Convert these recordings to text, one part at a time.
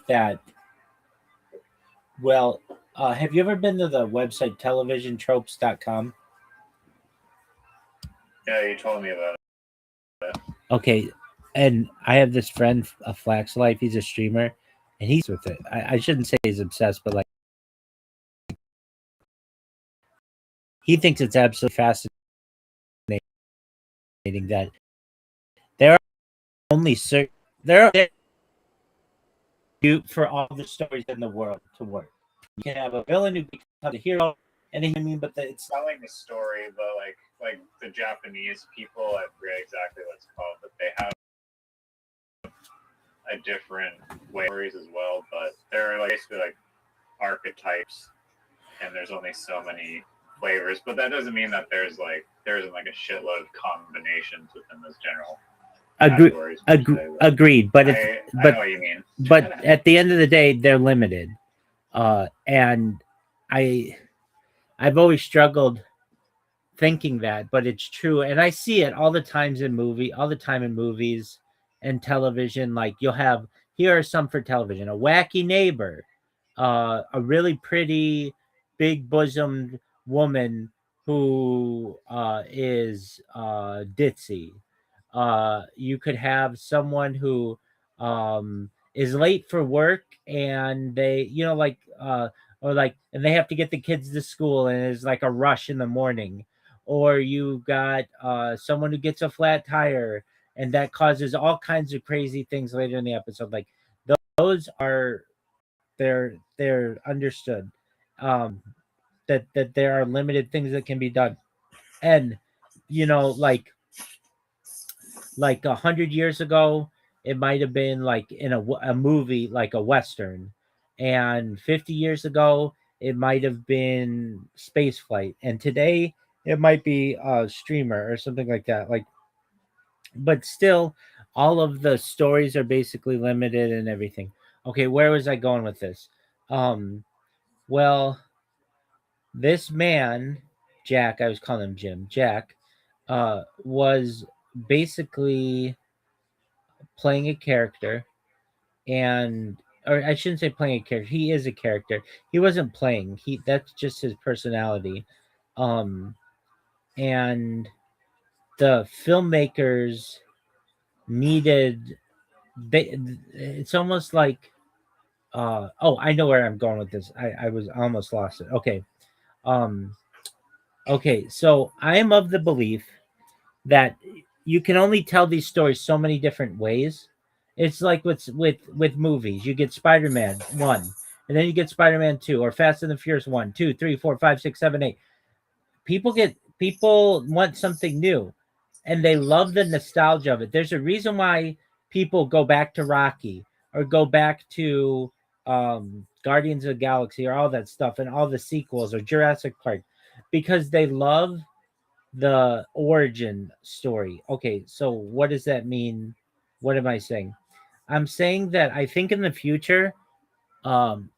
that. Well, have you ever been to the website televisiontropes.com? Yeah, you told me about it. Okay, and I have this friend, a Flax Life. He's a streamer, and he's with it. I shouldn't say he's obsessed, but like he thinks it's absolutely fascinating that there are only certain there are you for all the stories in the world to work. You can have a villain who becomes a hero, anything I mean, but It's not like the story, but like the Japanese people, I forget exactly what it's called, but they have a different way of stories as well. But they're like basically like archetypes, and there's only so many flavors. But that doesn't mean that there isn't like a shitload of combinations within those general categories. Agreed, but I know what you mean. But at the end of the day, they're limited, and I I've always struggled thinking that, but it's true, and I see it all the time in movies and television. Like you'll have here are some for television: a wacky neighbor, a really pretty, big bosomed woman who is ditzy. You could have someone who is late for work and they, or like, and they have to get the kids to school and it's like a rush in the morning. Or you got someone who gets a flat tire and that causes all kinds of crazy things later in the episode. Like those are they're understood. That there are limited things that can be done. And like 100 years ago, it might have been like in a movie like a western, and 50 years ago it might have been space flight, and today it might be a streamer or something like that. Like, but still, all of the stories are basically limited and everything. Okay, where was I going with this? Well, this man, Jack, I was calling him Jim. Jack, was basically playing a character, and or I shouldn't say playing a character. He is a character. He wasn't playing. He That's just his personality. Um and the filmmakers needed they it's almost like oh, I know where I'm going with this. I was almost lost it. Okay. Um okay, so I am of the belief that you can only tell these stories so many different ways. It's like with movies. You get Spider-Man 1, and then you get Spider-Man 2, or Fast and the Furious 1, 2, 3, 4, 5, 6, 7, 8. People want something new, and they love the nostalgia of it. There's a reason why people go back to Rocky or go back to Guardians of the Galaxy or all that stuff and all the sequels or Jurassic Park, because they love the origin story. Okay, so what does that mean? What am I saying? I'm saying that I think in the future, um,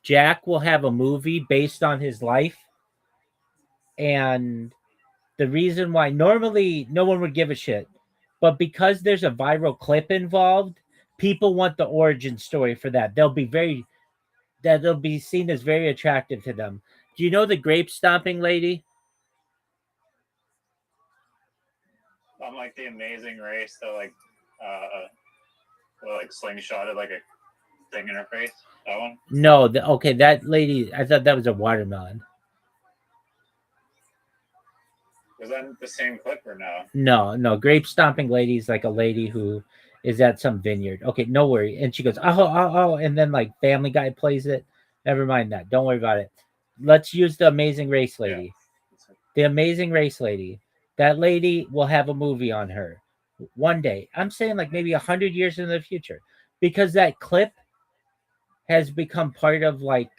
Jack will have a movie based on his life, and the reason why normally no one would give a shit, but because there's a viral clip involved, people want the origin story for that. They'll be seen as very attractive to them. Do you know the grape stomping lady? I'm like the Amazing Race, so like slingshotted like a thing in her face. That one. No, okay, that lady. I thought that was a watermelon. Was that the same clip or no? No. Grape stomping lady is like a lady who is at some vineyard. Okay, no worry. And she goes, oh, and then like Family Guy plays it. Never mind that. Don't worry about it. Let's use the Amazing Race lady. Yeah. The Amazing Race lady. That lady will have a movie on her one day. I'm saying like maybe 100 years in the future, because that clip has become part of like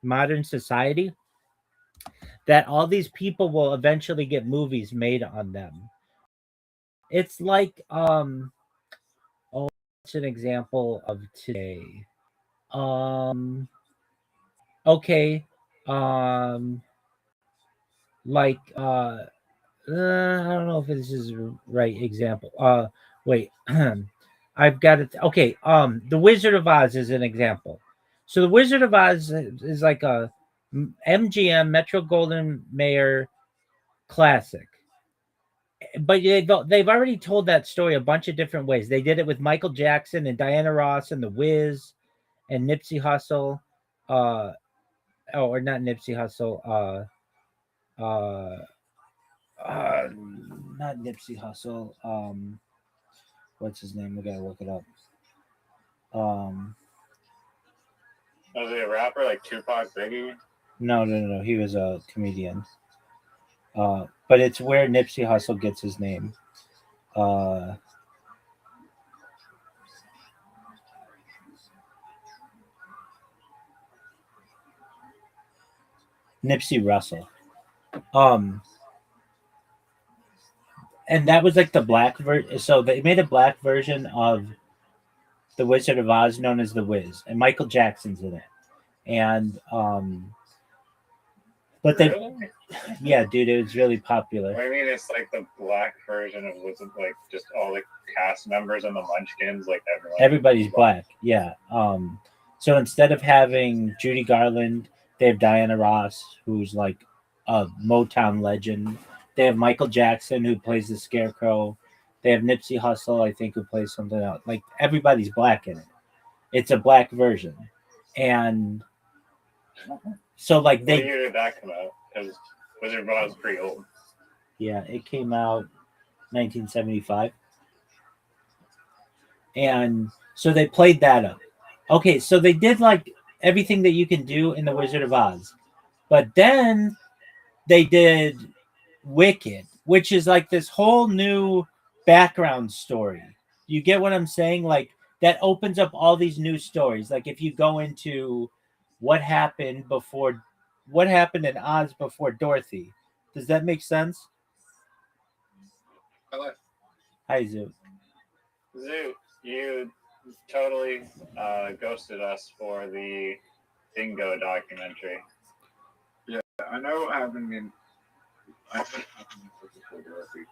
modern society, that all these people will eventually get movies made on them. It's like oh, what's an example of today? Um okay. Um like I don't know if this is the right example. Wait. I've got it. Okay. The Wizard of Oz is an example. So the Wizard of Oz is like a MGM Metro Golden Mayer classic. But they've already told that story a bunch of different ways. They did it with Michael Jackson and Diana Ross and The Wiz and Nipsey Hussle. Or not Nipsey Hussle. Uh, not Nipsey Hussle. What's his name? We gotta look it up. Was he a rapper like Tupac, Biggie? No. He was a comedian. But it's where Nipsey Hussle gets his name. Nipsey Russell. And that was like the black version. So they made a black version of the Wizard of Oz known as the Wiz, and Michael Jackson's in it. And but they, Really? yeah, dude, it was really popular. I mean, it's like the black version of was it like just all the cast members and the Munchkins, like Everybody's black, yeah. So instead of having Judy Garland, they have Diana Ross, who's like a Motown legend. They have Michael Jackson, who plays the Scarecrow. They have Nipsey Hussle, I think, who plays something else. Like everybody's black in it. It's a black version, and so like What they. year did that come out? Because Wizard of Oz is pretty old. Yeah, it came out 1975. And so they played that up. Okay, so they did like everything that you can do in The Wizard of Oz. But then they did Wicked, which is like this whole new background story. You get what I'm saying? Like that opens up all these new stories. Like if you go into what happened in Oz before Dorothy. Does that make sense? Hi, Zoo. Zoo, you totally ghosted us for the Dingo documentary. Yeah, I know what happened in. I know what happened in ViralRabbi.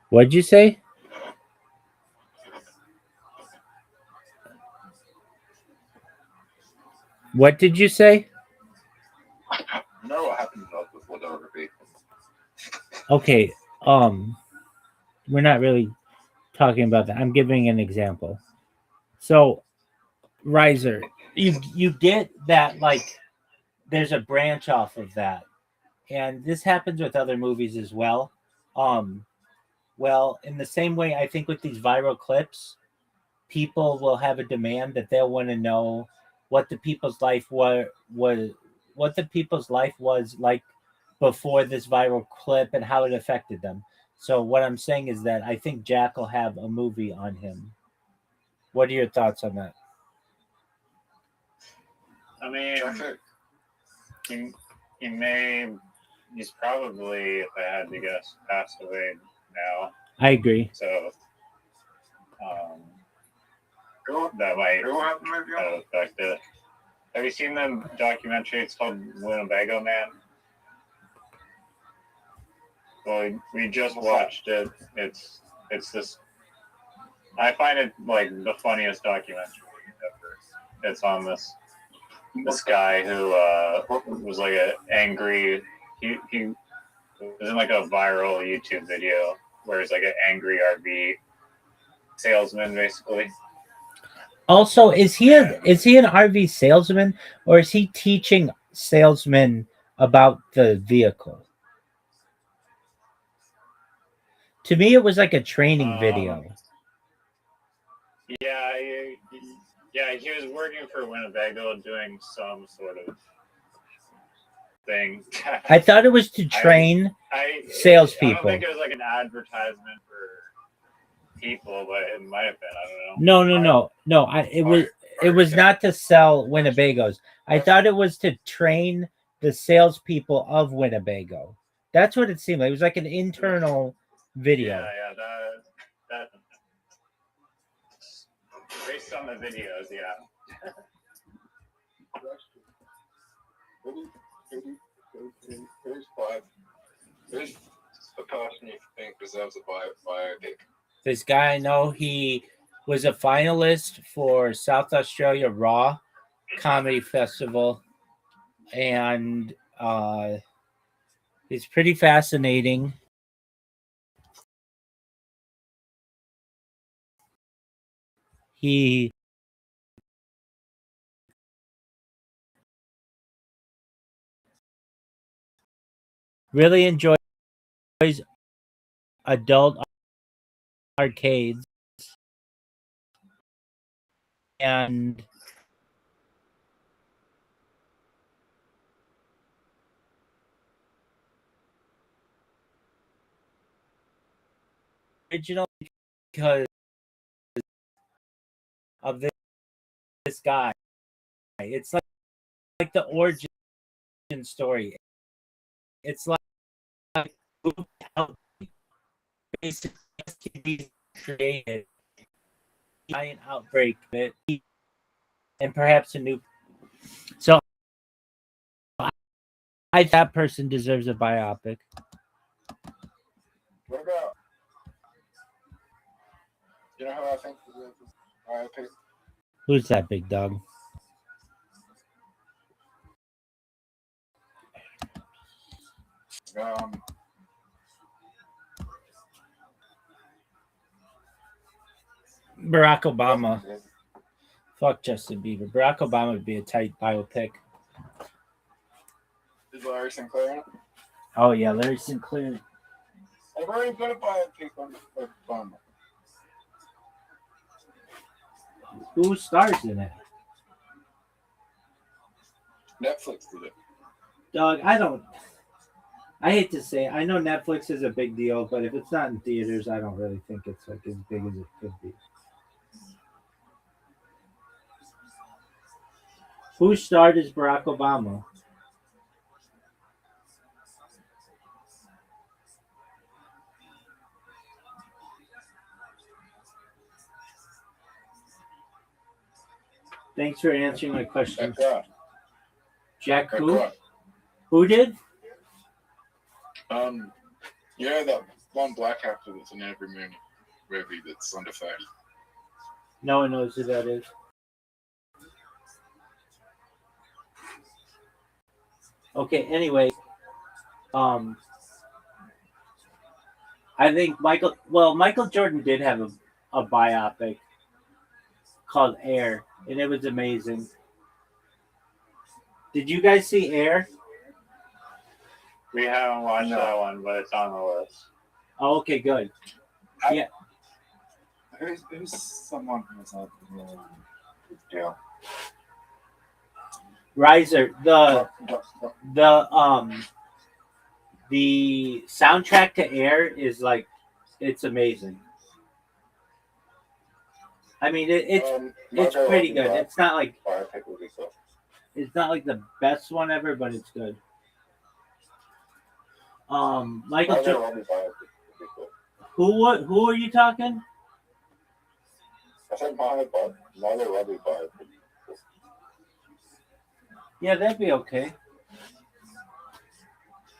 What'd you say? What did you say? I know what happened before ViralRabbi. Okay, we're not really talking about that. I'm giving an example. So, Riser, you get that like there's a branch off of that. And this happens with other movies as well. Well, in the same way I think with these viral clips, people will have a demand that they'll want to know what the people's life was what the people's life was like before this viral clip and how it affected them. So what I'm saying is that I think Jack will have a movie on him. What are your thoughts on that? I mean, he's probably, if I had to guess, passed away now. I agree. So that might affect it. Have you seen the documentary? It's called Winnebago Man. Well, we just watched it. It's this. I find it like the funniest documentary ever. It's on this guy who was like an angry. He was in like a viral YouTube video where he's like an angry RV salesman, basically. Also, is he an RV salesman or is he teaching salesmen about the vehicle? To me, it was like a training video. Yeah, he was working for Winnebago doing some sort of thing. I thought it was to train salespeople. I don't think it was like an advertisement for people, but it might have been. I don't know. No. It was not to sell Winnebagos. I thought it was to train the salespeople of Winnebago. That's what it seemed like. It was like an internal video. Yeah, that based on the videos, yeah. Who's the person you think deserves a biopic? This guy I know, he was a finalist for South Australia Raw Comedy Festival, and he's pretty fascinating. He really enjoys adult arcades and original because of this guy. It's like the origin story. It's like basically STDs created giant outbreak and perhaps a new. So that person deserves a biopic. What about? You know how I think biopic? Who's that big dog? Barack Obama. Fuck Justin Bieber. Barack Obama would be a tight biopic. Is Larry Sinclair in it? Oh yeah, Larry Sinclair. I've already got a biopic on Obama. Who stars in it? Netflix did it. Dog, I hate to say it. I know Netflix is a big deal, but if it's not in theaters, I don't really think it's like as big as it could be. Who starred as Barack Obama? Thanks for answering my question. Jack who? Who did? Yeah, that one black actor that's in every movie that's under 30. No one knows who that is. Okay, anyway. I think Michael Jordan did have a biopic called Air, and it was amazing. Did you guys see Air? We haven't watched that one, but it's on the list. Oh, okay, good. Yeah. Who's someone who's not yeah. Riser, the soundtrack to Air is like, it's amazing. I mean, it's pretty good. It's not like the best one ever, but it's good. Michael Jordan. Who are you talking? I said ViralRabbi biopic. Yeah, that'd be okay.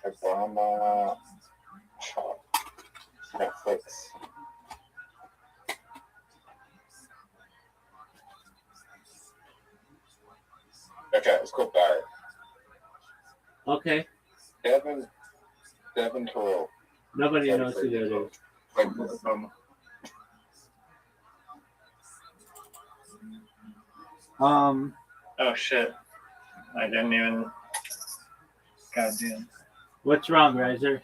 Obama, Netflix. Okay, it's called Barry. Okay. Devin Terrell. Nobody knows who that is. Oh shit! I didn't even. Goddamn. What's wrong, Riser?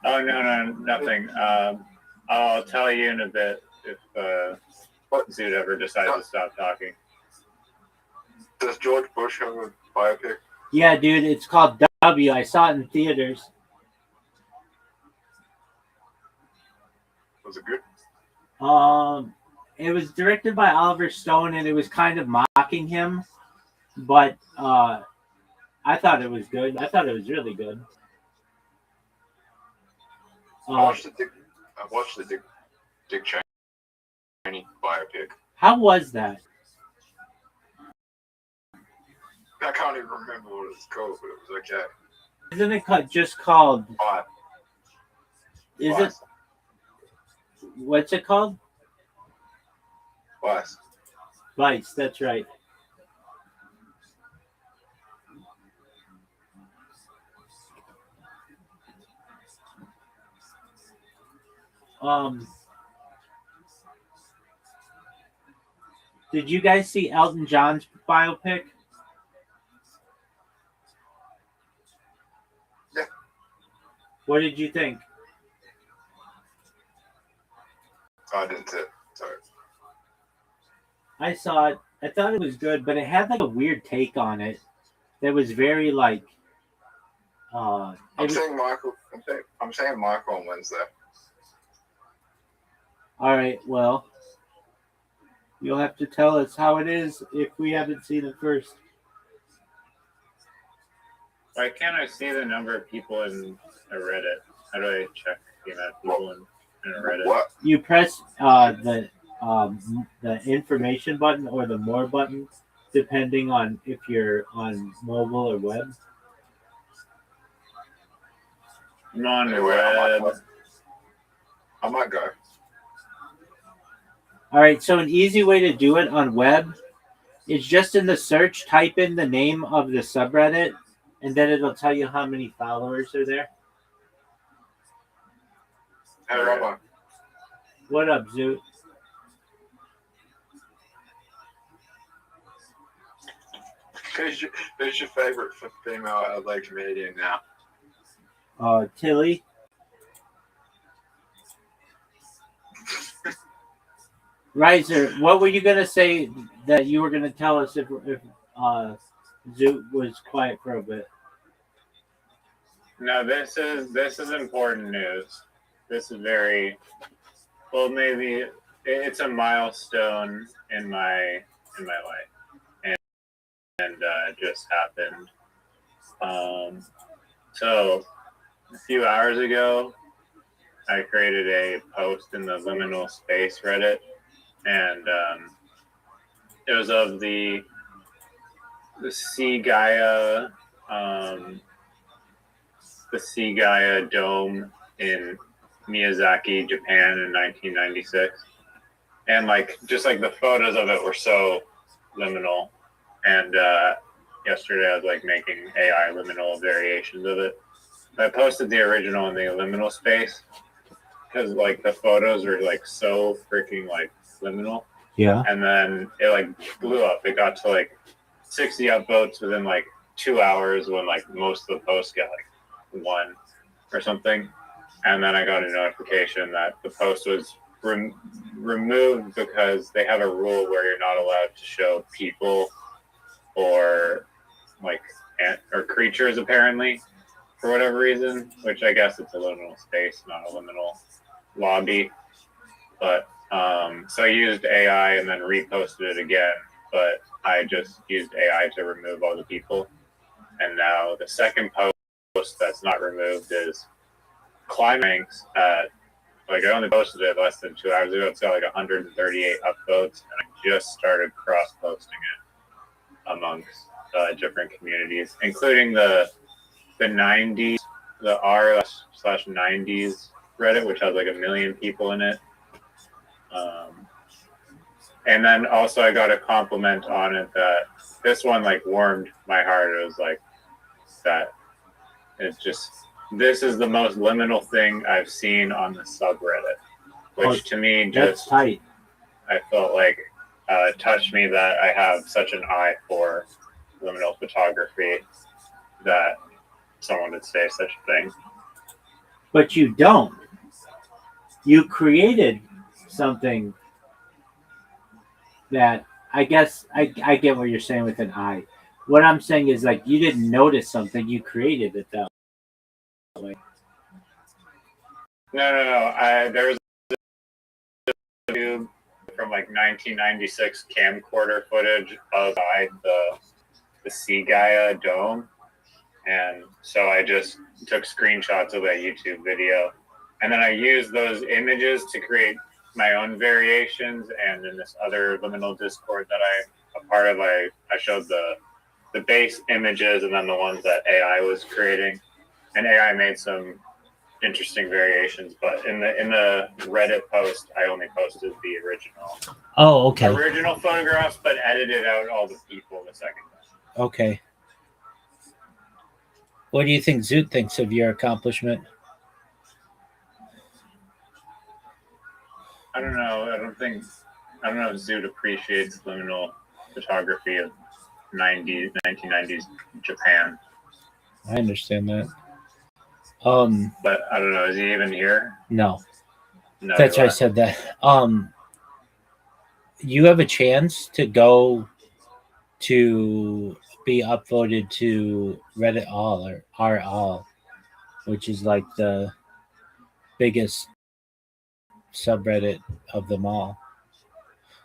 Oh no, nothing. I'll tell you in a bit if Zoot ever decides to stop talking. Does George Bush have a biopic? Yeah, dude, it's called W. I saw it in theaters. Was it good? It was directed by Oliver Stone, and it was kind of mocking him, but I thought it was good. I thought it was really good. I watched the Dick Cheney biopic. How was that? I can't even remember what it's called, but it was okay. Isn't it just called? Five. Is it? what's it called? Twice. Vice. That's right. Did you guys see Elton John's biopic? Yeah. What did you think? Oh, I didn't see it. Sorry. I saw it. I thought it was good, but it had like a weird take on it that was very like. I'm saying Michael. I'm saying Michael on Wednesday. All right. Well, you'll have to tell us how it is if we haven't seen it first. Why can't I see the number of people in a Reddit? How do I check the amount of people in a Reddit? What? You press the information button or the more button, depending on if you're on mobile or web. I'm on the Anyway, web. I might go. All right. So an easy way to do it on web is just in the search, type in the name of the subreddit, and then it'll tell you how many followers are there. Hey, Rabbi. What up, Zoot? Who's your favorite female LA comedian now? Tilly. Riser, what were you gonna say that you were gonna tell us if Zoot was quiet for a bit? No, this is important news. This is very well. Maybe it's a milestone in my life, and it just happened. So a few hours ago, I created a post in the liminal space Reddit, and it was of the Sea Gaia, the Sea Gaia dome in Miyazaki, Japan in 1996, and like just like the photos of it were so liminal, and yesterday I was like making AI liminal variations of it. I posted the original in the liminal space because like the photos were like so freaking like liminal. Yeah. And then it like blew up. It got to like 60 upvotes within like 2 hours when like most of the posts get like 1 or something. And then I got a notification that the post was removed because they have a rule where you're not allowed to show people or like or creatures apparently for whatever reason, which I guess it's a liminal space, not a liminal lobby. But so I used AI and then reposted it again, but I just used AI to remove all the people. And now the second post that's not removed is climbings at, like I only posted it less than 2 hours ago. It's got like 138 upvotes, and I just started cross-posting it amongst different communities, including the 90s, the r/90s Reddit, which has like 1 million people in it. And then also I got a compliment on it that this one like warmed my heart. It was like that it's just, this is the most liminal thing I've seen on the subreddit, which to me just tight. I felt like touched me that I have such an eye for liminal photography that someone would say such a thing. But you don't. You created something that I guess I get what you're saying with an eye. What I'm saying is like you didn't notice something, you created it that way. No. There's a video from like 1996 camcorder footage of the Sea Gaia dome. And so I just took screenshots of that YouTube video. And then I used those images to create my own variations. And in this other liminal Discord that I'm a part of, I showed the base images and then the ones that AI was creating. And AI made some interesting variations. But in the Reddit post, I only posted the Oh, okay. original photographs, but edited out all the people the second time. Okay. What do you think Zoot thinks of your accomplishment? I don't know. I don't know if Zoot appreciates liminal photography of 1990s Japan. I understand that. But I don't know. Is he even here? No. No. That's why I said that. You have a chance to go to be upvoted to Reddit All or R All, which is like the biggest subreddit of them all.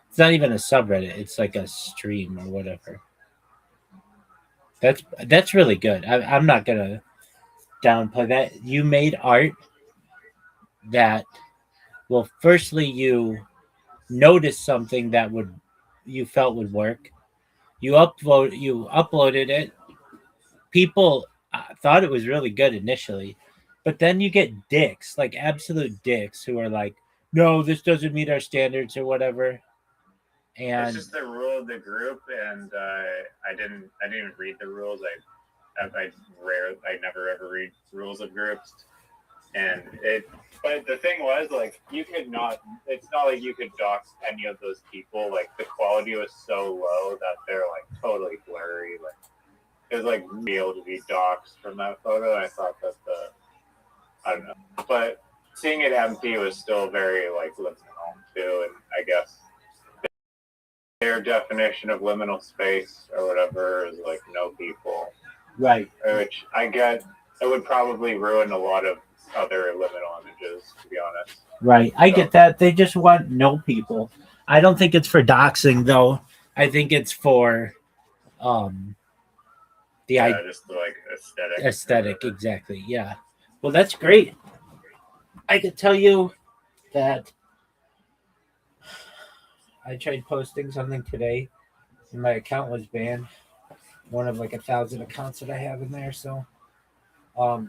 It's not even a subreddit, it's like a stream or whatever. That's really good. I'm not gonna downplay that. You made art that, well, firstly you noticed something that you felt would work. You uploaded it. People thought it was really good initially, but then you get dicks, like absolute dicks, who are like, "No, this doesn't meet our standards" or whatever. And it's just the rule of the group, and I didn't even read the rules. I never ever read rules of groups, and But the thing was, like, you could not. It's not like you could dox any of those people. Like, the quality was so low that they're like totally blurry. Like, it was like be able to be doxed from that photo. I thought that I don't know, but seeing it empty was still very like liminal too, and I guess their definition of liminal space or whatever is like no people, right, which I get. It would probably ruin a lot of other liminal images, to be honest. right. I get that. They just want no people. I don't think it's for doxing though. I think it's for just like aesthetic, exactly. Yeah. Well, that's great. I could tell you that I tried posting something today and my account was banned. One of like 1,000 accounts that I have in there. So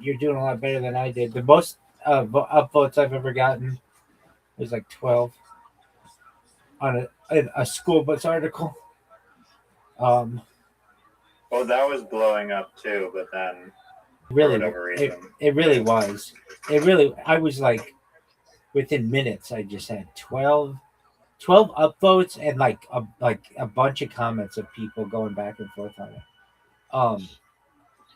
you're doing a lot better than I did. The most upvotes I've ever gotten was like 12 on a school bus article. Well, that was blowing up too, but then really, for whatever reason, it really was. I was like, within minutes, I just had 12 upvotes and like a bunch of comments of people going back and forth on it.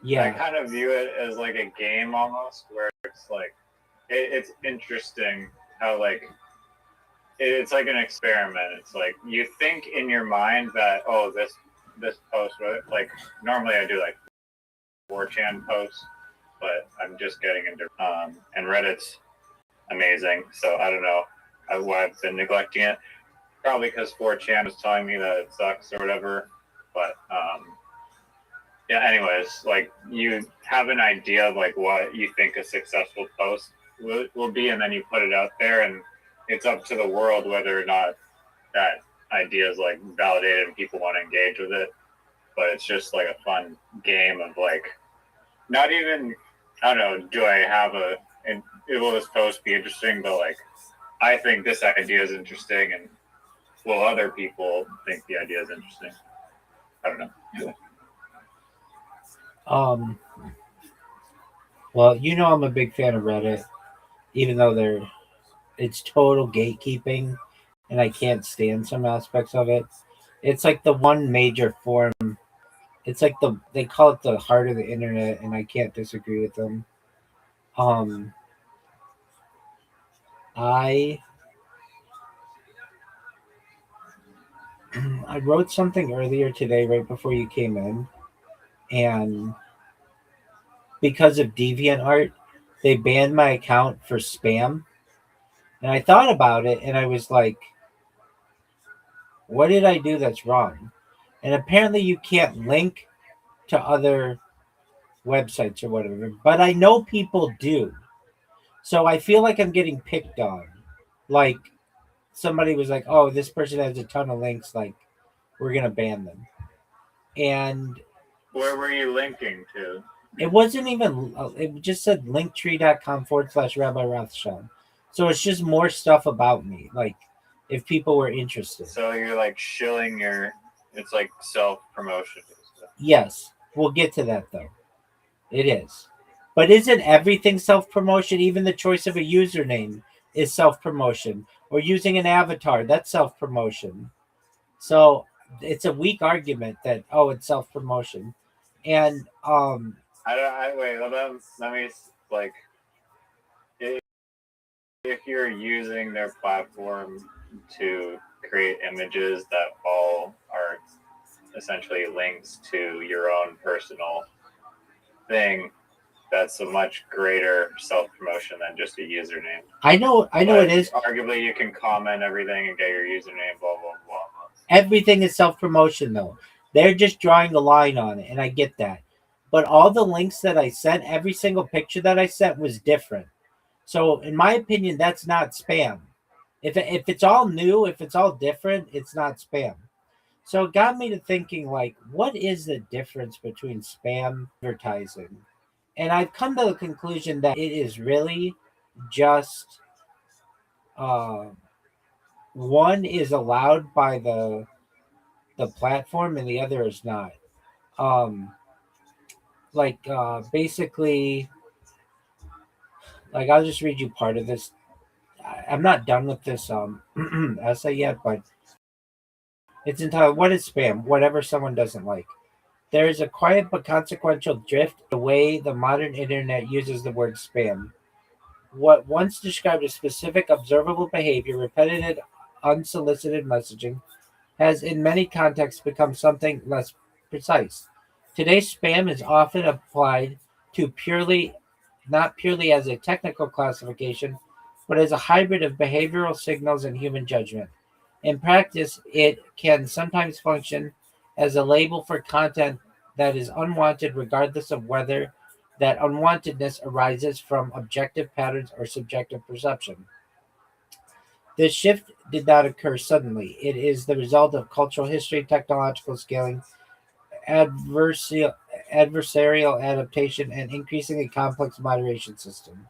Yeah, I kind of view it as like a game almost, where it's like it's interesting how like it's like an experiment. It's like you think in your mind that this post, like normally I do like 4chan posts, but I'm just getting into and Reddit's amazing. So I don't know why I've been neglecting it. Probably because 4chan is telling me that it sucks or whatever. But yeah, anyways, like you have an idea of like what you think a successful post will be, and then you put it out there, and it's up to the world whether or not that idea is like validated and people want to engage with it. But it's just like a fun game of like, not even, I don't know, do I have and will this post be interesting? But like, I think this idea is interesting, and will other people think the idea is interesting? I don't know. Well, I'm a big fan of Reddit, even though it's total gatekeeping, and I can't stand some aspects of it. It's like the one major forum. It's like they call it the heart of the internet, and I can't disagree with them. I I wrote something earlier today, right before you came in, and because of DeviantArt, they banned my account for spam. And I thought about it, and I was like, what did I do that's wrong? And apparently you can't link to other websites or whatever, but I know people do. So I feel like I'm getting picked on. Like somebody was like, oh, this person has a ton of links, like we're going to ban them. And where were you linking to? It wasn't even. It just said linktree.com/Rabbi Rothschild. So it's just more stuff about me. Like, if people were interested. So you're like shilling your. It's like self promotion. Yes, we'll get to that though. It is. But isn't everything self promotion? Even the choice of a username is self promotion. Or using an avatar, that's self promotion. So it's a weak argument that, oh, it's self promotion. And I don't. I wait. Let me like. If you're using their platform to create images that all are essentially links to your own personal thing, that's a much greater self promotion than just a username. I know But it is. Arguably, you can comment everything and get your username, blah, blah, blah. Everything is self promotion though. They're just drawing a line on it, and I get that. But all the links that I sent, every single picture that I sent was different. So in my opinion, that's not spam. If it's all new, if it's all different, it's not spam. So it got me to thinking, like, what is the difference between spam advertising? And I've come to the conclusion that it is really just uh, one is allowed by the platform and the other is not. Um, basically, like I'll just read you part of this. I'm not done with this essay yet, but it's entitled "What is Spam? Whatever someone doesn't like." There is a quiet but consequential drift in the way the modern internet uses the word spam. What once described as specific observable behavior, repetitive, unsolicited messaging, has in many contexts become something less precise. Today, spam is often applied to not purely as a technical classification, but as a hybrid of behavioral signals and human judgment. In practice, it can sometimes function as a label for content that is unwanted, regardless of whether that unwantedness arises from objective patterns or subjective perception. This shift did not occur suddenly. It is the result of cultural history, technological scaling, adversarial, adversarial adaptation, and increasingly complex moderation systems.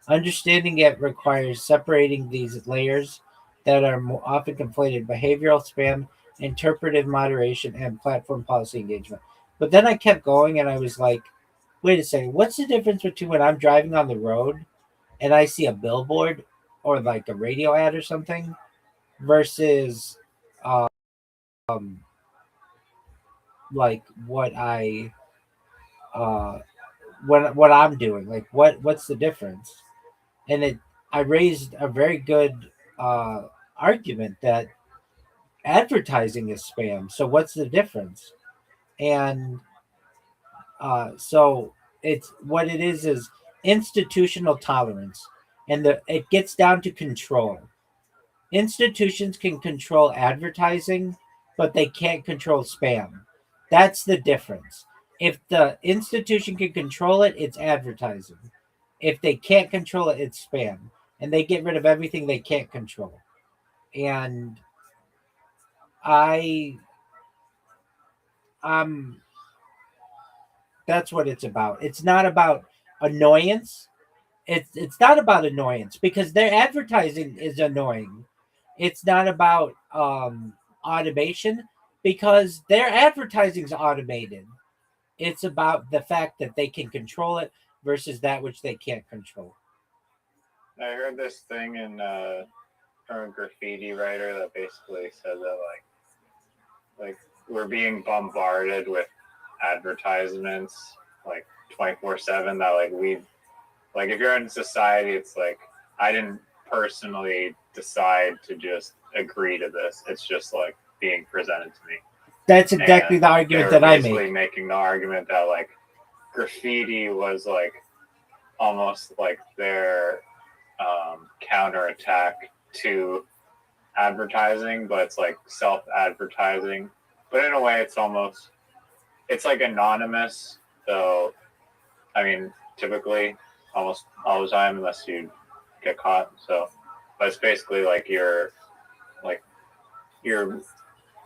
Understanding it requires separating these layers that are often conflated: behavioral spam, interpretive moderation, and platform policy engagement. But then I kept going and I was like, wait a second, what's the difference between when I'm driving on the road and I see a billboard or like a radio ad or something versus um, like uh, what I'm doing? Like what's the difference? And I raised a very good argument that advertising is spam. So what's the difference? And so it's what it is institutional tolerance, and it gets down to control. Institutions can control advertising, but they can't control spam. That's the difference. If the institution can control it, it's advertising. If they can't control it, it's spam. And they get rid of everything they can't control. And I um that's what it's about. It's not about annoyance. It's not about annoyance because their advertising is annoying. It's not about automation because their advertising is automated. It's about the fact that they can control it versus that which they can't control. I heard this thing from a graffiti writer that basically said that like we're being bombarded with advertisements like 24/7 that like if you're in society, it's like I didn't personally decide to just agree to this. It's just like being presented to me. That's exactly And the argument they were that I basically make. making the argument that like graffiti was like almost like their counterattack to advertising, but it's like self-advertising. But in a way, it's like anonymous. So, I mean, typically, almost all the time, unless you get caught. So, but it's basically like you're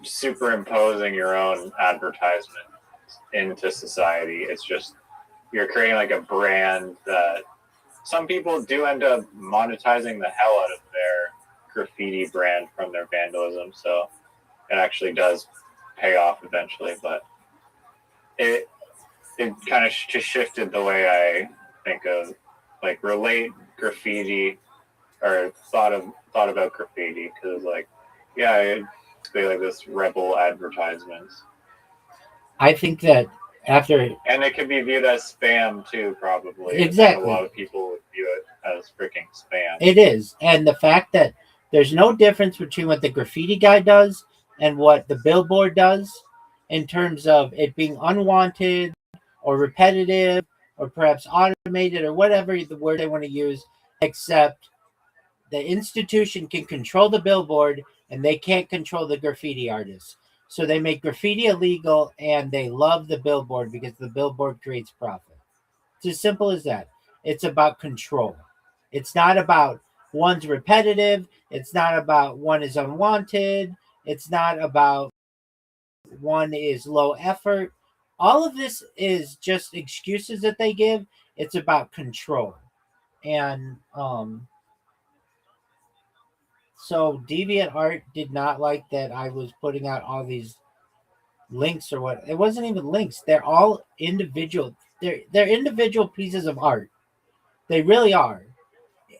superimposing your own advertisement into society. It's just you're creating like a brand that some people do end up monetizing the hell out of their graffiti brand from their vandalism. So it actually does pay off eventually, but it kind of just shifted the way I think of like relate graffiti or thought about graffiti, because like it's like this rebel advertisements. I think that after, and it can be viewed as spam too, probably. Exactly. A lot of people would view it as freaking spam. It is. And the fact that there's no difference between what the graffiti guy does and what the billboard does in terms of it being unwanted or repetitive or perhaps automated or whatever the word they want to use, except the institution can control the billboard and they can't control the graffiti artists. So they make graffiti illegal and they love the billboard because the billboard creates profit. It's as simple as that. It's about control. It's not about one's repetitive. It's not about one is unwanted. It's not about one is low effort. All of this is just excuses that they give. It's about control. And so DeviantArt did not like that I was putting out all these links or what. It wasn't even links. They're all individual. They're individual pieces of art. They really are.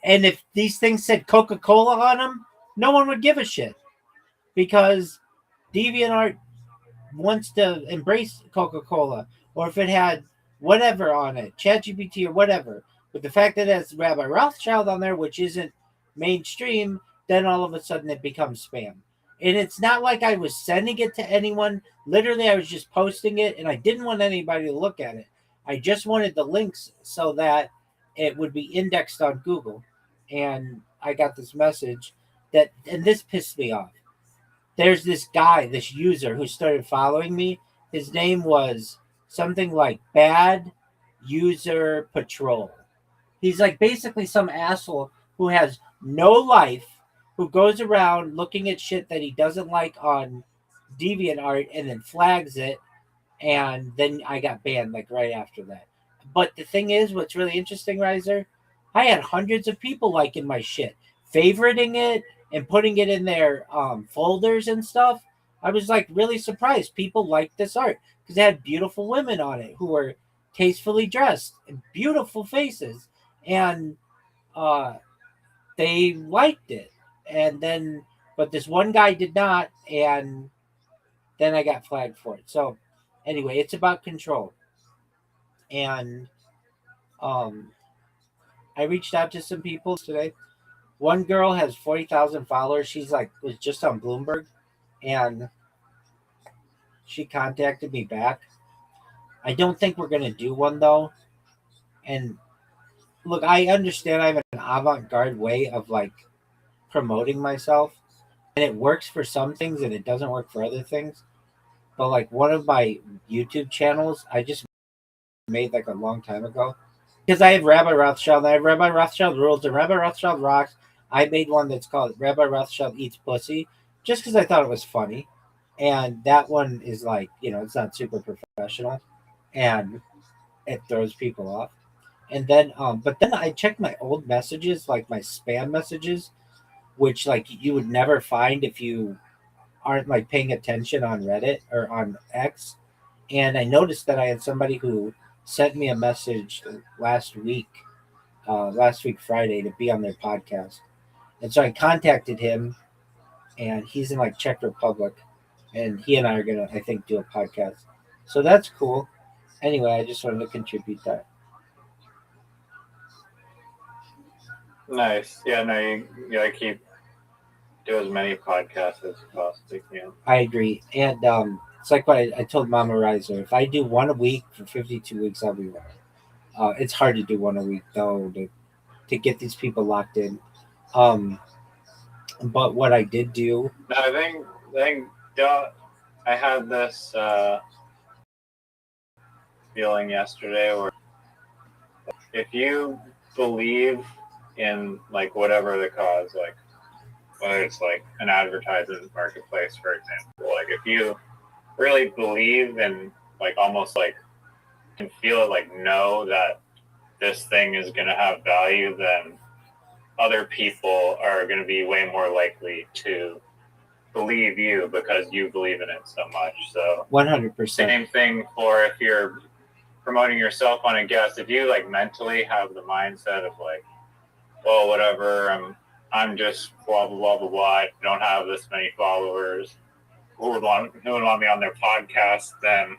And if these things said Coca-Cola on them, no one would give a shit because DeviantArt wants to embrace Coca-Cola, or if it had whatever on it, ChatGPT or whatever. But the fact that it has Rabbi Rothschild on there, which isn't mainstream, then all of a sudden it becomes spam. And it's not like I was sending it to anyone. Literally, I was just posting it, and I didn't want anybody to look at it. I just wanted the links so that it would be indexed on Google. And I got this message that, and this pissed me off. There's this guy, this user who started following me. His name was something like Bad User Patrol. He's like basically some asshole who has no life, who goes around looking at shit that he doesn't like on DeviantArt and then flags it. And then I got banned like right after that. But the thing is, what's really interesting, Riser, I had hundreds of people liking my shit, favoriting it and putting it in their folders and stuff. I was like really surprised. People liked this art because it had beautiful women on it who were tastefully dressed and beautiful faces. And they liked it. And then, but this one guy did not. And then I got flagged for it. So anyway, it's about control. And I reached out to some people today. One girl has 40,000 followers. She's like, was just on Bloomberg. And she contacted me back. I don't think we're going to do one though. And look, I understand I have an avant-garde way of like promoting myself. And it works for some things and it doesn't work for other things. But like one of my YouTube channels, I just made like a long time ago. Because I have Rabbi Rothschild, I have Rabbi Rothschild Rules, and Rabbi Rothschild Rocks. I made one that's called Rabbi Rothschild Eats Pussy, just because I thought it was funny. And that one is like, it's not super professional, and it throws people off. And then, but then I checked my old messages, like my spam messages, which like you would never find if you aren't like paying attention on Reddit or on X. And I noticed that I had somebody who sent me a message last week Friday, to be on their podcast. And so I contacted him, and he's in like Czech Republic, and he and I are gonna, I think, do a podcast. So that's cool. Anyway, I just wanted to contribute that. Nice. Yeah, no, you gotta do as many podcasts as you possibly can. I agree. And it's like what I told Mama Riser. If I do one a week for 52 weeks, I'll be right. It's hard to do one a week, though, to get these people locked in. But what I did do... No, I think I had this feeling yesterday where if you believe in, like, whatever the cause, like, whether it's, like, an advertising marketplace, for example, like, if you really believe in, like, almost, like, and feel it, like know that this thing is going to have value, then other people are going to be way more likely to believe you because you believe in it so much. So 100%. same thing for if you're promoting yourself on a guest. If you like mentally have the mindset of like, well, whatever, I'm just blah blah blah blah blah. I don't have this many followers. Who would want me on their podcast? Then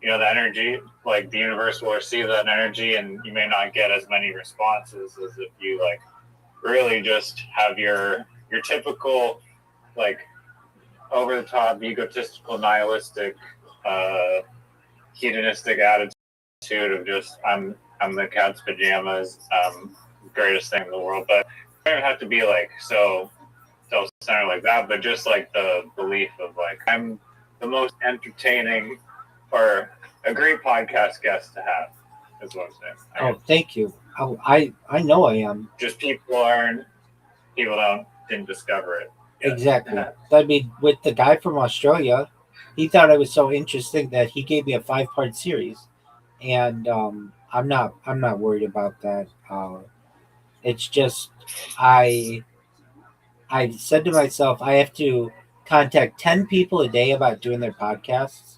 the energy, like the universe will receive that energy, and you may not get as many responses as if you like really just have your typical like over the top, egotistical, nihilistic, hedonistic attitude of just I'm the cat's pajamas, greatest thing in the world. But it doesn't have to be like so self-centered like that, but just like the belief of like I'm the most entertaining or a great podcast guest to have is what I'm saying. Oh, thank you. I know I am. Just people didn't discover it yet. Exactly. I mean, with the guy from Australia, he thought I was so interesting that he gave me a 5-part series, and I'm not worried about that. It's just I said to myself I have to contact 10 people a day about doing their podcasts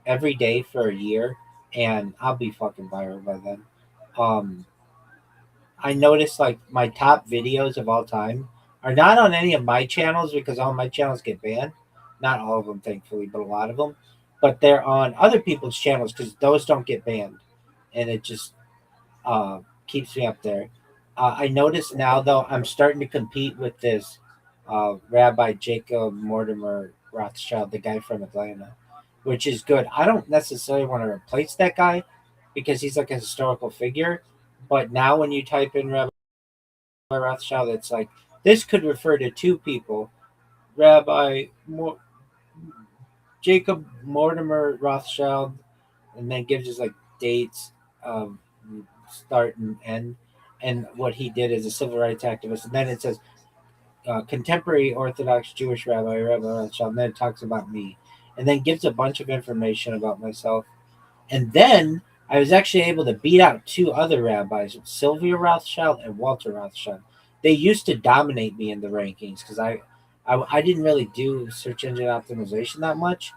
every day for a year, and I'll be fucking viral by then. I noticed like my top videos of all time are not on any of my channels because all my channels get banned. Not all of them, thankfully, but a lot of them. But they're on other people's channels because those don't get banned, and it just keeps me up there. I notice now though I'm starting to compete with this Rabbi Jacob Mortimer Rothschild, the guy from Atlanta, which is good. I don't necessarily want to replace that guy because he's like a historical figure. But now when you type in Rabbi Rothschild, it's like this could refer to 2 people, Jacob Mortimer Rothschild, and then gives us like dates of start and end, and what he did as a civil rights activist. And then it says contemporary Orthodox Jewish Rabbi Rothschild, and then it talks about me, and then gives a bunch of information about myself. And then I was actually able to beat out 2 other rabbis, Sylvia Rothschild and Walter Rothschild. They used to dominate me in the rankings because I didn't really do search engine optimization that much,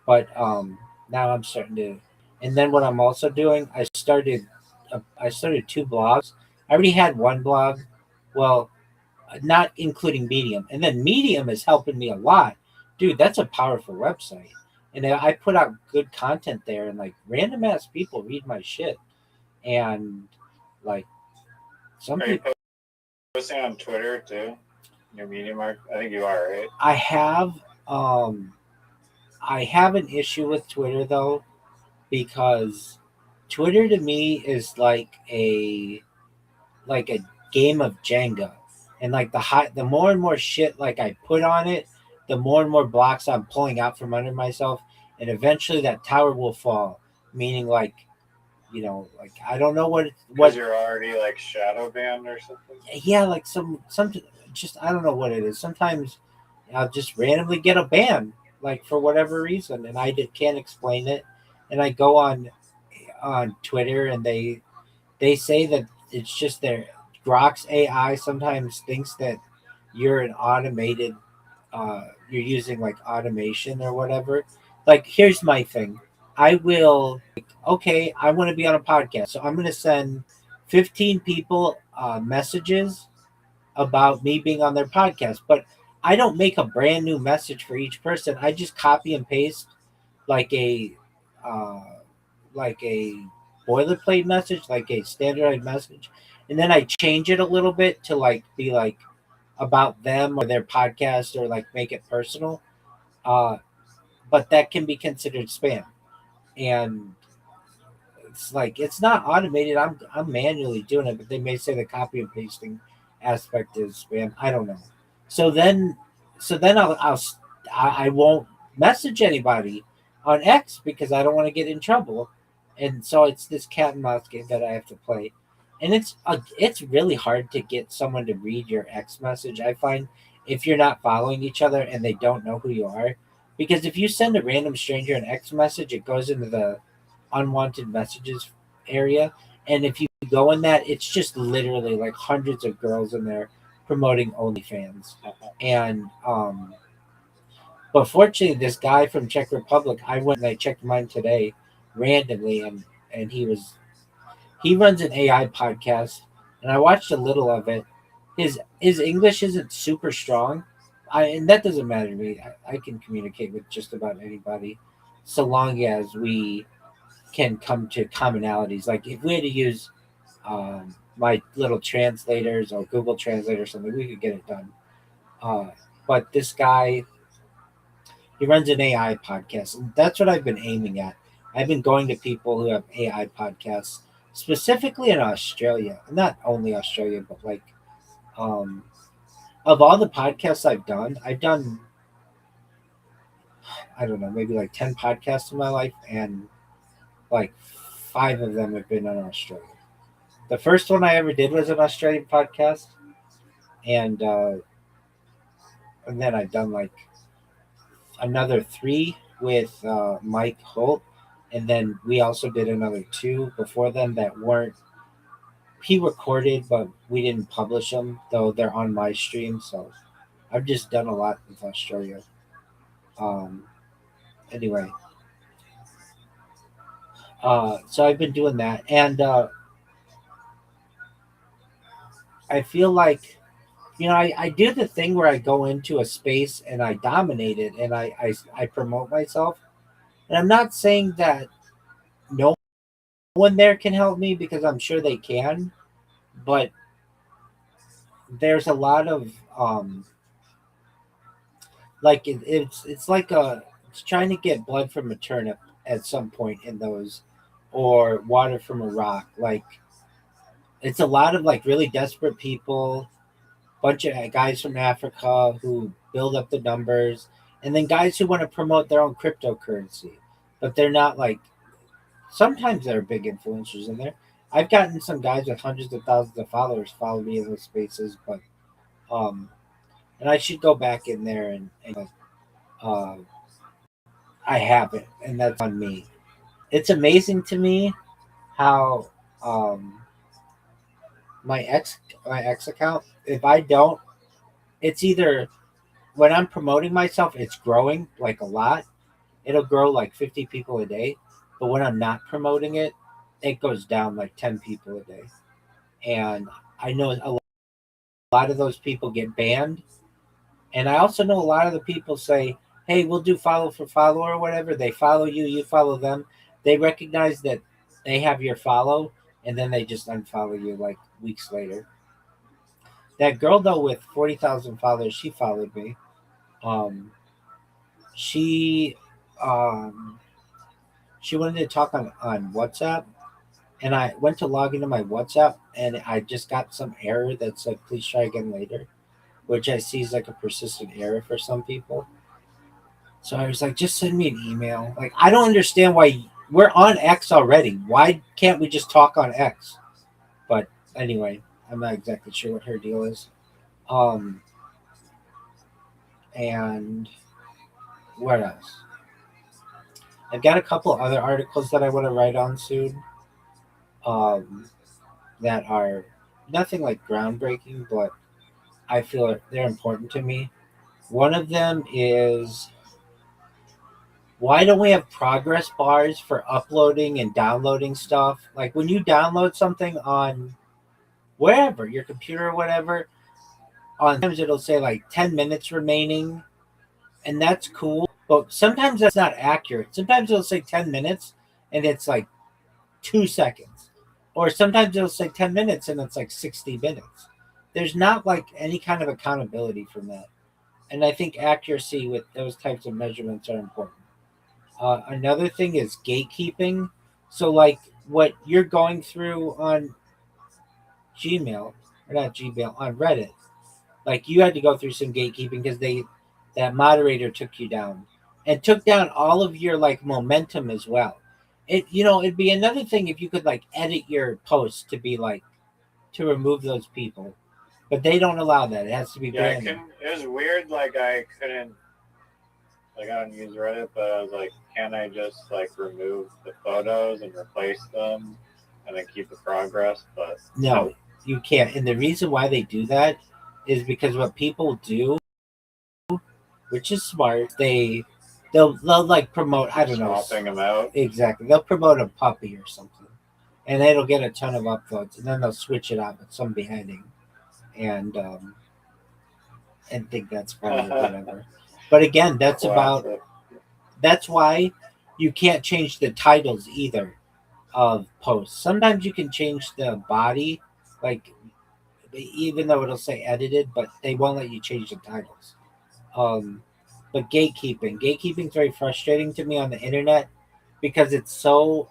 but now I'm starting to. And then what I'm also doing, I started 2 blogs. I already had 1 blog, well, not including Medium, and then Medium is helping me a lot, dude. That's a powerful website. And I put out good content there, and like random ass people read my shit, and like some Are you people. posting on Twitter too? Your Medium mark? I think you are, right? I have an issue with Twitter though, because Twitter to me is like a game of Jenga, and like the more and more shit like I put on it, the more and more blocks I'm pulling out from under myself, and eventually that tower will fall. Meaning, like, like I don't know what You're already like shadow banned or something. Yeah, like some just I don't know what it is. Sometimes I'll just randomly get a ban, like for whatever reason, and I can't explain it. And I go on Twitter, and they say that it's just their Grok's AI sometimes thinks that you're an automated, you're using like automation or whatever. Like, here's my thing. I will, okay, I want to be on a podcast. So I'm going to send 15 people messages about me being on their podcast. But I don't make a brand new message for each person. I just copy and paste like a, uh, like a boilerplate message, like a standardized message, and then I change it a little bit to like be like about them or their podcast, or like make it personal. Uh, but that can be considered spam, and it's like it's not automated. I'm manually doing it, but they may say the copy and pasting aspect is spam. I don't know. So then, I won't message anybody on X because I don't want to get in trouble, and so it's this cat and mouse game that I have to play, and it's really hard to get someone to read your X message. I find if you're not following each other and they don't know who you are, because if you send a random stranger an X message, it goes into the unwanted messages area, and if you go in that, it's just literally like hundreds of girls in there promoting OnlyFans, and but fortunately, this guy from Czech Republic, I went and I checked mine today randomly, and he runs an AI podcast, and I watched a little of it. His English isn't super strong, and that doesn't matter to me. I can communicate with just about anybody, so long as we can come to commonalities. Like if we had to use my little translators or Google Translate or something, we could get it done. Uh, but this guy, he runs an AI podcast, and that's what I've been aiming at. I've been going to people who have AI podcasts, specifically in Australia. Not only Australia, but like um, of all the podcasts I've done I don't know, maybe like 10 podcasts in my life, and like 5 of them have been in Australia. The first one I ever did was an Australian podcast, and and then I've done like another 3 with Mike Holt, and then we also did another 2 before then that weren't he recorded, but we didn't publish them, though they're on my stream. So I've just done a lot with Australia. Um, anyway, so I've been doing that, and I feel like I do the thing where I go into a space and I dominate it, and I promote myself. And I'm not saying that no one there can help me, because I'm sure they can, but there's a lot of like it's like it's trying to get blood from a turnip at some point in those, or water from a rock. Like it's a lot of like really desperate people, bunch of guys from Africa who build up the numbers, and then guys who want to promote their own cryptocurrency, but they're not like. Sometimes there are big influencers in there. I've gotten some guys with hundreds of thousands of followers follow me in those spaces, but um, and I should go back in there and uh, I haven't, and that's on me. It's amazing to me how um, my ex account, if I don't, it's either when I'm promoting myself, it's growing like a lot. It'll grow like 50 people a day, but when I'm not promoting it, it goes down like 10 people a day. And I know a lot of those people get banned, and I also know a lot of the people say, "Hey, we'll do follow for follow or whatever." They follow you, you follow them. They recognize that they have your follow, and then they just unfollow you like weeks later. That girl though with 40,000 followers, she followed me. Um, she um, she wanted to talk on WhatsApp, and I went to log into my WhatsApp, and I just got some error that said please try again later, which I see is like a persistent error for some people. So I was like, just send me an email. Like, I don't understand why we're on X already. Why can't we just talk on X? But anyway, I'm not exactly sure what her deal is. Um, and what else? I've got a couple other articles that I want to write on soon. Um, that are nothing like groundbreaking, but I feel they're important to me. One of them is, why don't we have progress bars for uploading and downloading stuff? Like when you download something on wherever, your computer or whatever, on times it'll say like 10 minutes remaining, and that's cool. But sometimes that's not accurate. Sometimes it'll say 10 minutes and it's like 2 seconds. Or sometimes it'll say 10 minutes and it's like 60 minutes. There's not like any kind of accountability from that. And I think accuracy with those types of measurements are important. Another thing is gatekeeping. So, like what you're going through on Gmail, or not Gmail, on Reddit, like you had to go through some gatekeeping because that moderator took you down and took down all of your like momentum as well. It'd be another thing if you could like edit your post to be like to remove those people, but they don't allow that. It has to be Yeah, branded. it was weird. Like I couldn't Like I don't use Reddit, but I was like, can I just like remove the photos and replace them, and then keep the progress? But No, you can't. And the reason why they do that is because what people do, which is smart, they'll like promote, I don't know, swapping them out. exactly. They'll promote a puppy or something, and it'll get a ton of upvotes, and then they'll switch it out with some beheading, and think that's funny or whatever. But again, that's why you can't change the titles either of posts. Sometimes you can change the body, like even though it'll say edited, but they won't let you change the titles. Um, but gatekeeping is very frustrating to me on the internet because it's so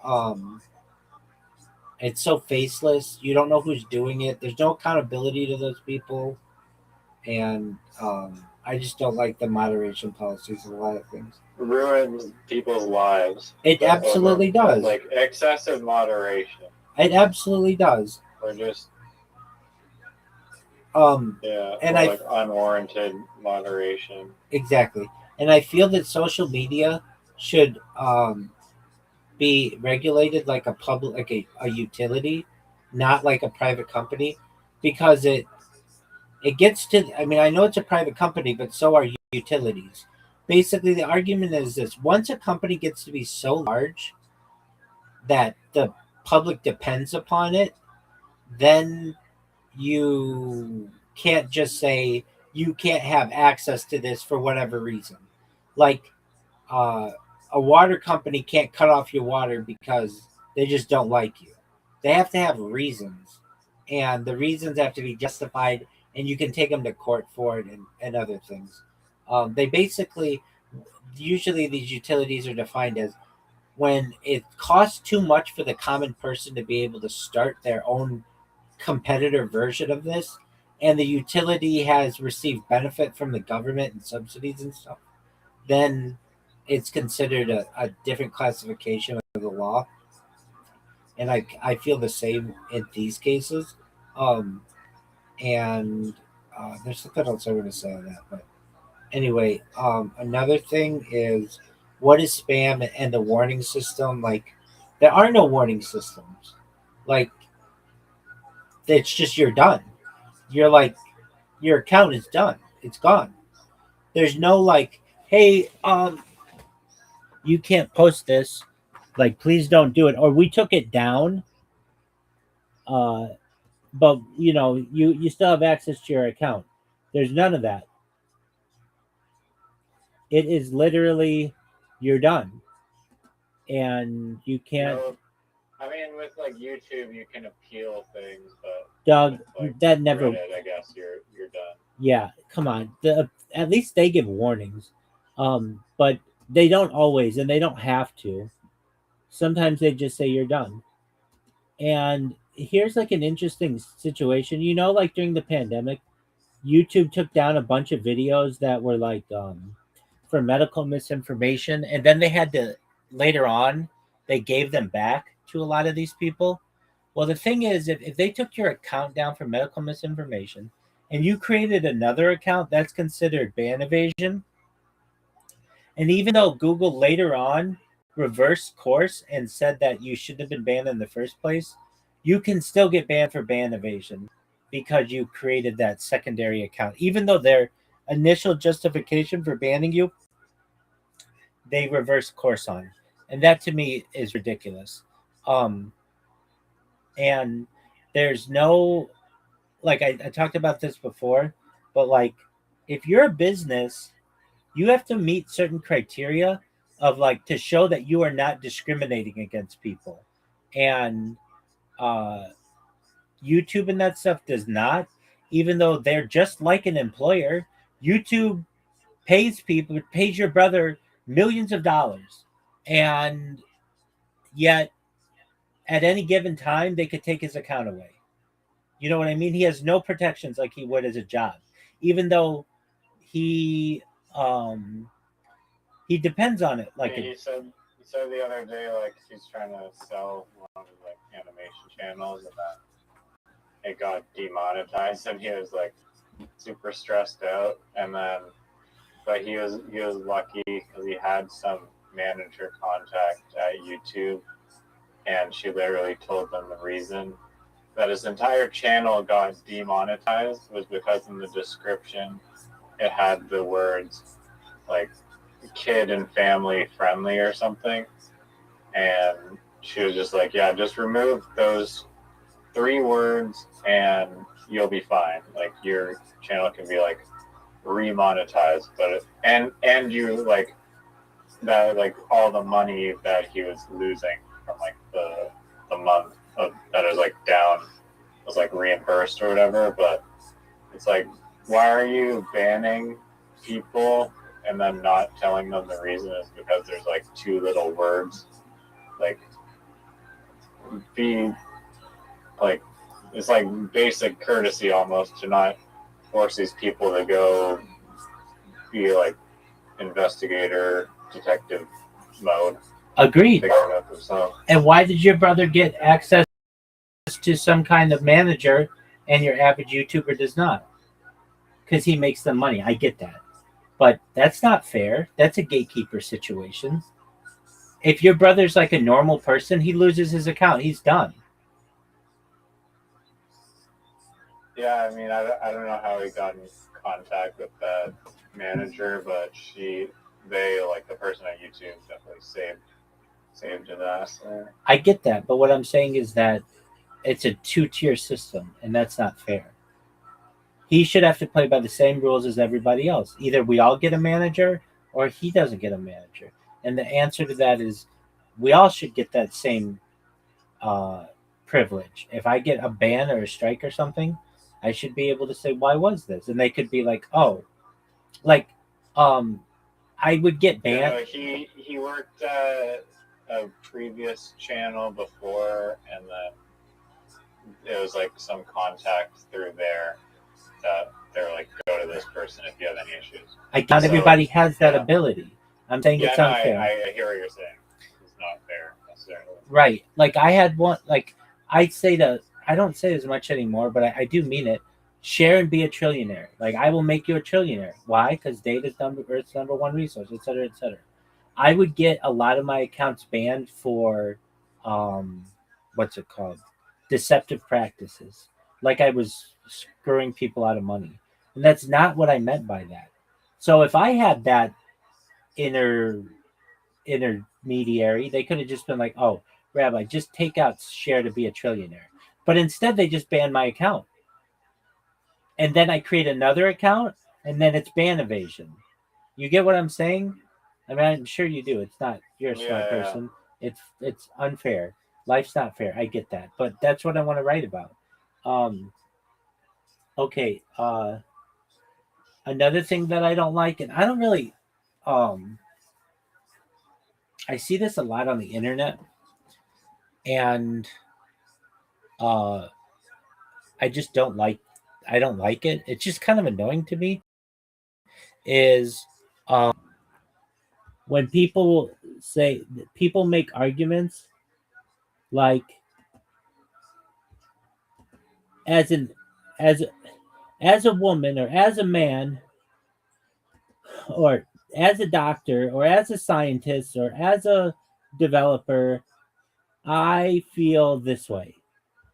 faceless. You don't know who's doing it. There's no accountability to those people, and I just don't like the moderation policies of a lot of things. Ruins people's lives. It absolutely does. Like excessive moderation. It absolutely does. Or just yeah, and like unwarranted moderation. Exactly, and I feel that social media should be regulated like a utility, not like a private company, because it gets to. I mean, I know it's a private company, but so are utilities. Basically, the argument is this: once a company gets to be so large that the public depends upon it, then you can't just say you can't have access to this for whatever reason. Like uh, a water company can't cut off your water because they just don't like you. They have to have reasons, and the reasons have to be justified, and you can take them to court for it and other things. They basically, usually these utilities are defined as when it costs too much for the common person to be able to start their own competitor version of this, and the utility has received benefit from the government and subsidies and stuff, then it's considered a different classification of the law. And I feel the same in these cases. Um, and there's something else I want to say on that. But anyway, another thing is what is spam and the warning system. Like, there are no warning systems. Like, it's just you're done. You're like, your account is done. It's gone. There's no like, hey, you can't post this. Like, please don't do it. Or we took it down. Uh, but you still have access to your account. There's none of that. It is literally you're done, and you can't. I mean, with like YouTube, you can appeal things, but Doug, that never. Reddit, I guess you're done. Yeah, come on. At least they give warnings, but they don't always, and they don't have to. Sometimes they just say you're done. And here's like an interesting situation. Like during the pandemic, YouTube took down a bunch of videos that were like for medical misinformation, and then they had to later on they gave them back to a lot of these people. Well, the thing is, if they took your account down for medical misinformation and you created another account, that's considered ban evasion. And even though Google later on reversed course and said that you shouldn't have been banned in the first place, you can still get banned for ban evasion because you created that secondary account. Even though their initial justification for banning you, they reverse course on. And that to me is ridiculous. And there's no, like I talked about this before, but like if you're a business, you have to meet certain criteria of like to show that you are not discriminating against people. And YouTube and that stuff does not, even though they're just like an employer. YouTube pays your brother millions of dollars, and yet at any given time they could take his account away. You know what I mean? He has no protections like he would as a job, even though he he depends on it. Like he said the other day, like he's trying to sell one of his like animation channels, and that it got demonetized, and he was like super stressed out. And then but he was lucky because he had some manager contact at YouTube, and she literally told them the reason that his entire channel got demonetized was because in the description it had the words like kid and family friendly or something, and she was just like, yeah, just remove those 3 words and you'll be fine. Like your channel can be like remonetized, but and you like that, like all the money that he was losing from like the month of that is like down was like reimbursed or whatever. But it's like, why are you banning people and then not telling them the reason is because there's like 2 little words? Like, be like, it's like basic courtesy almost to not force these people to go be like investigator detective mode. Agreed. So And why did your brother get access to some kind of manager and your average YouTuber does not? Because he makes the money. I get that. But that's not fair. That's a gatekeeper situation. If your brother's like a normal person, he loses his account. He's done. yeah, I mean, I don't know how he got in contact with that manager, but they like the person at YouTube definitely saved his ass there. I get that. But what I'm saying is that it's a 2-tier system, and that's not fair. He should have to play by the same rules as everybody else. Either we all get a manager or he doesn't get a manager. And the answer to that is we all should get that same privilege. If I get a ban or a strike or something, I should be able to say, why was this? And they could be like, oh, like, I would get banned. He worked at a previous channel before, and then it was like some contact through there that they're like, go to this person if you have any issues. Not everybody has that ability. I'm saying it's unfair. I hear what you're saying. It's not fair necessarily. Right. Like I had one, like I don't say as much anymore, but I do mean it. Share and be a trillionaire. Like I will make you a trillionaire. Why? Because data is Earth's number 1 resource, et cetera, et cetera. I would get a lot of my accounts banned for, what's it called? Deceptive practices. Like I was screwing people out of money. And that's not what I meant by that. So if I had that intermediary, they could have just been like, oh, Rabbi, just take out share to be a trillionaire. But instead they just banned my account. And then I create another account and then it's ban evasion. You get what I'm saying? I mean, I'm sure you do. It's not, you're a smart person. It's unfair. Life's not fair. I get that. But that's what I want to write about. Okay. Another thing that I don't like, and I don't really, I see this a lot on the internet, and I just don't like it. It's just kind of annoying to me. Is when people make arguments like as a woman or as a man or as a doctor or as a scientist or as a developer, I feel this way.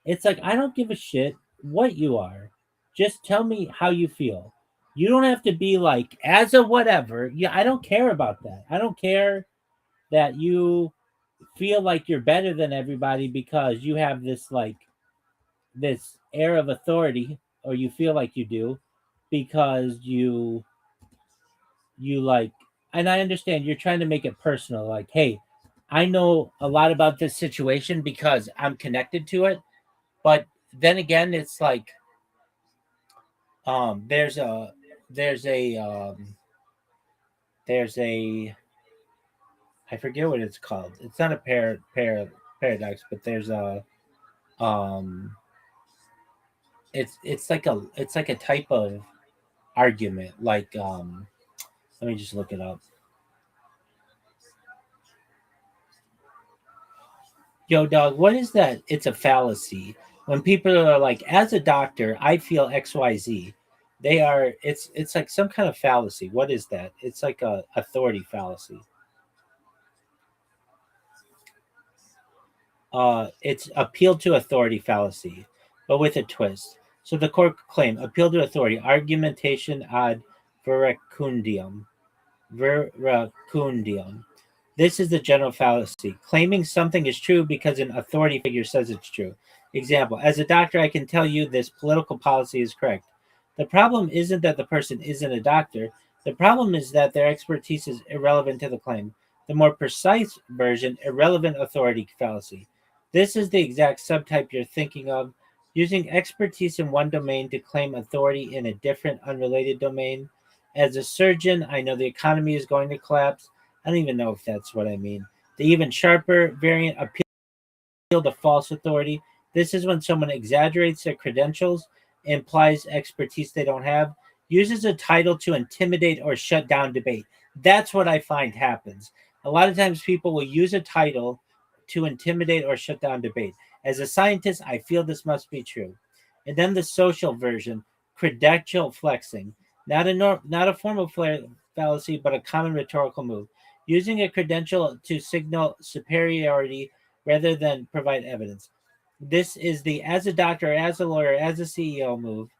It's like, I don't give a shit what you are. Just tell me how you feel. You don't have to be like, as a whatever. Yeah, I don't care about that. I don't care that you feel like you're better than everybody because you have this air of authority, or you feel like you do because you like, and I understand you're trying to make it personal, like, hey, I know a lot about this situation because I'm connected to it. But then again, it's like there's a I forget what it's called. It's not a paradox, but there's a it's like a type of argument, like let me just look it up. Yo, dog, what is that? It's a fallacy. When people are like, as a doctor, I feel XYZ. They are. It's like some kind of fallacy. What is that? It's like a authority fallacy. It's appeal to authority fallacy, but with a twist. So the court claim appeal to authority, argumentation ad verecundium. Veracundium. This is the general fallacy. Claiming something is true because an authority figure says it's true. Example, as a doctor, I can tell you this political policy is correct. The problem isn't that the person isn't a doctor. The problem is that their expertise is irrelevant to the claim. The more precise version, irrelevant authority fallacy. This is the exact subtype you're thinking of. Using expertise in one domain to claim authority in a different, unrelated domain. As a surgeon, I know the economy is going to collapse. I don't even know if that's what I mean. The even sharper variant appeal to false authority. This is when someone exaggerates their credentials, implies expertise they don't have, uses a title to intimidate or shut down debate. That's what I find happens. A lot of times people will use a title to intimidate or shut down debate. As a scientist, I feel this must be true. And then the social version, credential flexing. Not a formal fallacy, but a common rhetorical move. Using a credential to signal superiority rather than provide evidence. This is the as a doctor, as a lawyer, as a CEO move.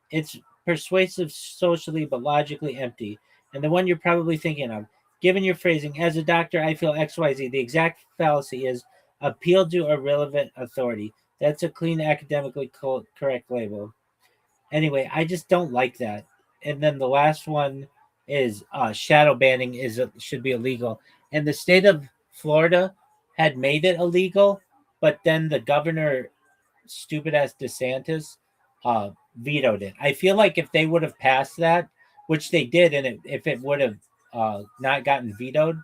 It's persuasive socially but logically empty. And the one you're probably thinking of, given your phrasing, as a doctor, I feel XYZ. The exact fallacy is appeal to irrelevant authority. That's a clean, academically correct label. Anyway, I just don't like that. And then the last one is shadow banning should be illegal. And the state of Florida had made it illegal, but then the governor, stupid ass DeSantis, vetoed it. I feel like if they would have passed that, which they did, and if it would have not gotten vetoed,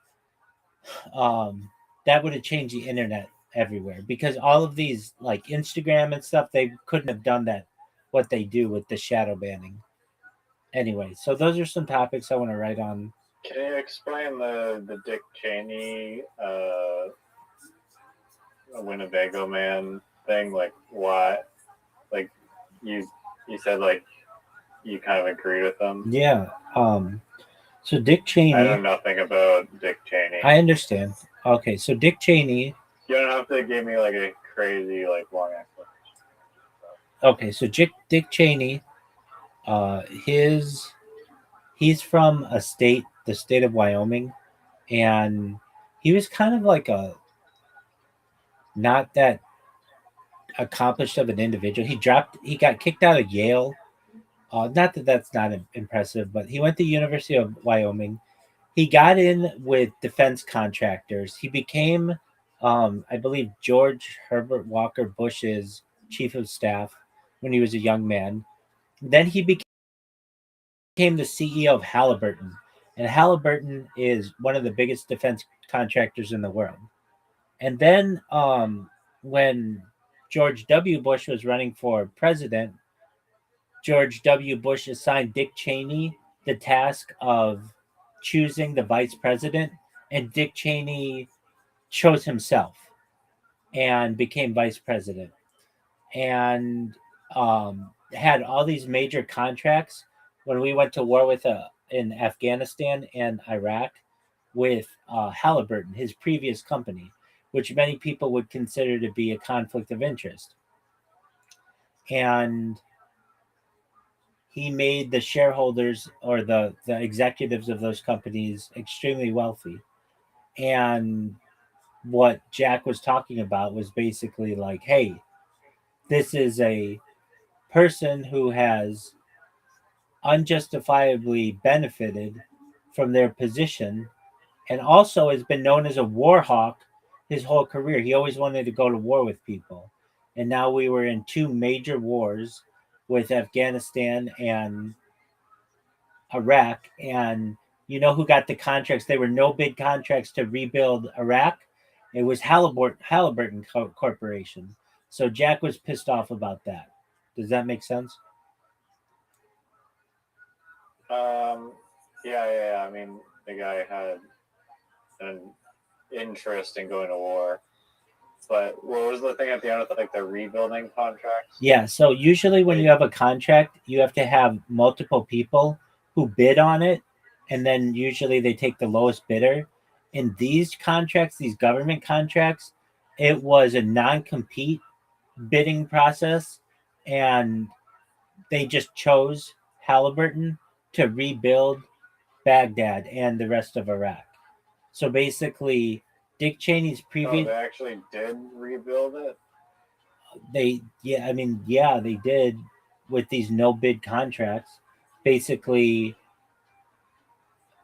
that would have changed the internet everywhere because all of these like Instagram and stuff, they couldn't have done that what they do with the shadow banning. Anyway, so those are some topics I want to write on. Can you explain the Dick Cheney Winnebago man thing? Like why? Like you said like you kind of agreed with them. Yeah. So Dick Cheney. I know nothing about Dick Cheney. I understand. Okay, so Dick Cheney. You don't have to give me like a crazy like long explanation. Okay, so Dick Cheney, he's from the state of Wyoming, and he was kind of like a not that accomplished of an individual. He got kicked out of Yale. Not that that's not impressive, but he went to University of Wyoming. He got in with defense contractors. He became, I believe, George Herbert Walker Bush's chief of staff when he was a young man. Then he became the CEO of Halliburton, and Halliburton is one of the biggest defense contractors in the world. And then when George W. Bush was running for president, George W. Bush assigned Dick Cheney the task of choosing the vice president, and Dick Cheney chose himself and became vice president and had all these major contracts when we went to war with in Afghanistan and Iraq with Halliburton, his previous company, which many people would consider to be a conflict of interest. And he made the shareholders or the executives of those companies extremely wealthy. And what Jack was talking about was basically like, hey, this is a person who has unjustifiably benefited from their position and also has been known as a war hawk his whole career. He always wanted to go to war with people. And now we were in two major wars with Afghanistan and Iraq. And you know who got the contracts? There were no big contracts to rebuild Iraq. It was Halliburton Corporation. So Jack was pissed off about that. Does that make sense? Yeah. I mean, the guy had an interest in going to war. But what was the thing at the end with like the rebuilding contracts? Yeah, so usually when you have a contract, you have to have multiple people who bid on it, and then usually they take the lowest bidder. In these contracts, these government contracts, it was a non-compete bidding process, and they just chose Halliburton to rebuild Baghdad and the rest of Iraq. So basically, Dick Cheney's Oh, previous they actually did rebuild it. they did with these no bid contracts. Basically,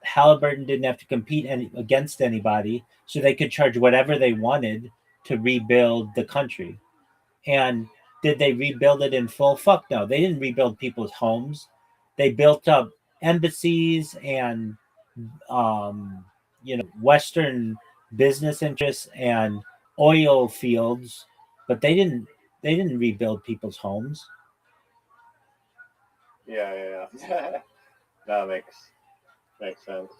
Halliburton didn't have to compete against anybody, so they could charge whatever they wanted to rebuild the country. And did they rebuild it in full? Fuck no. They didn't rebuild people's homes. They built up embassies and Western business interests and oil fields, but they didn't rebuild people's homes. Yeah. That makes sense.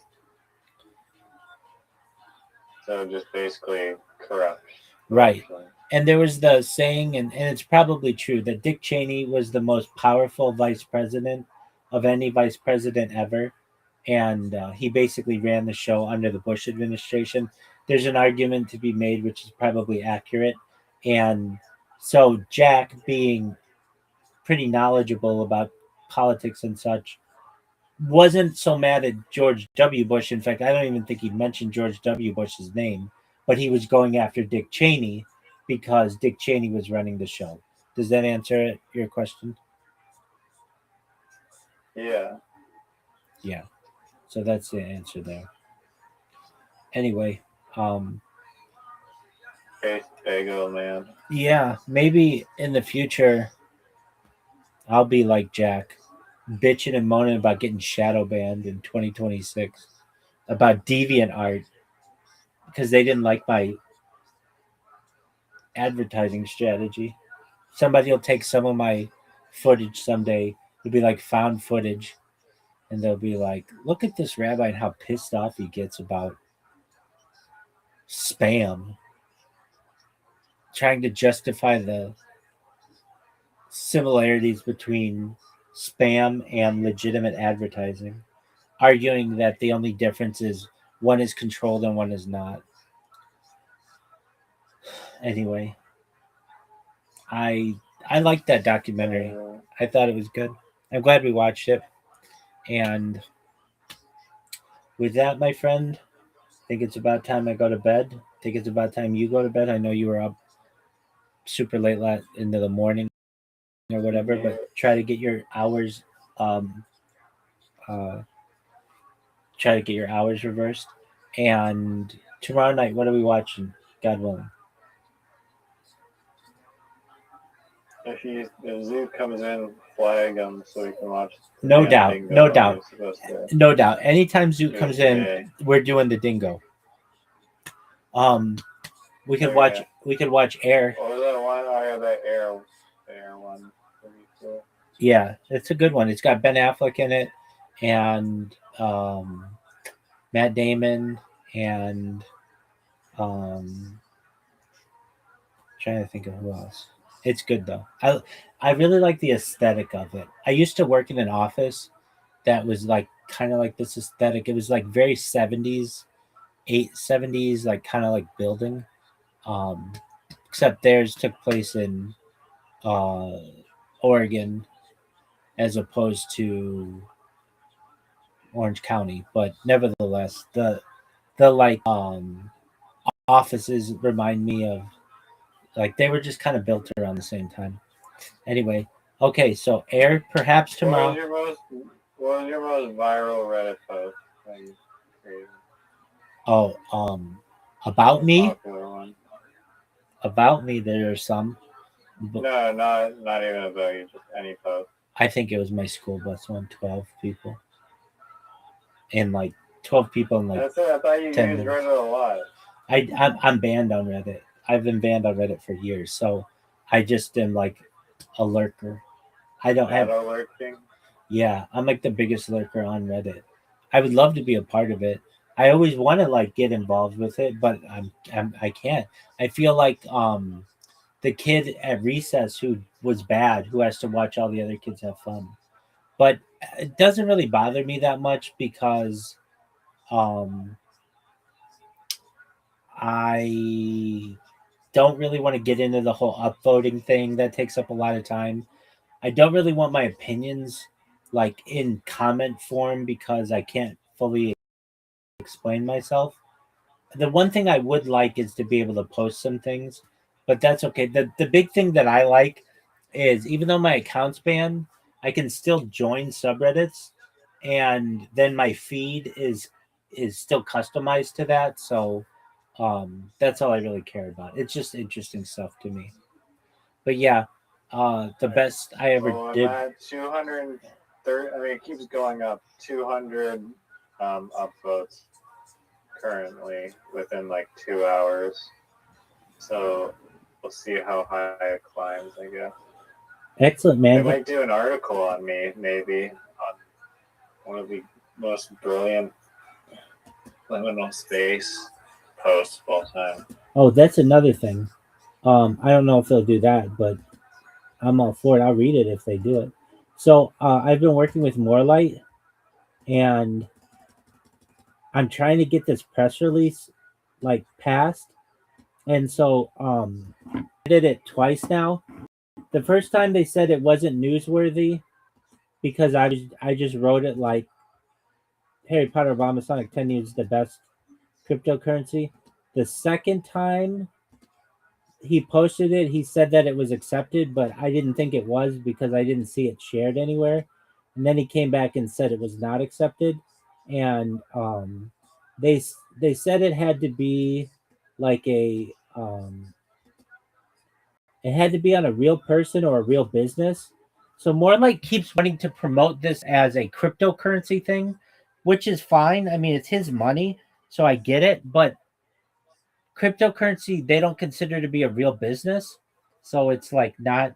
So just basically corrupt. Right. And there was the saying, and it's probably true, that Dick Cheney was the most powerful vice president of any vice president ever. And he basically ran the show under the Bush administration. There's an argument to be made, which is probably accurate. And so Jack, being pretty knowledgeable about politics and such, wasn't so mad at George W. Bush. In fact, I don't even think he mentioned George W. Bush's name, but he was going after Dick Cheney because Dick Cheney was running the show. Does that answer your question? Yeah. Yeah. So that's the answer there. Anyway, Bagel man. yeah, maybe in the future I'll be like Jack, bitching and moaning about getting shadow banned in 2026, about deviant art because they didn't like my advertising strategy. Somebody will take some of my footage someday. It'll be like found footage, and they'll be like, "Look at this rabbi and how pissed off he gets about spam, trying to justify the similarities between spam and legitimate advertising, arguing that the only difference is one is controlled and one is not." Anyway, I liked that documentary. I thought it was good. I'm glad we watched it. And with that, my friend, I think it's about time I go to bed. I think it's about time you go to bed. I know you were up super late into the morning or whatever, but try to get your hours um try to get your hours reversed. And tomorrow night, what are we watching? God willing. If Zoo comes in, flag him so we can watch. No damn doubt, Dingo no like doubt. we're supposed to. No doubt. Anytime Zoot Do comes it in, today. we're doing the dingo. We could Oh, watch yeah. we could watch Air. What was that one? Oh, yeah, that air one. Pretty cool. Yeah, it's a good one. It's got Ben Affleck in it and Matt Damon and trying to think of who else. It's good though. I really like the aesthetic of it. I used to work in an office that was like kind of like this aesthetic. It was like very 70s, 70s, like kind of like building. Um, except theirs took place in uh, Oregon as opposed to Orange County. But nevertheless, the like offices remind me of like they were just kind of built around the same time. Anyway, okay, so Air perhaps tomorrow. What was your most viral Reddit post that you created? Oh, about me. Popular one. About me, there are some. But No, not even about you. Just any post. I think it was my school bus one, 12 people. And like 12 people in like That's it. I thought you 10 used minutes. Reddit a lot. I'm banned on Reddit. I've been banned on Reddit for years, so I just am like a lurker. I don't have. Shadow lurking. Yeah, I'm like the biggest lurker on Reddit. I would love to be a part of it. I always want to like get involved with it, but I can't. I feel like the kid at recess who was bad, who has to watch all the other kids have fun. But it doesn't really bother me that much because um, I don't really want to get into the whole upvoting thing that takes up a lot of time. I don't really want my opinions like in comment form because I can't fully explain myself. The one thing I would like is to be able to post some things, but that's okay. The big thing that I like is even though my account's banned, I can still join subreddits, and then my feed is still customized to that. So that's all I really care about. It's just interesting stuff to me. But yeah, the best I ever Well, I'm did. at 230. I mean, it keeps going up. 200 upvotes currently within like 2 hours. So we'll see how high it climbs, I guess. Excellent, They man. might do an article on me, maybe, on one of the most brilliant liminal space posts of all time. Oh, that's another thing. I don't know if they'll do that, but I'm all for it. I'll read it if they do it. So I've been working with Morelight, and I'm trying to get this press release like passed. And so I did it twice now. The first time they said it wasn't newsworthy because I just wrote it like Harry Potter Obama Sonic 10 is the best cryptocurrency. The second time he posted it, he said that it was accepted, but I didn't think it was because I didn't see it shared anywhere. And then he came back and said it was not accepted, and they they said it had to be like it had to be on a real person or a real business. So more like keeps wanting to promote this as a cryptocurrency thing, which is fine. I mean, it's his money, so I get it, but cryptocurrency they don't consider to be a real business, so it's like not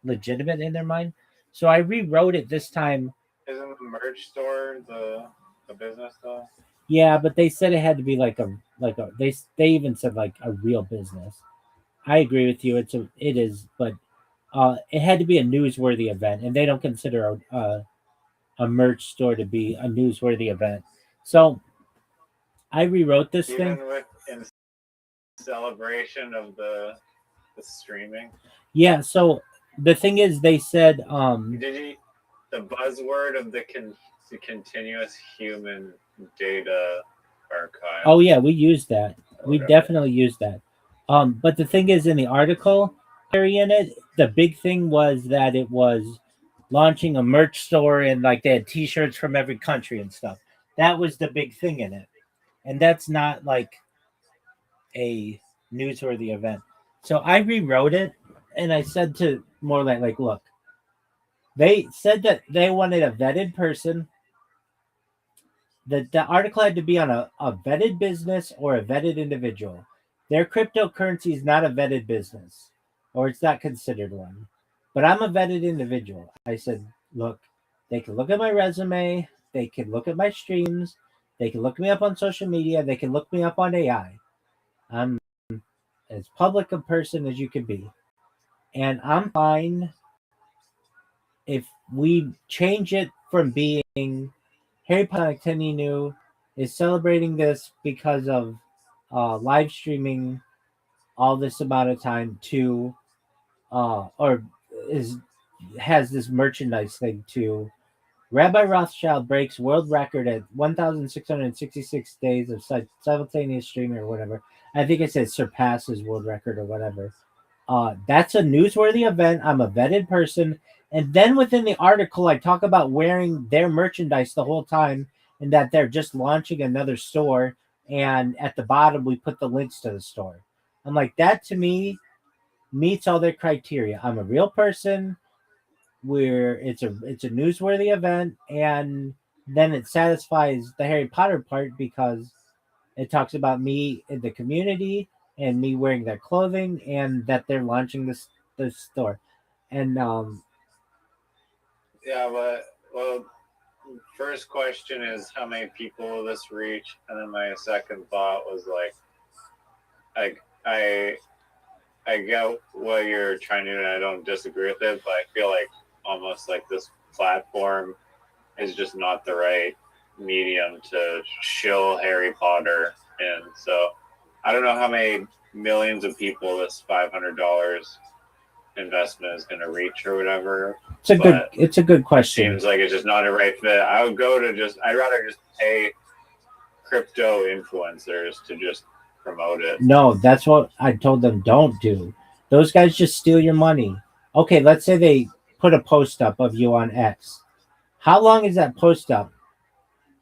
legitimate in their mind. So I rewrote it this time. Isn't the merch store the business though? Yeah, but they said it had to be like a they even said like a real business. I agree with you. It is, but it had to be a newsworthy event, and they don't consider a merch store to be a newsworthy event. So I rewrote this thing. Even with in celebration of the streaming. Yeah. So the thing is, they said Did you the buzzword of the continuous human data archive? oh yeah, we used that. We Whatever. definitely used that. But the thing is, in the article, in it, the big thing was that it was launching a merch store and like they had T-shirts from every country and stuff. That was the big thing in it, and that's not like a newsworthy event. So I rewrote it, and I said to more like, look, they said that they wanted a vetted person. The article had to be on a vetted business or a vetted individual. Their cryptocurrency is not a vetted business, or it's not considered one. But I'm a vetted individual. I said, look, they can look at my resume, they can look at my streams, they can look me up on social media, they can look me up on AI. I'm as public a person as you can be. And I'm fine if we change it from being Harry Potter Teninu is celebrating this because of live streaming all this amount of time to or is has this merchandise thing to Rabbi Rothschild breaks world record at 1,666 days of simultaneous streaming or whatever. I think it says surpasses world record or whatever. That's a newsworthy event. I'm a vetted person. And then within the article, I talk about wearing their merchandise the whole time and that they're just launching another store. And at the bottom, we put the links to the store. I'm like, that to me meets all their criteria. I'm a real person. Where it's a newsworthy event, and then it satisfies the Harry Potter part because it talks about me in the community and me wearing their clothing and that they're launching this store. And Yeah, but well, first question is how many people will this reach, and then my second thought was like, I get what you're trying to do, and I don't disagree with it, but I feel like almost like this platform is just not the right medium to shill Harry Potter in. So I don't know how many millions of people this $500 investment is going to reach or whatever. It's a good question. Seems like it's just not a right fit. I'd rather just pay crypto influencers to just promote it. No, that's what I told them don't do. Those guys just steal your money. Okay, let's say they put a post up of you on X. How long is that post up?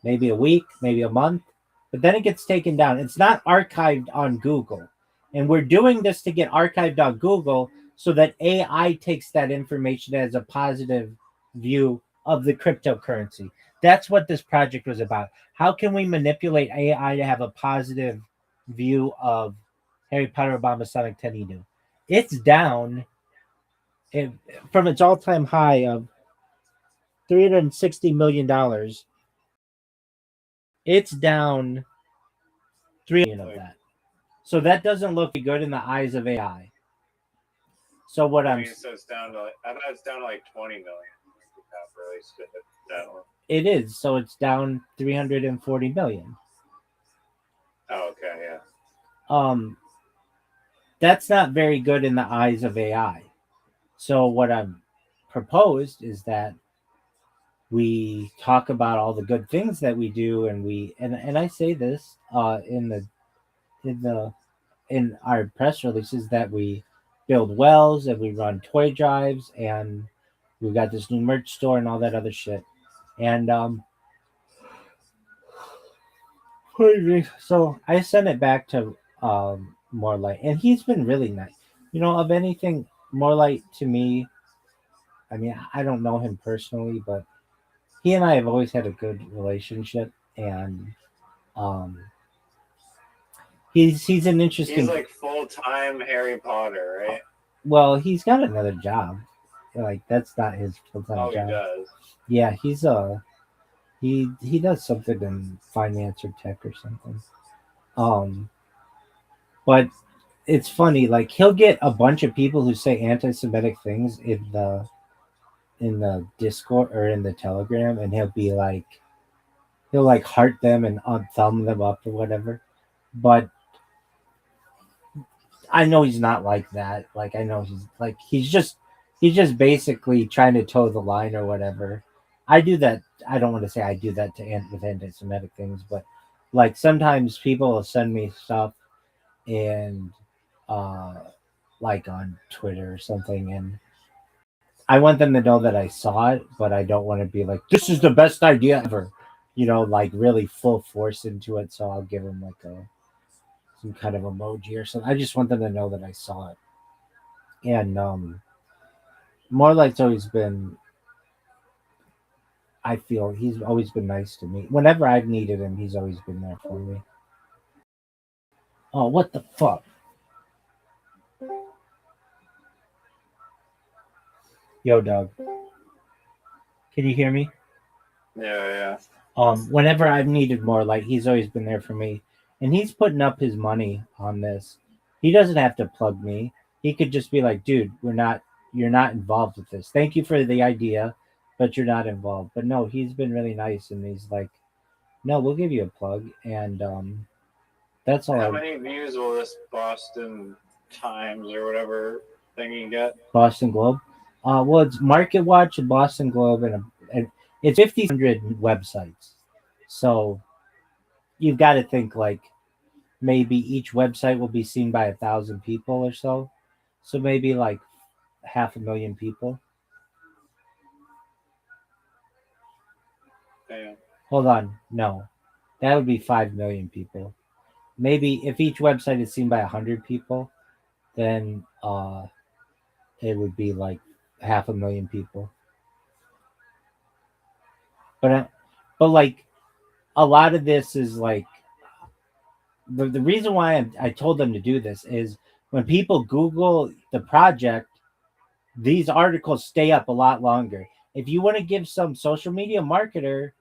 Maybe a week, maybe a month, but then it gets taken down. It's not archived on Google. And we're doing this to get archived on Google so that AI takes that information as a positive view of the cryptocurrency. That's what this project was about. How can we manipulate AI to have a positive view of Harry Potter Obama Sonic Teninu? It's down from its all-time high of $360 million. It's down 3 million of that. So that doesn't look good in the eyes of AI. So what so it's down to I thought it's down to like 20 million. It is. So it's down 340 million. Oh, okay, yeah. That's not very good in the eyes of AI. So what I'm proposed is that we talk about all the good things that we do, and I say this in our press releases that we build wells and we run toy drives and we've got this new merch store and all that other shit. And so I sent it back to Morelight, and he's been really nice. Of anything, Morelight to me, I mean, I don't know him personally, but he and I have always had a good relationship, and he's an interesting. He's like full-time Harry Potter, right? Well, he's got another job. Like that's not his full-time job. He does. Yeah, he's he does something in finance or tech or something. But it's funny. Like he'll get a bunch of people who say anti-Semitic things in the Discord or in the Telegram, and he'll like heart them and thumb them up or whatever. But I know he's not like that. Like I know he's just basically trying to toe the line or whatever. I do that. I don't want to say I do that with anti-Semitic things, but like sometimes people will send me stuff and like on Twitter or something, and I want them to know that I saw it, but I don't want to be like, this is the best idea ever, like really full force into it. So I'll give them like some kind of emoji or something. I just want them to know that I saw it. And Morelight's always been, I feel he's always been nice to me. Whenever I've needed him, he's always been there for me. Oh, what the fuck? Yo, dog. Can you hear me? Yeah. Whenever I've needed Morelight, he's always been there for me. And he's putting up his money on this. He doesn't have to plug me. He could just be like, dude, you're not involved with this. Thank you for the idea, but you're not involved. But no, he's been really nice, and he's like, no, we'll give you a plug. And that's all. How many views will this Boston Times or whatever thing you get? Boston Globe? Well, it's Market Watch, and Boston Globe, and it's 1,500 websites. So you've got to think like maybe each website will be seen by 1,000 people or so. So maybe like 500,000 people. Damn. Hold on. No, that would be 5 million people. Maybe if each website is seen by 100 people, then it would be like 500,000 people. But like a lot of this is like the reason why I told them to do this is when people Google the project, these articles stay up a lot longer. If you want to give some social media marketer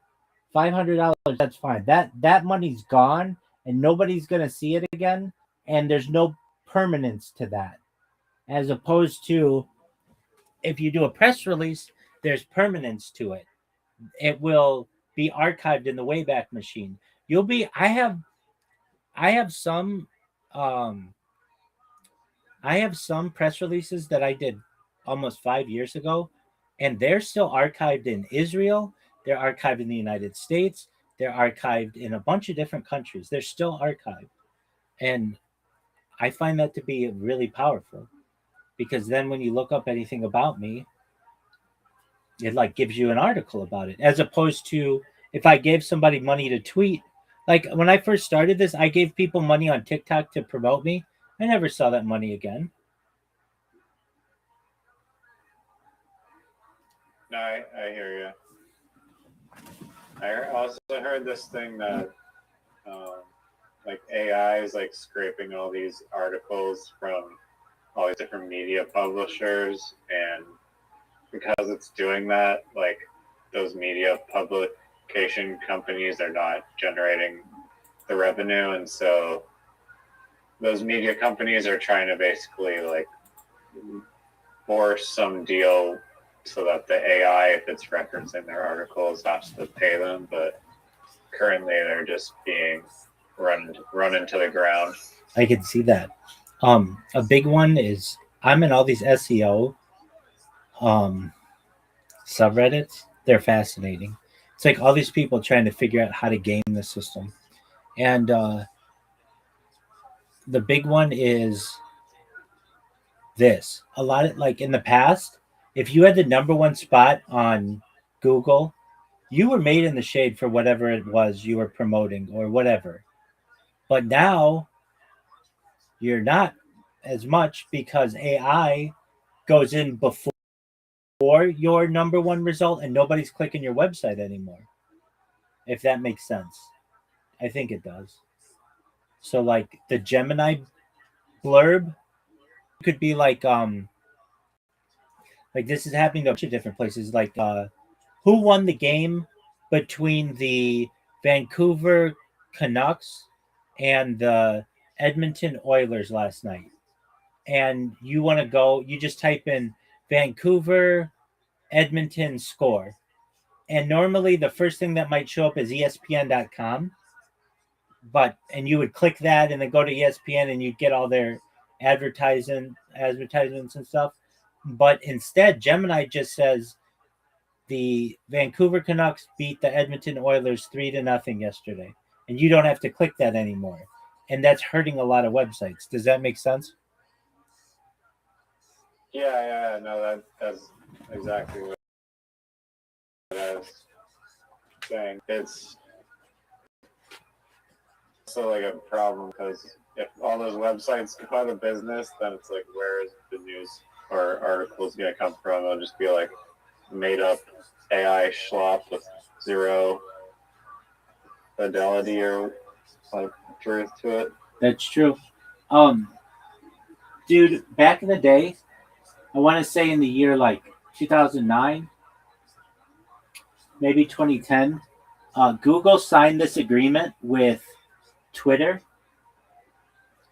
$500, that's fine. That money's gone, and nobody's gonna see it again, and there's no permanence to that. As opposed to if you do a press release, there's permanence to it. It will be archived in the Wayback Machine. You'll be. I have some. Um, I have some press releases that I did almost 5 years ago, and they're still archived in Israel. They're archived in the United States. They're archived in a bunch of different countries. They're still archived. And I find that to be really powerful because then when you look up anything about me, it like gives you an article about it, as opposed to if I gave somebody money to tweet. Like when I first started this, I gave people money on TikTok to promote me. I never saw that money again. No, I hear you. I also heard this thing that like AI is like scraping all these articles from all these different media publishers, and because it's doing that, like those media publication companies are not generating the revenue, and so those media companies are trying to basically like force some deal so that the AI, if it's referencing their articles, has to pay them. But currently, they're just being run into the ground. I can see that. A big one is I'm in all these SEO subreddits. They're fascinating. It's like all these people trying to figure out how to game the system. And the big one is this. A lot of like in the past, if you had the number one spot on Google, you were made in the shade for whatever it was you were promoting or whatever. But now you're not as much because AI goes in before your number one result and nobody's clicking your website anymore. If that makes sense. I think it does. So like the Gemini blurb could be like this is happening to a bunch of different places, like who won the game between the Vancouver Canucks and the Edmonton Oilers last night. And you want to go, you just type in Vancouver Edmonton score. And normally the first thing that might show up is ESPN.com. And you would click that and then go to ESPN and you'd get all their advertisements and stuff. But instead, Gemini just says the Vancouver Canucks beat the Edmonton Oilers 3-0 yesterday. And you don't have to click that anymore. And that's hurting a lot of websites. Does that make sense? Yeah, no, that's exactly what I was saying. It's also like a problem because if all those websites go out of business, then it's like, where is the news or articles going to come from? It'll just be like made up AI schlop with zero fidelity or like truth to it. That's true. Dude, back in the day, I want to say in the year like 2009, maybe 2010, Google signed this agreement with Twitter.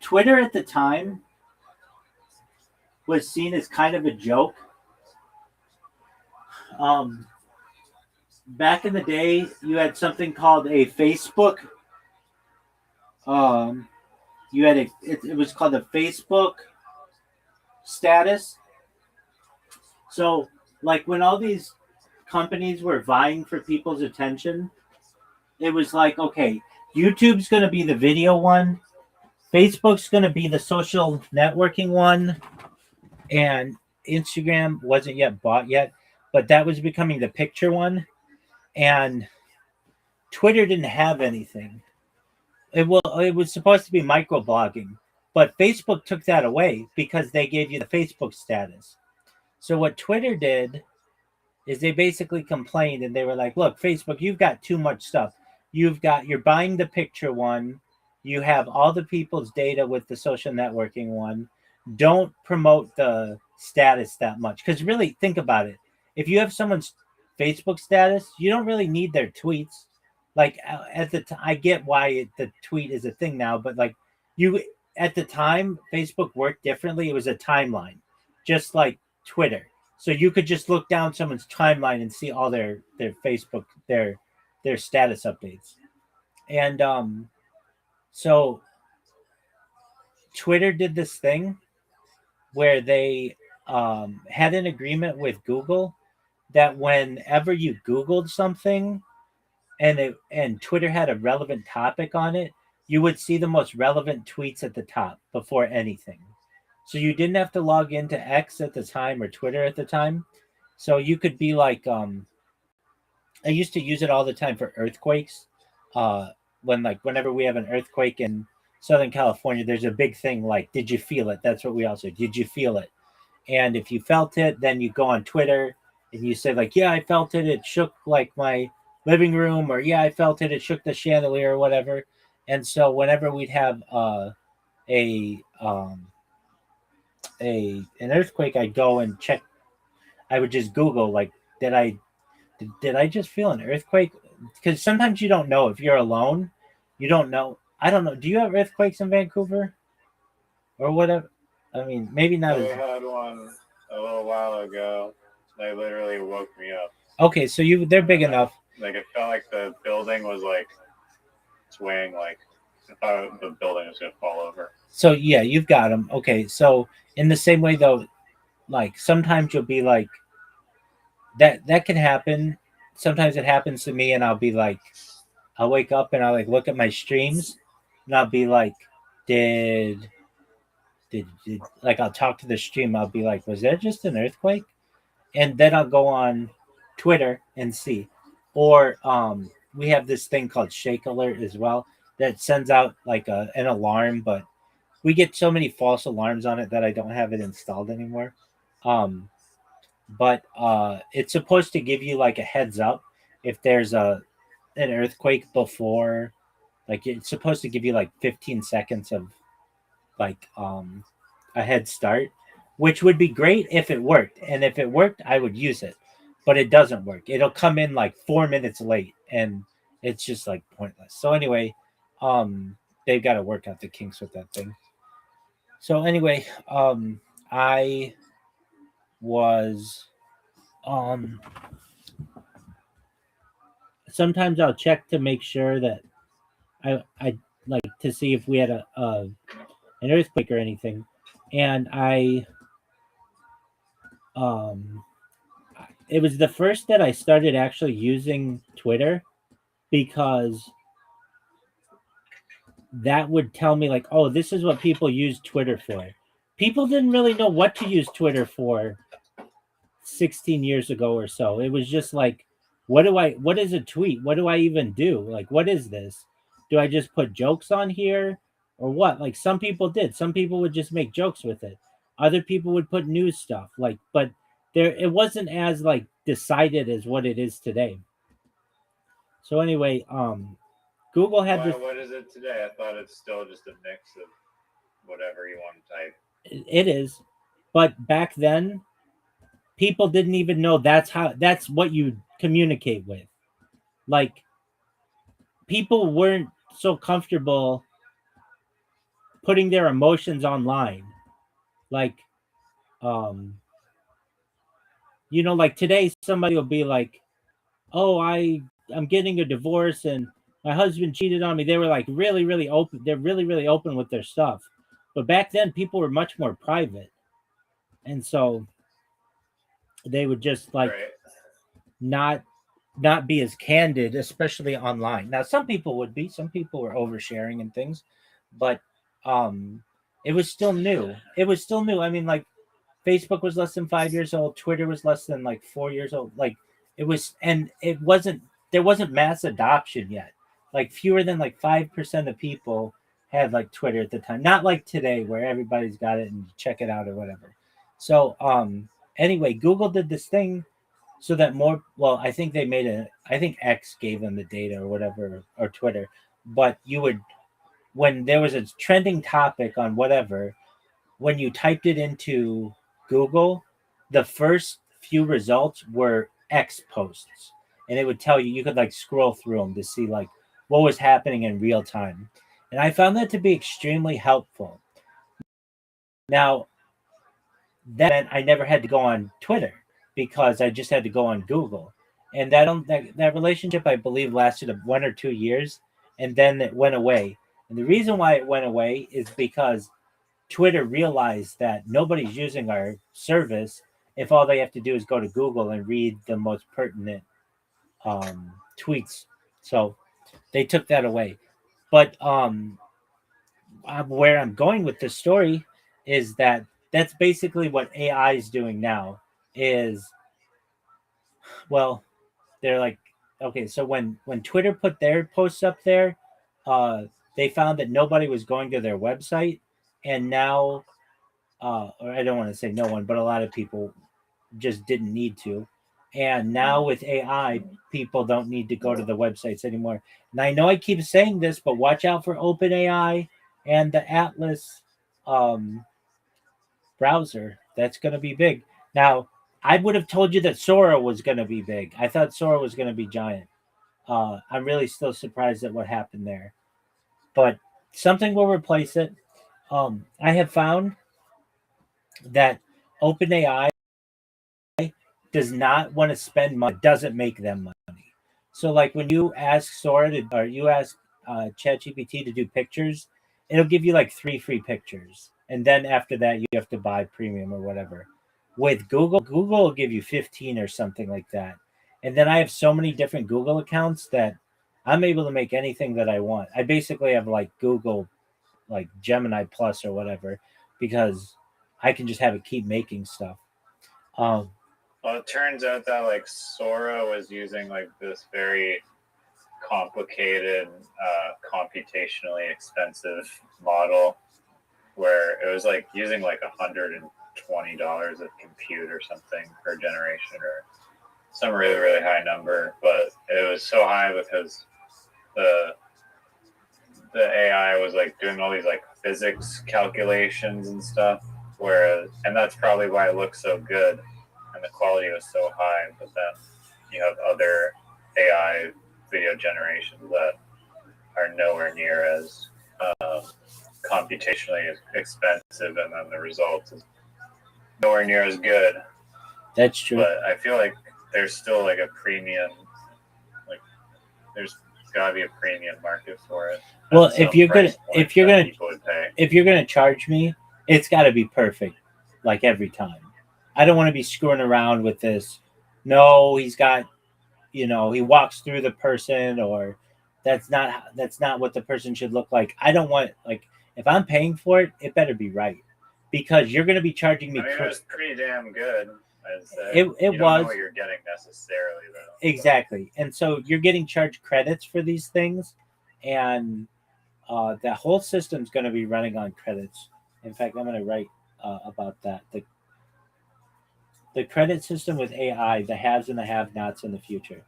Twitter at the time was seen as kind of a joke. Back in the day, you had something called a Facebook. It was called a Facebook status. So, like when all these companies were vying for people's attention, it was like, okay, YouTube's going to be the video one, Facebook's going to be the social networking one, and Instagram wasn't yet bought yet, but that was becoming the picture one, and Twitter didn't have anything. It was supposed to be microblogging, but Facebook took that away because they gave you the Facebook status. So what Twitter did is they basically complained and they were like, look, Facebook, you've got too much stuff. You're buying the picture one. You have all the people's data with the social networking one. Don't promote the status that much. Because really, think about it. If you have someone's Facebook status, you don't really need their tweets. like at the time, I get why the tweet is a thing now, but like you at the time, Facebook worked differently. It was a timeline, just like Twitter. So you could just look down someone's timeline and see all their Facebook their status updates. And so Twitter did this thing where they had an agreement with Google that whenever you Googled something and Twitter had a relevant topic on it, you would see the most relevant tweets at the top before anything. So you didn't have to log into X at the time or Twitter at the time. So you could be like, I used to use it all the time for earthquakes. Uh, whenever we have an earthquake in Southern California, there's a big thing like, did you feel it? That's what we also did. You feel it? And if you felt it, then you go on Twitter and you say like, yeah, I felt it. It shook like my living room, or yeah, I felt it. It shook the chandelier or whatever. And so whenever we'd have a an earthquake, I'd go and check. I would just Google like, did I just feel an earthquake? Because sometimes you don't know if you're alone. You don't know. I don't know. Do you have earthquakes in Vancouver or whatever? I mean, maybe not. They had one a little while ago. They literally woke me up. Okay, so they're big enough. Like it felt like the building was like swaying. Like I thought the building was gonna fall over. So yeah, you've got them. Okay, so in the same way though, like sometimes you'll be like, that can happen. Sometimes it happens to me, and I'll be like, I'll wake up and I'll like look at my streams, and I'll be like, did like I'll talk to the stream. I'll be like, was there just an earthquake? And then I'll go on Twitter and see. Or we have this thing called Shake Alert as well that sends out like an alarm, but we get so many false alarms on it that I don't have it installed anymore. But it's supposed to give you like a heads up if there's an earthquake before, like it's supposed to give you like 15 seconds of like a head start, which would be great if it worked. And if it worked, I would use it. But it doesn't work. It'll come in like 4 minutes late, and it's just like pointless. So anyway, they've got to work out the kinks with that thing. So anyway, I was sometimes I'll check to make sure that I like to see if we had an earthquake or anything, and it was the first that I started actually using Twitter, because that would tell me like, oh, this is what people use Twitter for. People didn't really know what to use Twitter for 16 years ago or so. It was just like, what is a tweet? What do I even do? Like, what is this? Do I just put jokes on here or what? Like some people did. Some people would just make jokes with it. Other people would put news stuff like, but it wasn't as like decided as what it is today. So anyway, Google had this. What is it today? I thought it's still just a mix of whatever you want to type. It is, but back then, people didn't even know that's what you communicate with. Like, people weren't so comfortable putting their emotions online. Like, like today, somebody will be like, "Oh, I'm getting a divorce and my husband cheated on me." They were like really, really open. They're really, really open with their stuff. But back then, people were much more private, and so they would just like not be as candid, especially online. Now, some people would be. Some people were oversharing and things, but it was still new. It was still new. I mean, like Facebook was less than 5 years old. Twitter was less than like 4 years old. Like it was, and it wasn't. There wasn't mass adoption yet. Like fewer than like 5% of people had like Twitter at the time. Not like today where everybody's got it and you check it out or whatever. So anyway, Google did this thing so that I think I think X gave them the data or whatever, or Twitter. But when there was a trending topic on whatever, when you typed it into Google, the first few results were X posts. and it would tell you. You could like scroll through them to see like what was happening in real time, and I found that to be extremely helpful. Now that meant I never had to go on Twitter because I just had to go on Google, and that relationship I believe lasted 1 or 2 years, and then it went away. And the reason why it went away is because Twitter realized that nobody's using our service if all they have to do is go to Google and read the most pertinent tweets. So they took that away. But where I'm going with this story is that that's basically what AI is doing now. Is well, they're like, okay, so when Twitter put their posts up there, uh, they found that nobody was going to their website, and now, or I don't want to say no one, but a lot of people just didn't need to. And now with AI, people don't need to go to the websites anymore. And I know I keep saying this, but watch out for OpenAI and the Atlas um, browser. That's going to be big. Now, I would have told you that Sora was going to be big. I thought Sora was going to be giant. I'm really still surprised at what happened there. But something will replace it. I have found that OpenAI does not want to spend money, doesn't make them money. So, like when you ask Sora to, or you ask ChatGPT to do pictures, it'll give you like 3 free pictures, and then after that, you have to buy premium or whatever. With Google will give you 15 or something like that. And then I have so many different Google accounts that I'm able to make anything that I want. I basically have like Google, like Gemini Plus or whatever, because I can just have it keep making stuff. Um, Well, it turns out that like Sora was using like this very complicated, computationally expensive model where it was like using like $120 of compute or something per generation or some really, really high number. But it was so high because the AI was like doing all these like physics calculations and stuff, and that's probably why it looks so good and the quality was so high. But then you have other AI video generations that are nowhere near as computationally expensive, and then the result is nowhere near as good. that's true. But I feel like there's still like a premium, like there's got to be a premium market for it. Well, if you're gonna people would pay. if you're gonna charge me, it's got to be perfect, like every time. I don't want to be screwing around with this. No, he's got, he walks through the person, or that's not what the person should look like. I don't want, like, if I'm paying for it, it better be right, because you're gonna be charging me. I mean, it was pretty damn good. It you don't was know what you're getting necessarily, though. exactly, and so you're getting charged credits for these things, and that whole system's going to be running on credits. In fact, I'm going to write about that. The credit system with AI, the haves and the have-nots in the future.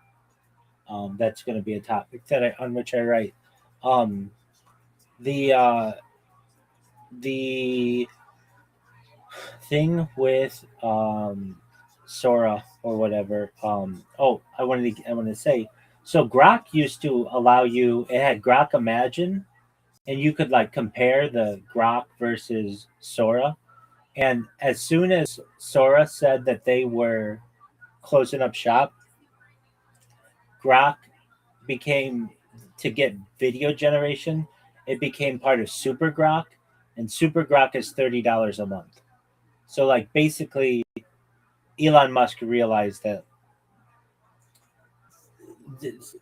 That's going to be a topic on which I write. Um, the the thing with Sora or whatever. I wanted to say. So Grok used to allow you. It had Grok Imagine, and you could like compare the Grok versus Sora. And as soon as Sora said that they were closing up shop, Grok became, to get video generation, it became part of Super Grok, and Super Grok is $30 a month. So like basically Elon Musk realized that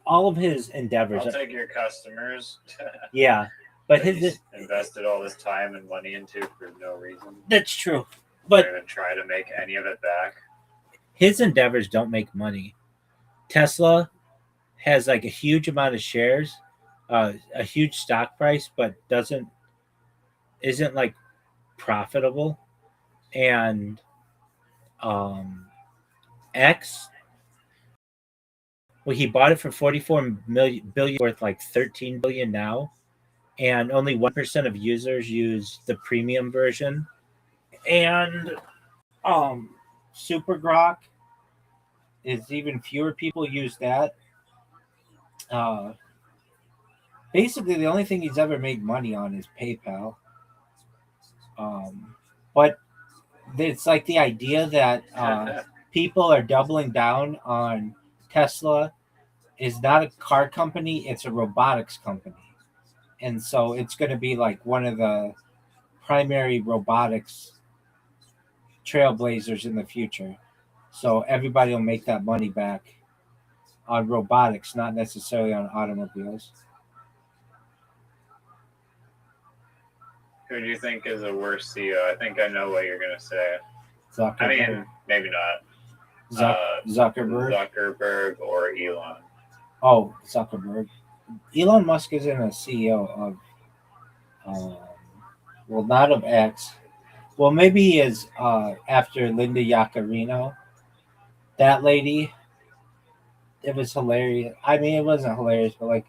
all of his endeavors. I'll take your customers. Yeah, but his invested all this time and money into for no reason. That's true, but even try to make any of it back. His endeavors don't make money. Tesla has like a huge amount of shares, a huge stock price, but isn't like profitable. And X, well, he bought it for 44 billion, worth like 13 billion now, and only 1% of users use the premium version. And Super Grok is even fewer people use that. Uh, Basically, the only thing he's ever made money on is PayPal. But it's like the idea that people are doubling down on Tesla is not a car company, it's a robotics company. And so it's going to be like one of the primary robotics trailblazers in the future. So everybody will make that money back on robotics, not necessarily on automobiles. Who do you think is a worse CEO? I think I know what you're gonna say. Zuckerberg. I mean, maybe not. Zuckerberg. Zuckerberg or Elon. Oh, Zuckerberg. Elon Musk isn't a CEO of, well, not of X. Well, maybe he is after Linda Yaccarino. That lady, it was hilarious. I mean, it wasn't hilarious, but like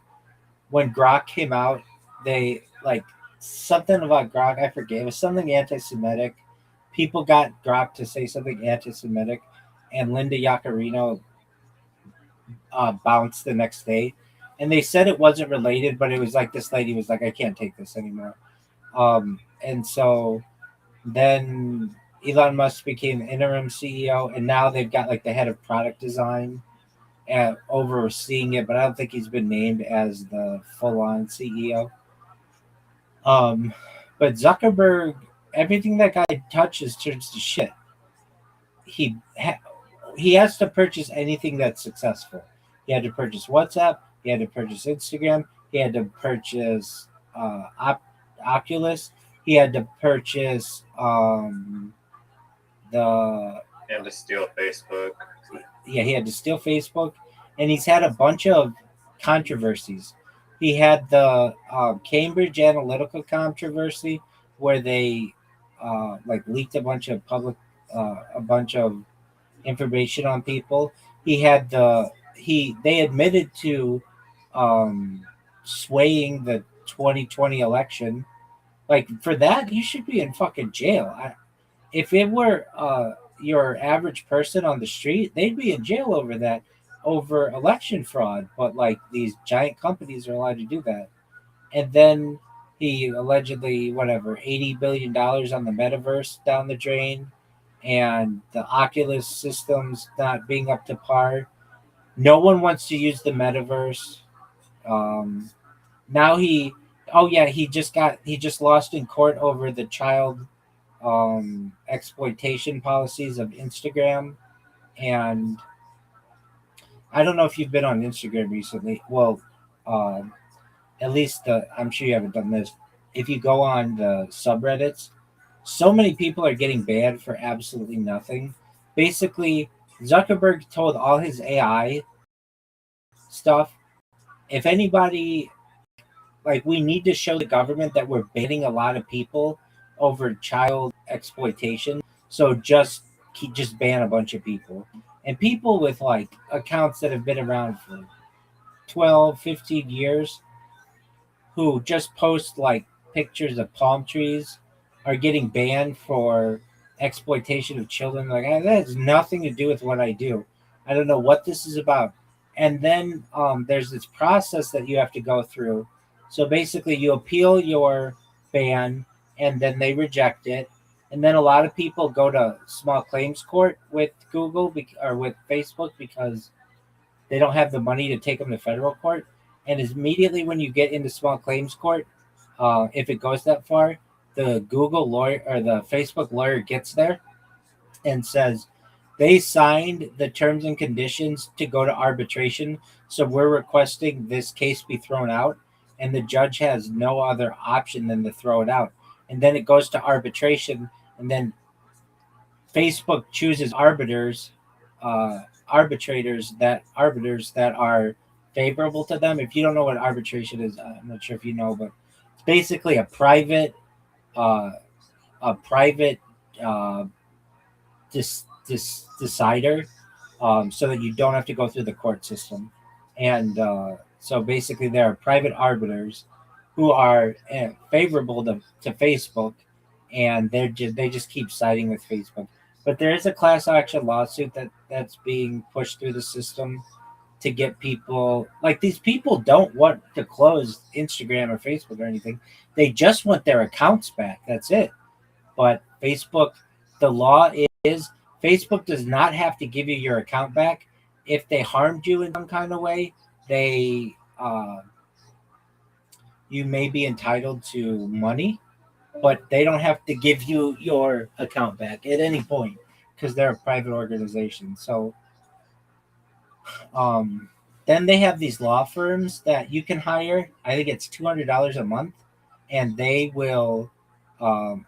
when Grok came out, they like something about Grok. I forget. It was something anti-Semitic. People got Grok to say something anti-Semitic, and Linda Yaccarino bounced the next day. And they said it wasn't related, but it was like this lady was like, "I can't take this anymore." And so then Elon Musk became interim CEO, and now they've got like the head of product design overseeing it, but I don't think he's been named as the full-on CEO. But Zuckerberg, everything that guy touches turns to shit. He he has to purchase anything that's successful. He had to purchase WhatsApp. He had to purchase Instagram. He had to purchase Oculus. He had to purchase the. He had to steal Facebook. Yeah, he had to steal Facebook, and he's had a bunch of controversies. He had the Cambridge Analytica controversy, where they like leaked a bunch of a bunch of information on people. He had they admitted to swaying the 2020 election. Like for that, you should be in fucking jail. If it were your average person on the street, they'd be in jail over that, over election fraud. But like these giant companies are allowed to do that. And then he allegedly, whatever, $80 billion on the metaverse down the drain, and the Oculus systems not being up to par. No one wants to use the metaverse. Now oh yeah, he just lost in court over the child exploitation policies of Instagram. And I don't know if you've been on Instagram recently. Well, at least I'm sure you haven't done this. If you go on the subreddits, so many people are getting banned for absolutely nothing. Basically, Zuckerberg told all his AI stuff, if anybody, like, we need to show the government that we're banning a lot of people over child exploitation. So just ban a bunch of people. And people with like accounts that have been around for 12, 15 years who just post like pictures of palm trees are getting banned for exploitation of children. Like, that has nothing to do with what I do. I don't know what this is about. And then there's this process that you have to go through. So basically, you appeal your ban, and then they reject it. And then a lot of people go to small claims court with Google or with Facebook because they don't have the money to take them to federal court. And immediately when you get into small claims court, if it goes that far, the Google lawyer or the Facebook lawyer gets there and says they signed the terms and conditions to go to arbitration. So we're requesting this case be thrown out. And the judge has no other option than to throw it out. And then it goes to arbitration. And then Facebook chooses arbitrators that are favorable to them. If you don't know what arbitration is, I'm not sure if you know, but it's basically a private decider, so that you don't have to go through the court system. And so basically, there are private arbiters who are favorable to Facebook, and they just keep siding with Facebook. But there is a class action lawsuit that's being pushed through the system to get people, like, these people don't want to close Instagram or Facebook or anything. They just want their accounts back. That's it. But Facebook, the law is Facebook does not have to give you your account back. If they harmed you in some kind of way, they you may be entitled to money, but they don't have to give you your account back at any point because they're a private organization. So then they have these law firms that you can hire. I think it's $200 a month, and they will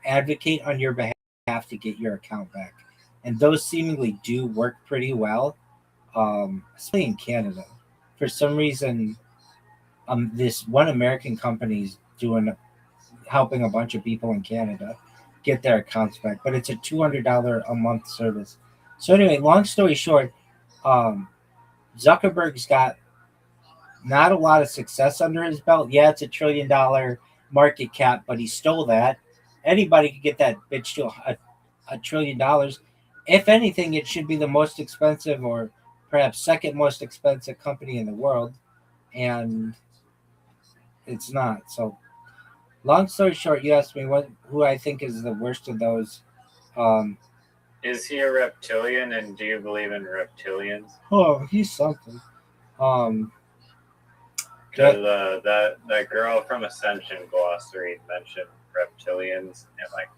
advocate on your behalf to get your account back. And those seemingly do work pretty well, especially in Canada. For some reason, this one American company's helping a bunch of people in Canada get their accounts back, but it's a $200 a month service. So anyway, long story short, Zuckerberg's got not a lot of success under his belt. Yeah, it's $1 trillion market cap, but he stole that. Anybody could get that bitch to $1 trillion. If anything, it should be the most expensive or perhaps second most expensive company in the world, and it's not. So, long story short, you asked me who I think is the worst of those. Is he a reptilian, and do you believe in reptilians? Oh, he's something. Because that girl from Ascension Glossary mentioned reptilians, and like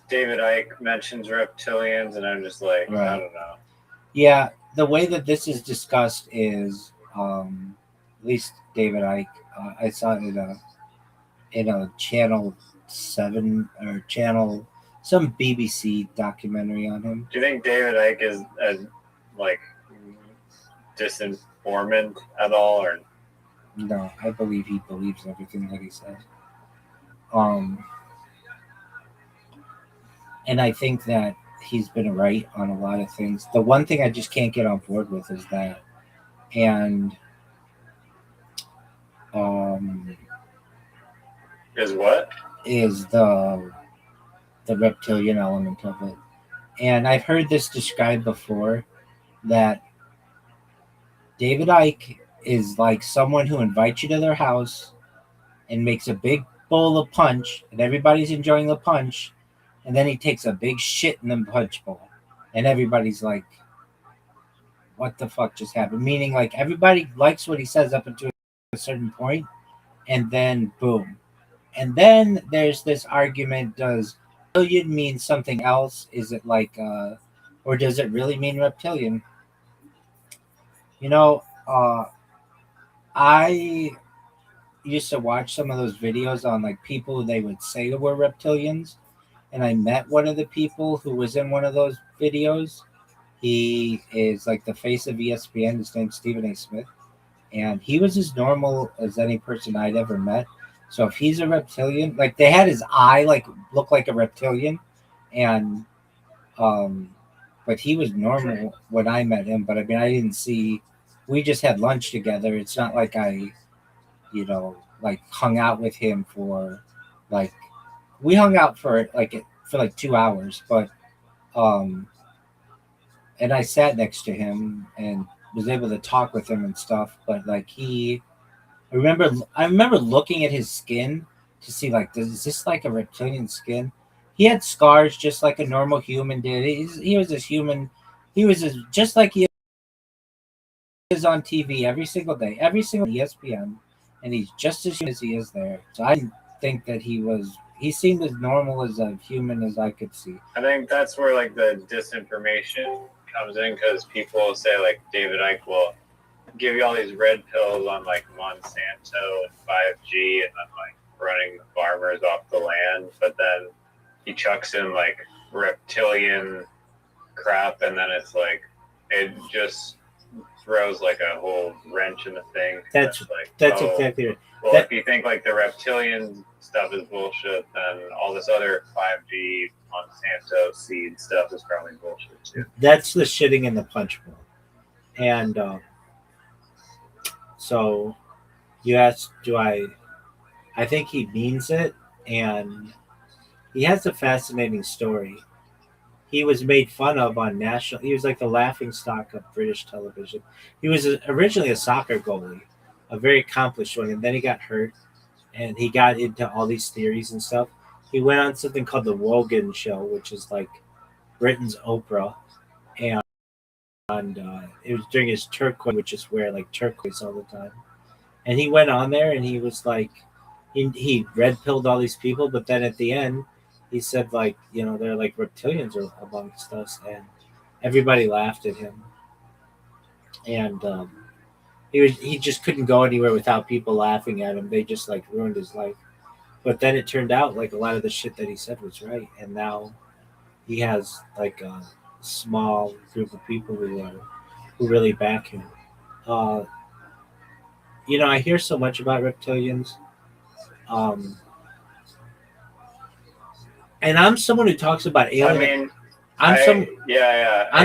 David Icke mentions reptilians, and I'm just like, right. I don't know. Yeah, the way that this is discussed is, at least David Icke, I saw it in a Channel 7 or Channel, some BBC documentary on him. Do you think David Icke is like disinformant at all, or? No, I believe he believes everything that he says. And I think that he's been right on a lot of things. The one thing I just can't get on board with is that. And is what? Is the reptilian element of it. And I've heard this described before, that David Icke is like someone who invites you to their house and makes a big bowl of punch, and everybody's enjoying the punch, and then he takes a big shit in the punch bowl, and everybody's like, what the fuck just happened? Meaning, like, everybody likes what he says up until a certain point, and then boom. And then there's this argument, does reptilian mean something else? Is it like or does it really mean reptilian? I used to watch some of those videos on like people they would say were reptilians, and I met one of the people who was in one of those videos. He is like the face of ESPN. His name's Stephen A. Smith, and he was as normal as any person I'd ever met. So if he's a reptilian, like, they had his eye like look like a reptilian, and but he was normal when I met him. But I mean, I didn't see. We just had lunch together. It's not like I, like, hung out with him for, like, we hung out for 2 hours, but and I sat next to him and was able to talk with him and stuff. But like, I remember looking at his skin to see, like, is this like a reptilian skin? He had scars just like a normal human did. He was as human. He was just like he is on TV every single day, every single ESPN, and he's just as human as he is there. So I didn't think that he seemed as normal as a human as I could see. I think that's where like the disinformation comes in, because people say like David Icke will give you all these red pills on like Monsanto and 5G and then like running the farmers off the land, but then he chucks in like reptilian crap, and then it's like it just throws like a whole wrench in the thing. That's exactly right. Well, if you think like the reptilian stuff is bullshit, then all this other 5G Monsanto seed stuff is probably bullshit too. That's the shitting in the punch bowl. And so you asked, I think he means it, and he has a fascinating story. he was made fun of on national. He was like the laughing stock of British television. He was originally a soccer goalie, a very accomplished one, and then he got hurt, and he got into all these theories and stuff. He went on something called the Wogan Show, which is like Britain's Oprah, and it was during his turquoise, which is wear like turquoise all the time. And he went on there, and he was like, he red pilled all these people, but then at the end, he said like, they're like reptilians or amongst us, and everybody laughed at him, and he just couldn't go anywhere without people laughing at him. They just like ruined his life. But then it turned out like a lot of the shit that he said was right, and now he has like a small group of people who really back him. Uh, I hear so much about reptilians, um, and I'm someone who talks about I aliens. mean, I'm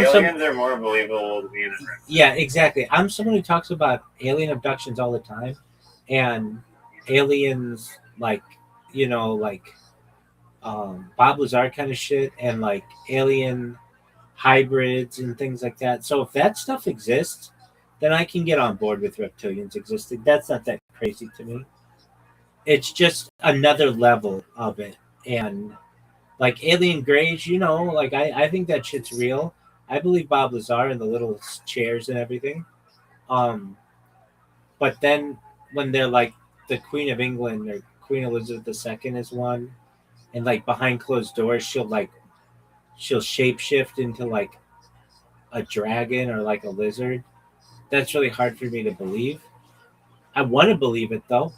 aliens are more believable to me than reptiles. Yeah, exactly. I'm someone who talks about alien abductions all the time, and aliens like like Bob Lazar kind of shit, and like alien hybrids and things like that. So if that stuff exists, then I can get on board with reptilians existing. That's not that crazy to me. It's just another level of it, and like alien graves, like I think that shit's real. I believe Bob Lazar and the little chairs and everything. Um, but then when they're like the Queen of England or Queen Elizabeth II is one, and like behind closed doors, she'll shapeshift into like a dragon or like a lizard. That's really hard for me to believe. I want to believe it though.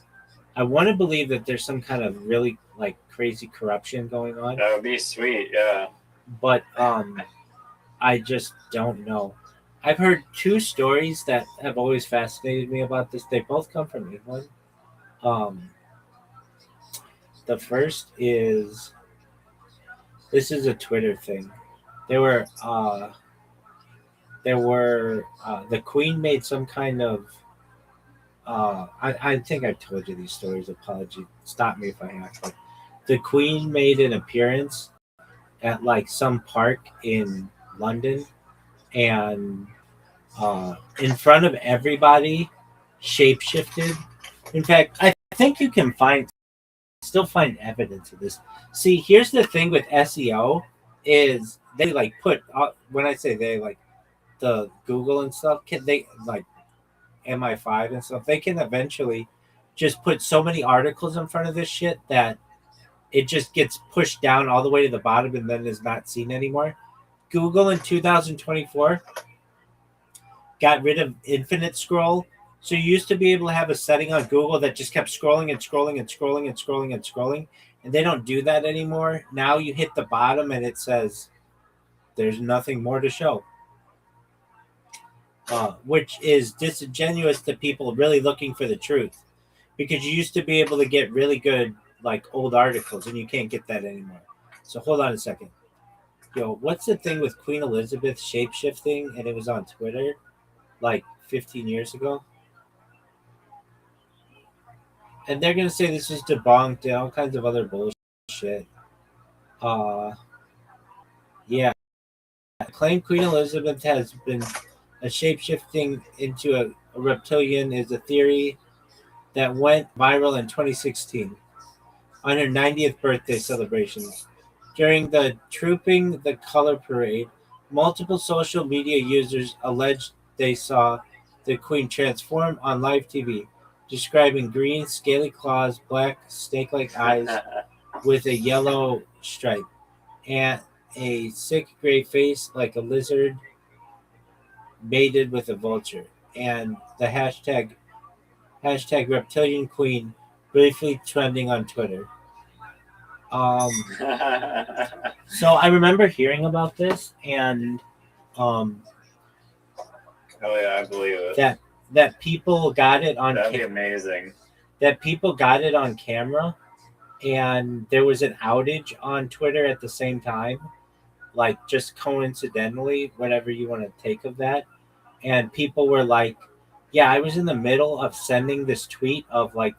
I want to believe that there's some kind of really like crazy corruption going on, That would be sweet, yeah. but I just don't know. I've heard two stories that have always fascinated me about this. They both come from England. Um, the first is this is a Twitter thing. There were the Queen made some kind of I think I've told you these stories. Apology, stop me if I have. But the Queen made an appearance at like some park in London, and in front of everybody, shapeshifted. In fact, I think you can still find evidence of this. See, here's the thing with SEO is they like put when I say they like the Google and stuff, can they like MI5 and stuff, they can eventually just put so many articles in front of this shit that it just gets pushed down all the way to the bottom and then is not seen anymore. Google in 2024 got rid of infinite scroll. So you used to be able to have a setting on Google that just kept scrolling and scrolling and scrolling and scrolling and scrolling. And they don't do that anymore. Now you hit the bottom and it says there's nothing more to show. Which is disingenuous to people really looking for the truth. Because you used to be able to get really good like old articles and you can't get that anymore. So hold on a second. What's the thing with Queen Elizabeth shapeshifting? And it was on Twitter like 15 years ago. And they're going to say this is debunked and all kinds of other bullshit. Yeah. Claim Queen Elizabeth has been a shapeshifting into a reptilian is a theory that went viral in 2016 on her 90th birthday celebrations. During the Trooping the Color Parade, multiple social media users alleged they saw the Queen transform on live TV, describing green, scaly claws, black, snake-like eyes with a yellow stripe, and a sick gray face like a lizard mated with a vulture. And the hashtag reptilian queen briefly trending on Twitter. So I remember hearing about this, and Oh yeah, I believe it. that people got it on. That'd be amazing. That people got it on camera, and there was an outage on Twitter at the same time, like just coincidentally, whatever you want to take of that. And people were like, "Yeah, I was in the middle of sending this tweet of like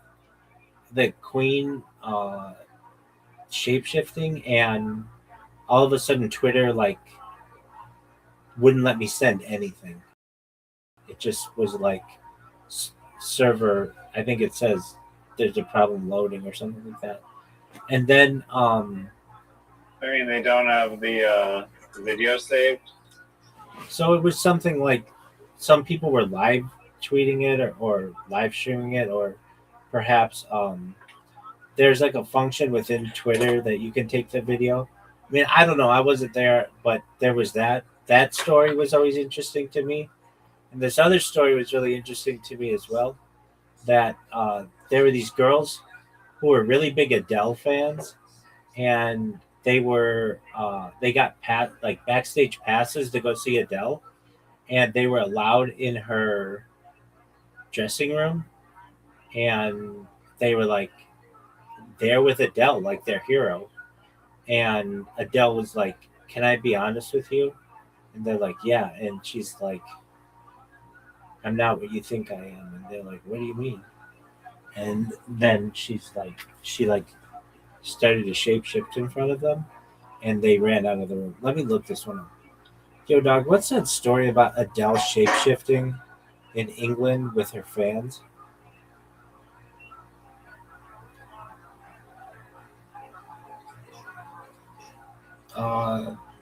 the Queen shapeshifting, and all of a sudden Twitter like wouldn't let me send anything. It just was like server. I think it says there's a problem loading or something like that. And then I mean, they don't have the video saved. so it was something like some people were live tweeting it or live streaming it, or perhaps there's like a function within Twitter that you can take the video. I mean, I don't know. I wasn't there, but there was that. That story was always interesting to me. And this other story was really interesting to me as well. That there were these girls who were really big Adele fans, and they got like backstage passes to go see Adele, and they were allowed in her dressing room, and they were like there with Adele, like their hero. And Adele was like, "Can I be honest with you?" And they're like, "Yeah." And she's like, "I'm not what you think I am." And they're like, "What do you mean?" And then she started to shapeshift in front of them, and they ran out of the room. Let me look this one up. Yo, dog, what's that story about Adele shapeshifting in England with her fans?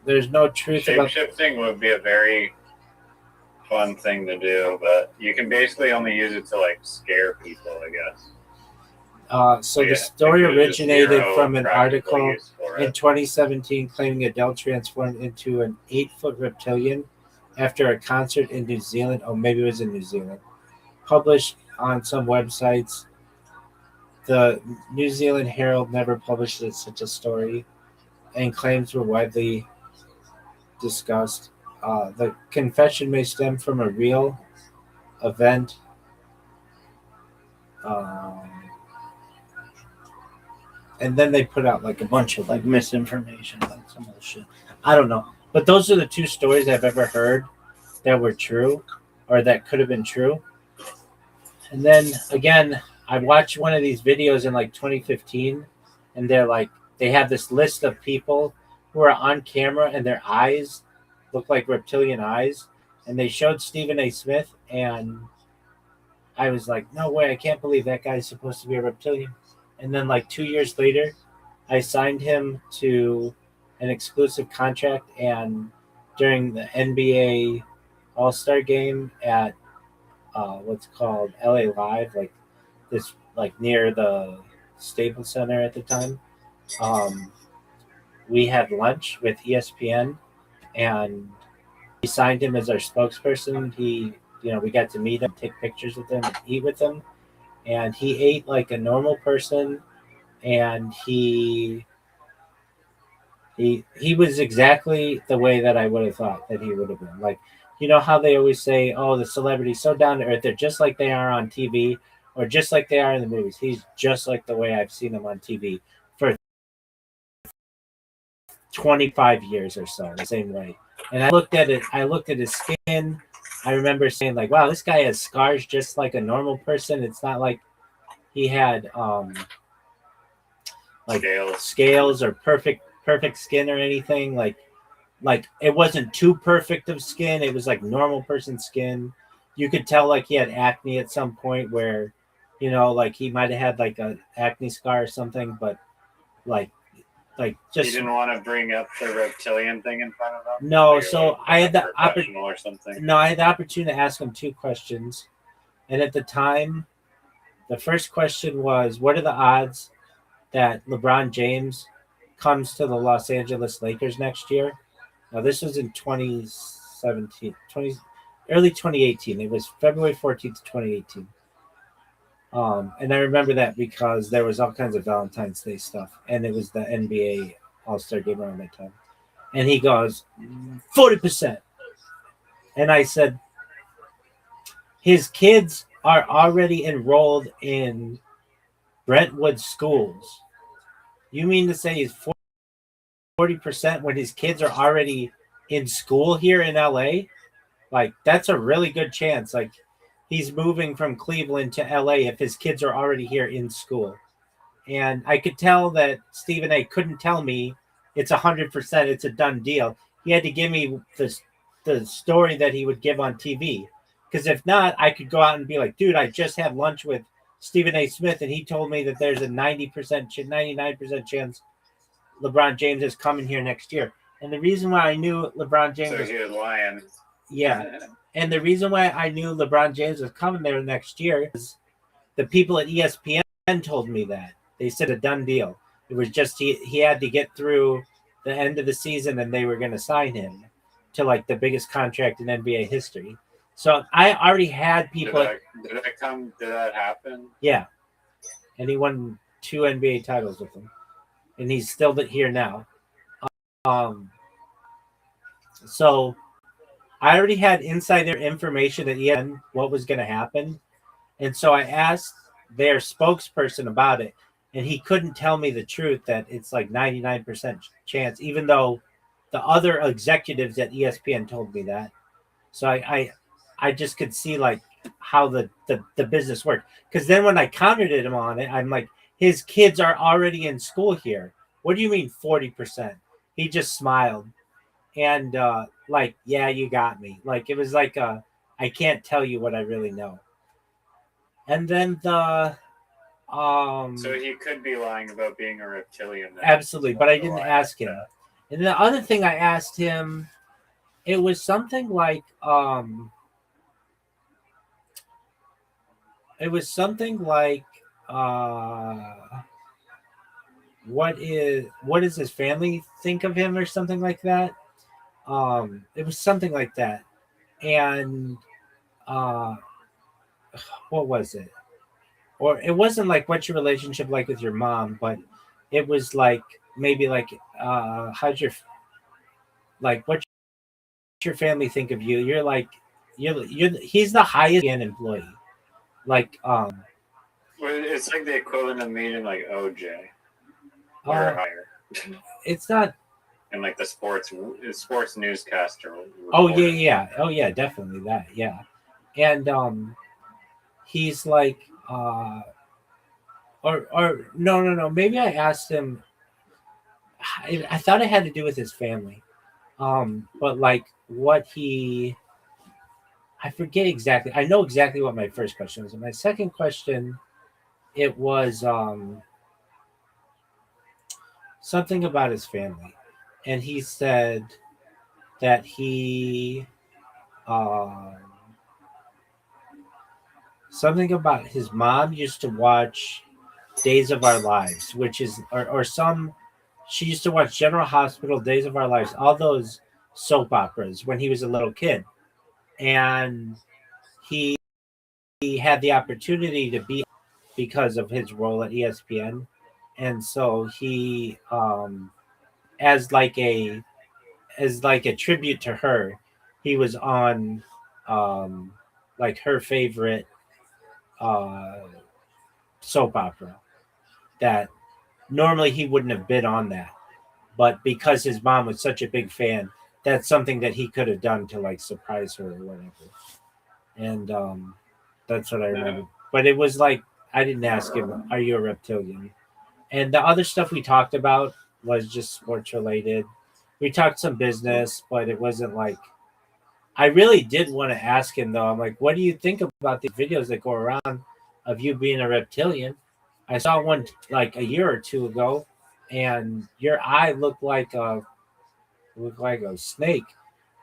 There's no truth about. Shapeshifting would be a very fun thing to do, but you can basically only use it to like scare people, I guess. So Yeah, the story there's just originated zero from an practical article use for in it. 2017 claiming Adele transformed into an 8-foot reptilian after a concert in New Zealand. Oh, maybe it was in New Zealand. Published on some websites. The New Zealand Herald never published such a story, and claims were widely discussed. The confession may stem from a real event. And then they put out like a bunch of like misinformation, like some other shit. I don't know. But those are the two stories I've ever heard that were true or that could have been true. And then again, I watched one of these videos in like 2015, and they have this list of people who are on camera and their eyes look like reptilian eyes. And they showed Stephen A. Smith, and I was like, no way, I can't believe that guy's supposed to be a reptilian. And then like 2 years later, I signed him to an exclusive contract, and during the NBA All-Star game at what's called LA Live, like this, like near the Staples Center at the time, we had lunch with ESPN, and we signed him as our spokesperson. We got to meet him, take pictures with him, and eat with him, and he ate like a normal person, and he was exactly the way that I would have thought that he would have been. Like, you know how they always say, "Oh, the celebrity's so down to earth; they're just like they are on TV, or just like they are in the movies." He's just like the way I've seen him on TV for 25 years or so, the same way. And I looked at it. I looked at his skin. I remember saying, like, "Wow, this guy has scars just like a normal person. It's not like he had like scales or perfect skin or anything. Like it wasn't too perfect of skin. It was like normal person skin. You could tell like he had acne at some point where, like he might have had like a acne scar or something, but like just." You didn't want to bring up the reptilian thing in front of them? No, Like, so I had the professional or something. No, I had the opportunity to ask him 2 questions, and at the time, the first question was, "What are the odds that LeBron James comes to the Los Angeles Lakers next year?" Now, this was in 2017, early 2018. It was February 14th, 2018. And I remember that because there was all kinds of Valentine's Day stuff, and it was the NBA All-Star game around that time. And he goes, 40%. And I said, his kids are already enrolled in Brentwood schools. You mean to say he's 40% when his kids are already in school here in LA? Like, that's a really good chance. Like, he's moving from Cleveland to LA if his kids are already here in school. And I could tell that Stephen A. couldn't tell me it's 100%, it's a done deal. He had to give me the story that he would give on TV. Because if not, I could go out and be like, dude, I just had lunch with Stephen A. Smith, and he told me that there's a 90%, 99% chance LeBron James is coming here next year. And the reason why I knew LeBron James So he was lying. yeah. And the reason why I knew LeBron James was coming there next year is the people at ESPN told me that. They said a done deal. It was just he had to get through the end of the season and they were going to sign him to like the biggest contract in NBA history. So I already had people. Did that happen? Yeah. And he won 2 NBA titles with them. And he's still here now. So I already had insider information at ESPN what was going to happen. And so I asked their spokesperson about it, and he couldn't tell me the truth that it's like 99% chance, even though the other executives at ESPN told me that. So I just could see like how the business worked. Because then when I countered him on it, I'm like, his kids are already in school here. What do you mean 40%? He just smiled. And like, yeah, you got me. Like, it was like, I can't tell you what I really know. And then the So he could be lying about being a reptilian. Then. Absolutely, but I didn't ask him. And the other thing I asked him, it was something like what does his family think of him or something like that? It was something like that. And what was it? Or it wasn't like what's your relationship like with your mom, but it was like maybe like how's your like what's your family think of you? You're like you're he's the highest employee. Like well, it's like the equivalent of meeting like OJ or higher. It's not. And like the sports newscaster. Oh yeah. Oh yeah, definitely that. Yeah. And he's like or no. Maybe I asked him. I thought it had to do with his family. But like what I forget exactly. I know exactly what my first question was. And my second question, it was something about his family. And he said that he something about his mom used to watch Days of Our Lives, which is or some she used to watch General Hospital, Days of Our Lives, all those soap operas when he was a little kid. And he had the opportunity to be because of his role at ESPN. And so he as like a tribute to her, he was on like her favorite soap opera that normally he wouldn't have been on that. But because his mom was such a big fan, that's something that he could have done to like surprise her or whatever. And that's what I remember. Yeah. But it was like I didn't ask him, "Are you a reptilian?" And the other stuff we talked about was just sports related. We talked some business, but it wasn't like I really did want to ask him though. I'm like, "What do you think about the videos that go around of you being a reptilian?" I saw one like a year or two ago, and your eye looked like a snake.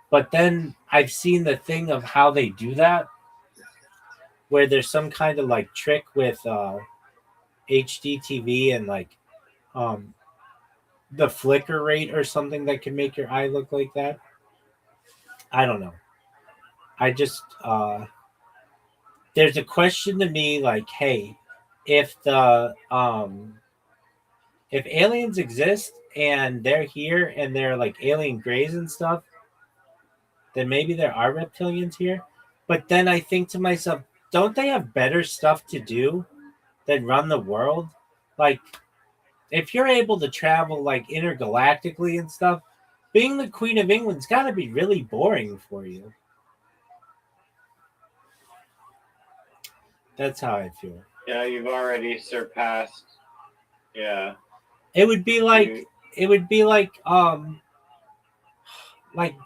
But then I've seen the thing of how they do that, where there's some kind of like trick with HD TV and like the flicker rate or something that can make your eye look like that. I don't know. I just there's a question to me like, hey, if the if aliens exist and they're here and they're like alien grays and stuff, then maybe there are reptilians here. But then I think to myself, don't they have better stuff to do than run the world? Like, if you're able to travel like intergalactically and stuff, being the Queen of England's got to be really boring for you. That's how I feel. Yeah, you've already surpassed. Yeah. It would be like it would be like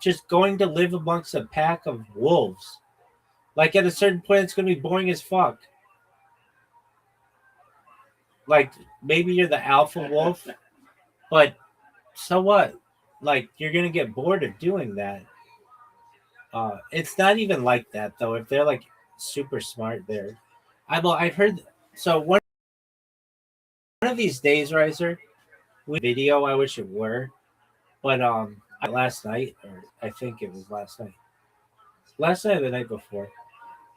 just going to live amongst a pack of wolves. Like at a certain point, it's gonna be boring as fuck. Like maybe you're the alpha wolf, but so what? Like you're gonna get bored of doing that. It's not even like that though. If they're like super smart, I've heard. So one of these days, Riser, we video. I wish it were, but last night, or I think it was last night or the night before.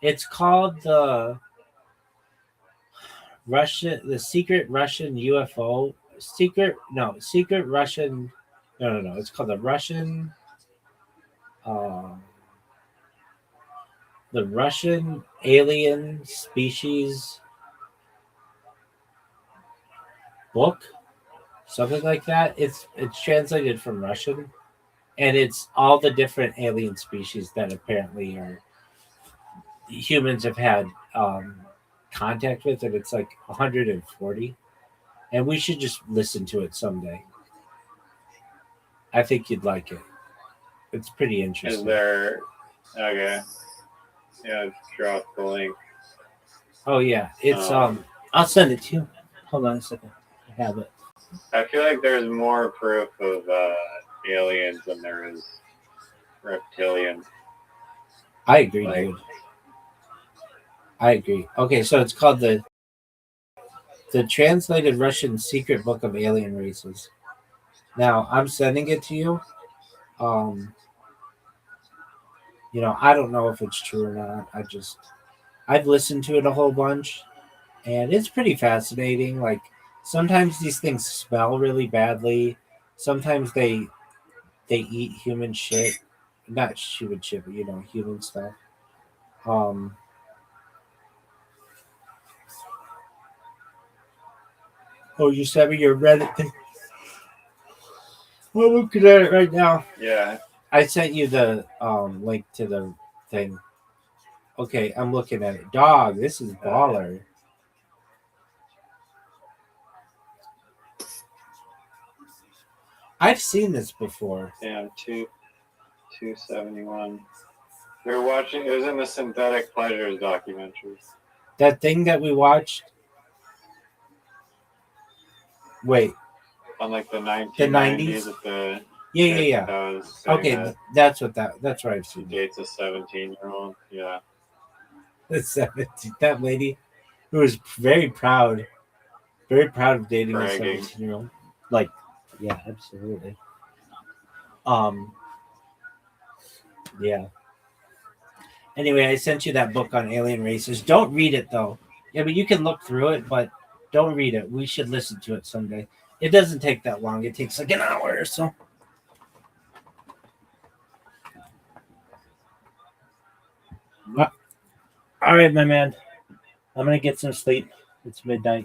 It's called the secret Russian UFO, secret Russian, no. It's called uh, the Russian alien species book, something like that. It's translated from Russian, and it's all the different alien species that apparently are humans have had contact with, and it's like 140. And we should just listen to it someday. I think you'd like it. It's pretty interesting. Is there? Okay. Yeah, drop the link. Oh yeah, it's I'll send it to you. Hold on a second. I have it. I feel like there's more proof of aliens than there is reptilians. I agree, dude. I agree. Okay, so it's called the translated Russian secret book of alien races. Now I'm sending it to you. I don't know if it's true or not. I've listened to it a whole bunch, and it's pretty fascinating. Like sometimes these things smell really badly. Sometimes they eat human shit, not human shit, but human stuff. Um, you sent me your Reddit thing. We're looking at it right now. Yeah. I sent you the link to the thing. Okay, I'm looking at it. Dog, this is baller. I've seen this before. Yeah, 271. We were watching. It was in the Synthetic Pleasures documentary. That thing that we watched. Wait. On like the 1990s at the. Yeah. Okay, that's what I've seen. Dates a 17-year-old. Yeah. The 17. That lady who was very proud of dating a 17-year-old. Like, yeah, absolutely. Yeah. Anyway, I sent you that book on alien races. Don't read it though. Yeah, but you can look through it, but don't read it. We should listen to it someday. It doesn't take that long. It takes like an hour or so. All right, my man. I'm gonna get some sleep. It's midnight.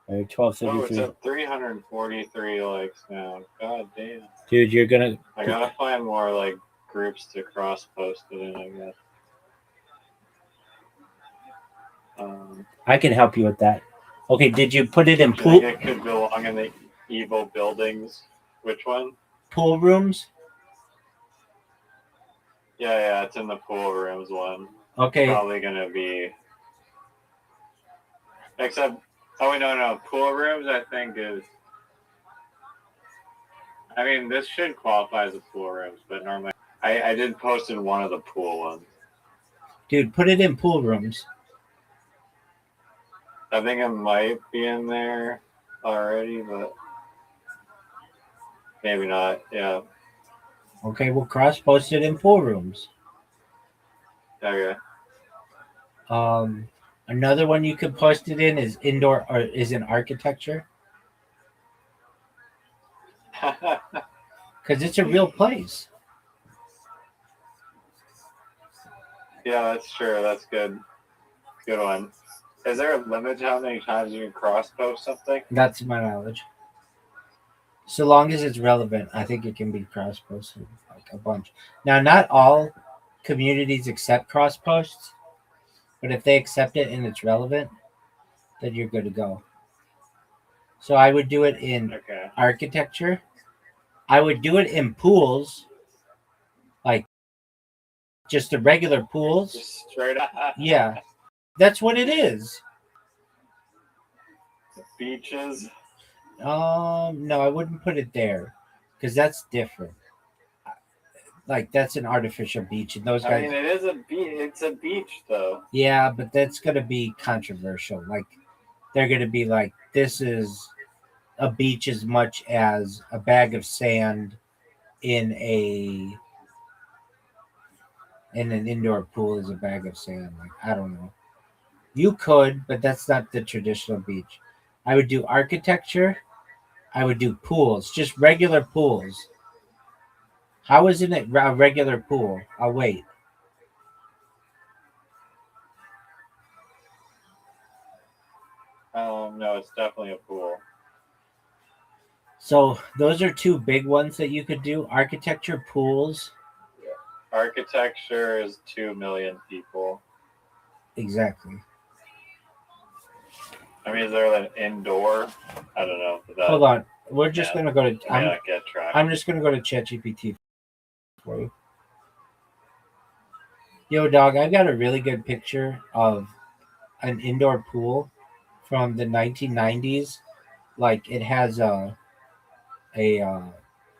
All right, 12:33. Oh, it's at 343 likes now. God damn. Dude, you're gonna. I gotta find more like groups to cross post it in, I guess. I can help you with that. Okay, did you put it in pool? pool? It could belong in the evil buildings. Which one? Pool rooms? Yeah, it's in the pool rooms one. Okay. Probably gonna be. Except, no. Pool rooms, I think is. I mean, this should qualify as a pool rooms, but normally I did post in one of the pool ones. Dude, put it in pool rooms. I think it might be in there already, but maybe not. Yeah. Okay, we'll cross post it in pool rooms. Okay. Another one you could post it in is indoor or is in architecture. Because it's a real place. Yeah, that's true. That's good. Good one. Is there a limit to how many times you can cross post something? That's to my knowledge. So long as it's relevant, I think it can be cross posted like a bunch. Now, not all communities accept cross posts, but if they accept it and it's relevant, then you're good to go. So I would do it in Okay. architecture. I would do it in pools, like just the regular pools. Just straight up. Yeah, that's what it is. Beaches. No, I wouldn't put it there because that's different. Like that's an artificial beach, and those I guys. mean, it is a beach. It's a beach, though. Yeah, but that's gonna be controversial. Like they're gonna be like, this is a beach as much as a bag of sand in an indoor pool is a bag of sand. Like I don't know. You could, but that's not the traditional beach. I would do architecture. I would do pools, just regular pools. How isn't it a regular pool? I'll wait. No, it's definitely a pool. So those are two big ones that you could do: architecture, pools. Architecture is 2 million people. Exactly. I mean, is there an indoor? I don't know. Hold on. We're just gonna go to. May not get tracked. I'm just gonna go to ChatGPT for you. Yo, dog, I got a really good picture of an indoor pool from the 1990s. Like it has a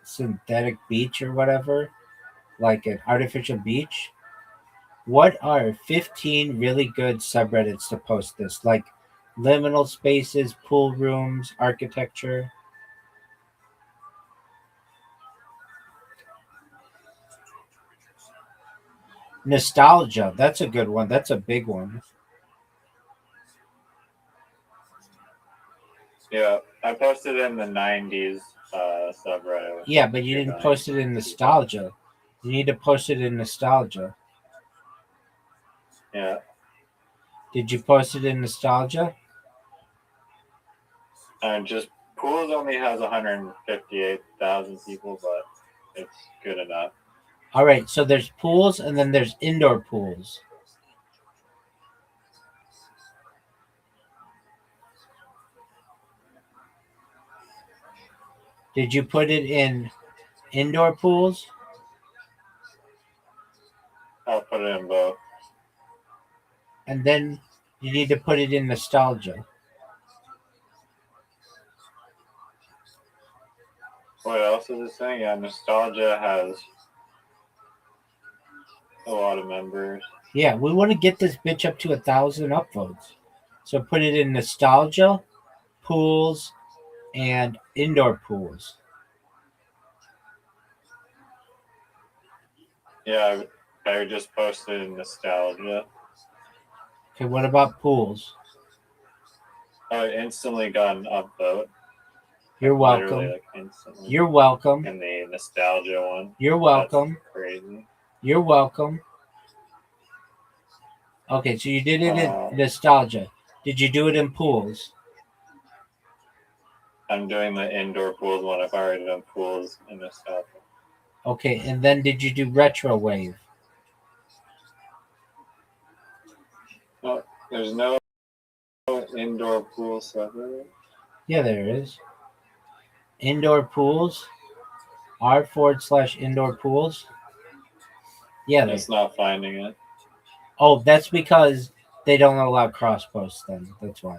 synthetic beach or whatever, like an artificial beach. What are 15 really good subreddits to post this? Like liminal spaces, pool rooms, architecture. Nostalgia, that's a good one. That's a big one. Yeah, I posted in the 90s subreddit. Yeah, but you didn't post it in nostalgia. You need to post it in nostalgia. Yeah. Did you post it in nostalgia? And just pools only has 158,000 people, but it's good enough. All right, so there's pools and then there's indoor pools. Did you put it in indoor pools? I'll put it in both. And then you need to put it in nostalgia. What else is it saying? Yeah, Nostalgia has a lot of members. Yeah, we want to get this bitch up to 1,000 upvotes. So put it in nostalgia, pools, and indoor pools. Yeah, I just posted in Nostalgia. Okay, what about pools? Oh, it instantly got an upvote. You're welcome. Literally, like, instantly. You're welcome. In the Nostalgia one. You're welcome. That's crazy. You're welcome. Okay, so you did it in nostalgia. Did you do it in pools? I'm doing the indoor pools one. I've already done pools in Nostalgia. Okay, and then did you do retro wave? No, there's no indoor pool subreddit. Yeah, there is. Indoor pools. r/indoor pools. Yeah, It's not finding it. Oh, that's because they don't allow cross posts then. That's why.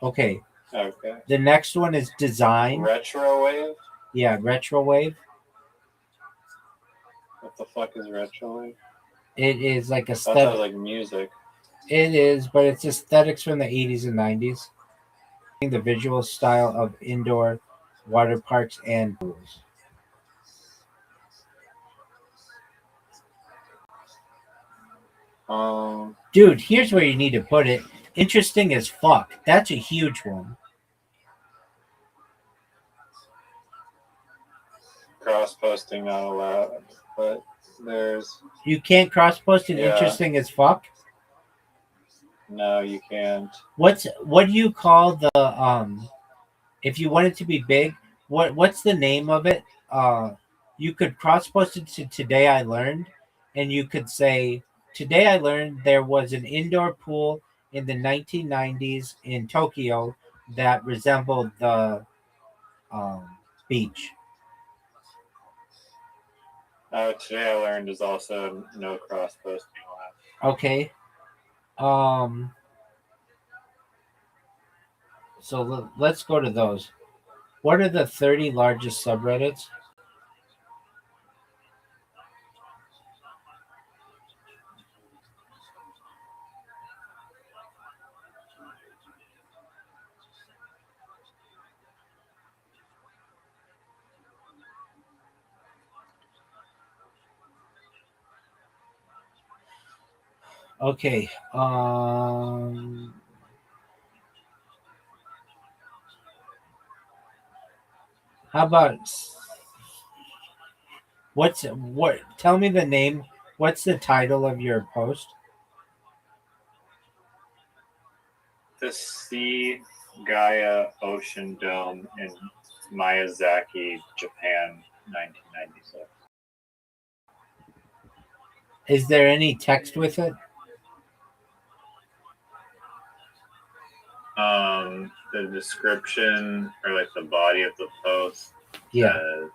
Okay. Okay. The next one is design. Retro wave? Yeah, retro wave. What the fuck is retro wave? It is like That aesthetic. sounds like music. It is, but it's aesthetics from the 80s and 90s. The visual style of indoor water parks and pools. Dude, here's where you need to put it. Interesting as fuck. That's a huge one. Cross posting not allowed, but there's You can't cross post an interesting as fuck. no, you can't. What do you call the if you want it to be big, what's the name of it? You could cross post it to today I learned, and you could say today I learned there was an indoor pool in the 1990s in Tokyo that resemble the beach. Today I learned is also no cross posting allowed. Okay. So let's go to those. What are the 30 largest subreddits? Okay. How about what? Tell me the name. What's the title of your post? The Sea Gaia Ocean Dome in Miyazaki, Japan, 1996. Is there any text with it? The description or like the body of the post Yeah. says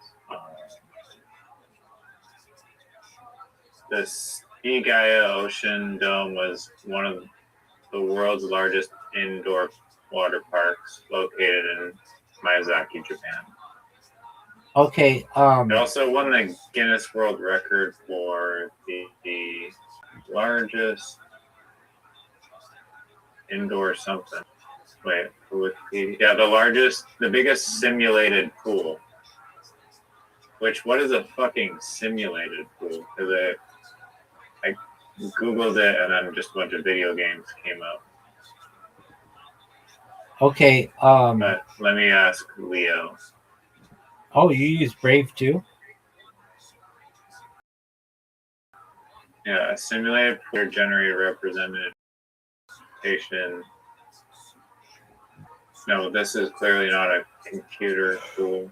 the Sea Gaia Ocean Dome was one of the world's largest indoor water parks located in Miyazaki, Japan. Okay. It also won the Guinness World Record for the largest indoor something. Wait, the biggest simulated pool. What is a fucking simulated pool? Because I googled it and then just a bunch of video games came up. Okay. But let me ask Leo. Oh, you use Brave too? Yeah, a simulated pool generated representation. No, this is clearly not a computer pool.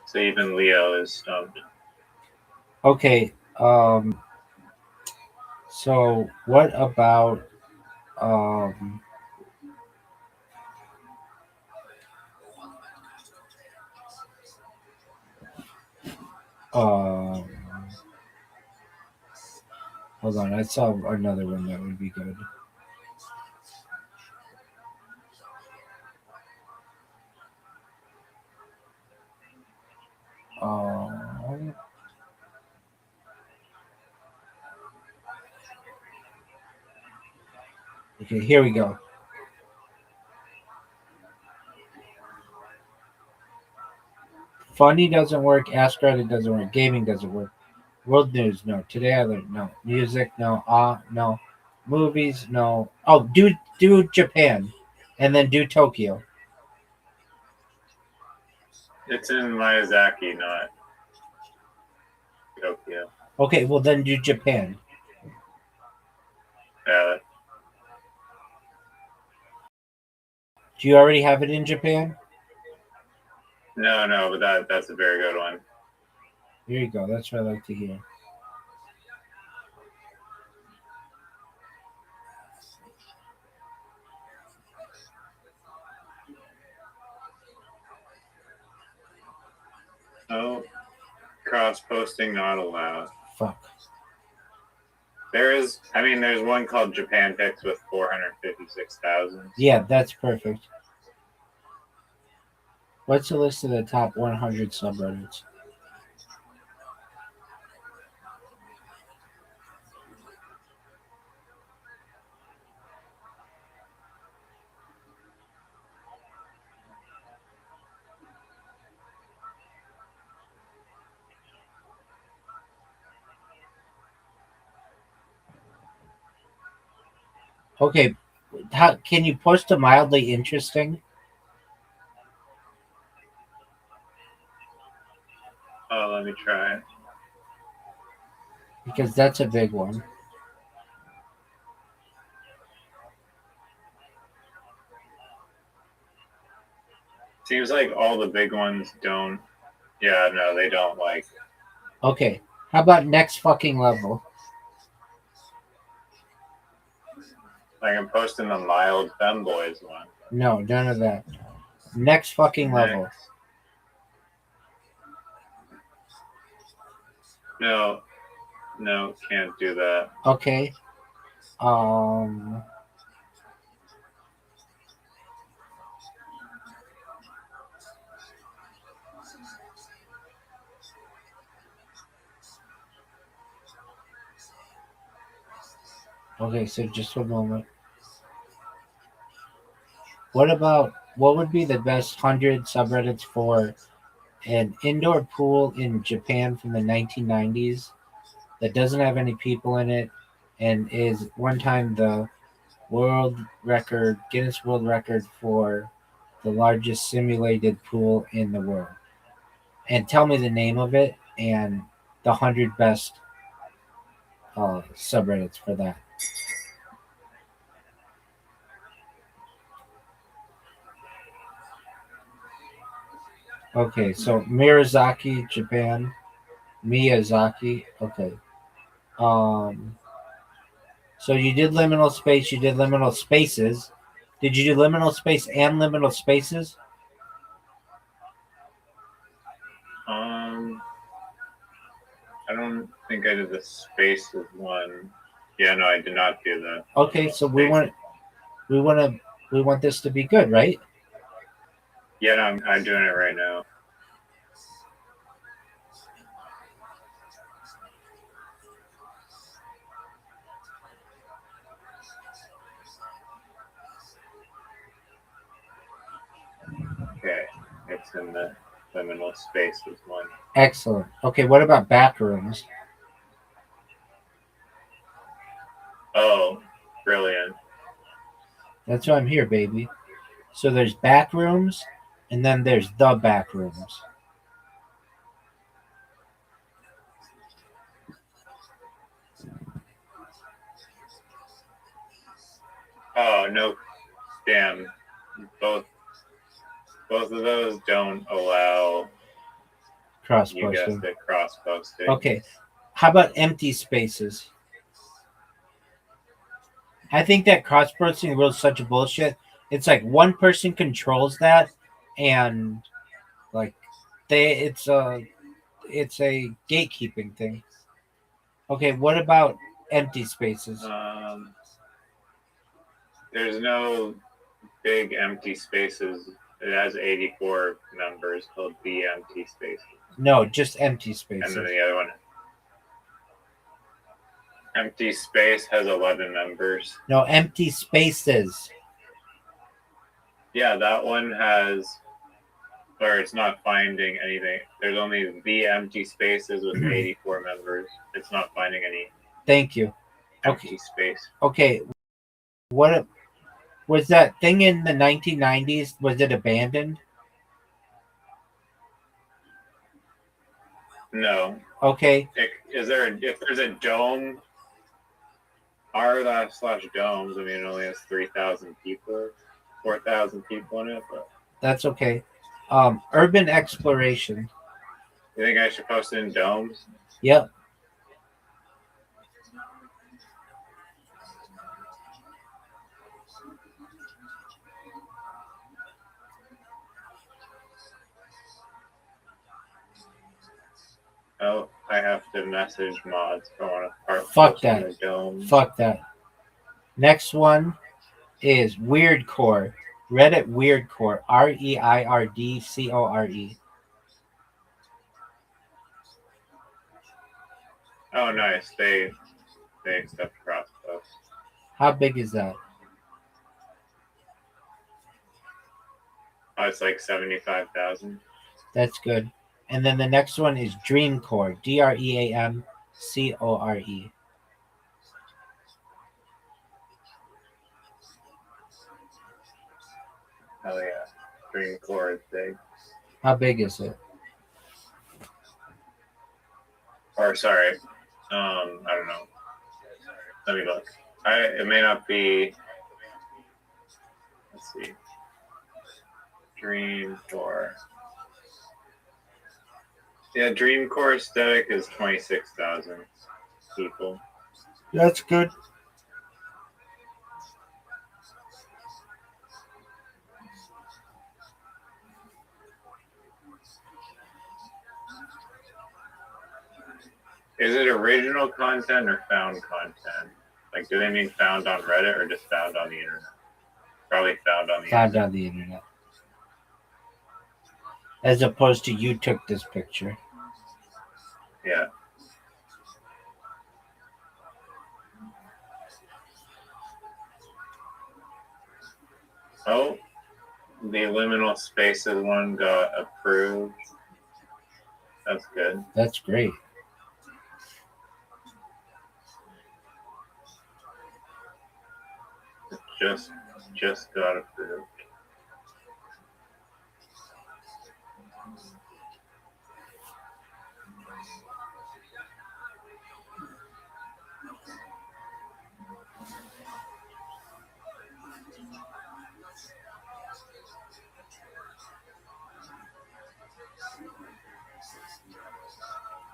So even Leo is stumped. Okay. So what about um? Um, hold on, I saw another one that would be good. Um, okay, here we go. Funny doesn't work. Ask Reddit doesn't work. Gaming doesn't work. World news, no. Today I learned, no. Music, no. No. Movies, no. Oh, do Japan, and then do Tokyo. It's in Miyazaki, not Tokyo. Okay, well then do Japan. Yeah, Do you already have it in Japan? no, but that's a very good one. Here you go. That's what I like to hear. Oh, cross posting not allowed. Fuck. There's one called Japan Picks with 456,000. Yeah, that's perfect. What's the list of the top 100 subreddits? Okay, how can you post a mildly interesting? Oh, let me try. Because that's a big one. Seems like all the big ones don't. Yeah, no, they don't like. Okay, how about next fucking level? Like I'm posting the mild femboys one. No, none of that. Next fucking level. No, can't do that. Okay. Okay, so just a moment. What would be the best 100 subreddits for an indoor pool in Japan from the 1990s that doesn't have any people in it and is one time the Guinness World Record for the largest simulated pool in the world? And tell me the name of it and the 100 best subreddits for that. Okay, so Miyazaki, Japan. Miyazaki. Okay. So you did liminal space. You did liminal spaces. Did you do liminal space and liminal spaces? I don't think I did the spaces one. Yeah, no, I did not do that. Okay, so we want this to be good, right? Yeah, no, I'm doing it right now. Okay, it's in the liminal spaces one. Excellent. Okay, what about back rooms? Oh, brilliant. That's why I'm here, baby. So there's back rooms, and then there's the back rooms. Oh no, damn. Both of those don't allow. Cross You guessed posting. it, cross posting. Okay. How about empty spaces? I think that cross posting was such a bullshit. It's like one person controls that, and like it's a gatekeeping thing. Okay, what about empty spaces? There's no big empty spaces. It has 84 members called the empty spaces. No, just empty spaces. And then the other one, empty space, has 11 members. No, empty spaces. Yeah, that one has, or it's not finding anything. There's only the empty spaces with 84 members. It's not finding any. Thank you. Empty space. Okay, what was that thing in the 1990s? Was it abandoned? No. Okay. If there's a dome, r/domes, I mean, it only has 3,000 people, 4,000 people in it, but that's okay. Urban exploration. You think I should post it in domes? Yep. Oh, I have to message mods if I want to Fuck that. Fuck that. Next one is Weirdcore. Reddit Weirdcore. REIRDCORE. Oh, nice. They accept cross posts. How big is that? Oh, it's like 75,000. That's good. And then the next one is Dreamcore. DREAMCORE. Oh yeah, Dreamcore is big. How big is it? Or sorry, I don't know. Let me look. It may not be. Let's see. Dreamcore. Yeah, Dreamcore aesthetic is 26,000 people. That's good. Is it original content or found content? Like, do they mean found on Reddit or just found on the internet? Probably found on the Found internet. on the internet. As opposed to you took this picture. Yeah. Oh, the liminal spaces one got approved. That's good. That's great. It just got approved.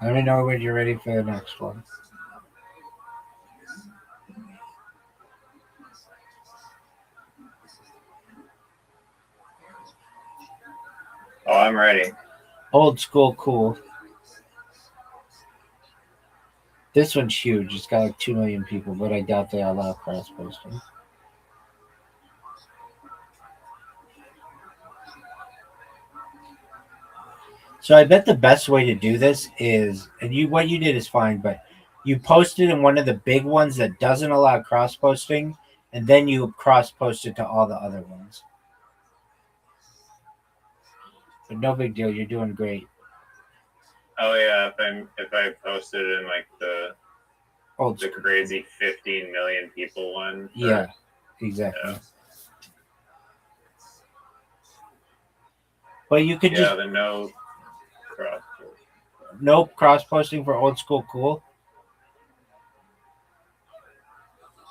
Let me know when you're ready for the next one. Oh, I'm ready. Old school cool. This one's huge. It's got like 2 million people, but I doubt they allow cross posting. So I bet the best way to do this is, and what you did is fine, but you post it in one of the big ones that doesn't allow cross posting, and then you cross post it to all the other ones. But no big deal. You're doing great. Oh yeah, if I posted in like the Old the school. crazy 15 million people one. Yeah, exactly. Yeah. But you could Yeah, just the no cross. no cross posting for old school cool.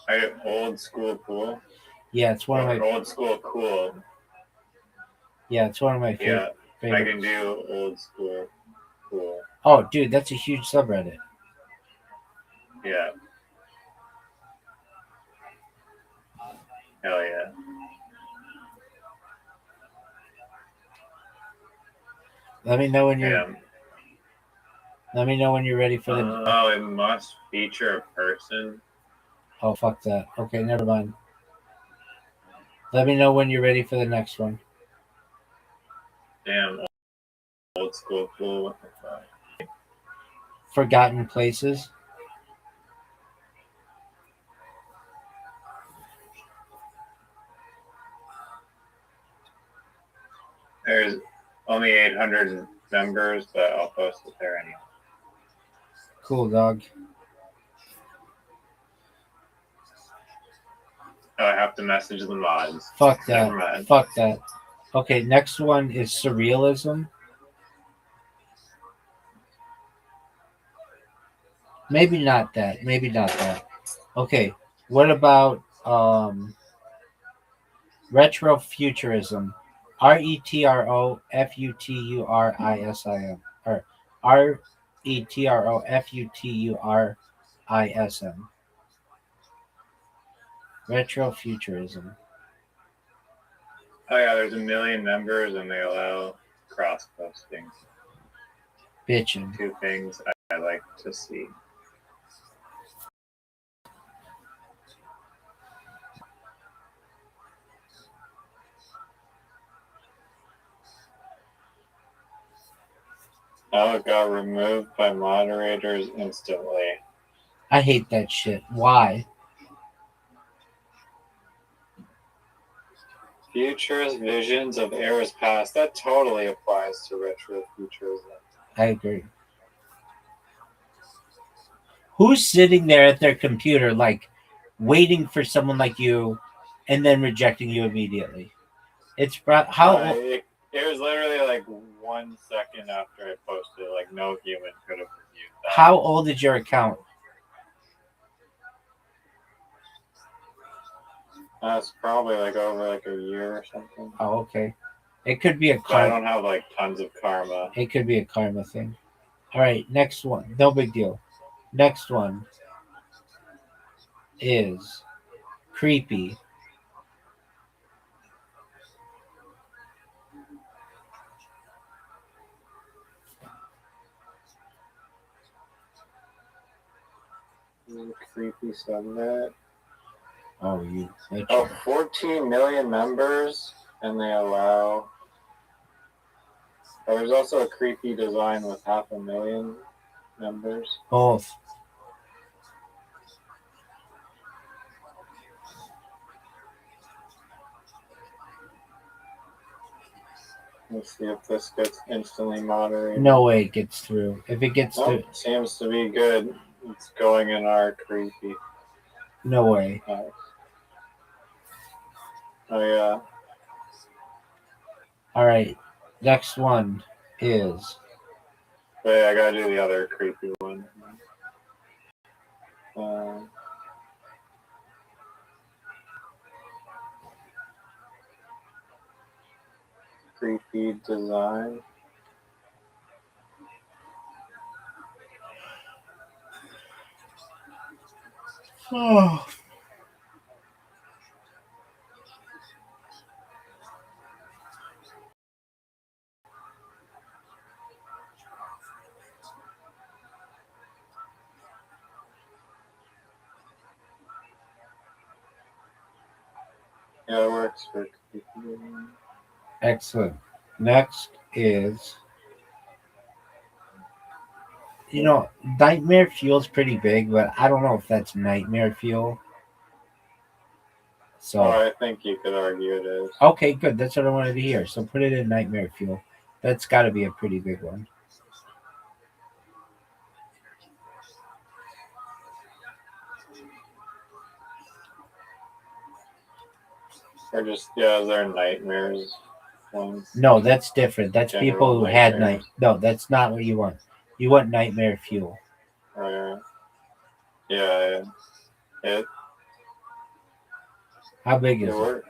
I did old school cool. Yeah, it's one of my Old school cool. yeah, it's one of my Yeah, favorite. I can do old school cool. Oh, dude, that's a huge subreddit. Yeah. Hell yeah. Let me know when you're. Yeah. Let me know when you're ready for the. Oh, it must feature a person. Oh, fuck that. Okay, never mind. Let me know when you're ready for the next one. Damn, old school cool. What the fuck? Forgotten places. There's only 800 members, but I'll post it there anyway. Cool, dog. Oh, I have to message the mods. Fuck Never that. mind. Fuck that. Okay, next one is surrealism. Maybe not that. Maybe not that. Okay, what about retrofuturism? RETROFUTURISM or RETROFUTURISM. Retrofuturism. Oh yeah, there's 1 million members and they allow cross posting. Bitchin'. Two things I like to see. Oh, it got removed by moderators instantly. I hate that shit. Why? Futures, visions of eras past. That totally applies to retrofuturism. I agree. Who's sitting there at their computer, like, waiting for someone like you and then rejecting you immediately? It's how It was literally like 1 second after I posted. Like no human could have reviewed that. how old is your account? That's probably like over like a year or something. Oh, okay. It could be a But I karma. don't have like tons of karma. It could be a karma thing. All right, next one. No big deal. Next one is creepy. Creepy subnet. Oh, you. Oh, 14 million members, and they allow. Oh, there's also a creepy design with 500,000 members. Both. Let's see if this gets instantly moderated. No way it gets through. If it gets through, Seems to be good. It's going in our creepy. no way. Oh yeah. All right. Next one is. Wait, I gotta do the other creepy one. Creepy design. Oh. Yeah, it works for creepy. Excellent. Next is. You know, Nightmare Fuel's pretty big, but I don't know if that's Nightmare Fuel. So. Oh, I think you could argue it is. Okay, good. That's what I wanted to hear. So put it in Nightmare Fuel. That's got to be a pretty big one. Or just, yeah, they're nightmares. Ones. No, that's different. That's General people who had nightmares. No, that's not what you want. You want Nightmare Fuel. Yeah. It How big is it? works.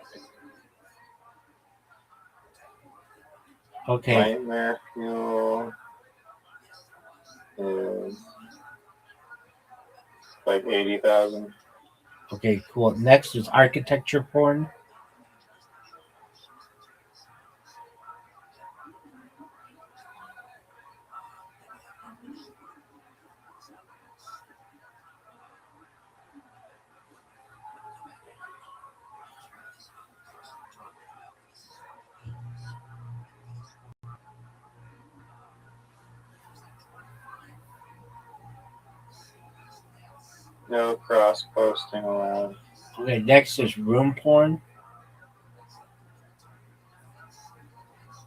Okay. Nightmare Fuel is like 80,000. Okay, cool. Next is architecture porn. No cross posting allowed. Okay, next is room porn.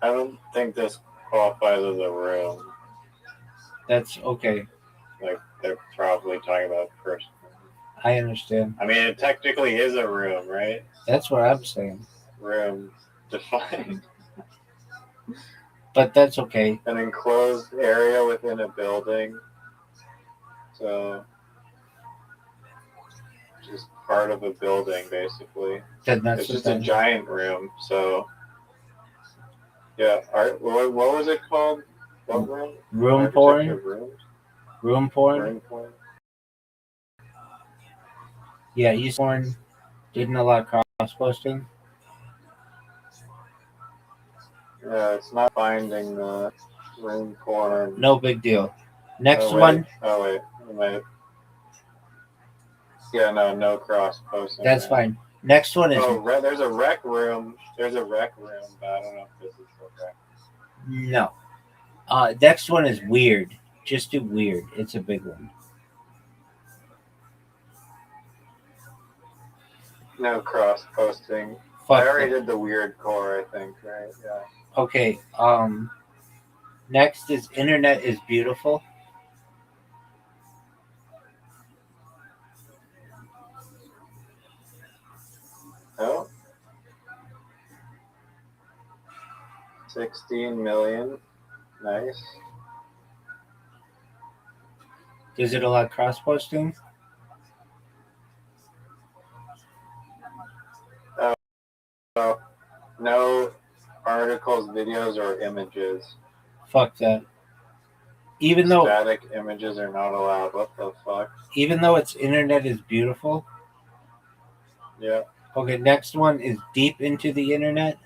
I don't think this qualifies as a room. That's okay. Like they're probably talking about person. I understand. I mean, it technically is a room, right? That's what I'm saying. Room defined. But that's okay. An enclosed area within a building. So just part of a building, basically. Then that's It's just a giant room. So yeah. What was it called? What room? Room porn. Rooms? Room porn. Room porn. Yeah, East porn didn't allow cross posting. Yeah, it's not finding the room porn. No big deal. Next Oh, wait. one. Oh wait. Yeah, no cross posting. That's fine. Next one is. Oh, there's a rec room. There's a rec room, but I don't know if this is a rec. No. Next one is weird. Just do weird. It's a big one. No cross posting. Fuck I already that. did the weird core, I think, right? Yeah. Okay. Next is internet is beautiful. Oh. 16 million. Nice. Does it allow cross posting? Oh, no articles, videos, or images. Fuck that. Even though Static images are not allowed. What the fuck? Even though its internet is beautiful. Yeah. Okay, next one is deep into the internet.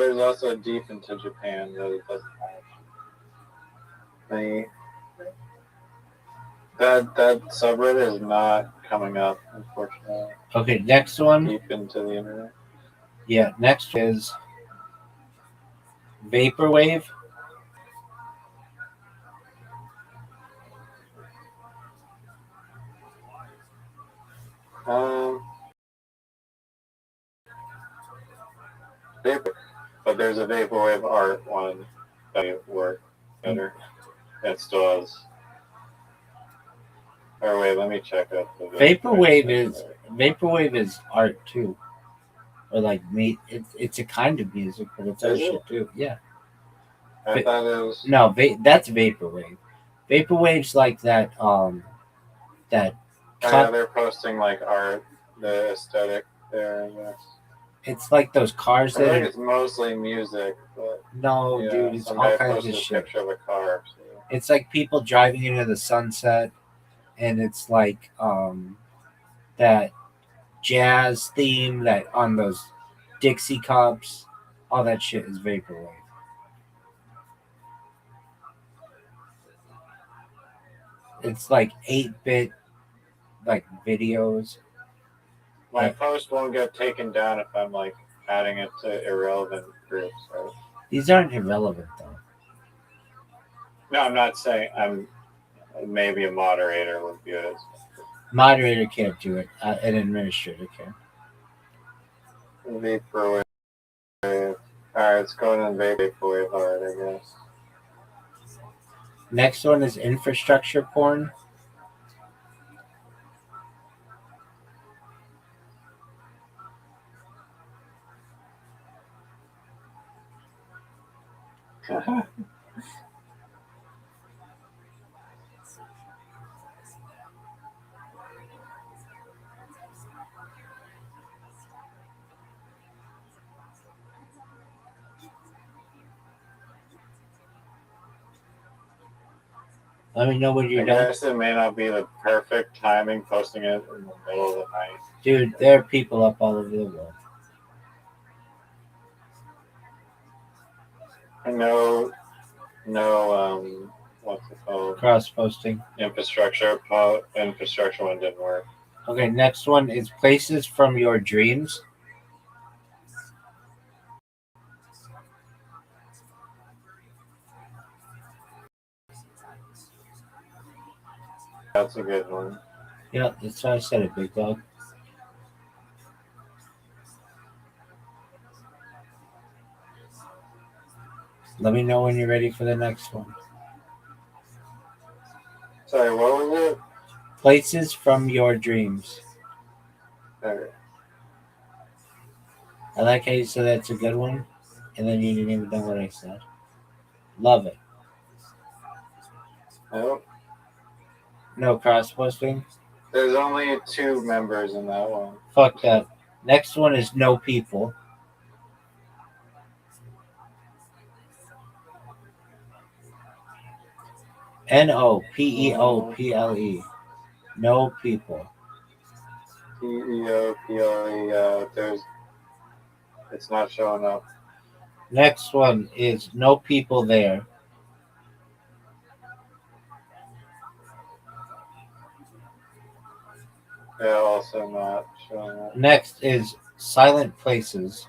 there's also Deep into Japan that it doesn't have. That subreddit is not coming up, unfortunately. Okay, next one. Deep into the internet. Yeah, next is Vaporwave. Vapor, but there's a Vaporwave art one that would work better. It still has. Or wait, let me check out the Vaporwave is art too, or like me. It's a kind of music, but it's other shit too. Yeah. I thought it was. No, that's Vaporwave. Vaporwave's like that. That. Yeah, they're posting like art, the aesthetic there. I guess. It's like those cars I think it's mostly music, but no, yeah, dude, it's all kinds of shit. Picture of a car. So. It's like people driving into the sunset, and it's like that jazz theme that on those Dixie cups, all that shit is Vaporwave. It's like 8-bit like videos. My post won't get taken down if I'm like adding it to irrelevant groups. Right? These aren't irrelevant though. No, I'm not saying I'm. Maybe a moderator would be it. Moderator can't do it. An administrator can. Vaporwave. Alright, it's going on Vaporwave hard, I guess. Next one is infrastructure porn. Let me know when you're done. I guess it may not be the perfect timing posting it in the middle of the night. Dude, there are people up all over the world. No, what's it called? Cross-posting. Infrastructure one didn't work. Okay, next one is places from your dreams. That's a good one. Yeah, that's why I said it, big dog. Let me know when you're ready for the next one. Sorry, what was it? Places from your dreams. Okay. I like how you said that's a good one, and then you didn't even know what I said. Love it. Nope. No cross-posting? There's only 2 members in that one. Fuck that. Next one is no people. NOPEOPLE. No people. PEOPLE. It's not showing up. Next one is no people there. Yeah, also not showing up. Next is silent places.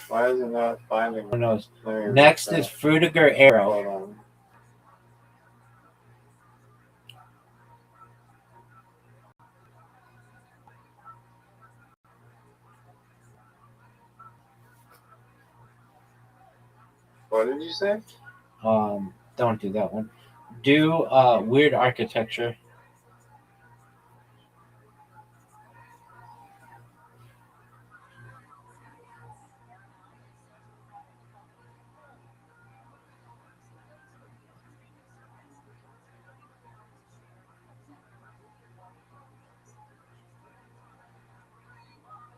Why is it not finding? Who knows? Next is Frutiger Arrow. Hold on. What did you say? Don't do that one. Do weird architecture.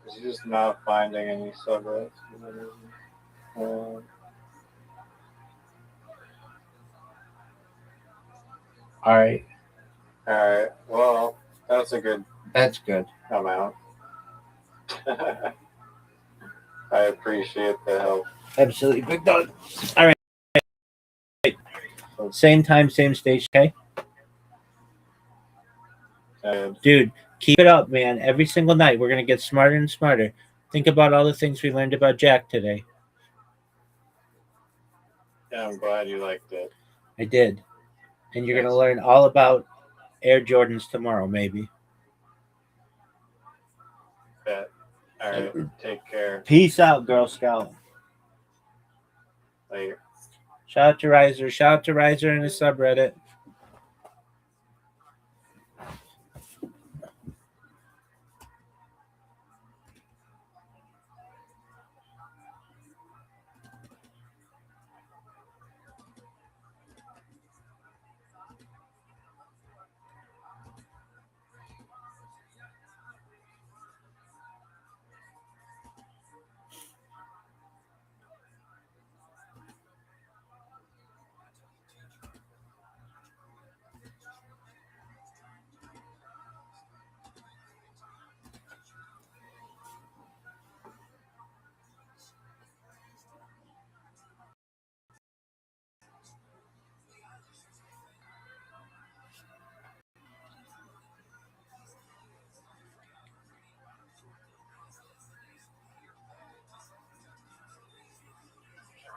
It's just not finding any subreddits. All right. All right. Well, that's a good That's good. amount. I appreciate the help. Absolutely. Big dog. All right. Same time, same station. Okay. And Dude, keep it up, man. Every single night, we're going to get smarter and smarter. Think about all the things we learned about Jack today. yeah, I'm glad you liked it. I did. And you're going to learn all about Air Jordans tomorrow, maybe. Bet. All right. Take care. Peace out, Girl Scout. Later. Shout out to Riser. Shout out to Riser in the subreddit.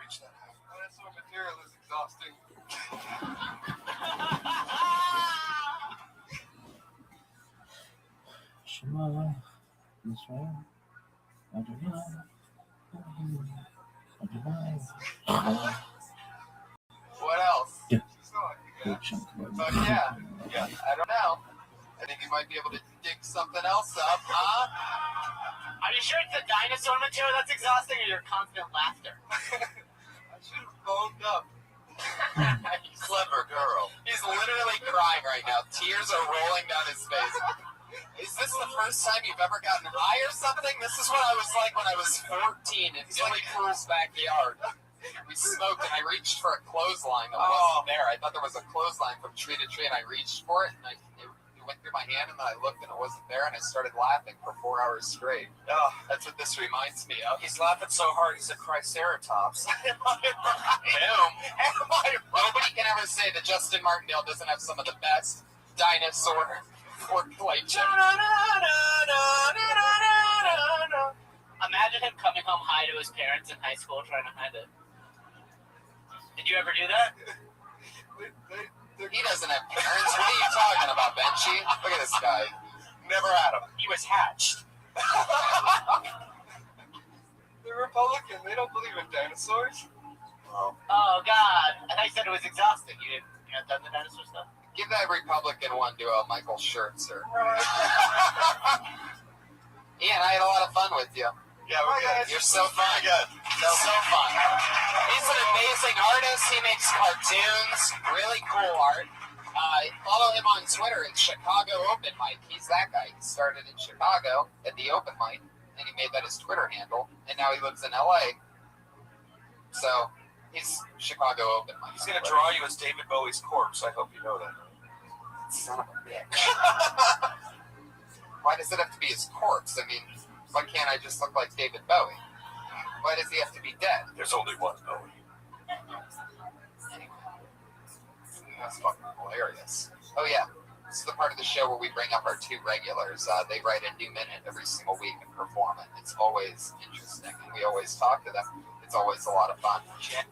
Dinosaur material is exhausting. Shema. Israel. Adonai. Adonai. What else? Yeah. But yeah, I don't know. I think you might be able to dig something else up, huh? Are you sure it's the dinosaur material that's exhausting or your constant laughter? I should have phoned up. Clever girl. He's literally crying right now. Tears are rolling down his face. Is this the first time you've ever gotten high or something? This is what I was like when I was 14 in Billy Cool's backyard. We smoked and I reached for a clothesline that wasn't there. I thought there was a clothesline from tree to tree and I reached for it and it went through my hand and then I looked and it wasn't there and I started laughing for 4 hours straight. Oh, that's what this reminds me of. He's laughing so hard he's a triceratops. Am I right? Nobody can ever say that Justin Martindale doesn't have some of the best dinosaur foreplay chips. Imagine him coming home high to his parents in high school trying to hide it. Did you ever do that? He doesn't have parents. What are you talking about, Benchy? Look at this guy. Never had him. He was hatched. They're Republican. They don't believe in dinosaurs. Oh God! And I said it was exhausting. You not done the dinosaur stuff? Give that Republican one to Michael Schertzer. Ian, I had a lot of fun with you. Yeah, we're good. You're so fun. So fun. He's an amazing artist. He makes cartoons, really cool art. Follow him on Twitter at Chicago Open Mic. He's that guy. He started in Chicago at the Open Mic, and he made that his Twitter handle, and now he lives in LA. So he's Chicago Open Mic. He's gonna draw you as David Bowie's corpse. I hope you know that. Son of a bitch. Why does it have to be his corpse? I mean, why can't I just look like David Bowie? Why does he have to be dead? There's only one Bowie. Anyway, that's fucking hilarious. Oh yeah, this is the part of the show where we bring up our 2 regulars. They write a new minute every single week and perform it. It's always interesting, and we always talk to them. It's always a lot of fun.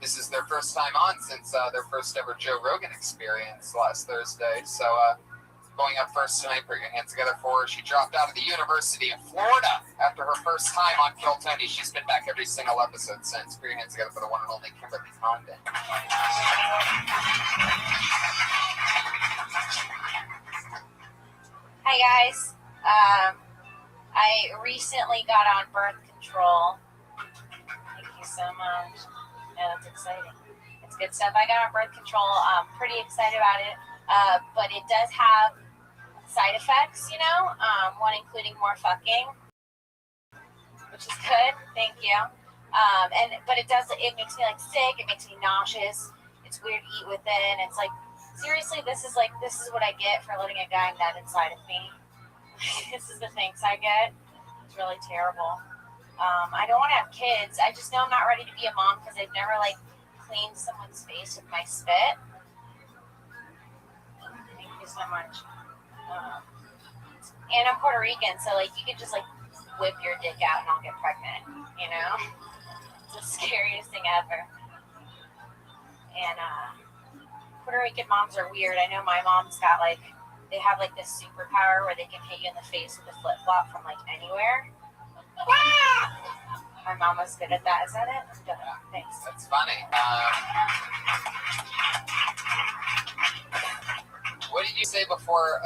This is their first time on since their first ever Joe Rogan experience last Thursday. So going up first tonight, put your hands together for her. She dropped out of the University of Florida after her first time on Kill Tony. She's been back every single episode since. Put your hands together for the one and only Kimberly Condon. Hi guys. I recently got on birth control. Thank you so much. Yeah, that's exciting. It's good stuff. I got on birth control. I'm pretty excited about it. But it does have side effects, one including more fucking, which is good. Thank you. But it makes me like sick. It makes me nauseous. It's weird to eat with it, and it's like seriously, this is what I get for letting a guy nut inside of me. This is the things I get. It's really terrible. I don't want to have kids. I just know I'm not ready to be a mom because I've never cleaned someone's face with my spit. Thank you so much. And I'm Puerto Rican, so you could just whip your dick out and I'll get pregnant. You know, it's the scariest thing ever. And Puerto Rican moms are weird. I know my mom's got they have this superpower where they can hit you in the face with a flip flop from anywhere. My mom was good at that. Is that it? I'm done. Thanks. That's funny. What did you say before?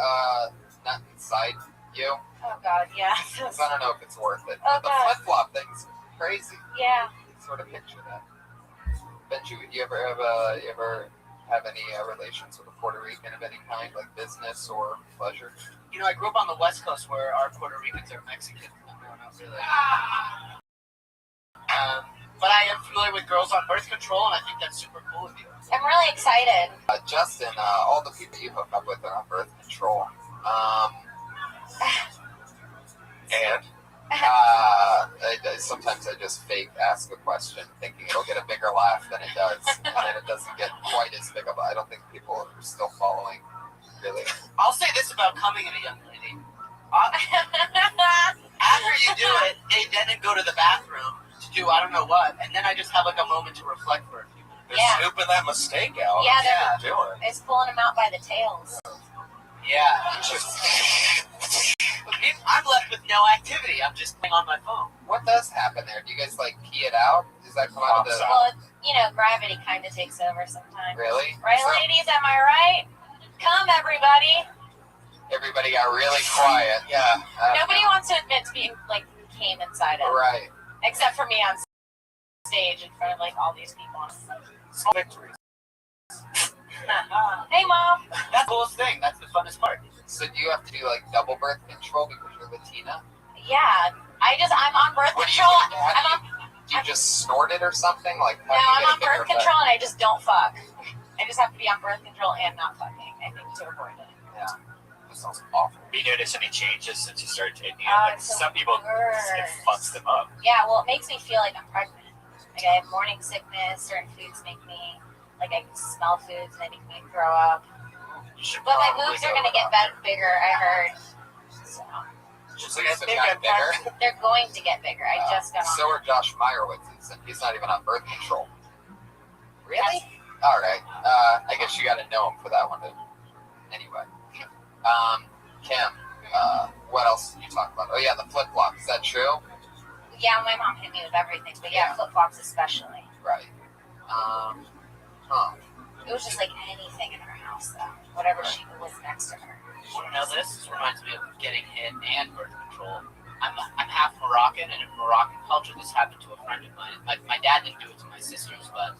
Not inside you? Oh God, yeah. I don't know if it's worth it. Oh, The God. flip flop thing's crazy. Yeah. Sort of picture that. Benji, you ever have any relations with a Puerto Rican of any kind, like business or pleasure? You know, I grew up on the West Coast where our Puerto Ricans are Mexican. No, not really. But I am familiar with girls on birth control, and I think that's super cool of you. I'm really excited. Justin, all the people you hook up with are on birth control. And Sometimes I just fake ask a question, thinking it'll get a bigger laugh than it does, and then it doesn't get quite as big of a. I don't think people are still following, really. I'll say this about coming in a young lady. After you do it, they then go to the bathroom to do I don't know what, and then I just have a moment to reflect for a few minutes. they're Yeah. scooping that mistake out. Yeah, That's what they're doing. It's pulling them out by the tails. Yeah, interesting. But I'm left with no activity. I'm just playing on my phone. What does happen there? Do you guys pee it out? Does that come out of the? Well, gravity kind of takes over sometimes. Really? Right, So ladies? Am I right? Come, everybody. everybody got really quiet. Yeah. Nobody wants to admit to being came inside of, Right. except for me on stage in front of all these people. Small victories. Hey, Mom. That's the coolest thing. That's the funnest part. So do you have to do double birth control because you're Latina? Yeah, I'm on birth What do control. you do? How do you just snort it or something? How No, do you I'm get a on birth bigger control and I just don't fuck. I just have to be on birth control and not fucking, I think, to avoid it. Yeah. That sounds awful. Have you noticed any changes since you started taking it? Oh, it's so Some people, worse. it fucks them up. Yeah, well, it makes me feel like I'm pregnant. I have morning sickness. Certain foods make me, I can smell foods and they make me throw up. You should But my probably boobs are go going to get bigger, I heard. So, Just like it's got bigger. they're going to get bigger. I just got on. So are Josh Meyerowitz's, and he's not even on birth control. Really? All right. I guess you got to know him for that one. Anyway. Kim, what else did you talk about? Oh, yeah, the flip-flop. Is that true? Yeah, my mom hit me with everything, but yeah, flip-flops especially. Right. It was just anything in her house, though. Whatever she was next to her. Want to know this? This reminds me of getting hit and birth control. I'm half Moroccan, and in Moroccan culture, this happened to a friend of mine. My dad didn't do it to my sisters, but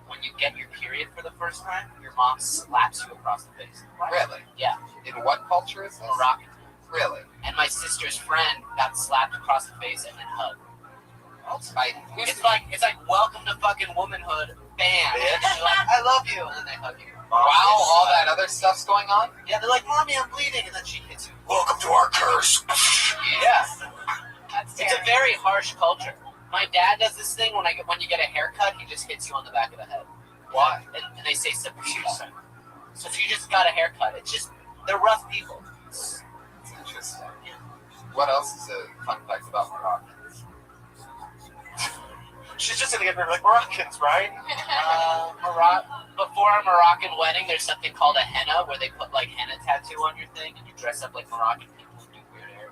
when you get your period for the first time, your mom slaps you across the face. Really? Yeah. In what culture is this? Moroccan. Really? And my sister's friend got slapped across the face and then hugged. It's It's like welcome to fucking womanhood. Bam. They're like, I love you, and then they hug you. wow, all that other stuff's going on? Yeah, they're like, Mommy, I'm bleeding, and then she hits you. Welcome to our curse. Yeah. That's It's a very harsh culture. My dad does this thing when you get a haircut, he just hits you on the back of the head. Why? And they say substitution. So if you just got a haircut, they're rough people. It's interesting. What else is a fun fact about Moroccans? She's just gonna get rid of Moroccans, right? Before a Moroccan wedding, there's something called a henna, where they put henna tattoo on your thing, and you dress up like Moroccan people and do weird hair.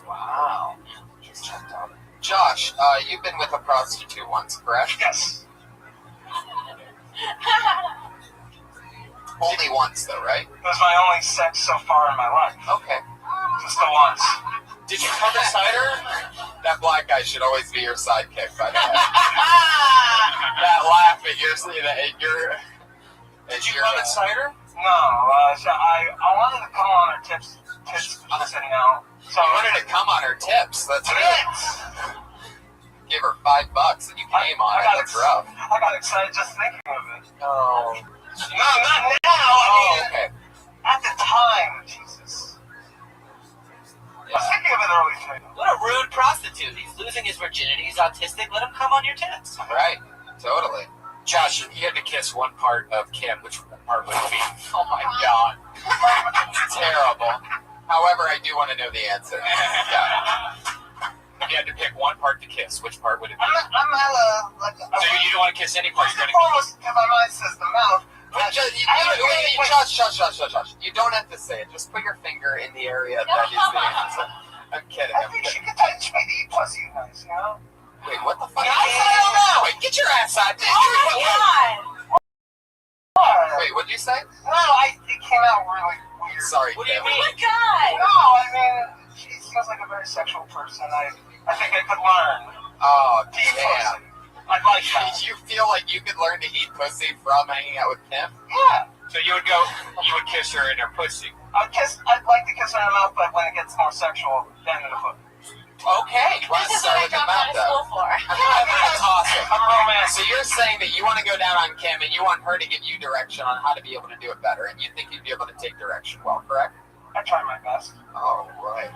Wow. Just checked out. Josh, you've been with a prostitute once, correct? Yes. Only once, though, right? It was my only sex so far in my life. Okay. Just the once. Did you come inside her? That black guy should always be your sidekick, by the way. That laugh at your... Did you come inside her? No. I wanted to come on her tits. I said no. So I wanted to come on her tips. That's really... Give her $5 and you came on it. That's rough. I got excited just thinking of it. No. No, not now. I mean, okay. at the time, Jesus. I was thinking of an early thing. What a rude prostitute. He's losing his virginity. He's autistic. Let him come on your tits. Right. Totally. Josh, if you had to kiss one part of Kim, which part would it be? Oh my God. Terrible. However, I do want to know the answer. Yeah. If you had to pick one part to kiss, which part would it be? I'm not like. So you don't want to kiss any part. You're gonna Almost, if my mind says the mouth. Josh. You don't have to say it. Just put your finger in the area that is the answer. I'm kidding. I think she could touch me to eat pussy nice, you know? Wait, what the fuck? I don't know. Wait, get your ass out. Oh Wait, what did you say? No, it came out really weird. Sorry. What do you my mean? god! No, I mean, she seems like a very sexual person. I think I could learn. Oh, To eat damn. pussy. I'd like that. You feel like you could learn to eat pussy from hanging out with Kim? Yeah. So you would kiss her in her pussy. I'd like to kiss her in the mouth, but when it gets more sexual, then in the foot. Okay. Well, This is start what I with the dropped out mouth, of school though. for. That's awesome. I'm romantic. So you're saying that you want to go down on Kim and you want her to give you direction on how to be able to do it better, and you think you'd be able to take direction well, correct? I try my best. All right.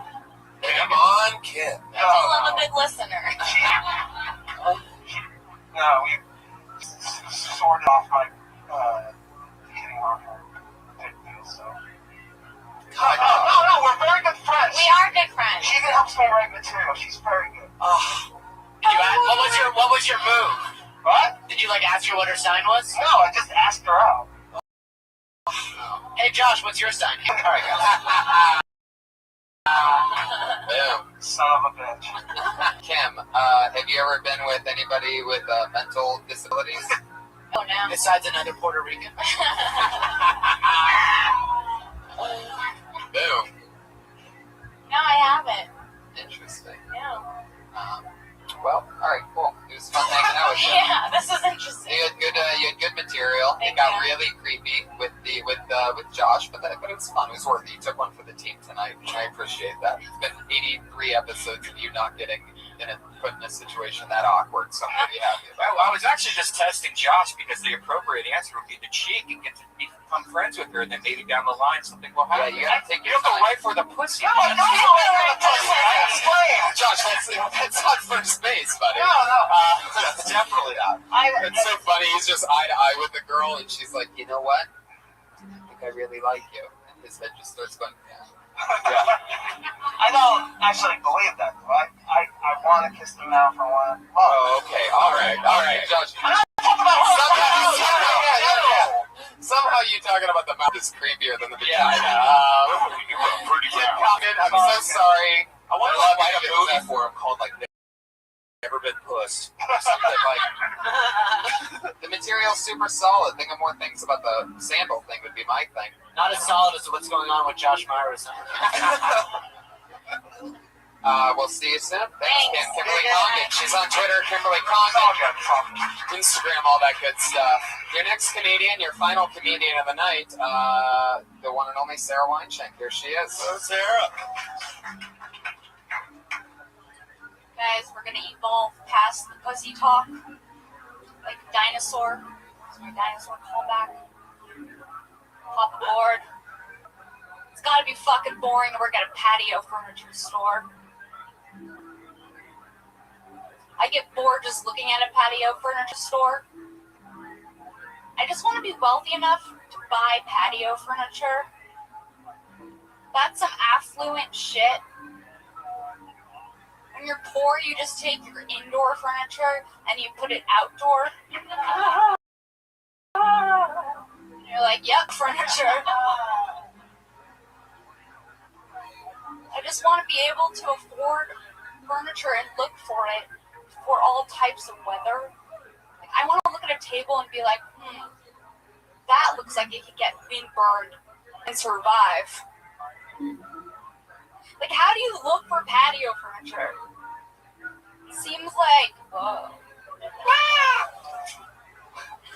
Come on, Kim. I'm a good listener. No, we sorted off my eating on her deal, so. No, we're very good friends. We are good friends. She even helps me write material. She's very good. What was your move? What? Did you ask her what her sign was? No, I just asked her out. Hey Josh, what's your sign? All right, guys. Boom. Son of a bitch. Kim, have you ever been with anybody with mental disabilities? Oh no. Besides another Puerto Rican. Boom. No, I haven't. Interesting. No. Well, all right, cool. It was fun hanging out with you. Yeah, this is interesting. You had good material. Thank It got you. really creepy with Josh, but it was fun. It was worth it. You took one for the team tonight, and I appreciate that. It's been 83 episodes of you not getting put in a situation that awkward, so I'm pretty happy about I was actually just testing Josh because the appropriate answer would be the cheek and get to become friends with her, and then maybe down the line something will it. happen. Yeah, you gotta take You your don't go time. right for the pussy. No, I don't know what I explained. Josh, that's not first base, buddy. No. That's definitely not. It's so funny. He's just eye to eye with the girl, and she's like, you know what? I think I really like you. And his head just starts going, yeah. I don't actually believe that, though. I want to kiss the mouth. I want to. Oh, okay. All right, Josh. Somehow you talking about the mouth is creepier than the vagina. I'm so sorry. I want to love write a you. movie for him called Never Been Puss. Something like the material's super solid. Think of more things about the sandal thing would be my thing. Not as solid as what's going on with Josh Myra's sign. We'll see you soon. Thanks, Kim. Kimberly Condon. She's on Twitter, Kimberly Condon. Instagram, all that good stuff. Your next comedian, your final comedian of the night, the one and only Sarah Weinschenk. Here she is. Hello, Sarah. Guys, we're gonna evolve past the pussy talk. Like a dinosaur. It's my dinosaur callback. Hop aboard. It's gotta be fucking boring to work at a patio furniture store. I get bored just looking at a patio furniture store. I just want to be wealthy enough to buy patio furniture. That's some affluent shit. When you're poor, you just take your indoor furniture and you put it outdoor. You're like, yep, furniture. I just want to be able to afford furniture and look for it for all types of weather. Like, I want to look at a table and be like, that looks like it could get windburned and survive. Like, how do you look for patio furniture? It seems like, whoa.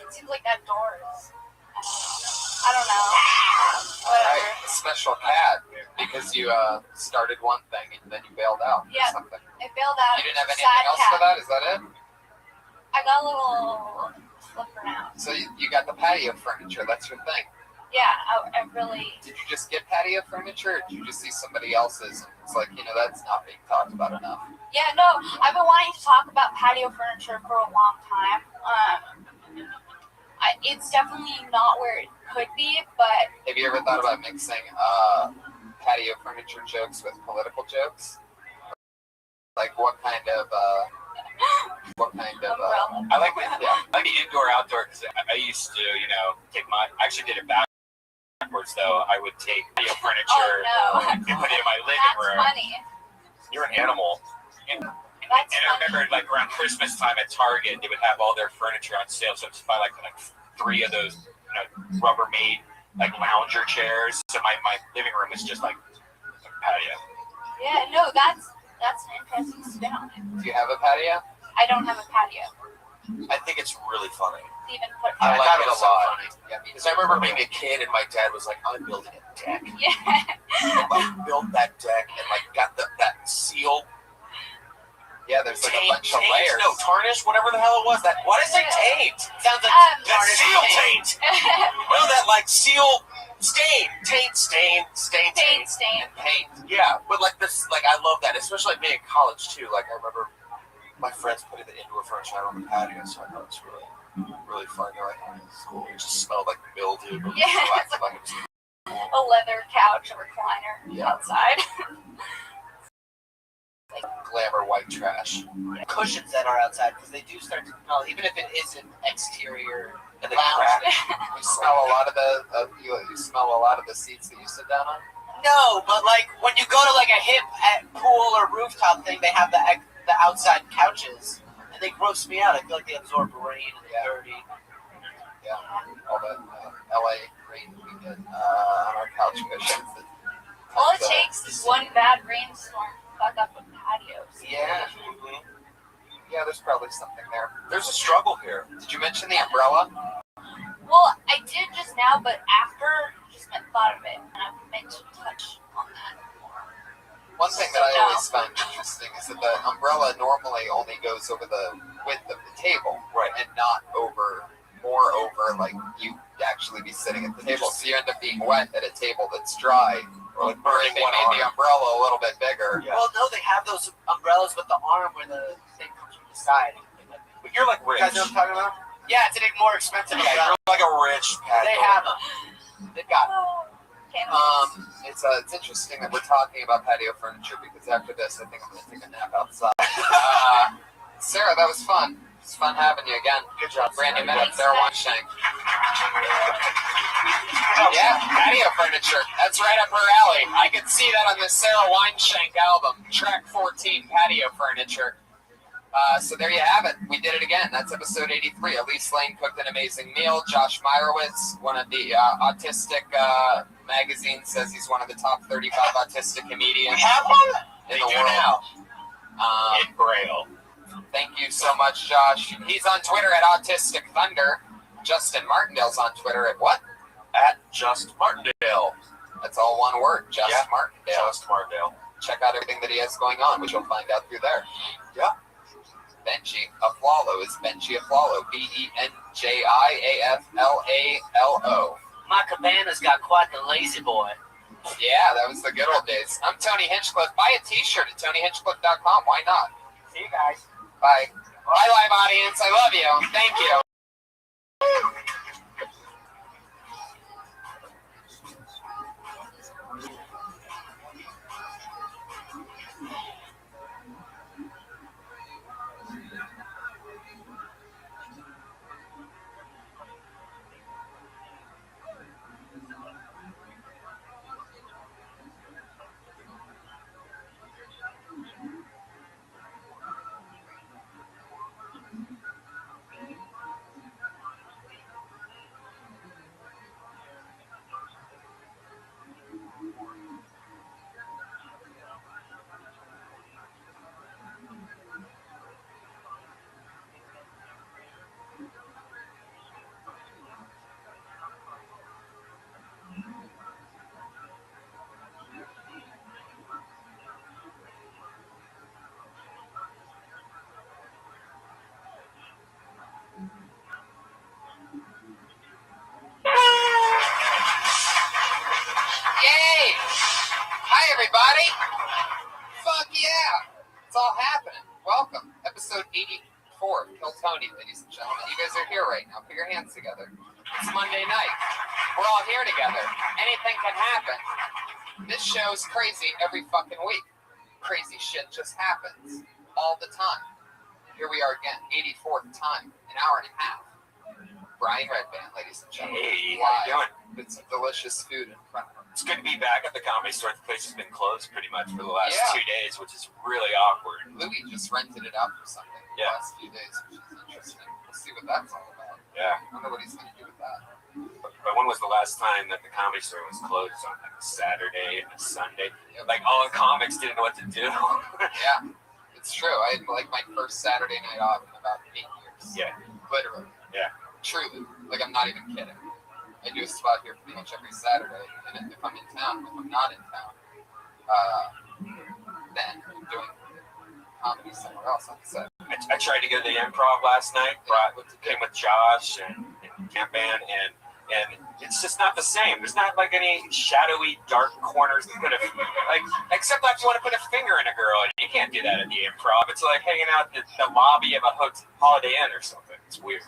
It seems like that door is, I don't know. All right, a special cat because you started one thing and then you bailed out. Yeah. Or something. It bailed out. You didn't have Sad anything else cat. for that? Is that it? I got a little flipper now. So you got the patio furniture. That's your thing. Yeah, I really. Did you just get patio furniture, or did you just see somebody else's? It's like, that's not being talked about enough. Yeah, no, I've been wanting to talk about patio furniture for a long time. It's definitely not where it could be, but. Have you ever thought about mixing patio furniture jokes with political jokes? Like what kind of Umbrella. I like the indoor-outdoor because I used to, I actually did it backwards though. I would take furniture and put it in my living room. That's funny. You're an animal. And That's I remember like around Christmas time at Target, they would have all their furniture on sale. So I'd just buy like 3 of those, Rubbermaid like lounger chairs. So my living room is just like a patio. Yeah, no, that's an interesting spin on it. Do you have a patio? I don't have a patio. I think it's really funny. Even put. I like it a lot. Yeah, because I remember being a kid and my dad was like, "I'm building a deck." Yeah. Like built that deck and like got that seal. Yeah, there's like a bunch of layers. No, tarnish, whatever the hell it was. That what is it? Taint. Sounds like That seal taint. Well, that like seal stain, taint, stain, Stain. Paint. Yeah, but like this, like I love that, especially like being in college too. Like I remember my friends putting the indoor furniture out on the patio, so I thought it was really fun. Like in school, it just smelled like mildew. But Yeah. it acted like it was A leather couch, a recliner outside. Glamour white trash. cushions that are outside because they do start to smell, even if it isn't exterior. and the lounge. crack. You smell a lot of you smell a lot of the seats that you sit down on. No, but like when you go to like a hip pool or rooftop thing, they have the outside couches, and they gross me out. I feel like they absorb rain and dirty. Yeah, all the LA rain we get on our couch cushions. All it takes is one bad rainstorm to fuck up a patio. Yeah. Yeah, there's probably something there. There's a struggle here. Did you mention the umbrella? Well, I did just now, but after just thought of it, and I meant to touch on that more. One thing that I always find interesting is that the umbrella normally only goes over the width of the table, Right. and not more over like you actually be sitting at the table. So you end up being wet at a table that's dry, Or like or burning if they one made the arm. umbrella a little bit bigger. Yeah. Well, no, they have those umbrellas with the arm where the thing comes from the side. But you're like You rich. guys know what I'm talking about? Yeah, it's a more expensive Yeah, umbrella. you're like a rich patio. They have them. They've got them. It's interesting that we're talking about patio furniture because after this, I think I'm going to take a nap outside. Sarah, that was fun. It's fun having you again. Good job. Brand new Thanks, minute, Sarah guys. Weinstein. Yeah, patio furniture. That's right up her alley. I could see that on the Sarah Weinstein album, track 14, patio furniture. So there you have it. We did it again. That's episode 83. Elise Lane cooked an amazing meal. Josh Meyerowitz, one of the Autistic magazine, says he's one of the top 35 autistic comedians We have one? in They the do world. now. In Braille. Thank you so much, Josh. He's on Twitter at Autistic Thunder. Justin Martindale's on Twitter at what? At Just Martindale. That's all one word, Just Yeah. Martindale. Just Martindale. Check out everything that he has going on, which you'll find out through there. Yeah. Benji Aflalo is Benji Aflalo, BenjiAflalo. My cabana's got quite the lazy boy. Yeah, that was the good old days. I'm Tony Hinchcliffe. Buy a t-shirt at TonyHinchcliffe.com. Why not? See you guys. Bye. Bye, live audience. I love you. Thank you. ladies and gentlemen. You guys are here right now. Put your hands together. It's Monday night. We're all here together. Anything can happen. This show's crazy every fucking week. Crazy shit just happens all the time. Here we are again, 84th time, an hour and a half. Brian Redband, ladies and gentlemen. Hey, how you doing? With some delicious food in front of him. It's good to be back at the Comedy Store. The place has been closed pretty much for the last 2 days, which is really awkward. Louis just rented it out for something the last few days, which is interesting. We'll see what that's all about. Yeah. I wonder what he's going to do with that. But when was the last time that the Comedy Store was closed on like a Saturday and a Sunday? Like all the comics didn't know what to do. Yeah, it's true. I had like my first Saturday night off in about 8 years. Yeah. Literally. Yeah. Truly. Like, I'm not even kidding. I do a spot here pretty much every Saturday, and if I'm in town, if I'm not in town, then I'm doing comedy somewhere else on the set. I tried to go to the Improv last night. Came with Josh and Camp Band, and it's just not the same. There's not like any shadowy, dark corners to put like, except like you want to put a finger in a girl, and you can't do that at the Improv. It's like hanging out in the lobby of a Holiday Inn or something. It's weird.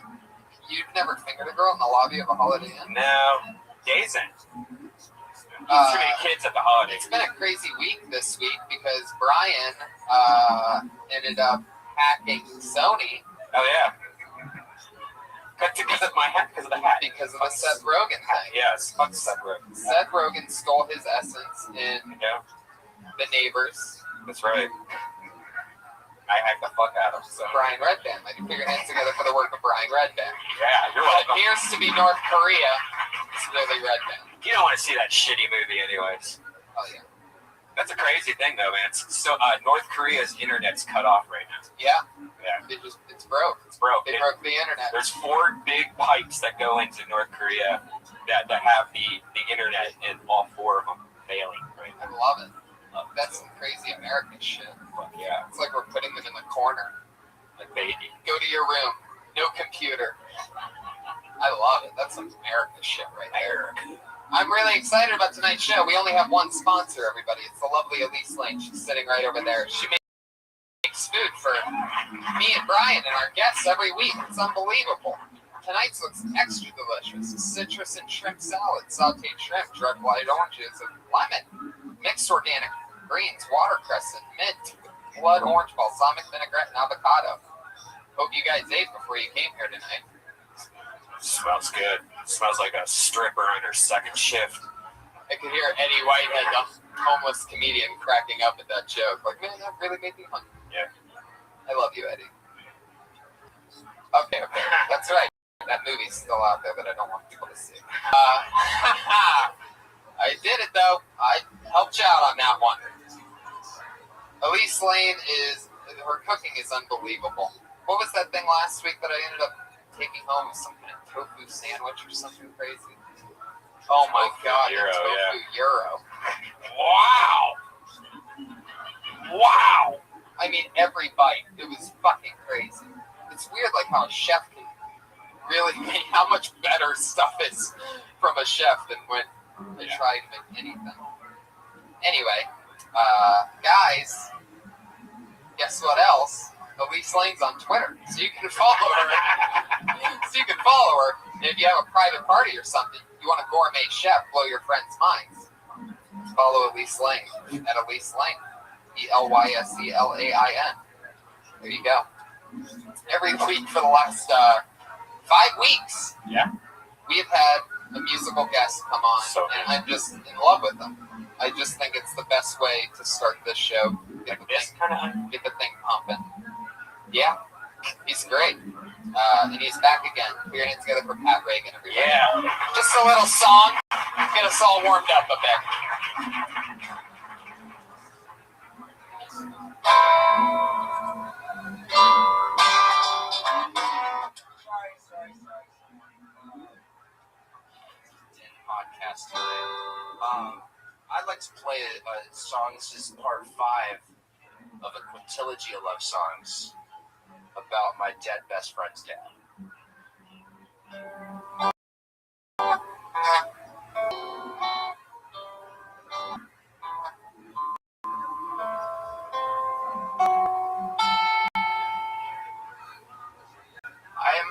You've never fingered a girl in the lobby of a Holiday Inn? No. Days in. Too many kids at the holidays. It's been a crazy week this week because Brian ended up hacking Sony. Oh, yeah. Because of my hat, because of the hat. Because of the Seth Rogen thing. Yes, fuck Seth Rogen. Seth Rogen stole his essence in The Neighbors. That's right. I hacked the fuck out of him. So. Brian Redband. Like, you put your hands together for the work of Brian Redband. Yeah, you're What welcome. appears to be North Korea is really Redband. You don't want to see that shitty movie anyways. Oh, yeah. That's a crazy thing, though, man. So, North Korea's internet's cut off right now. Yeah. Yeah. It's broke. It's broke. They broke the internet. There's 4 big pipes that go into North Korea that have the internet, and all 4 of them failing right I now. love it. That's some crazy American shit. Fuck yeah. It's like we're putting them in the corner. Like baby. Go to your room. No computer. I love it. That's some American shit right there. I'm really excited about tonight's show. We only have one sponsor, everybody. It's the lovely Elise Lane. She's sitting right over there. She makes food for me and Brian and our guests every week. It's unbelievable. Tonight's looks extra delicious. Citrus and shrimp salad, sauteed shrimp, drugged white oranges, and lemon. Mixed organic greens, watercress, and mint. Blood orange, balsamic vinaigrette, and avocado. Hope you guys ate before you came here tonight. Smells good. Smells like a stripper on her second shift. I could hear Eddie Whitehead, the homeless comedian, cracking up at that joke. Like, man, that really made me hungry. Yeah. I love you, Eddie. Okay. That's right. That movie's still out there that I don't want people to see. I did it, though. I helped you out on that one. Elise Lane her cooking is unbelievable. What was that thing last week that I ended up taking home? Some kind of tofu sandwich or something crazy? Oh my God, tofu gyro. Wow. I mean, every bite. It was fucking crazy. It's weird, like how a chef can really make how much better stuff is from a chef than when they try to make anything. Anyway, guys, guess what else? Elise Lane's on Twitter, so you can follow her. And if you have a private party or something, you want a gourmet chef, blow your friends' minds, follow Elise Lane at Elise Lane, ELYSELAIN. There you go. Every week for the last 5 weeks, we have had a musical guest come on, and I'm just in love with them. I just think it's the best way to start this show. Get the thing pumping. Yeah, he's great. And he's back again. Put your hands together for Pat Reagan, everybody. Yeah. Just a little song. Get us all warmed up a bit. Podcast today. I'd like to play a song. This is part 5 of a quintilogy of love songs about my dead best friend's dad.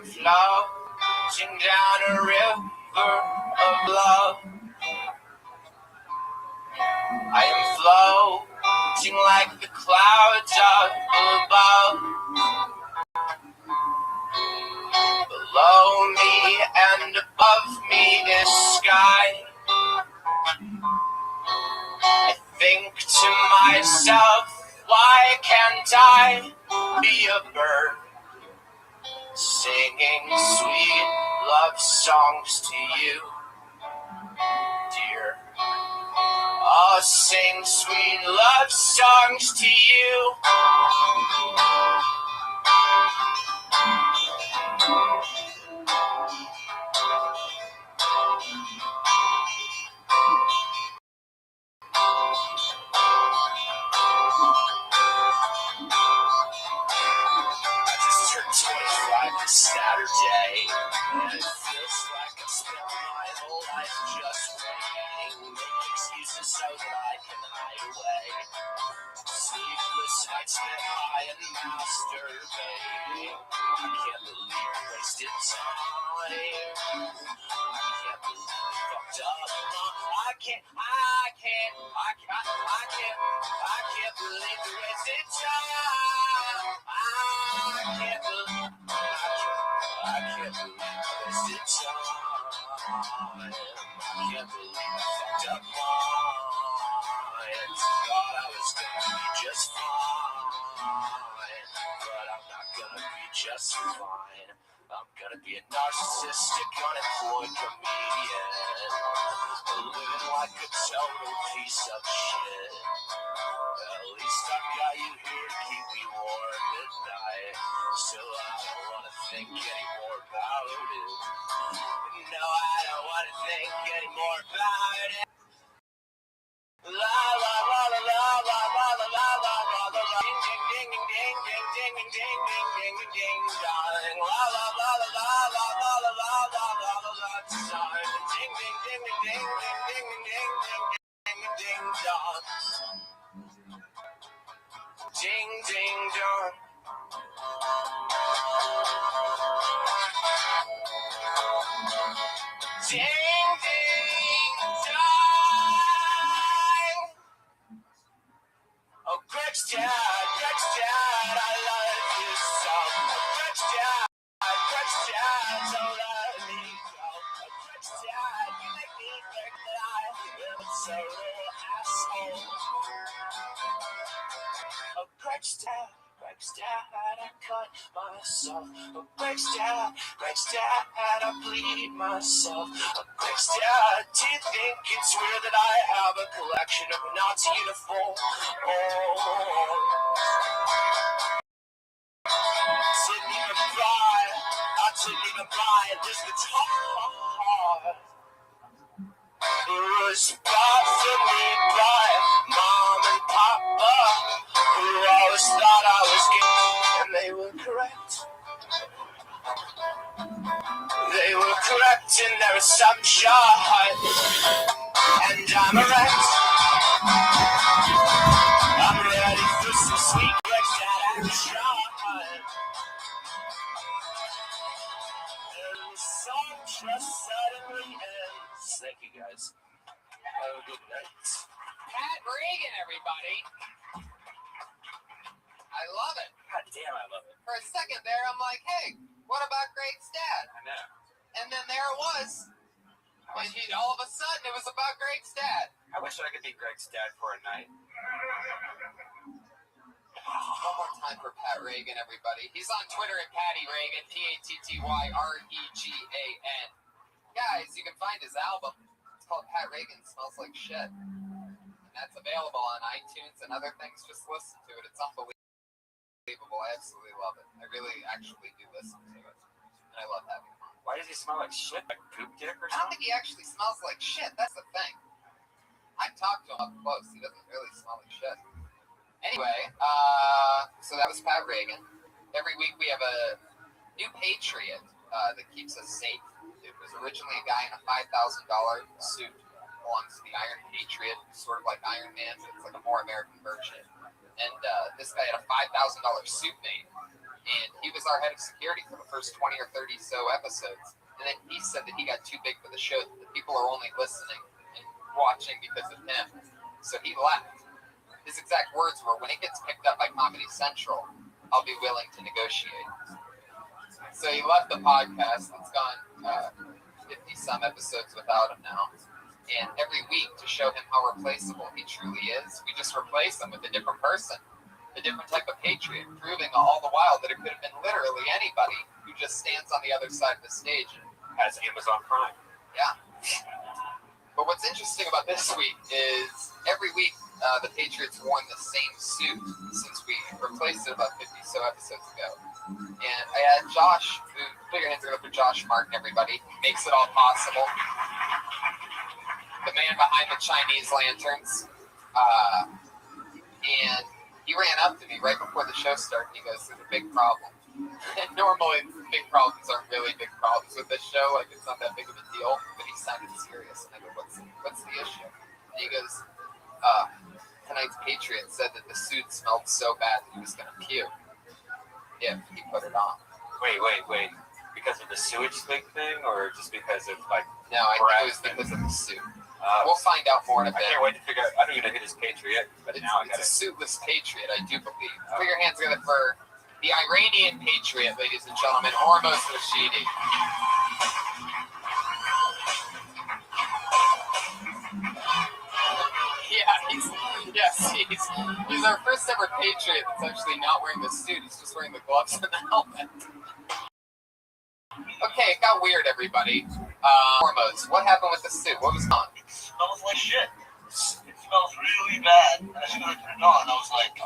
I'm floating down a river of love. I am floating like the clouds up above. Below me and above me is sky. I think to myself, why can't I be a bird, singing sweet love songs to you, dear? I'll sing sweet love songs to you. I just turned 25 this Saturday, and it feels like I've spent my whole life just waiting, make excuses so that I can hide away. Sleepless nights spent high and masturbating. I can't believe I wasted time. I can't believe I fucked up. I can't believe I wasted time. I can't believe I wasted time. I can't believe I fucked up mine. Thought I was gonna be just fine, but I'm not gonna be just fine. I'm gonna be a narcissistic, unemployed comedian, living like a total piece of shit. At least I've got you here to keep me warm at night, so I don't wanna think anymore about it. No, I don't wanna think anymore about it. La la la la la la la la la la la la la. Ding ding ding ding ding ding ding ding ding ding ding ding ding. La la la la la la la la la la la la la. Ding ding ding ding ding ding ding ding ding ding ding dong. Ding ding dong. Ding ding dong. Oh, Greg's dad, I love you so. Oh, Greg's dad, don't let me go. Oh, Greg's dad, you make me think that I am a total asshole. Oh, Greg's dad, I cut myself. Oh, Greg's dad, I bleed myself. Oh, Greg's dad, do you think it's weird that I have a collection of Nazi uniforms? I didn't even buy this guitar. It was bought for me by Mom and Papa, who always thought I was gay, and they were correct. They were correct in their assumption, and I'm erect. I'm ready for some sweet Greg's dad action. And the song just suddenly ends. Thank you, guys. Have a good night. Pat Reagan, everybody. I love it. God damn, I love it. For a second there, I'm like, hey, what about Greg's dad? I know. And then there it was. And all of a sudden, it was about Greg's dad. I wish I could be Greg's dad for a night. One more time for Pat Reagan, everybody. He's on Twitter at Patty Reagan, PattyRegan. Guys, you can find his album. It's called Pat Reagan Smells Like Shit. And that's available on iTunes and other things. Just listen to it. It's unbelievable. I absolutely love it. I really actually do listen to it. And I love having him on. Why does he smell like shit? Like poop dick or I don't something? think he actually smells like shit. That's the thing. I've talked to him up close. He doesn't really smell like shit. Anyway, so that was Pat Reagan. Every week we have a new patriot that keeps us safe. It was originally a guy in a $5,000 suit. Belongs to the Iron Patriot, sort of like Iron Man, but it's like a more American version. And this guy had a $5,000 suit made. and he was our head of security for the first 20 or 30 so episodes. And then he said that he got too big for the show, that the people are only listening and watching because of him. So he left. His exact words were, when it gets picked up by Comedy Central, I'll be willing to negotiate. So he left the podcast. It's gone 50-some episodes without him now. And every week, to show him how replaceable he truly is, we just replace him with a different person, a different type of patriot, proving all the while that it could have been literally anybody who just stands on the other side of the stage and Has Amazon Prime. yeah. But what's interesting about this week is every week the Patriots worn the same suit since we replaced it about 50 so episodes ago. And I had Josh, put your hands together for Josh Martin, everybody. Makes it all possible. The man behind the Chinese lanterns. And he ran up to me right before the show started. He goes, there's a big problem. And normally big problems aren't really big problems with this show. Like, it's not that big of a deal. But he sounded serious. And I go, what's the issue? And he goes, tonight's Patriot said that the suit smelled so bad that he was going to puke if he put it on. Wait. Because of the sewage thing, or just because of like? No, I think it was because of the suit. We'll find out more in a bit. I can't wait to figure out. I don't even know who this Patriot, but now I got it's a suitless Patriot, I do believe. Put your hands together for the Iranian Patriot, ladies and gentlemen, Hormoz Rashidi. He's our first ever Patriot that's actually not wearing the suit. He's just wearing the gloves and the helmet. Okay, it got weird, everybody. Hormoz, what happened with the suit? What was on? It smells like shit. It smells really bad. And as soon as I put it on, I was like,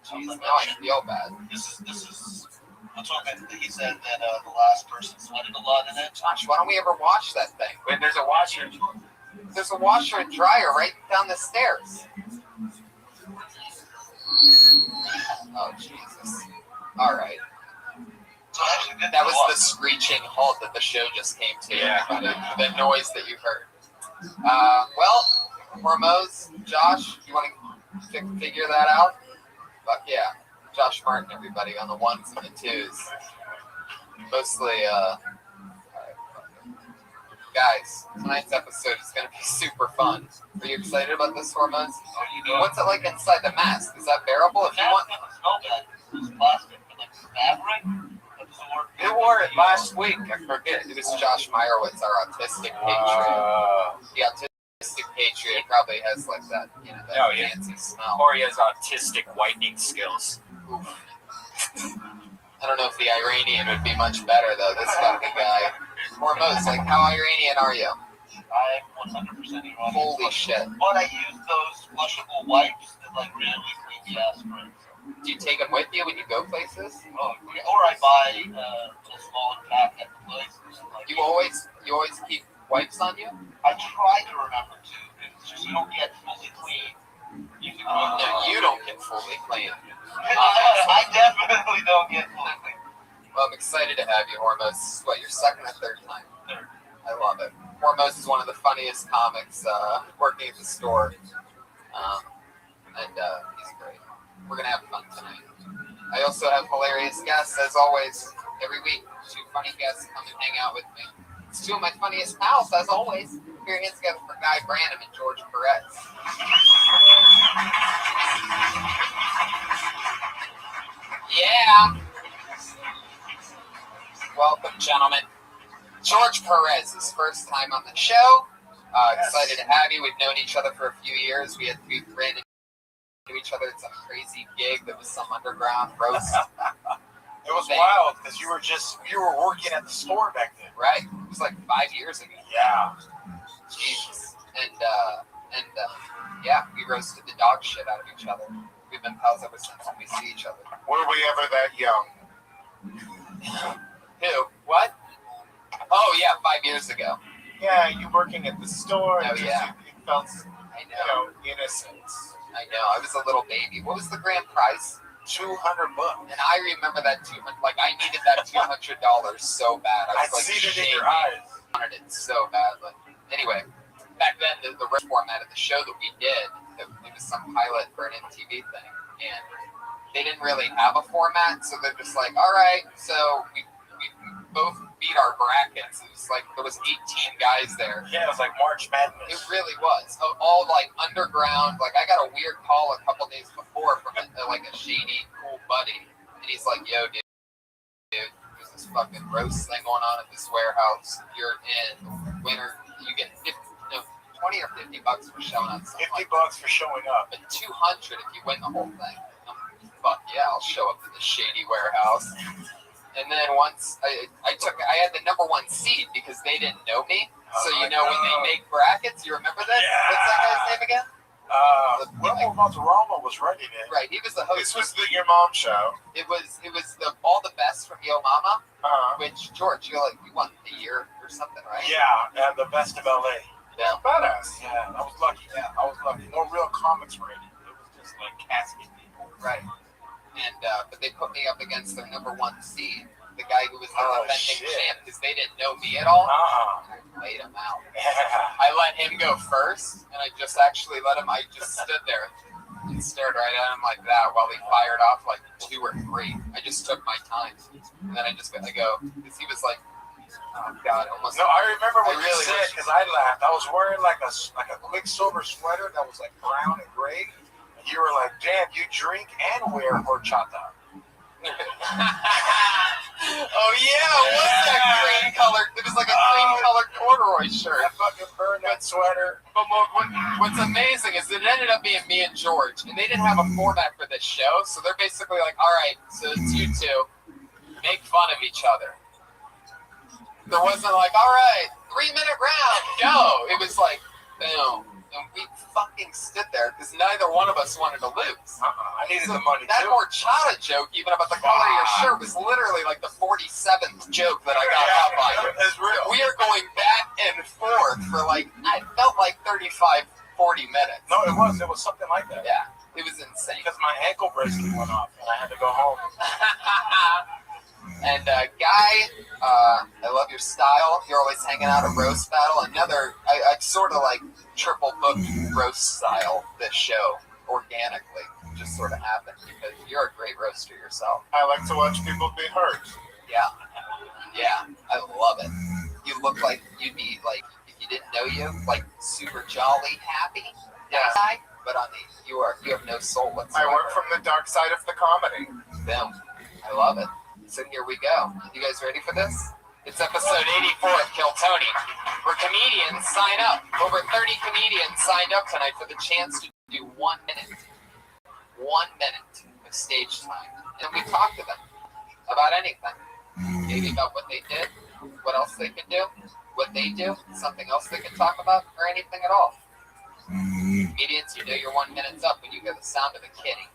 Jeez, now I feel bad. This is. What's what he said that the last person sweated a lot in it. Josh, why don't we ever wash that thing? Wait, there's a washer. There's a washer and dryer right down the stairs. Oh, Jesus. All right. So actually, that was the screeching halt that the show just came to. Yeah. The noise that you heard. Well, Hormoz, Josh, you want to figure that out? Fuck yeah. Josh Martin, everybody, on the ones and the twos. Mostly, guys, tonight's episode is going to be super fun. Are you excited about this, Hormoz? What's it like inside the mask? Is that bearable? If you want, smell bad. It was plastic, but like fabric. who wore it last week? I forget. It was Josh Meyerowitz, our autistic patriot. The autistic patriot probably has like that, that fancy smell. Or he has autistic whitening skills. I don't know if the Iranian would be much better though. This fucking guy. Hormoz, like, how Iranian are you? I'm 100% Iranian. Holy shit. But I use those flushable wipes that like really clean the aspirin. Do you take them with you when you go places? Oh, or I buy a small pack at the place. You always keep wipes on you? I try to remember to. It's just you don't get fully clean. No, you don't get fully clean. I definitely don't get fully clean. Well, I'm excited to have you, Hormoz. This is what, your second or third time? Third. I love it. Hormoz is one of the funniest comics working at the store. And he's great. We're going to have fun tonight. I also have hilarious guests, as always. Every week, 2 funny guests come and hang out with me. It's 2 of my funniest pals, as always. Put your hands together for Guy Branum and George Perez. Yeah. Welcome, gentlemen. George Perez, his first time on the show. Excited to have you. We've known each other for a few years. We ran into each other at some crazy gig that was some underground roast. It was wild because you were working at the store back then. Right? It was like 5 years ago. Yeah. Jesus. And yeah, we roasted the dog shit out of each other. We've been pals ever since we see each other. Were we ever that young? Who? What? Oh, yeah, 5 years ago. Yeah, you working at the store. Oh, yeah. You felt, I know. innocent. I know. I was a little baby. What was the grand prize? $200. And I remember that $200. Like, I needed that $200 so bad. I was see it in your eyes. I wanted it so badly. Anyway, back then, the roast format of the show that we did, it was some pilot for an MTV thing. And they didn't really have a format, so they're just like, all right, so we both beat our brackets. It was like there was 18 guys there. Yeah, it was like March Madness. It really was. All like underground. Like I got a weird call a couple days before from like a shady, cool buddy, and he's like, "Yo, dude, there's this fucking roast thing going on at this warehouse. You're in. Winner, you get 20 or $50 for showing up. $50 for showing up, but $200 if you win the whole thing." Fuck yeah, I'll show up to the shady warehouse. And then once I had the number 1 seed because they didn't know me. So when they make brackets, you remember that? Yeah. What's that guy's name again? Wilmo Monterama was running it. Right, he was the host. This was Your Mom show. It was the All the Best from Yo Mama, which George, you won the year or something, right? Yeah, and the Best of LA. Yeah, badass. Yeah, I was lucky. No real comics rating. It was just like casting people. Right. And but they put me up against their number 1 seed, the guy who was the defending champ, because they didn't know me at all. I laid him out. I let him go first, and I just actually let him. I just stood there and stared right at him like that while he fired off like 2 or 3. I just took my time, and then I go because he was like, "Oh God, almost." No, I remember what you said because I laughed. I was wearing like a Quicksilver sweater that was like brown and gray. You were like, "Damn, you drink and wear horchata." Oh yeah, what's that green color? It was like a green colored corduroy shirt. I fucking burned that sweater. But what's amazing is it ended up being me and George, and they didn't have a format for this show, so they're basically like, all right, so it's you two, make fun of each other. There wasn't like, all right, 3-minute round, go. It was like, boom. And we fucking stood there because neither one of us wanted to lose. I needed the money that too. That horchata joke, even about the color of your shirt, was literally like the 47th joke that I got out by. It's real. We are going back and forth for like, I felt like 35, 40 minutes. No, it was something like that. Yeah, it was insane. Because my ankle bracelet went off and I had to go home. And Guy, I love your style. You're always hanging out at Roast Battle. I sort of like triple booked roast style this show organically. It just sort of happened because you're a great roaster yourself. I like to watch people be hurt. Yeah, I love it. You look like you'd be like, if you didn't know you, like super jolly, happy. Yeah. But you have no soul whatsoever. I work from the dark side of the comedy. Boom. I love it. So here we go. You guys ready for this? It's episode 84 of Kill Tony, where comedians sign up. Over 30 comedians signed up tonight for the chance to do 1 minute. 1 minute of stage time. And we talk to them about anything. Maybe about what they did, what else they can do, what they do, something else they can talk about, or anything at all. Comedians, you know your 1 minute's up when you hear the sound of a kitty.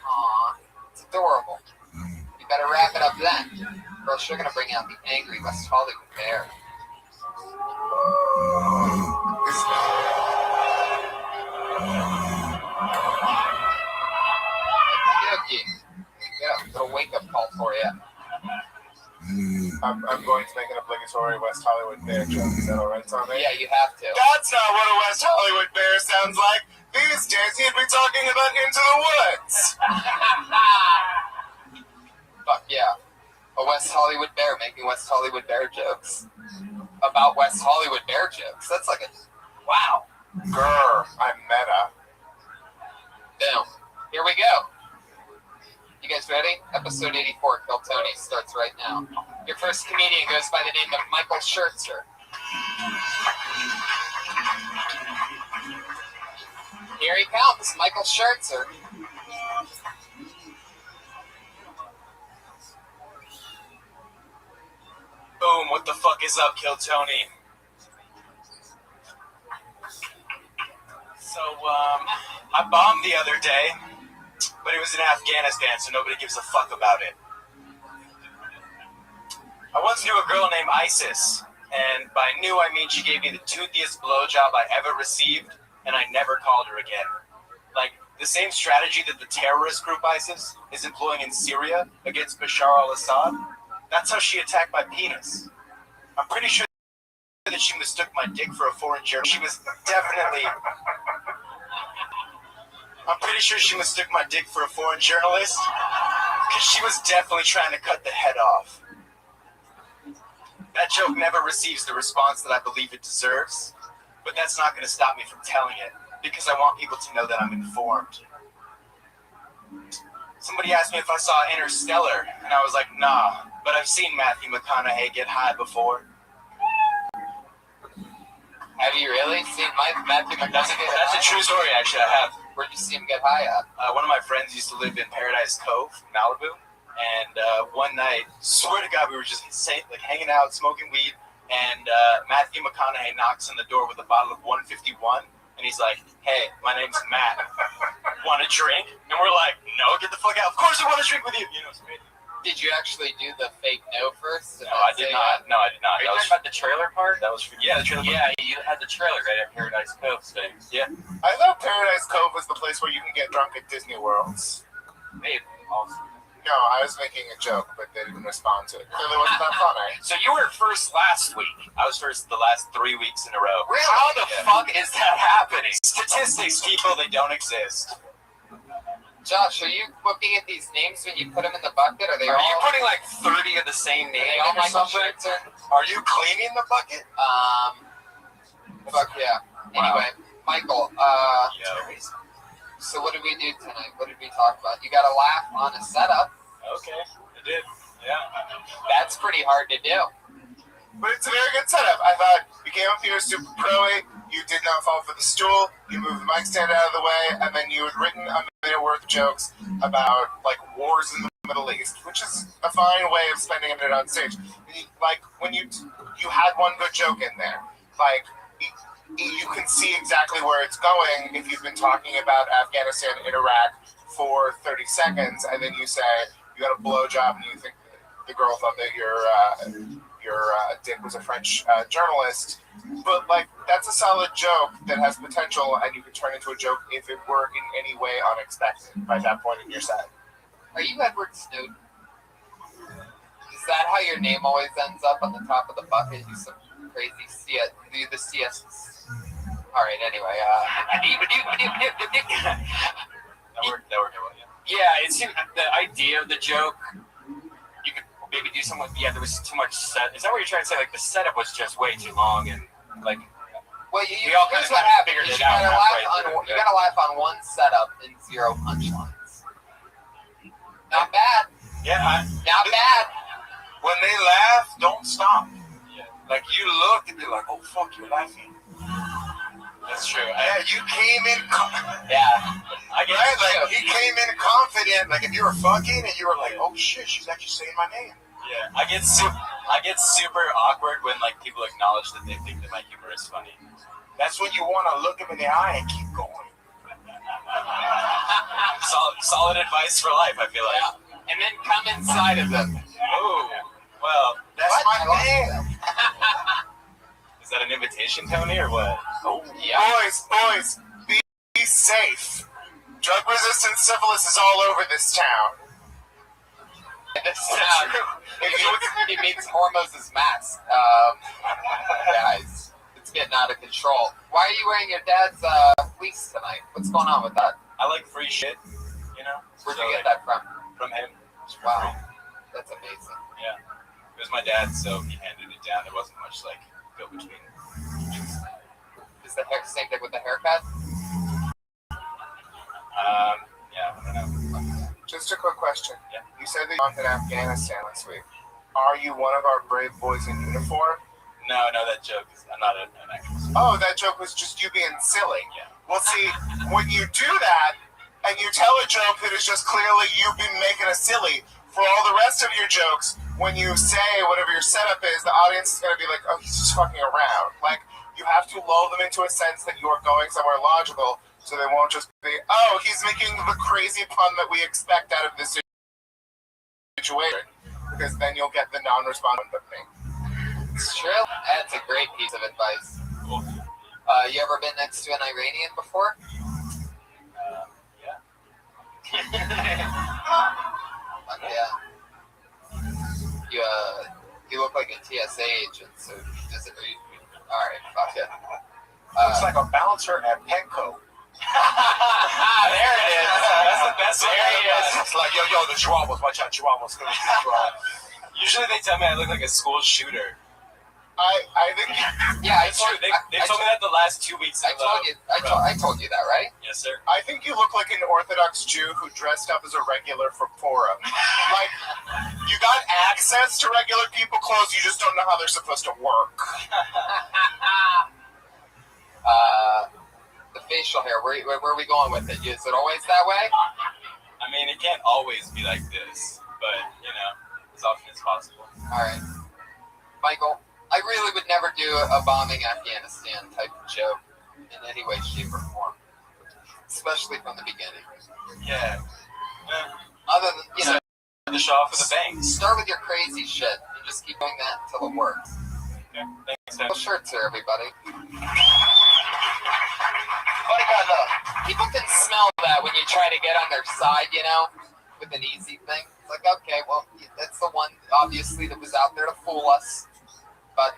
Aww, it's adorable. You better wrap it up then, or else you're gonna bring out the angry West Hollywood bear. Yeah, little wake-up call for you. I'm going to make an obligatory West Hollywood bear joke. Is that all right, Tommy? Yeah, you have to. That's not what a West Hollywood bear sounds like. These days, he'd be talking about Into the Woods. Fuck yeah. A West Hollywood bear making West Hollywood bear jokes. About West Hollywood bear jokes. That's like a... Wow. Grr, I'm meta. Boom. Here we go. You guys ready? Episode 84, Kill Tony, starts right now. Your first comedian goes by the name of Michael Schertzer. Here he comes, Michael Schertzer. Boom, what the fuck is up, Kill Tony? So, I bombed the other day, but it was in Afghanistan, so nobody gives a fuck about it. I once knew a girl named Isis, and by knew I mean she gave me the toothiest blowjob I ever received, and I never called her again. Like, the same strategy that the terrorist group ISIS is employing in Syria against Bashar al-Assad, that's how she attacked my penis. I'm pretty sure that she mistook my dick for a foreign germ. She was definitely... I'm pretty sure she mistook my dick for a foreign journalist because she was definitely trying to cut the head off. That joke never receives the response that I believe it deserves, but that's not going to stop me from telling it because I want people to know that I'm informed. Somebody asked me if I saw Interstellar, and I was like, nah, but I've seen Matthew McConaughey get high before. Have you really seen Matthew McConaughey? That's a true story, actually. I have. Where'd you see him get high at? One of my friends used to live in Paradise Cove, Malibu, and one night, swear to God, we were just hanging out, smoking weed, and Matthew McConaughey knocks on the door with a bottle of 151, and he's like, "Hey, my name's Matt. Want a drink?" And we're like, "No, get the fuck out. Of course I want to drink with you." You know, it's amazing. Did you actually do the fake no first? No, I did not. No, I did not. Are you talking about the trailer part? That was the trailer. Yeah, you had the trailer right at Paradise Cove thing. Yeah. I thought Paradise Cove was the place where you can get drunk at Disney Worlds. Maybe. Also. No, I was making a joke, but they didn't respond to it. Clearly wasn't that funny. So you were first last week. I was first the last 3 weeks in a row. Really? How the fuck is that happening? Statistics, people, they don't exist. Josh, are you looking at these names when you put them in the bucket? Are they Are all? you putting like 30 of the same name They all or Michael something? Sheridan? Are you cleaning the bucket? Fuck yeah. Anyway, Michael, Yo. so what did we do tonight? What did we talk about? You got to laugh on a setup. Okay, I did. Yeah. That's pretty hard to do. But it's a very good setup. I thought you came up here super pro-y, you did not fall for the stool, you moved the mic stand out of the way, and then you had written a minute worth of jokes about, like, wars in the Middle East, which is a fine way of spending a minute on stage. Like, when you had one good joke in there, like, you can see exactly where it's going if you've been talking about Afghanistan and Iraq for 30 seconds, and then you say you got a blowjob and you think the girl thought that your dick was a French journalist. But, like, that's a solid joke that has potential, and you could turn into a joke if it were in any way unexpected by that point in your set. Are you Edward Snowden? Is that how your name always ends up on the top of the bucket? You some crazy the CS. All right. Anyway, That worked well, yeah. Yeah, it seemed the idea of the joke. You could maybe do something. Yeah, there was too much set. Is that what you're trying to say? Like the setup was just way too long, and like. well, We all here's kinda what happened. figured You it out gotta halfway laugh through, on. You yeah. gotta laugh on one setup and 0 punchlines. Not bad. Yeah, Not bad. when they laugh, don't stop. Yeah. Like, you look and they're like, oh, fuck, you're laughing. That's true. Yeah, you came in, Yeah, I get right? it. Like, you came in confident. Like, if you were fucking and you were like, oh, shit, she's actually saying my name. Yeah. I get super awkward when, like, people acknowledge that they think that my humor is funny. That's when you want to look them in the eye and keep going. Solid advice for life, I feel like. Yeah. And then come inside of them. Oh, well, that's What? my thing. Is that an invitation, Tony, or what? Oh, yeah. Boys, be safe. Drug-resistant syphilis is all over this town. That's true. He means Hormoz's mask. Yeah, it's getting out of control. Why are you wearing your dad's fleece tonight? What's going on with that? I like free shit, you know? Where'd So, you like, get that from? From him. Wow, that's amazing. Yeah. It was my dad, so he handed it down. There wasn't much, like, go between. Is the hair same thing with the haircut? Yeah, I don't know. Just a quick question. Yeah. You said that you were in Afghanistan last week. Are you one of our brave boys in uniform? No, that joke is, I'm not an actress. Oh, that joke was just you being silly. Yeah. Well, see, when you do that, and you tell a joke that is just clearly you've been making a silly, for all the rest of your jokes, when you say whatever your setup is, the audience is going to be like, oh, he's just fucking around. Like, you have to lull them into a sense that you are going somewhere logical, so they won't just be, oh, he's making the crazy pun that we expect out of this situation. Because then you'll get the non-respondent of me. It's true. That's a great piece of advice. Cool. You ever been next to an Iranian before? Yeah. You look like a TSA agent, so all right, fuck it. Looks like a bouncer at Petco. There it is. That's the best. There he is. It's like, yo, the chihuahuas. Watch out, chihuahuas. Usually they tell me I look like a school shooter. I think. Yeah, It's true. They told me that the last 2 weeks. I told you that, right? Yes, sir. I think you look like an Orthodox Jew who dressed up as a regular for Purim. Like, you got access to regular people clothes, you just don't know how they're supposed to work. The facial hair. Where are we going with it? Is it always that way? I mean, it can't always be like this, but as often as possible. All right, Michael. I really would never do a bombing Afghanistan type of joke in any way, shape, or form, especially from the beginning. Yeah. Other than The show off with the bangs. start with your crazy shit and just keep doing that until it works. Okay. Thanks, Well, shirts here, everybody. People can smell that when you try to get on their side, with an easy thing. It's like, okay, well, that's the one, obviously, that was out there to fool us. But,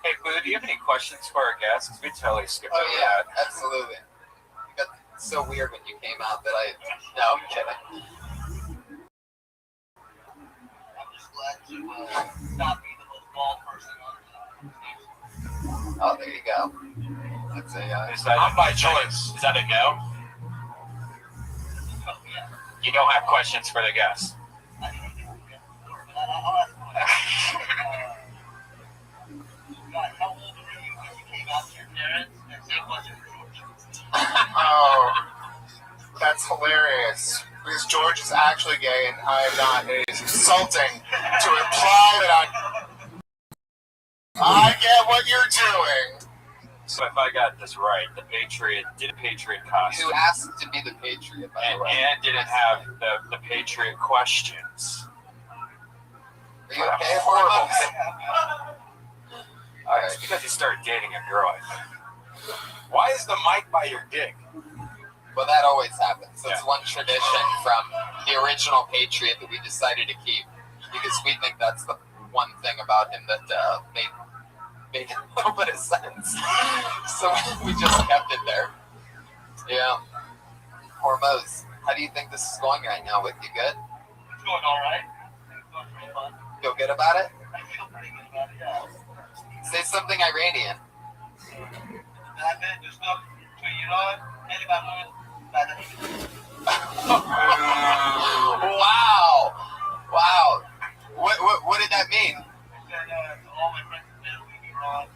Hey, Boo, do you have any questions for our guests? We totally skipped over yeah, that. absolutely. It got so weird when you came out that no, I'm kidding. I'm just glad to not be the most bald person on Oh, there you go. That's I'm by choice. Is that a no? Oh, yeah. You don't have questions for the guests. I don't know. I'll ask one. God, how old were you when you came out to your parents and said, "What's your George?" Oh, that's hilarious. Because George is actually gay and I am not. It is insulting to imply that I get what you're doing. So if I got this right, the Patriot did a Patriot costume Who asked to be the Patriot, by the way? and didn't have the Patriot questions. Are you okay? Horrible. All It's right. because you started dating a girl, I think. Why is the mic by your dick? Well, that always happens. That's Yeah. one tradition from the original Patriot that we decided to keep because we think that's the one thing about him that made a little bit of sense. So we just kept it there. Yeah. Hormoz, how do you think this is going right now? With you good? It's going all right. It's going pretty fun. Feel good about it? I feel pretty good about it, yeah. Say something Iranian. بعد دوستان تو ایران خیلی ممنون بعد Wow. Wow. What did that mean? I said to all my friends and family in Iran,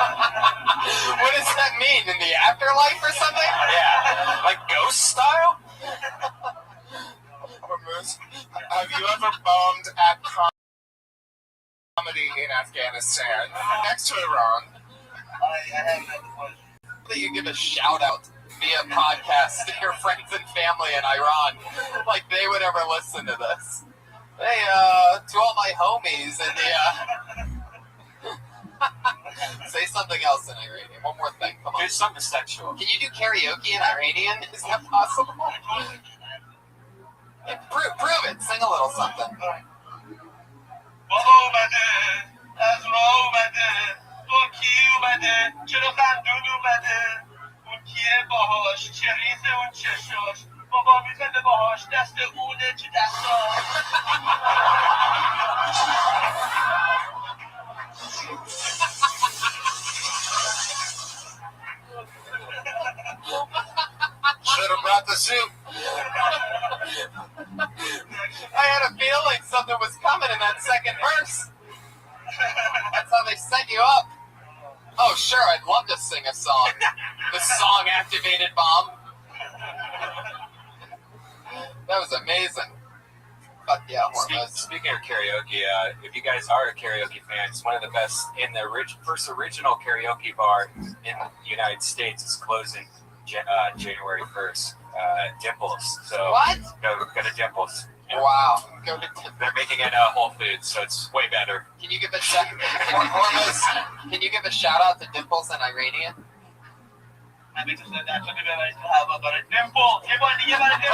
What does that mean? In the afterlife or something? Yeah, like ghost style? Hormoz, have you ever bombed at comedy in Afghanistan? Next to Iran. I haven't had the pleasure. That you give a shout out via podcast to your friends and family in Iran, like they would ever listen to this. Hey, to all my homies in the say something else in Iranian. One more thing, come on. Do something sexual. Can you do karaoke in Iranian? Is that possible? Yeah, prove it. Sing a little something. بابا اومده از راه اومده تو کی اومده چرا خندون اومده اون کیه باهاش چه ریزه اون چشاش بابا میزنه باهاش دست اونه چه دستاش Should have brought the soup. I had a feeling something was coming in that second verse. That's how they set you up. Oh, sure, I'd love to sing a song. The song activated bomb. That was amazing. Fuck yeah, Hormoz. Speaking of karaoke, if you guys are a karaoke fans, one of the best in the first original karaoke bar in the United States is closing January 1st. Dimples. So What? Go to Dimples. Wow. Go to They're making it Whole Foods, so it's way better. Can you give a Hormoz, can you give a shout out to Dimples in Iranian? همه تو زنده تو ببرید تو هوا برای دمپل یه بار دیگه برای دمپل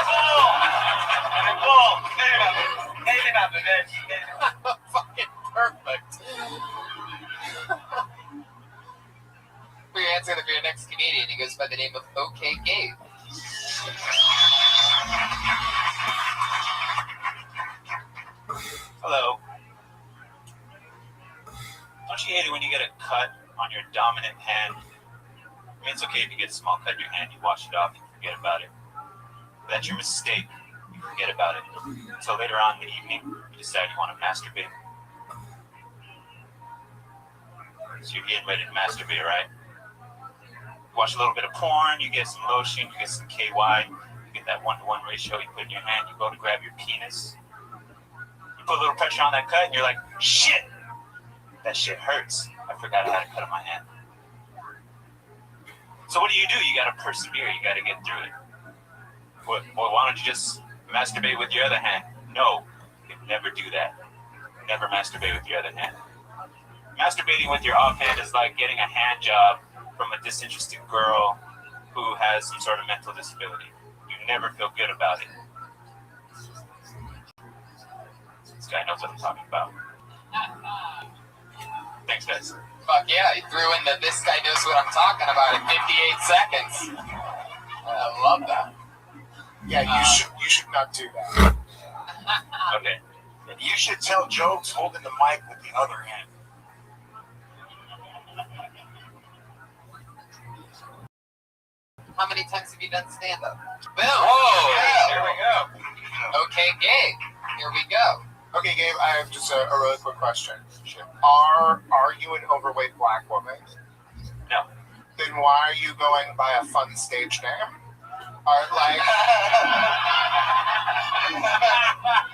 خیلی ممنون خیلی ممنون Fucking perfect. when you get a cut on your dominant hand, I mean, it's okay if you get a small cut in your hand, you wash it off, you forget about it. But that's your mistake. You forget about it. So later on in the evening, you decide you want to masturbate. So you're getting ready to masturbate, right? Watch a little bit of porn, you get some lotion, you get some KY, you get that 1-to-1 ratio, you put in your hand, you go to grab your penis. You put a little pressure on that cut, and you're like, shit! That shit hurts. I forgot I had a cut on my hand. So what do? You gotta persevere, you gotta get through it. Well, why don't you just masturbate with your other hand? No, you can never do that. Never masturbate with your other hand. Masturbating with your offhand is like getting a hand job from a disinterested girl who has some sort of mental disability. You never feel good about it. This guy knows what I'm talking about. Thanks, guys. Fuck yeah, he threw in the "this guy knows what I'm talking about" in 58 seconds. I love that. Yeah, you should not do that. Okay. You should tell jokes holding the mic with the other hand. How many times have you done stand-up? Boom! Whoa! Yeah. There we go. Okay, Gabe. Here we go. Okay, Gabe, I have just a really quick question. Are you an overweight black woman? No. Then why are you going by a fun stage name?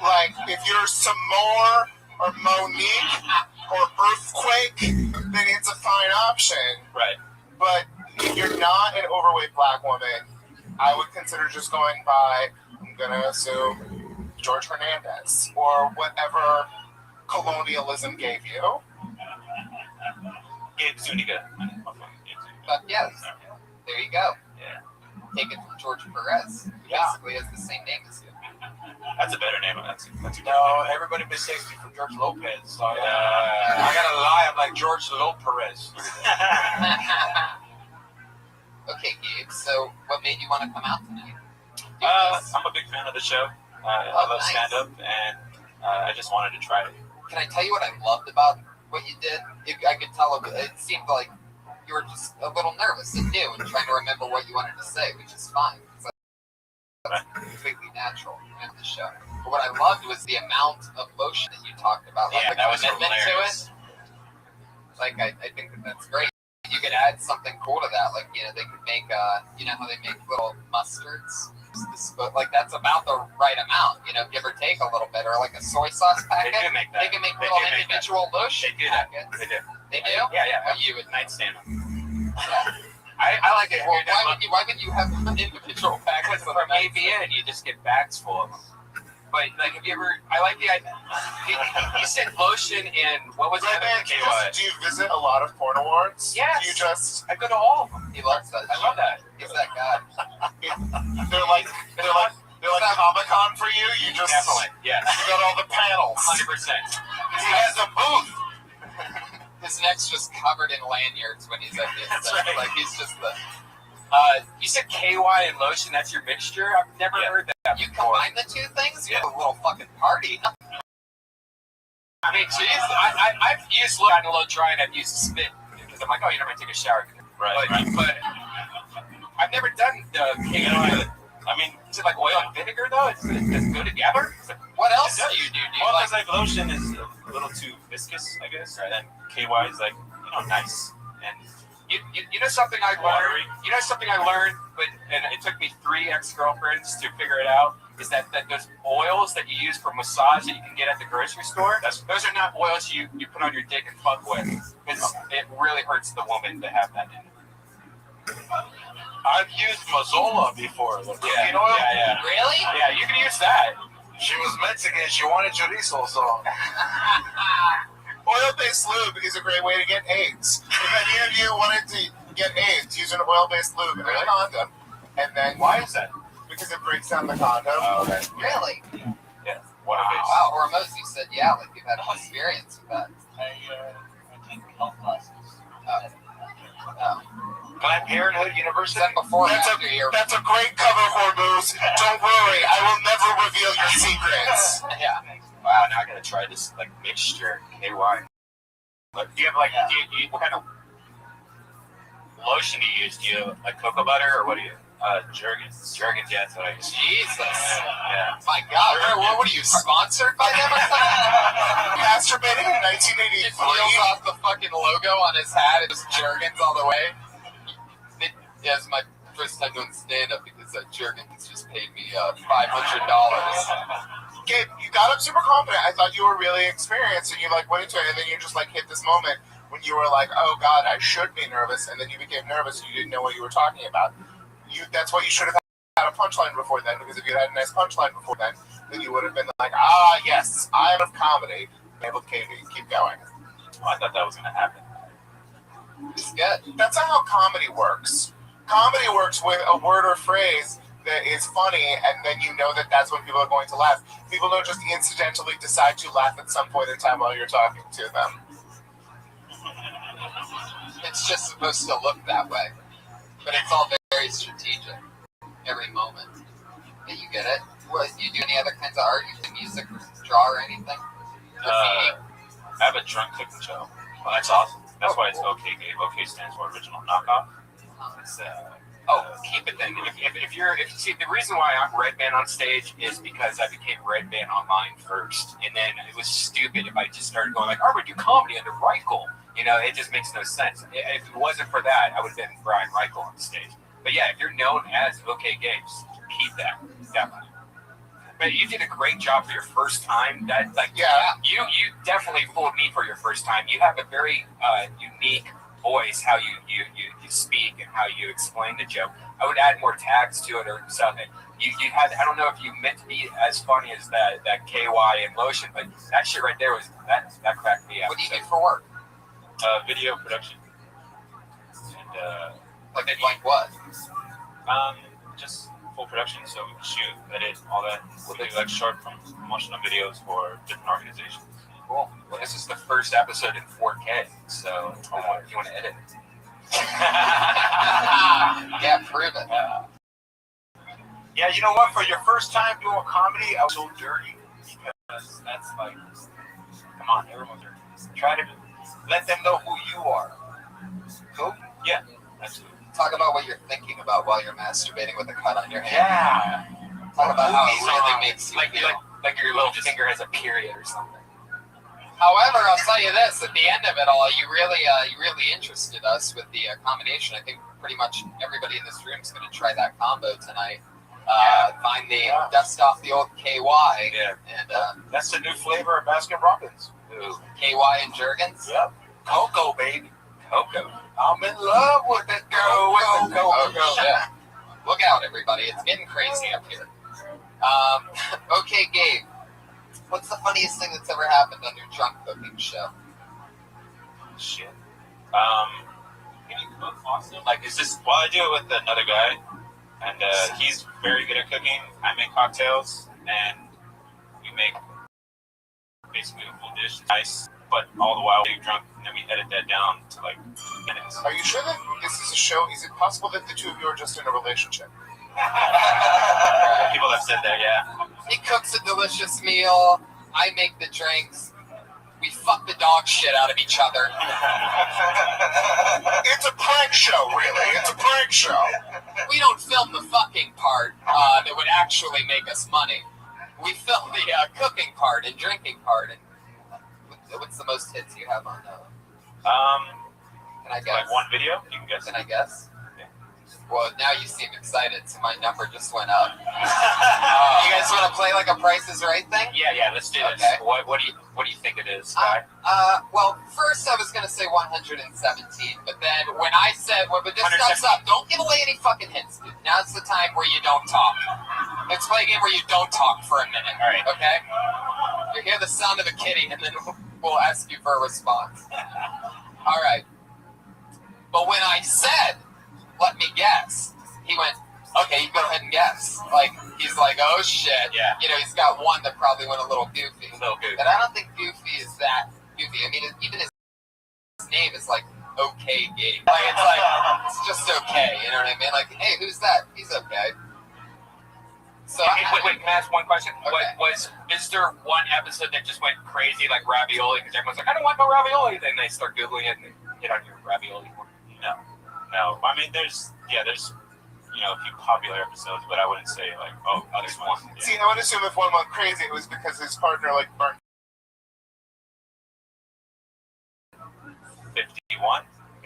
Like if you're Samore or Monique or Earthquake, then it's a fine option. Right. But if you're not an overweight black woman, I would consider just going by, I'm going to assume, George Hernandez or whatever colonialism gave you. Gabe Zuniga. But yes, there you go. Yeah. Take it from George Perez. Yeah. Basically has the same name as you. That's a better name. That's a No, everybody mistakes me for George Lopez. So I gotta lie. I'm like George Lopez. Okay, Gabe. So, what made you want to come out tonight? I'm a big fan of the show. I love nice. stand-up, and I just wanted to try it. Can I tell you what I loved about what you did? I could tell it seemed like you were just a little nervous and new and trying to remember what you wanted to say, which is fine. That's completely natural in the show. But what I loved was the amount of lotion that you talked about. Like Yeah, the that was commitment to hilarious. it. Like, I think that's great. You could add something cool to that. Like, they could make, you know how they make little mustards? But, like, that's about the right amount, give or take a little bit. Or, like, a soy sauce packet. They do make that. They can make They little do make individual lotion They do that. packets. They do. They do? Yeah. Well, you would Nightstand. I like it. Well, why would you have an individual packet From ABN, you just get bags full of them. But like, have you ever? I like the idea. You said lotion and what was Right, man, that? do you visit a lot of porn awards? Yes. Do you just, I go to all of them. He loves that. I love that. He's that guy. they're like Comic-Con for you? You just, Definitely. Yeah. you got all the panels. 100%. He has a booth. His neck's just covered in lanyards when he's at this. That's right. Like, he's just the. You said KY and lotion. That's your mixture. I've never heard that You before. combine the two things, you have a little fucking party. I mean, geez, I've used gotten a little dry and I've used spit because I'm like, oh, you're never gonna take a shower. Right. But I've never done the KY. I mean, is it like oil and vinegar though? Does it go together? What else do you do? Do you Well, like, because like lotion is a little too viscous, I guess. And then KY is like, nice. And You know something I Watery. learned? You know something I learned, and it took me 3 ex-girlfriends to figure it out, is that those oils that you use for massage that you can get at the grocery store, those are not oils you put on your dick and fuck with. Because it really hurts the woman to have that in it. I've used Mazola before. The cooking oil. Yeah. really? Yeah, you can use that. She was Mexican. She wanted chorizo, so. Oil-based lube is a great way to get AIDS. If any of you wanted to get AIDS, use an oil-based lube and a condom. And then Why is that? because it breaks down the condom. Oh, okay. Really? Yeah. One of these. Wow, Hormuz, you said, yeah, like you've had an experience with that. I take health classes. Oh. Planned Parenthood Is University. that before or That's after your... a great cover, Hormuz. Don't worry, I will never reveal your secrets. Yeah. Wow, now I gotta try this like mixture KY. Do you have like what kind of lotion do you use? Do you like cocoa butter or what do you? Jergens. Jergens, yeah, that's what I use. Jesus. Yeah. My God. What are you, sponsored by them or something? Masturbating in He 1983. peels off the fucking logo on his hat. It's Jergens all the way. Yeah, it's my first time doing stand-up because Jergens just paid me $500. Gabe, you got up super confident. I thought you were really experienced, and you like went into it, and then you just like hit this moment when you were like, "Oh God, I should be nervous," and then you became nervous, and you didn't know what you were talking about. That's what you should have had a punchline before then, because if you had a nice punchline before then you would have been like, "Ah, yes, I'm of comedy," and able to keep going. Well, I thought that was going to happen. It's good. That's not how comedy works. Comedy works with a word or phrase that is funny, and then you know that that's when people are going to laugh. People don't just incidentally decide to laugh at some point in time while you're talking to them. It's just supposed to look that way. But it's all very strategic. Every moment. Yeah, you get it? What, do you do any other kinds of art? You do music or draw or anything? I have a drunk cooking show. Well, that's awesome. That's why it's OK Gabe. OK stands for original knockoff. It's, keep it then. If see, the reason why I'm Red Band on stage is because I became Red Band online first, and then it was stupid if I just started going like, "I would do comedy under Reichel." You know, it just makes no sense. If it wasn't for that, I would have been Brian Reichel on stage. But yeah, if you're known as OK Gabe, keep that definitely. But you did a great job for your first time. That you definitely fooled me for your first time. You have a very unique voice, how you speak and how you explain the joke. I would add more tags to it or something. You had, I don't know if you meant to be as funny as that KY and Lotion, but that shit right there was that cracked me up. What do you do for work? Video production. And like what? Just full production, so we can shoot, edit, all that. We'll do like short promotional videos for different organizations. Cool. Well, this is the first episode in 4K, so if you want to edit it. Yeah, prove it. Yeah, you know what? For your first time doing comedy, I was so dirty because that's like, come on, everyone's dirty. Try to let them know who you are. Cool? Yeah, absolutely. Talk about what you're thinking about while you're masturbating with a cut on your hand. Yeah. Talk about how it really makes you feel. Like your little finger has a period or something. However, I'll tell you this: at the end of it all, you really interested us with the combination. I think pretty much everybody in this room is going to try that combo tonight. Find the dust off the old KY. Yeah. And that's the new flavor of Baskin Robbins. Ooh, KY and Jergens. Yep. Cocoa, baby. Cocoa. I'm in love with that girl with the cocoa. Yeah. Look out, everybody! It's getting crazy up here. Okay, Gabe. What's the funniest thing that's ever happened on your drunk cooking show? Shit. Awesome. Like, is this? Well, I do it with another guy, and he's very good at cooking. I make cocktails, and we make basically a full dish, nice, but all the while we're drunk, and then we edit that down to like minutes. Are you sure that this is a show? Is it possible that the two of you are just in a relationship? People have said that, yeah. He cooks a delicious meal. I make the drinks. We fuck the dog shit out of each other. It's a prank show, really. It's a prank show. We don't film the fucking part that would actually make us money. We film the cooking part and drinking part. And what's the most hits you have on Can I guess? Like one video? You can guess. Can I guess? Well, now you seem excited, so my number just went up. You guys want to play like a Price is Right thing? Yeah, let's do this. Okay. What do you think it is, Guy? Well, first I was gonna say 117, but then when I said, well, but just stop, don't give away any fucking hints, dude. Now's the time where you don't talk. Let's play a game where you don't talk for a minute. All right. Okay? You hear the sound of a kitty, and then we'll ask you for a response. All right. But when I said, let me guess, he went, okay, you go ahead and guess. Like, he's like, oh shit. Yeah. You know, he's got one that probably went a little goofy. A little goofy. And I don't think Goofy is that goofy. I mean, even his name is like, okay, Gabe. Like, it's like, it's just okay. You know what I mean? Like, hey, who's that? He's okay. So wait, can I ask one question? Okay. Is there one episode that just went crazy like ravioli? Because everyone's like, I don't want no ravioli. Then they start Googling it and they get on your ravioli. No. I mean, there's a few popular episodes, but I wouldn't say like, oh, there's one. Yeah. See, I would assume if one went crazy, it was because his partner like burnt. 51.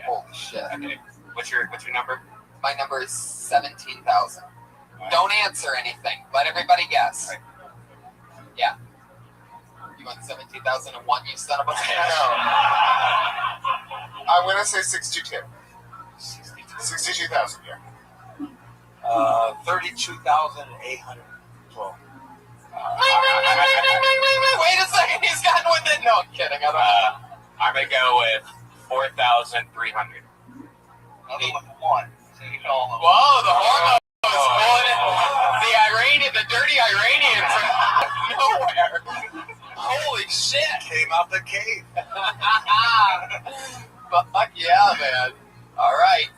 holy shit. Okay. What's your number? My number is 17,000. Don't answer anything. Let everybody guess. Right. Yeah. You want 17,001, you son of a bitch? No. I'm gonna say 62. 62,000. Yeah. 32,812. Wait a second, he's gotten with it. No, I'm kidding. I don't know. I'm gonna go with 4,300. Another one. So you know, Whoa, the hormones pulling it. The Iranian, the dirty Iranian from nowhere. Holy shit. came out the cave. Fuck yeah, man. All right.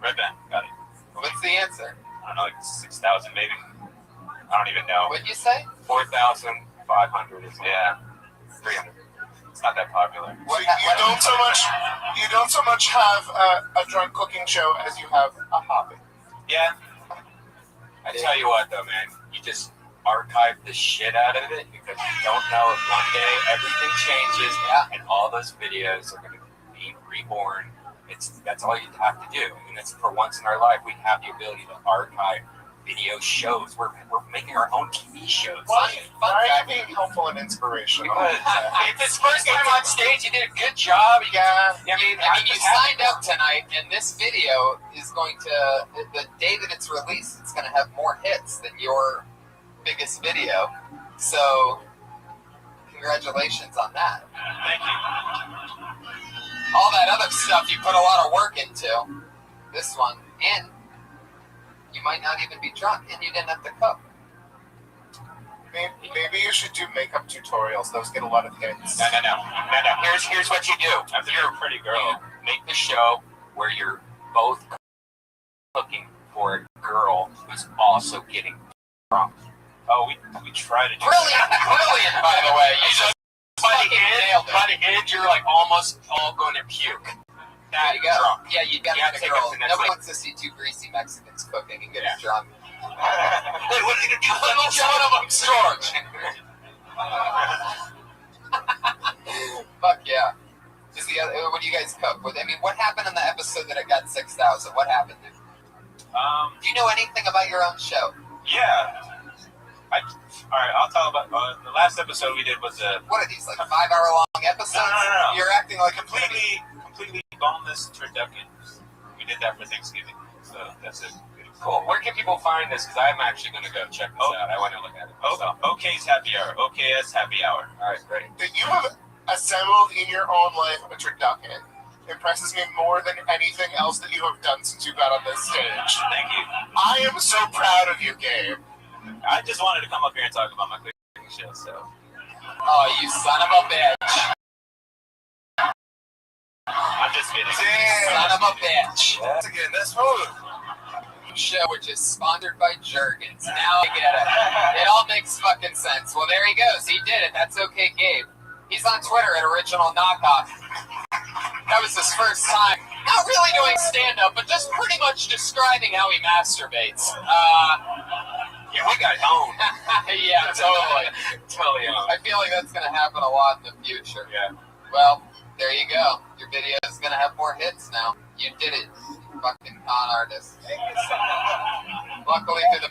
Right back. Got it. What's the answer? I don't know, like 6,000 maybe. I don't even know. What'd you say? 4,500 is 300. It's not that popular. So you don't so much have a drunk cooking show as you have a hobby. Yeah. I tell you what, though, man, you just archive the shit out of it because you don't know if one day everything changes and all those videos are going to be reborn. That's all you have to do. And it's for once in our life, we have the ability to archive video shows. We're making our own TV shows. Why are you being helpful and inspirational? If it's first time on stage, you did a good job. Yeah. I mean, you signed up tonight, and this video is going to, the day that it's released, it's going to have more hits than your biggest video. So, congratulations on that. Thank you. All that other stuff you put a lot of work into. This one, and you might not even be drunk, and you didn't have to cook. Maybe you should do makeup tutorials. Those get a lot of hits. No. Here's what you do. After you're a pretty girl. You make the show where you're both cooking for a girl who's also getting drunk. Oh, we try to do Brilliant, by the way. You just By the end, you're like almost all going to puke. there you go. Drunk. Yeah, you got You have to to get a take girl. it to the next Nobody level. wants to see two greasy Mexicans cooking and get Yeah. drunk. Hey, what are you going to do? Little one of them, George. Fuck yeah. What do you guys cook? I mean, what happened in the episode that it got 6,000? What happened? Do you know anything about your own show? Yeah. All right, I'll talk about the last episode we did was a What are these, like 5-hour-long episodes? No. You're acting like completely boneless turducken. We did that for Thanksgiving, so that's it. Cool. Where can people find this? Because I'm actually going to go check this out. I want to look at it. OK's Happy Hour. OKS Happy Hour. All right, great. That you have assembled in your own life a turducken impresses me more than anything else that you have done since you got on this stage. Thank you. I am so proud of you, Gabe. I just wanted to come up here and talk about my cooking show, so. Oh, you son of a bitch. I'm just kidding. Son of a bitch. Once again, that's smooth. Show, which is sponsored by Jergens. Now I get it. It all makes fucking sense. Well, there he goes. He did it. That's okay, Gabe. He's on Twitter at Original Knockoff. That was his first time. Not really doing stand-up, but just pretty much describing how he masturbates. Yeah, we got owned. Yeah, totally. Totally owned. I feel like that's going to happen a lot in the future. Yeah. Well, there you go. Your video is going to have more hits now. You did it, fucking con artist. Luckily through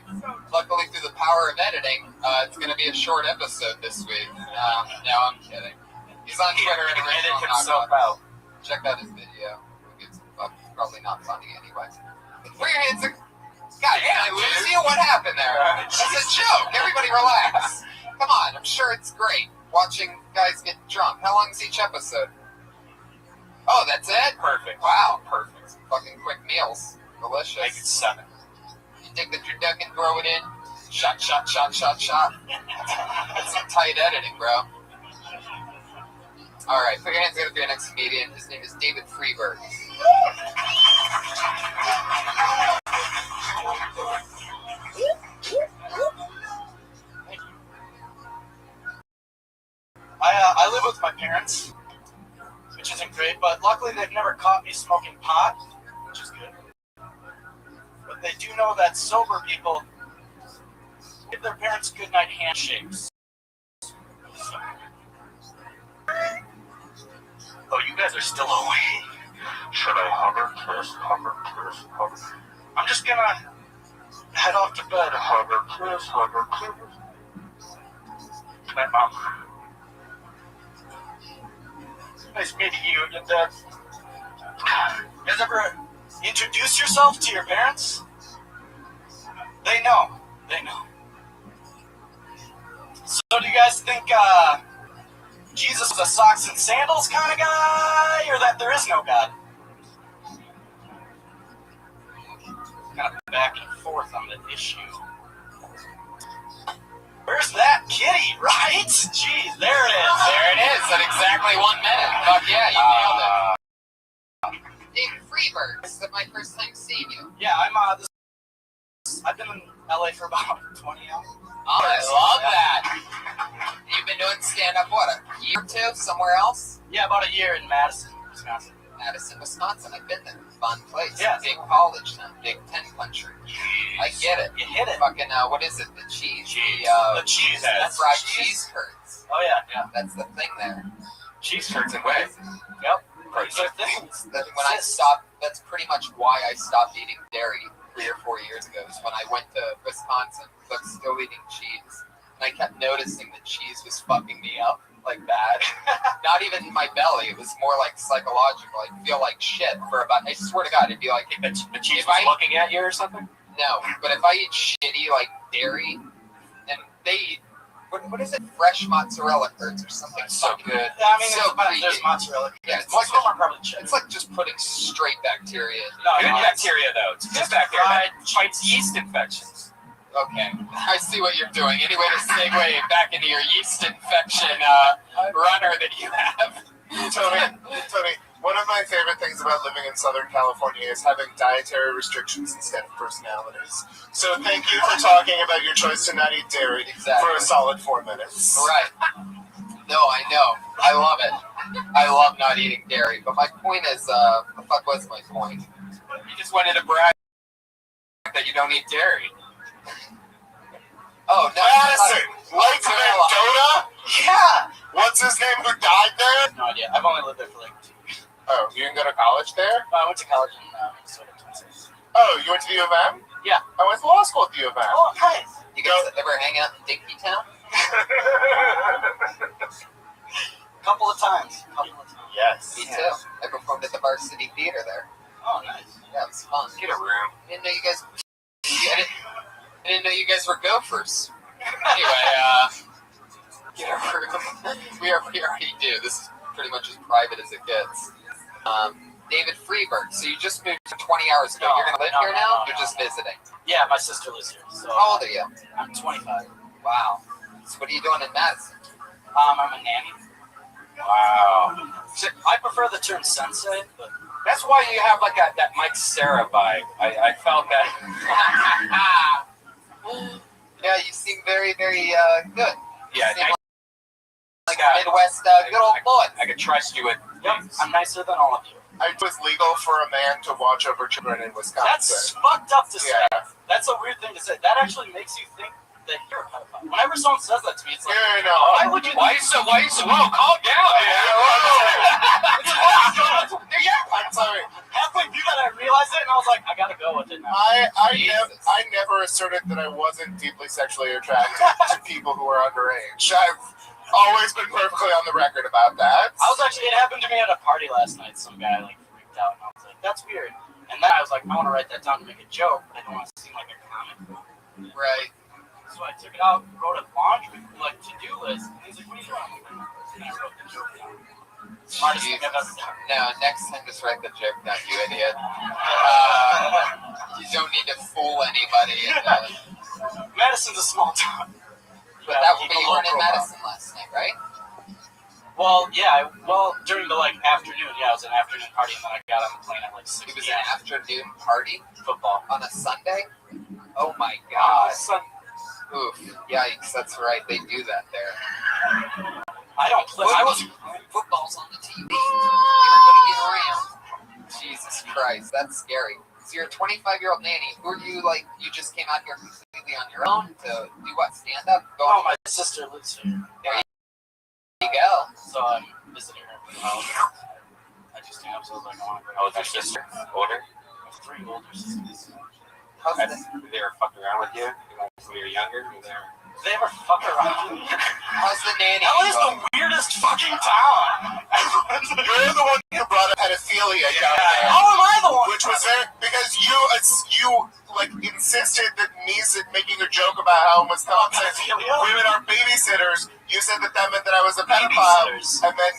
the power of editing, it's going to be a short episode this week. No, I'm kidding. He's on Twitter at Original Edit himself Knockoff. out. Check out his video. We'll get some fuck. Probably not funny anyway. Put your hands in. God, did I lose you? What happened there? It's a joke. Everybody relax. Come on, I'm sure it's great watching guys get drunk. How long is each episode? Oh, that's it? Perfect. Wow, perfect. Fucking quick meals. Delicious. Make it 7. You take the turducken, throw it in. Shot. That's some tight editing, bro. All right, put your hands together for your next comedian. His name is David Freeberg. I live with my parents, which isn't great, but luckily they've never caught me smoking pot, which is good. But they do know that sober people give their parents goodnight handshakes. Oh, you guys are still awake. Should I hover, kiss, hover, kiss, hover? I'm just gonna head off to bed. Hover, kiss, hover, kiss. Night, Mom. Nice meeting you, and you guys ever introduce yourself to your parents? They know. So do you guys think Jesus is a socks and sandals kind of guy, or that there is no God? Kind of back and forth on the issue. Where's that kitty, right? Jeez, there it is. There it is at exactly 1 minute. Fuck yeah, you nailed it. Dave Freeberg, this is my first time seeing you. Yeah, I've been in LA for about 20 hours. Oh, I love that. You've been doing stand-up, what, a year or two, somewhere else? Yeah, about a year in Madison, Wisconsin. Madison, Wisconsin, I've been there. Fun place. Yeah. Big college now, Big Ten country. I get it. You hit it. Fucking, what is it, the cheese? The cheese heads. Fried cheese curds. Oh, yeah. That's the thing there. Cheese curds and whey. Yep. Crazy things. When I stopped, that's pretty much why I stopped eating dairy 3 or 4 years ago, is when I went to Wisconsin, but I'm still eating cheese. And I kept noticing that cheese was fucking me up, like bad. Not even in my belly, it was more like psychological. I'd feel like shit for about, I swear to God, it'd be like, the cheese was looking at you or something? No, but if I eat shitty, like, dairy, and they eat, what is it, fresh mozzarella curds or something so good. Yeah, I mean, so there's mozzarella. Yeah, most of them are probably cheddar. It's like just putting straight bacteria in. No, Good bacteria, though. It's good bacteria. Fights yeast infections. Okay, I see what you're doing. Any way to segue back into your yeast infection runner that you have? Tony, one of my favorite things about living in Southern California is having dietary restrictions instead of personalities. So thank you for talking about your choice to not eat dairy for a solid 4 minutes. Right. No, I know. I love it. I love not eating dairy. But my point is, what the fuck was my point? You just wanted to brag that you don't eat dairy. Oh, no. Madison! Like Mendota? Yeah! What's his name who died there? No idea. I've only lived there for like 2 years. Oh, you didn't go to college there? I went to college in Minnesota, Tennessee. Oh, you went to the U of M? Yeah. I went to law school at the U of M. Oh, nice. You guys ever hang out in Dinkytown? Couple of times. Yes. Me too. I performed at the Varsity Theater there. Oh, nice. Yeah, it was fun. Get a room. I didn't know you guys. I didn't know you guys were gophers. Anyway, get a room. We already do. This is pretty much as private as it gets. David Freeberg. So you just moved 20 hours ago. You're gonna live here now? You're just visiting. Yeah, my sister lives here. So How old are you? I'm 25. Wow. So what are you doing in Madison? I'm a nanny. Wow. I prefer the term sensei, but That's why you have like that Mike Sarah vibe. I felt that. Yeah, you seem very, very good. Yeah, You seem nice like guy. Midwest good old boy. I could trust you with. yep, I'm nicer than all of you. It was legal for a man to watch over children in Wisconsin. That's fucked up to say. Yeah. That's a weird thing to say. That actually makes you think that you're a pedophile. Whenever someone says that to me, it's like, Yeah, no. why would you? Why you so? Whoa, calm down, I'm sorry. Halfway through that, I realized it, and I was like, I gotta go with it now. I never asserted that I wasn't deeply sexually attracted to people who are underage. I've always been perfectly on the record about that. It happened to me at a party last night. Some guy like freaked out, and I was like, that's weird. And then I was like, I want to write that down to make a joke, but I don't want to seem like a comic. Right. So I took it out, wrote a laundry like to-do list, and he's like, what are you doing? And I wrote the joke down. Smartest thing I've ever done. No, next time just write the joke down, you idiot. You don't need to fool anybody. Madison's a small town. But you weren't in Madison last night, right? Well, yeah. During the afternoon, yeah, it was an afternoon party, and then I got on the plane at 6 It was p.m. an afternoon party football. on a Sunday? Oh my god. Son, Oof. Yikes, that's right. They do that there. I don't play. I was Football's on the TV. Everybody get around. Jesus Christ, that's scary. So you're a 25-year-old nanny. Who are you, like, you just came out here completely on your own to do what, stand up? Oh, my sister lives here. There you go. So I'm visiting her for the holidays. I just came up, so I was like, I want to go. Oh, is your sister older? I have 3 older sisters. How's They this? were fucking around with you when you were younger? Or Did they ever fuck around? How's the nanny? That was the weirdest fucking town. You're the one who brought up pedophilia down there. How am I the one? Which was very, because you like insisted that me making a joke about how in Wisconsin women are babysitters. You said that meant that I was a pedophile, Babysitters. and then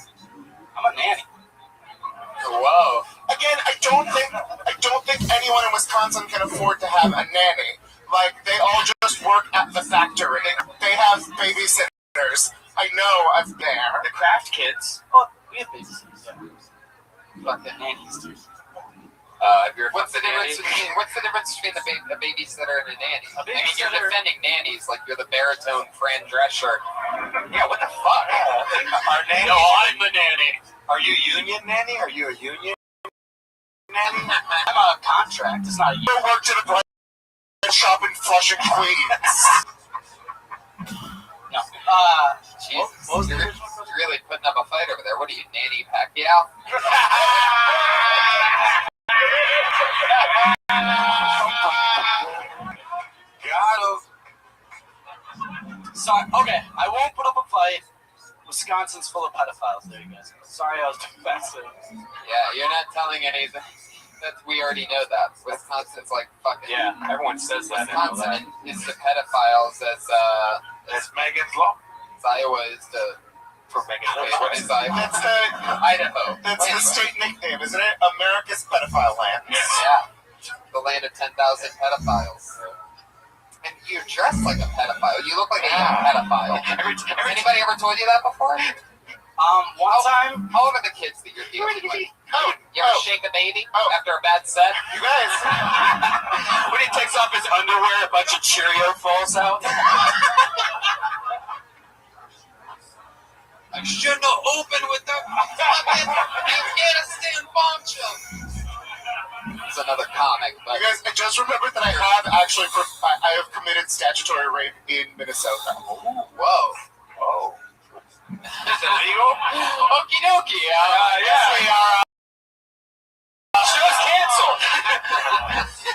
I'm a nanny. whoa. Again, I don't think anyone in Wisconsin can afford to have a nanny. Like they all just work at the factory. They have babysitters. I know, I've been there. The craft kids. Oh, we have babysitters. Yeah. Fucking Nannies too. What's the difference between a babysitter and a nanny? A I mean, you're babysitter- defending nannies like you're the baritone Fran Drescher. Yeah, what the fuck? Our nanny? No, I'm the nanny. Are you union nanny? Are you a union nanny? I'm a contract. It's not a You worked at a bread shop in Flushing, Queens. No. Jesus, what was the you're original question? really putting up a fight over there. What are you, Nanny Pacquiao? Sorry. Okay, I won't put up a fight. Wisconsin's full of pedophiles. There you guys go. Sorry, I was defensive. Yeah, you're not telling anything. We already know that. Wisconsin's like fucking. Yeah, everyone says that. Wisconsin is the pedophiles That's Megan's Law. as Iowa is the. For Megan's Wait, Law. what is Iowa? That's the Idaho. that's the state nickname, isn't it? America's pedophile land. Yeah, the land of 10,000 pedophiles. And you dress like a pedophile. You look like a young pedophile. Anybody ever told you that before? One time. How old are the kids that you're dealing with? You ever shake a baby after a bad set? You guys, When he takes off his underwear, a bunch of Cheerio falls out. I shouldn't have opened with the fucking Afghanistan bombshell. It's another comic, but you guys, I just remembered that I have committed statutory rape in Minnesota. whoa. Oh. Is it legal? Okie dokie. Yeah. We are. Show's canceled.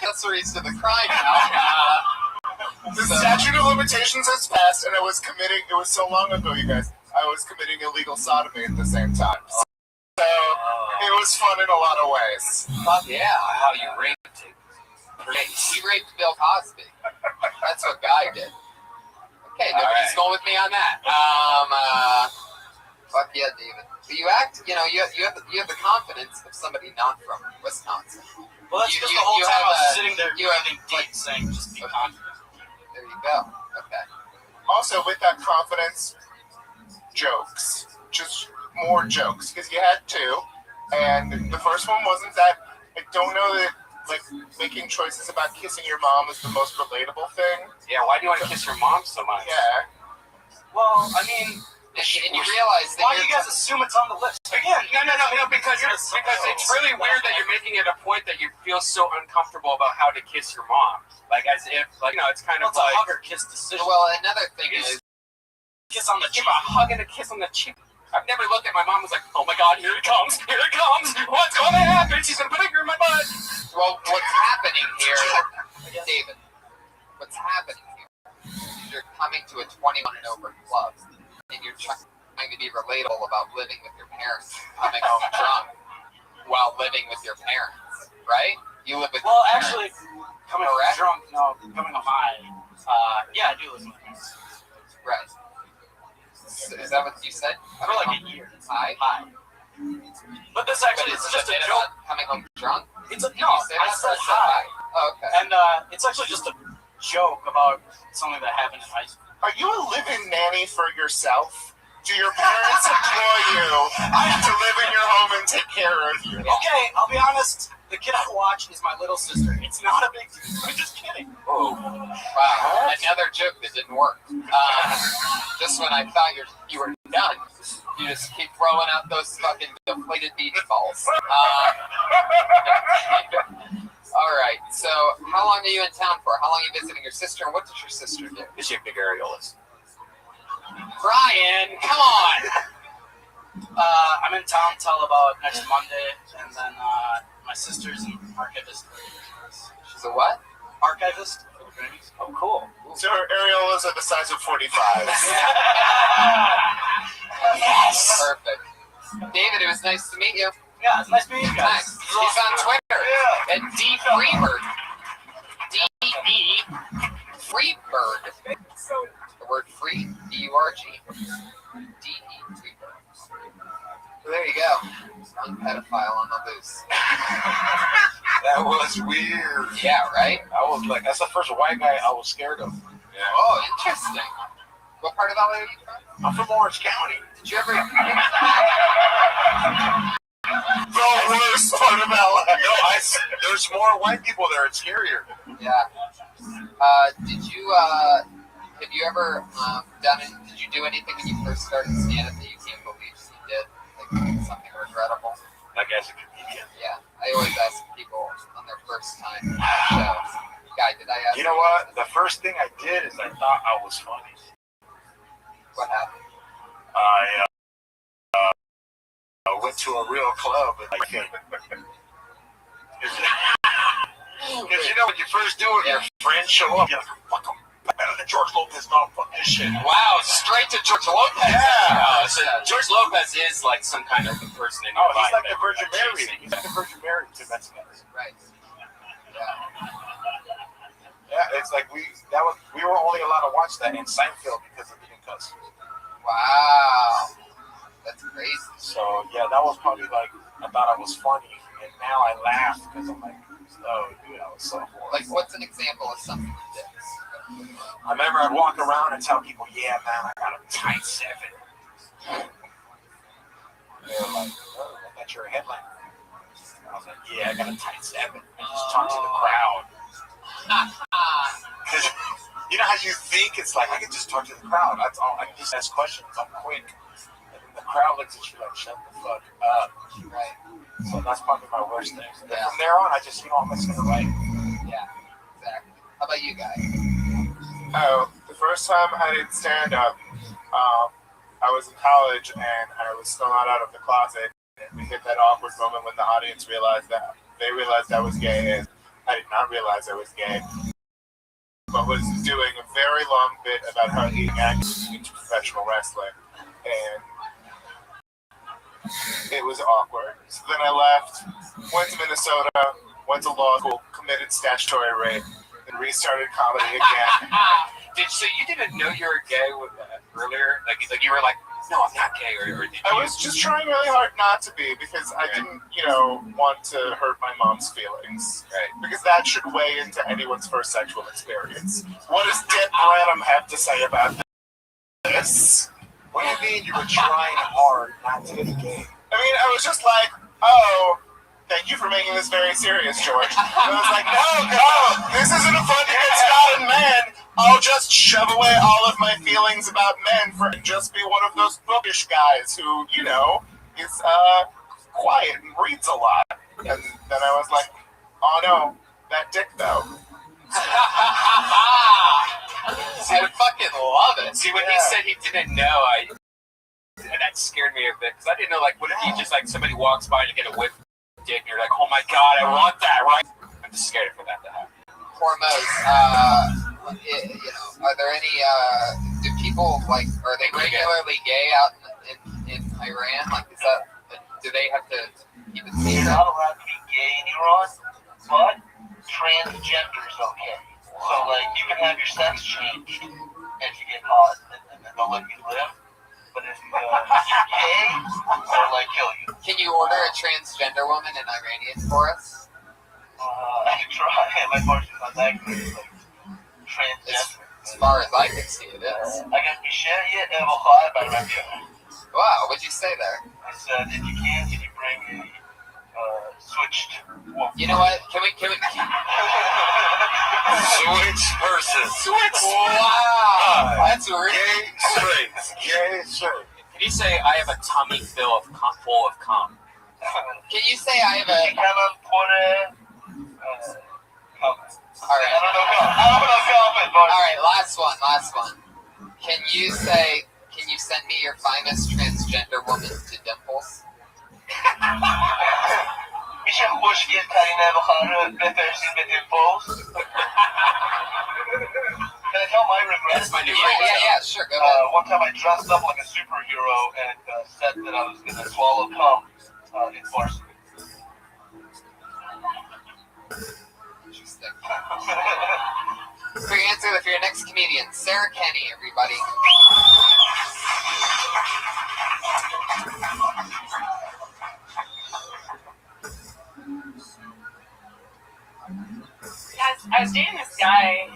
Accessories to the crime now. The statute of limitations has passed, and I was committing. It was so long ago, you guys. I was committing illegal sodomy at the same time. So it was fun in a lot of ways. Fuck yeah. How you raped him. He raped Bill Cosby. That's what Guy did. Okay, nobody's going with me on that. Fuck yeah, David. But you act, you have the confidence of somebody not from Wisconsin. Well, that's You- just you- the whole you time I have was a- sitting there you have, breathing deep, saying, "Just be confident." There you go. Okay. Also, with that confidence, jokes. Just more jokes. Because you had two. And the first one wasn't that. I don't know that, like, making choices about kissing your mom is the most relatable thing. Yeah, why do you want to kiss your mom so much? Yeah. Well, I mean, And you realize that why do you guys assume it's on the list? Again, No, because it's really weird that you're making it a point that you feel so uncomfortable about how to kiss your mom. Like, as if, like, it's kind of It's a like, hug or kiss decision. well, another thing is, Kiss on the cheek. give a hug and a kiss on the cheek. I've never looked at my mom and was like, oh my god, here it comes, what's going to happen? She's going to put a finger in my butt. well, what's happening here, David, what's happening here is you're coming to a 21 and over club, and you're trying to be relatable about living with your parents, coming home drunk while living with your parents, right? You live with Well, your parents. actually, coming home Correct. drunk, no, coming home high. Yeah, I do listen to this. Right. Is that what you said? For like a year. Hi. High. But this actually is just a bit joke. about coming home drunk? It's a, Did no, you say I that? said Or high. Oh, okay. And it's actually just a joke about something that happened in high school. Are you a live-in nanny for yourself? Do your parents employ you to live in your home and take care of you? Okay, I'll be honest. The kid I watch is my little sister. It's not a big deal. I'm just kidding. Oh, wow. Another joke that didn't work. Just when I thought you were Done. You just keep throwing out those fucking deflated beach balls. All right. So, how long are you in town for? How long are you visiting your sister? And what does your sister do? Is she a big areolist? Brian, come on. I'm in town till about next Monday, and then my sister's an archivist. She's a what? Archivist. Oh, cool. So her areolas are the size of 45s. Yes. Perfect. David, it was nice to meet you. Yeah, it's nice meeting you guys. Nice. He's on Twitter at D Freebird. D-E Freebird. The word free, D-U-R-G. D-E Freebird. So there you go. One pedophile on the loose. That was weird. Yeah, right? I was like, that's the first white guy I was scared of. Yeah. Oh, interesting. What part of LA are you from? I'm from Orange County. Did you ever... The worst part of LA. No, there's more white people there. It's scarier. Yeah. Did you, have you ever did you do anything when you first started stand-up that you can't believe you did? Like something regrettable? Like as a comedian. Yeah. I always ask people on their first time on the show. Guy, did I ask You know what? The first thing I did is I thought I was funny. What happened? I went to a real club and like, because you know when you first do it, your friends show up, you're like, fuck them. Better than George Lopez, not fuck this shit. Wow, straight to George Lopez. Yeah. So George Lopez is like some kind of person in your Oh, he's life like the that Virgin you're Mary. chasing. He's like the Virgin Mary to Mexicans. Right. Yeah, it's like we were only allowed to watch that in Seinfeld because of the cuss. Wow. That's crazy. So yeah, that was probably like I thought I was funny, and now I laugh because I'm like, oh dude, I was so horrible. Like, what's an example of something you did? I remember I'd walk around and tell people, yeah, man, I got a tight 7. They're like, oh, I thought you were a headliner. I was like, yeah, I got a tight 7. And just talk to the crowd. Because you know how you think it's like, I can just talk to the crowd. That's all. I can just ask questions. I'm quick. And then the crowd looks at you like, shut the fuck up. Right. So that's probably my worst thing. And from there on, I just, I'm just going to write. Yeah, exactly. How about you guys? Oh, the first time I did stand-up, I was in college and I was still not out of the closet. And we hit that awkward moment when the audience realized that I was gay, and I did not realize I was gay. But was doing a very long bit about how eating actors into professional wrestling, and it was awkward. So then I left, went to Minnesota, went to law school, committed statutory rape, and restarted comedy again. So you didn't know you were gay with that earlier? Like you were like, no, I'm not gay, or did you? I was just trying really hard not to be because I didn't, want to hurt my mom's feelings. Right. Because that should weigh into anyone's first sexual experience. What does Deb Branham have to say about this? What do you mean you were trying hard not to be gay? I mean, I was just like, oh, thank you for making this very serious, George. And I was like, no, this isn't a fun to get started, man. I'll just shove away all of my feelings about men and just be one of those bookish guys who, is quiet and reads a lot. And then I was like, oh no, that dick though. See, I fucking love it. See, when he said he didn't know, that scared me a bit, because I didn't know, like, what if he just, like, somebody walks by to get a whip dick, and you're like, oh my god, I want that, right? I'm just scared for that to happen. Hormones, are there any, do people, like, are they regularly gay out in Iran? Like, is that, do they have to keep it secret? You're not allowed to be gay in Iran, but transgender's okay. So, like, you can have your sex changed as you get hot, and they'll let you live. But if you're gay, they'll, like, kill you. Can you order a transgender woman in Iranian for us? I can try. My partner's not that good. Like, transgender. As far as I can see, it is. أنا بشاية بخار برمجة. Wow, what'd you say there? I said, if you can you bring a switched woman? You know what? Can we? Switch person. Switch. Wow, that's really Gay straight. Gay straight. Can you say I have a tummy full of cum? Can you say I have a... All right, last one. Can you send me your finest transgender woman to Dimples? میشه خوشگل‌ترین نوخانه بفرستید به Dimples? Can I tell my regret? That's my new Yeah, sure, go ahead. One time I dressed up like a superhero and said that I was going to swallow cum in varsity. Interesting. For your answer, for your next comedian, Sarah Kenny, everybody. I was dating this guy,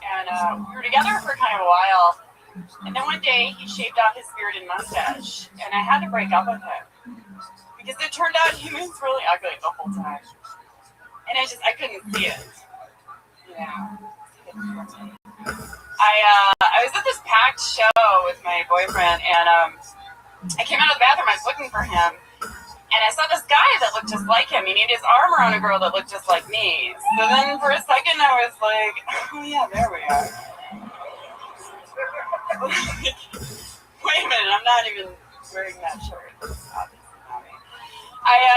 and we were together for kind of a while. And then one day, he shaved off his beard and mustache, and I had to break up with him because it turned out he was really ugly the whole time, and I couldn't see it. I was at this packed show with my boyfriend, and I came out of the bathroom. I was looking for him. And I saw this guy that looked just like him. He had his arm around a girl that looked just like me. So then for a second I was like, oh yeah, there we are. Wait a minute, I'm not even wearing that shirt. Obviously not me.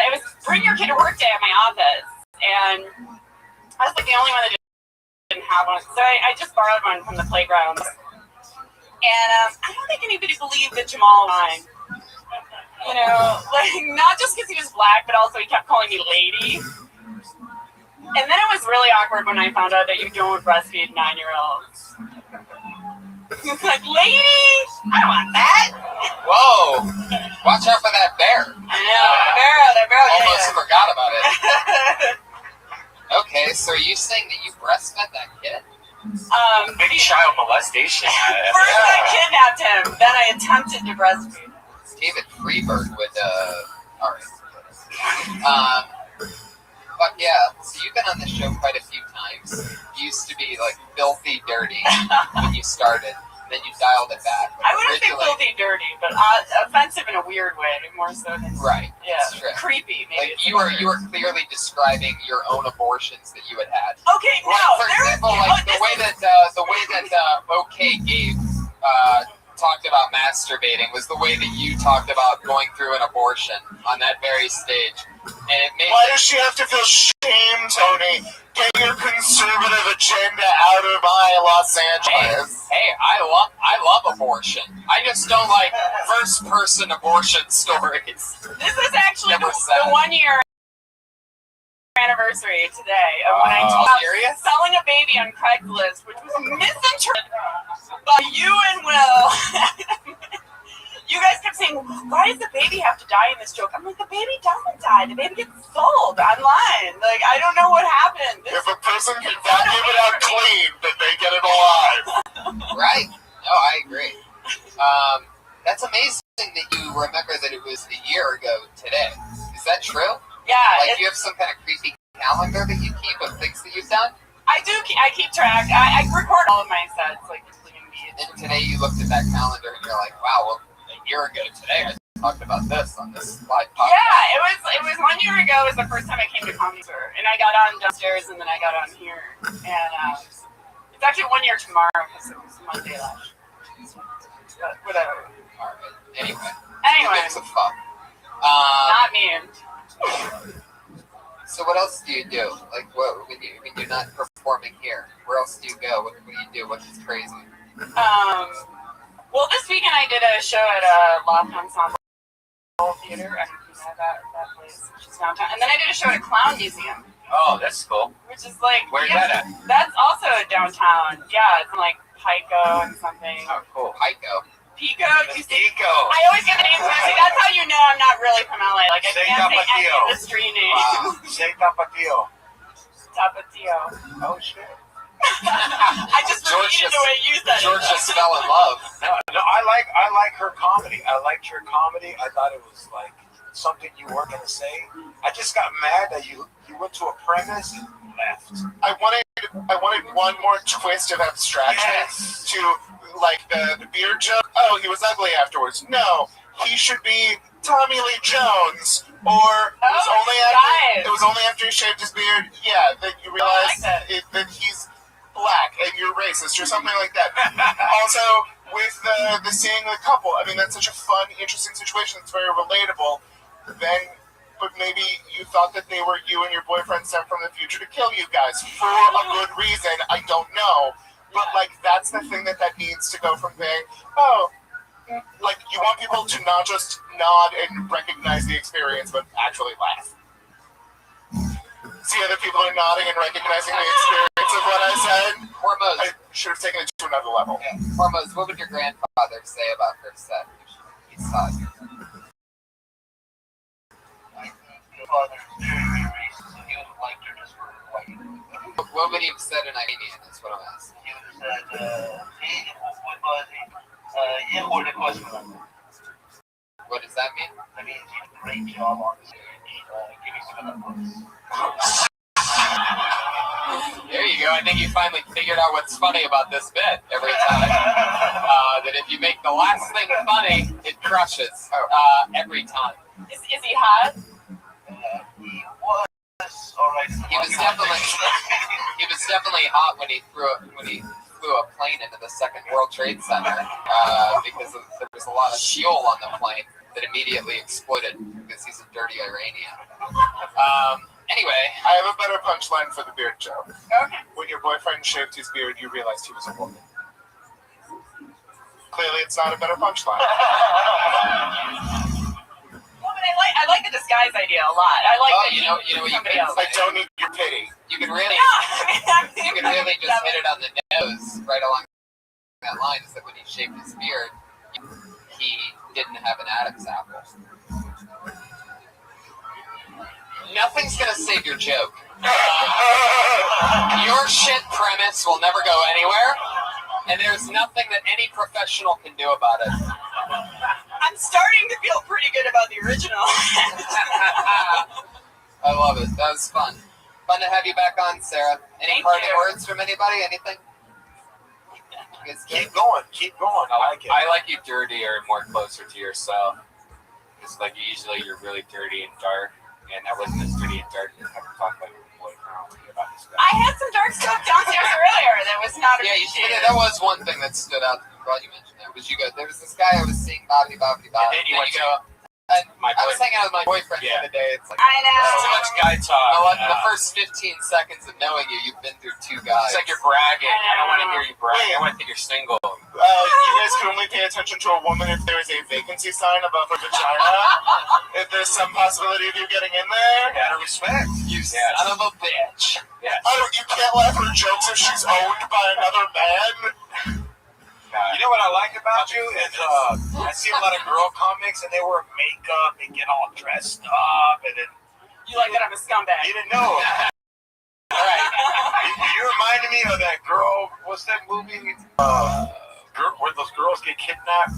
It was bring your kid to work day at my office. And I was like the only one that didn't have one. So I just borrowed one from the playground. And I don't think anybody believed that Jamal was mine. You know, like, not just because he was black, but also he kept calling me lady. And then it was really awkward when I found out that you don't breastfeed 9-year-olds. He's like, lady, I don't want that. Whoa, watch out for that bear. I know, that bear. Almost forgot about it. Okay, so are you saying that you breastfed that kid? Big child molestation. First I kidnapped him, then I attempted to breastfeed. David Freeberg would, alright. But yeah, so you've been on this show quite a few times. You used to be like filthy dirty when you started, then you dialed it back. I wouldn't say filthy dirty, but offensive in a weird way, more so than that's true. Creepy. Maybe like you were clearly describing your own abortions that you had had. Okay, like, no, for example, the way that OK Gabe talked about masturbating was the way that you talked about going through an abortion on that very stage. And it made Why does she have to feel shame, Tony? Get your conservative agenda out of my Los Angeles. Hey, I love abortion. I just don't like first-person abortion stories. This is actually the 1 year anniversary today of when I told selling a baby on Craigslist, which was misinterpreted by you and Will. You guys kept saying, why does the baby have to die in this joke? I'm like, the baby doesn't die. The baby gets sold online. Like, I don't know what happened. If a person can not give it out clean, then they get it alive. Right. No, I agree. That's amazing that you remember that it was a year ago today. Is that true? Yeah. Like, do you have some kind of creepy calendar that you keep of things that you've done? I do. I keep track. I record all of my sets, like, including me. And today you looked at that calendar and you're like, wow, well, a year ago today I talked about this on this live podcast. Yeah, it was 1 year ago. It was the first time I came to Comedy Store, and I got on downstairs, and then I got on here, and it's actually 1 year tomorrow because it was Monday last year. But whatever. All right. Anyway. Who gives a fuck? Not me. So what else do you do? Like, what when you're not performing here? Where else do you go? What do you do? What's crazy? Well, this weekend I did a show at Loft Ensemble Theater. I don't know if you know that place, which is downtown. And then I did a show at Clown Museum. Oh, that's cool. Which is like... Where's that at? That's also downtown. Yeah, it's in like Pico and something. Oh, cool. Pico. Pico? Pico. I always get the names mixed. See, that's how you know I'm not really from LA. Like, I can't say any of the street names. Say Tapatio. Tapatio. Oh, shit. I just repeated the way you said it. George just fell in love. No, I like her comedy. I liked her comedy. I thought it was like something you weren't gonna say. I just got mad that you went to a premise and left. I wanted one more twist of abstraction to like the beard joke. Oh, he was ugly afterwards. No, he should be Tommy Lee Jones, or it was only after he shaved his beard, that you realize that he's black and you're racist or something like that. Also, with the seeing the couple, I mean, that's such a fun, interesting situation. It's very relatable. But maybe you thought that they were you and your boyfriend sent from the future to kill you guys for a good reason. I don't know. But, like, that's the thing that needs to go from being, like, you want people to not just nod and recognize the experience, but actually laugh. See, other people are nodding and recognizing the experience of what I said. Hormones. I should have taken it to another level. Yeah. Hormones, what would your grandfather say about her set? He saw it. What would he have said in Iranian? That's what I'm asking. He would have said, What does that mean? I mean, he did a great job on the stage, giving some of the There you go. I think you finally figured out what's funny about this bit every time. That if you make the last thing funny, it crushes every time. Is he hot? He was alright. He was definitely hot when he flew a plane into the Second World Trade Center because there was a lot of fuel on the plane that immediately exploded because he's a dirty Iranian. Anyway, I have a better punchline for the beard joke. Okay. When your boyfriend shaved his beard, you realized he was a woman. Clearly, it's not a better punchline. Well, but I like the disguise idea a lot. I like that you know what you somebody can else. I don't need your pity. You can really Yeah, you can really just hit it on the nose right along that line. Is that when he shaved his beard, he didn't have an Adam's apple. Nothing's gonna save your joke. Your shit premise will never go anywhere, and there's nothing that any professional can do about it. I'm starting to feel pretty good about the original. I love it. That was fun. Fun to have you back on, Sarah. Any Thank parting you. words from anybody? Anything? Keep going. I like it. I like you dirtier and more closer to yourself. It's like usually you're really dirty and dark, and that wasn't as dirty and dark. You haven't talked like about this guy. I had some dark stuff downstairs earlier that was not Yeah, appreciated. that was one thing that stood out. Glad you mentioned that. Was you go? There was this guy I was seeing, Bobby, And then you went to my I was hanging out with my boyfriend the other day. It's like I know. too much guy talk. the first 15 seconds of knowing you've been through two guys. It's like you're bragging. I don't want to hear you brag. I want to think you're single. You guys can only pay attention to a woman if there is a vacancy sign above her vagina. If there's some possibility of you getting in there. Out of respect. You son of a bitch. Yes. You can't laugh at her jokes if she's owned by another man. You know what I like about you is I see a lot of girl comics and they wear makeup and get all dressed up and then You like that I'm a scumbag. you didn't know. You reminded me of that girl. What's that movie? Where those girls get kidnapped.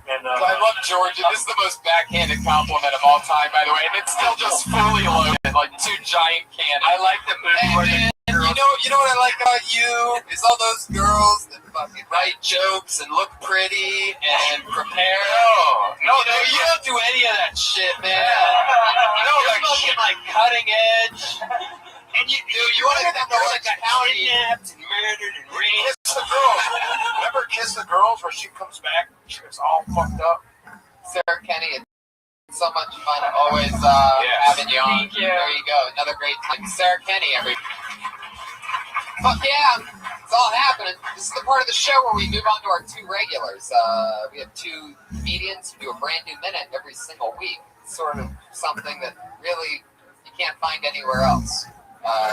And I love Georgia. This is the most backhanded compliment of all time, by the way, and it's still just fully loaded, like two giant cannons. I like the movie where the You know what I like about you is all those girls that fucking write jokes and look pretty and prepare. No, You don't do any of that shit, man. No, You're like fucking like cutting edge. And you want to know like a county kidnapped and murdered and raped. Kiss the Girls. Remember Kiss the Girls where she comes back, she was all fucked up? Sarah Kenny, it's so much fun always having you on. Thank you. There you go. Another great time. Sarah Kenny, Fuck yeah, it's all happening. This is the part of the show where we move on to our two regulars. We have two comedians who do a brand new minute every single week. It's sort of something that really you can't find anywhere else.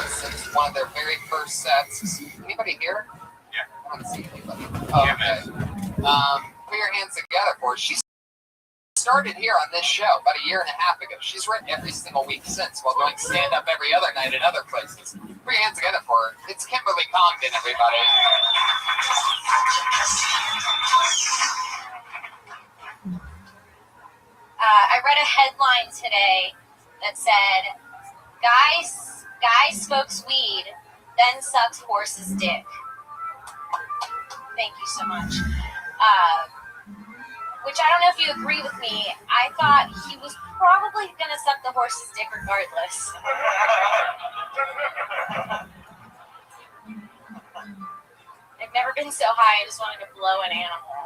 Since one of their very first sets. Anybody here? Yeah. I don't see anybody. Oh, okay. Put your hands together for her. She started here on this show about a year and a half ago. She's written every single week since while doing stand-up every other night at other places. Put your hands together for her. It's Kimberly Congdon, everybody. I read a headline today that said, Guy smokes weed, then sucks horse's dick. Thank you so much. which I don't know if you agree with me, I thought he was probably going to suck the horse's dick regardless. I've never been so high, I just wanted to blow an animal.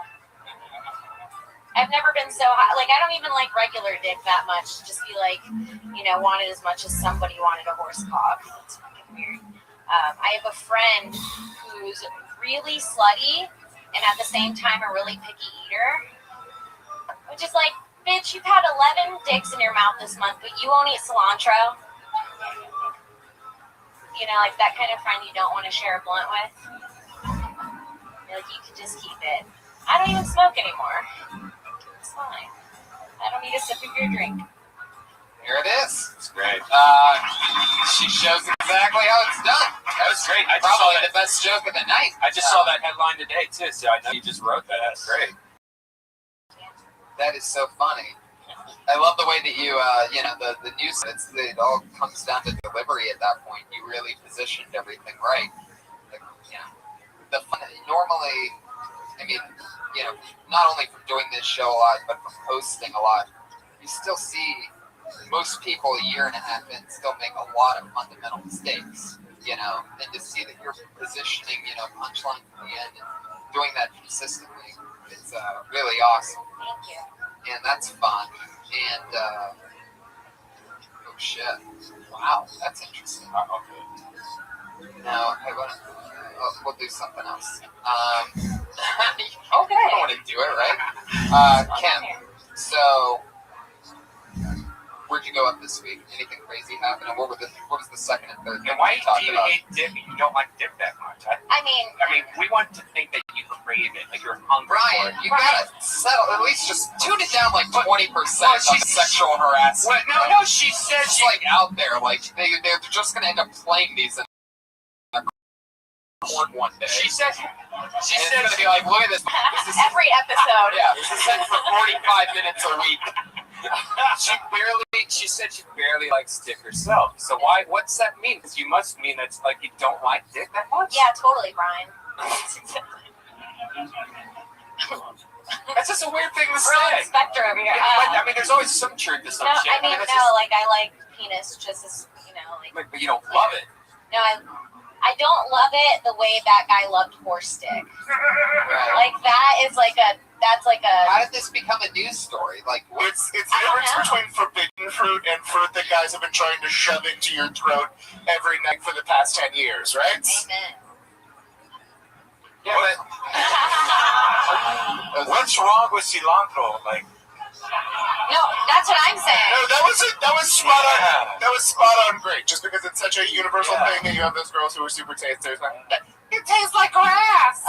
I've never been so high, like, I don't even like regular dick that much, just be like, you know, wanted as much as somebody wanted a horse cock. That's fucking weird. I have a friend who's really slutty and at the same time a really picky eater, which is like, bitch, you've had 11 dicks in your mouth this month, but you won't eat cilantro. You know, like that kind of friend you don't want to share a blunt with. Like, you can just keep it. I don't even smoke anymore. It's fine. I don't need a sip of your drink. Here it is. It's great. She shows exactly how it's done. That was great. I just saw Probably that. the best joke of the night. I just saw that headline today too, so I know you just wrote that. That's great. That is so funny. I love the way that you, the news, it all comes down to delivery at that point. You really positioned everything right. Like, normally, I mean, not only from doing this show a lot, but from hosting a lot, you still see most people a year and a half in still make a lot of fundamental mistakes, and to see that you're positioning, punchline to the end and doing that consistently, it's really awesome. Thank you. And that's fun. And, oh shit. Wow, that's interesting. Okay. Now, we'll do something else. Okay. You don't want to do it, right? Kim, so where'd you go up this week? Anything crazy happen? And what was the second and third thing And why we talked do you about? hate dip? You don't like dip that much. I mean, we want to think that you crave it, like you're hungry Brian, for it. you gotta settle, at least just tune it down like 20% on sexual harassment. No, she said It's like out there, like they're just gonna end up playing these in a court one day. She said It's gonna be like, look at this. every episode. Yeah, this is set for 45 minutes a week. she said she barely likes dick herself. So what's that mean? Because you must mean that's like you don't like dick that much? Yeah, totally, Brian. That's just a weird thing to We're on the say. spectrum over here. I mean, there's always some truth to some No, shit. I mean, that's like I like penis just as, but you don't love it. No, I don't love it the way that guy loved horse dick. Right. Like that's like a. How did this become a news story? Like, It's the difference between forbidden fruit and fruit that guys have been trying to shove into your throat every night for the past 10 years, right? Amen. Yeah, but what's wrong with cilantro? Like, No, that's what I'm saying. No, that was spot on. That was spot on great. Just because it's such a universal thing that you have those girls who are super tasters. It tastes like grass.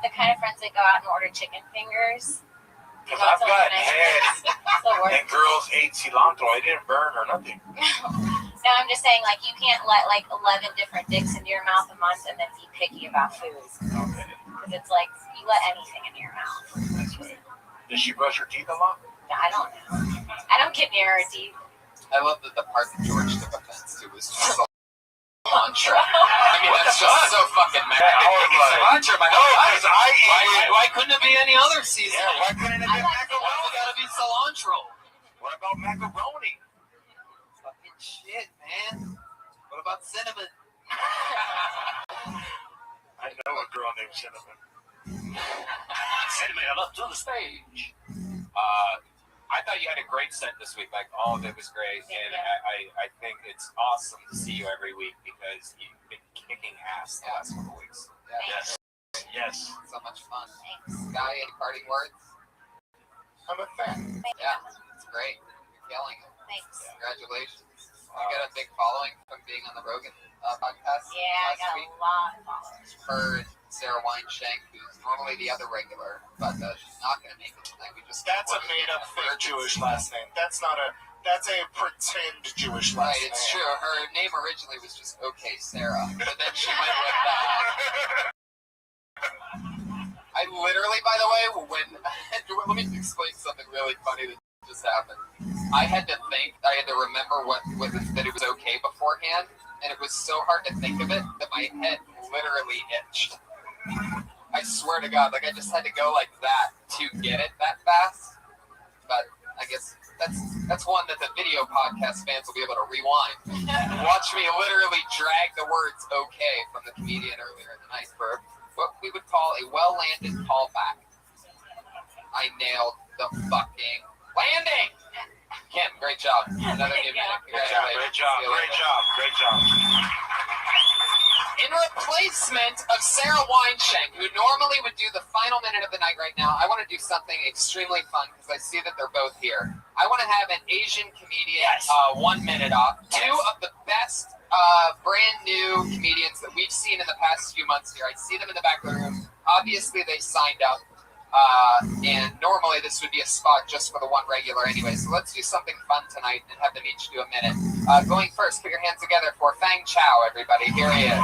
The kind of friends that go out and order chicken fingers. because I've got nice. head and girls ate cilantro. I didn't burn or nothing. No, I'm just saying, like, you can't let, 11 different dicks into your mouth a month and then be picky about food. Okay. Because it's like, you let anything into your mouth. Does she brush her teeth a lot? I don't know. I don't get near her teeth. I love that the part that George took offense to was just cilantro. I mean, that's just so fucking mad. Cilantro, Why couldn't it be any other season? Yeah, why couldn't it be macaroni? It's gotta be cilantro. What about macaroni? Fucking shit, man. What about cinnamon? I know a girl named Cinnamon. Cinnamon, up to the stage. I thought you had a great set this week. Like, all of it was great. And I think it's awesome to see you every week because you've been kicking ass the last couple weeks. Yeah. Yes. So much fun. Guy, any parting words? I'm a fan. Yeah, it's great. You're killing it. Thanks. Congratulations. You got a big following from being on the Rogan podcast. Yeah, I last got week. a lot of followers. Heard Sarah Weinshank, who's normally the other regular, but she's not going to make it tonight. That's a made-up fake Jewish last name. That's a pretend Jewish last name. Right, it's true. Her name originally was just Okay Sarah, but then she went with that. I literally, by the way, let me explain something really funny that just happened. I had to remember that it was okay beforehand, and it was so hard to think of it that my head literally itched. I swear to God, like I just had to go like that to get it that fast. But I guess that's one that the video podcast fans will be able to rewind. Watch me literally drag the words "okay" from the comedian earlier in the night for what we would call a well-landed callback. I nailed the fucking landing. Kim, great job. Another new minute. Congratulations. Great job. In replacement of Sarah Weinshank, who normally would do the final minute of the night right now, I want to do something extremely fun because I see that they're both here. I want to have an Asian comedian 1 minute off. Two of the best brand new comedians that we've seen in the past few months here. I see them in the back of the room. Obviously, they signed up. And normally this would be a spot just for the one regular anyway. So let's do something fun tonight and have them each do a minute. Going first, put your hands together for Fang Chow, everybody. Here he is.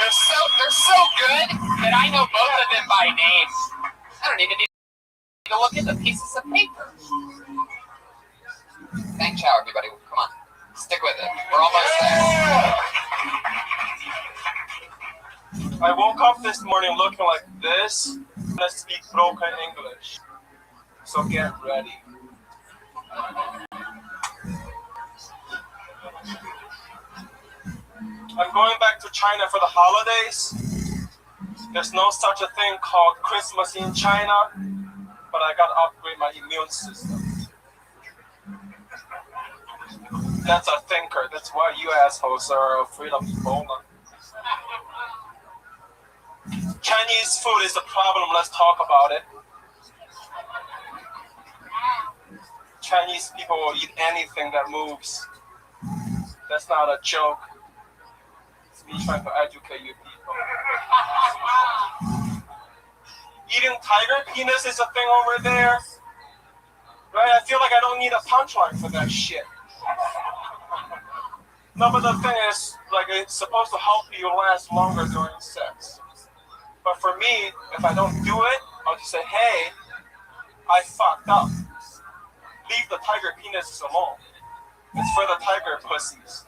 They're so good that I know both of them by name. I don't even need to look at the pieces of paper. Fang Chow, everybody. Come on. Stick with it. We're almost there. I woke up this morning looking like this. I speak broken English. So get ready. I'm going back to China for the holidays. There's no such a thing called Christmas in China, but I gotta upgrade my immune system. That's a thinker. That's why you assholes are afraid of Ebola. Chinese food is the problem. Let's talk about it. Chinese people will eat anything that moves. That's not a joke. It's me trying to educate you people. Eating tiger penis is a thing over there. Right? I feel like I don't need a punchline for that shit. No, but the thing is, like, it's supposed to help you last longer during sex. But for me, if I don't do it, I'll just say, hey, I fucked up. Leave the tiger penises alone. It's for the tiger pussies.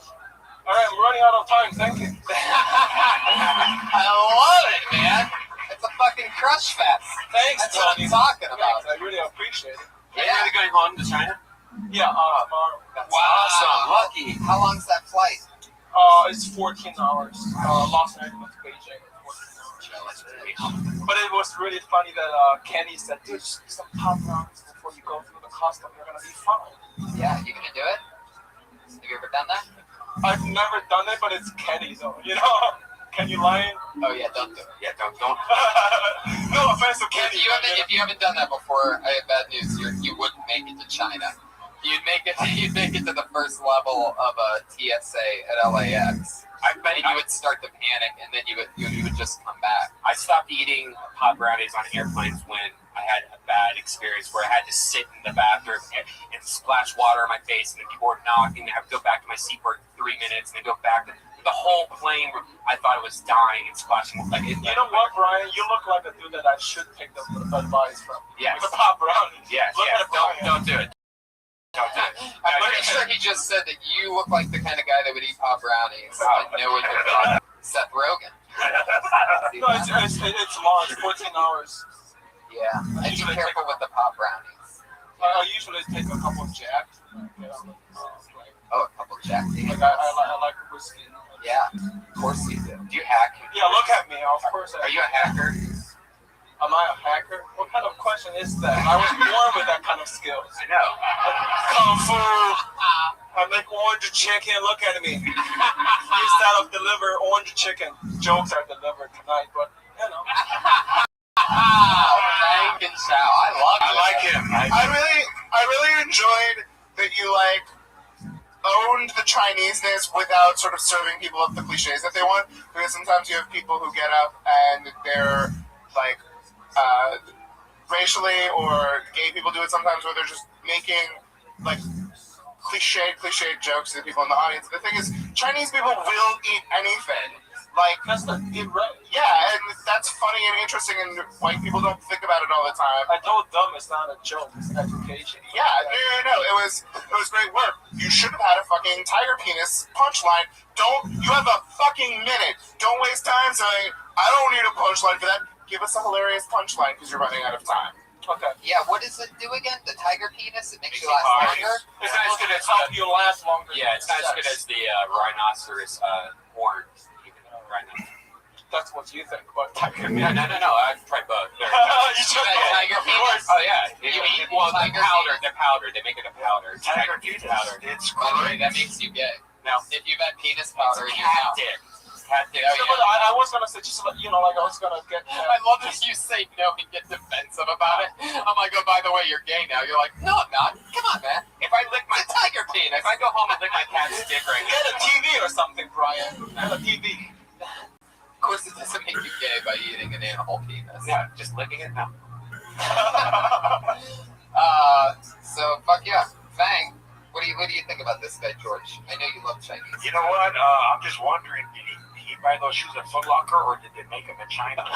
All right, I'm running out of time. Thank you. I love it, man. It's a fucking crush fest. Thanks, That's what Tony. I'm talking about. Thanks. I really appreciate it. Yeah. Are you going home to China? Yeah, tomorrow. That's Awesome. Lucky. How long's that flight? It's 14 hours. Los Angeles, Beijing. 14 hours. But it was really funny that Kenny said, dude, just do some pop rounds before you go through the custom. You're going to be fine. Yeah, you gonna do it? Have you ever done that? I've never done it, but it's Kenny, though. You know? Kenny lying? Oh, yeah, don't do it. Yeah, don't. No offense to Kenny. If you haven't done that before, I have bad news. You wouldn't make it to China. You'd make it to the first level of a TSA at LAX. You would start to panic, and then you would just come back. I stopped eating pop brownies on airplanes when I had a bad experience where I had to sit in the bathroom and splash water on my face, and then people were knocking. I have to go back to my seat for 3 minutes, and then go back to the whole plane. I thought it was dying and splashing. You know what, Brian? You look like a dude that I should take the advice from. Yes. The pop brownies. Yes. Don't do it. Don't do it. I'm pretty sure he just said that you look like the kind of guy that would eat pop brownies. I know what you're talking about. Seth Rogen. No, it's long. 14 hours. Yeah. And be careful with the pop brownies. I usually take a couple of jacks. Oh, a couple of Jack Daniels. Like I like whiskey. Yeah, of course you do. Do you hack? Yeah, look at me. Of course I do. Are you a hacker? Am I a hacker? What kind of question is that? I was born with that kind of skills. I know. Kung Fu. I make orange chicken. Look at me. Instead of deliver orange chicken, jokes are delivered tonight. But you know. Thank you, Chow. I love it. I like him. I really enjoyed that you owned the Chineseness without sort of serving people up the cliches that they want. Because sometimes you have people who get up and they're racially, or gay people do it sometimes, where they're just making cliched jokes to the people in the audience. The thing is, Chinese people will eat anything. That's not right. Yeah, and that's funny and interesting, and white people don't think about it all the time. I told them it's not a joke, it's education. Yeah, no. It was great work. You should have had a fucking tiger penis punchline. You have a fucking minute. Don't waste time saying, I don't need a punchline for that. Give us a hilarious punchline because you're running out of time. Okay. Yeah, what does it do again? The tiger penis? It makes you last longer? It's not as good as help you last longer. Yeah, it's not as good as the rhinoceros horn. That's what you think, but tiger No, I've tried both. You tried tiger penis? Oh yeah. Well, the tiger powder. The powder. They make it a powder. Tiger penis powder. It's By the great. way, that makes you gay. Now, If you've had penis powder in your cat mouth. dick. Cat dick. Oh, So, yeah. but I was gonna say just like I was gonna get. I love that you say no and get defensive about it. I'm like, oh, by the way, you're gay now. You're like, no, I'm not. Come on, man. If I lick my It's a tiger penis. if I go home and lick my cat's dick right Get a now, TV or something, Brian. Get a TV. Of course, it doesn't make you gay by eating an animal penis. yeah, just licking it. No. So fuck yeah, Fang. What do you think about this guy, George? I know you love Chinese. You know what? I'm just wondering, did he buy those shoes at Foot Locker or did they make them in China?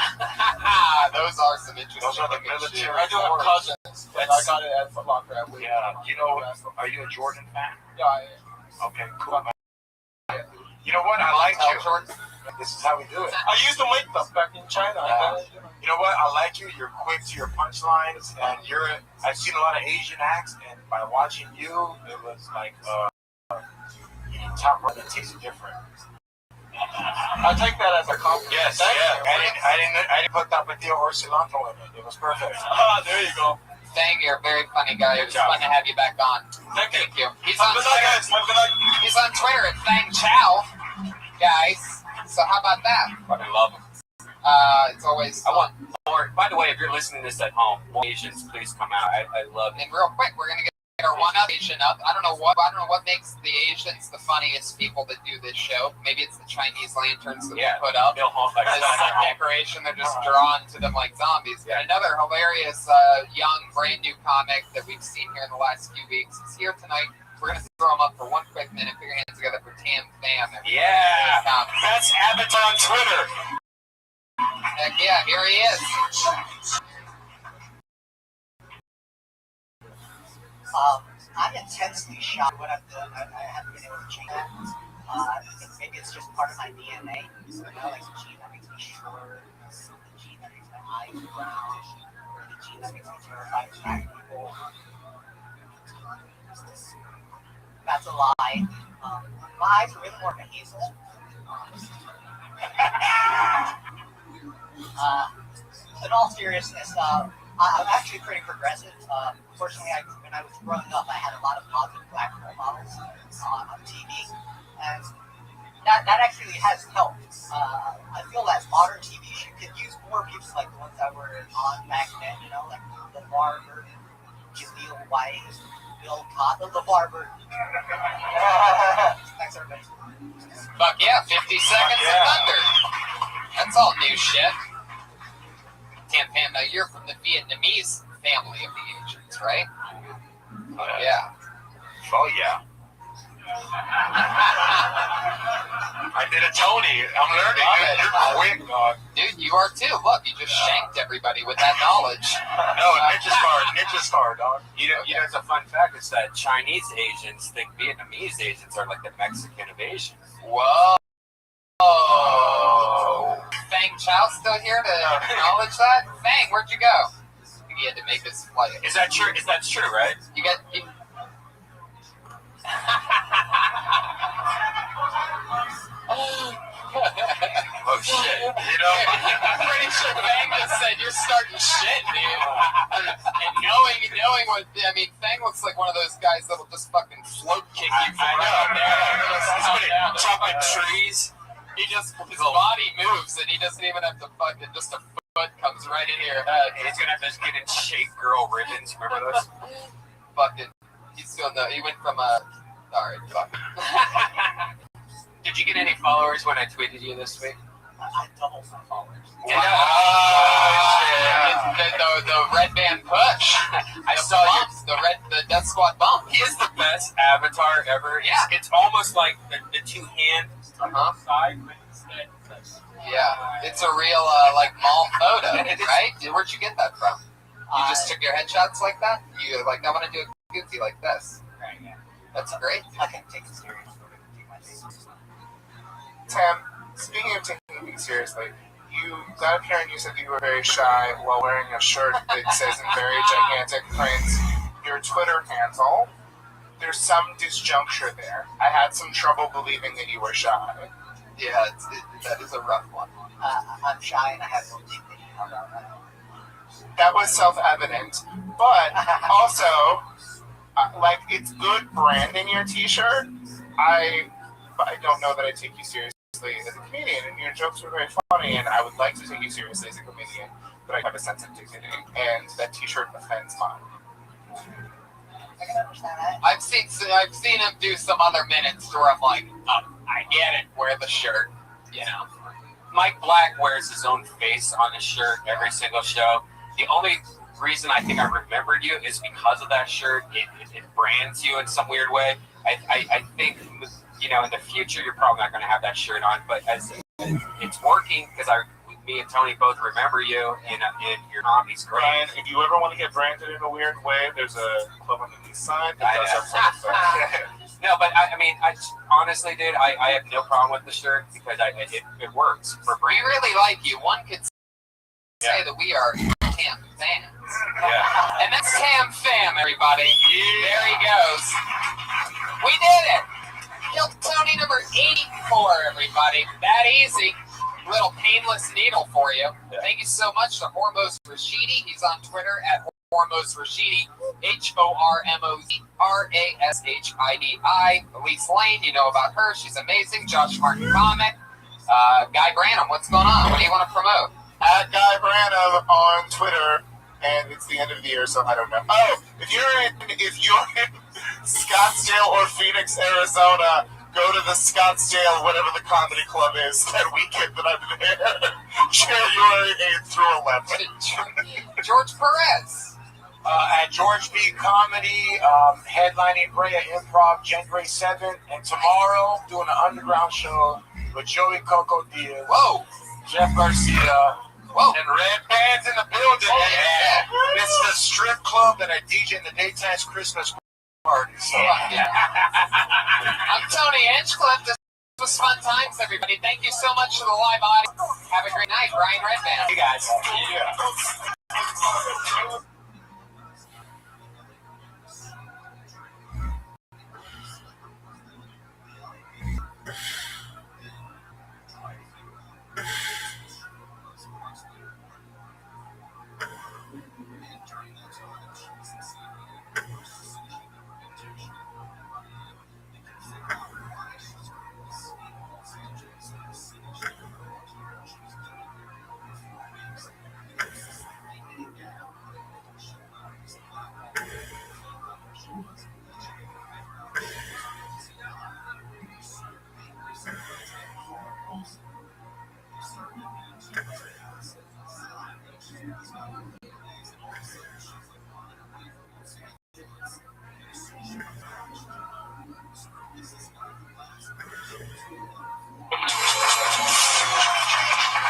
Those are some interesting. Those are the looking shoes. military. I do have cousins, but I got it at Foot Locker. Yeah. You know, are you a Jordan fan? Yeah, I am. Okay, cool, man. You know what? I like you. Shorts. This is how we do it. I used to make them back in China. You know what? I like you. You're quick to your punchlines, and I've seen a lot of Asian acts, and by watching you, it was like eating top ramen tastes different. I take that as a compliment. Yes, Thank yeah. you. I didn't put tapatio or cilantro in it. It was perfect. There you go. Fang, you're a very funny guy. It was fun to have you back on. Thank you. He's on Good night, Twitter. guys. Have a good night. He's on Twitter at Fang Chow, guys. So how about that? Fucking love them. It's always I want more. By the way, if you're listening to this at home, more Asians, please come out. I love it. And real quick, we're gonna get our one-up Asian up. I don't know what makes the Asians the funniest people that do this show. Maybe it's the Chinese lanterns that we put up. They'll haunt like As a decoration, they're just drawn to them like zombies. Yeah. And another hilarious young, brand new comic that we've seen here in the last few weeks is here tonight. We're gonna throw him up for 1 quick minute. Put your hands together for Tam Pham. Yeah. Comic. That's Avatar on Twitter. Heck yeah, here he is. I'm intensely shocked what I've done. I haven't been able to change that. I think maybe it's just part of my DNA. You know, like the gene that makes me short, the gene that makes my eyes brown, or the gene that makes me terrified of black people. That's a lie. My eyes are really more of a hazel. In all seriousness, I'm actually pretty progressive. Fortunately, when I was growing up, I had a lot of positive black role models on TV, and that actually has helped. I feel that modern TV could use more people like the ones that were on back then, you know, like the Barber, Jaleel White, Bill Cotton, the Barber. Thanks, everybody. Fuck yeah, 50 seconds of thunder. That's all new shit. Tam Pham, now you're from the Vietnamese family of the Asians, right? Oh, yeah. Oh, yeah. I did a Tony. I'm learning. You're quick, dog. Dude, you are too. Look, you just shanked everybody with that knowledge. No, Ninja Star, dog. You know, it's a fun fact is that Chinese Asians think Vietnamese Asians are like the Mexican of Asians. Whoa. Fang Chow still here to acknowledge that? Fang, where'd you go? You had to make this flight. Is that true? Is that true, right? You got... Oh, shit. You know? I'm pretty sure Fang just said you're starting shit, dude. And knowing what... I mean, Fang looks like one of those guys that'll just fucking float kick you from right there. Chopping trees. He just... His body moves, and he doesn't even have to fucking... Just a foot comes right into your head. And he's gonna have to get in shape girl ribbons. Remember those? Fucking... He's still... No, he went from a... Alright, fuck. Did you get any followers when I tweeted you this week? I doubled my followers. Yeah. The red band push. I saw the Death Squad bump. He is the best avatar ever. Yeah. It's almost like the two hands on the side, but instead. Yeah, it's a real like mall photo, right? Where'd you get that from? You just took your headshots like that? You like, I want to do a goofy like this. Right, yeah. That's great. I can take it serious. Tam, speaking of taking things seriously, you got up here and you said that you were very shy while wearing a shirt that says in very gigantic print your Twitter handle. There's some disjuncture there. I had some trouble believing that you were shy. Yeah, that is a rough one. I'm shy and I have no dignity. How about that? That was self-evident. But also, like, it's good branding your t-shirt. I don't know that I take you seriously as a comedian, and your jokes were very funny, and I would like to take you seriously as a comedian, but I have a sense of dignity, and that t-shirt offends mine. I can understand that. I've seen him do some other minutes where I'm like, oh, I get it. Wear the shirt, you know. Mike Black wears his own face on his shirt every single show. The only reason I think I remembered you is because of that shirt. It brands you in some weird way. I think, you know, in the future you're probably not going to have that shirt on, but as it's working because me and Tony both remember you in your comedy's great. Ryan, if you ever want to get branded in a weird way, there's a club on the east side that does have some effect. No, but I mean, honestly, dude, I have no problem with the shirt because it works for We brand. really like you. One could say that we are Tam fans. Yeah. And that's Tam Fam, everybody. There he goes. We did it. Killed Tony number 84, everybody. That easy. Little painless needle for you. Yeah. Thank you so much to Hormoz Rashidi. He's on Twitter at Hormoz Rashidi. HORMOZRASHIDI. Elise Lane, you know about her. She's amazing. Josh Martin Comic. Guy Branham, what's going on? What do you want to promote? At Guy Branham on Twitter, and it's the end of the year, so I don't know. Oh, if you're in Scottsdale or Phoenix, Arizona, go to the Scottsdale, whatever the comedy club is, that weekend that I'm there. January 8th through 11th. George Perez. At George B. Comedy, headlining Brea Improv January 7th, and tomorrow doing an underground show with Joey Coco Diaz. Whoa. Jeff Garcia. Whoa. And Red Band's in the building. Oh, It's the strip club that I DJ in the daytime's Christmas party. So, I'm Tony Hinchcliffe. This was fun times, everybody. Thank you so much to the live audience. Have a great night, Brian Redband. you guys. Yeah.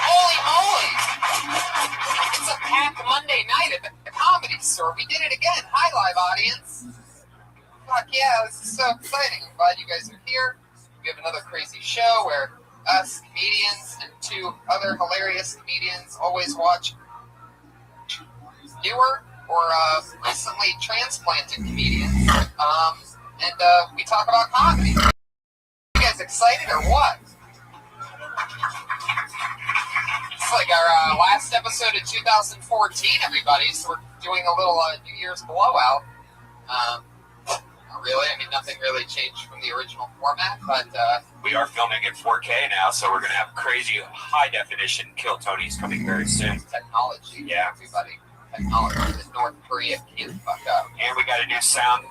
Holy moly! It's a packed Monday night at the Comedy Store. We did it again. Hi, live audience. Fuck yeah, this is so exciting. I'm glad you guys are here. We have another crazy show where us comedians and two other hilarious comedians always watch newer or recently transplanted comedians. And we talk about comedy. You guys excited or what? It's like our last episode of 2014, everybody. So we're doing a little New Year's blowout. Not really. I mean, nothing really changed from the original format, but We are filming in 4K now, so we're gonna have crazy high definition Kill Tonys coming very soon. technology. Yeah. Everybody. Technology that North Korea can't fuck up. And we got a new sound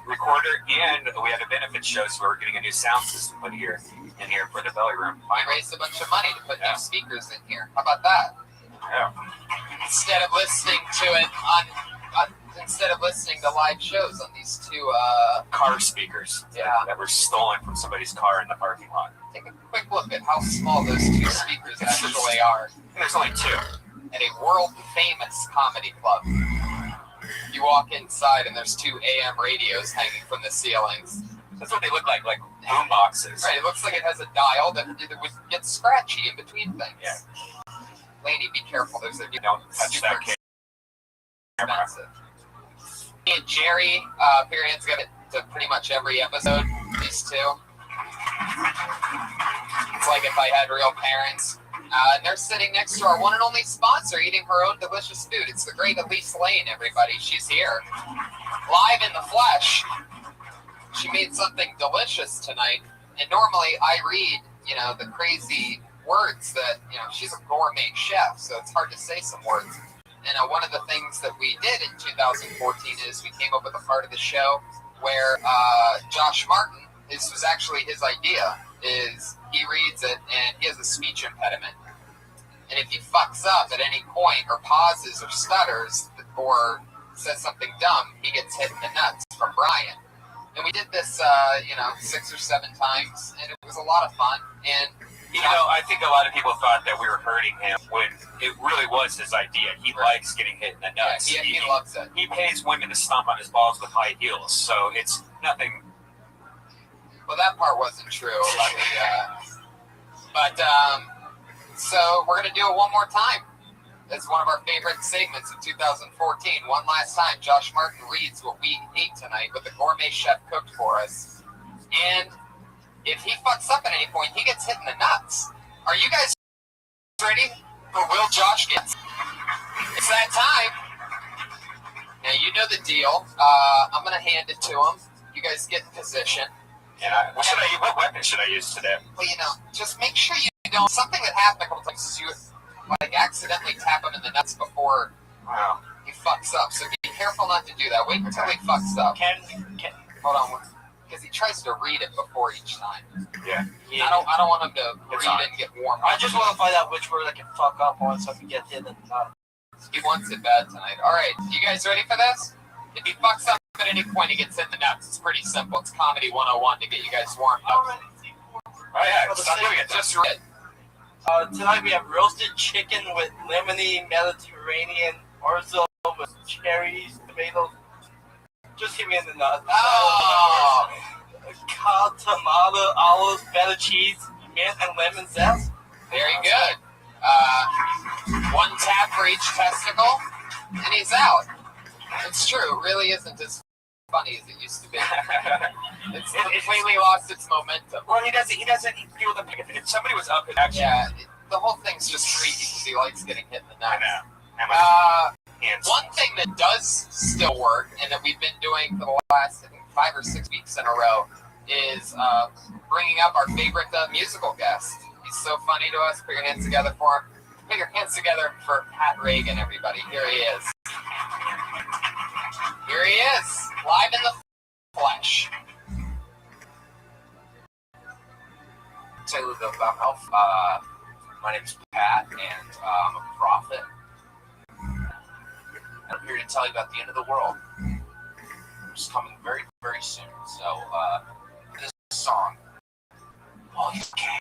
recorder, and we have a benefit show, so we're getting a new sound system put in here for the belly room. We raised a bunch of money to put new speakers in here. How about that? Yeah. Instead of listening to it instead of listening to live shows on these two, Car speakers that were stolen from somebody's car in the parking lot. take a quick look at how small those two speakers actually are. And there's only two. At a world-famous comedy club. You walk inside and there's two AM radios hanging from the ceilings. That's what they look like boom boxes. Right, it looks like it has a dial that would get scratchy in between things. Yeah. Laney, be careful. There's a Don't touch that camera. expensive. Me and Jerry put your hands together to pretty much every episode. These two. It's like if I had real parents. And they're sitting next to our one and only sponsor, eating her own delicious food. It's the great Elise Lane, everybody. She's here, live in the flesh. She made something delicious tonight. And normally I read, the crazy words that, she's a gourmet chef, so it's hard to say some words. And one of the things that we did in 2014 is we came up with a part of the show where Josh Martin, this was actually his idea, is he reads it and he has a speech impediment. And if he fucks up at any point or pauses or stutters or says something dumb, he gets hit in the nuts from Brian. And we did this, 6 or 7 times, and it was a lot of fun. And I think a lot of people thought that we were hurting him when it really was his idea. He likes getting hit in the nuts. Yeah, he loves it. He pays women to stomp on his balls with high heels, so it's nothing. Well, that part wasn't true. So we're going to do it one more time. It's one of our favorite segments of 2014. One last time, Josh Martin reads what we ate tonight, what the gourmet chef cooked for us. And if he fucks up at any point, he gets hit in the nuts. Are you guys ready? Or will Josh get? It's that time. Now, you know the deal. I'm going to hand it to him. You guys get in position. Yeah. What weapon should I use today? Well, just make sure you don't. Something that happened a couple times is you accidentally tap him in the nuts before he fucks up. So be careful not to do that. Wait until he fucks up. Hold on, because he tries to read it before each time. Yeah. I don't want him to read it and get warm. I just want to find out which word I can fuck up on so I can get hit in the nuts. He wants it bad tonight. All right, you guys ready for this? If he fucks up at any point, he gets hit in the nuts. It's pretty simple. It's Comedy 101 to get you guys warmed up. Oh yeah, stop doing it. Just read. Tonight we have roasted chicken with lemony Mediterranean orzo with cherries, tomatoes. Just hit me in the nuts. Oh! Cod, tomato, olives, feta cheese, mint, and lemon zest. Very good. One tap for each testicle, and he's out. It's true. It really isn't as funny as it used to be. It's completely lost its momentum. Well, he doesn't feel the pain. If somebody was up and actually... Yeah, the whole thing's just creepy because he likes getting hit in the nuts. I know. One thing that does still work, and that we've been doing for the last, I think, 5 or 6 weeks in a row, is bringing up our favorite musical guest. He's so funny to us. Put your hands together for him. Put your hands together for Pat Reagan, everybody. Here he is. Here he is, live in the flesh. Tell you a little bit about myself. My name is Pat, and I'm a prophet. I'm here to tell you about the end of the world. It's coming very, very soon. So, this song, all you can.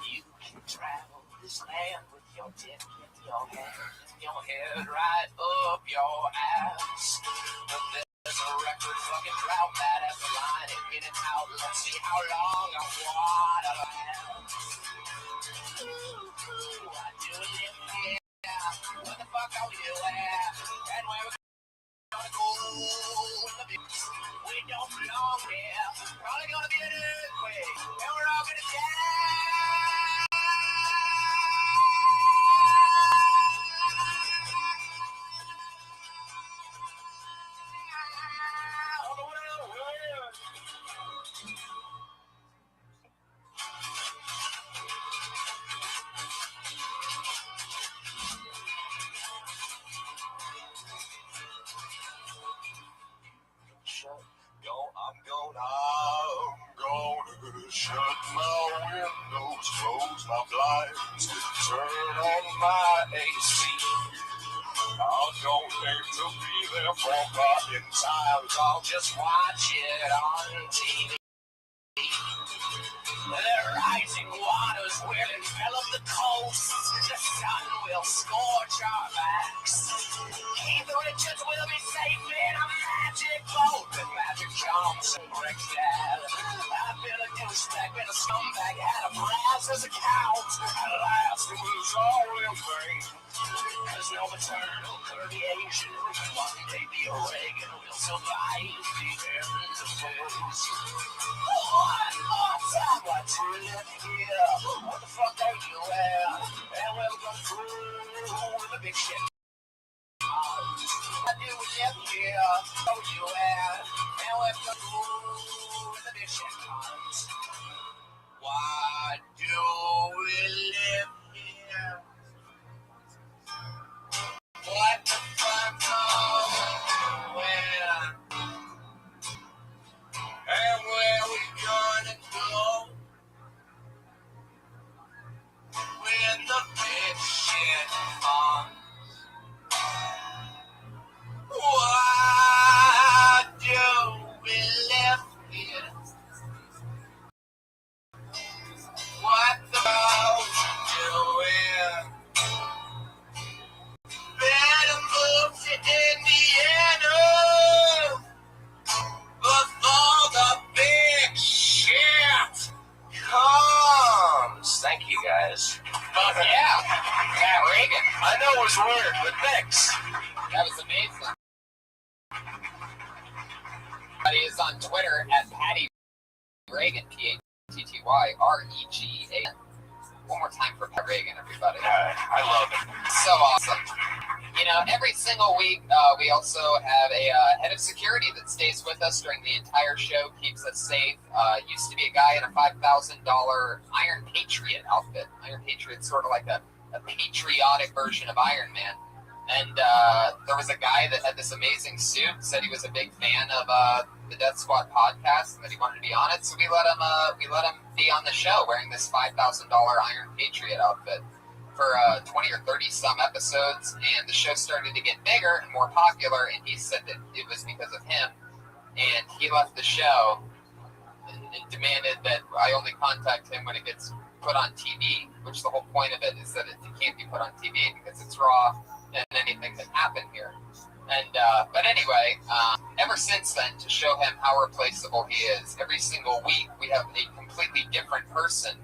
You can travel this land with your dick in your hand, your head right up your ass. What the fuck are we doing? And where we gonna go? We don't belong here. Probably gonna be an earthquake, and we're all gonna die. I'm gonna shut my windows, close my blinds, turn on my AC. I don't need to be there for in times. I'll just watch it on TV. The rising waters will envelop the coast. The sun will scorch our backs. Even Richards will be safe in a magic boat. The magic jumps and breaks down. I feel a douchebag and a scumbag had a blast as a count. At last it was all in vain. There's no maternal variation. One day the Oregon will survive the end of days. One more time, what to live here? What the fuck are you at? And we're going through with a big shit. What do we live here? Where you at? And we're going through with a big shit. Why do we live here? What the fuck are we at? And where we gonna go? When the big shit comes. Why do we live here? What the hell doing? Better move to Indiana before the big shit comes. Thank you, guys. Fuck yeah. Pat Reagan. I know it was weird, but thanks. That was amazing. But he is on Twitter at Patty Reagan, P-A-T-T-Y-R-E-G-A-N. One more time for Pat Reagan, everybody. I love it. So awesome. You know, every single week, we also have a head of security that stays with us during the entire show, keeps us safe. Used to be a guy in a $5,000 Iron Patriot outfit. Iron Patriot's sort of like a patriotic version of Iron Man. And there was a guy that had this amazing suit, said he was a big fan of the Death Squad podcast and that he wanted to be on it. So we let him be on the show wearing this $5,000 Iron Patriot outfit for 20 or 30 some episodes. And the show started to get bigger and more popular. And he said that it was because of him. And he left the show and demanded that I only contact him when it gets put on TV, which the whole point of it is that it can't be put on TV because it's raw and anything can happen here. And but anyway, ever since then, to show him how replaceable he is, every single week we have a completely different person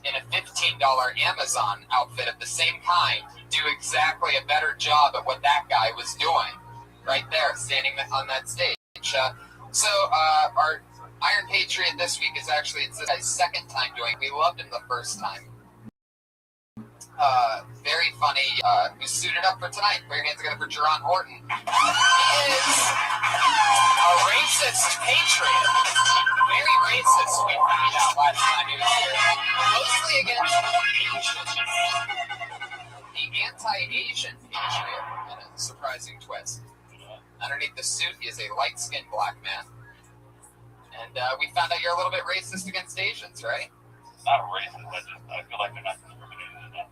in a $15 Amazon outfit of the same kind do exactly a better job at what that guy was doing right there, standing on that stage. So our Iron Patriot this week is actually, it's this guy's second time doing it. We loved him the first time. Very funny, who's suited up for tonight. Put your hands together for Jerron Horton. He is a racist patriot. Very racist, we found out last time he was here. Mostly against the anti-Asian patriot, in a surprising twist. Underneath the suit, he is a light-skinned black man. And we found out you're a little bit racist against Asians, right? Not racist, I feel like they're not discriminated enough.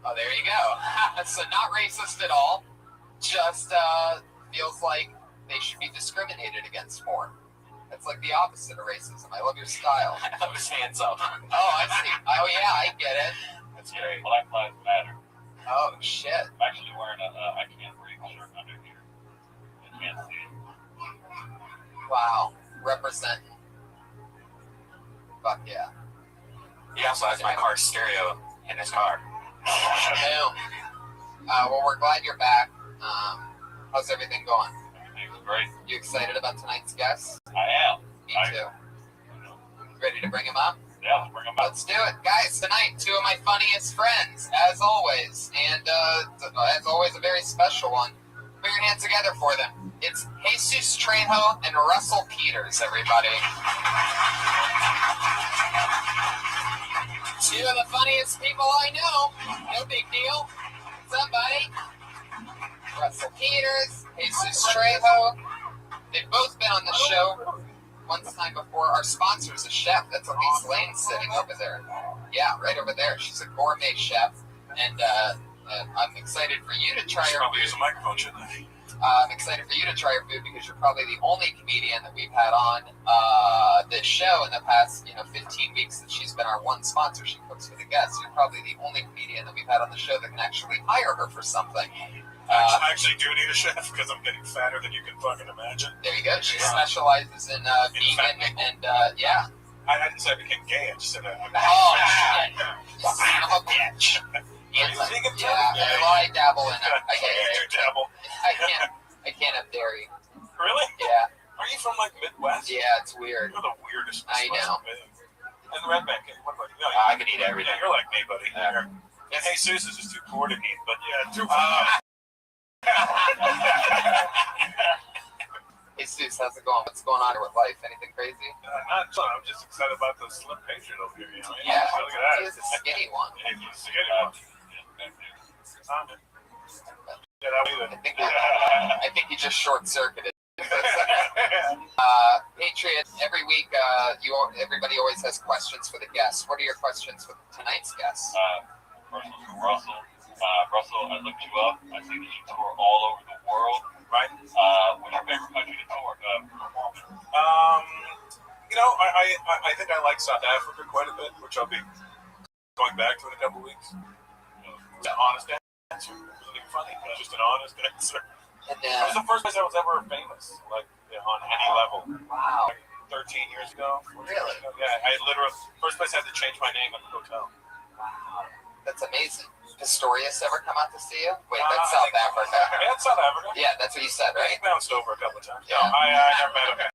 Oh, there you go. So not racist at all. Just feels like they should be discriminated against more. That's like the opposite of racism. I love your style. I have his hands up. Oh, I see. Oh, yeah, I get it. That's great. Black Lives Matter. Oh, shit. I'm actually wearing a I Can't Breathe shirt under here. You can't see it. Wow. Representing. Fuck yeah. He also has my car stereo in his car. Boom. Well, we're glad you're back. How's everything going? Everything's great. You excited about tonight's guest? I am. Me too. Ready to bring him up? Yeah, let's bring him up. Let's do it. Guys, tonight, two of my funniest friends, as always. And as always, a very special one. Put your hands together for them. It's Jesus Trejo and Russell Peters, everybody. Two of the funniest people I know. No big deal. What's up, buddy? Russell Peters, Jesus Trejo. They've both been on the show one time before. Our sponsor is a chef. That's Elise Lane sitting over there. Yeah, right over there. She's a gourmet chef. And I'm excited for you to try her Probably food. use a microphone, shouldn't I? I'm excited for you to try her food because you're probably the only comedian that we've had on this show in the past 15 weeks that she's been our one sponsor. She cooks for the guests. You're probably the only comedian that we've had on the show that can actually hire her for something. I actually do need a chef because I'm getting fatter than you can fucking imagine. There you go. She specializes in vegan and yeah. I didn't say I became gay. I just said I'm Oh, shit. You son of a bitch. Are you vegan too? Yeah, well, I dabble in it. I can't have dairy. Really? Yeah. Are you from like Midwest? Yeah, it's weird. You're the weirdest. I know. And the Red Bank. What about you? No, I can eat everything. Yeah, you're like me, buddy. Yeah. And Jesus is just too poor to eat, but yeah, too. Jesus, how's it going? What's going on with life? Anything crazy? Not so. I'm just excited about the Slim Patriot over here. Yeah, look at that. he is a skinny one. Yeah, he's a skinny one. I think he just short-circuited. Patriot, every week, everybody always has questions for the guests. What are your questions for tonight's guests? First one's from Russell. Russell, I looked you up. I see that you tour all over the world, right? What's your favorite country to tour? I think I like South Africa quite a bit, which I'll be going back to in a couple of weeks. It's an honest answer. It wasn't even funny. It was just an honest answer. And, it was the first place I was ever famous, like on any level. Wow. Like 13 years ago. Really? Yeah, I literally first place I had to change my name at the hotel. Wow. That's amazing. Pistorius ever come out to see you? Wait, that's South Africa. Yeah, it's South Africa. Yeah, that's what you said, right? He bounced over a couple of times. Yeah. No, I never met him.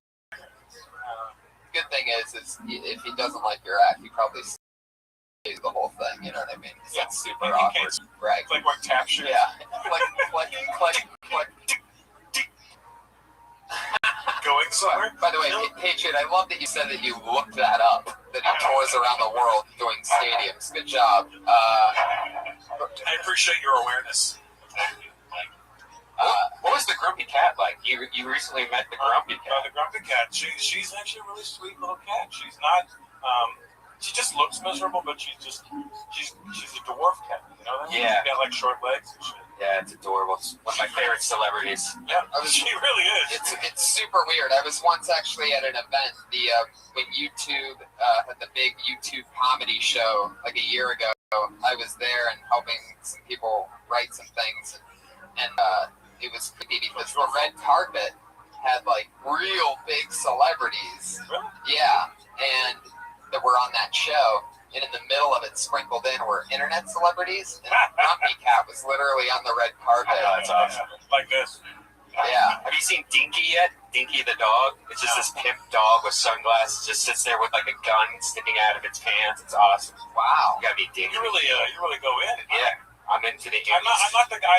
Good thing is if he doesn't like your act, he probably sees the whole thing. You know what I mean? Yeah. It's super awkward. Right. It's like what tap shit. Yeah. Click. Going somewhere? By the way, Patriot, I love that you said that you looked that up, that he tours around the world doing stadiums. Good job. I appreciate your awareness. What was the Grumpy Cat like? You recently met the Grumpy Cat. The Grumpy Cat. She's actually a really sweet little cat. She's not. She just looks miserable, but she's a dwarf cat. You know that? Yeah. She's got like short legs and shit. Yeah, it's adorable. It's one of my favorite celebrities. Yeah, she really is. It's super weird. I was once actually at an event, when YouTube had the big YouTube comedy show like a year ago. I was there and helping some people write some things, and it was creepy because the red carpet had like real big celebrities. Really? Yeah, and that were on that show. And in the middle of it, sprinkled in, were internet celebrities. And Grumpy Cat was literally on the red carpet. That's awesome. Like this. Yeah. Have you seen Dinky yet? Dinky the dog? It's just this pimp dog with sunglasses. Just sits there with like a gun sticking out of its pants. It's awesome. Wow. You gotta be Dinky. You really go in. Yeah. I'm into the I'm not the guy.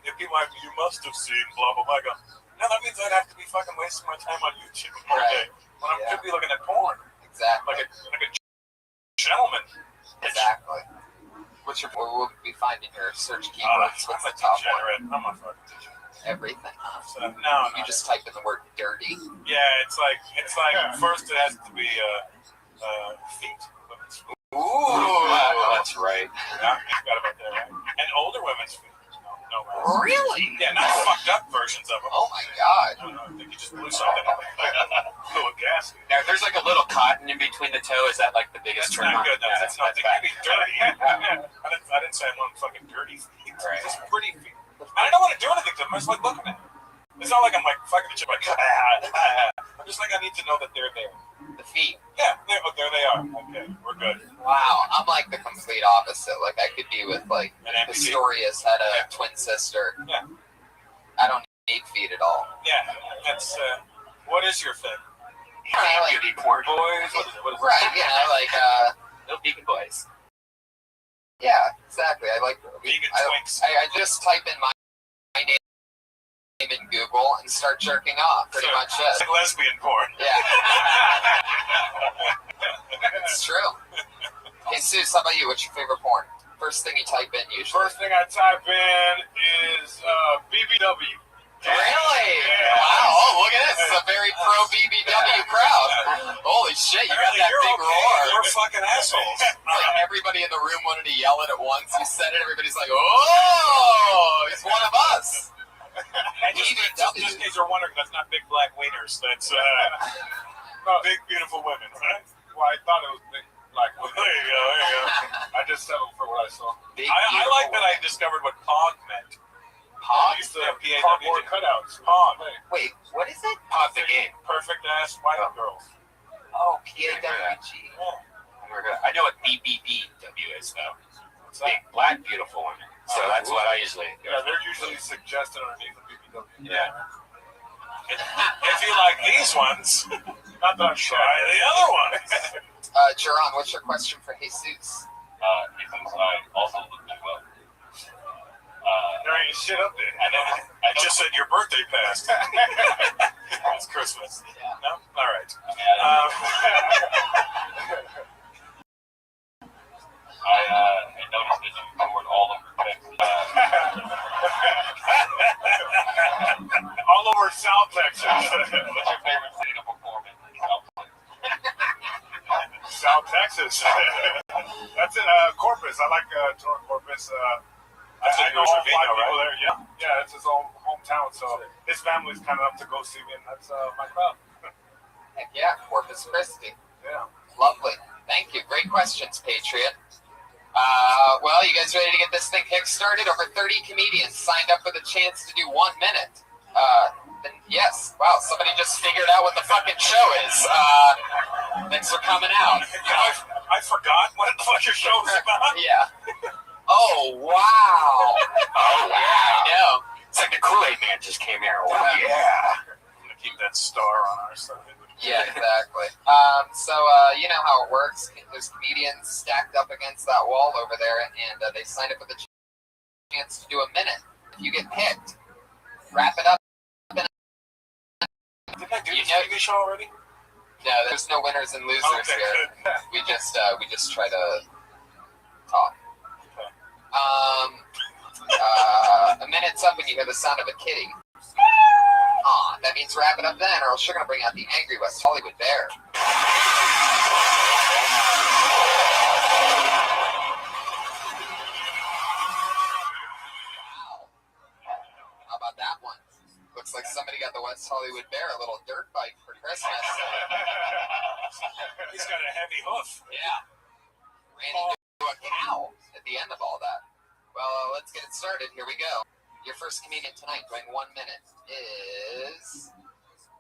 If people are like, you must have seen blah blah blah. I go, no, that means I'd have to be fucking wasting my time on YouTube all day when I could be looking at porn. Exactly. Like a gentleman. Exactly. What will be finding your search keywords? I'm What's a the top degenerate. one? I'm a fucking degenerate. Everything. So, no. You just type in the word dirty. Yeah, it's like first it has to be feet. Ooh. That's right. Yeah, I forgot about that. Right? And older women's feet. No. Really? Yeah, not fucked up versions of them. Oh my god. I don't know. I think you just blew something up. Blew a gasket. Now, if there's like a little cotton in between the toe, is that like the biggest That's turn not on? good. Yeah, That's not. They can be dirty. I didn't say I want fucking dirty feet. Right. Just pretty feet. I don't want to do anything to them. I just like looking at them. It's not like I'm like fucking the chip like. I'm just like I need to know that they're there. The feet. Yeah, there they are. Okay, we're good. Wow, I'm like the complete opposite. Like I could be with like An amputee. Pistorius had a twin sister. Yeah. I don't need feet at all. Yeah, that's what is your thing? Like, Poor Boys, right, you know, like no vegan boys. yeah, exactly. I like Vegan I, twinks. I just type in my name in Google and start jerking off. Pretty much It's it. like lesbian porn. Yeah. It's true. Hey, Seuss, how about you? What's your favorite porn? First thing you type in usually. First thing I type in is BBW. Really? Yeah. Wow. Oh, look at this. This is a very pro BBW crowd. Holy shit, you got that You're big okay. roar. We're fucking assholes. Like everybody in the room wanted to yell it at once. You said it, everybody's like, oh, he's one of us. And just in case you're wondering, that's not big black wieners. That's big, beautiful women, right? Well, I thought it was big black women. There you go. I just settled for what I saw. I like that I discovered what POG meant. POG? Used to have cardboard cutouts. POG. Wait, what is it? Pause the game. Perfect ass white girls. Oh, PAWG. I know what BBBW is, though. It's big, black, beautiful women. So that's what I usually do. Yeah, they're usually suggested underneath the BBW. Yeah. If you like these ones, not that I'm shy, the other ones. Jerron, what's your question for Jesus? Because I also look as well. There ain't shit up there. I just said your birthday passed. It's Christmas. Yeah. No? All right. I noticed that you covered all of your Texas. All over South Texas. What's your favorite city to perform in? South Texas. That's in Corpus. I like touring Corpus. That's I in know all Trevino, 5 people right? there. Yeah, it's his own hometown. So his family's kind of up to go see me, and that's my crowd. Heck yeah, Corpus Christi. Yeah. Lovely. Thank you. Great questions, Patriot. Well, you guys ready to get this thing kick-started? Over 30 comedians signed up with a chance to do 1 minute. Then yes. Wow, somebody just figured out what the fucking show is. Thanks for coming out. I forgot what the fuck your show was about. Yeah. Oh, wow. Oh, Yeah, I know. It's like the Kool-Aid Man just came here. Oh, Yeah. I'm gonna keep that star on our side. Yeah, exactly. So you know how it works. There's comedians stacked up against that wall over there, and they signed up with a chance to do a minute. If you get picked, wrap it up. Did I do this TV show already? No, there's no winners and losers here. Good. We just try to talk. A minute's up when you hear the sound of a kitty. That means wrap it up then, or else you're gonna bring out the angry West Hollywood bear. Wow. How about that one? Looks like somebody got the West Hollywood bear a little dirt bike for Christmas. He's got a heavy hoof. Yeah. Ran into a cow at the end of all that. Well, let's get it started. Here we go. Your first comedian tonight, going 1 minute, is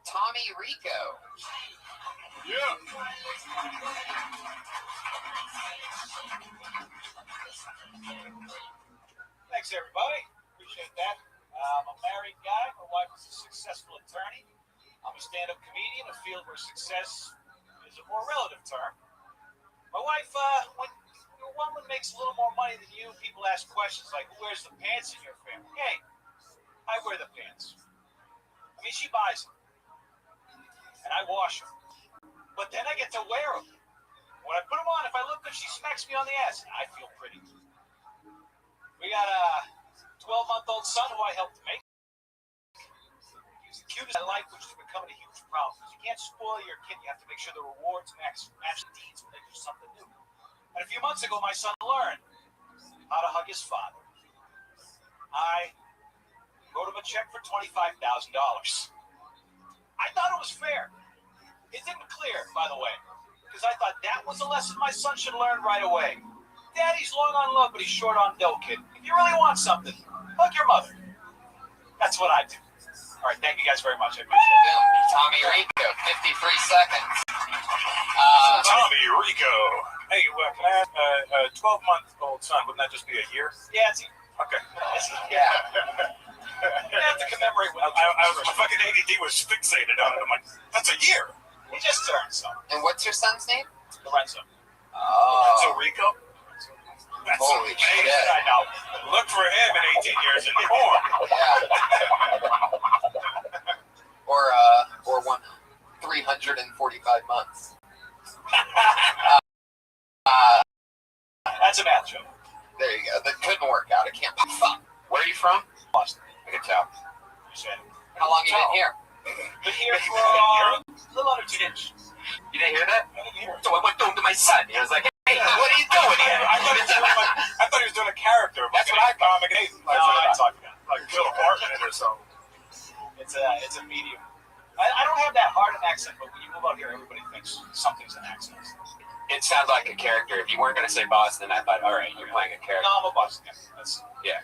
Tommy Rico. Yeah. Thanks, everybody. Appreciate that. I'm a married guy. My wife is a successful attorney. I'm a stand-up comedian, a field where success is a more relative term. My wife, when your woman makes a little more money than you, people ask questions like, who wears the pants in your family? Hey, I wear the pants. I mean, she buys them. And I wash them. But then I get to wear them. When I put them on, if I look good, she smacks me on the ass. And I feel pretty. We got a 12-month-old son who I helped make. He's the cutest in life, which is becoming a huge problem. Because you can't spoil your kid. You have to make sure the rewards match the deeds when they do something new. And a few months ago, my son learned how to hug his father. I wrote him a check for $25,000. I thought it was fair. It didn't clear, by the way, because I thought that was a lesson my son should learn right away. Daddy's long on love, but he's short on dough, kid. If you really want something, hug your mother. That's what I do. All right, thank you guys very much. I appreciate it. Tommy Rico, 53 seconds. Tommy Rico. Hey, can I ask a 12-month-old son? Wouldn't that just be a year? Yeah, it's Okay. Yeah. I have to commemorate what My fucking ADD was fixated on it. I'm like, that's a year. he just turned, so And what's your son's name? Lorenzo. So Oh, Rico? That's holy amazing. shit. I know. Look for him in 18 years in porn. Yeah. Or 345 months. That's a math joke. There you go. That couldn't work out. It can't. Fuck. Where are you from? Boston. I can tell. You said How long you been here? been here for a little under 2 years. You didn't hear that? I didn't hear it. So I went home to my son. He was like, "Hey, what are you doing here?" I thought he was doing a character. That's what I thought. Comic Aiden. No, I'm talking about. Like Bill Hartman or something. It's a medium. I don't have that hard an accent, but when you move out here, everybody thinks something's an accent. It sounded like a character. If you weren't going to say Boston, I thought, all right, you're playing a character. No, I'm a Boston guy.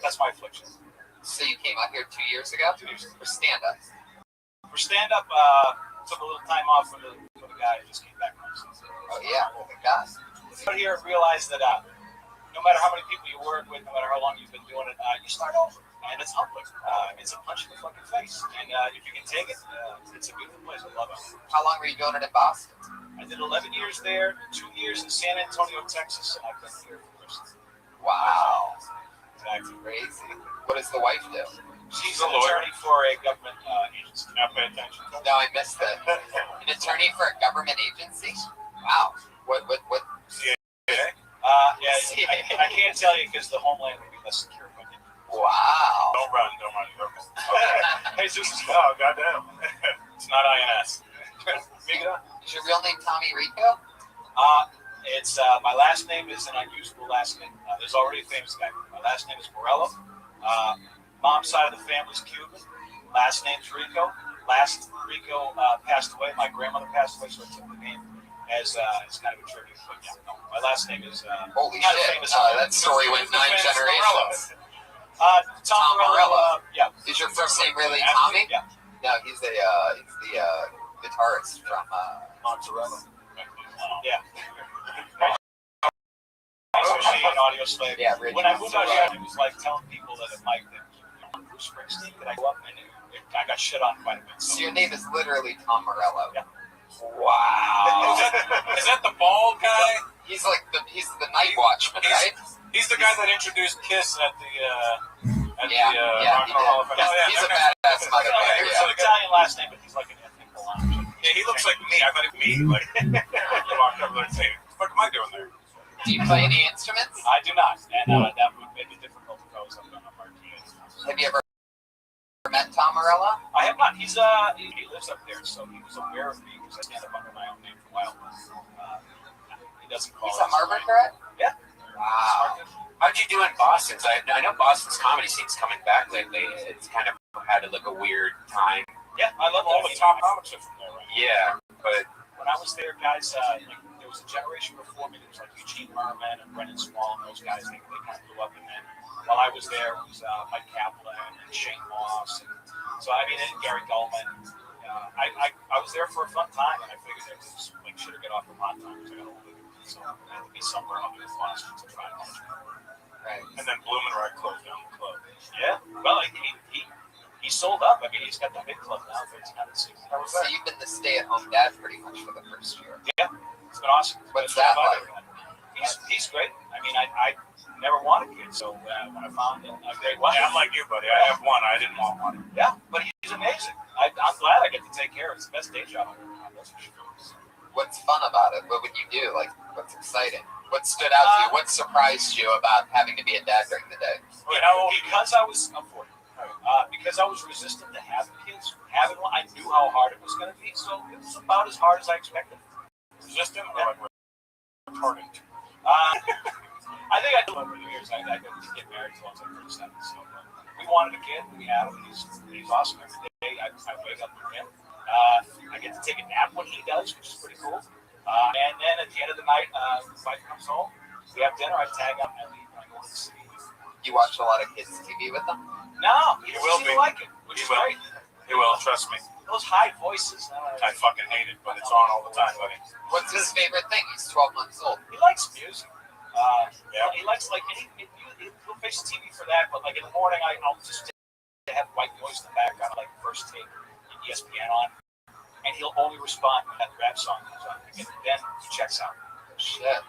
That's my affliction. So you came out here 2 years ago? 2 years ago. For stand-up? For stand-up, took a little time off for the guy who just came back from overseas. Oh, yeah. Oh, my God. Out here, realized that no matter how many people you work with, no matter how long you've been doing it, you start over. And it's humbling. It's a punch in the fucking face. And if you can take it, it's a beautiful place. I love it. How long were you doing it in Boston? I did 11 years there, 2 years in San Antonio, Texas, and I've been here for the rest of the Wow. Exactly. Crazy. What does the wife do? She's an attorney for a government agency. Now pay attention. No, I missed that. An attorney for a government agency? Wow. What? Yeah, I can't tell you because the homeland would be less secure. But Wow. Don't run. Okay. Jesus, oh, goddamn. It's not INS. Is your real name Tommy Rico? It's my last name is an unusual last name. There's already a famous guy. My last name is Morello. Mom's side of the family's Cuban. Last name's Rico. Last Rico passed away. My grandmother passed away, so I took the name as kind of a tribute. But yeah, no, my last name is Holy not shit. famous. That story went 9 generations. Tom Morello. Yeah. Is your first name really Tommy? Yeah. No, he's the guitarist from Mozzarella. Yeah. Machine, Audio Slave. Yeah, when I moved out here, it was like telling people that it might that Bruce Springsteen that I grew up in, I got shit on quite a bit. So your name is literally Tom Morello. Yeah. Wow. Is that the bald guy? He's like he's the night watchman, right? He's the guy that introduced Kiss at the Rock and Roll Hall of Fame. He's a badass motherfucker. It's an Italian last name, but he's like an ethnic Milan. Yeah, he looks like me. I thought it was me. Like, you walked up there and say, "What am I doing there?" Do you play any instruments? I do not, and that would make it difficult because I've done a marquee. Have you ever met Tom Morello? I have not. He lives up there, so he was aware of me because I stand up under my own name for a while. He doesn't call. He's a Harvard grad? Yeah. Wow. How'd you do in Boston? I know Boston's comedy scene's coming back lately. It's kind of had like a weird time. Yeah, I love all the top comics are from there, right? Yeah, but when I was there, guys, there was a generation before me. There was like Eugene Merman and Brendan Small and those guys. They kind of blew up, and then while I was there, it was Mike Kaplan and Shane Moss, and and Gary Gulman. I was there for a fun time, and I figured I was like should have get off the hot times. I got older, so I had to be somewhere up in Boston to try to. Right. And then Blumenreich closed down the club. Yeah, well, he sold up. I mean, he's got the big club now, 1,300 seats. So you've been the stay-at-home dad pretty much for the first year. Yeah, it's been awesome. What's that like? He's great. I mean, I never wanted kids, so when I found a great wife. Yeah, I'm like you, buddy. I have one. I didn't want one. Yeah, but he's amazing. I'm glad I get to take care of it. It's the best day job I've ever had. That's for sure. What's fun about it? What would you do? Like, what's exciting? What stood out to you? What surprised you about having to be a dad during the day? Because I was 40. Because I was resistant to having kids, having one, I knew how hard it was going to be. So it was about as hard as I expected. Resistant or like retarded? I think I did over the years. I didn't get married until I was like 37. So we wanted a kid. We had him. He's awesome every day. I wake up with him. I get to take a nap when he does, which is pretty cool. And then at the end of the night, his wife comes home. We have dinner. I tag up and I leave. I go to the city. You watch a lot of kids' TV with them? No, he will seems to be. like it, which is great. It will, trust me. Those high voices. I fucking hate it, but it's on all the time, buddy. What's his favorite thing? He's 12 months old. He likes music. Yeah. He likes he'll fix TV for that, but like in the morning, I'll just have white noise in the background, like first take ESPN on, and he'll only respond when that rap song comes on. And then he checks out. Shit.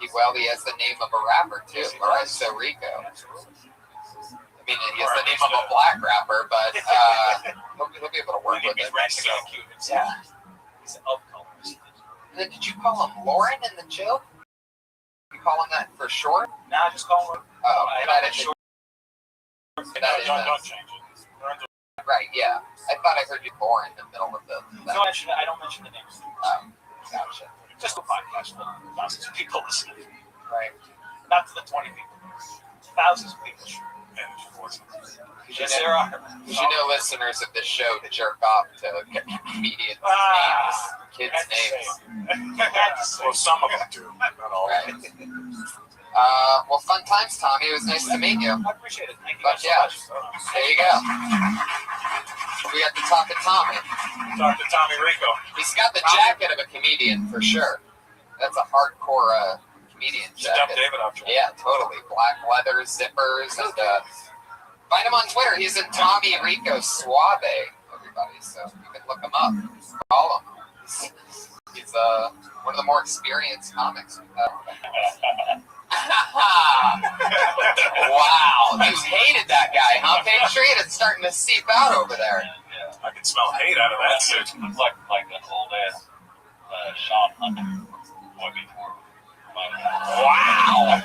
He has the name of a rapper too, Mauricio Rico. Absolutely. I mean, he has the name of a black rapper, but he'll be able to work with it. So, yeah. He's of colors. Then did you call him Lauren in the joke? You call him that for short? Nah, just call him. Oh, I short. Don't change it. Right, yeah. I thought I heard you Lauren in the middle of the. I don't mention the names. Gotcha. Just a podcast full of thousands of people listening. Right. Not to the 20 people. Thousands of people. Yes, there are. You know, listeners of this show to jerk off to comedians' names, kids' names. Well, some of them do, not all. Right. Well, fun times, Tommy. It was nice to meet you. I appreciate it. Thank you But guys so yeah, much. there you go. We have to talk to Tommy. Talk to Tommy Rico. He's got the jacket of a comedian for sure. That's a hardcore comedian jacket. David up. Yeah, totally. Black leather zippers and find him on Twitter. He's in Tommy Rico Suave, everybody. So you can look him up. Call him. He's one of the more experienced comics. Wow, you hated that guy, huh, Patriot? It's starting to seep out over there. I can smell hate out of that suit. Looks like an old ass Sean Hunter. Wow.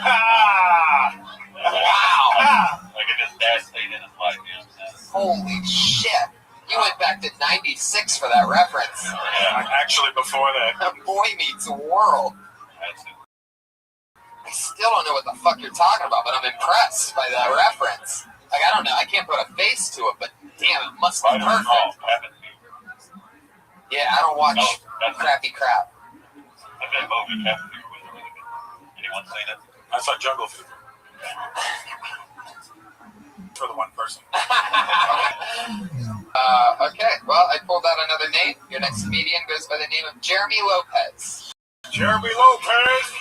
Wow. Like it just devastated his life, you know what I'm saying? Holy shit. You went back to 96 for that reference. Yeah, actually before that. Boy Meets World. I still don't know what the fuck you're talking about, but I'm impressed by that reference. Like, I don't know. I can't put a face to it, but damn, it must be perfect. Yeah, I don't watch crappy crap. I've been moving Cabin Fever was really good. Anyone seen it? I saw Jungle Fever. For the one person. Okay, well, I pulled out another name. Your next comedian goes by the name of Jeremy Lopez. Jeremy Lopez.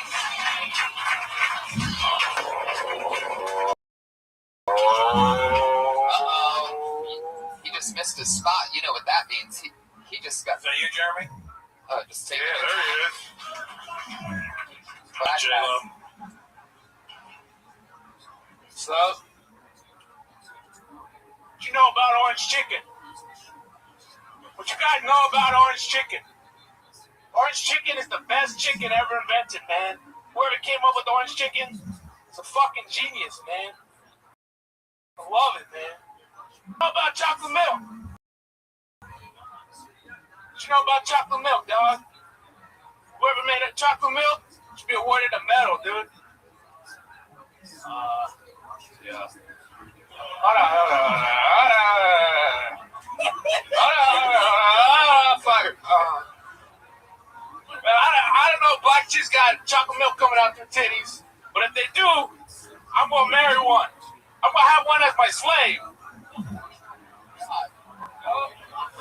He just missed his spot. You know what that means. He just got. Is that you, Jeremy? Just take Yeah, there he is. J-Lo. So, what you know about orange chicken? What you guys know about orange chicken? Orange chicken is the best chicken ever invented, man. Whoever came up with orange chicken, it's a fucking genius, man. I love it, man. What about chocolate milk? What you know about chocolate milk, dog? Whoever made that chocolate milk should be awarded a medal, dude. Yeah. Hold on. Fuck it. I don't know if black chicks got chocolate milk coming out their titties, but if they do, I'm gonna marry one. I'm gonna have one as my slave.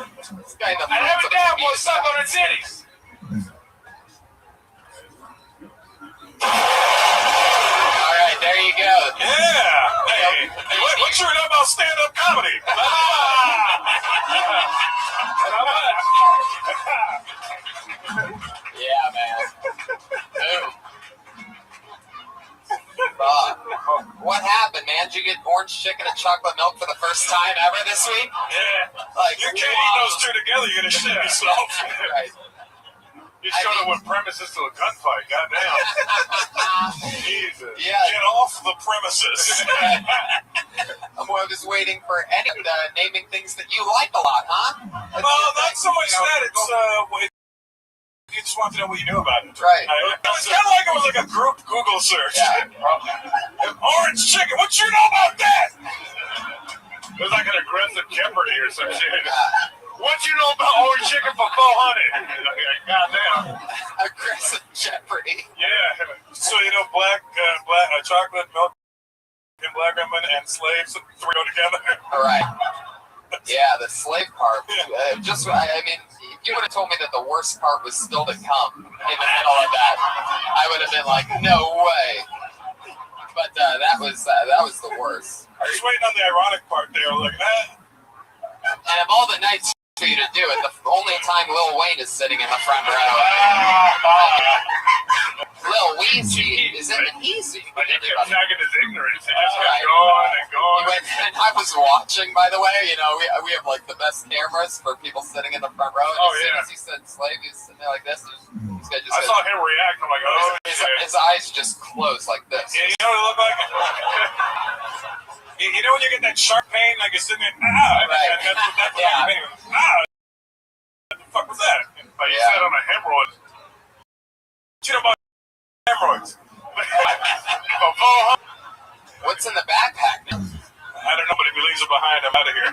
And every day I'm gonna suck on her titties. All right, there you go. Yeah. Hey, what you know about stand-up comedy? Yeah, man. Boom. What happened, man? Did you get orange chicken and chocolate milk for the first time ever this week? Yeah. Like, you can't eat those two together. You're gonna shit yourself. Right. You showed up with premises to a gunfight. Goddamn. Jesus. Yeah. Get off the premises. I'm just waiting for any naming things that you like a lot, huh? Well, not so much that. It's you just want to know what you knew about it. Right. It was kind of like it was like a group Google search. Yeah. Orange chicken. What you know about that? It was like an aggressive Jeopardy or some shit. What you know about orange chicken for 400? Goddamn. Aggressive Jeopardy. Yeah. So you know, black chocolate milk and black women and slaves three go together. All right. Yeah, the slave part. I mean, if you would have told me that the worst part was still to come in the middle of that, I would have been like, no way. But that was the worst. I was waiting on the ironic part there. Like, And of all the nights for you to do it, the only time Lil Wayne is sitting in the front row. Lil Weezy isn't easy. But he kept tagging his ignorance. He just kept going and going. And I was watching, by the way. You know, we have like the best cameras for people sitting in the front row. And as soon as he said slave, he was sitting there like this. I saw him react. I'm like, oh, his eyes just closed like this. Yeah, you know what it looked like? You know when you get that sharp pain, like you're sitting there, right. That's what I'm thinking. What the fuck was that? But you said on a hemorrhoid. You know about hemorrhoids? What's in the backpack? I don't know, but if he leaves it behind, I'm out of here.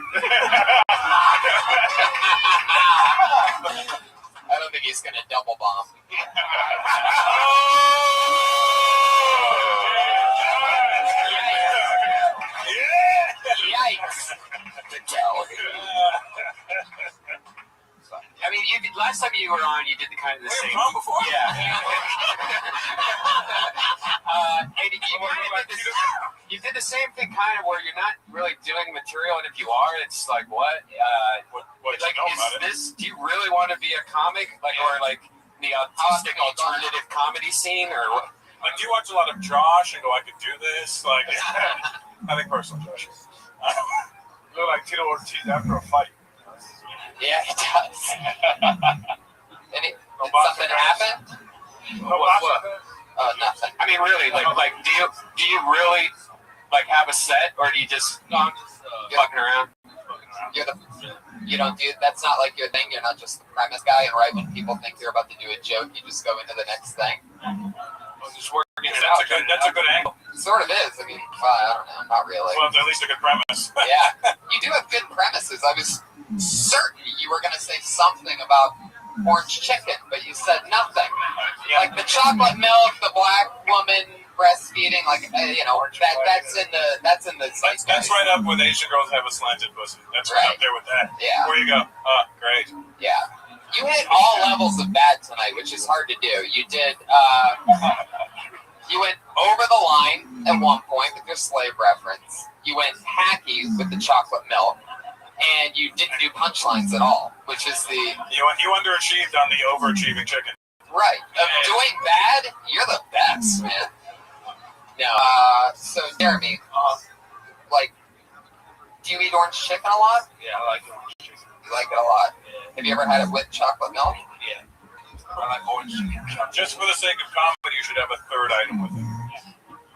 I don't think he's gonna double bomb. Yikes! I mean, last time you were on, you did the kind of the same. Before? Yeah. And you did the same thing, kind of, where you're not really doing material, and if you are, it's like, what? Like, do you really want to be a comic, like, or like the autistic alternative comedy scene, or what? Like, do you watch a lot of Josh and go, I could do this? Like, I think personal Josh. Look like Tito Ortiz after a fight. Yeah, he does. Did something happen? What? Nothing. I mean, really, like, do you really like have a set, or do you just fucking around? You don't do. That's not like your thing. You're not just the premise guy, and right when people think you're about to do a joke, you just go into the next thing. Just working it out. That's a good angle. It sort of is. I mean, I don't know. Not really. Well, it's at least a good premise. Yeah, you do have good premises. I was certain you were going to say something about orange chicken, but you said nothing. Yeah. Like the chocolate milk, the black woman breastfeeding, like that's in the That's right up with Asian girls have a slanted pussy. That's right up there with that. Yeah. Where you go? Oh, great. Yeah. You hit all levels of bad tonight, which is hard to do. You did. You went over the line at one point with your slave reference. You went hacky with the chocolate milk, and you didn't do punchlines at all, which is the you underachieved on the overachieving chicken. Right. Doing bad, you're the best, man. No. So Jeremy, like, do you eat orange chicken a lot? Yeah, I like orange chicken. You like it a lot. Have you ever had it with chocolate milk? Yeah. I like orange chicken. Just for the sake of comedy, you should have a third item with it.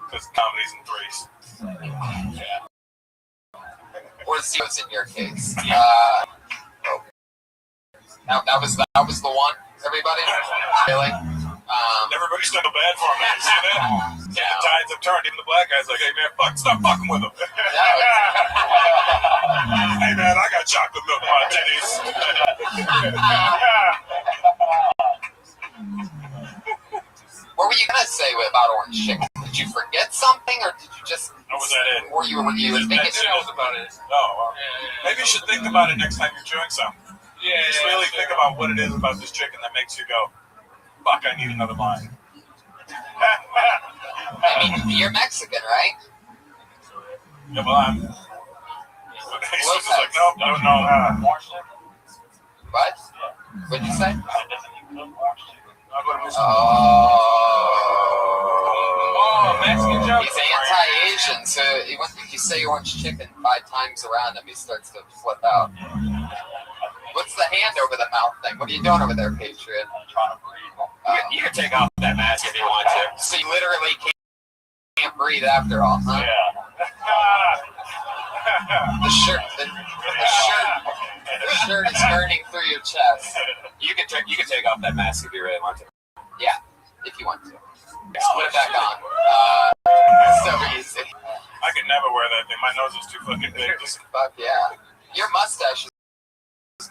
Because comedy's in threes. Yeah. Or zeros in your case. That was the one, everybody? Really? Everybody's still bad for him, man. See that? Yeah. The tides have turned. Even the black guy's like, hey, man, stop fucking with him. Hey, man, I got chocolate milk in my titties. What were you going to say about orange chicken? Did you forget something, or did you just... Or was that it? Or you were thinking... about it. Oh, maybe you should think about it next time you're chewing something. Yeah. Just really think about what it is about this chicken that makes you go, fuck, I need another line. I mean, you're Mexican, right? Yeah, well, I'm... He's like, nope, no. What? What'd you say? Mexican joke. He's anti-Asian, so if you say orange chicken 5 times around him, he starts to flip out. What's the hand over the mouth thing? What are you doing over there, Patriot? I'm trying to breathe. You can take off that mask if you want to. So you literally can't breathe after all, huh? Yeah. The shirt is burning through your chest. You can take off that mask if you really want to. Yeah, if you want to. Just put it back on. So easy. I could never wear that thing. My nose is too fucking big. Fuck yeah. Your mustache is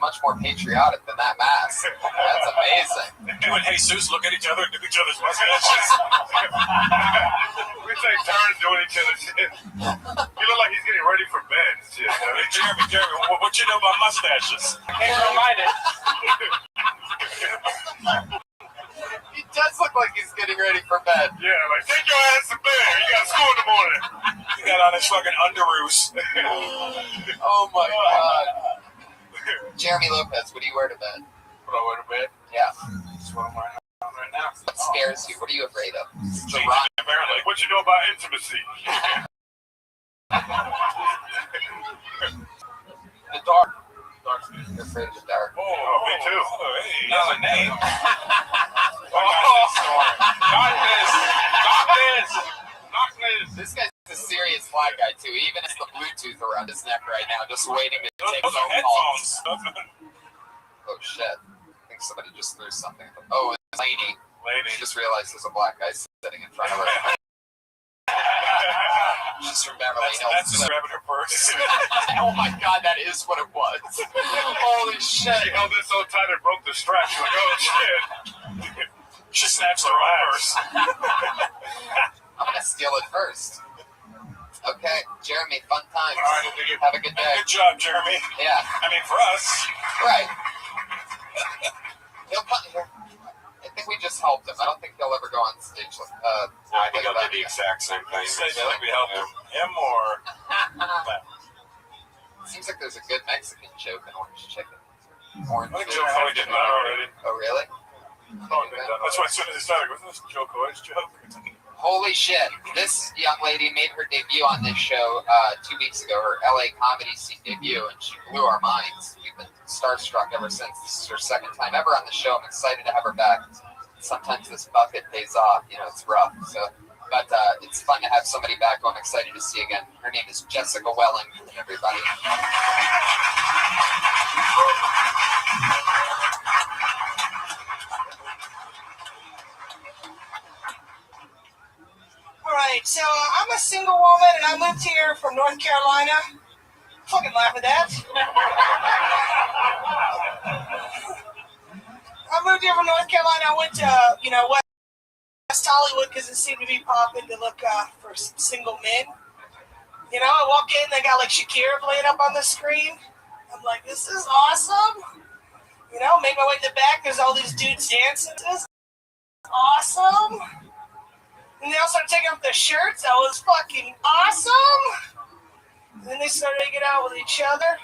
much more patriotic than that mask. That's amazing. You and Jesus look at each other and do each other's mustaches. We take turns doing each other's shit. You look like he's getting ready for bed and shit. I mean, Jeremy, what What you know about mustaches? I can't grow mine in. He does look like he's getting ready for bed. Yeah, like, take your ass to bed. You got school in the morning. He got on his fucking underoos. Oh my god. Jeremy Lopez, what do you wear to bed? What do I wear to bed? Yeah. That's what I'm wearing right now. What scares you? What are you afraid of? Apparently. What you know about intimacy? The dark. You're afraid of the dark. Oh, me too. Oh, hey, that's a name. Darkness. This guy's a serious fly guy too. He even has the Bluetooth around his neck right now, just waiting to take Those are phone calls. headphones. Oh shit. I think somebody just threw something. Oh, it's Lainey. Lady. She just realized there's a black guy sitting in front of her. She's from Beverly Hills. That's just grabbing her purse. Oh my god, that is what it was. Holy shit. She held it so tight it broke the strap. She's like, oh shit. She snatched her purse. I'm gonna steal it first. Okay, Jeremy, fun times. All right, have a good day. Good job, Jeremy. Yeah. I mean, for us. Right. He'll come here. I think we just helped him. I don't think he'll ever go on stage. I think I'll do the exact same thing. Say that we help him or... Seems like there's a good Mexican joke in Orange Chicken. Orange I think Chicken. Joe Coy did that already. Oh, really? That's why as soon as it started, wasn't this Joe Coy's joke? Holy shit. This young lady made her debut on this show 2 weeks ago, her LA comedy scene debut, and she blew our minds. We've been starstruck ever since. This is her second time ever on the show. I'm excited to have her back. Sometimes this bucket pays off, you know, it's rough. But it's fun to have somebody back who I'm excited to see again. Her name is Jessica Wellington, everybody. All right, so I'm a single woman and I moved here from North Carolina. Fucking laugh at that. I moved here from North Carolina. I went to, West Hollywood because it seemed to be popping to look for single men. You know, I walk in, they got like Shakira playing up on the screen. I'm like, this is awesome. You know, make my way to the back. There's all these dudes dancing. This is awesome. And they all started taking off their shirts. That was fucking awesome. And then they started making out with each other.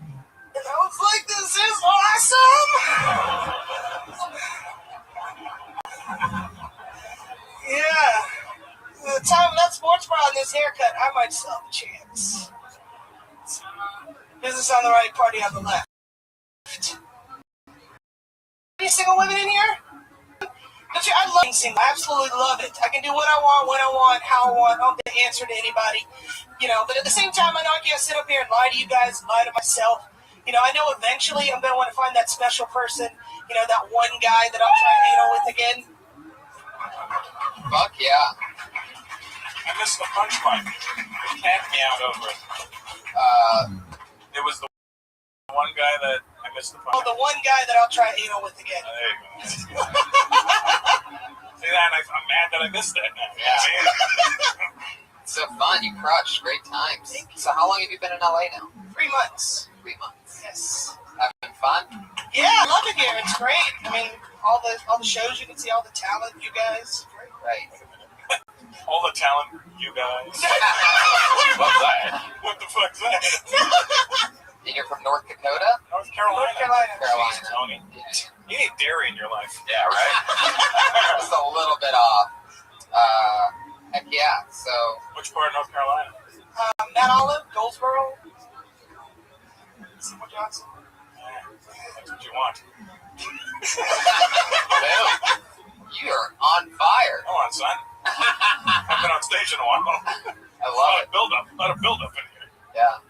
And I was like, this is awesome. Yeah. The time of that sports bra and this haircut, I might still have a chance. Business on the right, party on the left. Any single women in here? I love being single. I absolutely love it. I can do what I want, when I want, how I want. I don't have to answer to anybody. But at the same time, I know I can't sit up here and lie to you guys, lie to myself. I know eventually I'm going to want to find that special person, that one guy that I'll try to anal with again. Fuck yeah. I missed the punchline. The cat meowed over it. It was the one guy that I missed the punchline. Oh, the one guy that I'll try anal with again. There you go. See that? I'm mad that I missed that now. Yeah. So fun. You crushed. Great times. So how long have you been in LA now? 3 months. 3 months. Yes. Having fun? Yeah, I love it here. It's great. I mean, all the shows you can see, all the talent, you guys. Right. All the talent, you guys. What's that? What the fuck's that? And you're from North Dakota? North Carolina. Carolina. Tony. You need dairy in your life. Yeah, right? Just a little bit off. Heck yeah. So. Which part of North Carolina? Mount Olive, Goldsboro. Seymour Johnson. That's what you want. You are on fire. Come on, son. I've been on stage in a while. I love it. A lot of build up in here. Yeah.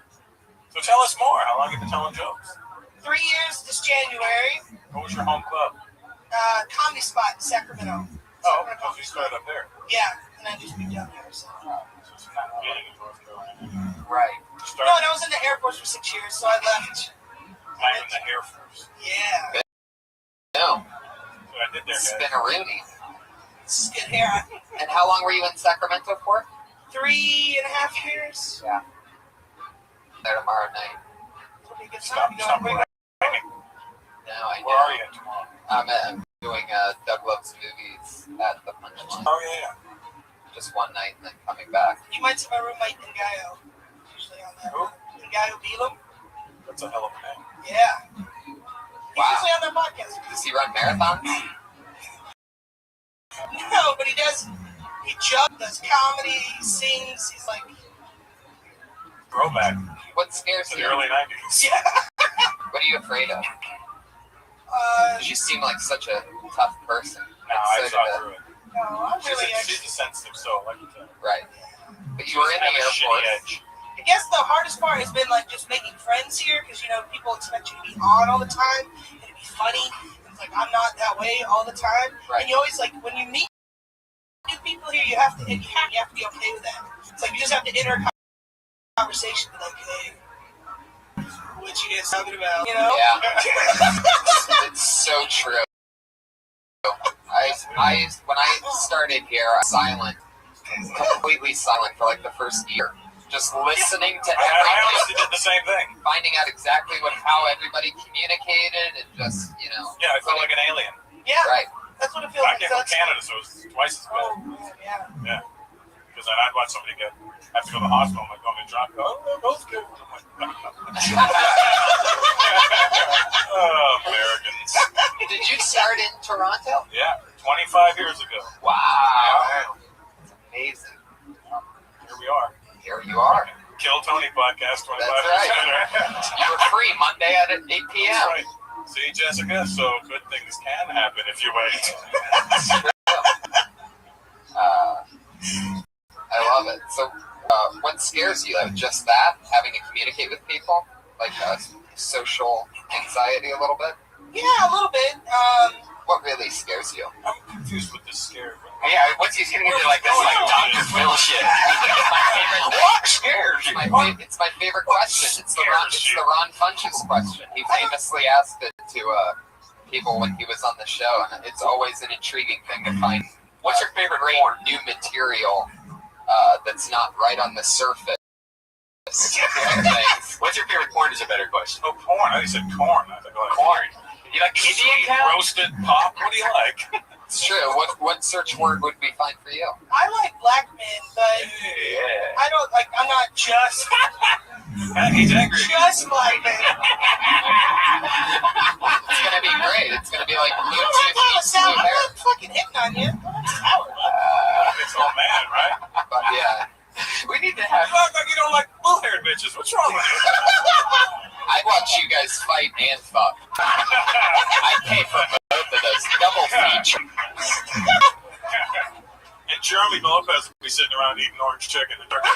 So tell us more. How long have you been telling jokes? 3 years this January. What was your home club? Comedy Spot in Sacramento. Oh, because you started up there. Yeah, and I just moved down there. So. It's kind of getting in North Carolina. Right. No, I was in the Air Force for 6 years, so I left. I'm in the Air Force. Yeah. No. So I did there, guys. Spinneroonie. This is good hair. And how long were you in Sacramento for? 3.5 years. Yeah. There tomorrow night. Be a good Stop, time. You stop going bragging. Now I Where are know. you tomorrow? I'm doing Doug Loves Movies at the Punchline. Oh, yeah. Just one night and then coming back. You might see my roommate Ngayo. Usually on that. Who? Ngayo Beelam. That's a hell of a name. Yeah. He's Wow. usually on that podcast. Does he run marathons? No, but he does. He does comedy. He sings. He's like. Throwback What scares to you? the early 90s. Yeah. What are you afraid of? You seem like such a tough person. No, I saw through it. No, I'm really She's a sensitive soul, I can tell. Right. But you were in the Have a Air shitty Force. edge. I guess the hardest part has been like just making friends here because people expect you to be on all the time and to be funny. It's like I'm not that way all the time, Right. and you always like when you meet new people here, you have to be okay with that. It's like you just have to enter a conversation with like, hey, what you guys talking about? Yeah. It's so true. When I started here, I was silent, completely silent for like the first year. Just listening to I everything, honestly did the same thing. finding out exactly how everybody communicated, and just Yeah, I felt like an alien. Yeah, right. That's what it feels I like. came from Canada, so it was twice as Oh, bad. man, yeah. Yeah. Because then I'd watch somebody have to go to the hospital. I'm like, oh, I'm drunk. Oh, they're both good. I'm like, oh, Americans. Did you start in Toronto? Yeah, 25 years ago. Wow. It's amazing. Here we are. Here you are. Kill Tony podcast 25 That's years right. later. You were free Monday at 8 p.m. That's right. See, Jessica, so good things can happen if you wait. I love it. So, what scares you? Like just that, having to communicate with people, like social anxiety, a little bit. Yeah, a little bit. What really scares you? I'm confused with this scare. Yeah, once he's getting into like this like Dr. Phil shit. What scares you? It's my favorite question. It's the Ron Funches question. He famously asked it to people when he was on the show, and it's always an intriguing thing to find. What's your favorite great porn? new material that's not right on the surface? What's your favorite porn is a better question. Oh, porn. I thought you said corn. I was like, Corn. You like Indian sweet cow? roasted pop? What do you like? It's true. What search word would be fine for you? I like black men, but Yeah. I don't like. I'm not just He's angry. just black men. It's gonna be great. It's gonna be like I'm Bluetooth not meets sound. blue I'm hair. not fucking hitting on you. It's all man, right? But yeah, We need to You have. look like you don't like blue-haired bitches. What's wrong with you? I watch you guys fight and fuck. I pay for both of those double feature. And Jeremy Lopez will be sitting around eating orange chicken and turkey.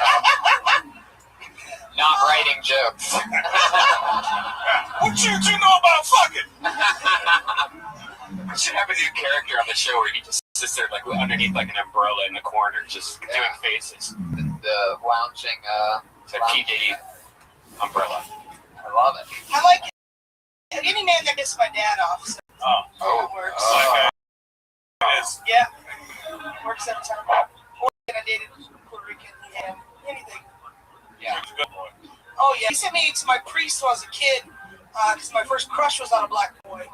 Not writing jokes. What you two know about fucking? We should have a new character on the show where he just sits there like underneath like an umbrella in the corner, just doing faces. The lounging. It's a P. Diddy umbrella. I love it. I like it. Any man that gets my dad off, so Oh, it works. okay. It's Yeah, works every time. Or I dated Puerto Rican. Yeah, anything. Yeah. a good boy. Oh yeah, he sent me to my priest when I was a kid because my first crush was on a black boy.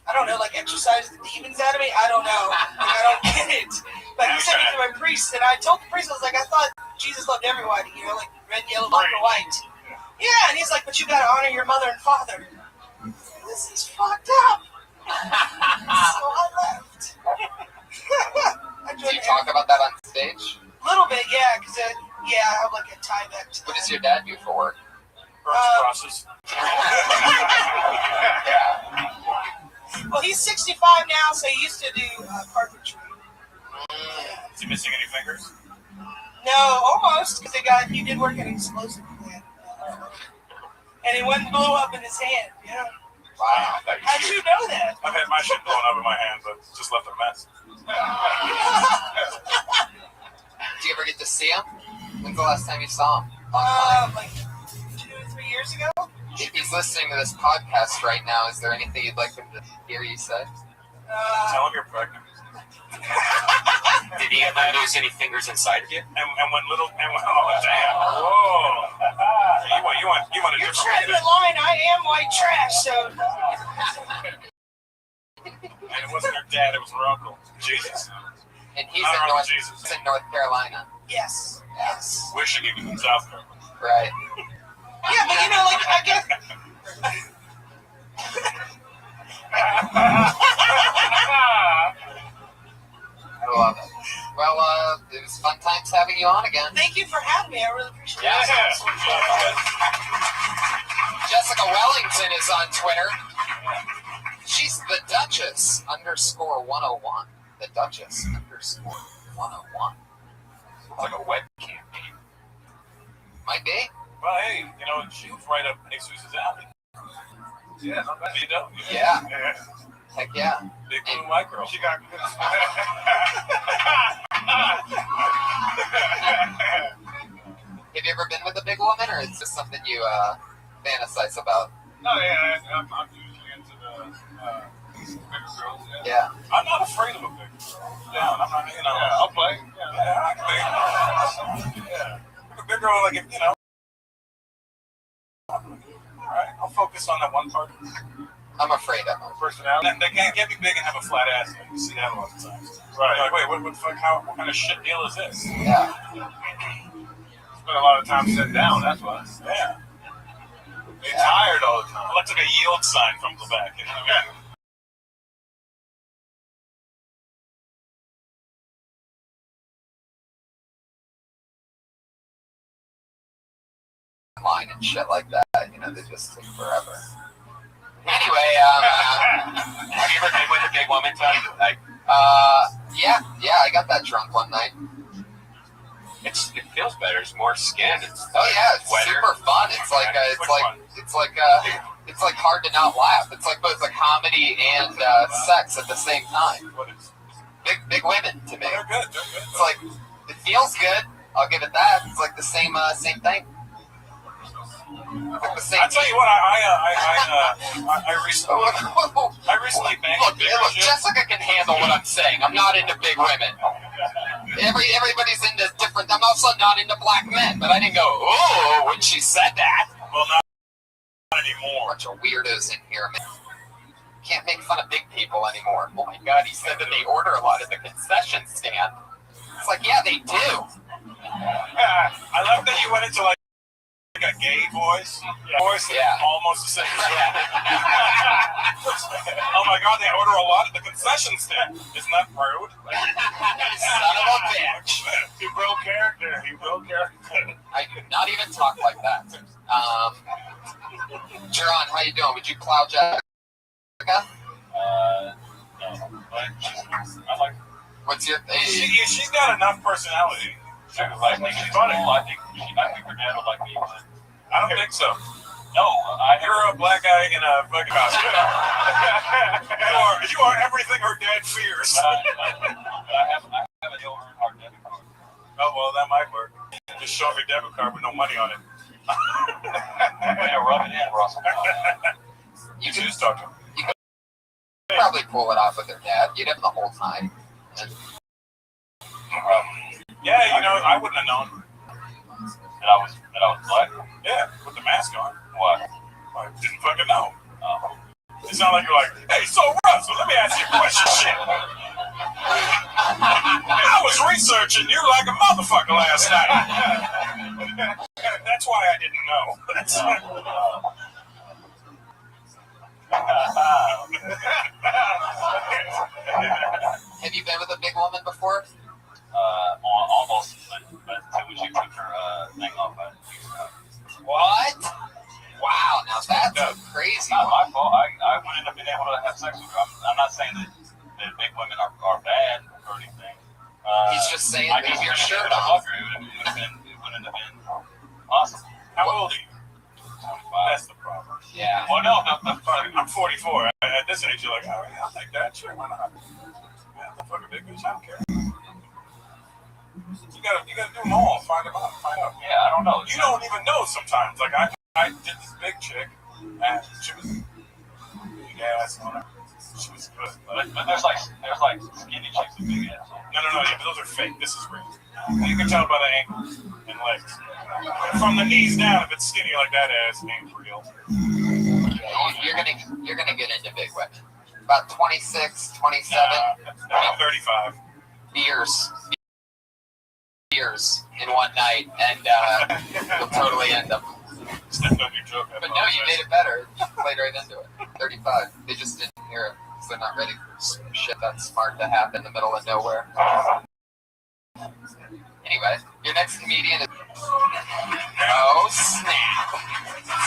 I don't know, like exercise the demons out of me. I don't know. Like, I don't get it. But he sent me to my priest, and I told the priest, I was like, I thought Jesus loved everybody, like red, yellow, black, and white. Yeah, and he's like, but you gotta honor your mother and father. This is fucked up. So I left. Do you talk about that on stage? A little bit, yeah, because I have like a tie back to What does your dad do for work? Crosses. Well, he's 65 now, so he used to do carpentry. Is he missing any fingers? No, almost, because he did work at an explosive plant. And it went blew up in his hand, yeah. Wow. How'd you know that? I've had my shit blown up in my hand, but just left a mess. Do you ever get to see him? When's the last time you saw him? Like 2 or 3 years ago. If he's listening to this podcast right now, is there anything you'd like him to hear you say? Tell him you're pregnant. Did he ever lose any fingers inside of you? And when oh damn, whoa! You want a You're different treading the line. I am white trash, so. And it wasn't her dad; it was her uncle. Jesus. And he's I in don't know, North, Jesus. he's in North Carolina. Yes. Yes. Wishing he was in South Carolina. Right. Yeah, but you know, like I get. I love it. Well, it was fun times having you on again. Thank you for having me. I really appreciate Yeah. it. Jessica Wellington is on Twitter. She's the Duchess _101. The Duchess _101. It's like a webcam. Might be. Well, hey, she was right up Jesus' alley. Yeah, not bad. Yeah. Heck yeah. Big blue white girl. She got good. Have you ever been with a big woman, or is this something you fantasize about? No, yeah, I'm usually into the bigger girls. Yeah. I'm not afraid of a big girl. Yeah, I'm not, I'll play. Yeah, I can play. Yeah. A big girl, like, all right, I'll focus on that one part. I'm afraid of them. Personality. They can't get me big and have a flat ass. You see that a lot of times. Right. Like, wait, what the fuck? What kind of shit deal is this? Yeah. Spend a lot of time sitting down. That's why. Yeah. They're tired all the time. Looks like a yield sign from the back. Yeah. Line and shit like that. They just take forever. Anyway, have you ever been with a big woman, Tony? yeah, I got that drunk one night. It feels better. It's more skin. It's it's wetter. super fun. It's like hard to not laugh. It's like both a comedy and sex at the same time. Big women to me. They're good. It's like it feels good. I'll give it that. It's like the same thing. Like the same. I tell you what, I recently banged. Look, Jessica can handle what I'm saying. I'm not into big women. Everybody's into different. I'm also not into black men, but I didn't go oh when she said that. Well, not anymore. Bunch of weirdos in here, man. Can't make fun of big people anymore. Oh my God, he said that they order a lot at the concession stand. It's like, yeah, they do. I love that you went into like a gay voice. Yeah. Almost the same. Yeah. Oh my God, they order a lot at the concession stand. Isn't that rude? Son of a bitch. You broke character. I do not even talk like that. Jaron, how you doing? Would you plow Jessica? No. But I like her. What's your age? She's got enough personality. She's funny. I think her dad would like me. I don't think so. No, you're a black guy in a fucking costume. you are everything her dad fears. I have a Dale Earnhardt debit card. Oh well, that might work. Just show me your debit card with no money on it. Rub it in, Russell. You can just talk to him. You could probably pull it off with her dad. You'd have the whole time. Yeah, I wouldn't have known that I was black. Yeah, with the mask on. Why? I didn't fucking know. It's not like you're like, hey, so Russell, let me ask you a question. Shit. I was researching you like a motherfucker last night. That's why I didn't know. Have you been with a big woman before? Almost, but until she took her thing off. What? Wow, now that's crazy. It's not my fault. I wouldn't have been able to have sex with her. I'm not saying that big women are bad or anything. He's just saying leave your shirt on. It wouldn't have been awesome. How old are you? 25. That's the problem. Yeah. Well, no, I'm 44. At this age, you're like, oh, yeah, I'll take that. Sure, why not? Yeah, the fucking big bitch, I don't care. You gotta do them all. Find out. Yeah, I don't know. You don't even know sometimes. Like I did this big chick, and she was big ass on her. She's good. But there's like skinny chicks with big ass. No, yeah, but those are fake. This is real. You can tell by the ankles and legs. From the knees down, if it's skinny like that, it ain't real. You're gonna get into big women. About 26, 27. Nah, 35. Beers in one night, and you'll totally end up. Stepped on your joke. But no, you made it better. You played right into it. 35. They just didn't hear it because they're not ready for shit that's smart to happen in the middle of nowhere. Anyway, your next comedian is. Oh snap!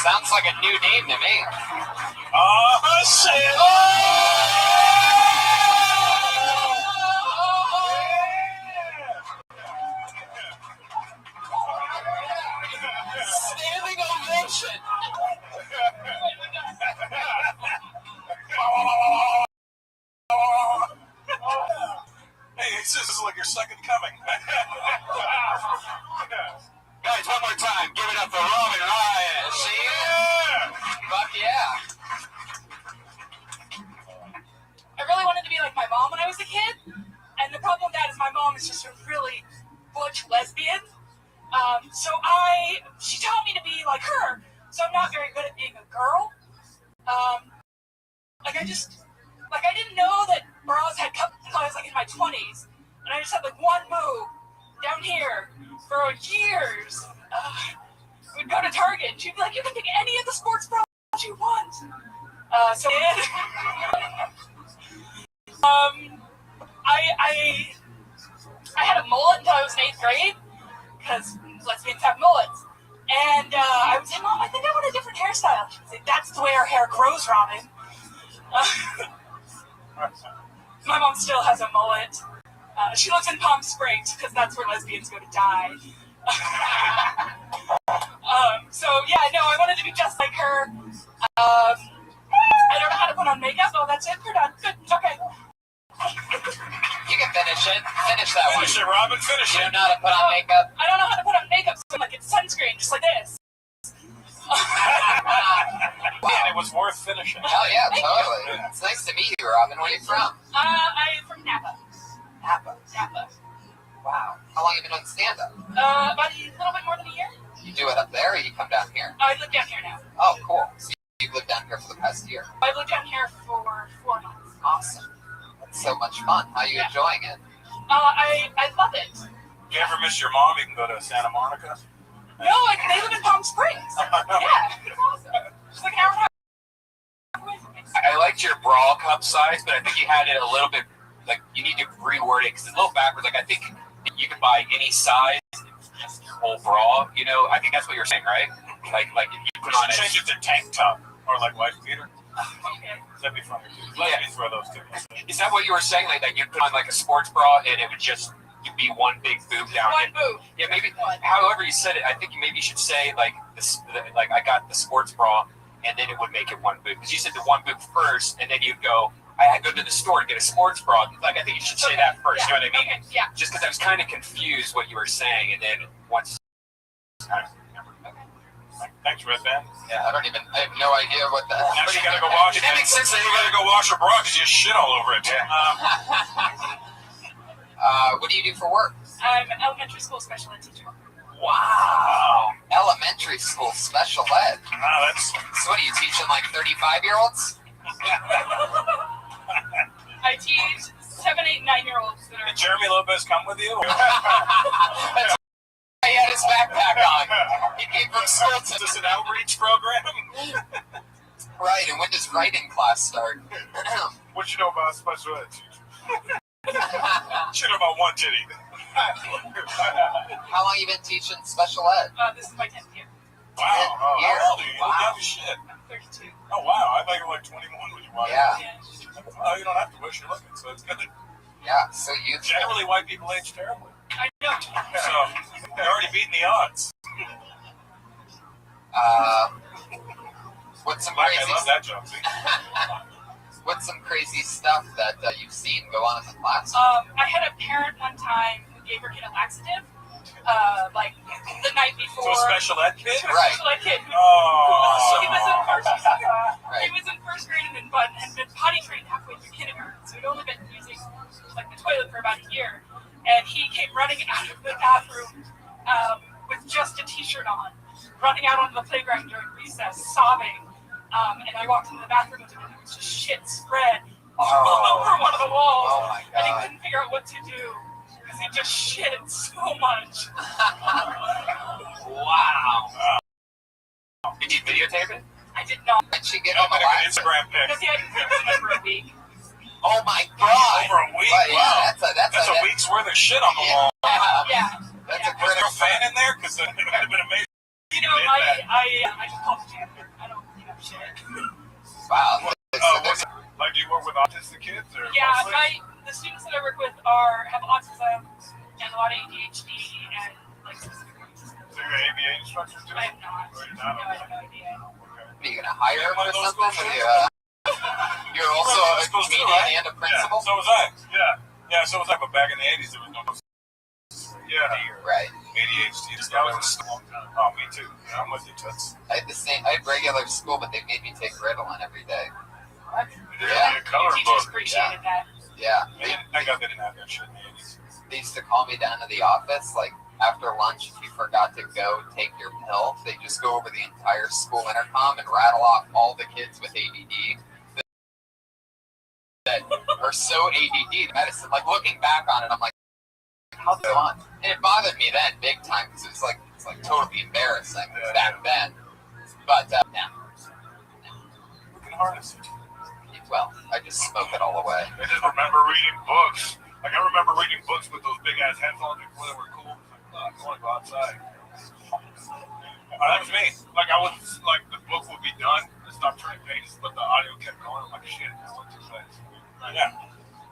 Sounds like a new name to me. Oh shit! Standing ovation. Hey, this is like your second coming. Guys, one more time. Give it up for Robin Ryan. See ya. Fuck yeah. I really wanted to be like my mom when I was a kid, and the problem with that is my mom is just a really butch lesbian. She taught me to be like her, so I'm not very good at being a girl. I didn't know that bras had cups until I was like in my 20s, and I just had like one move down here for years. We'd go to Target, and she'd be like, "You can pick any of the sports bras you want." So I had a mullet until I was in 8th grade, because lesbians have mullets. And I would say, "Mom, I think I want a different hairstyle." She'd say, "That's the way our hair grows, Robin." My mom still has a mullet. She lives in Palm Springs, because that's where lesbians go to die. I wanted to be just like her. I don't know how to put on makeup. Oh, that's it? We're done. Good. Okay. You can finish it. Finish that one. Finish it, Robin. Finish You it. don't know how to put on makeup? I don't know how to put on makeup, so like it's sunscreen, just like this. And it was worth finishing. Hell yeah, Thank totally. you. It's nice to meet you, Robin. Where are you from? I'm from Napa. Napa. Wow. How long have you been doing stand-up? About a little bit more than a year. You do it up there, or you come down here? I live down here now. Oh, cool. So you've lived down here for the past year. I've lived down here for 4 months. Awesome. That's so much fun. How are you enjoying it? I love it. If you ever miss your mom, you can go to Santa Monica. No, they live in Palm Springs. Yeah, it's awesome. Just like an hour and a half away from me. I liked your bra cup size, but I think you had it a little bit, like, you need to reword it, because it's a little backwards. Like, I think you can buy any size whole bra, you know? I think that's what you're saying, right? Like if you put on change it to tank top, or like wife beater. Okay. That'd be funny too. Let me throw those two. Is that what you were saying? Like that you put on like a sports bra and it would just be one big boob down. One boob. Yeah, maybe. However you said it, I think maybe you should say like this. Like I got the sports bra, and then it would make it one boob. Because you said the one boob first, and then you'd go. I had to go to the store to get a sports bra. Like I think you should say that first. Yeah. You know what I mean? Okay. Yeah. Just because I was kind of confused what you were saying, and then once. Thanks, Red Band. Yeah, I have no idea what the hell. Now you gotta go wash it. That makes sense. You gotta go wash your bra because you shit all over it. What do you do for work? I'm an elementary school special ed teacher. Wow. Elementary school special ed. Wow, that's. So what are you teaching, like 35-year-olds? I teach 7, 8, 9-year-olds that are. Did Jeremy Lopez come with you? He had his backpack on. He came from school to. Is this an outreach program? Right, and when does writing class start? What you know about special ed teacher? Shit about one titty. How long you been teaching special ed? This is my 10th year. Wow. Oh, how old are you? Wow. You young as shit. I'm 32. Oh, wow. I thought you were like 21 when you watched Yeah. it. Oh, you don't have to wish you're looking, so it's good. Yeah, so you. Generally, white people age terribly. I know. So, you're already beating the odds. What's some I crazy? love that joke. See? What's some crazy stuff that you've seen go on in the class? I had a parent one time who gave her kid a laxative, like the night before. So a special ed kid? Right. Special ed kid. Oh. He was in first. Right. He was in first grade and had been potty trained halfway through kindergarten, so he'd only been using like the toilet for about a year. And he came running out of the bathroom with just a t-shirt on, running out onto the playground during recess, sobbing. And I walked into the bathroom with him, and there was just shit spread all over one of the walls. Oh my And he God. couldn't figure out what to do because he just shit so much. Wow. Did you videotape it? I did not. Did she get I'm on the gonna line? get Instagram pic. Because he hadn't cleaned him for a week. Oh my God. Over a week? Well, yeah, Wow. That's a week's worth of shit on the wall. Yeah. That's a Was there critical a fan in there? Because it would have been amazing. You know, I just called the janitor. I don't clean up shit. Wow. Like, do you work with autistic kids? Or Yeah, mostly? the students that I work with have autism and a lot of ADHD and like specific needs. So you're an ABA instructor too? I am not. Or you're No, not? I have no idea. Are you gonna hire him One or of those something? schools, You're also a comedian and a principal? Yeah, so was I. Yeah, so was I. But back in the 80s, there was no. Yeah. Right. ADHD. That was a long time. Oh, me too. Yeah, I'm with you, Toots. I had regular school, but they made me take Ritalin every day. What? Yeah. A color Teachers book. appreciated that. Yeah. I got they didn't have that shit in the 80s. They used to call me down to the office, like, after lunch, if you forgot to go take your pill, they just go over the entire school intercom and rattle off all the kids with ADD that are so ADD medicine. Like, looking back on it, I'm like, how's it on? And it bothered me then, big time, because it's like totally embarrassing back then. But, yeah. We can harness it. Well, I just smoke it all away. I just remember reading books. Like, I remember reading books with those big-ass headphones before they were cool. I want to go outside. That was me. Like, the book would be done, and stop turning pages, but the audio kept going. I'm like, shit, this went too fast. Yeah.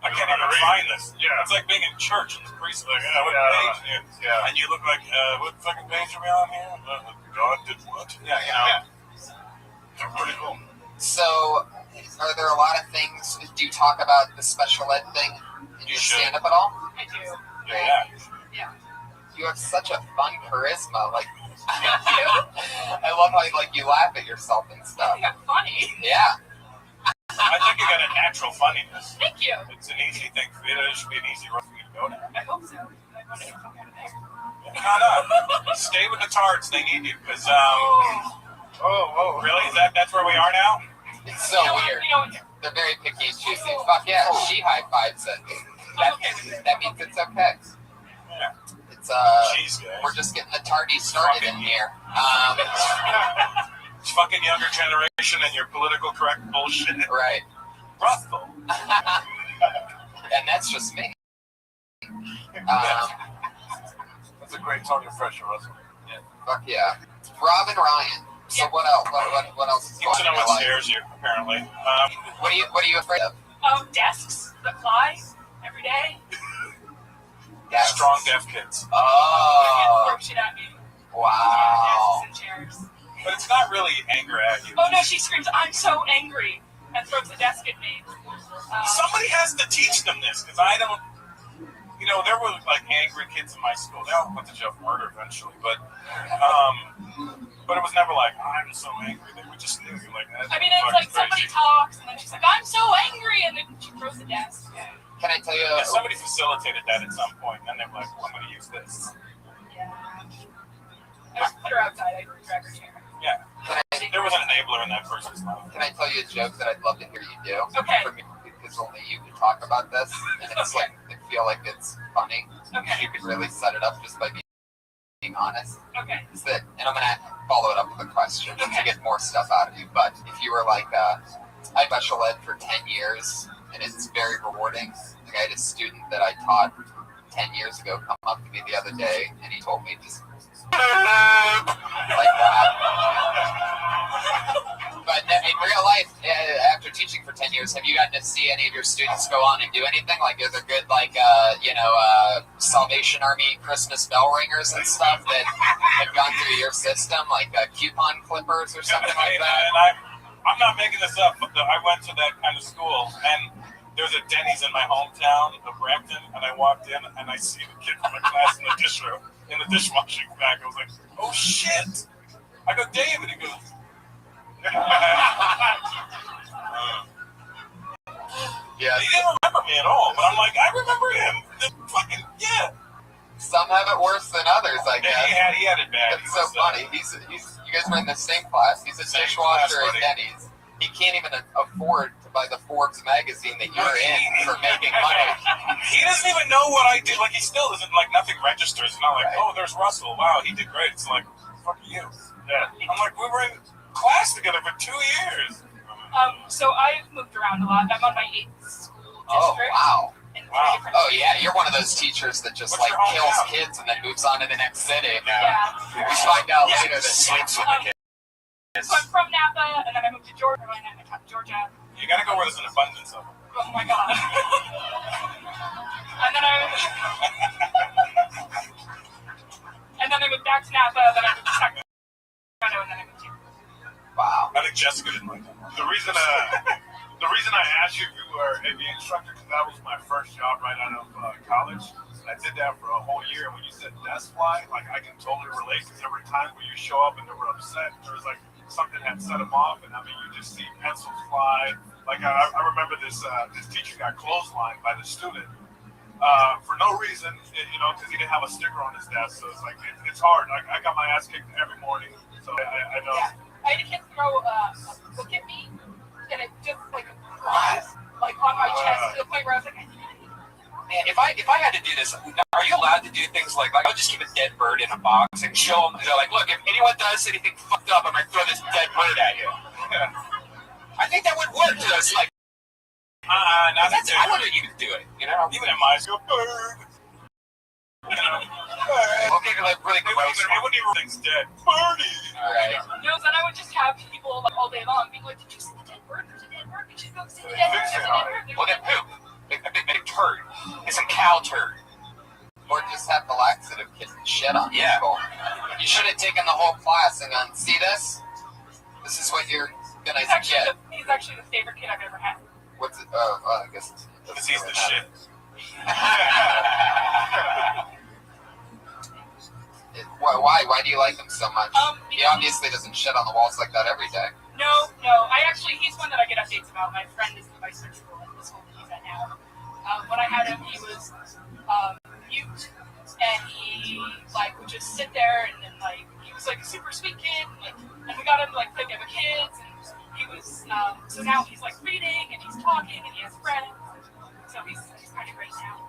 I can't even find this. Yeah. It's like being in church and the priest like, what page? Yeah. And you look like, what fucking page are we on here? God did what? Yeah, you know. They're pretty cool. So, are there a lot of things? Do you talk about the special ed thing in your stand-up at all? I do. Yeah. You have such a fun charisma. Like, I love how you laugh at yourself and stuff. You're funny. Yeah. I think you got a natural funniness. Thank you. It's an easy thing for you. It should be an easy road for you to go down. I hope so. I want to get out of there. No. Stay with the tards. They need you because. Really? That's where we are now? It's so weird. They're very picky and choosy. Fuck yeah, she high fives it. That means it's okay. Yeah. It's Jeez, guys. we're just getting the tardy started in here. It's fucking younger generation and your political correct bullshit. Right. Russell. And that's just me. That's a great tone of pressure, Russell. Yeah. Fuck yeah. Rob and Ryan. So what else? What else is He wants to going know on? what scares you, apparently. What are you afraid of? Desks that fly every day. Yes. Strong deaf kids. Oh. Throw shit at me. Wow. Desks and chairs. But it's not really anger at you. Oh no, she screams, "I'm so angry," and throws a desk at me. Somebody has to teach them this, because I don't. You know, there were like angry kids in my school. They all went to jail for murder eventually, but it was never like I'm so angry. They would just knew you like that. I mean, it's like somebody talks, and then she's like, "I'm so angry," and then she throws the desk. Can I tell you? Yeah, somebody facilitated that at some point, and they were like, "I'm going to use this." Yeah. I just put her outside. I drag her chair. Yeah. There was an enabler in that person's life. Can I tell you a joke that I'd love to hear you do? Okay. For me, because only you can talk about this, and it's like I feel like it's funny. Okay. You could really set it up just by being honest. Okay. Is that, and I'm gonna follow it up with a question to get more stuff out of you. But if you were like, I special ed for 10 years, and it's very rewarding. Like I had a student that I taught 10 years ago come up to me the other day, and he told me just like that. But in real life, after teaching for 10 years, have you gotten to see any of your students go on and do anything? Like, are there good, like, Salvation Army Christmas bell ringers and stuff that have gone through your system, like coupon clippers or something like that? And I'm not making this up, but I went to that kind of school, and there's a Denny's in my hometown of Brampton, and I walked in, and I see the kid from my class in the dish room. in the dishwashing bag. I was like, oh shit! I go, David. He goes, Yeah. he didn't remember me at all, but I'm like, I remember him. Fucking yeah. Some have it worse than others, I guess. Yeah, he had it bad. It's so funny. He's you guys were in the same class. He's a dishwasher at Denny's. He can't even afford to buy the Forbes magazine that you're in for making money. He doesn't even know what I did. Like, he still doesn't, like, nothing registers. It's not like, oh, there's Russell. Wow, he did great. It's like, fuck you. Yeah. I'm like, we were in class together for 2 years. So I've moved around a lot. I'm on my 8th school district. Oh, wow. Wow. Oh, yeah, you're one of those teachers that just, like, kills kids and then moves on to the next city. Yeah. We find out later that sleeps with the kids. So I'm from Napa, and then I moved to Georgia. You gotta go where there's an abundance of them. Oh my god. and then I moved back to Napa, then I moved to Sacramento, and then I moved here. Wow. I think Jessica didn't like that. The reason I asked you if you were an AV instructor, because that was my first job right out of college. I did that for a whole year. And when you said desk fly, like, I can totally relate, because every time when you show up and they were upset, there was like something had set them off, and I mean, you just see pencils fly. Like, I remember this teacher got clotheslined by the student for no reason, you know, because he didn't have a sticker on his desk. So it's like, it's hard. I got my ass kicked every morning, so I know. Yeah. I had a kid throw a book at me, and it just like on my chest to the point where I was like, Man, if I had to do this, are you allowed to do things like I'll just keep a dead bird in a box and show them? They're like, look, if anyone does anything fucked up, I'm gonna throw this dead bird at you. I think that would work to us. Like, I wouldn't even do it. You know, even in my school, bird. You know, okay, like really gross. It wouldn't even things dead. Birdie. All right. No, then I would just have people like all day long being like, did you see the dead bird? There's a dead bird. Did you go see the dead bird? There's a dead bird. Well, then poop. A big turd. It's some cow turd. Or just have the laxative kissing shit on people. You should have taken the whole class and gone, see this? This is what you're gonna get. He's actually the favorite kid I've ever had. What's it? I guess it's because he's the shit. Why do you like him so much? He obviously doesn't shit on the walls like that every day. No. He's one that I get updates about. My friend is the vice principal at the school that he's at now. When I had him, he was mute, and he like would just sit there, and then like he was like a super sweet kid, and we got him to like play with kids, and he was so now he's like reading and he's talking and he has friends, so he's kind of great now.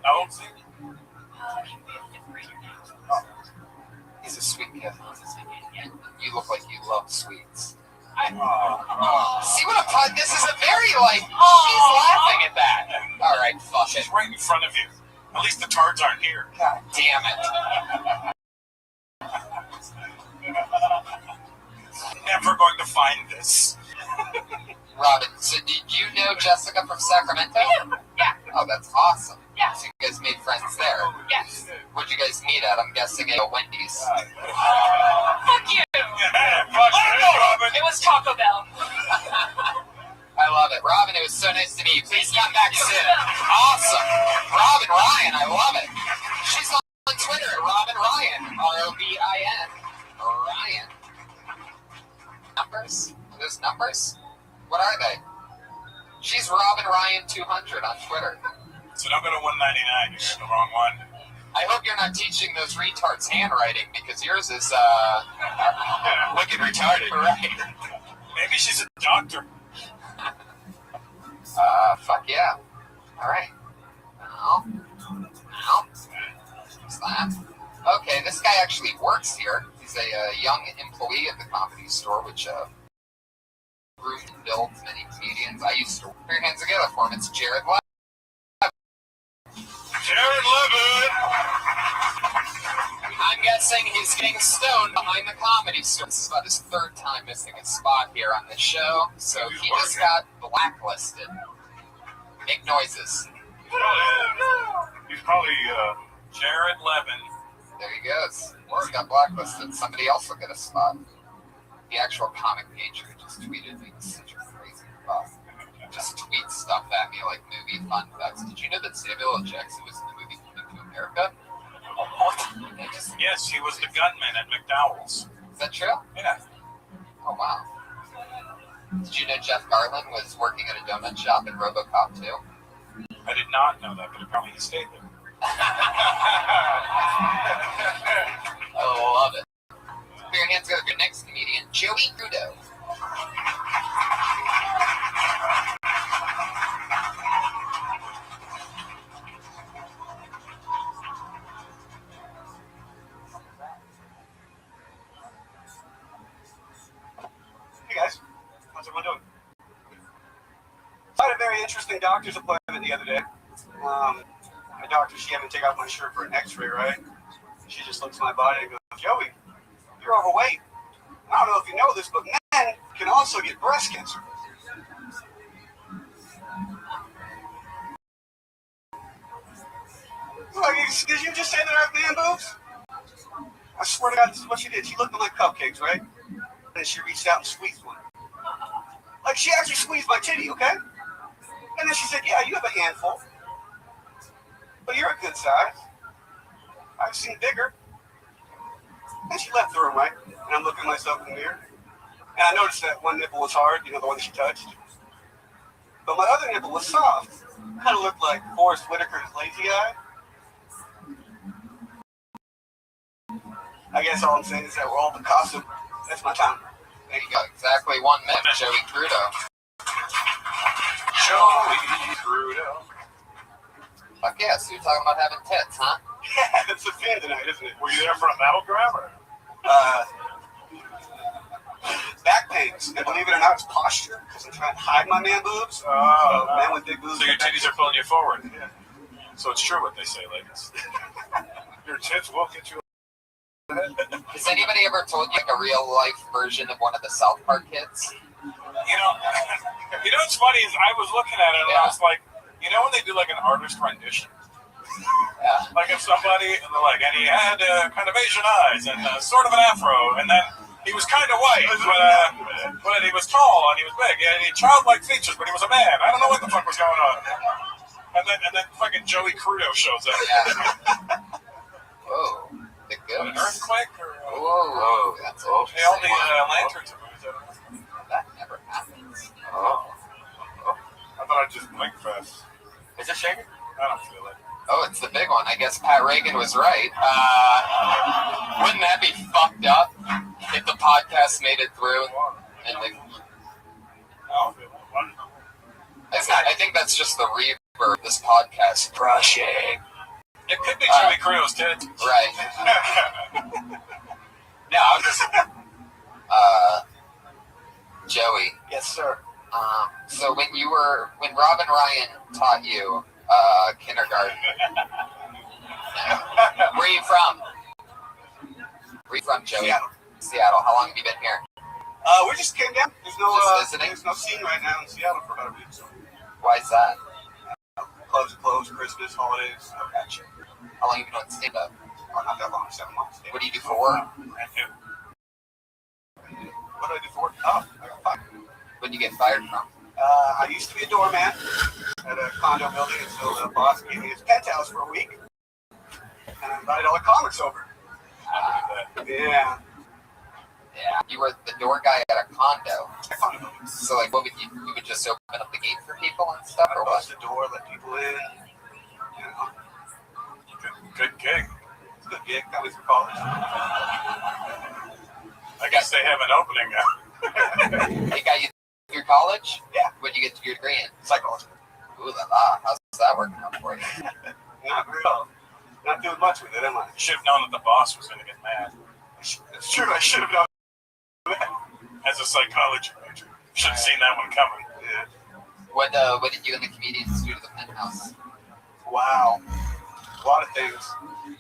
How old is he? He would be a 5th grader now. Oh. He's a sweet kid. Yeah. You look like you love sweets. See what this is a very like. She's laughing at that. All right, fuck She's it. right in front of you. At least the tards aren't here. God damn it. Never going to find this. Robin, so did you know Jessica from Sacramento? Yeah. Oh, that's awesome. Yeah. So you guys made friends there? Yes. Where'd you guys meet at? I'm guessing at Wendy's. Fuck you. Robin. It was Taco Bell. I love it. Robin, it was so nice to meet you. Please come back soon. Awesome. Robin Ryan, I love it. She's on Twitter at Robin Ryan. R-O-B-I-N. Ryan. Numbers? Are those numbers? What are they? She's Robin Ryan 200 on Twitter. So don't go to 199. You're in the wrong one. I hope you're not teaching those retards handwriting, because yours is wicked retarded. Right. Maybe she's a doctor. Fuck yeah. All right. No. What's that? Okay, this guy actually works here. He's a young employee at the Comedy Store, which groomed and builds many comedians. I used to put your hands together for him. It's Jared Levin. Jared Levin! I'm guessing he's getting stoned behind the Comedy Store. This is about his 3rd time missing a spot here on the show, so he just got blacklisted. Make noises. He's probably Jared Levin. There he goes. He's got blacklisted. Somebody else will get a spot. The actual comic pager just tweeted me. Such a crazy fuck. Just tweet stuff at me like movie fun facts. Did you know that Samuel L. Jackson was in the movie Coming to America? Yes, he was the gunman at McDowell's. Is that true? Yeah. Oh, wow. Did you know Jeff Garland was working at a donut shop in RoboCop 2? I did not know that, but apparently he stayed there. I love it. Put your hands together for your next comedian, Joey Crudo. Hey guys, how's everyone doing? So I had a very interesting doctor's appointment the other day. My doctor, she had me take off my shirt for an x-ray, right? She just looks at my body and goes, Joey, you're overweight. I don't know if you know this, but men can also get breast cancer. Like, did you just say that I have man boobs? I swear to God, this is what she did. She looked at my cupcakes, right? And then she reached out and squeezed one. Like, she actually squeezed my titty, okay? And then she said, yeah, you have a handful. But you're a good size. I've seen bigger. And she left the room, right? And I'm looking at myself in the mirror. And I noticed that one nipple was hard, you know, the one that she touched. But my other nipple was soft. Kind of looked like Forrest Whitaker's lazy eye. I guess all I'm saying is that we're all Picasso. That's my time. There you go. Exactly 1 minute, Joey Crudo. Joey Crudo. Fuck yeah, so you're talking about having tits, huh? Yeah, it's a fan tonight, isn't it? Were you there for a battle grab or? Back pains. And believe it or not, it's posture because I'm trying to hide my man boobs. Man with big boobs. So your titties are pulling you forward. Yeah. So it's true what they say, ladies. Your tits will get you. Has anybody ever told you like a real life version of one of the South Park kids? You know what's funny is I was looking at it and I was like, you know when they do like an artist rendition? Yeah. Like if somebody, and they're like, and he had kind of Asian eyes and sort of an afro, and then he was kind of white, but he was tall and he was big, and he had childlike features, but he was a man. I don't know what the fuck was going on. And then fucking Joey Crudo shows up. Yeah. Whoa. The An earthquake? Or, whoa. That's all the lanterns are moving. That never happens. Oh. I thought I'd just blink fast. Is it shaking? I don't feel it. Oh, it's the big one. I guess Pat Reagan was right. Wouldn't that be fucked up if the podcast made it through? And I think that's just the reverb of this podcast crushing. It could be Joey Crudo's tits. Right. No, I'm just... Joey. Yes, sir. So when Robin Ryan taught you kindergarten, where are you from? Where are you from, Joey? Seattle. How long have you been here? We just came down. There's no scene right now in Seattle for about a week. So. Why is that? Clubs closed, Christmas, holidays. Oh, gotcha. How long have you been doing stand-up? Oh, not that long, 7 months. What do you do for work? What do I do for work? Oh, I got fired. What did you get fired from? I used to be a doorman at a condo building until the boss gave me his penthouse for a week. And I invited all the comics over. Yeah. Yeah. You were the door guy at a condo. So, like, what would you would just open up the gate for people and stuff, or what? Close the door, let people in. You know. Good gig. It's a good gig. Got me through college. I guess they have an opening now. They got you through college? Yeah. What did you get your degree in? Psychology. Ooh la la. How's that working out for you? Not real. Not doing much with it, am I? You should have known that the boss was going to get mad. It's true. I should have known. As a psychology major, should have seen that one coming. Yeah. What did you and the comedians do to the penthouse? Wow. A lot of things.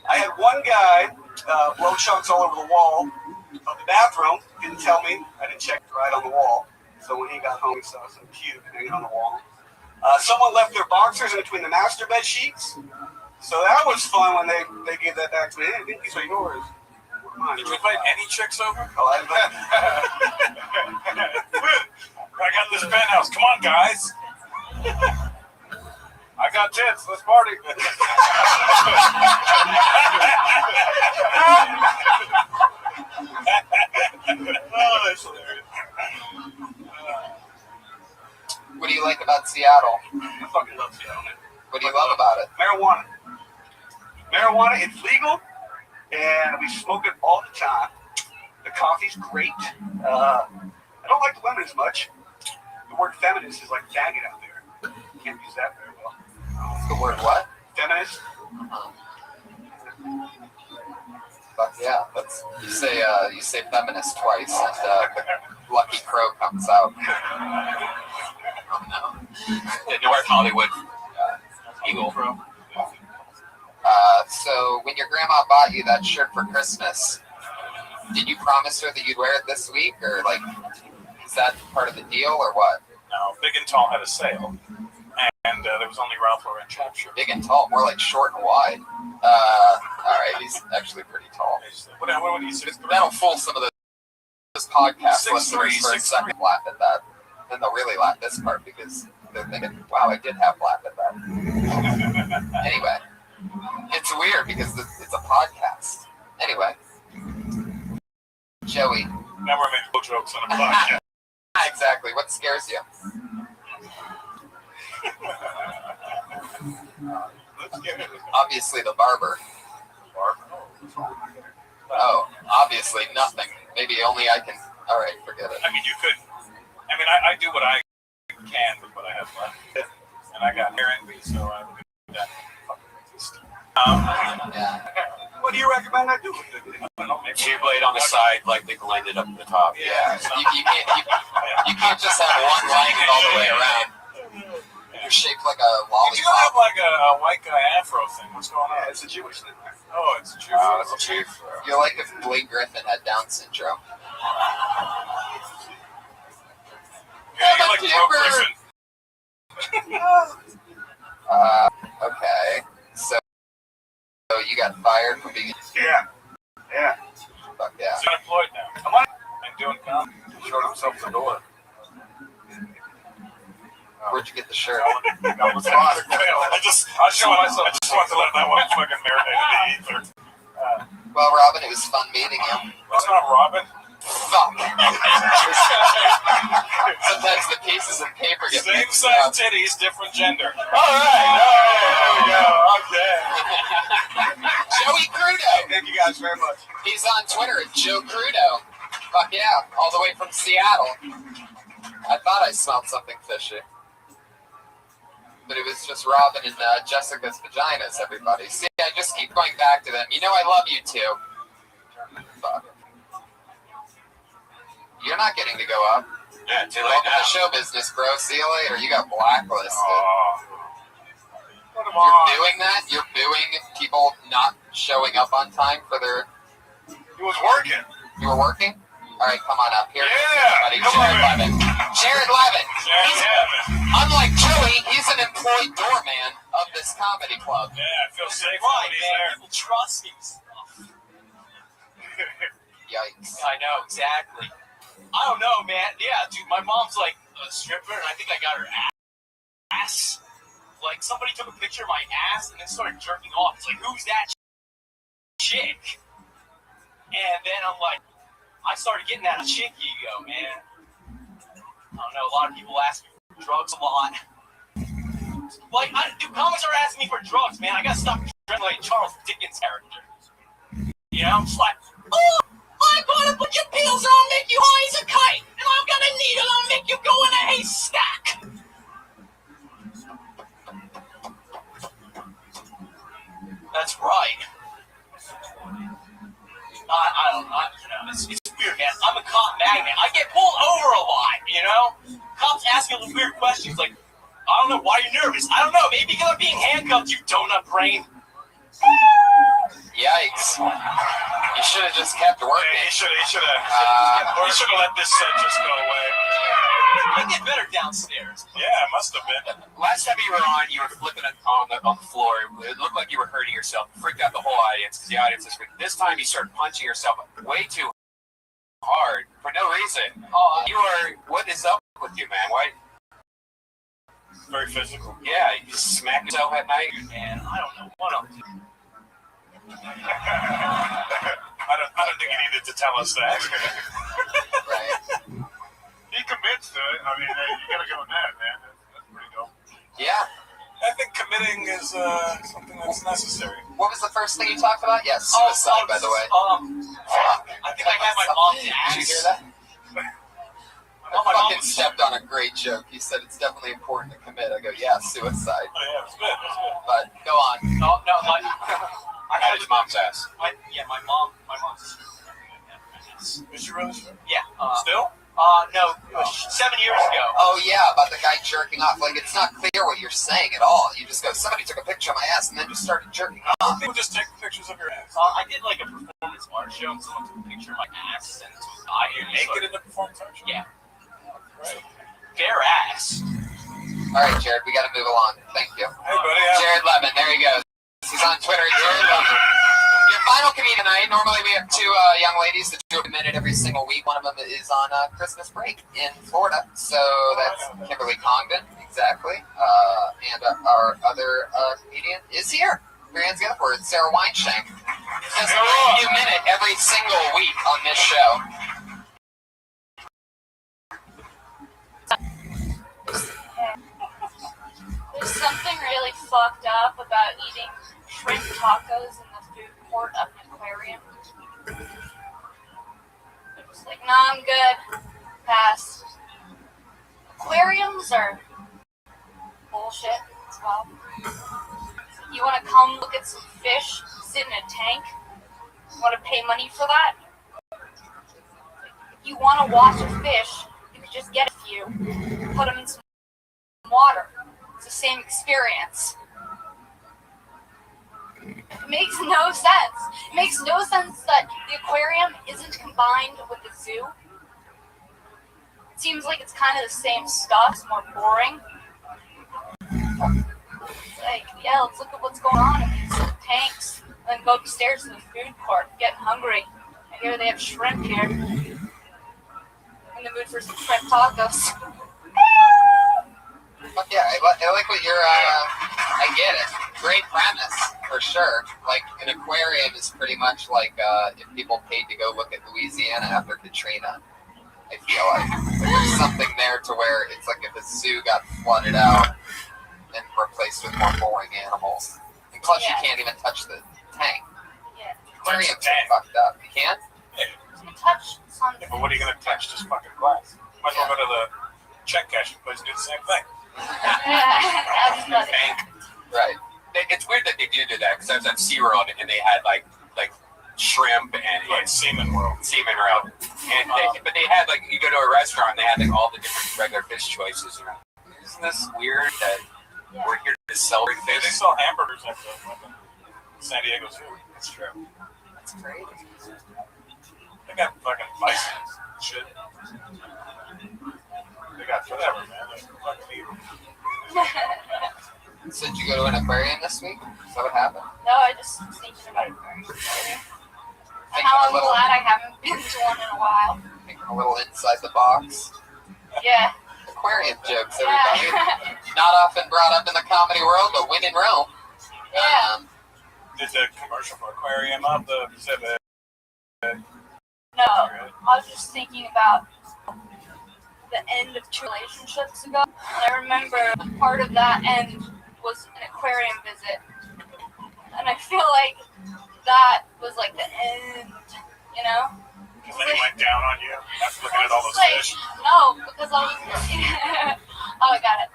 I had one guy blow chunks all over the wall of the bathroom. Didn't tell me. I didn't check it right on the wall. So when he got home, he saw some puke hanging on the wall. Someone left their boxers in between the master bed sheets. So that was fun when they gave that back to me. Hey, I think these are yours. Did you invite any chicks over? Oh, I invited. I got this penthouse. Come on, guys. I got tits. Let's party. marijuana. It's legal, and we smoke it all the time. The coffee's great. I don't like the women as much. The word feminist is like faggot out there. Can't use that very well. The word what? Feminist. But yeah, that's you say feminist twice, and Lucky Crow comes out. Oh no! The North Hollywood Eagle. So when your grandma bought you that shirt for Christmas, did you promise her that you'd wear it this week, or like, is that part of the deal, or what? No, Big and Tall had a sale, and there was only Ralph Lauren chap shirt. Big and tall, more like short and wide. All right, he's actually pretty tall. What would he say? That'll fool some of those podcast 6'3", listeners for a second. Laugh at that. Then they'll really laugh this part because they're thinking, wow, I did have laugh at that. Anyway, it's weird because it's a podcast. Anyway, Joey. Never make no jokes on a podcast. Exactly. What scares you? Obviously the barber. Oh, obviously nothing. Maybe only I can. All right, forget it. I mean, you could. I mean, I do what I can with what I have left, and I got hair envy, so I would do that. Yeah. What do you recommend I do? Two blade on the side, like they blended up at the top. Yeah. You can't just have one line all the way around. You're shaped like a lollipop. You do have like a white guy afro thing. What's going on? Yeah, it's a Jewish thing. Oh, it's a Jew. It's a Jew. You're like if Blake Griffin had Down syndrome. Yeah, you're like Joe Griffin. Okay. So you got fired from being. Yeah. Fuck yeah. He's unemployed now. Come on. And doing comedy. Showed himself the door. Where'd you get the shirt? I just want to let that one fucking marinate in the ether. Well, Robin, it was fun meeting you. That's not Robin. Fuck. Sometimes the pieces of paper get Same mixed size up. titties, different gender. All right. There we go. Okay. Joey Crudo. Thank you guys very much. He's on Twitter at Joe Crudo. Fuck yeah. All the way from Seattle. I thought I smelled something fishy. But it was just Robin and Jessica's vaginas, everybody. See, I just keep going back to them. You know I love you too. Fuck. You're not getting to go up. Yeah, too late Welcome now. to show business, bro. See you later. You got blacklisted. Put 'em You're on. doing that? You're booing people not showing up on time for their... He was working. You were working? All right, come on up here. Yeah, Buddy, come on, Jared man. Levin. Jared Levin. Yeah. Unlike Joey, he's an employed doorman of this comedy club. Yeah, I feel safe Right, when he's man. there. People trust me and stuff. Yikes. I know, exactly. I don't know, man. Yeah, dude, my mom's like a stripper, and I think I got her ass. Like, somebody took a picture of my ass and then started jerking off. It's like, who's that chick? And then I'm like, I started getting that chick ego, man. I don't know, a lot of people ask me for drugs a lot. Like, dude, comics are asking me for drugs, man. I gotta stop drinking like Charles Dickens character. You know, I'm just like, oh, I'm gonna put your pills on, make you high as a kite, and I'm gonna needle on, make you go in a haystack. That's right. I don't know, you know, it's weird, man. I'm a cop magnet. I get pulled over a lot, you know? Cops ask me weird questions like, I don't know, why are you nervous? I don't know, maybe because I'm being handcuffed, you donut brain. Yikes. You should have just kept working. He should have let this set just go away. I get better downstairs. Yeah, it must have been. Last time you were on, you were flipping it on the floor. It looked like you were hurting yourself. It freaked out the whole audience because the audience is freaked. This time you started punching yourself way too hard for no reason. You are. What is up with you, man? Why? Very physical. Yeah, you just smack yourself at night. Man, I don't know what I'm doing. I don't think you needed to tell us that. Right. He commits to it. I mean, you gotta go with that, man. That's pretty dope. Yeah. I think committing is something that's necessary. What was the first thing you talked about? Yes, suicide, by the way. I think I had my mom's ass. Did you hear that? I fucking stepped on a great joke. He said it's definitely important to commit. I go, yeah, suicide. Oh, yeah, it's good. It's good. But go on. No, like I had his mom's ass. my mom's. Is she really? Yeah. Still? No, 7 years ago. Oh yeah, about the guy jerking off. Like it's not clear what you're saying at all. You just go, somebody took a picture of my ass and then just started jerking off. People just take pictures of your ass. I did like a performance art show and someone took a picture of my ass and it was You naked in the performance art show? Yeah. Right. Bare ass. All right, Jared, we got to move along. Thank you. Hey, buddy. Jared Levin, there he goes. He's on Twitter. Jared Levin. Your final comedian tonight. Normally we have two young ladies that do a minute every single week. One of them is on Christmas break in Florida. So that's Kimberly Congdon, exactly. And our other comedian is here. Your hands together for it. Sarah Weinshank. Does a new minute every single week on this show. There's something really fucked up about eating shrimp tacos in the food court of an aquarium. I'm just like, no, I'm good. Pass. Aquariums are bullshit as well. You want to come look at some fish sit in a tank? You want to pay money for that? If you want to watch a fish, you could just get a few, put them in some water. It's the same experience. It makes no sense. It makes no sense that the aquarium isn't combined with the zoo. It seems like it's kind of the same stuff. It's more boring. It's like, yeah, let's look at what's going on in these tanks. And then go upstairs to the food court. Getting hungry. I hear they have shrimp here. I'm in the mood for some shrimp tacos. Yeah, I like what you're, I get it. Great premise, for sure. Like, an aquarium is pretty much like if people paid to go look at Louisiana after Katrina. I feel like there's something there to where it's like if a zoo got flooded out and replaced with more boring animals. And plus, you can't even touch the tank. Yeah. Aquariums are fucked up. You can't? You can touch something. Yeah, but what are you going to touch? Just fucking glass. Might as well go to the check cashing place and do the same thing. Right. It's weird that they do that because I was at SeaWorld and they had like shrimp and like Seaman World. And but they had like you go to a restaurant and they had like all the different regular fish choices. Isn't this weird that we're here to celebrate fish? They sell hamburgers at the San Diego Zoo. That's true. That's crazy. They got fucking bison and shit. They got whatever, man. They fucking eat them. So did you go to an aquarium this week? Is that what happened? No, I just was thinking about aquariums. How I'm glad I haven't been to one in a while. Thinking a little inside the box. Yeah. Aquarium jokes, everybody. Not often brought up in the comedy world, but when in Rome. Yeah. Did the commercial for aquarium up the exhibit? No, I was just thinking about the end of 2 relationships ago. And I remember part of that end was an aquarium visit. And I feel like that was like the end, you know? Because then he went down on you after looking at all those like, fish. No, because I was oh, I got it.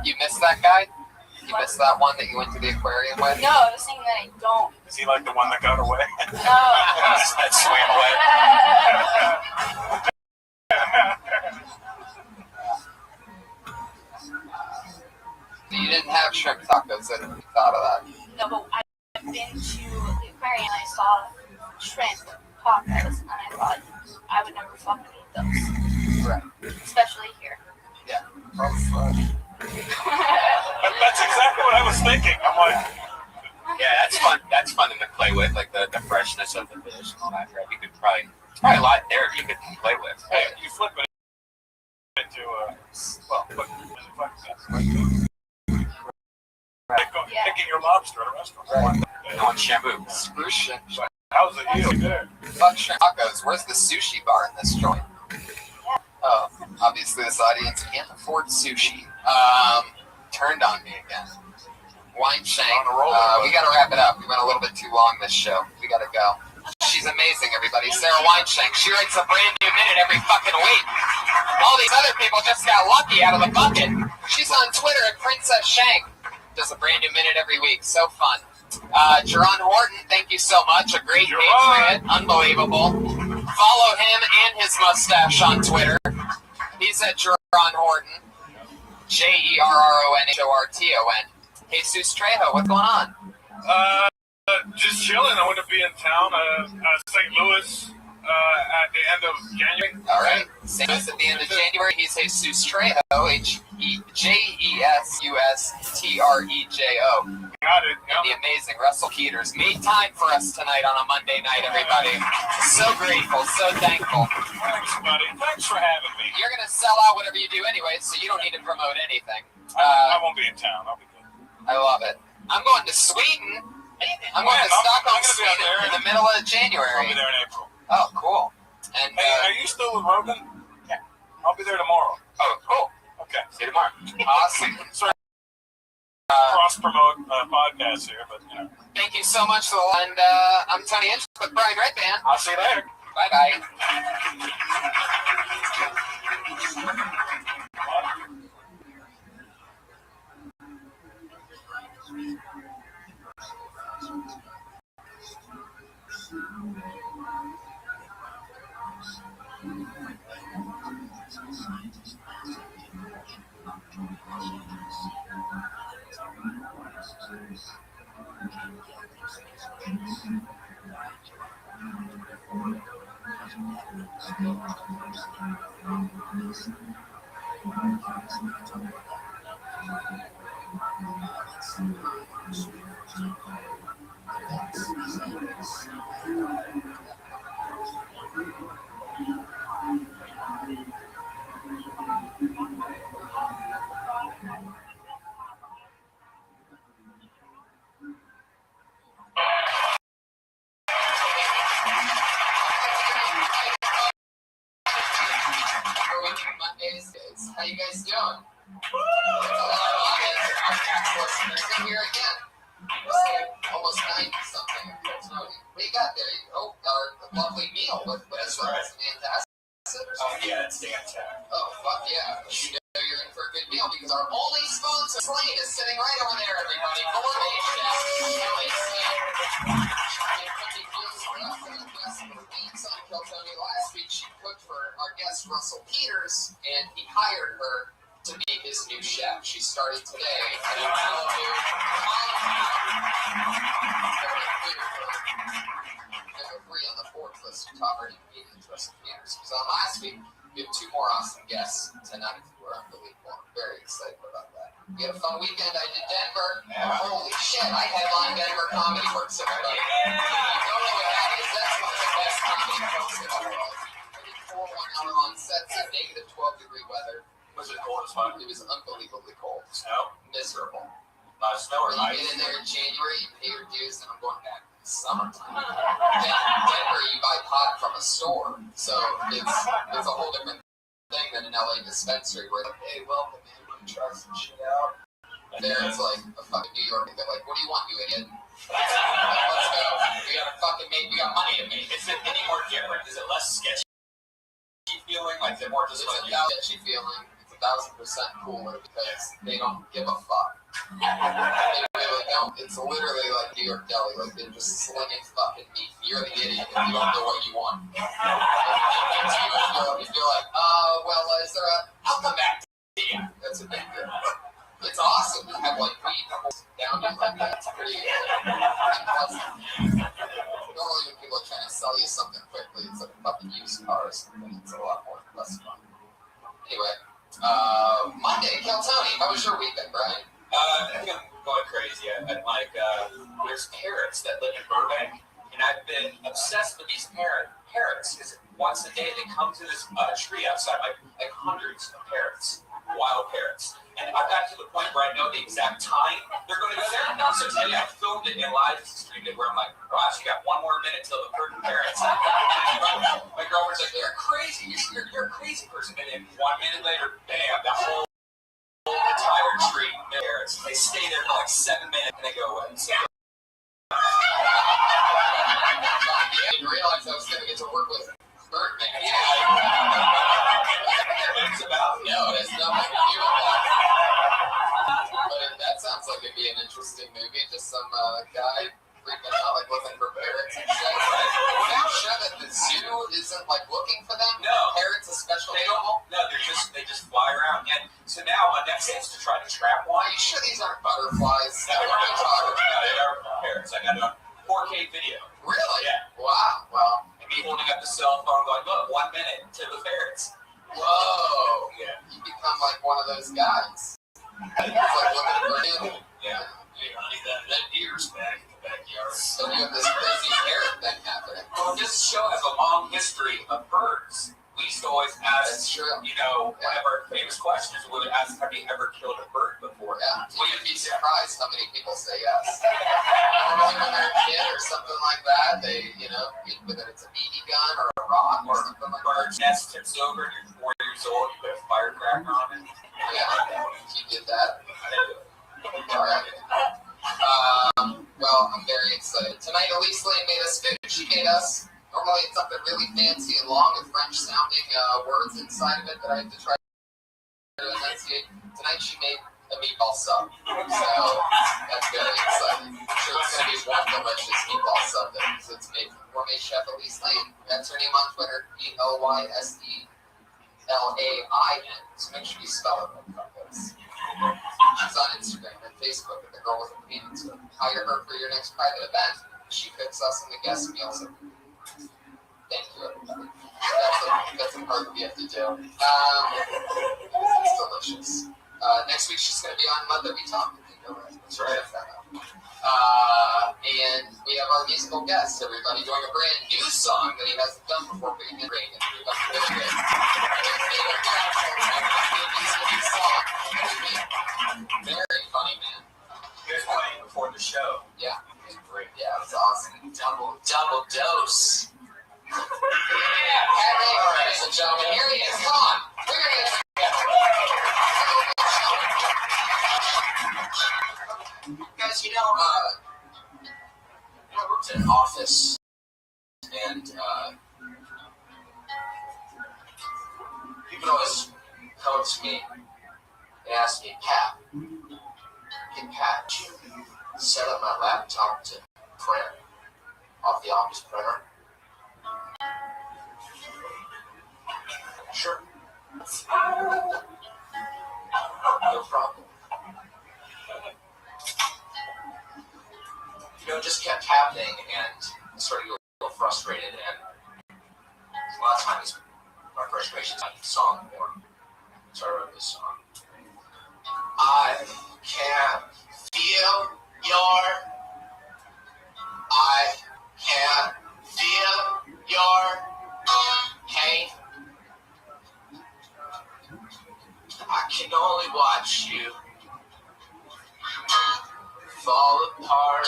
You missed that guy? You missed that one that you went to the aquarium with? No, I was saying that I don't. Is he like the one that got away? No. That swam away. You didn't have shrimp tacos, I didn't thought of that. No, but I've been to the aquarium and I saw shrimp tacos and I thought I would never fucking eat those. Right. Especially here. Yeah. That's exactly what I was thinking. I'm like, yeah, that's fun. That's fun to play with, like the freshness of the fish and all that. Right? You could probably a lot there you could play with. Hey, you flip it into picking your lobster at a restaurant. Right. On shampoo. Screw shrimp. How's it yield there? Fuck shrimp tacos. Where's the sushi bar in this joint? Oh, obviously this audience can't afford sushi. Turned on me again. Weinshank. We got to wrap it up. We went a little bit too long this show. We got to go. She's amazing, everybody. Sarah Weinshank. She writes a brand new minute every fucking week. All these other people just got lucky out of the bucket. She's on Twitter at Princess Shank. Does a brand new minute every week. So fun. Jerron Horton, thank you so much. A great patriot. Unbelievable. Follow him and his mustache on Twitter. He's at Jerron Horton. JerronHorton. Jesus Trejo, what's going on? Just chilling. I want to be in town, St. Louis, at the end of January. All right. St. Louis at the end of January. He's Jesus Trejo, JesusTrejo. Got it. Yep. The amazing Russell Peters made time for us tonight on a Monday night, everybody. So grateful, so thankful. Thanks, buddy. Thanks for having me. You're going to sell out whatever you do anyway, so you don't need to promote anything. I won't be in town. I'll be good. I love it. I'm going to Sweden. I'm going to Stockholm, Sweden in the middle of January. I'll be there in April. Oh, cool. And hey, are you still with Rogan? Yeah. I'll be there tomorrow. Oh, cool. Okay. See you tomorrow. Awesome. Sorry. Cross-promote podcast here, but you know. Thank you so much, and I'm Tony Inch with Brian Redband. I'll see you later. Bye-bye. How you guys doing? It's a lot of audience. Our tax listeners are here again. Almost 90 something. What do you got there? Oh, our lovely meal with this rice. Fantastic. Oh yeah, it's fantastic. Oh fuck yeah! You know you're in for a good meal because our only sponsor, Slane, is sitting right over there. Everybody, gourmet chef Kelly Slane. Cooking meals for us and the best of the weeks on Kiltony. Last week she cooked for our guest Russell Peters, and he hired her to be his new chef. She started today at a Malibu number 3 on the Forbes list of top rated comedians, Russell Peters. He was on last week. We have 2 more awesome guests tonight who are unbelievable. I'm very excited about that. We had a fun weekend. I did Denver. Holy shit, I headlined Denver Comedy Works, everybody. You don't know what that is. That's one of the best comedy clubs in the world. I did 4 one-hour-long sets in negative 12-degree weather. Was it cold as fuck? It was unbelievably cold. Snow? Miserable. Snow or you ice? get in there in January, you pay your dues, and I'm going back in summertime. Denver, you buy pot from a store, so it's a whole different thing than an LA dispensary where like, hey, welcome, man, want to try some shit out? There it's like a fucking New York, and they're like, what do you want, you idiot? Let's go. We got money to make. Is it any more different? Is it less sketchy feeling? Like they're more just it's like a sketchy feeling. 1,000% cooler because they don't give a fuck. They really don't. It's literally like New York Deli. Like they're just slinging fucking meat. You're the idiot if you don't know what you want. If you're like, is there a? I'll come back to you. That's a big deal. It's awesome to have like weed down there like that. It's pretty impressive. Normally when people are trying to sell you something quickly, it's like a fucking used car or something. It's a lot more less fun. Anyway. Monday, Kiltony, how was your weekend, Brian? I think I'm going crazy. There's parrots that live in Burbank, and I've been obsessed with these parrots because once a day they come to this tree outside, like hundreds of parrots, wild parrots. And I got to the point where I know the exact time they're going to go there. So today I filmed it and live streamed it where I'm like, gosh, you got 1 more minute till the freaking parrots. My girlfriend's like, you're crazy. You're a crazy person. And then 1 minute later, bam, the whole entire tree parrots. They stay there for like 7 minutes and they go away. So, I didn't realize I was going to get to work with Birdman. it's about No, it has nothing to do with that. But that sounds like it'd be an interesting movie. Just some guy freaking out, like looking for parrots and shit. Are you sure that the zoo isn't like looking for them? No. Parrots a special they animal? don't. No, they just fly around. And so now my next thing is to try to trap one. Are you sure these aren't butterflies? No, What are you talking no, about? they are parrots. I got it on 4K video. Really? Yeah. Wow. Well. And me holding up the cell phone going, look, 1 minute to the parrots. Whoa. Yeah. You become like one of those guys. It's like looking for him. Yeah. That deer's back in the backyard. So you have this crazy parrot thing happening. Well, this show has a long history of birds. We used to always ask, That's true. one of our famous questions, we would ask, have you ever killed a bird before? Yeah. Well, you'd be surprised how many people say yes. Normally when they're a kid or something like that, they, whether it's a BB gun or a rock or something like that. Bird's nest tips over and you're 4 years old, you put a firecracker on it. Yeah. You did that. I didn't do it. All right. Well, I'm very excited. Tonight, Elise Lane made us food. She made us, normally it's something really fancy and long with French-sounding words inside of it that I have to try to enunciate. Tonight, she made a meatball sub. So, that's very exciting. I'm sure it's going to be one delicious meatball sub that it's made from gourmet chef Elise Lane. That's her name on Twitter, ELYSELAIN. So make sure you spell it like this. She's on Instagram and Facebook at the Girl with a Pan. So hire her for your next private event. She cooks us in the guest meals. Thank you, everybody. That's a part that we have to do. It's delicious. Next week she's going to be on Mother We Talk. That's right. And we have our musical guest, everybody, doing a brand new song that he hasn't done before, being in Reagan. Very funny, man. You guys playing before the show. Yeah. It was great. Yeah, it was awesome. Double dose. Yeah. All right, ladies and gentlemen, here he is. Come on. We're going to get guys, I worked in an office, and people always come to me and ask me, Pat, you set up my laptop to print off the office printer? Sure. No problem. It just kept happening, and I started to get a little frustrated, and a lot of times my frustration's on the song more. So I wrote this song. I can't feel your pain. I can only watch you fall apart.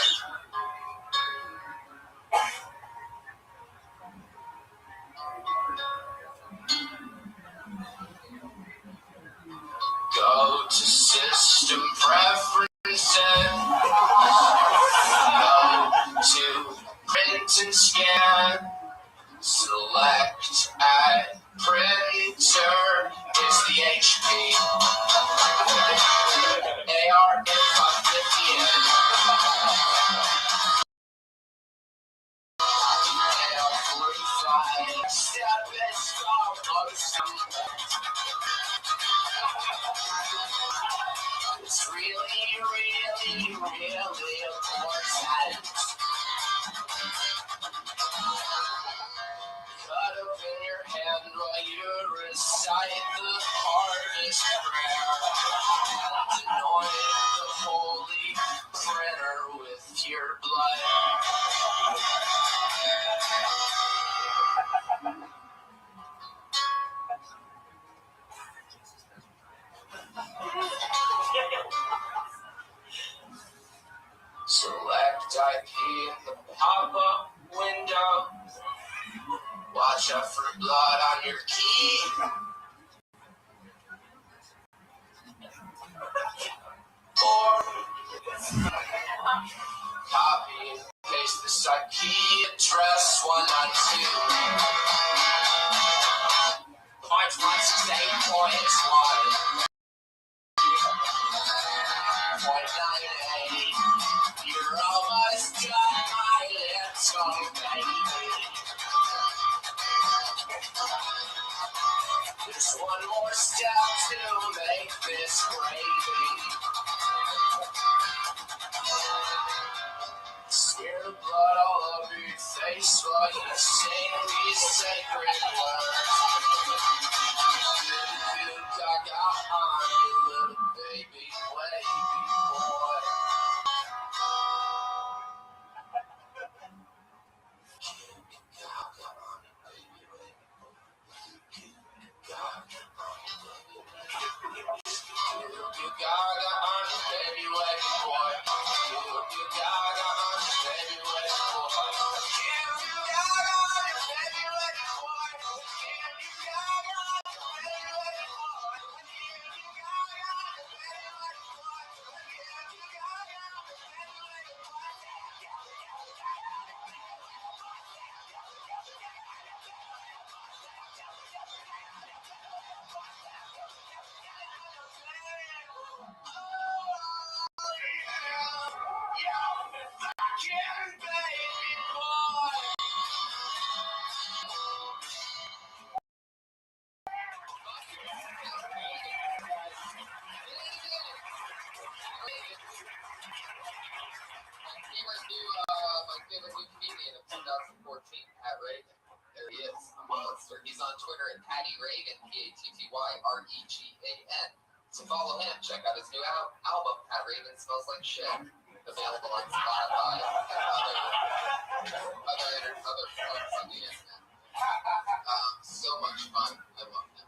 Go to system preferences. Go to print and scan. Select at printer. It's the HP. AR-550M. AR-45. Step and start. It's really important. Cut open your hand while you recite the hardest prayer. Anoint the holy printer with your blood. Select IP in the pop-up window. Watch out for blood on your key. Or Copy and paste this IP address 192. 5.68.1. 0.98. You're almost done, my little baby. Just one more step to make this gravy. Smear the blood all over your face while you sing these sacred words. You gaga on you little baby, wavy boy. You gaga on you, baby, wavy boy. You gaga on you, baby, wavy boy. You gaga on you, baby, wavy boy. You gaga on you, baby, wavy boy. You gaga on you, baby, wavy boy. You gaga on you, baby, wavy my favorite new comedian of 2014, Pat Reagan. There he is, a monster. He's on Twitter at Patty Reagan, PattyRegan. So follow him. Check out his new album, Pat Reagan Smells Like Shit. Available on Spotify and other forms on the internet. So much fun. I love him.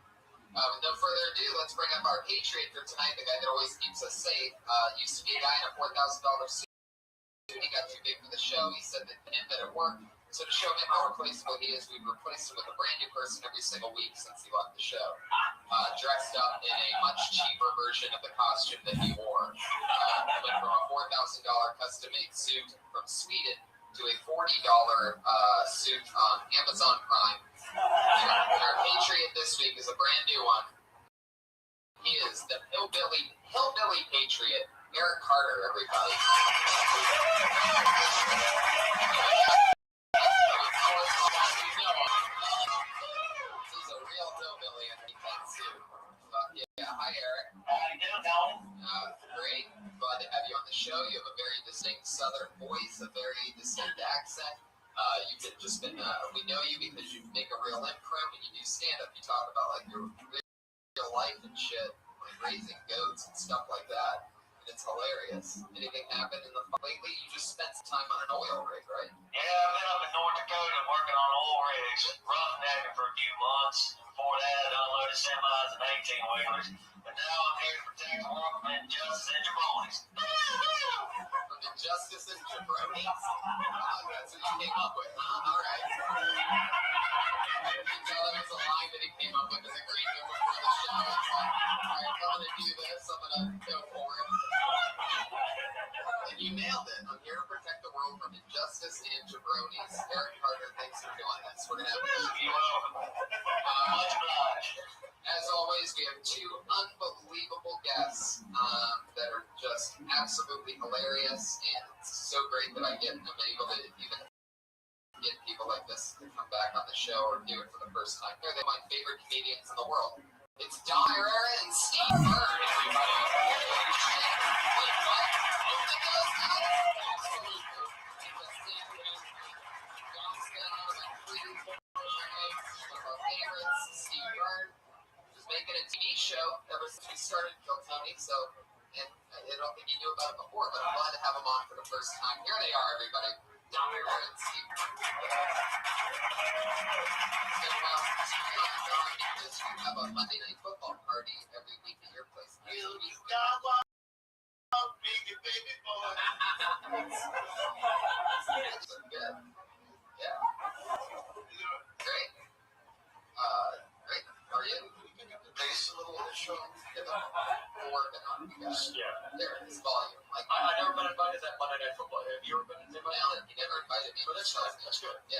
With no further ado, let's bring up our Patriot for tonight, the guy that always keeps us safe. Used to be a guy in a $4,000 suit. He got too big for the show. He said that him that it worked. So to show him how replaceable he is, we've replaced him with a brand new person every single week since he left the show. Dressed up in a much cheaper version of the costume that he wore. Went from a $4,000 custom-made suit from Sweden to a $40 suit on Amazon Prime. And our Patriot this week is a brand new one. He is the hillbilly Patriot, Eric Carter, everybody. He's a real hillbilly underneath that suit. Yeah, hi Eric. Great, glad to have you on the show. You have a very distinct Southern voice, a very distinct accent. We know you because you make a real imprint when you do stand-up. You talk about like your real life and shit, like raising goats and stuff like that. And it's hilarious. Anything happened lately? You just spent some time on an oil rig, right? Yeah, I've been up in North Dakota working on oil rigs, roughnecking for a few months. Before that, I unloaded semis and 18-wheelers. But now I'm here to protect the world from injustice and jabronis. From injustice and jabronis? That's what you came up with, huh? All right. You can tell that was a line that he came up with as a green room before the show. It's like, all right, I'm going to do this. I'm going to go for it. And you nailed it. I'm here to protect the world from injustice and jabronis. Eric Carter, thanks for doing this. We're going to have you much obliged. As always, we have two unbelievable guests that are just absolutely hilarious, and it's so great that I'm able to even get people like this to come back on the show or do it for the first time. They're my favorite comedians in the world. It's Don Herrera and Steve Byrne, everybody. Wait, what? Oh my God, absolutely. Don's been on like 3 or 4 nights. One of our favorites, Steve Byrne. Making a TV show ever since we started Kill Tony, so, and I don't think you knew about it before, but I'm glad to have them on for the first time. Here they are, everybody. Don Herrera and Steve. Because you have a Monday Night Football party every week at your place. You got one, baby boy. That's so good. Yeah. Great. Great. How are you? Bass a little on the show. We're working on it, you guys. Yeah. There, it's volume. I never been invited to that Monday Night Football. Have you ever been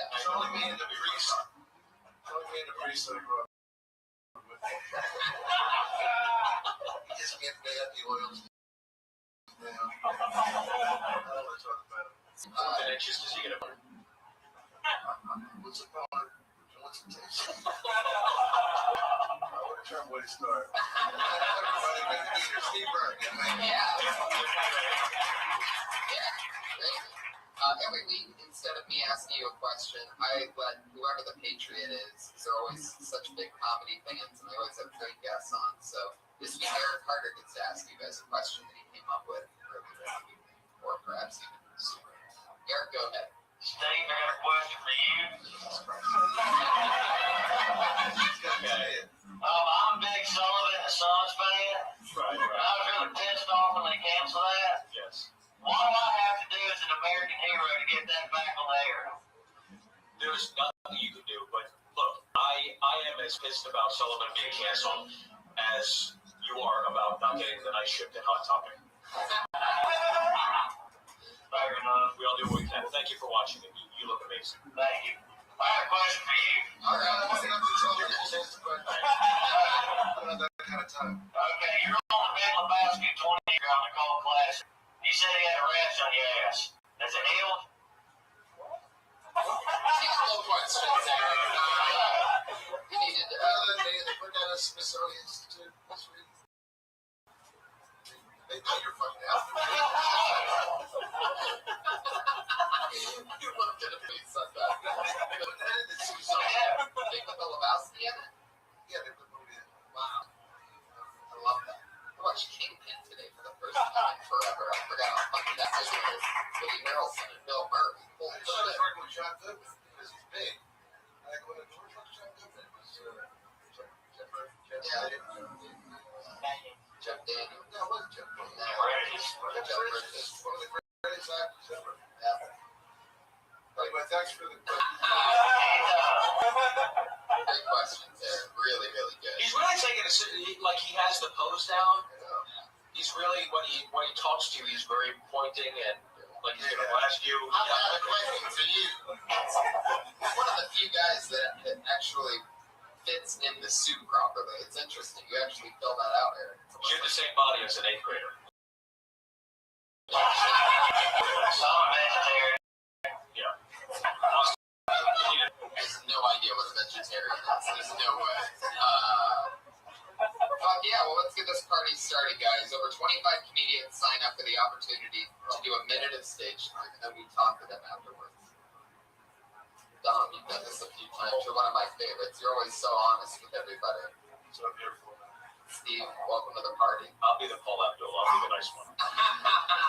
Yeah. It's only me and the priest. It's only me and the priest that I grew up with. He just can't bad the oils. Yeah. I don't want to talk about it. Inches does he get a What's a boner? What's it taste? I want to try way to start. Everybody make the eater. Steve Burke. Every week, instead of me asking you a question, I let whoever the Patriot is, because they're always such big comedy fans, and I always have great guests on. So this week, Eric Carter gets to ask you guys a question that he came up with earlier in the evening, or perhaps even sooner. Eric, go ahead. Steve, I got a question for you. I'm a big Sullivan and Sons fan. Right. I was really pissed off when they canceled that. Yes. What do I have to do as an American hero to get that back on the air? There's nothing you can do, but look, I am as pissed about Sullivan being canceled as you are about not getting the night shift at Hot Topic. Fair enough. We all do what we can. Thank you for watching. You look amazing. Thank you. I have a question for you. All right, let's get up to trouble. I don't have that kind of time. Okay, you're on the Big Lebowski 20-year on the Cult Classic. You said he had a rash on your ass. Has it healed? No questions, Eric. You needed to. They put that at Smithsonian Institute this week. They know you're fucking out. You looked at him when he said that. They put the Lebowski in it? Yeah, they put the movie in. Wow. I love that. I watched Kingpin today for the first time in forever. I forgot how funny that movie is. Woody Harrelson and Bill Murray. Holy I thought it was shit. working with John Goodman because he's big. Like when it was John Goodman, it was Jeff Daniels. No, it wasn't Jeff Daniels. Jeff Bridges. One of the greatest actors ever. Yeah. Anyway, thanks for the Great questions there. Really, really good. He's really taking it like he has the pose down. He's really when he talks to you, he's very pointing and like he's gonna blast you. I have a question for you. He's one of the few guys that actually fits in the suit properly. It's interesting. You actually fill that out, Eric. You have the same body as an 8th grader. So I'm a vegetarian. Yeah. I have no idea what a vegetarian is. There's no way. Fuck yeah, well, let's get this party started, guys. Over 25 comedians sign up for the opportunity to do a minute of stage time, and then we talk to them afterwards. Dom, you've done this a few times. You're one of my favorites. You're always so honest with everybody. So beautiful. Steve, welcome to the party. I'll be the Paul Abdul. I'll be the nice one.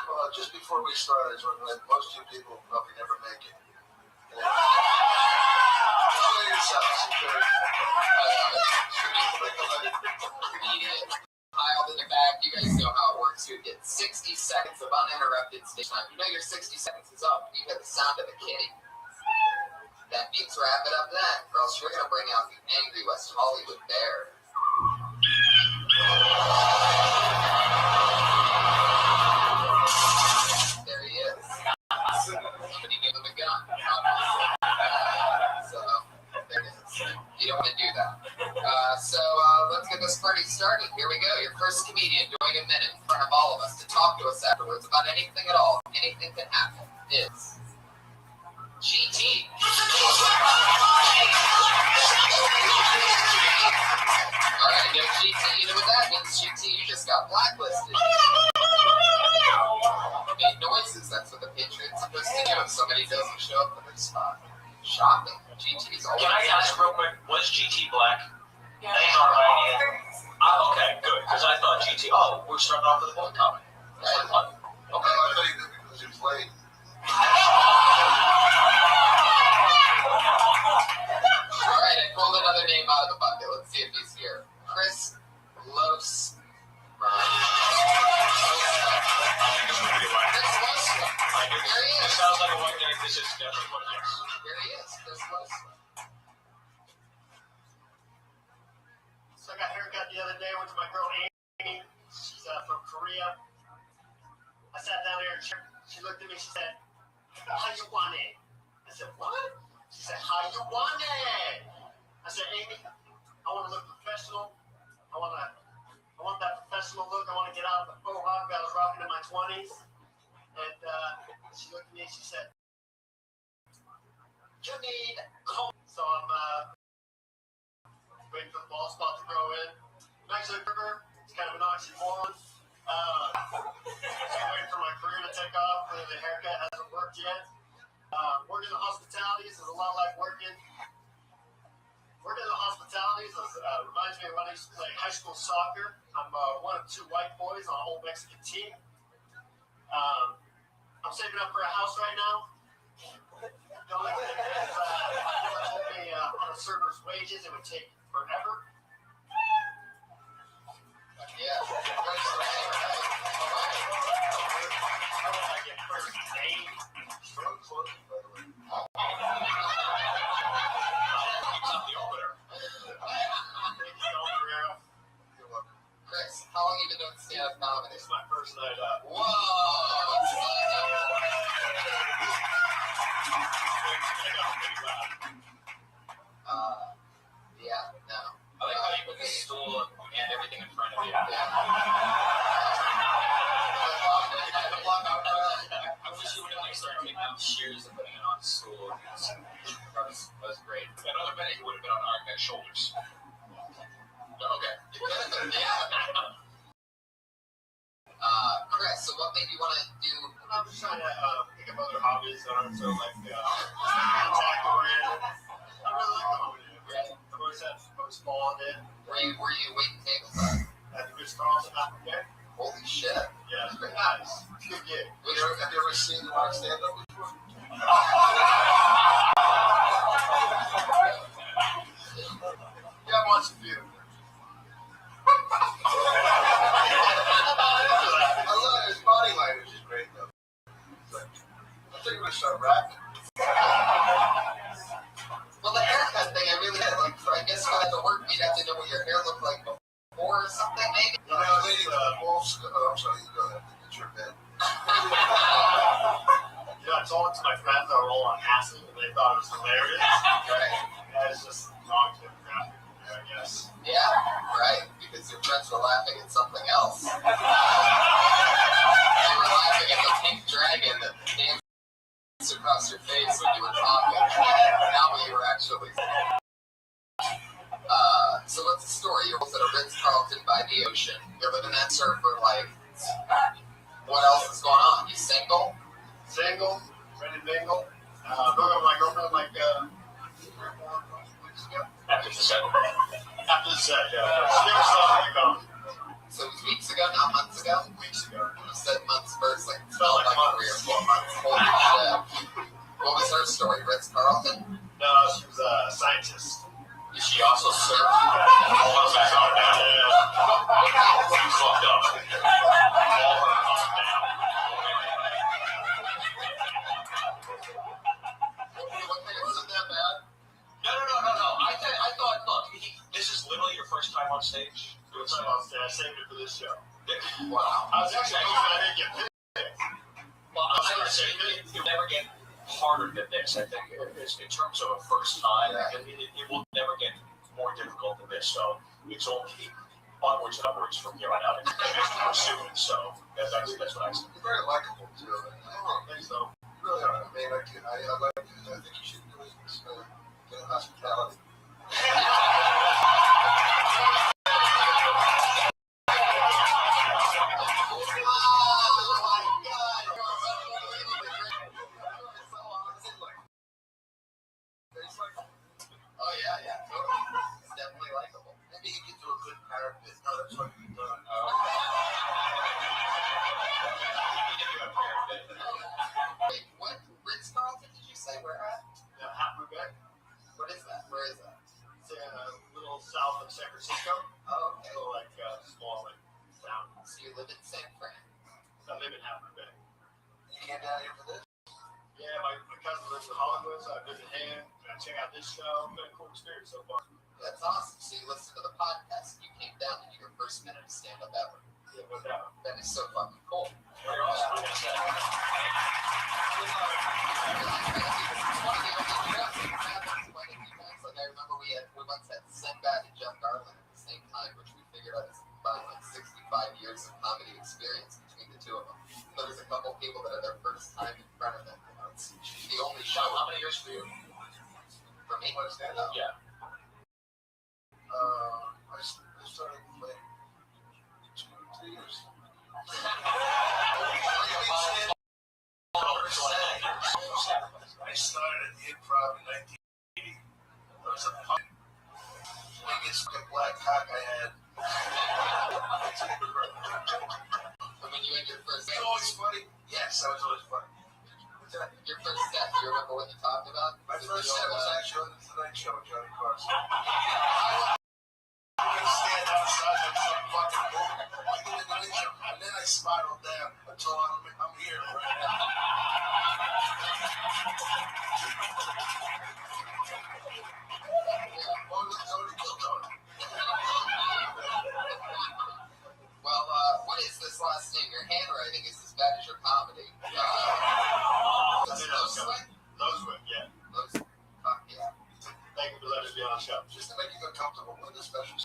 Well, just before we start, I just want to let most of you people probably never make it. Enjoy yourselves. Comedian piled in the back. You guys know how it works. You get 60 seconds of uninterrupted stage time. You know your 60 seconds is up. You get the sound of the kitty. That means wrap it up then, or else you're going to bring out the angry West Hollywood bear. There he is. Somebody give him a gun. So, there it is. You don't want to do that. Let's get this party started. Here we go. Your first comedian doing a minute in front of all of us to talk to us afterwards about anything at all. Anything can happen. Is GT. Alright, no GT. You know what that means, GT? You just got blacklisted. Made noises. That's what the Patriots supposed to do if somebody doesn't show up for their spot. Shocking. GT's always. Can I ask real quick, was GT black? They aren't right yet. Okay, good. Because I thought GT, we're starting off with a one comment. Okay. I thought he did because he was late. Alright, I pulled another name out of the bucket. Let's see if he's here. Chris Los. Here he is. Sounds like a white guy. This is definitely what it is. Here he is. Chris Los. So I got a haircut the other day. Went to my girl Amy. She's from Korea. I sat down there and she looked at me. She said, "How you want it?" I said, "What?" She 20s, and she looked at me and she said, "You need cold." So I'm waiting for the ball spot to grow in. I'm actually a river. It's kind of an oxymoron. I'm waiting for my career to take off. The haircut hasn't worked yet. Working in the hospitalities is a lot like working. Working in the hospitalities reminds me of when I used to play high school soccer. I'm one of two white boys on a whole Mexican team. I'm saving up for a house right now. Don't let me told me on a server's wages it would take forever. Yeah. How will I get first name? Strong closing, by the way. Chris, how long have you been doing stand-up comedy? This is my first night up. Whoa! Yeah, no. I like how you put the stool and everything in front of you. Yeah. I wish you would have started taking out shears and putting it on the stool. That was great. Another minute, you would have been on our neck shoulders. Okay. Chris, so what made you want to do? I'm just trying to pick up other hobbies that aren't so like contact oriented. I really like comedy. I've always had baseball in it. Were you waiting tables at the Ritz-Carlton out there? Holy shit. Yeah, it's pretty nice. It's a good gig. Have you ever seen the live stand-up before? Yeah, I've watched a few. I love his body language is great though. Like, I think we're gonna start rapping. Well, the haircut thing, I really had like. I guess for the work, you'd have to know what your hair looked like before or something, maybe. I'm sorry, you go ahead. It's your bed. You know, I told it to my friends that were all on acid, and they thought it was hilarious. Right. Yeah, it's just non-demographic, I guess. Yeah, right. Because your friends were laughing at something else. They were laughing at the pink dragon that danced across your face when you were talking. Now you were actually. So what's the story? You're both at a Ritz-Carlton by the ocean. You're living that surfer life. What else is going on? You single? Single, ready to mingle. Broke up with my girlfriend like 3 or 4 weeks ago. After the set. After the set, yeah. She never saw me come. So it was weeks ago, not months ago? Weeks ago. You said months first, like it felt like 3 or 4 months. Holy shit. What was her story? Ritz-Carlton? No, she was a scientist. Did she also surf? All of that on down. She fucked up. All her up and down. Wasn't that bad? No. I thought, look, this is literally your first time on stage. First time on stage. I saved it for this show. Wow. I was actually hoping I didn't get picked. Well, I was going to say, you'll never get harder than this, I think. In terms of a first time, it will never get more difficult than this. So it's all keep onwards and upwards from here on out. And pursue it. So that's what I said. You're very likable too. I don't think so. Really are. I mean, I like it. I think you should do it. Get a hospitality. Oh yeah, totally. It's definitely likable. Maybe you could do a good parapet. No, that's what you've done. Wait, what? Ritz-Carlton, did you say? Where at? Half-Quebec. What is that? Where is that? It's a little south of San Francisco. Oh, okay. So like small like town. So you live in San Fran? I live in Half-Quebec. You came down here for this? Yeah, my cousin lives in Hollywood, so I visit him. I check out this show. It's been a cool experience so far. That's awesome. So you listened to the podcast and you came down to your first minute of stand-up ever. Yeah, no doubt. That is so fucking cool. Very awesome. It's one of the only shows that happens quite a few times. Like I remember we once had Sinbad and Jeff Garland at the same time, which we figured out is about like 65 years of comedy experience between the two of them. But couple people that are their first time in front of them. It's the only show. How many years for you? For me, what stand up? Yeah. I started like 2 years. I started at the Improv in 1980. I was a punk. Biggest black cock I had. When you had your first It's always funny. Yes, that was always funny. Your first set, do you remember what you talked about? My first set was actually on the Tonight Show with Johnny Carson. I would stand outside like some fucking bull, and then I spiraled down until I'm here right now. Well, what is this last name? Your handwriting is as bad as your comedy. Loseway, yeah. Fuck yeah. Thank you for letting us be on the show. Just to make you feel comfortable with the special.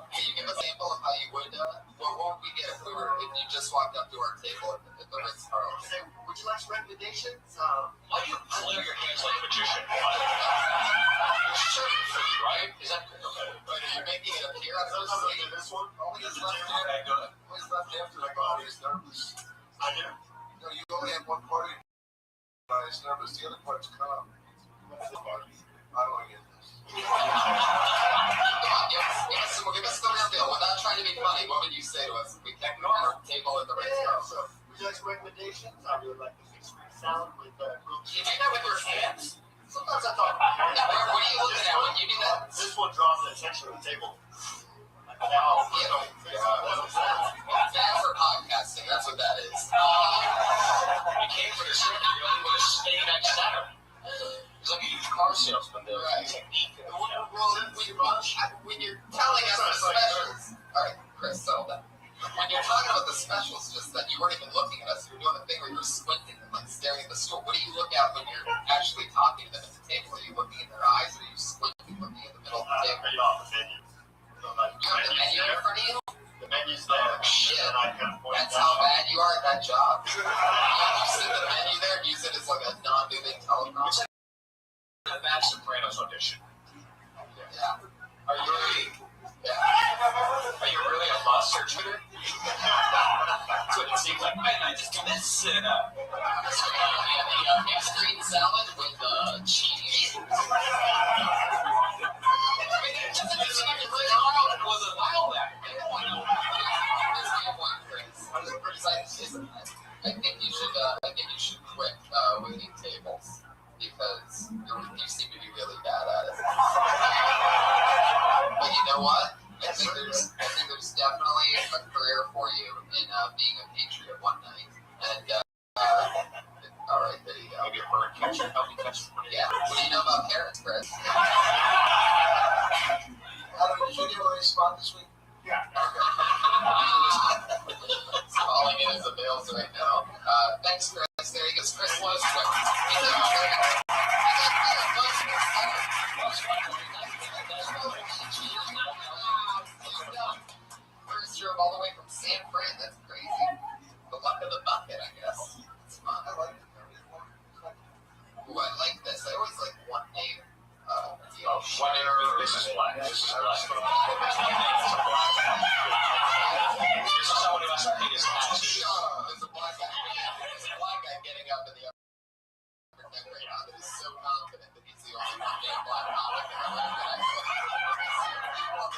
Can you give a sample of how you would, what would we get if you just walked up to our table at the Ritz-Carlton? Would you like some recommendations? Why do you clear your hands like a magician? Right? Is that okay? But are you making it appear on I'm those looking at this one. Only his left hand. Okay, good. Only his left hand. My body is nervous. I do. No, you only have one part of your body is nervous. The other part's calm. What's the part? I don't want to get this. Come on, give us the real deal. We're not trying to be funny. What would you say to us? We kept our table at the Ritz-Carlton. Would you like some recommendations? I would like the mixed fruit salad with grilled You do that with your hands? Sometimes I talk. What are you looking at when you do that? This one draws the attention of the table. That's for podcasting. That's what that is. You came for the circuit. You only want to stay next center. It's like a huge car salesman. There's a technique. When you're telling us the specials. All right, Chris, settle down. When you're talking about the specials, just that you weren't even looking at us, you were doing the thing where you were squinting and like staring at the stool. What do you look at when you're actually talking to them at the table? Are you looking in their eyes, or are you squinting, looking at the middle of the table? Are you off the menu? You have the menu in front of you? The menu's there. Shit. And I can point That's how bad you are at that job. You sit the menu there and use it as like a non-moving teleprompter. A bad Sopranos audition. Yeah. Are you really? Yeah. Are you really a bus or tutor? That's what it seems like. Man, I just do this and mixed green salad with cheese. I mean, it doesn't even really hard. It was a while back. I think you should quit waiting tables because you seem to be really bad at it. But you know what? I think there's definitely a career for you in being a patriot one night. And all right, there you go. maybe a bird catcher. Help me catch. Yeah. What do you know about parents, Chris? Did you give away a spot this week? Yeah. Calling in as a Bales right now. Thanks, Chris. There he goes. Chris was quick. Chris drove all the way from San Fran. That's crazy. The luck of the bucket, I guess. It's fun. I like it. Ooh, I like this. I always like one name. This is black. This is black. This is someone who has to pay his taxes. There's a black guy getting up in the upper deck right now that is so confident that he's the only one named Black Comic.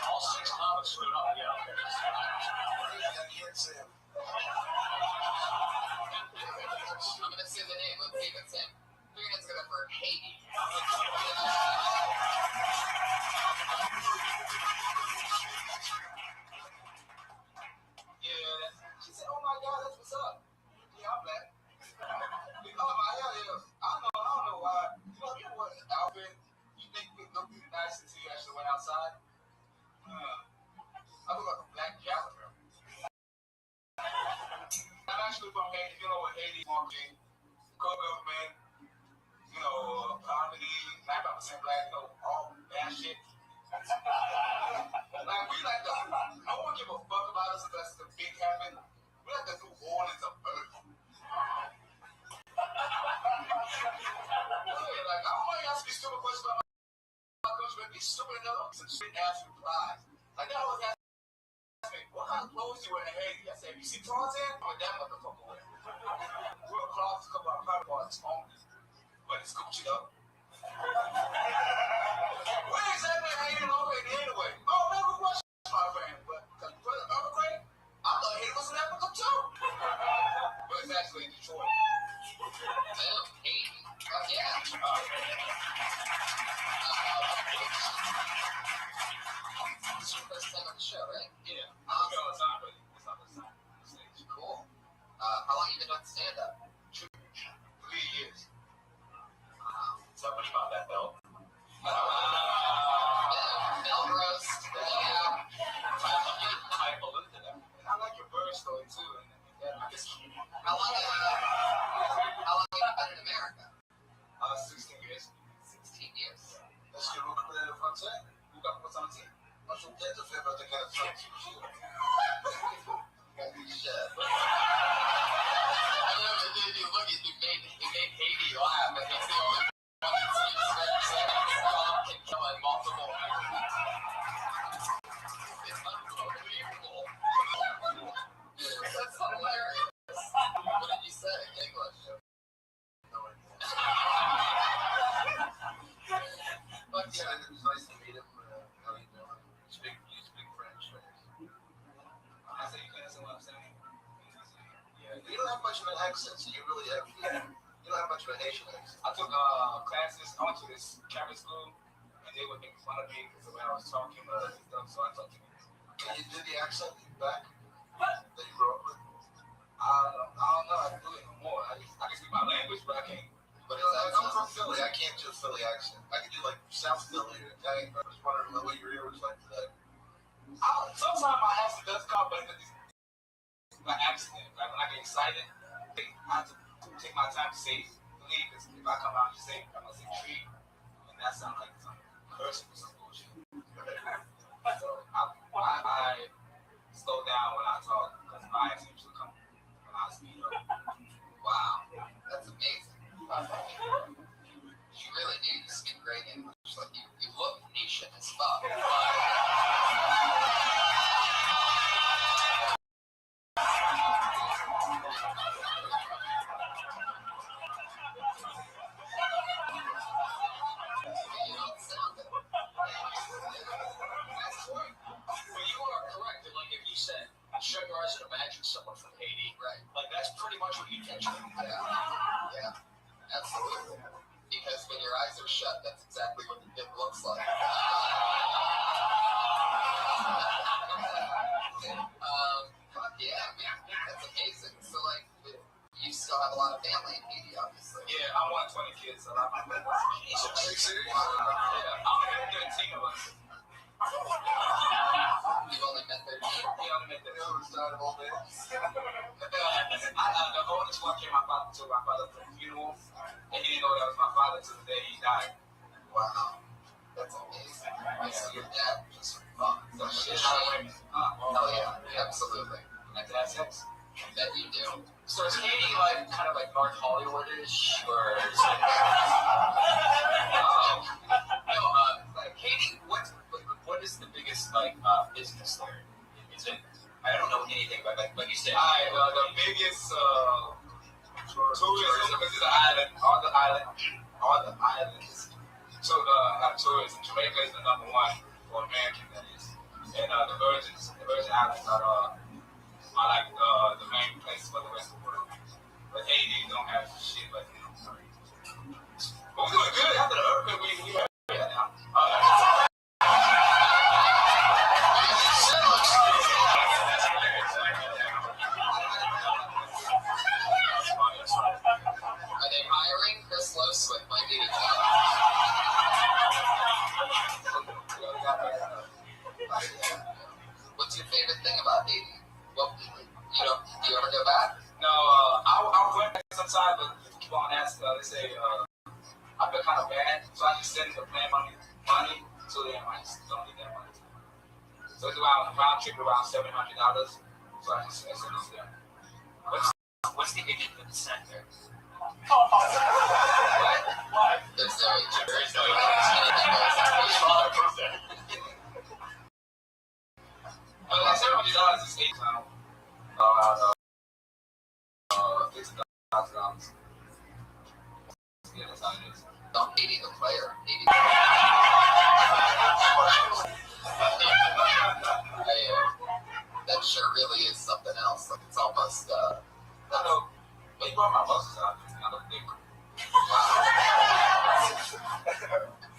All six comics stood up. Yeah. I can't say him. I'm gonna say the name. Let's see if it's him. It's gonna hurt Haiti. Yeah. She said, "Oh my God, that's what's up." Yeah, I'm black. Oh my hell yeah. I don't know why. You know what outfit you think would look nice until you actually went outside? I look like a black Gallagher. I'm actually from Haiti. You know what Haiti marketing, co-government, comedy, 9% black, all that shit. Black man, we like the. I won't give a fuck about us unless the big happen. We like the New Orleans of Earth. Like, I don't want to ask you stupid questions about my country, but be stupid enough. Some shit ass replies. Like, they always ask me, what kind of clothes do you wear in Haiti? I said, have you seen Tarzan? Or that motherfucker wear? We're across a couple of private parts only. But it's Gucci though. Where exactly Haiti located anyway? Oh, never question my friend. But for the earthquake, I thought Haiti was in Africa too. But it's actually in Detroit. Damn, Haiti. Oh, yeah. It's your first time on the show, right? Yeah. I don't know all the time, but it's not the time. It's cool. How long have you been doing stand-up? 3 years. Tell me about that belt. Bell roast. Yeah. I like your bird story too. How long have you been in America? 16 years. 16 years. Est-ce que vous comprenez le français? Vous comprenez le français? Moi, je peut-être de faire votre candidature. You should. I don't know, if you look, it made Haiti laugh, and he's the only one that speaks French, so Tom can kill in multiple languages. It's unbelievable. That's hilarious. What did you say in English? But yeah, it was nice to meet him. How you doing? You speak French, right? I say you guys know what I'm saying. Yeah, you don't have much of an accent, so you really have. You don't have much of a Haitian accent. I took classes. I went to this Catholic school, and they would make fun of me because the way I was talking and stuff. So I talked to them. Can you do the accent back that you grew up with? I don't know how to do it no more. I can speak my language, but I can't. But I'm from Philly. I can't do a Philly accent. I can do like South Philly or Italian. I was wondering what your ear was like today. Sometimes my accent does come, but it's my accent. Like when I get excited, I have to take my time to say believe. Because if I come out and say, I'm gonna say tree, and that sounds like some cursing or some bullshit. So I slow down when I talk because my accent usually comes when I speed up. Wow, that's amazing. You really do. You speak great English. Like you look Haitian as fuck. You don't sound it. That's true. But you are correct. Like if you said, shut your eyes and imagine someone from Haiti, Right. like that's pretty much what you picture. Yeah. Absolutely. Because when your eyes are shut, that's exactly what it looks like. Fuck yeah, man. That's amazing. So, like, you still have a lot of family in Haiti, obviously. Yeah, I want 20 kids. So I'm serious? Yeah, I'm only 13 of us. You've only met 13? Yeah, only met 13. The oldest one came my father to my father for the funeral, and he didn't know that was my father until the day he died. Wow. That's amazing. So your dad just fucked the shit Hell yeah, absolutely. And to have sex? That you do. So is Haiti like kind of like North Hollywood-ish, or is it? Like Haiti, what is the biggest business there? Is it? I don't know anything about like you said. The biggest tourism is the island. All the islands. So have tourism. Jamaica is the number one for American, that is. And the Virgin Islands are like the main place for the rest of the world. But Haiti don't have shit like that. But we're doing good after the earthquake. We have that now. Are they hiring? Chris Lowswick might be the job. What's your favorite thing about Haiti? Well, do you ever go back? No, I'll go back sometime, but keep on asking. They say I feel kind of bad, so I just send the plan money so they might don't get that money. So it's about round trip around $700. So I said it's there. What's the idiot in the center? What? There's no agent. There's no agent. But like $700 is $8. $50,000. Yeah, that's how it is. Don't need the player. That sure really is something else. Like it's almost I know. They brought my muscles out. It's kind of big.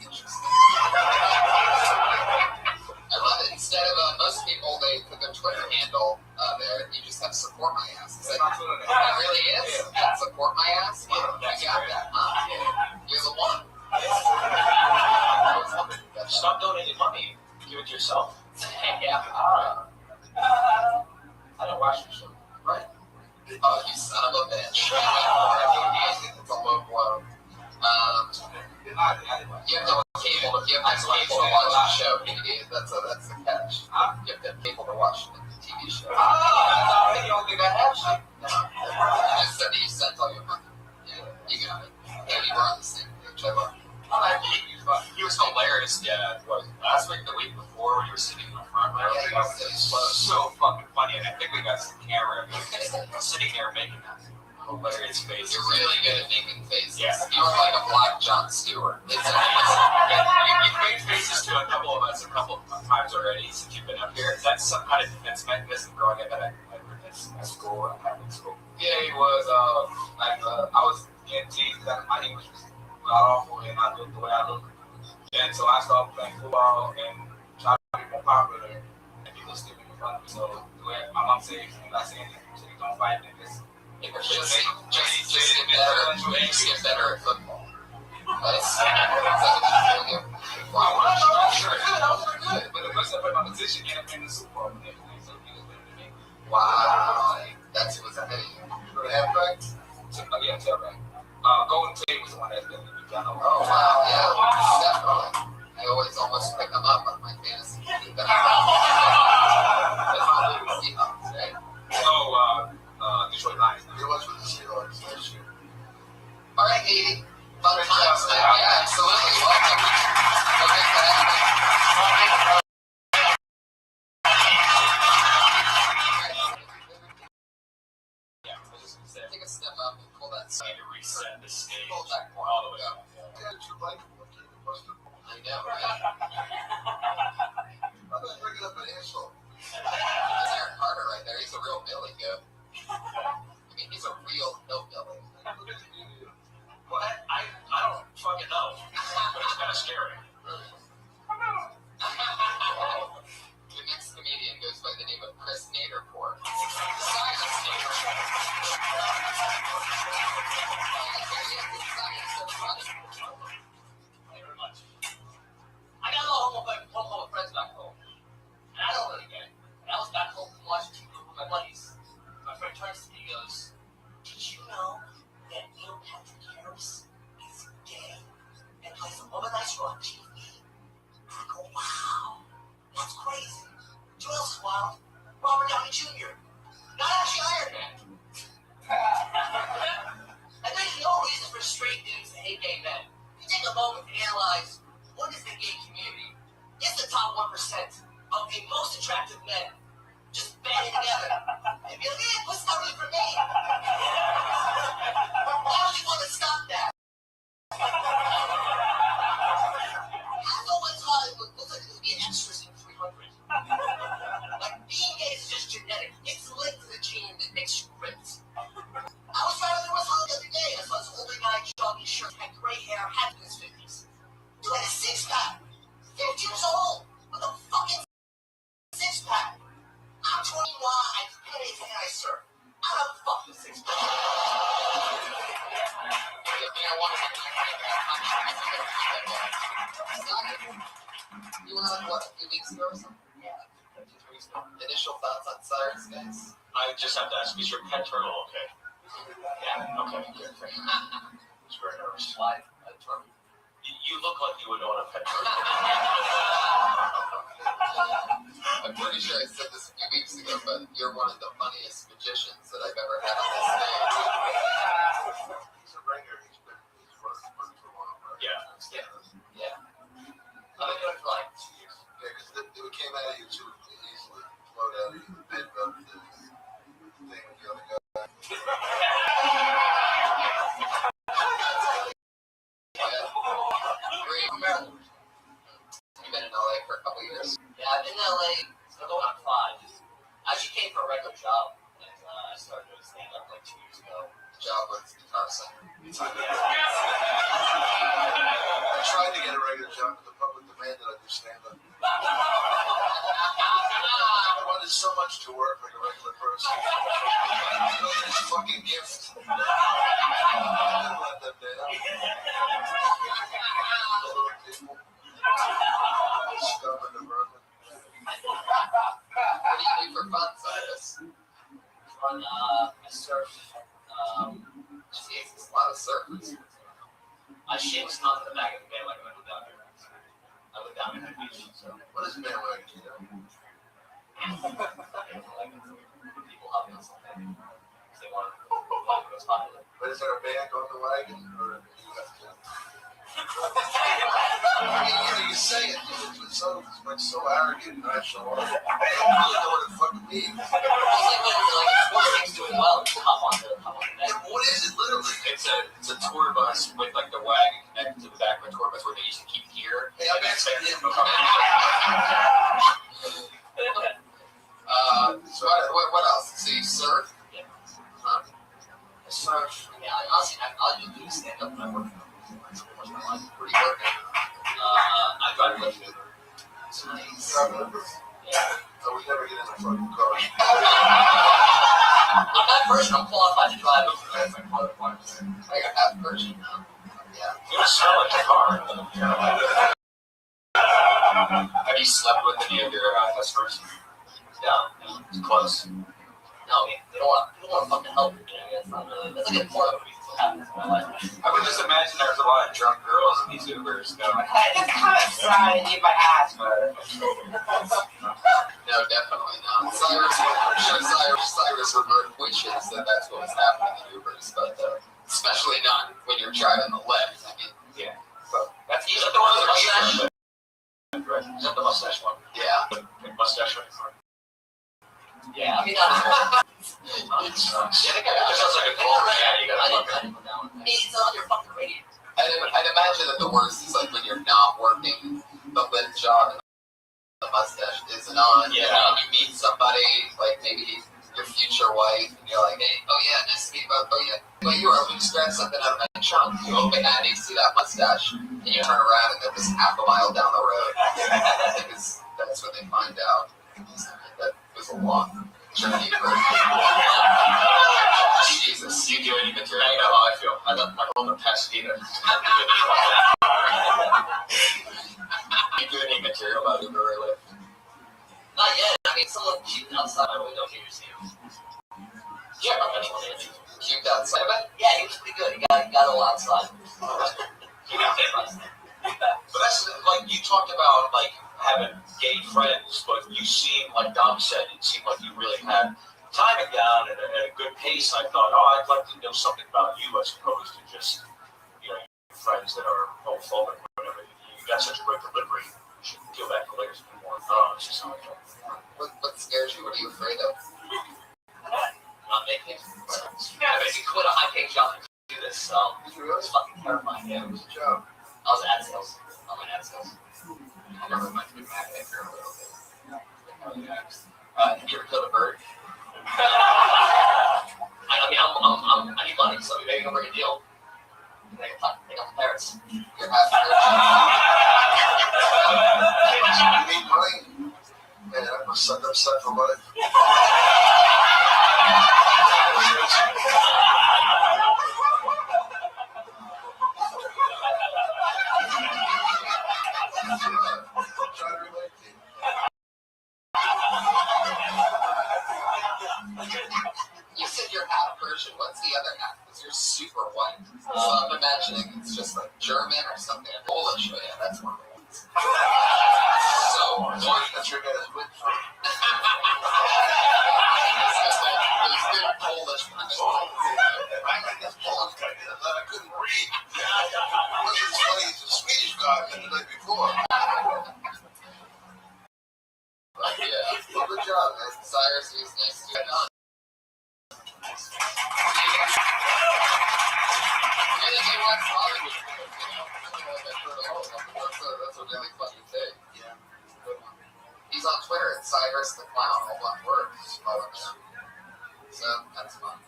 Interesting. I love it. Instead of most people, they put their Twitter handle there, and you just have support my ass. It's like, it really is. Yeah. Support my ass. Yeah, I got that. Huh? You're the one. Stop donating money. Give it to yourself. Yeah. I don't watch your show. Right. Oh, you son of a bitch. It's a low blow. You have to cable to watch the show. That's the catch. You have to have cable to watch the TV show. You don't think that helps you? No. You just said that you sent all your money. Yeah, you got it. Yeah, you were on the same page. He was hilarious. Yeah, what, last week, the week before, when you were sitting in the front row. Yeah, he was so fucking funny, and I think we got some camera sitting there making that hilarious face. You're really good at making faces. Yeah. You were like a black Jon Stewart. You've made faces to a couple of us a couple of times already since you've been up here. Is that some kind of defense mechanism growing up at school, at Catholic school? Yeah, he was. I was getting teased that my English was awful and I looked the way I look. And so I started playing football and trying to be more popular, and people still making fun of me. So the way my mom says, I say anything, so you don't fight me. Just get better at football. That's wow, sure. That was pretty good. But the person that played my position ended up in the Super Bowl. So he was better than me. Wow. That's what's ahead of you. You were halfback? Yeah, tailback. Golden Tate was the one that did it. Oh, wow. Yeah, definitely. I always almost pick them up on my fantasy. That's my little Seahawks, right? So, Detroit Lions. You're watching the Seahawks last year. All right, Edie. Fun times now. Yeah, absolutely. Welcome. Take a step up and pull that side to reset the stage. Pull that more all the way up. I know, right? I'm not bringing up an asshole. That's Aaron Carter right there. He's a real Billy goat. I mean, he's a real hillbilly. Well, I don't fucking know, but it's kind of scary. The next comedian goes by the name of Chris Naderport. Silence I got a lot of friends back home, and I don't really get it. When I was back home from Washington with my buddies, my friend turns to me and goes, "Did you know that Neil Patrick Harris is gay and plays a womanizer on TV?" I go, "Wow, that's crazy." You know what's wild? Robert Downey Jr. Not actually Iron Man. And there's no reason for straight dudes to hate gay men. You take a moment to analyze what is the gay community. It's the top 1% of the most attractive men just banding together and be like, "Yeah, what's not really for me?" Why would you want to stop that? I know what's Hollywood looks like it would be extras in 300. Like, being gay is just genetic. It's linked to the gene that makes you ripped. I was driving through West Hollywood the other day, and I saw this older guy, jogging shirt, had gray hair, had in his 50s. Dude had a six-pack. 50 years old with a fucking six-pack. I'm 21. I pay to answer. I don't fuck the six-pack. You were on what, a few weeks ago or something? Yeah. Initial thoughts on Siren's face? I just have to ask, is your pet turtle okay? Yeah, okay, good. It's very nervous. Why a turtle? You look like you would own a pet turtle. A pretty sure I said this a few weeks ago, but you're one of the funniest magicians that I've ever had on this stage. He's a ringer. He's worked for a while, right? Yeah. I've been doing it for like 2 years. Yeah, because it came out of you too easily. Flowed out of you. Bed up the thing with the other guy. You've been in LA for a couple years. Yeah, I've been in LA for going on 5. I actually came for a regular job, and I started doing stand-up like 2 years ago. Job with Guitar Center. I tried to get a regular job, but the public demanded I do stand-up. I wanted so much to work like a regular person. This fucking gift. I didn't let them down. Little people. Scum in the Berlin. What do you do for fun, Cyrus? I surf. Jeez, a lot of surfers. I shit tons in the back of the bay like I went down here. I went down to the beach, so. What is bandwagon, you know? People help me on something. Because they want to go spot it. But is there a band on the wagon, or do you have to? You say it, it's so arrogant and nonchalant. I don't really know what it fucking means. It's like when sports team's doing well, hop on the net. What is it, literally? It's a tour bus with like the wagon connected to the back of the tour bus where they used to keep gear. Hey, I'm actually So what else? So you surf? Yeah. I surf. Yeah, honestly, I'll just do stand-up when I'm working. That's pretty much my life. Where do you work at? I drive a Uber. Nice. Yeah. So we never get in the fucking car. I'm not Persian. I'm qualified to drive Uber. That's my father requirements. I got half Persian now. Yeah. You smell like a car. Have you slept with any of your customers? No, It's close. no, they don't want to fucking help me. It's not really. That's like a porno movie. What happens in my life? I would just imagine there's a lot of drunk girls in these Ubers going, I just kind of try to leave my ass, but No, definitely not. Cyrus would work wishes that that's what was happening in Ubers, but especially not when you're driving the left. I mean, yeah. But That's usually the one with the mustache. Is that the mustache one? yeah. Mustache one. Yeah, I mean, It sucks. yeah, they got It sounds like a cool cat. You I gotta didn't put that one. I mean, it's on your fucking radio. I'd imagine that the worst is like when you're not working the lift job and the mustache isn't on. Yeah. You know, you meet somebody, like maybe your future wife, and you're like, hey, oh yeah, nice to meet you. Oh yeah, well you were, we just grabbed something out of my trunk. You open that and you see that mustache, and you turn around and they're just half a mile down the road. Because that's when they find out that was a long journey for Jesus. You do any material? I know how I feel. I left my home in Pasadena. You do any material about Uber or Lyft? Not yet. I mean, someone cheating outside my window here to see him. Yeah, not anyone in. Cubed outside of it? Yeah, he was pretty good. He got a little outside. He got famous. But that's like you talked about, like having gay friends, but you seem like Dom said, it seemed like you really had timing down at a good pace. I thought, oh, I'd like to know something about you as opposed to just friends that are homophobic or whatever. You got such a great delivery. You should peel back the layers a bit more. It's just how I felt. What scares you? What are you afraid of? Not making it. Yeah, but if you quit a high-paying job and do this, so it's fucking terrifying. Yeah, It was a job. I was ad sales. I'm in ad sales. I never went to be mad at her a little bit. Have you ever killed a bird? I mean, I need money, so maybe I'll bring a deal. Take up the parents. You're half You need money? Man, I'm upset for life. Try to relate to you. You said you're half Persian. What's the other half? Because you're super white. So I'm imagining it's just like German or something. Polish. Oh, yeah, that's one of the ones. So That's your guy's win. Those good Polish people. I guess Polish guy did that. I couldn't read. What's as funny as a Swedish guy did the night before. But yeah, well, good job, man. Cyrus, it was nice to get on. Anything like Hollywood, that's a really funny thing. Yeah. Good one. He's on Twitter at Cyrus the Clown, all one word. Just follow him. So that's fun.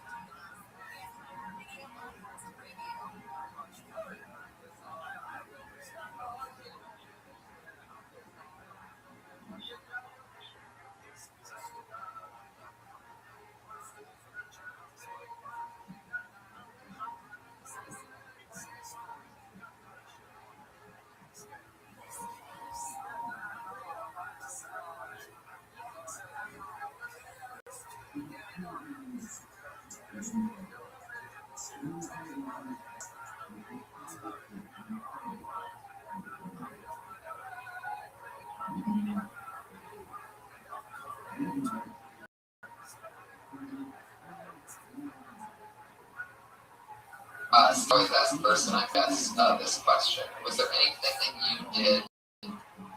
So I was asked first, and I've asked this question. Was there anything that you did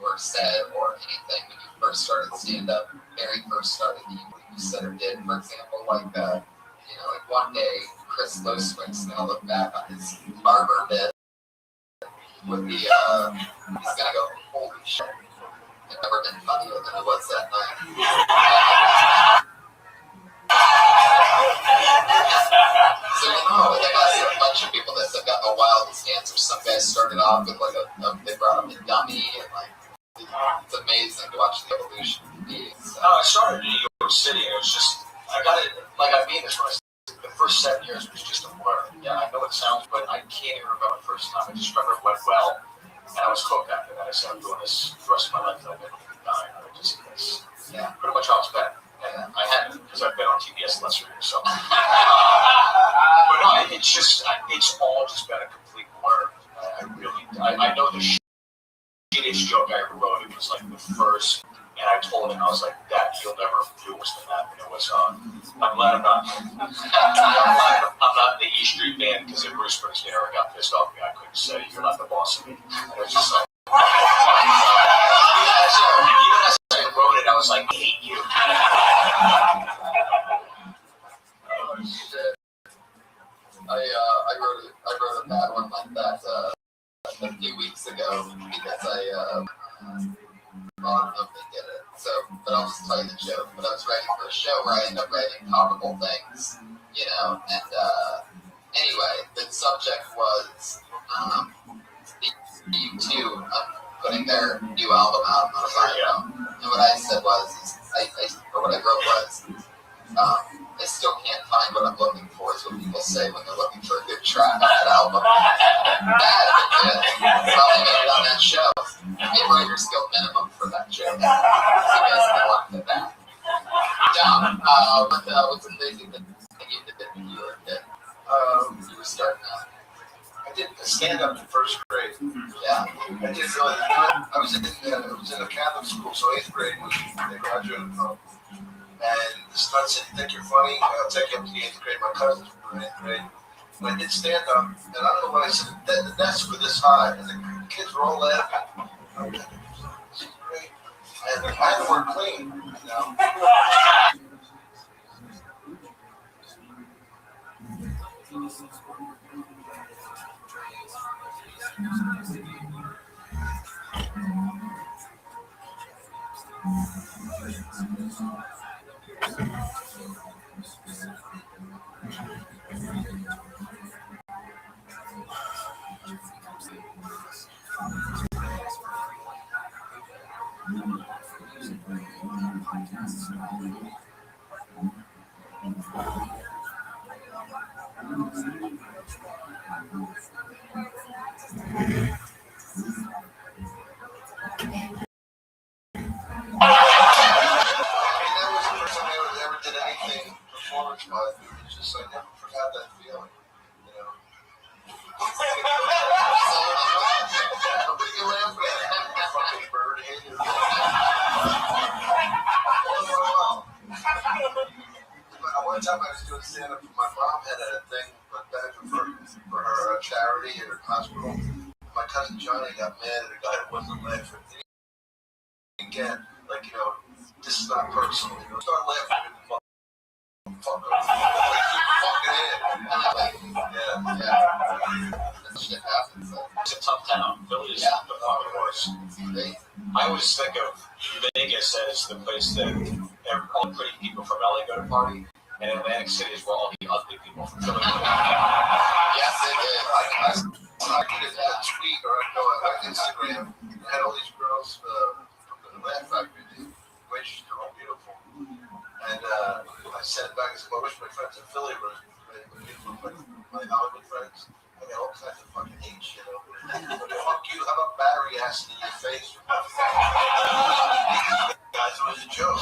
or said or anything when you first started stand-up, very first started, that you said or did, for example, like, like one day, Chris Loswick's going to look back on his barber bit with the, he's going to go, holy shit, I've never been funnier than I was that night. So, they got a bunch of people that have got the wildest answers. Some guys started off with like they brought up a dummy, and like, it's amazing to watch the evolution of meetings. So. No, I started in New York City, and it was just, I got it, like I mean this when I said, the first 7 years was just a blur. Yeah, I know it sounds, but I can't even remember the first time. I just remember it went well, and I was hooked after that. I said, I'm doing this the rest of my life, I've been dying. Yeah, pretty much always been. And I hadn't, because I've been on TBS less years, so. But no, it's just, it's all just been a complete blur. I know the shittiest joke I ever wrote, it was like the first, and I told him, I was like, that you'll never do worse than that. And it was, I'm glad I'm not in the E Street Band, because if Bruce Springsteen ever got pissed off at me, I couldn't say, you're not the boss of me. And it was just like, even as I wrote it, I was like, I hate you. Oh shit! I wrote a bad one like that a few weeks ago because I don't know if they get it. So, but I'll just tell you the joke. But I was writing for a show where I ended up writing comical things, and anyway, the subject was the U2 putting their new album out on a vinyl. And what I said was, or what I wrote was, I still can't find what I'm looking for, is what people say when they're looking for a good track on that album. Bad, but good. Probably made it on that show. Maybe Writer's Guild minimum for that joke. So you guys can look at that. Dom, what's the amazing thing you did when you were a kid? You were starting out. I did stand-up in first grade. Yeah. I did really good. I was in a Catholic school, so 8th grade was they graduated from. And the stud said, you think you're funny? I'll take you up to the 8th grade. My cousins were in 8th grade. And I did stand-up, and I don't know what I said. The desks were this high, and the kids were all laughing. This is great. And I had to work clean, one time I was doing stand-up, my mom had a thing, a benefit for her charity at her hospital. My cousin Johnny got mad at a guy that wasn't laughing. Again, like, you know, this is not personal. You know, start laughing and fuck That shit happens. It's a tough town. Philly is the fucking worst. I always think of Vegas as the place that all the pretty people from LA go to party, and Atlantic City is where all the ugly people from Philly go. Yes, it is. I did a tweet or on Instagram. Had all these girls from the Laugh Factory, which they're all beautiful. And I sent it back and said, well, I wish my friends in Philly were my Hollywood friends. I got all kinds of fucking hate shit over there. But fuck you, how about Barry acid in your face? Guys, it was a joke.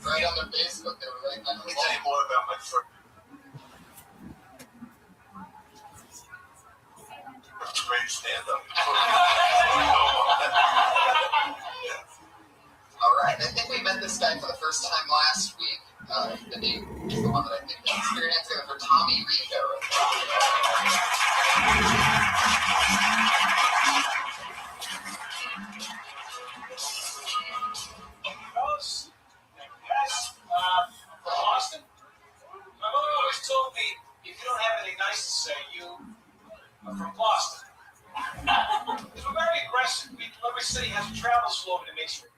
Right on their Facebook, they were right on Let me tell you more about my friend. Great stand-up. All right, I think we met this guy for the first time last week. The name is the one that I think of. Your hands together for Tommy Rico. Fellas, guys, from Boston. My mother always told me, if you don't have anything nice to say, you are from Boston. Because we're very aggressive. Every city has a travel slogan that makes you.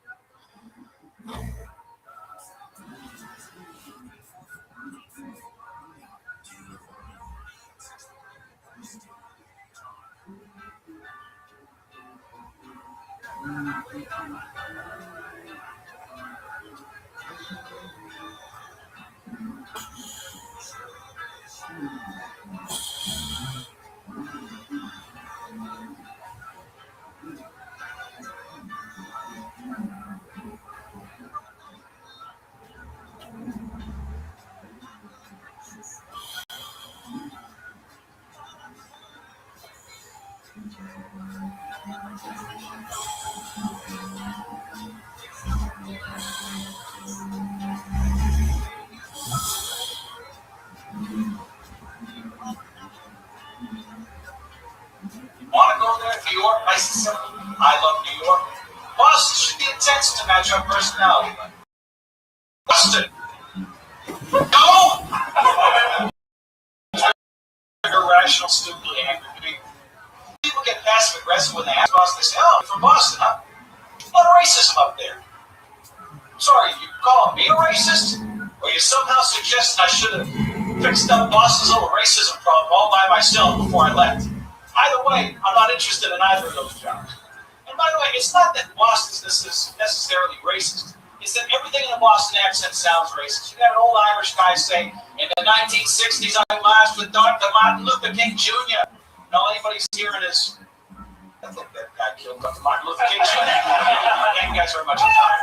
Want to go there? New York, nice and simple. I love New York. Boston should be intense to match our personality. Boston! No! Irrational, stupid, angry. People get passive aggressive when they ask Boston. They say, oh, you're from Boston, huh? A lot of racism up there. Sorry, you call me a racist? Or you somehow suggest I should have fixed up Boston's little racism problem all by myself before I left? Either way, I'm not interested in either of those jobs. And by the way, it's not that Boston's necessarily racist. It's that everything in a Boston accent sounds racist. You got an old Irish guy saying, in the 1960s, I marched with Dr. Martin Luther King Jr. And all anybody's hearing is, I think that guy killed Dr. Martin Luther King Jr. Thank you guys very much for your time.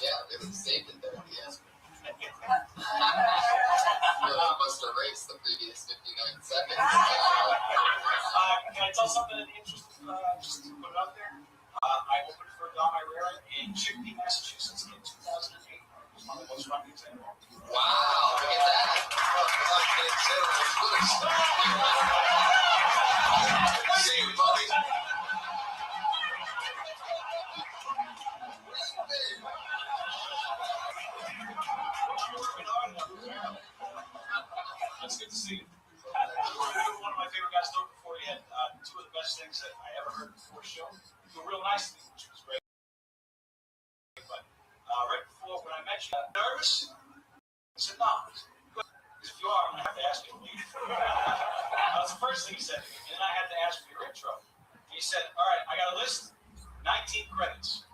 Yeah, they would have saved it there, yes. Really must erase the previous 59 seconds. Can I tell something interesting? Just to put it out there. I opened for Dom Irera in Chicopee, Massachusetts in 2008. It was one of the most fun gigs I ever had. Wow, look at that. See you, buddy. It's good to see you. One of my favorite guys spoke before. He had two of the best things that I ever heard before the show. You were real nice to me, which was great. But right before, when I met you, nervous? I said, no. Because if you are, I'm going to have to ask you to leave. That's the first thing he said to me. And then I had to ask for your intro. He said, all right, I got a list, 19 credits.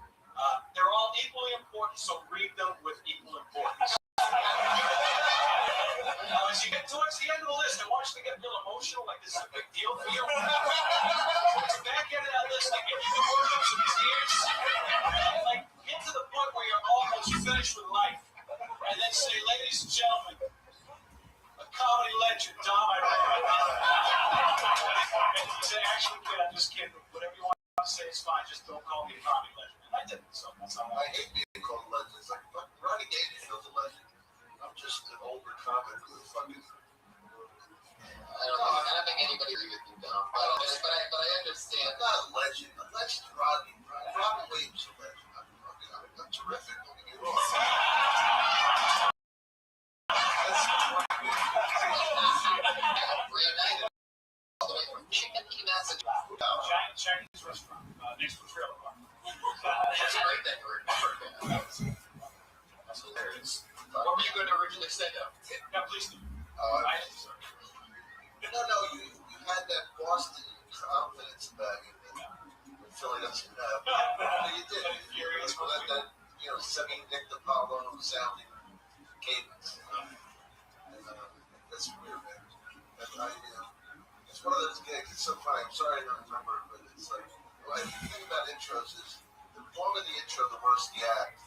They're all equally important, so read them with equal importance. Now, as you get towards the end of the list, I want you to get real emotional, like this is a big deal for you. Towards the back end of that list, like, if you can work up some tears, and, like, get to the point where you're almost finished with life, and then say, ladies and gentlemen, a comedy legend, Dom Irera. And you say, actually, kid, I'm just kidding. Whatever you want to say is fine. Just don't That's hilarious. What were you going to originally say, though? Yeah, please do. No, you had that Boston confidence about you that Philly doesn't have. You did. Furious with that, semi-Nick DiPaolo sounding cadence. That's weird, man. It's one of those gigs. It's so funny. I'm sorry I don't remember it, but it's like, the thing about intros is the longer the intro, the worse the act.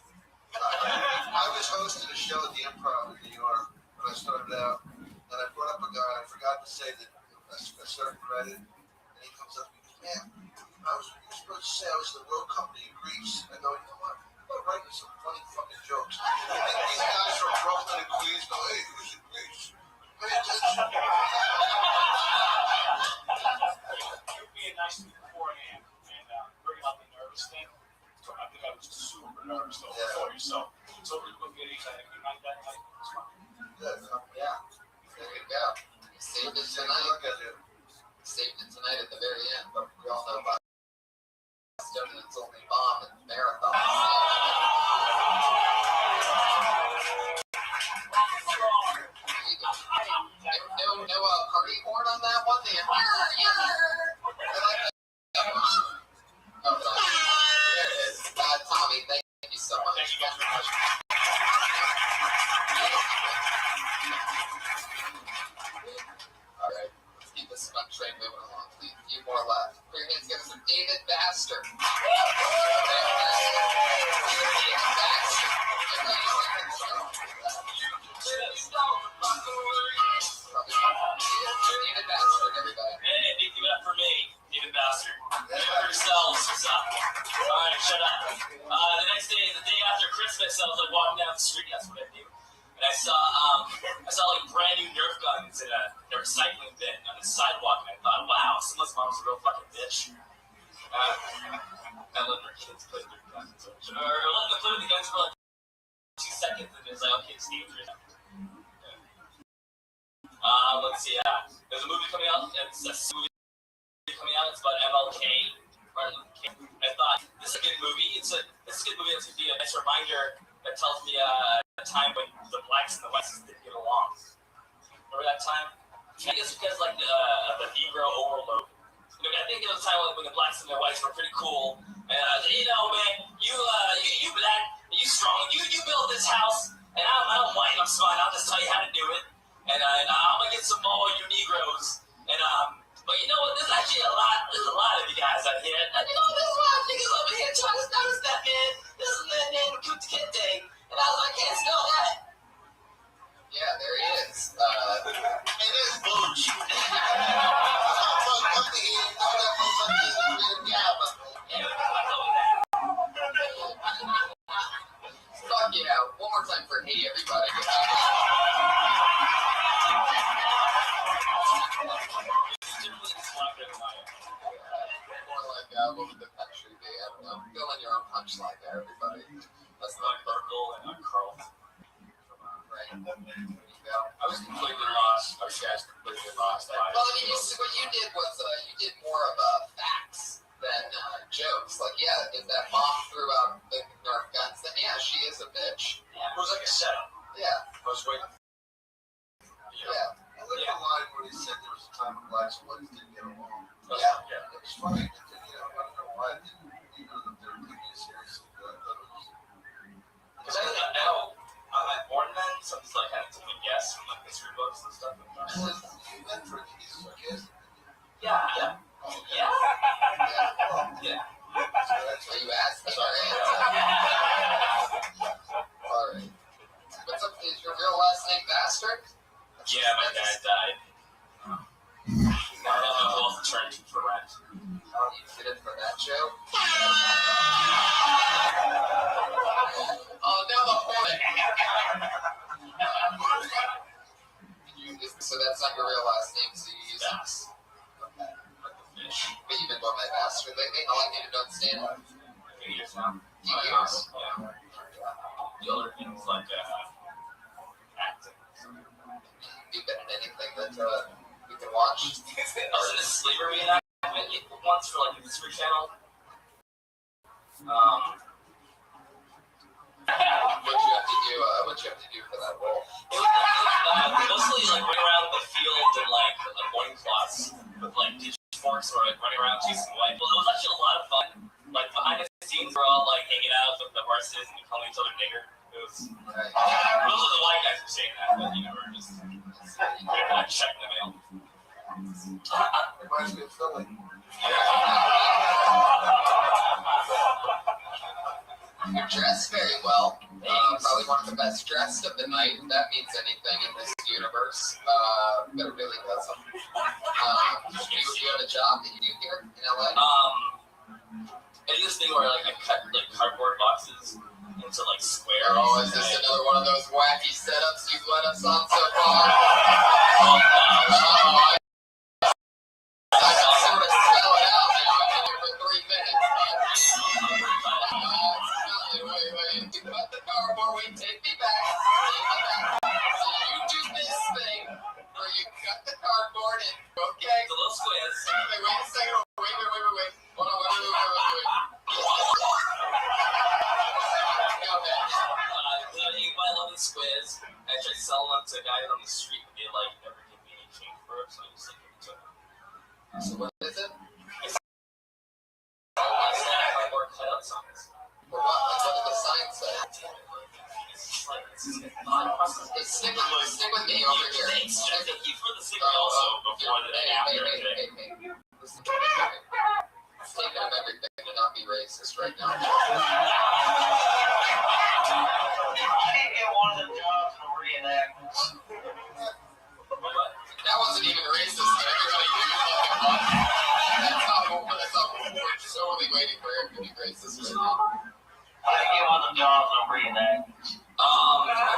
I was hosting a show at the Improv in New York when I started out, and I brought up a guy. I forgot to say that a certain credit, and he comes up and goes, "Man, you were supposed to say I was the road company in Greece." I go, "You know what? I'm writing some funny fucking jokes." And these guys from Brooklyn and Queens go, "Hey, who's in Greece? Pay attention." You're being nice to me beforehand and bringing up the nervous thing. So I think I was super nervous though before you. So we're going to get each other. Good night that night. It's fine. Yeah. There you go. You saved it tonight. Saved it tonight at the very end, but we all know about Stoning's only bomb in marathon. No party horn on that one. There it is. Tommy, thank you so much. Thank you guys very much. All right, let's keep this fun train moving along. Please, a few more left. Put your hands together for David Baxter. David Baxter, everybody. Hey, big give it up for me, David Baxter. Yourselves, what's up? Alright, shut up. The next day, the day after Christmas, I was like walking down the street, that's what I do. And I saw like brand new Nerf guns in a recycling bin on the sidewalk, and I thought, wow, someone's mom's a real fucking bitch. I let her kids play their guns. Or let them play with the guns for like 2 seconds, and it's like, okay, it's dangerous. Let's see, there's a movie coming out, it's about MLK, Martin Luther King. I thought, this is a good movie, it's a good movie that's going to be a nice reminder that tells me a time when the blacks and the whites didn't get along. Remember that time? I guess because like the Negro overload. I think it was a time when the blacks and the whites were pretty cool. And man, you black, you strong, you build this house, and I'm white, I'm smart, I'll just tell you how to do it. And I'm gonna get some more you Negroes. And but you know what? There's actually a lot of you guys out here. And there's a lot of niggas over here trying to stop that man. This is the name of Kuta Kente. And I was like, can't spell that. Yeah, there he is. It is Booch. Fuck yeah. One more time for hey, everybody. More like what would the country be? I don't know. Fill in your own punchline there, everybody. That's not Burgle and Carl. Right. I was completely lost. I was guys completely lost. Well, I mean, what you did was you did more of facts than jokes. Like, yeah, if that mom threw out the Nerf guns, then yeah, she is a bitch. Yeah. It was like a setup. Yeah. I was waiting. Yeah. I like the line when he said there was a time when blacks and whites didn't get along. Yeah. It was funny. I don't know why I didn't that they were taking it seriously. But I thought it was. Because I don't know. I'm not born then, so I'm just like having to guess from like history books and stuff. You meant for it to be sarcastic. Yeah. Yeah. That's what you asked. Sorry. All right. What's up? Is your real last name Bastard? Yeah, my dad died. My both turned for rent. Oh, you fit in for that joke? Oh, no, the hornet. So that's not your real last name, so you use it? Okay. But you've been going by Bastard lately? How long have you been stand up? 2 years now. 2 years? Yeah. The other things like acting. You been in anything that we can watch? I was in a slavery reenactment once for like the History Channel. those are the white guys who say that, but you know, we're just checking the mail. Reminds me of Philly. You're dressed very well. Probably one of the best dressed of the night, if that means anything in this universe. But it really doesn't. Do you have a job that you do here in LA? I do this thing where like I cut like cardboard boxes into like squares. Oh, is this another one of those wacky setups you've let us on so far? I can sort of spell it out now. I've been here for 3 minutes. Wait. You cut the cardboard. Wait, take me back. So you do this thing where you cut the cardboard and okay. The little squares. Wait a second. Wait. Hold on, wait. You buy 11 squares, and I sell them to guys on the street, and they like never give me any change for it, so I just like give it to them. So what is it? Cardboard cutout signs. For what? Like, what did the sign say? Stick with me over here. He's for the secret also before the day after. It's taking of everything to not be racist right now. Can't get one of them jobs in a reenactment. That wasn't even racist, but everybody knew that's how we're solely waiting for it to be racist right now. I get one of them jobs in a reenactment. I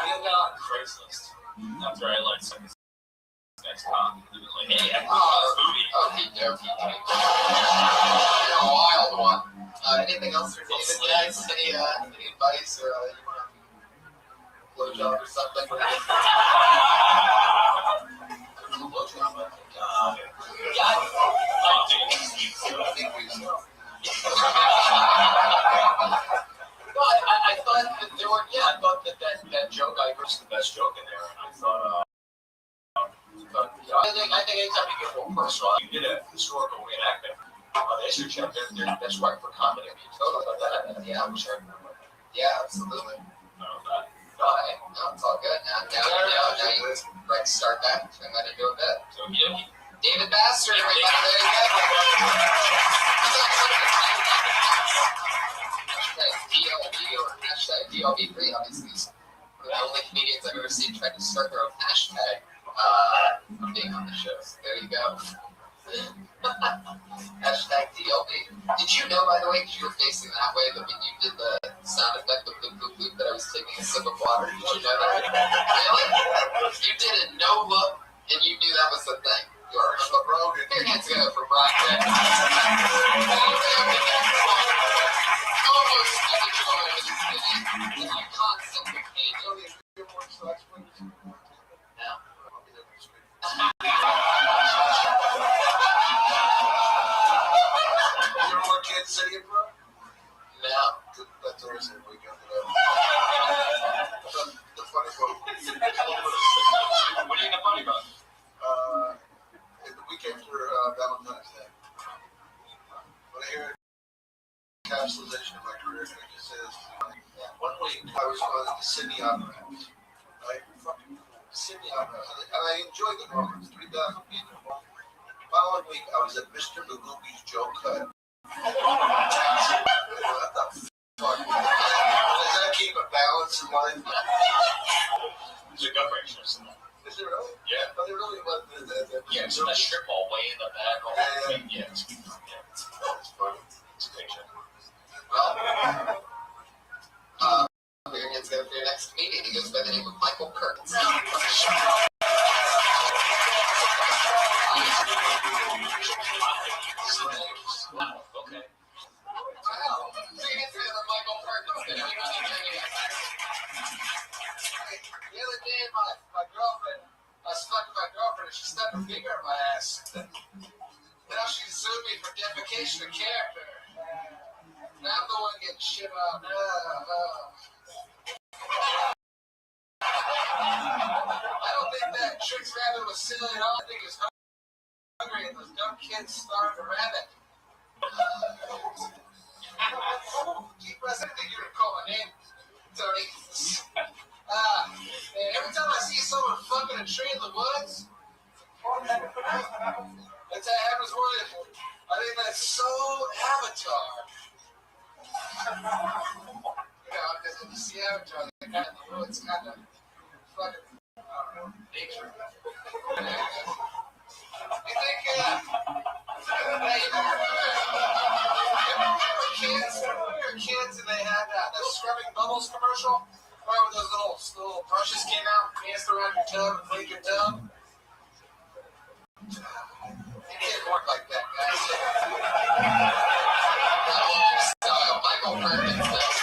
think I got on Craigslist after I like sucked this guy's cock. He was like, hey, I saw this movie. You're a wild one. Anything else for David, guys? Any advice or you want a blowjob or something? I thought that there were, I thought that joke, I was the best joke in there, and I thought, I think anytime you get a little personal, you did a historical reenactment on the history chapter, that's right for comedy. I mean, totally about that. Yeah, I'm sure. Yeah, absolutely. No, it's all good. Now you right to start that, turn that into a bit. So, yeah. David Bastard, everybody, there you go. Hashtag DLB3, obviously. One of the only comedians I've ever seen try to start their own hashtag from being on the show. So there you go. Hashtag DLB. Did you know, by the way, because you were facing that way, that when you did the sound effect with boop, boop, boop, that I was taking a sip of water? Did you know that? Really? You did a no look, and you knew that was the thing. You're a road. Here, hands together for Brian. Almost a joy of this city. You constantly hate it. Now. You ever work Kansas City, bro? No. That's always a weekend. The funny quote. What are you funny about? The week after Valentine's Day. When I hear encapsulation of my career, it just says, one week I was on the Sydney Opera House. Right? Fucking Sydney Opera House. And I enjoyed the performance. 3,000 people. The following week, I was at Mr. Magooby's Joe Cut. What the fuck? Does that keep a balance in life? It's a gut wrench or something. Is it really? Yeah. But it really was. Yeah, so that strip ball way in the back. Yeah. It's funny. It's a picture. Well, we're going to get together for your next meeting. He goes by the name of Michael Perkins. Okay. Wow. So you get together with Michael Perkins. The other day, my girlfriend, I was fucking my girlfriend, and she stuck her finger in my ass. Now she sued me for defecation of character. Now I'm the one getting shit on. I don't think that Trix Rabbit was silly at all. I think it's hungry and those dumb kids starved a rabbit. Deep breath, I think you're going to call my name, Tony. woods. That's how Hemsworth. I think that's so Avatar. Because when you see Avatar, they're kind of in the woods, kind of fucking, I don't know, nature. You think, kids and they had that scrubbing bubbles commercial? Remember when those little brushes came out, danced around your tub and cleaned your tub? It didn't work like that, guys. Style, Michael Perkins does.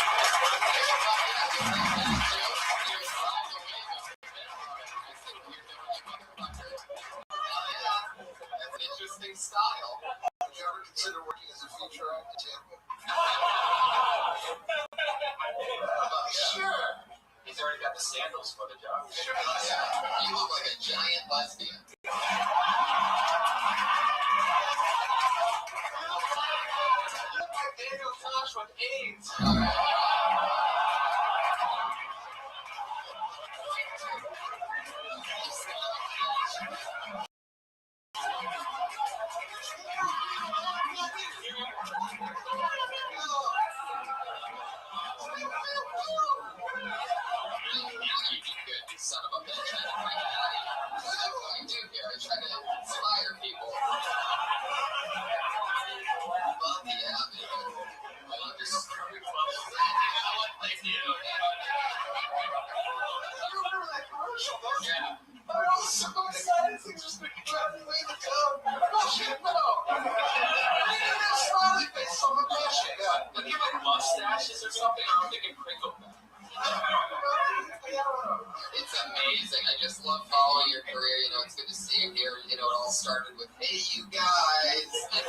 That's an interesting style. Would you ever consider working as a feature actor, Tampa? Sure. He's already got the sandals for the job. Sure. Yeah. You look like a giant lesbian. Daniel Tosh with AIDS. Son of a bitch. I do here. I try to inspire people. But yeah, man. Just what they do. You remember that commercial, don't you? I was so excited. Things just trying to leave the tub. Oh shit, no. That smiley face on the bullshit. But you like mustaches or something? I'm thinking crinkle. It's amazing. I just love following your career. You know, it's good to see you here. You know, it all started with, hey, you guys. And,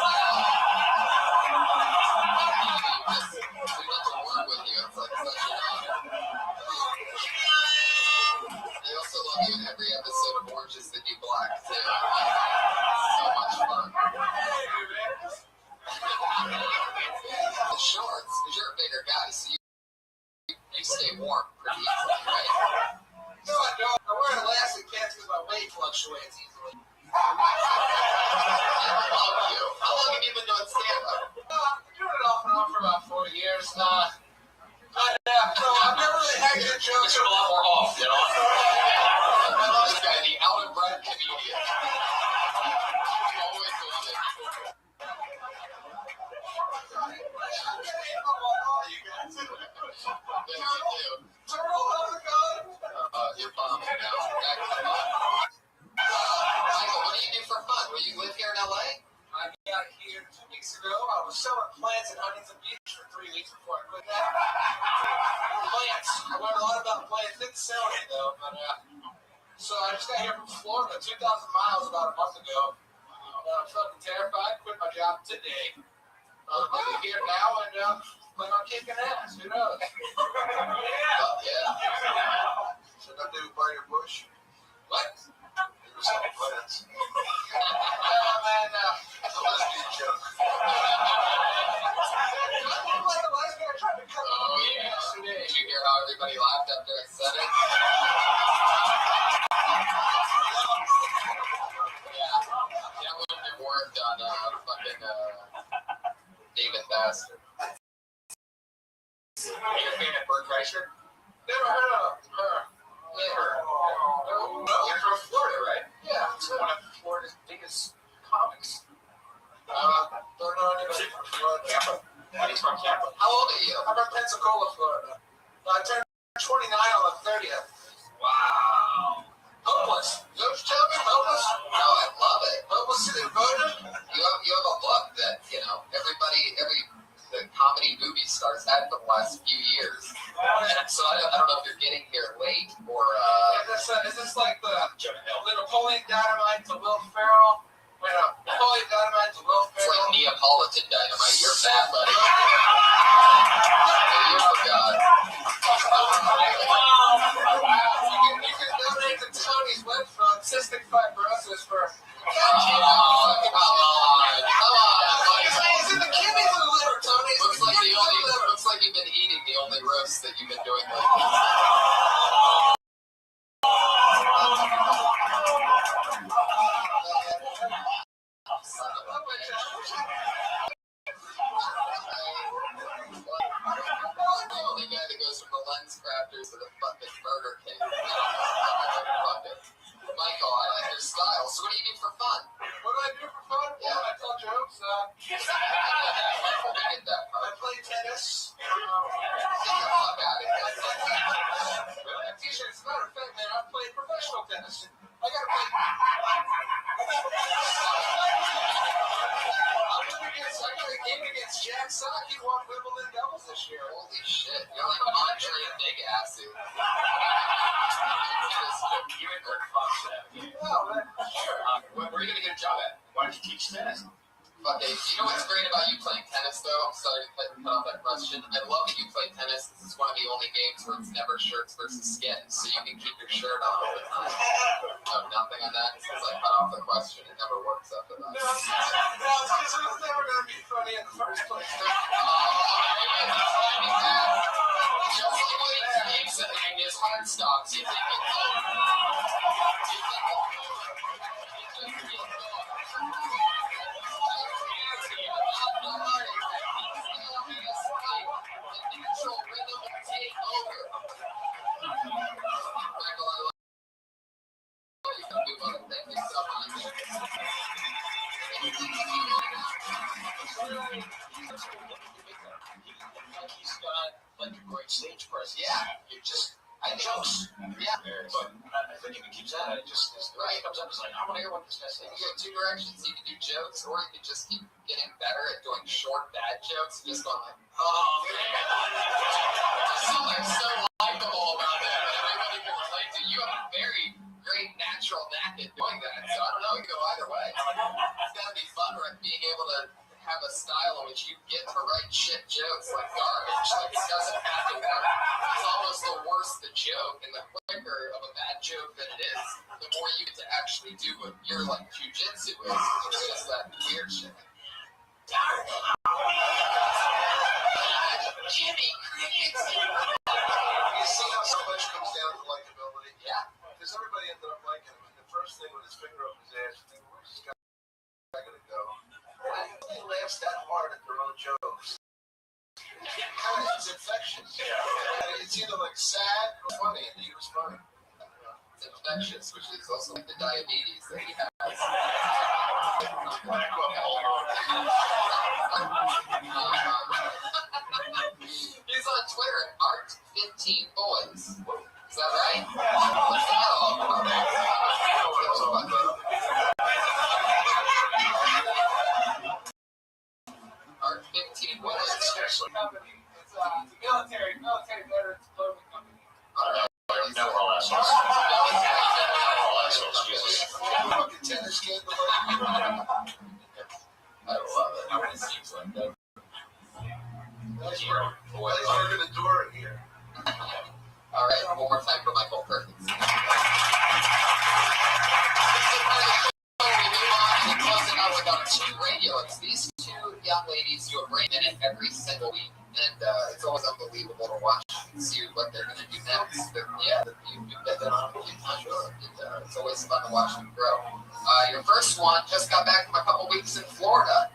we get to work with you. It's like such an honor. I also love you in every episode of Orange is the New Black, too. So much fun. The shorts, because you're a bigger guy, so you stay warm pretty easily, right? No, I don't. I wear elastic pants because my weight fluctuates easily. I love you. How long have you been doing stand-up? I've been doing it off and on for about 4 years. I've never really had good jokes. It's a lot more off, you know? I love this guy, the out-of-breath comedian. Always love it. Turtle, how's it going? You're bombing now. Back to the bomb. Michael, what do you do for fun? Will you live here in LA? I got here 2 weeks ago. I was selling plants in Huntington Beach for 3 weeks before I quit that. Plants. I learned a lot about plants. Didn't sell any though, but so I just got here from Florida, 2,000 miles about a month ago. I'm fucking terrified. Quit my job today. I'm here now and like I'm kicking ass. Who knows? Oh, yeah. Should I do Butter Bush? What? There's no plans. Man, that's a lesbian joke. Oh, yeah. Did you hear how everybody laughed after I said it? Yeah. That would have worked on fucking David Bastard. Are you a fan of Bert Kreischer? Never heard of her. Never. No. You're from Florida, right? Yeah. It's one of Florida's biggest comics. Don't know anybody from Florida. Tampa. He's from Tampa. How old are you? I'm from Pensacola, Florida. I turned 29 on the 30th. Wow. Hopeless. Don't you tell me hopeless? No, I love it. Hopeless and devoted. You have a look that, you know, the comedy movie stars had for the last few years. And so I don't know if you're getting here late or is this like the Napoleon Dynamite to Will Ferrell? Napoleon Dynamite to Will Ferrell. It's like Neapolitan Dynamite. You're bad, buddy. You forgot. You can donate to Tony's web fund, cystic fibrosis for. Come on. Is it the kidneys or the liver, Tony? Looks like you've been eating the only roast that you've been doing lately. tennis. I gotta play. I got a game against Jack Sock. He won Wimbledon doubles this year. Holy shit! You're like Andre Big Assy. You ain't very fucked that. No, man. Sure. Where are you gonna get a job at? Why don't you teach tennis? Okay, you know what's great about you playing tennis, though? I'm sorry to cut off that question. I love that you play tennis. This is one of the only games where it's never shirts versus skin, so you can keep your shirt on all the time. No, nothing on that. Since I cut off the question, it never works after that. No, it's because it was never going to be funny in the first place. Just like what he takes and his heart stops, you think it's He's got like a great stage presence. Yeah, you just jokes. Yeah, but I think if he keeps at it, just right comes up. It's like I want to hear what this guy says. You got two directions. You can do jokes, or you can just keep getting better at doing short bad jokes. Just going like, oh man, there's so likable about that. Everybody can relate to. You have a very great natural knack at doing that. So I don't know. You can go either way. It's gotta be fun, right? Being able to have a style in which you get to write shit jokes like garbage. Like it doesn't have to work. It's almost the worse the joke and the quicker of a bad joke that it is, the more you get to actually do what your like jujitsu is. It's just that weird shit. Jimmy Crickets. You see how so much comes down to likability? Yeah. Because everybody ended up liking him. And the first thing with his finger up his ass, you think, where's this guy going to go? He laughs that hard at their own jokes. It's infectious. It's either like sad or funny, and he was funny. It's infectious, which is also like the diabetes that he has. He's on Twitter at Art15Boys. Is that right? Art 15 Boys. It's a military veterans clothing company. No, we're all assholes. Fucking tennis game. I love it. I want to see like that. Let's open the door here. All right, one more time for Michael Perkins. We move on and closing out with our two regulars. These two young ladies do a great minute every single week, and it's always unbelievable to watch and see what they're going to do next. You get that on a few times. It's always fun to watch them grow. Your first one just got back from a couple weeks in Florida,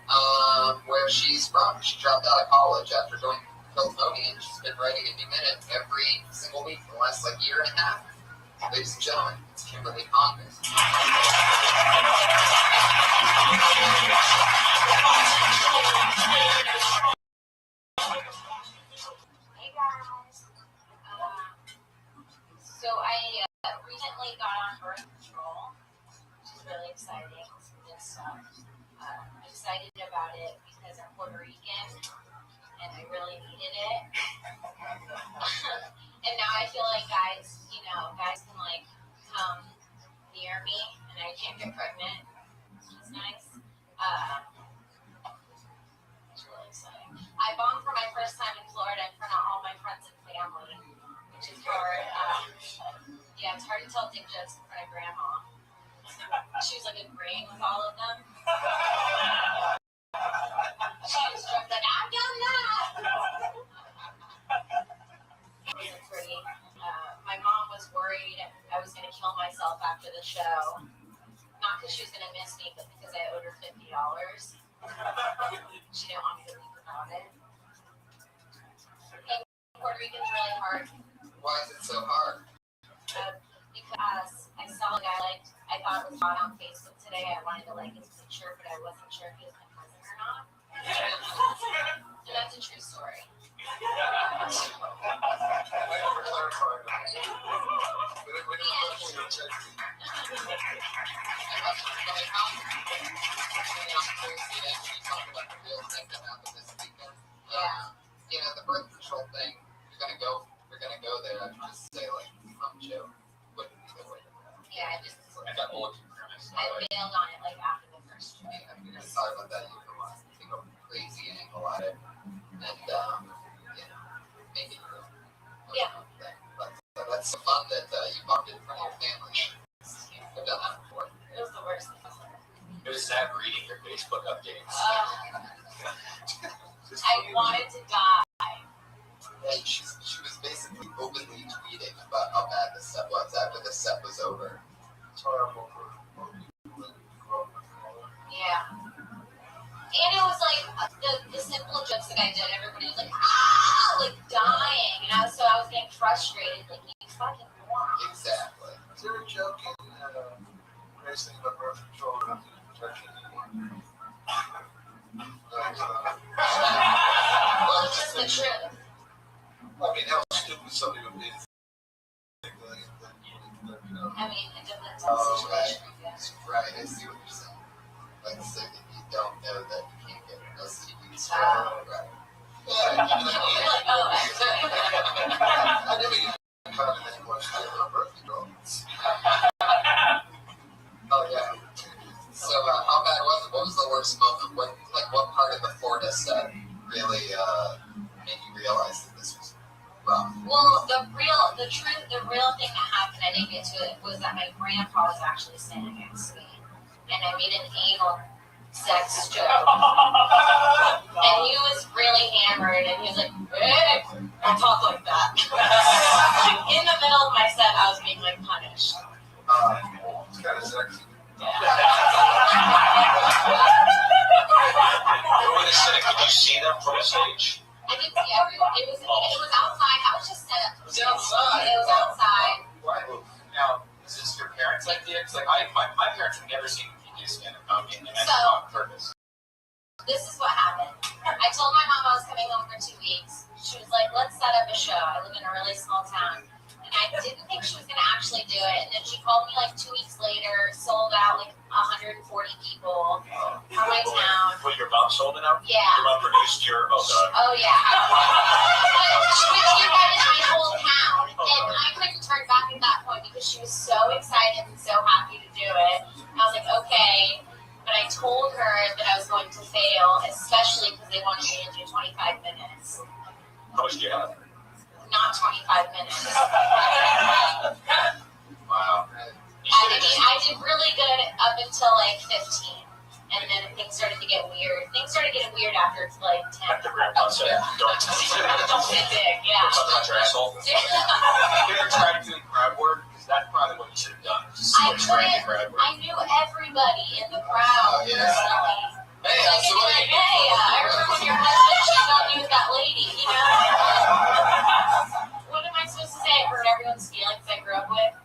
where she's from. She dropped out of college after doing Tony, and she's been writing a new minute every single week for the last year and a half. Ladies and gentlemen, it's Kimberly Congress. Hey guys. So I recently got on birth control, which is really exciting. It's good stuff. I'm excited about it because I'm Puerto Rican and I really needed it. And now I feel like guys can come near me and I can't get pregnant, which is nice. It's really exciting. I bombed for my first time in Florida in front of all my friends and family, which is hard. It's hard to tell dick jokes in front of grandma. She was agreeing with all of them. She was just like, I've done that. My mom was worried I was going to kill myself after the show. Not because she was going to miss me, but because I owed her $50. She didn't want me to leave without it. Being Puerto Rican's really hard. Why is it so hard? Because I saw a guy I thought was hot on Facebook today. I wanted to like his picture, but I wasn't sure if he was my cousin or not. And that's a true story. When Yeah. You know, the birth control thing, you're gonna go there and just say like, Joe, wouldn't be the way to go. Yeah, I got bulletin premise. I bailed on it like after the first show. Yeah, I'm gonna sorry about that. You can take a crazy angle at it, and you know, make it real. Yeah. But that's so fun that you bumped it in front of your family. I've done that before. It was the worst. It was sad reading your Facebook updates. I wanted to die. And she was basically openly tweeting about how bad the set was after the set was over. It's horrible for people that grow up with color. Yeah. And it was like the simple jokes that I did, everybody was like, ah, like dying. And I was getting frustrated, like, you fucking moron. Exactly. Is there a joke in Grace thing about birth control or nothing protection anymore? Well, it's just the truth. I mean, how stupid somebody would be. You know. I mean, it depends on the situation. Right, I see what you're saying. Like, so if you don't know that you can't get STDs, right? Yeah, like, oh, I never even commented much on birth control. Oh, yeah. So, how bad was it? What was the worst moment? What part of the Florida set really made you realize that this was rough? well, the real thing that happened, I didn't get to it, was that my grandpa was actually standing next to me. And I made an anal sex joke. And he was really hammered, and he was like, hey, don't talk like that. In the middle of my set, I was being, like, punished. It's kind of sexy. When they said it, could you see them from a stage? I didn't see everyone. It was outside. I was just set up. It was outside. It was outside. Right. Now, is this your parents' idea? Because like my parents have never seen me do stand-up comedy, and that's on purpose. This is what happened. I told my mom I was coming home for 2 weeks. She was like, let's set up a show. I live in a really small town. And I didn't think she was going to actually do it. And then she called me like 2 weeks later, sold out like 140 people from my town. Well, your mom sold it out? Yeah. Your mom produced your, oh god. Oh, yeah. But she invited my whole town. And I couldn't turn back at that point because she was so excited and so happy to do it. And I was like, okay. But I told her that I was going to fail, especially because they wanted me to do 25 minutes. How much do you have? Not 25 minutes. Wow. I did really good up until like 15. And then things started to get weird. Things started getting weird after like 10. After grandpa said, don't get big, yeah. Touch your asshole. You ever tried doing crowd work? Because that's probably what you should have done. Just I knew everybody in the crowd personally. Hey, I remember when your husband cheated on you with that lady, you know? What am I supposed to say? I hurt everyone's feelings I grew up with?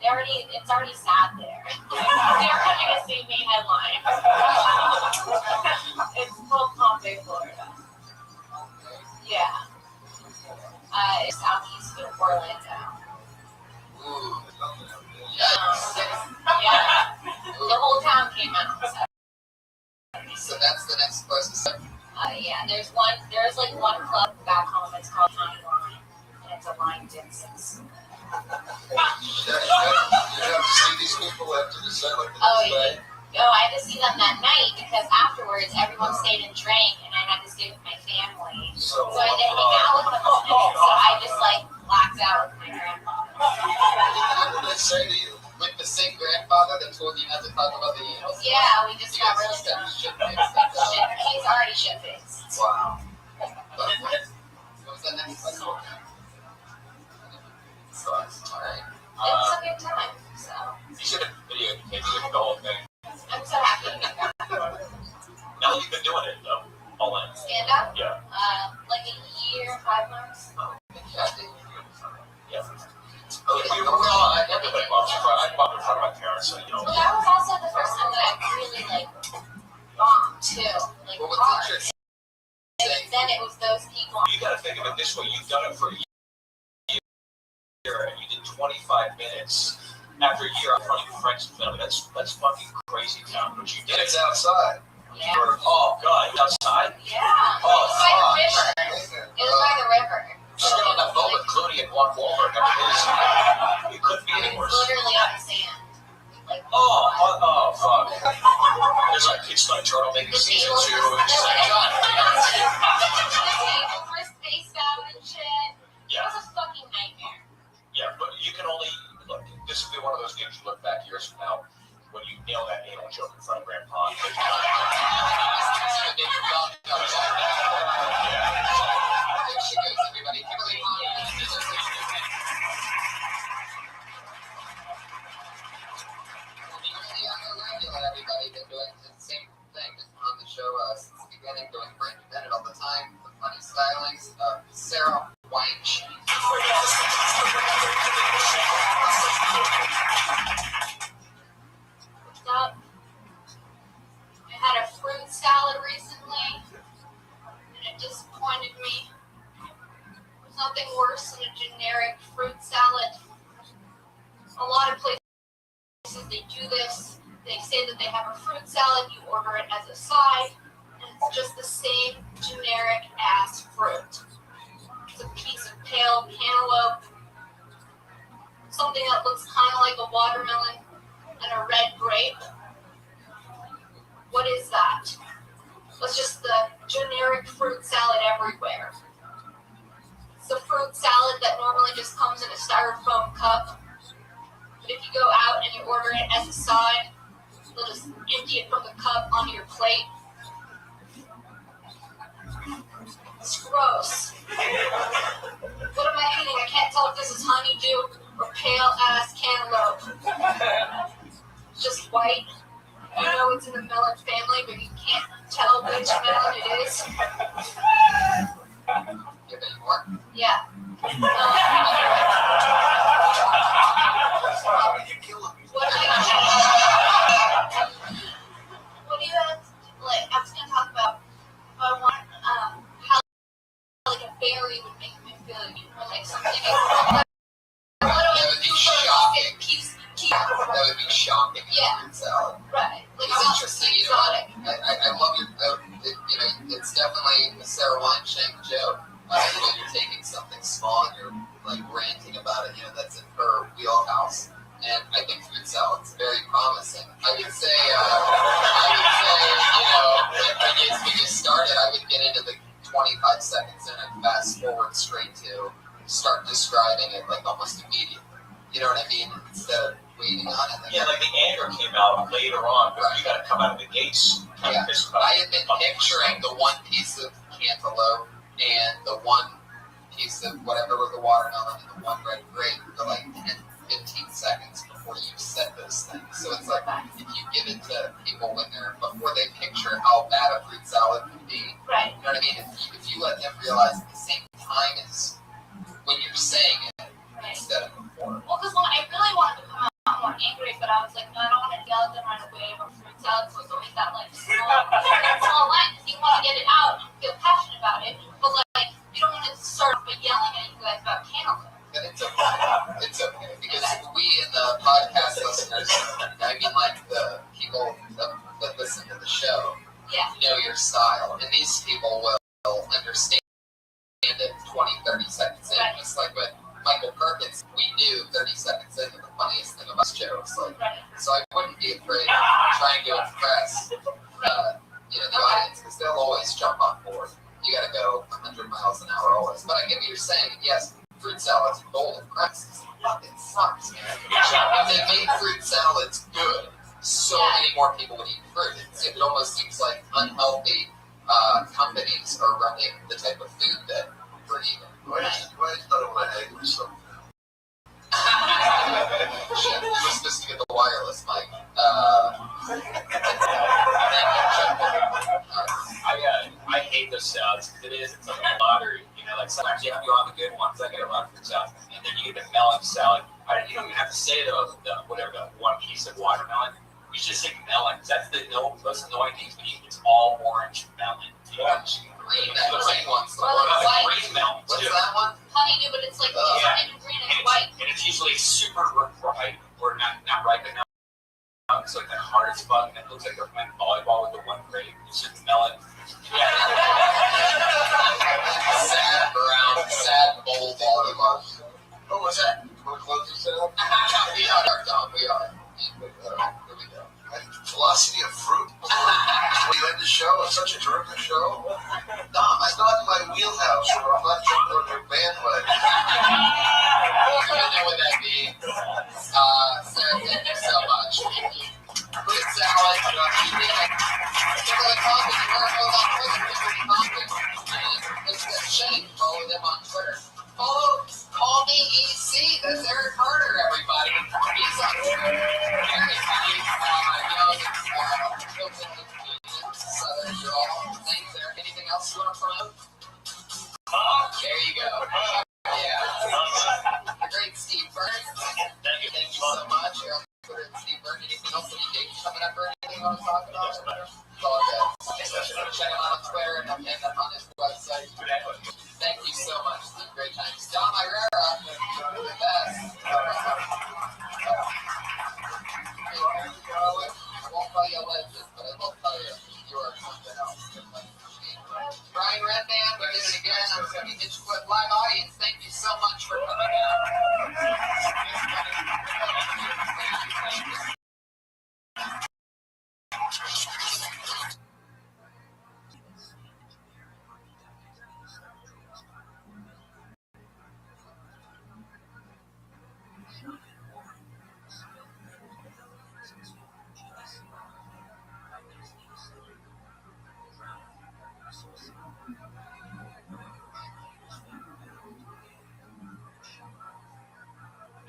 It's already sad there. They're coming to see me headline. It's called Pompeii, Florida. Yeah. It's southeast of Orlando. Ooh. Yeah. The whole town came out. So that's the next question. Yeah, there's like one club back home. It's called County Line, and it's a line dances. You have to see these people after the set like the next day? I had to see them that night because afterwards everyone stayed and drank, and I had to stay with my family. So I didn't hang out with them all night. So I just like blacked out with my grandfather. What did they say to you? With the same grandfather that told you not to talk about the animals? Yeah, we just got really drunk. He's already shit-faced. Wow. What was that next question? Alright. It was a good time, so. You should have videotaped the whole thing. I'm so happy. Now you've been doing it though. All in. Stand up? Yeah. Like a year, 5 months. Yeah. Everybody loves it. I bought it in front of my parents, so you know. Well, that was also the first time that I really like bombed too, like hard. And then it was those people. You got to think of it this way: you've done it for a year, and you did 25 25 minutes after a year, I'm running friends and family. That's fucking crazy town. But you did it. It's outside. Yeah. Oh god, outside? Yeah. Oh, It was by the river. It was by the river. Just get on that boat with Clooney and Mark Wahlberg. I mean, it couldn't be any worse. Literally on the sand. Like, Oh, fuck. There's like Pitch Like Turtle making season 2. It's just like, God. the tables were spaced out and shit. Yeah. It was a fucking nightmare. Yeah, but you can only look. This will be one of those games you look back years from now when you nail that anal joke in front of Grandpa. Everybody been doing the same thing, just on the show since the beginning, doing Break Minute all the time, the funny stylings of Sarah Weinstein. What's up? I had a fruit salad recently, and it disappointed me. There's nothing worse than a generic fruit salad. A lot of places they do this. They say that they have a fruit salad, you order it as a side, and it's just the same generic ass fruit. It's a piece of pale cantaloupe, something that looks kind of like a watermelon, and a red grape. What is that? It's just the generic fruit salad everywhere. It's the fruit salad that normally just comes in a styrofoam cup. But if you go out and you order it as a side, they'll just empty it from the cup onto your plate. It's gross. What am I eating? I can't tell if this is honeydew or pale ass cantaloupe. It's just white. You know it's in the melon family, but you can't tell which melon it is. You have any more? Yeah. What do you have? Like, I was gonna talk about. I want how like a berry would make me feel, or like something. That would be shocking. That would be shocking. Yeah. Salad. Right. Like, It's interesting. You know, I love your. You know, it's definitely a Sarah Weinstein joke. You know, you're taking something small and you're like ranting about it. You know, that's in her wheelhouse. And I think fruit salad's very promising. I would say, you know, when you started, I would get into the 25 seconds and I'd fast forward straight to start describing it like almost immediately. You know what I mean? Instead of waiting on it. Yeah, like the anger came out later on, but you got to come out of the gates. Yeah, I had been picturing the one piece of cantaloupe and the one piece of whatever was the watermelon and the one red grape for like 10-15 seconds before you said those things. So it's like if you give it to people before they picture how bad a fruit salad can be. Right. You know what I mean? If you let them realize at the same time as when you're saying it instead of before. Well, because I really wanted to come out more angry, but I was like, no, I don't want to yell at them right away over fruit salad, so it's always that like small line. You want to get it out and feel passionate about it, but like you don't want to start by yelling at you guys about cantaloupe. And it's okay. It's okay. Because we in the podcast listeners, I mean like the people that listen to the show, know your style. And these people will understand it 20-30 seconds in. Just like with Michael Perkins, we knew 30 seconds in the funniest thing about jokes. Like, so I wouldn't be afraid of trying to impress the audience, because they'll always jump on board. You gotta go 100 miles an hour always. But I get what you're saying, yes. Fruit salads are golden premises. Fucking sucks, man. If they made fruit salads good, so many more people would eat fruit. It almost seems like unhealthy companies are running the type of food that we're eating. Why is that on my egg or something? Shit, you were supposed to get the wireless mic. I hate those salads. It's like a lottery. You know, like sometimes you have the good ones. I get a lot of fruit salad, and then you get the melon salad. You don't even have to say the one piece of watermelon. You should just say melon. That's the most annoying thing. When it's all orange melon. Orange. green. That green one's the Well, one. it's like- Green milk. What's that one? Honeydew, but it's like it's not even green, it's white. And it's usually super bright, or not bright, but now it's like that hard as fuck, and it looks like they're playing volleyball with the one grape. You should smell it. Sad brown, sad bowl volleyball. What was that? Want to close this out? We are, Dom. We are. Here we go. Velocity of fruit. We end the show. It's such a terrific show. Dom, it's not in my wheelhouse, so I'm not jumping on your bandwagon. You know what that means. Sarah, thank you so much. Fruit salad, Kimberly Compton, you weren't all that close to Kimberly Compton. It's that shame. Follow them on Twitter. Follow Call Me EC. That's Eric Carter, everybody. He's on Twitter. Very funny. Southern drawl. Thanks, Eric. Anything else you want to promote? There you go. Yeah. The great Steve Byrne. Thank you so much. You're on Twitter at Steve Byrne. Anything else? Any dates coming up or anything you want to talk about? It's all good. Check him out on Twitter and on his website. Thank you so much. It's been a great time. Dom Irera, you're the best. I won't call you a legend, but I will tell you, you are something else. Brian Redman, we did it again. I'm going to be Hitchfoot live audience. Thank you so much for coming out.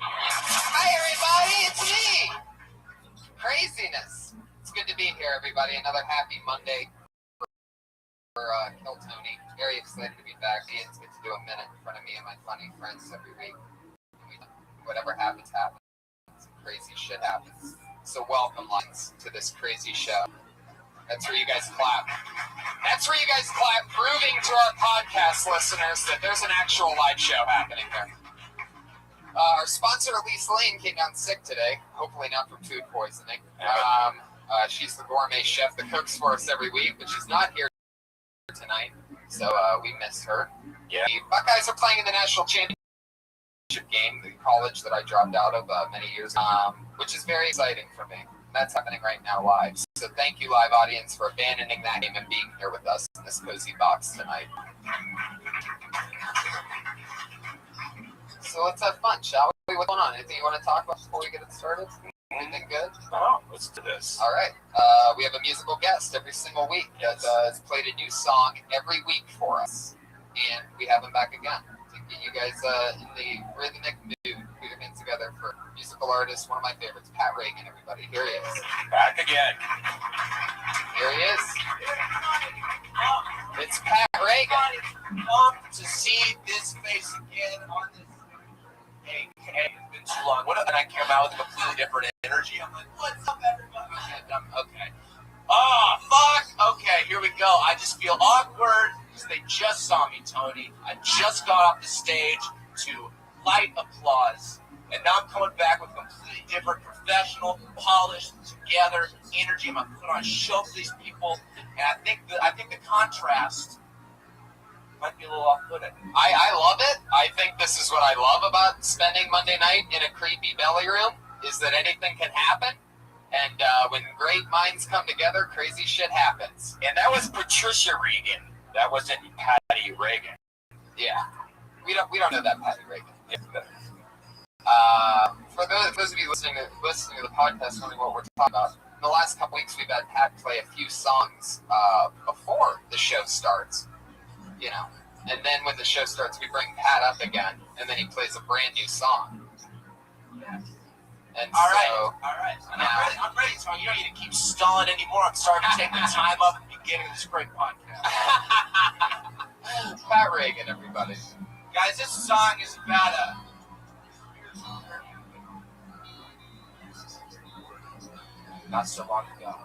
Hi, everybody. It's me. Craziness. It's good to be here, everybody. Another happy Monday for Kill Tony. Very excited to be back. It's good to do a minute in front of me and my funny friends every week. Whatever happens, happens. Crazy shit happens. So welcome, lines, to this crazy show. That's where you guys clap. That's where you guys clap, proving to our podcast listeners that there's an actual live show happening here. Our sponsor, Elise Lane, came down sick today. Hopefully not from food poisoning. She's the gourmet chef that cooks for us every week, but she's not here tonight, so we miss her. Yeah. The Buckeyes are playing in the national championship game, the college that I dropped out of many years ago, which is very exciting for me. That's happening right now live. So thank you, live audience, for abandoning that game and being here with us in this cozy box tonight. So let's have fun, shall we? What's going on? Anything you want to talk about before we get it started? Anything good? Oh, let's do this. All right. We have a musical guest every single week that has played a new song every week for us. And we have him back again to get you guys in the rhythmic mood. Put your hands together for musical artist, one of my favorites, Pat Reagan, everybody. Here he is. Back again. Here he is. It's Pat Reagan. To see this face again on this. Hey, it's been too long. What if I came out with a completely different energy? I'm like, what's up, everybody? Okay. Oh, fuck. Okay, here we go. I just feel awkward because they just saw me, Tony. I just got off the stage to light applause. And now I'm coming back with completely different, professional, polished, together energy. I'm going to put on a show for these people. And I think the contrast might be a little off-putting. I love it. I think this is what I love about spending Monday night in a creepy belly room, is that anything can happen. And when great minds come together, crazy shit happens. And that was Patricia Reagan. That wasn't Patty Reagan. Yeah. We don't know that Patty Reagan. Yeah. For those of you listening to the podcast, knowing what we're talking about, in the last couple weeks we've had Pat play a few songs before the show starts. You know, and then when the show starts, we bring Pat up again, and then he plays a brand new song. And all right. I'm ready, Tony. You don't need to keep stalling anymore. I'm starting to take the time up at the beginning of this great podcast. Pat Reagan, everybody. Guys, this song is about not so long ago.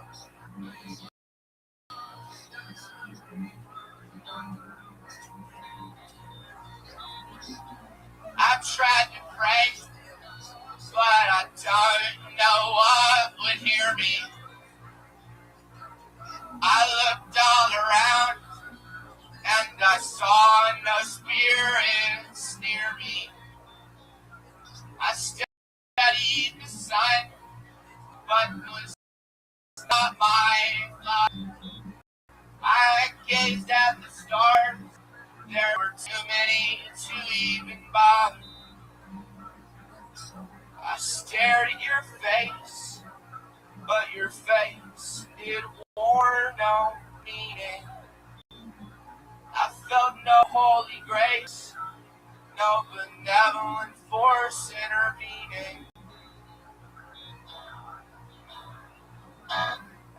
I don't know what would hear me. I looked all around and I saw no spirits near me. I studied the sun, but it was not my thought. I gazed at the stars, there were too many to even bother. I stared at your face, but your face, it wore no meaning. I felt no holy grace, no benevolent force intervening.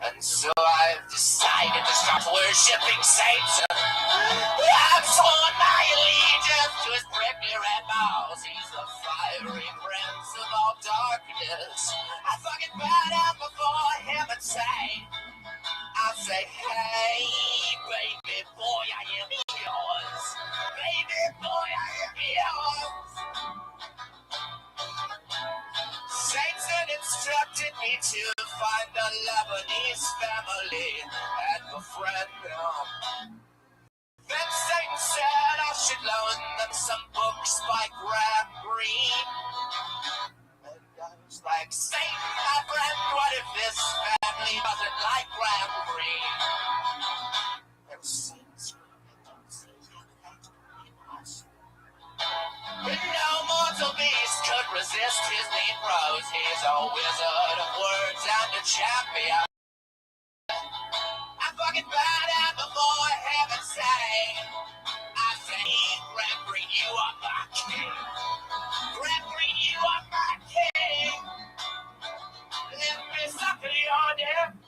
And so I've decided to start worshipping Satan. I've sworn my allegiance to his prickly red balls. He's the fiery prince of all darkness. I fucking bow down before him and say, hey, baby boy, I am yours. Baby boy, I am yours. Satan instructed me to find a Lebanese family and befriend them. Then Satan said I should loan them some books by Graham Greene. And I was like, Satan, my friend, what if this family doesn't like Graham Greene? There was Satan's no mortal beast could resist his neat prose. He's a wizard of words and a champion. I fucking bow down before heaven say, Gregory, you are my king. Gregory, you are my king. Let me suckle your dick.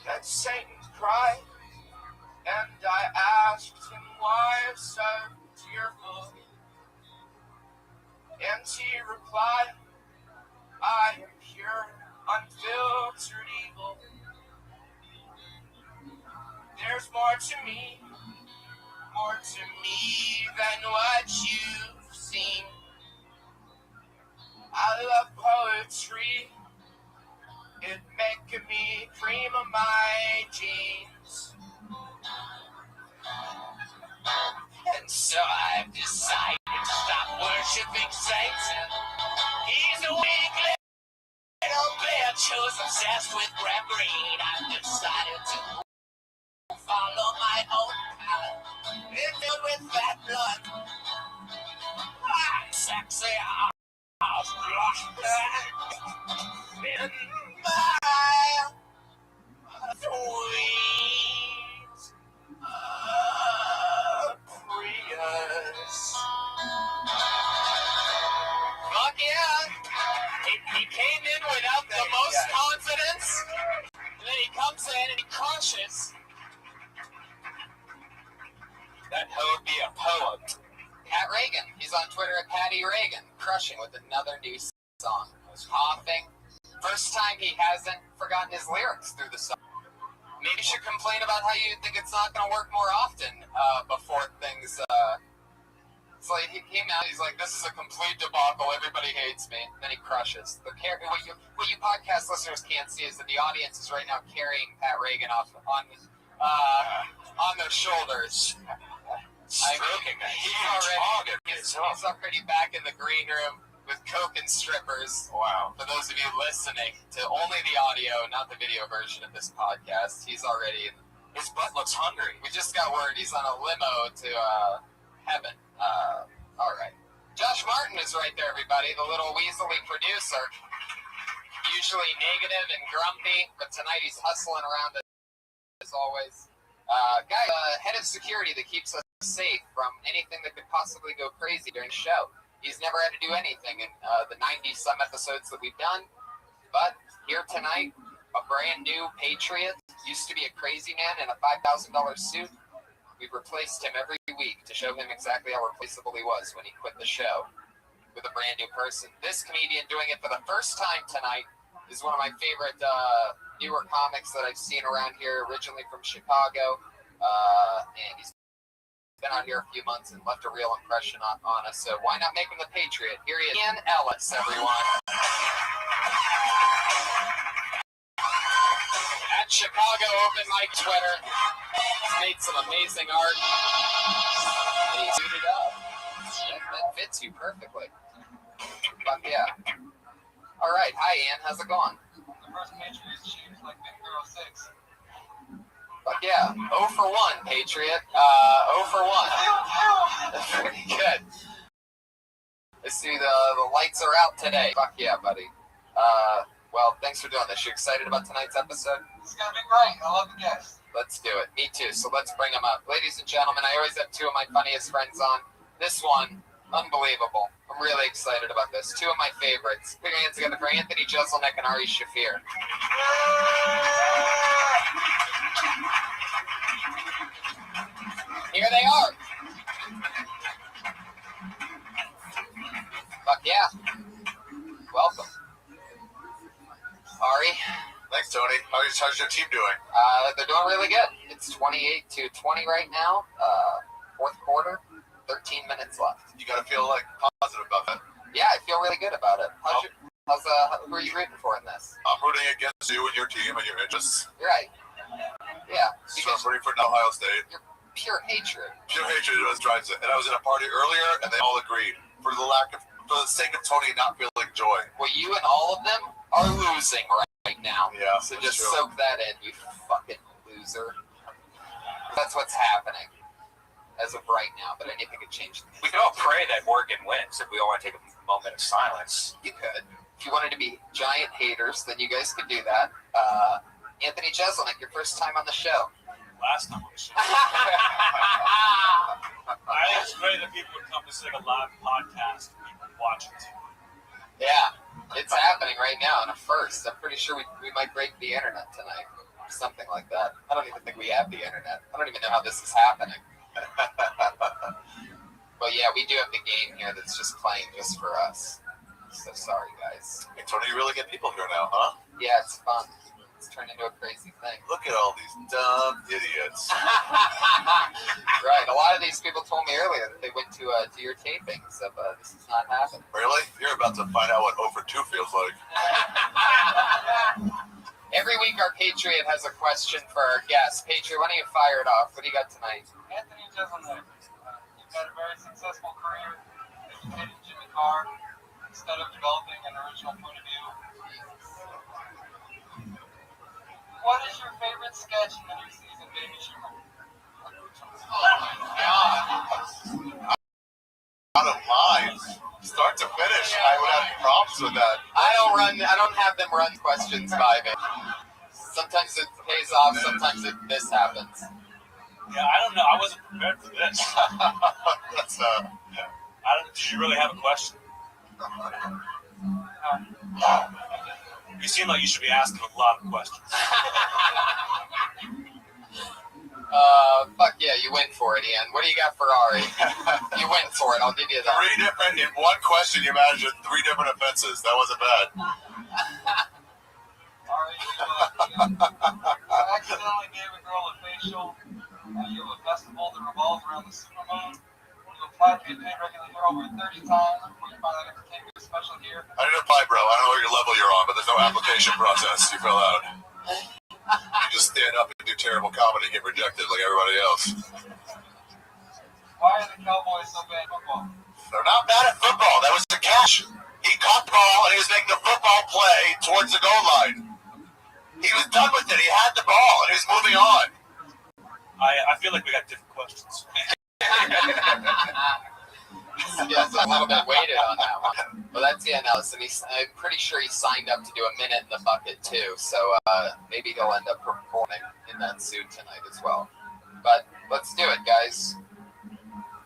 Then Satan cried, and I asked him why so tearful. And he replied, I am pure, unfiltered evil. There's more to me than what you've seen. I love poetry. It make me cream of my jeans. And so I've decided to stop worshipping Satan. He's a weak little bitch who's obsessed with Graham Greene. I've decided to follow my own palate. It's filled with fat blood. I'm sexy. In my sweet Prius. Fuck yeah. He came in without the most confidence. And then he comes in and he crushes. That would be a poem. Pat Reagan. He's on Twitter at Patty Reagan, crushing with another new song. He's coughing. First time he hasn't forgotten his lyrics through the song. Maybe you should complain about how you think it's not going to work more often before things... It's like he came out, he's like, this is a complete debacle, everybody hates me. Then he crushes. What you podcast listeners can't see is that the audience is right now carrying Pat Reagan off on their shoulders. Stroking that he's already back in the green room with coke and strippers. Wow. For those of you listening to only the audio, not the video version of this podcast, he's already in. His butt looks hungry. We just got word he's on a limo to heaven. All right. Josh Martin is right there, everybody, the little weaselly producer. Usually negative and grumpy, but tonight he's hustling around as always. Guy, head of security that keeps us safe from anything that could possibly go crazy during the show. He's never had to do anything in the 90-some episodes that we've done. But here tonight, a brand new Patriot, used to be a crazy man in a $5,000 suit. We've replaced him every week to show him exactly how replaceable he was when he quit the show with a brand new person. This comedian doing it for the first time tonight is one of my favorite newer comics that I've seen around here, originally from Chicago. And out here a few months and left a real impression on us, so why not make him the Patriot? Here he is, Ian Ellis, everyone. At Chicago Open Mic Twitter. He's made some amazing art. And he's suited up. That fits you perfectly. But yeah. All right. Hi, Ian. How's it going? The first Patriots shoes like Big Hero 6. Fuck yeah. 0 for 1, Patriot. 0 for 1. That's pretty good. I see the lights are out today. Fuck yeah, buddy. Well, thanks for doing this. You excited about tonight's episode? It's gonna be great. I love the guests. Let's do it. Me too. So let's bring them up. Ladies and gentlemen, I always have two of my funniest friends on. This one, unbelievable. I'm really excited about this. Two of my favorites. Put your hands together for Anthony Jeselnik and Ari Shafir. Here they are. Fuck yeah. Welcome. Ari. Thanks, Tony. How's your team doing? They're doing really good. It's 28-20 right now. Fourth quarter, 13 minutes left. You gotta feel like positive about that. Yeah, I feel really good about it. Who are you rooting for in this? I'm rooting against you and your team and your interests. You're right. Yeah. So I'm rooting for Ohio State. You're pure hatred. Pure hatred is what drives it. And I was at a party earlier, and they all agreed. For the sake of Tony not feeling joy. Well, you and all of them are losing right now. Yeah. So just soak that in, you fucking loser. That's what's happening as of right now, but anything could change. We can all pray that Oregon wins if we all want to take a moment of silence. You could. If you wanted to be giant haters, then you guys could do that. Anthony Jeselnik, your first time on the show. Last time on the show. I think it's great that people would come to see a live podcast and people watch it. Yeah, it's happening right now in a first. I'm pretty sure we might break the internet tonight. Something like that. I don't even think we have the internet. I don't even know how this is happening. But yeah, we do have the game here that's just playing just for us. So sorry, guys. Hey, Tony, you really get people here now, huh? Yeah, it's fun. It's turned into a crazy thing. Look at all these dumb idiots. Right. A lot of these people told me earlier that they went to your tapings of This Is Not Happening. Really? You're about to find out what 0 for 2 feels like. Every week our Patriot has a question for our guests. Patriot, why don't you fire it off? What do you got tonight? Anthony Jeselnik, you've had a very successful career. Educated Jimmy Carr instead of developing an original point of view. What is your favorite sketch in the new season, Baby Schumer? Oh my God. Out of mind. Start to finish, I would have problems with that. I don't have them run questions by me. Sometimes it pays off, sometimes this happens. Yeah, I don't know. I wasn't prepared for this. That's did you really have a question? You seem like you should be asking a lot of questions. Fuck yeah, you went for it, Ian. What do you got for Ari? You went for it, I'll give you that. In one question, you managed 3 different offenses. That wasn't bad. Ari, you accidentally gave a girl a facial. You have a festival that revolves around the supermoon. You applied to get paid regular here over 30 times before you finally got to take your special here. I didn't apply, bro. I don't know what your level you're on, but there's no application process. You fill out. You just stand up and do terrible comedy and get rejected like everybody else. Why are the Cowboys so bad at football? They're not bad at football. That was the catch. He caught the ball and he was making the football play towards the goal line. He was done with it. He had the ball and he was moving on. I feel like we got different questions. Yeah, it's a little bit weighted on that one. Well, that's Ian Ellis, and I'm pretty sure he signed up to do a minute in the bucket too. So maybe he'll end up performing in that suit tonight as well. But let's do it, guys.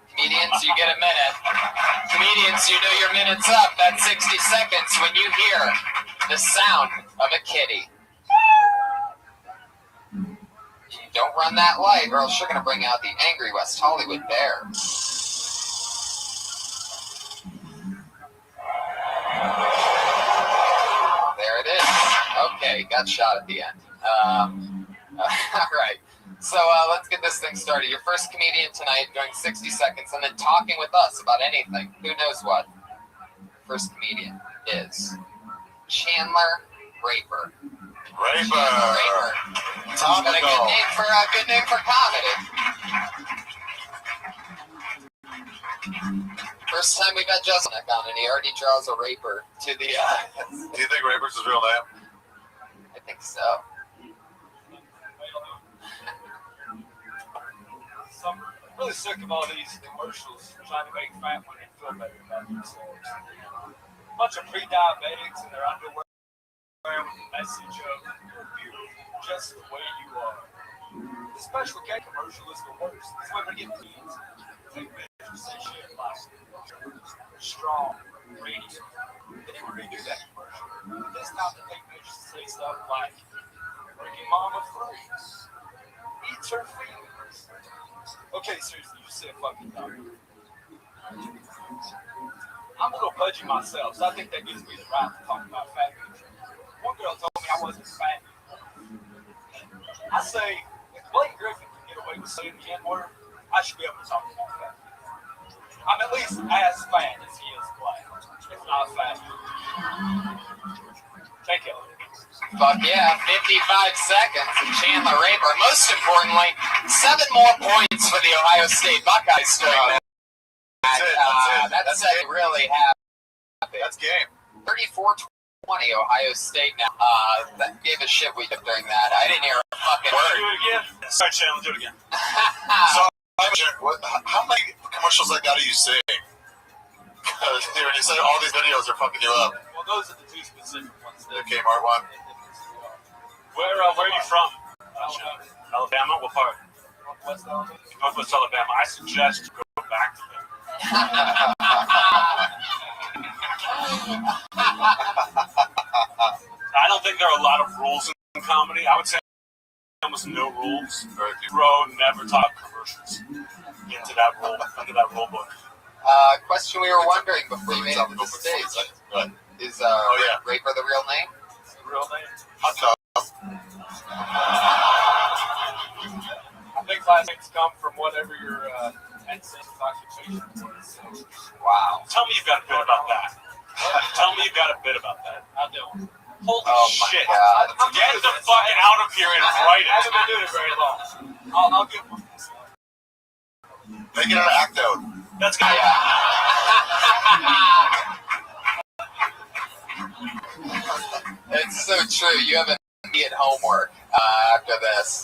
Comedians, you get a minute. Comedians, you know your minute's up. That's 60 seconds when you hear the sound of a kitty. Don't run that light, or else you're going to bring out the angry West Hollywood bear. There it is. Okay, got shot at the end. All right. So let's get this thing started. Your first comedian tonight doing 60 seconds and then talking with us about anything. Who knows what? First comedian is Chandler Raper. Raper. Got a good name for comedy. First time we got Justin on, and he already draws a raper to the. Do you think Raper's his real name? I think so. So I'm really sick of all these commercials trying to make fat women feel better about themselves. A bunch of pre-diabetics in their underwear with a message of you're beautiful just the way you are. The special K commercial is the worst. These women get beans. Fake bitches say shit like strong, radiant. They didn't redo that commercial. This time the fake bitches say stuff like breaking mama free. Eats her feelings. Okay, seriously, you said fucking dumb. I'm a little pudgy myself, so I think that gives me the right to talk about fat people. One girl told me I wasn't fat. I say, if Blake Griffin can get away with saying the N-word, I should be able to talk about fat. I'm at least as fat as he is black, if not fat. Thank you. Fuck yeah, 55 seconds and Chandler Raper. Most importantly, 7 more points for the Ohio State Buckeyes during that. That's really happy. That's game. 34-20 Ohio State now. That gave a shit we did during that. I didn't hear a fucking word. Do it again. Sorry, Chandler, do it again. So, how many commercials I gotta you sing? Because when you say all these videos are fucking you up. Well, those are the 2 specific ones. The Kmart one. Where are you from? Alabama? What part? Northwest Alabama. Northwest Alabama. I suggest you go back to them. I don't think there are a lot of rules in comedy. I would say almost no rules. Bro, never talk commercials into that rule book. Question we were wondering before you made it to the stage. Is Raper the real name? Real name? I think last names come from whatever your ancestors' occupation was. So. Wow. Tell me you've got a bit about that. Tell me you've got a bit about that. I don't. Holy shit. Get the fuck out of here and write it. I haven't been doing it very long. I'll give one. Make it an act out. That's good. It's so true. You have immediate homework after this.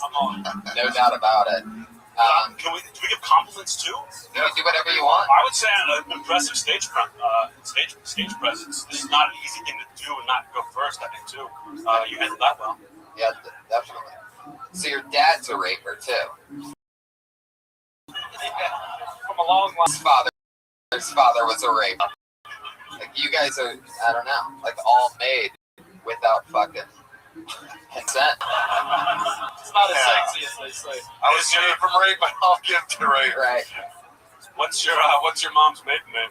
No doubt about it. Do we give compliments too? You can do whatever you want. I would say an impressive stage presence. This is not an easy thing to do and not go first, I think, too. You handled that well. Yeah, definitely. So your dad's a raper, too. From a long line. His father was a raper. Like, you guys are, I don't know, like all made without fucking consent. It's not as sexy as they say. I was getting it from rape, but I'll give it to rape. Right. What's your mom's maiden name?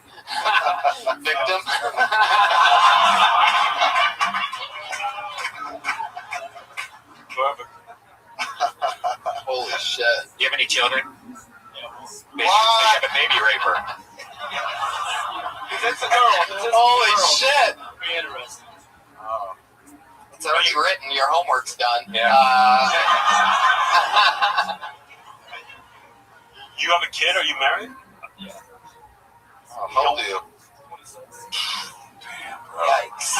Victim. Perfect. Holy shit. Do you have any children? They have a baby raper. It's a girl. Holy shit. Be interesting. It's already written. Your homework's done. Yeah. You have a kid? Are you married? Yeah. How old are you? Yikes.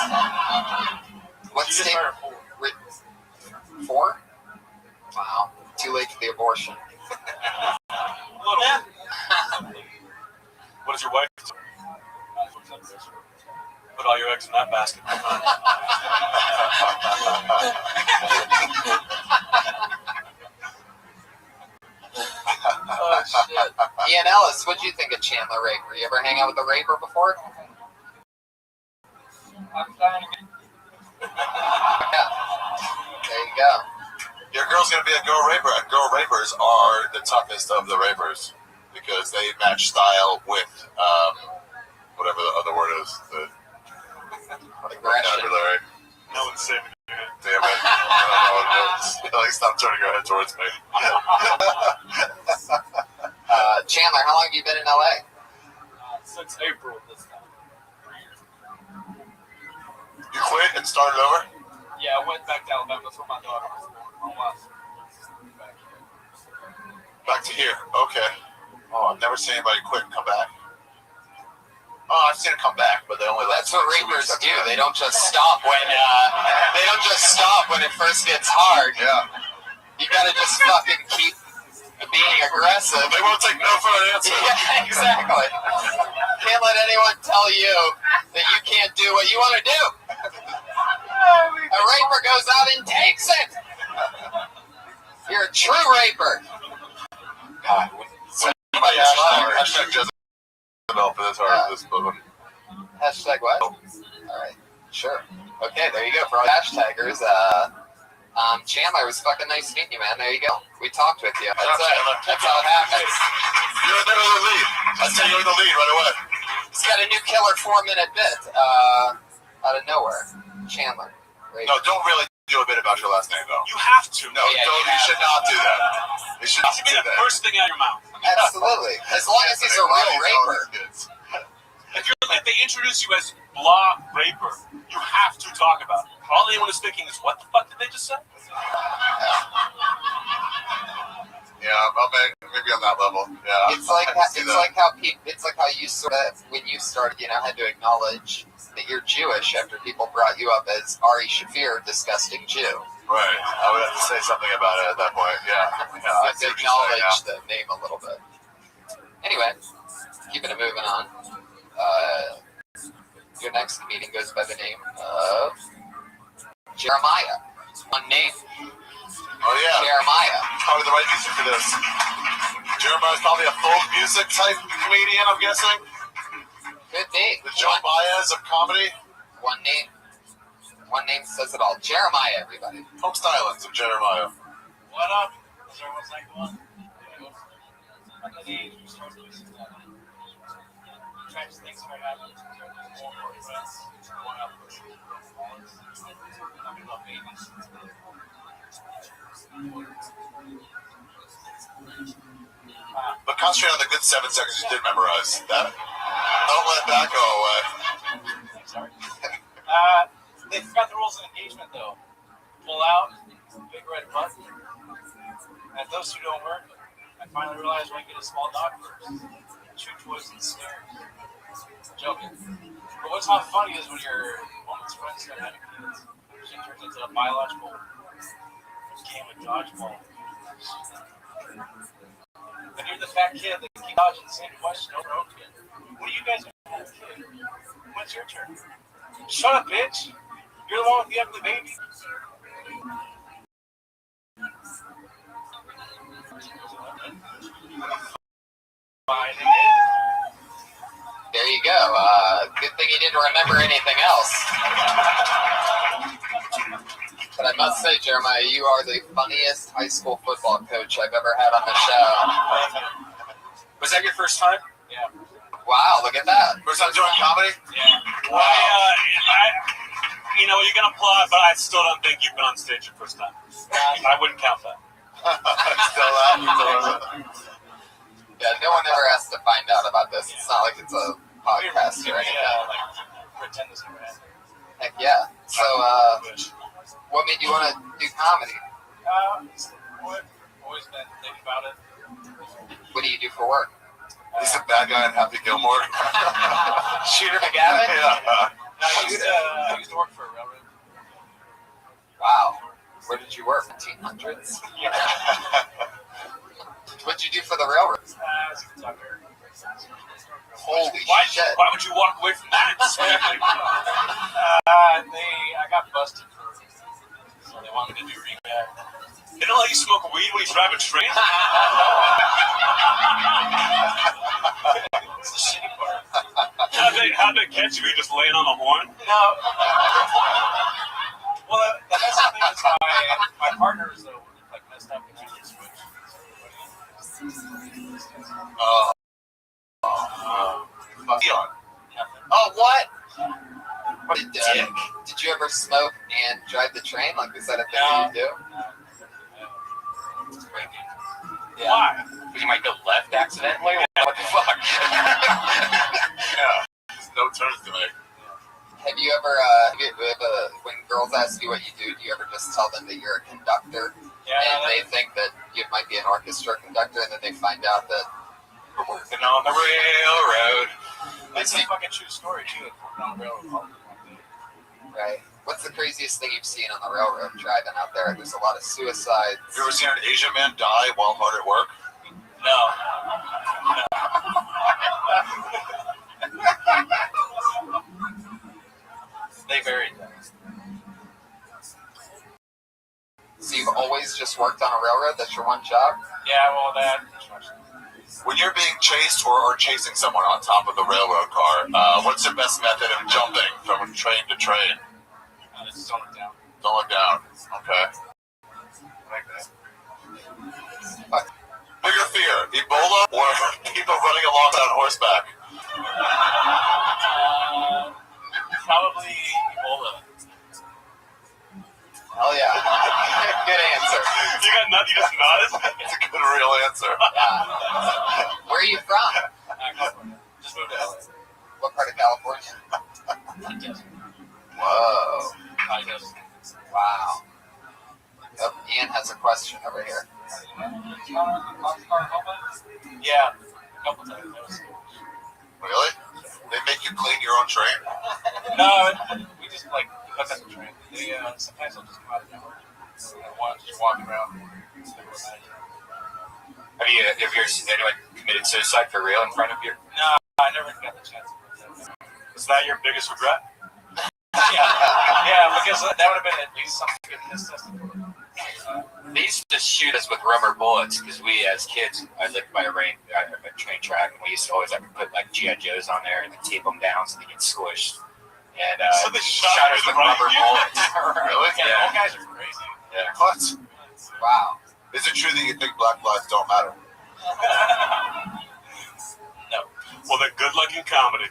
What's the 4? Wow. Too late for the abortion. What does your wife do? Put all your eggs in that basket. Oh, shit. Ian Ellis, what'd you think of Chandler Raper? You ever hang out with a raper before? Yeah. There you go. Your girl's gonna be a girl raper, and girl rapers are the toughest of the rapers because they match style with whatever the other word is. The vocabulary. No one's saving Damn it. I don't know what it is. Like, stop turning your head towards me. Chandler, how long have you been in LA? Since April this time. You quit and started over? Yeah, I went back to Alabama. That's where my daughter was born. Back to here. Okay. Oh, I've never seen anybody quit and come back. Oh, I've seen it come back, but they only. That's what rapers do. They don't just stop when it first gets hard. Yeah. You gotta just fucking keep being aggressive. They won't take no for an answer. Yeah, exactly. Can't let anyone tell you that you can't do what you want to do. A raper goes out and takes it. You're a true raper. God, somebody hashtag Jezebel for this hard this one. Hashtag what? All right, sure. Okay, there you go for all hashtaggers. Chandler, it was fucking nice meeting you, man. There you go. We talked with you. That's how it happens. You're in the lead. I'll tell you in the lead right away. He's got a new killer 4-minute bit out of nowhere. Chandler. Right? No, don't really do a bit about your last name, though. You have to. No, you should not do that. You should not do the that. first thing out of your mouth. Absolutely. As long as he's a real raper. If they introduce you as blah raper, you have to talk about it. All anyone is thinking is, what the fuck did they just say? Yeah, maybe on that level. Yeah, it's like how you sort of, when you started, had to acknowledge that you're Jewish after people brought you up as Ari Shafir, disgusting Jew. Right. I would have to say something about it at that point. Yeah. You have to acknowledge the name a little bit. Anyway, keeping it moving on. Your next comedian goes by the name of Jeremiah. One name. Oh yeah. Jeremiah. Probably the right music for this. Jeremiah's probably a folk music type comedian, I'm guessing. Good name. The Jeremiahs of comedy. One name. One name says it all. Jeremiah, everybody. Folk stylings of Jeremiah. What up? Is everyone's like one? Strange things are happening. More and more friends going up with love babies. But concentrate on the good 7 seconds you did memorize. Don't let that go away. Sorry. They forgot the rules of engagement, though. Pull out, big red button. And those who don't work, I finally realized when you get a small dog first. Chew toys and stare. Joking. But what's not funny is when your woman's friends start having kids. She turns into a biological game of dodgeball. And you're the fat kid that keeps dodging the same question over and over again. What are you guys doing to have a kid? When's your turn? Shut up, bitch. You're the one with the ugly baby. There you go. Good thing you didn't remember anything else. But I must say, Jeremiah, you are the funniest high school football coach I've ever had on the show. Was that your first time? Yeah. Wow, look at that. First time doing comedy? Yeah. Wow. You're going to applaud, but I still don't think you've been on stage your first time. I wouldn't count that. Yeah, no one ever has to find out about this. It's not like it's a podcast or anything. Yeah, pretend this never happened. Heck yeah. So, what made you want to do comedy? Always been thinking about it. What do you do for work? He's a bad guy in Happy Gilmore. Shooter McGavin? Yeah. I used to work for a railroad. Wow. Where did you work? 1800s? Yeah. What did you do for the railroad? I was a photographer. Holy shit. Why would you walk away from that? I got busted so they wanted me to do rehab. They don't let you smoke weed when you drive a train? That's the shitty part. How'd they catch you? Were you just laying on the horn? No. Well, the best thing is my partners, though, messed up and actually switched. Dion. Oh, what? What a dick. Did you ever smoke and drive the train? Like, is that a thing that you do? Yeah. Why? Because you might go left accidentally? What the fuck? Yeah. There's no turns to make. Have you ever, when girls ask you what you do you ever just tell them that you're a conductor? Yeah. And they think that you might be an orchestra conductor, and then they find out that we're working on the railroad. That's a fucking true story, too. Working on the railroad. Right. What's the craziest thing you've seen on the railroad driving out there? There's a lot of suicides. You ever seen an Asian man die while hard at work? No. They buried them. So you've always just worked on a railroad? That's your one job? Yeah, well, that. When you're being chased or chasing someone on top of the railroad car, what's your best method of jumping from train to train? Just don't look down. Don't look down. Okay. Like that. Bigger fear, Ebola or people running along on horseback? Probably Ebola. Oh yeah. Good answer. You got nothing, you just nodded? It's a good real answer. Yeah. Where are you from? California. Just moved to LA. What part of California? Whoa. Wow. Oh, Ian has a question over here. Yeah, a couple times. Really? They make you clean your own train? No, we just like hook up the train. They sometimes they'll just come out of nowhere. Just walking around. Have you anyone committed suicide for real in front of you? No, I never got the chance. Is that your biggest regret? Yeah, because that would have been at least something to get pissed us. They used to shoot us with rubber bullets because we, as kids, I lived by a train track, and we used to always have to put like G.I. Joes on there and then tape them down so they get squished. And so they shot us with rubber bullets. Really? Yeah, those guys are crazy. Yeah. What? Wow. Is it true that you think black lives don't matter? No. Well, then good luck in comedy.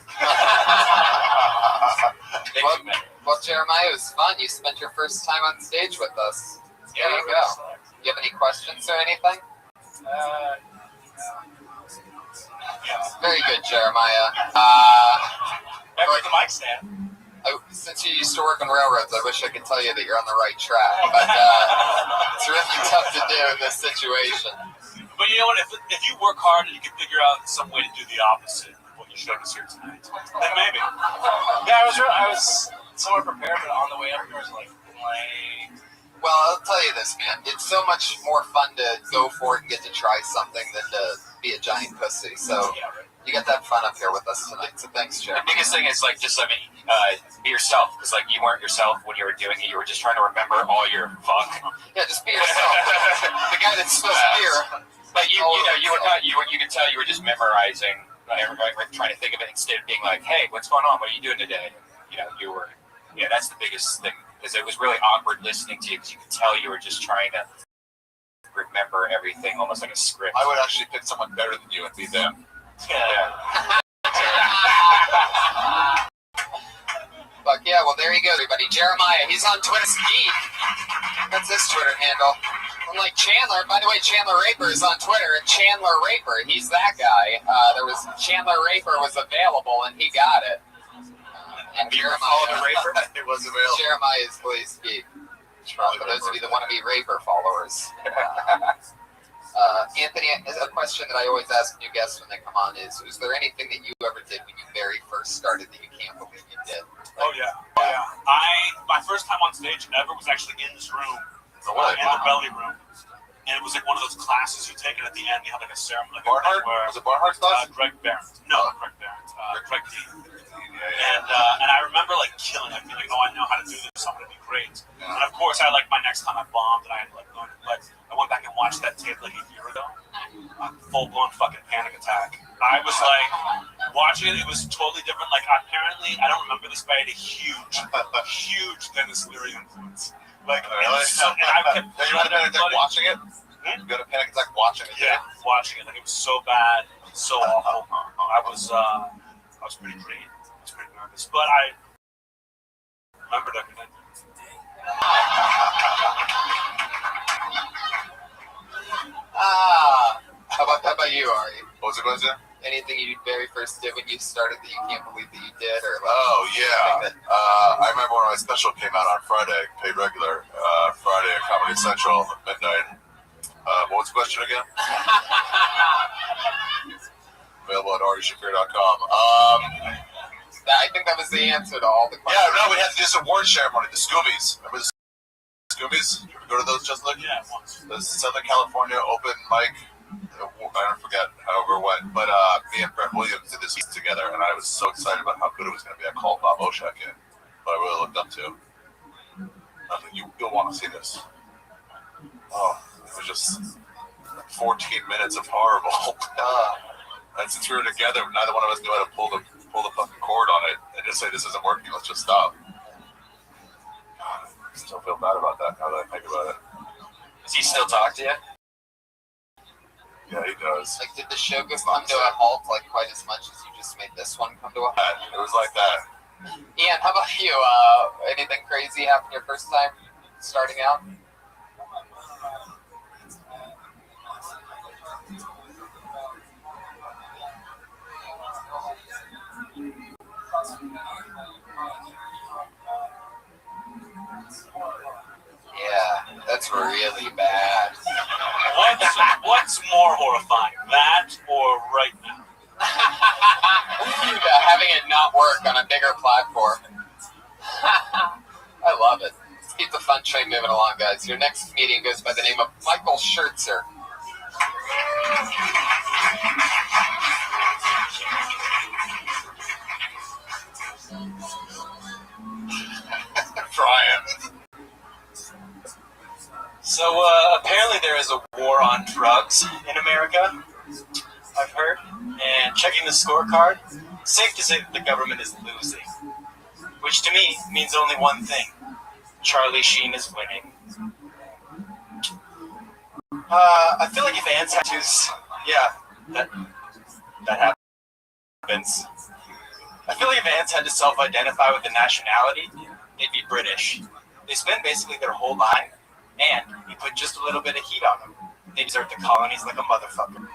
Well, Jeremiah, it was fun. You spent your first time on stage with us. There you go. You have any questions or anything? Very good, Jeremiah. Back with the mic stand. Since you used to work on railroads, I wish I could tell you that you're on the right track, but it's really tough to do in this situation. But you know what? If you work hard and you can figure out some way to do the opposite of what you showed us here tonight, then maybe. Yeah, I was somewhat prepared, but on the way up there was like, Well, I'll tell you this, man. It's so much more fun to go for it and get to try something than to be a giant pussy. So you got that fun up here with us tonight. So thanks, Jeremy. The biggest thing is like just be yourself, because like you weren't yourself when you were doing it. You were just trying to remember all your fuck. Yeah, just be yourself. The guy that's supposed to be here. But you could tell you were just memorizing, trying to think of it instead of being like, hey, what's going on? What are you doing today? You were, that's the biggest thing, because it was really awkward listening to you because you could tell you were just trying to remember everything almost like a script. I would actually pick someone better than you and be them. Yeah. Fuck yeah, well there you go, everybody. Jeremiah, he's on Twitter. Geek. That's his Twitter handle. Unlike Chandler, by the way, Chandler Raper is on Twitter, and Chandler Raper, he's that guy. Chandler Raper was available, and he got it. And Jeremiah, it was available. Jeremiah is Blaze Geek. For those of you that want to be Raper followers. Anthony, a question that I always ask new guests when they come on is there anything that you ever did when you very first started that you can't believe you did? Oh yeah. My first time on stage ever was actually in this room, in the belly room, and it was like one of those classes you take, and at the end you have like a ceremony. Barnhart? Was it Barnhart's class? Greg Barron. No, Greg Barron. Greg D. And I remember like killing it, being like, oh, I know how to do this, I'm gonna be great. And of course, I like my next time I bombed, and I had like gone, I went back and watched that tape like a year ago. Full blown fucking panic attack. I was like watching it; it was totally different. Like apparently, I don't remember this, but I had a huge Dennis Leary influence. Like, really? And I kept. You had a panic attack watching it? You got a panic attack watching it? Yeah, watching it. Like it was so bad, so awful. I was pretty nervous, but unproductive. How about you, Ari? What was the question? Anything you very first did when you started that you can't believe that you did, or like? Oh yeah, I remember when my special came out on Friday, paid regular, Friday at Comedy Central at midnight. What was the question again? Available at arishafir.com. I think that was the answer to all the questions. Yeah, no, we had this award ceremony, the Scoobies. Remember the Scoobies? Did you ever go to those, just like? Yeah, once. The Southern California open mic. I don't forget however it went, but me and Brett Williams did this together, and I was so excited about how good it was going to be. I called Bob Oshak in, but I really looked up to. I think you'll want to see this. Oh, it was just 14 minutes of horrible. And since we were together, neither one of us knew how to pull the fucking cord on it and just say, this isn't working, let's just stop. God, I still feel bad about that now that I think about it. Does he still talk to you? Yeah, he does. Like, did the show come to a halt like quite as much as you just made this one come to a halt? It was like that. Ian, how about you? Anything crazy happen your first time starting out? Yeah, that's really bad. What's more horrifying, that or right now? Having it not work on a bigger platform. I love it. Let's keep the fun train moving along, guys. Your next comedian goes by the name of Michael Schertzer. Brian. So apparently there is a war on drugs in America, I've heard. And checking the scorecard, safe to say that the government is losing. Which to me means only one thing. Charlie Sheen is winning. I feel like if ants had tattoos, yeah, that happens. I feel like if ants had to self-identify with a nationality, they'd be British. They spend basically their whole life, and you put just a little bit of heat on them. They desert the colonies like a motherfucker.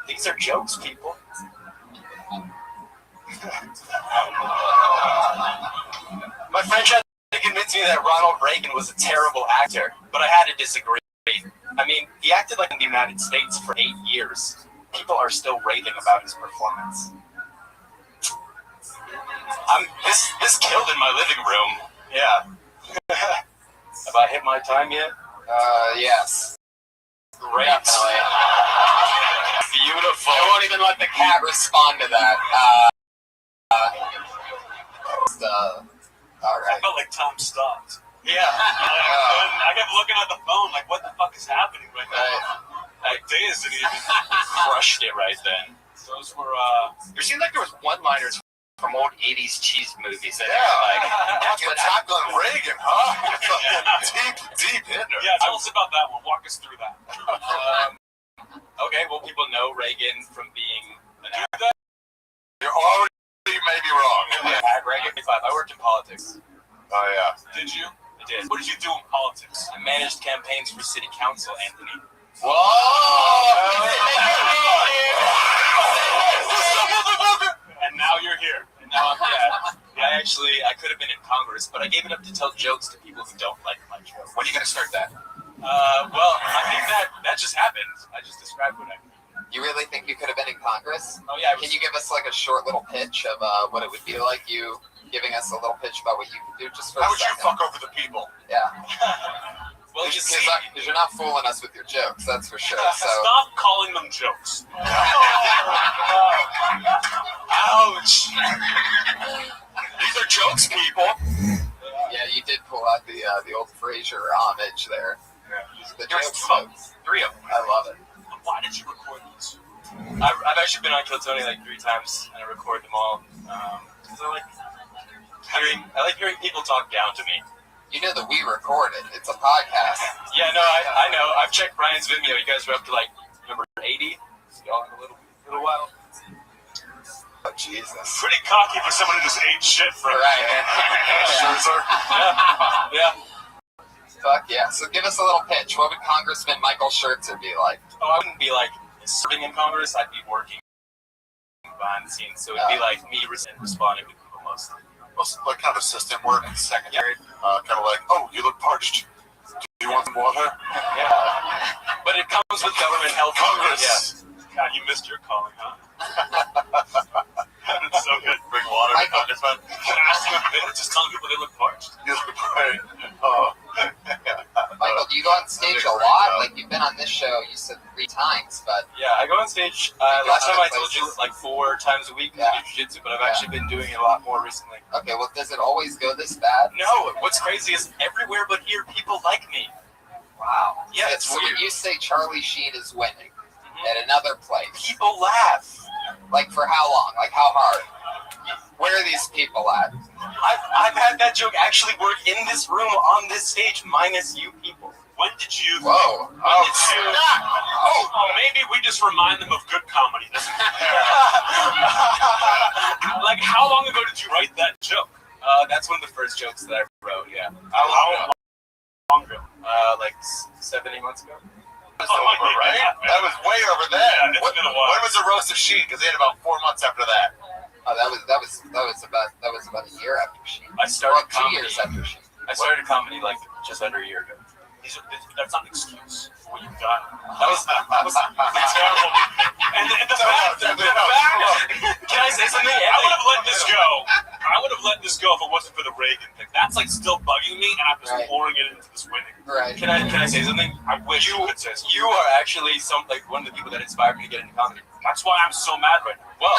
These are jokes, people. My friend tried to convince me that Ronald Reagan was a terrible actor, but I had to disagree. I mean, he acted like in the United States for 8 years. People are still raving about his performance. This killed in my living room. Yeah. Have I hit my time yet? Yes. Great. Definitely. Beautiful. I won't even let the cat respond to that. All right. I felt like Tom stopped. Yeah. I kept looking at the phone like, what the fuck is happening right now? Like, Daz didn't even Crushed it right then. Those were, There seemed like there was one-liners from old 80s cheese movies. That Fucking tackling Reagan, huh? deep hitter. yeah, tell us about that one. Walk us through that. Okay, well, people know Reagan from being an actor. You're already maybe wrong. At Reagan, I worked in politics. Oh, yeah. Did you? I did. What did you do in politics? I managed campaigns for city council, Anthony. Whoa! And now you're here. And now I'm I could have been in Congress, but I gave it up to tell jokes to people who don't like my jokes. When are you going to start that? Well, I think that just happened. I just described what I did. You really think you could have been in Congress? Oh, yeah. Can you give us like a short little pitch of what it would be like, you giving us a little pitch about what you could do just for How a would you second? fuck over the people? Yeah. Well, Because you're not fooling us with your jokes, that's for sure. So Stop calling them jokes. Ouch! These are jokes, people. yeah, you did pull out the old Frasier homage there. The There's jokes, two of them. folks. 3 of them. I love it. Why did you record these? I've actually been on Kill Tony like 3 times, and I record them all. Because I like hearing people talk down to me. You know that we record it. It's a podcast. Yeah, no, I know. I've checked Brian's Vimeo. You guys were up to like number 80. Y'all in a little while. Jesus. Pretty cocky for someone who just ate shit for Scherzer. Yeah. Fuck yeah. So give us a little pitch. What would Congressman Michael Scherzer be like? Oh, I wouldn't be like serving in Congress. I'd be working behind the scenes. So it'd be like me responding to people mostly. Like kind of assistant work, secretary. Kind of like, oh, you look parched. Do you want some water? Yeah. But it comes with government health. Congress. Yeah. God, you missed your calling, huh? It's so good. Bring water to Congressman. Just telling people they look parched. You look great. Oh. Michael, do you go on stage a lot? Like, you've been on this show, you said 3 times, but... Yeah, I go on stage. Last time I told you like 4 times a week to do jiu-jitsu, but I've actually been doing it a lot more recently. Okay, well, does it always go this bad? No, what's crazy is everywhere but here, people like me. Wow. Yeah, it's so weird. when you say Charlie Sheen is winning at another place, people laugh. Like, for how long? Like, how hard? Where are these people at? I've had that joke actually work in this room on this stage minus you people. When did you... Whoa. Maybe we just remind them of good comedy. Like, how long ago did you write that joke? That's one of the first jokes that I wrote, yeah. How long ago? Like 7, 8 months ago. Right? That was way over then. Yeah, it's been a while. When was the roast of Sheen? Because they had about 4 months after that. Oh, that was about a year after Sheen. I started 2 comedy. years after Sheen. I started comedy like just under a year ago. That's not an excuse for what you've done. That was terrible. And the fact, can I say something? I would have let this go. I would have let this go if it wasn't for the Reagan thing. That's like still bugging me, and I'm just pouring it into this winning. Right. Can I say something? I wish you could say something. You are actually one of the people that inspired me to get into comedy. That's why I'm so mad right now. Well,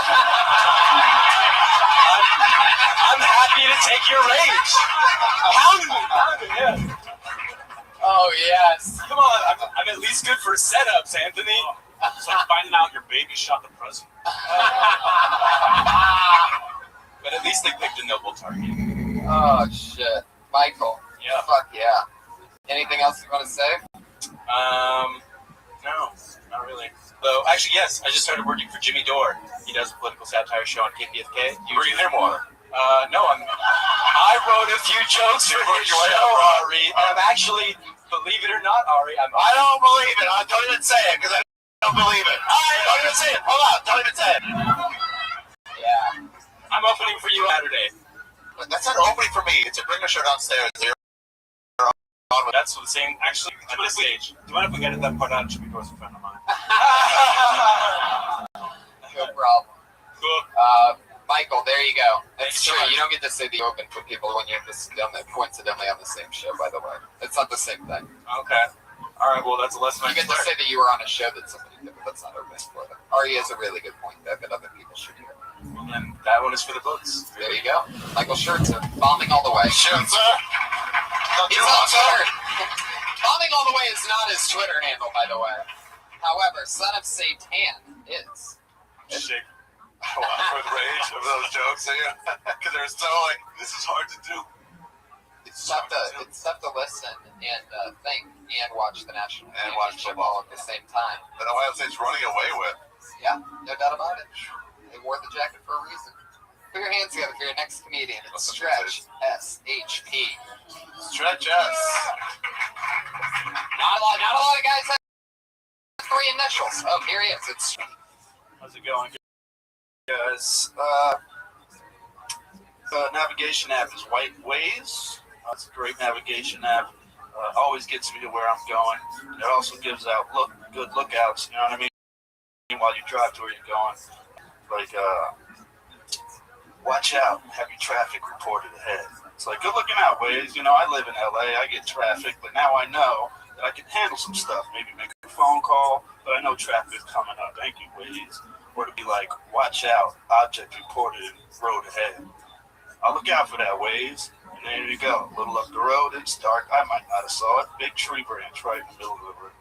I'm happy to take your rage. Pound me, yeah. Oh, yes. Come on, I'm at least good for setups, Anthony. It's like finding out your baby shot the president. But at least they picked a noble target. Oh, shit. Michael. Yeah. Fuck yeah. Anything else you want to say? No, not really. Though, actually, yes, I just started working for Jimmy Dore. He does a political satire show on KPFK. You bring him water. No, I wrote a few jokes for his show, Ari, and I'm actually, believe it or not, Ari, I don't believe it. Don't even say it, because I don't believe it. Don't even say it. Hold on. Don't even say it. Yeah. I'm opening for you Saturday. That's not opening for me. It's a bring a shirt downstairs. That's the same, actually, on the stage. Do you mind if we edit that part out? Jimmy Dore's a friend of mine. No problem. Cool. Michael, there you go. That's Thanks so true. much. You don't get to say the open for people when you're coincidentally on the same show, by the way. It's not the same thing. Okay. All right, well, that's a lesson I You get to say that you were on a show that somebody did, but that's not open for them. Ari has a really good point there that other people should hear. And that one is for the books. There you go. Michael Scherzer, bombing all the way. Scherzer. He's on Twitter. Bombing all the way is not his Twitter handle, by the way. However, Son of Satan is. Shake. Oh, for the rage of those jokes, because they're so like, this is hard to do. It's tough to listen and think and watch the national and watch football at the same time. But Ohio State's running away with. Yeah, no doubt about it. They wore the jacket for a reason. Put your hands together for your next comedian. It's Stretch SHP. Stretch S. Not a lot of guys have 3 initials. Oh, here he is. It's. How's it going, guys? The navigation app is Waze. It's a great navigation app. Always gets me to where I'm going. It also gives out good lookouts, you know what I mean, while you drive to where you're going. Like, watch out, have your traffic reported ahead. It's like, good looking out, Waze. You know, I live in LA, I get traffic, but now I know that I can handle some stuff. Maybe make a phone call, but I know traffic's coming up. Thank you, Waze. Or to be like, watch out, object reported, road ahead. I'll look out for that, Waze. And there you go. A little up the road, it's dark. I might not have saw it. Big tree branch right in the middle of the road.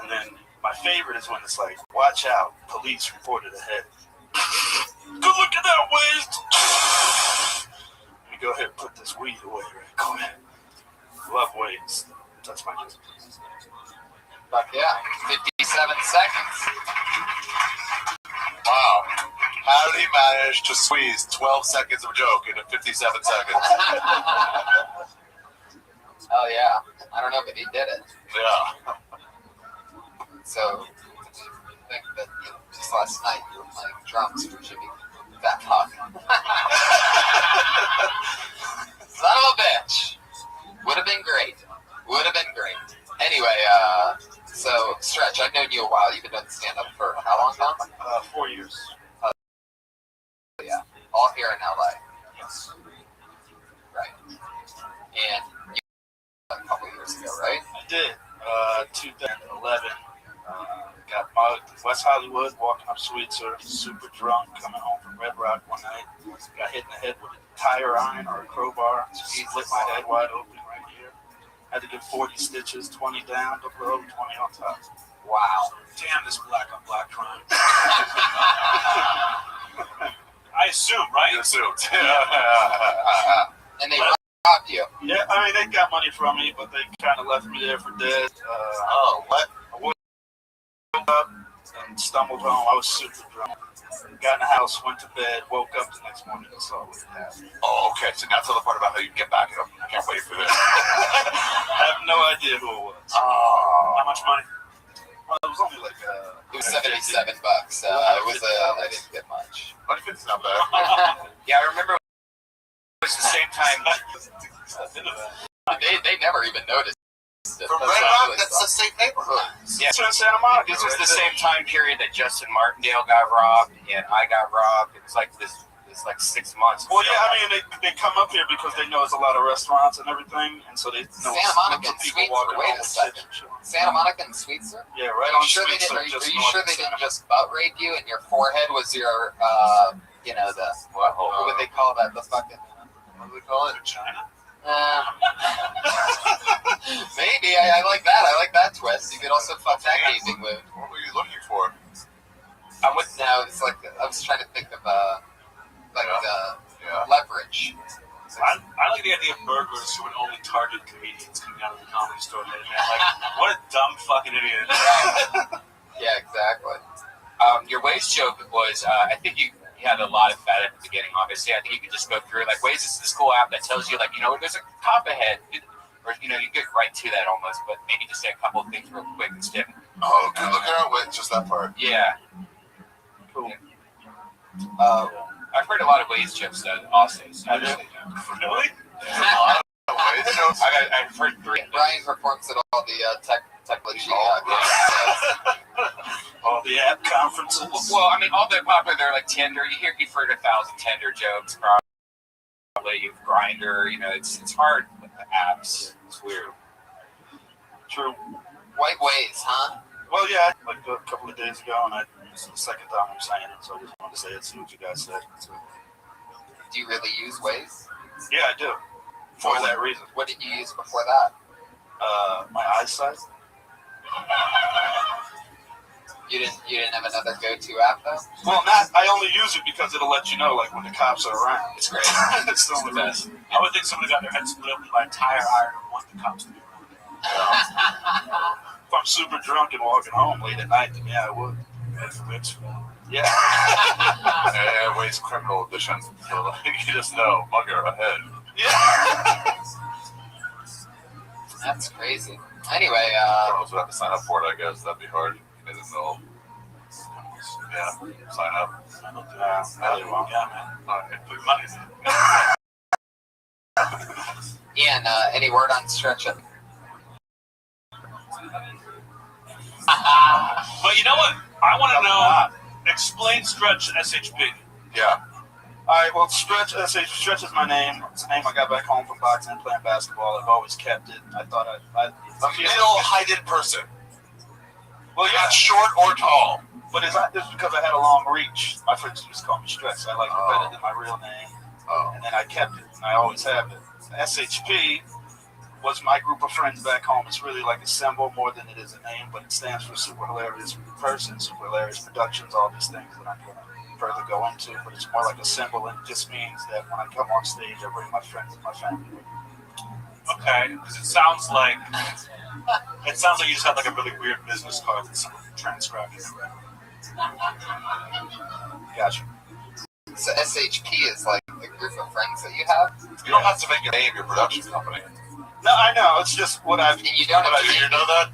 And then my favorite is when it's like, watch out, police reported ahead. Good look at that, Waze. Let me go ahead and put this weed away right quick. Love Waze. That's my news. Fuck yeah. 57 seconds. Wow. How How did he manage to squeeze 12 seconds of joke into 57 seconds? Oh yeah, I don't know, but he did it. Yeah. So, I think that just last night you were playing drums for Jimmy Fat Fuck. Son of a bitch. Would have been great. Would have been great. Anyway, so Stretch, I've known you a while. You've been doing stand-up for how long now? 4 years. Yeah, all here in LA. Yes. Right. And you a couple years ago, right? I did. 2011. Got mugged in West Hollywood, walking up Sweetser, super drunk, coming home from Red Rock one night. Got hit in the head with a tire iron or a crowbar. He lit my head wide open right here. Had to get 40 stitches, 20 down, double over, 20 on top. Wow. Damn, this black on black crime. I assume, right? You assumed. And they robbed you. Yeah, I mean, they got money from me, but they kind of left me there for dead. What? I woke up and stumbled home. I was super drunk. Got in the house, went to bed, woke up the next morning and saw what happened. Oh, okay. So now tell the part about how you get back up. I can't wait for this. I have no idea who it was. Oh. How much money? Well, it was only like it was $77. It was I didn't get much. $150's not bad. Yeah, I remember it was the same time. They never even noticed. From Red Rock, that's the same neighborhood. Yeah, in Santa Monica. this was the same time period that Justin Martindale got robbed and I got robbed. It was like this like 6 months. Well, yeah, I mean, they come up here because they know there's a lot of restaurants and everything, and so they know Santa Monica and people Sweetser. walking Wait home a with second. shit. Santa Monica and Sweetser? Yeah, right Are on you sure they Sweetser, didn't? Are just you north sure of they didn't Santa. just butt rape you and your forehead was your, the what would they call that? The fucking what do they call it? China. Maybe I like that. I like that twist. You could also fuck that gaping wound. What were you looking for? I'm with now. It's like I was trying to think of leverage. I like the idea of burglars who would only target comedians coming out of the comedy store. Man, like, what a dumb fucking idiot. Yeah, exactly. Your Waze joke was, I think you had a lot of fat at the beginning, obviously. I think you could just go through, like, Waze is this cool app that tells you, like, there's a cop ahead. Or, you get right to that almost, but maybe just say a couple of things real quick instead. Oh, good looking out with just that part. Yeah. Cool. I've heard a lot of Waze jokes, though, also. So Really? I've heard 3. Brian performs at all the technology. All the app conferences. Well, I mean, all the popular, they're like Tinder. You've heard 1,000 Tinder jokes, probably. You've Grindr. It's hard with the apps. It's weird. True. White Waze, huh? Well, yeah, like a couple of days ago, and this is the second time I'm saying it, so I just wanted to say it, see what you guys said. So, Do you really use Waze? yeah, I do. For that reason. What did you use before that? My eyesight. You didn't have another go-to app though? Well, I only use it because it'll let you know, like, when the cops are around. It's great. It's the only best. I would think somebody got their head split open by a tire iron and want the cops to be around. If I'm super drunk and walking home late at night, then yeah, I would. Yeah. Waze criminal edition. So, like, you just know, mugger ahead. Yeah. That's crazy. Anyway, Criminals would have to sign up for it, I guess. That'd be hard. You didn't know. Yeah, sign up. Put money in. Ian, any word on stretching? But you know what? I want to know. Explain Stretch SHP. Yeah. All right, well, Stretch is my name. It's a name I got back home from boxing and playing basketball. I've always kept it. I thought I'd A middle-heighted person. Well, You're not short or tall. But it's because I had a long reach. My friends used to call me Stretch. I liked it better than my real name. And then I kept it, and I always have it. SHP was my group of friends back home. It's really like a symbol more than it is a name, but it stands for Super Hilarious Person, Super Hilarious Productions, all these things that I'm going to further go into. But it's more like a symbol, and it just means that when I come on stage, I bring my friends and my family with me. Okay, because it sounds like you just had like a really weird business card that someone transcribed. Gotcha. So SHP is like the group of friends that you have? You don't have to make a name your production company. No, I know. It's just what I've. And you don't have to Do you know that?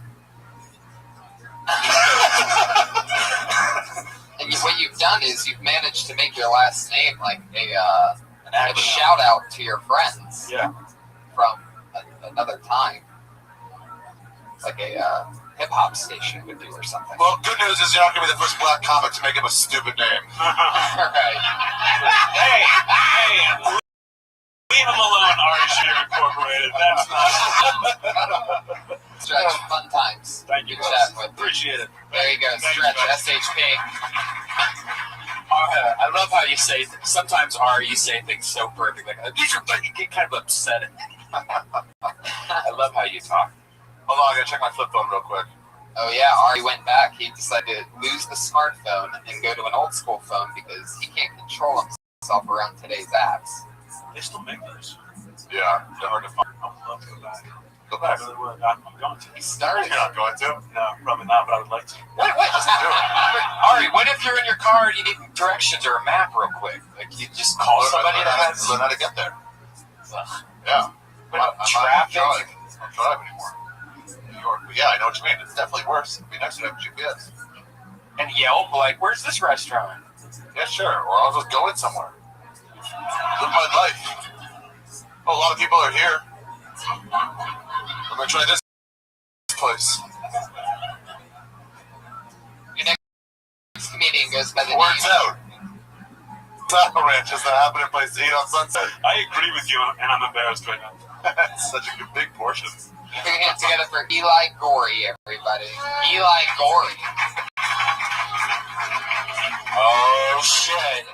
And what you've done is you've managed to make your last name like a shout out to your friends. Yeah. From another time. Like a hip hop station would do or something. Well, good news is you're not going to be the first black comic to make him a stupid name. Right. Hey, leave him alone, Artistry Incorporated. That's not. Stretch, fun times. Thank you, Good chatting with you. Appreciate it. There you go, Stretch, SHP. I love how you say. Sometimes Ari, you say things so perfect. Like these are, you get kind of upset. I love how you talk. Hold on, I gotta check my flip phone real quick. Oh yeah, Ari went back. He decided to lose the smartphone and go to an old school phone because he can't control himself around today's apps. They still make those. Yeah, they're hard to find. I would love to go back. Go back. I really would. I'm going to. He started. You're not going to? No, probably not, but I would like to. What? Just do it. Ari, what if you're in your car and you need directions or a map real quick? Like you just call somebody that has. Learn how to get there. Ugh. Yeah. But traffic. traffic. I don't drive anymore. New York. But yeah, I know what you mean. It's definitely worse. It'd be nice to have GPS. And Yelp, like, where's this restaurant? Yeah, sure. Or I'll just go in somewhere. Live my life. Oh, a lot of people are here. I'm gonna try this place. Your next comedian goes by the Words name. out. Taco Ranch is the happening place to eat on Sunset. I agree with you, and I'm embarrassed right now. It's such a big portion. Put your hands together for Eli Gorey, everybody. Eli Gorey. Oh shit!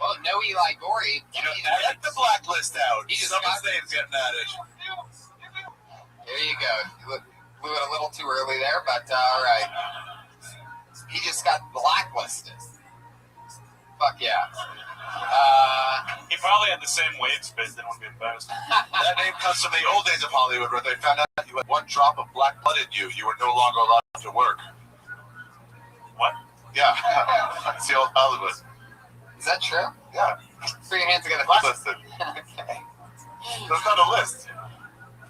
Well, no Eli Gorey. You know, get the blacklist out. Someone's name's getting added. There you go. You blew it a little too early there, but all right. He just got blacklisted. Fuck yeah. He probably had the same wave spit. They wouldn't be embarrassed. That name comes from the old days of Hollywood, where they found out you had one drop of black blood in you. You were no longer allowed to work. What? Yeah, that's the old Hollywood. Is that true? Yeah. Put your hands together. Blacklisted. Okay. There's not a list.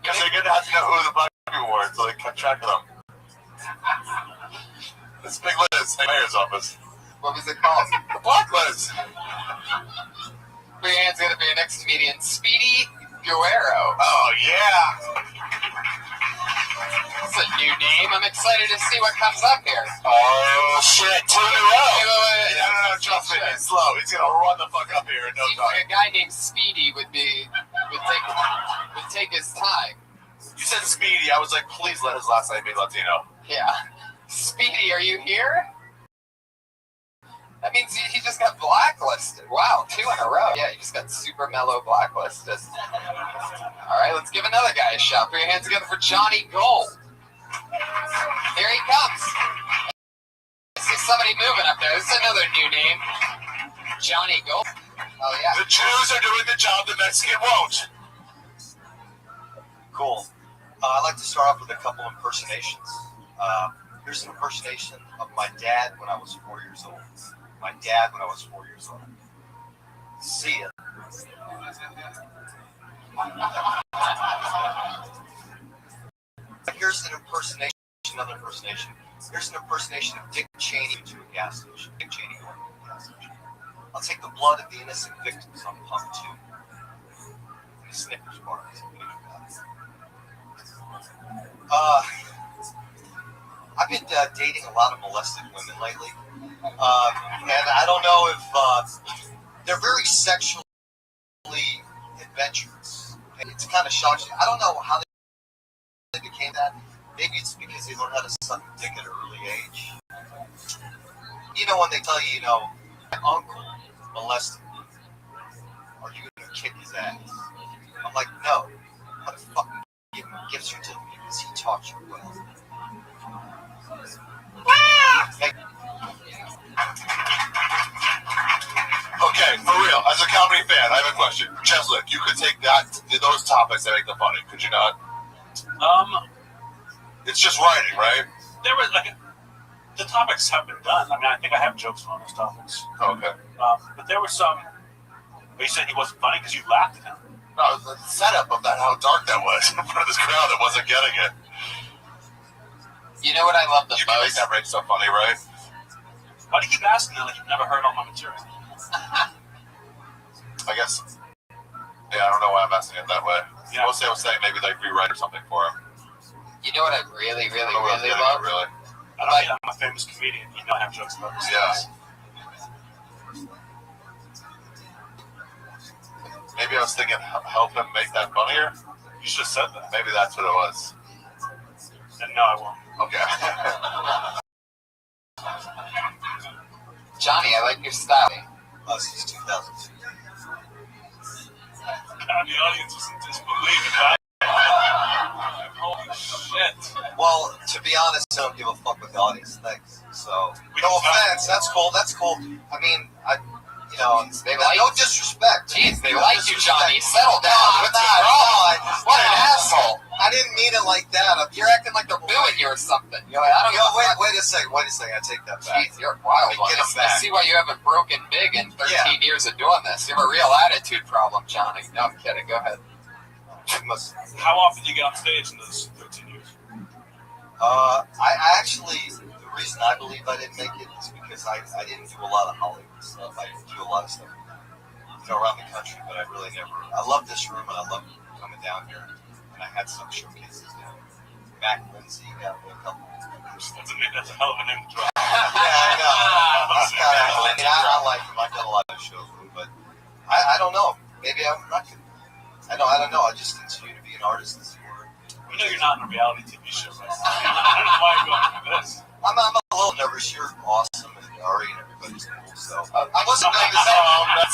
Because they're going to have to know who the black people were, so they kept track of them. This big list, the mayor's office. What was it called? The blacklist. Put your hands together for your next comedian, Speedy Guerrero. Oh, yeah. That's a new name. I'm excited to see what comes up here. Oh, shit. 2 in a row. Wait. No, trust me. It's slow. He's going to run the fuck up here in no Seems time. like a guy named Speedy would take his time. You said Speedy. I was like, please let his last name be Latino. Yeah. Speedy, are you here? That means he just got blacklisted. Wow, 2 in a row. Yeah, he just got super mellow blacklisted. All right, let's give another guy a shot. Put your hands together for Johnny Gold. Here he comes. I see somebody moving up there. This is another new name. Johnny Gold. Oh, yeah. The Jews are doing the job the Mexican won't. Cool. I'd like to start off with a couple impersonations. Here's an impersonation of my dad when I was 4 years old. My dad when I was 4 years old. See ya. Here's an impersonation, another impersonation. Here's an impersonation of Dick Cheney to a gas station. Dick Cheney going to a gas station. I'll take the blood of the innocent victims on pump 2. In the Snickers bar. I've been dating a lot of molested women lately. And I don't know if they're very sexually adventurous. It's kind of shocking. I don't know how they became that. Maybe it's because they learned how to suck a dick at an early age. You know, when they tell you, my uncle molested me, are you going to kick his ass? I'm like, no. How the fuck give him a gift certificate because he taught you well? Okay, for real, as a comedy fan, I have a question. Cheslick, you could take those topics and make them funny, could you not? It's just writing, right? There was the topics have been done. I mean, I think I have jokes on those topics. Oh, okay. But there were some. But you said he wasn't funny because you laughed at him. No, the setup of that, how dark that was in front of this crowd that wasn't getting it. You know what I love the You can make most? that rate so funny, right? Why do you keep asking that like you've never heard all my material? I guess. Yeah, I don't know why I'm asking it that way. Yeah. Mostly I was saying maybe like rewrite or something for him. You know what I really, really, I don't know where I was really getting love? at, really. I don't mean I'm a famous comedian. You know I have jokes about this. Yeah. Maybe I was thinking help him make that funnier. You should have said that. Maybe that's what it was. Then no, I won't. Okay. Johnny, I like your style. Since 2002. God, the audience was in disbelief. Holy shit. Well, to be honest, I don't give a fuck what the audience thinks. So, no offense. That's cool. That's cool. I mean, They like no disrespect. Jeez, they No like you, Johnny. disrespect. Settle down. No, What's I'm your not. problem? No, What an asshole. I didn't mean it like that. You're acting like they're booing you or something. You're like, I don't know. Wait a second. I take that back. Jeez, you're a wild one. Get it I back. see why you haven't broken big in 13 years of doing this. You have a real attitude problem, Johnny. No, I'm kidding. Go ahead. How often do you get on stage in those 13 years? I actually, the reason I believe I didn't make it is because I didn't do a lot of Hollywood stuff. I didn't do a lot of stuff, around the country, but I really never. I love this room and I love coming down here. And I had some showcases down. Mac Lindsay got me a couple. That's a hell of a name to drop. Yeah, I know. I like him. I've done a lot of shows with him, but I don't know. Maybe I'm not. I don't know. I just continue to be an artist. We know you're not in a reality TV show, right? I don't know why you're going through this. I'm a little nervous. You're awesome, and Ari and everybody's cool. So I wasn't nervous.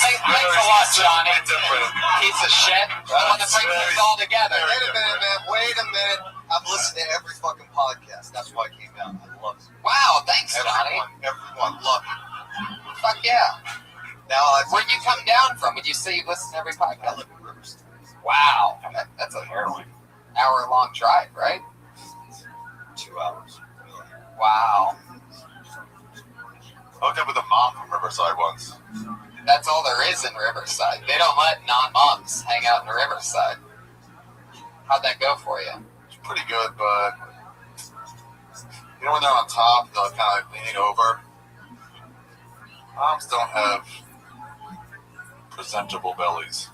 Thanks a lot, Johnny. Piece of shit. I want to bring this all together. Wait a minute, man. Wait a minute. I've listened to every fucking podcast. That's why I came down. I love it. Wow, thanks, Johnny. Everyone, love it. Fuck yeah. Now, where'd you come down from? Would you say you listen to every podcast? I live in Riverside. Wow, that's a hour-long drive, right? 2 hours. Wow. I hooked up with a mom from Riverside once. That's all there is in Riverside. They don't let non-moms hang out in Riverside. How'd that go for you? It's pretty good, but when they're on top, they're kind of leaning over. Moms don't have presentable bellies.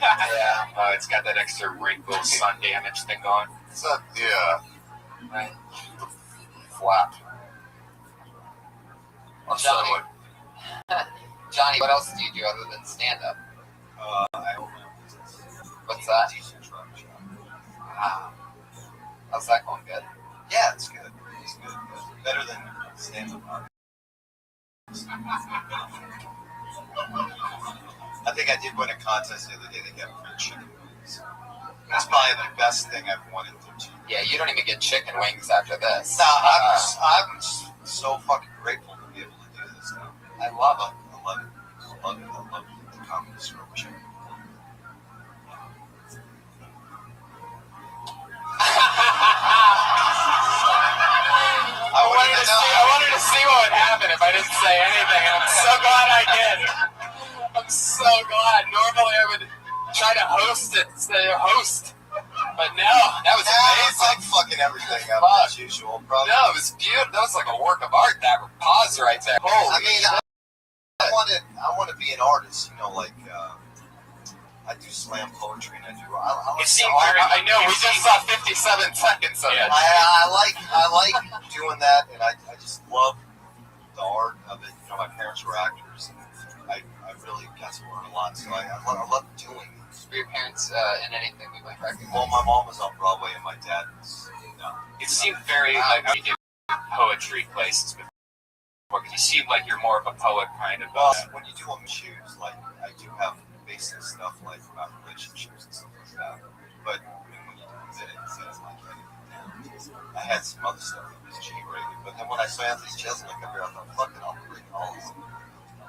Yeah, it's got that extra wrinkle, sun damage thing going. It's not, yeah. Right. Flap. Johnny, Johnny, what else do you do other than stand-up? I own my own business. What's that? Decent truck shop. Wow. How's that going? Good? Yeah, it's good. It's good. Better than stand-up. I think I did win a contest the other day. They got free chicken wings. That's probably the best thing I've won in 13 years. Yeah, you don't even get chicken wings after this. No, I'm so fucking grateful to be able to do this now. I love it. I love it. I love it. I love the comedy store chicken. I wanted to see what would happen if I didn't say anything, and I'm so glad I did. I'm so glad. Normally I would try to host it, but no, that was amazing. I'm fucking everything up as usual, bro. No, it was beautiful. That was like a work of art. That pause right there. Holy I mean, I want to be an artist. Like I do slam poetry and I do. I know. We just saw 57 seconds of it. I like doing that, and I just love the art of it. My parents were actors, and I really got to learn a lot. So I love doing it. Were your parents in anything we might recognize? Well, my mom was on Broadway, and my dad was. It seemed very like you do poetry places before. You seem like you're more of a poet kind of. When you do them shoes, like I do have basic stuff like about relationships and stuff like that. But when you did it like I had some other stuff that was G-rated. But then when I saw Anthony Jeselnik up here, I thought, fuck it, I'll bring all this.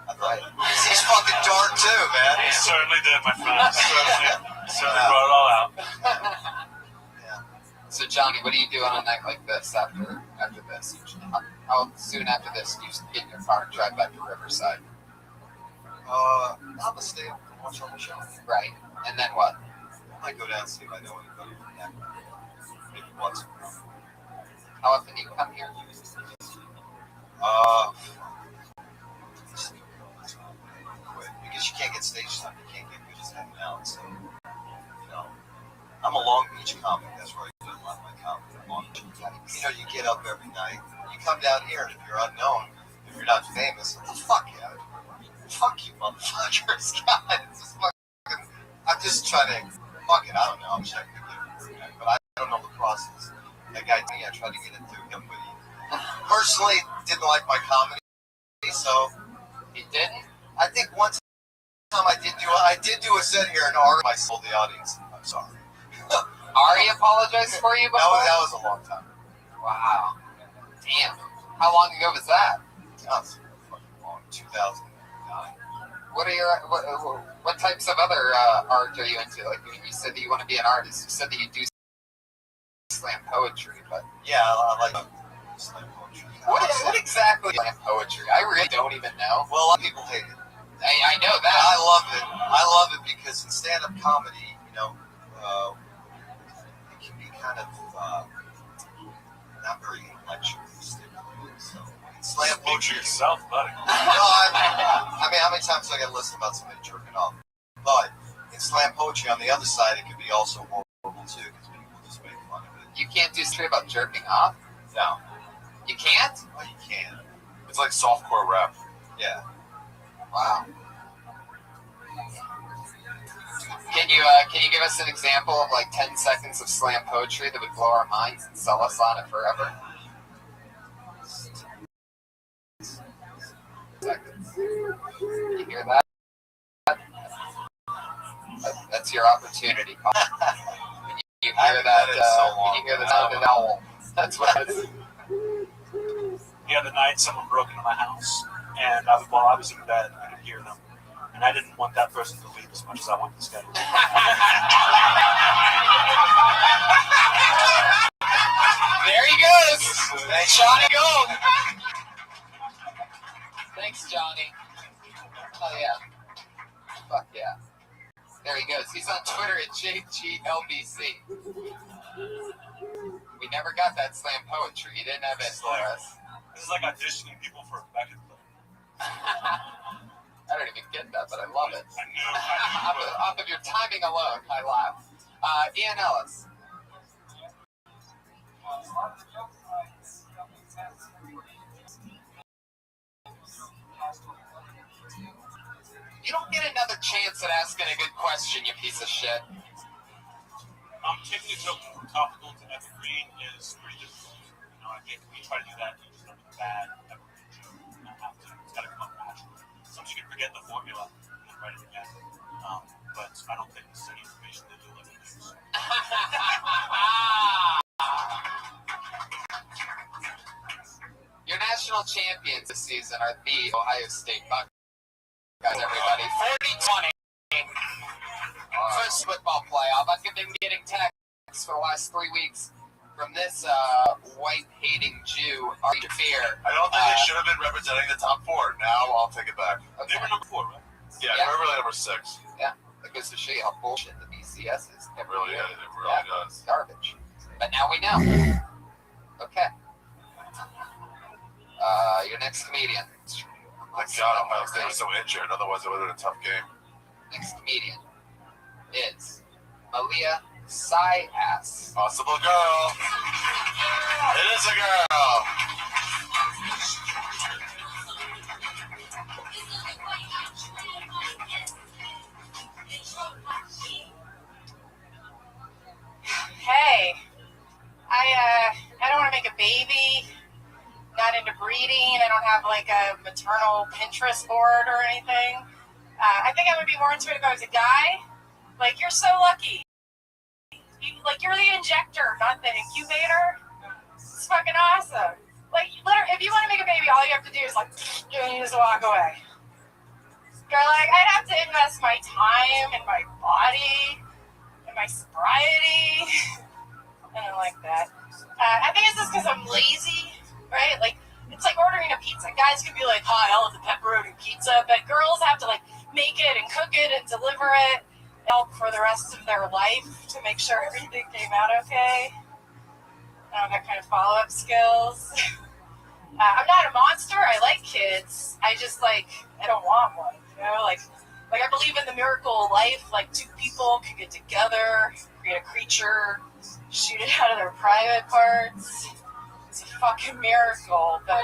I thought, he's fucking dark too, man. He certainly did, my friend. Certainly brought it all out. So Johnny, what do you do on a night like this after this? How soon after this do you get in your car and drive back to Riverside? I'm gonna stay up and watch all the show. Right. And then what? I might go down and see if I know anybody from that. Maybe once. How often do you come here? Because you can't get stage time, you can't get good just hanging out. So, I'm a Long Beach comic. That's where I do a lot of my comedy. Long Beach. You get up every night. You come down here, and if you're unknown, if you're not famous, what the fuck, yeah? Fuck you, motherfuckers. God, it's just fucking. I'm just trying to. Fuck it, I don't know. I'm checking to get it, but I don't know the process. That guy, I tried to get it through him, but he personally didn't like my comedy, so he didn't. I think one time I did do a set here, and Ari, I sold the audience. I'm sorry. Ari apologized for you before? That was a long time. Wow. Damn. How long ago was that? That was fucking long. 2009. What are your what types of other art are you into? Like you said that you want to be an artist. You said that you do slam poetry, but yeah, I like slam poetry. What exactly is slam poetry? I really don't even know. Well, a lot of people hate it. I know that. I love it. I love it because in stand-up comedy, it can be kind of not very intellectual. So slam poetry yourself, buddy. No, I mean, how many times do I got to listen about somebody jerking off? But in slam poetry, on the other side, it can be also horrible too because people just make fun of it. You can't do straight about jerking off? No. You can't? Oh, you can. It's like softcore rap. Yeah. Wow. Can you give us an example of like 10 seconds of slam poetry that would blow our minds and sell us on it forever? Seconds. You hear that? That's your opportunity. When you hear that, when you hear the sound of an owl, that's what it is. The other night, someone broke into my house, and while I was in bed, I could hear them. And I didn't want that person to leave as much as I want this guy to leave. There he goes. Johnny Gold. Thanks, Johnny. Oh, yeah. Fuck yeah. There he goes. He's on Twitter at JGLBC. We never got that slam poetry. He didn't have it for us. This is like auditioning people for a Beckett play. I don't even get that, but I love it. I know. Off of your timing alone, I laugh. Ian Ellis. You don't get another chance at asking a good question, you piece of shit. Taking a joke from topical to evergreen is pretty difficult. I think we try to do that. You just remember the bad evergreen joke. It's got to come up naturally. Sometimes you can forget the formula and then write it again. But I don't think there's any information that you'll ever use. Your national champions this season are the Ohio State Buckeyes. Everybody, 40-20. First football playoff. I've been getting texts for the last 3 weeks from this white-hating Jew, Ari Fear. I don't think they should have been representing the top four. Now I'll take it back. Okay. They were number 4, right? Yeah, they were really number 6. Yeah, that goes to show you how bullshit the BCS is. It really is. It really does. Garbage. But now we know. Okay. Your next comedian. Thank God Ohio State was so injured. Otherwise, it would have been a tough game. Next comedian is Malia Sy-Ass. Possible girl. It is a girl. Hey, I don't want to make a baby. Not into breeding. I don't have like a maternal Pinterest board or anything. I think I would be more into it if I was a guy. Like, you're so lucky. You're the injector, not the incubator. It's fucking awesome. Like, literally, if you want to make a baby, all you have to do is, like, you just walk away. Girl, like, I'd have to invest my time and my body and my sobriety. I don't like that. I think it's just because I'm lazy, right? Like, It's like ordering a pizza. Guys can be like, hi, I'll have the pepperoni pizza, but girls have to like make it and cook it and deliver it for the rest of their life to make sure everything came out okay. That kind of follow-up skills. I'm not a monster. I like kids. I just I don't want one. You know, like I believe in the miracle of life. Like two people could get together, create a creature, shoot it out of their private parts. It's a fucking miracle. But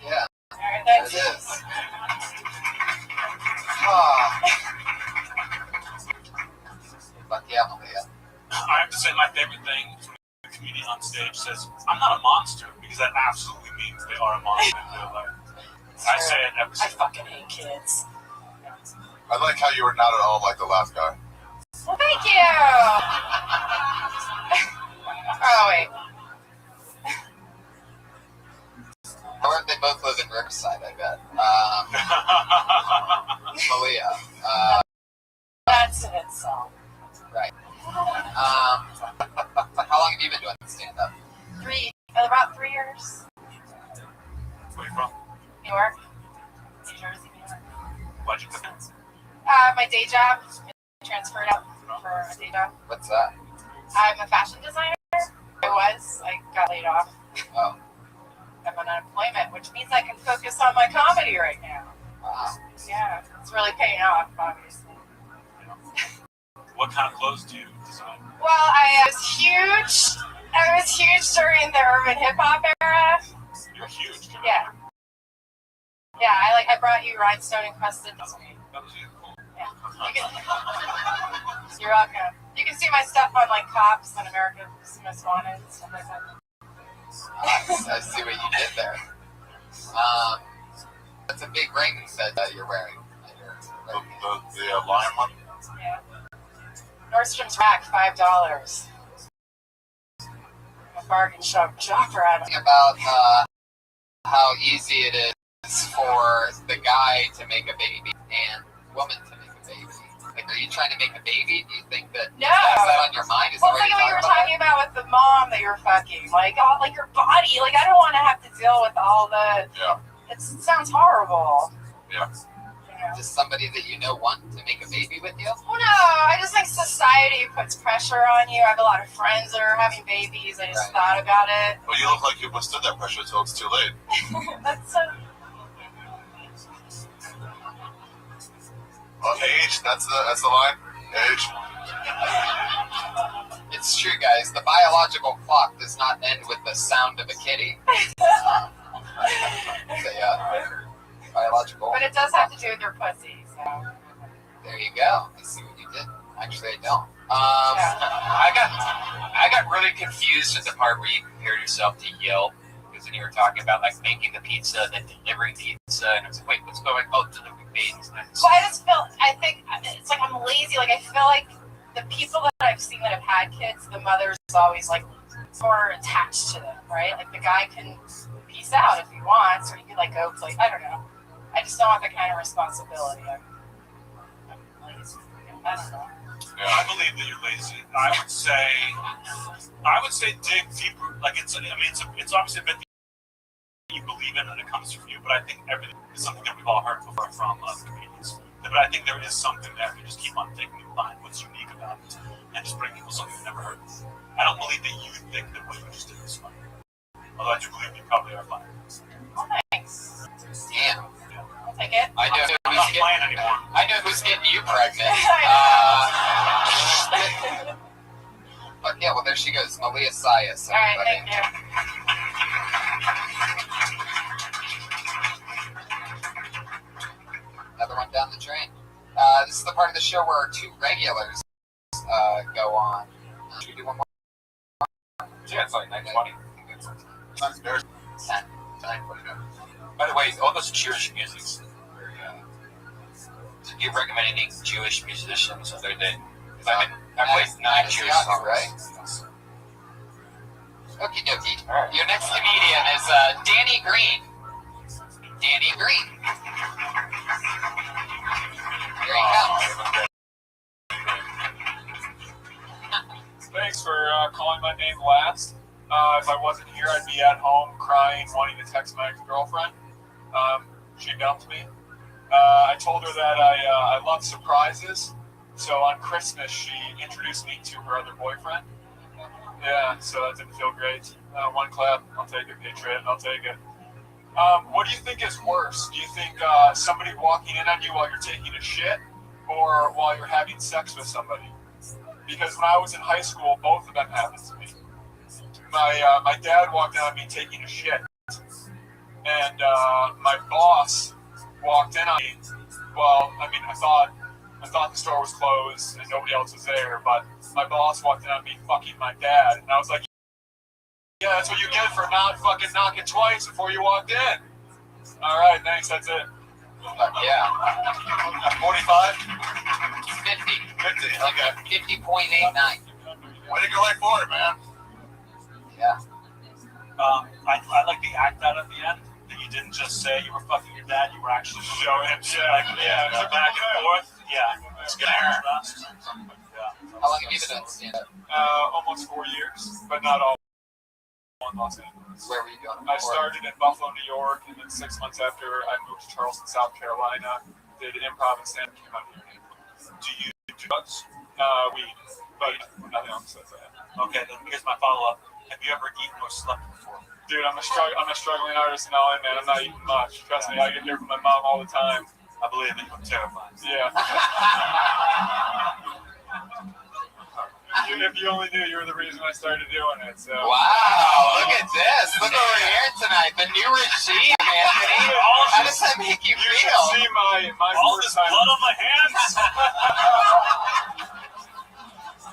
yeah. All right, that's it is. But yeah, Malia. I have to say my favorite thing is when the comedian on stage says, I'm not a monster, because that absolutely means they are a monster in real life. I say it every I fucking hate kids. I like how you were not at all like the last guy. Well, thank you. Oh, wait. Or they both live in Riverside, I bet. Malia. That's an insult. Right. How long have you been doing stand-up? About 3 years. Where are you from? New York. New Jersey, New York. Why'd you come in? My day job. I transferred out for a day job. What's that? I'm a fashion designer. I got laid off. Oh. I'm on unemployment, which means I can focus on my comedy right now. Wow. Yeah, it's really paying off, obviously. What kind of clothes do you design? Well, I was huge. I was huge during the urban hip hop era. You're huge. Yeah. Yeah, I brought you rhinestone encrusted. That was you. Cool. Yeah. You're welcome. You can see my stuff on like Cops and America's Most Wanted and stuff like that. I see what you did there. That's a big ring that you're wearing. The lion one? Yeah. Nordstrom's rack, $5. A bargain shopper out of it. About how easy it is for the guy to make a baby and woman to make a baby. Like, are you trying to make a baby? Do you think that No. is that on your mind? Is Well, that think what what you were talking about with the mom that you're fucking. Like, oh, like your body. Like, I don't want to have to deal with all the. Yeah. It sounds horrible. Yeah. Just somebody that you know want to make a baby with you? Well, no, I just think society puts pressure on you. I have a lot of friends that are having babies. I just thought about it. Well, you look like you withstood that pressure until it's too late. That's so. Age, that's the line. Age. It's true, guys. The biological clock does not end with the sound of a kitty. Biological. But it does have to do with your pussy, so. There you go. I see what you did. Actually, I don't. I got really confused at the part where you compared yourself to Yelp, because then you were talking about like making the pizza and then delivering pizza, and I was like, wait, what's going? Oh, delivering pizza. Well, I think it's like I'm lazy. Like I feel like the people that I've seen that have had kids, the mother's always like more attached to them, right? Like the guy can peace out if he wants, or he could like go play. I don't know. I just don't want that kind of responsibility. I'm lazy. I don't know. Yeah, I believe that you're lazy. I would say dig deeper. Like it's obviously a bit that you believe in and it comes from you, but I think everything is something that we've all heard before from comedians. But I think there is something there if you just keep on thinking and find what's unique about it and just bring people something you've never heard. I don't believe that you think that what you just did is funny. Although I do believe you probably are funny. Oh, thanks. Damn. I'll take it. I know I'm not playing anymore. I know who's getting you pregnant. But yeah, well, there she goes, Malia Sayas. All right, thank you. Another one down the drain. This is the part of the show where our two regulars go on. Should we do one more? Yeah, it's like 9:20. 10. By the way, all those Jewish musics. Do you recommend any Jewish musicians other than? I've played 9 Jewish songs. Right? Okie dokie. Right. Your next comedian is Danny Green. Danny Green. Here he comes. Thanks for calling my name last. If I wasn't here, I'd be at home crying, wanting to text my ex-girlfriend. She dumped me. I told her that I love surprises. So on Christmas, she introduced me to her other boyfriend. Yeah, so that didn't feel great. One clap, I'll take it, Patriot, I'll take it. What do you think is worse? Do you think somebody walking in on you while you're taking a shit, or while you're having sex with somebody? Because when I was in high school, both of them happened to me. My dad walked in on me taking a shit, and my boss walked in on me. Well, I mean, I thought the store was closed and nobody else was there, but my boss walked in on me fucking my dad, and I was like, yeah, that's what you get for not fucking knocking twice before you walked in. All right, thanks, that's it. Yeah. 45? 50. 50, okay. 50.89. Way to go like forward, man. Yeah. I like the act out at the end. That you didn't just say you were fucking your dad, you were actually showing him shit. Yeah, back and forth. Yeah. It's good. How long have you been doing stand-up? Almost 4 years, but not all in Los Angeles. Where were you doing? I started in Buffalo, New York, and then 6 months after I moved to Charleston, South Carolina, did improv and stand-up, came out here. Do you do drugs? Weed, but nothing else besides that. Okay, then here's my follow-up. Have you ever eaten or slept before? Dude, I'm a struggling artist in LA, man. I'm not eating much. Trust me, I get here from my mom all the time. I believe it. I'm terrified. Yeah. If you only knew, you were the reason I started doing it. So. Wow, look at this. Look over here tonight. The new regime, Anthony. How does that make you feel? You should see my all first this time. blood on my hands.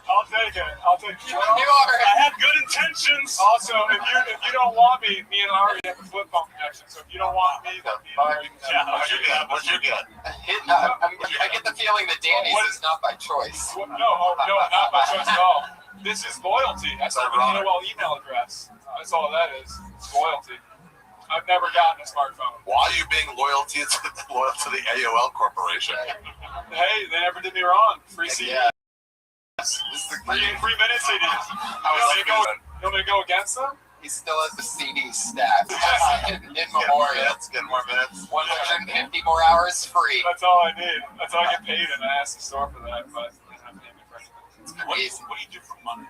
I'll take it. I had good intentions. Also, if you don't want me and Ari have a flip phone connection. So if you don't want me, then me and Ari can have What'd you get? I get the feeling that Danny's is not by choice. No, not by choice at all. This is loyalty. That's an AOL email address. That's all that is. It's loyalty. I've never gotten a smartphone. Why are you being loyal to the AOL Corporation? Hey, they never did me wrong. Free CD. Yeah. Free minute CDs. You want me to go against them? He still has the CD stack. in memoriam. Let's get more minutes. 150 more hours free. That's all I need. That's all I get paid, and I asked the store for that, but they're not paying me for anything. What do you do for money?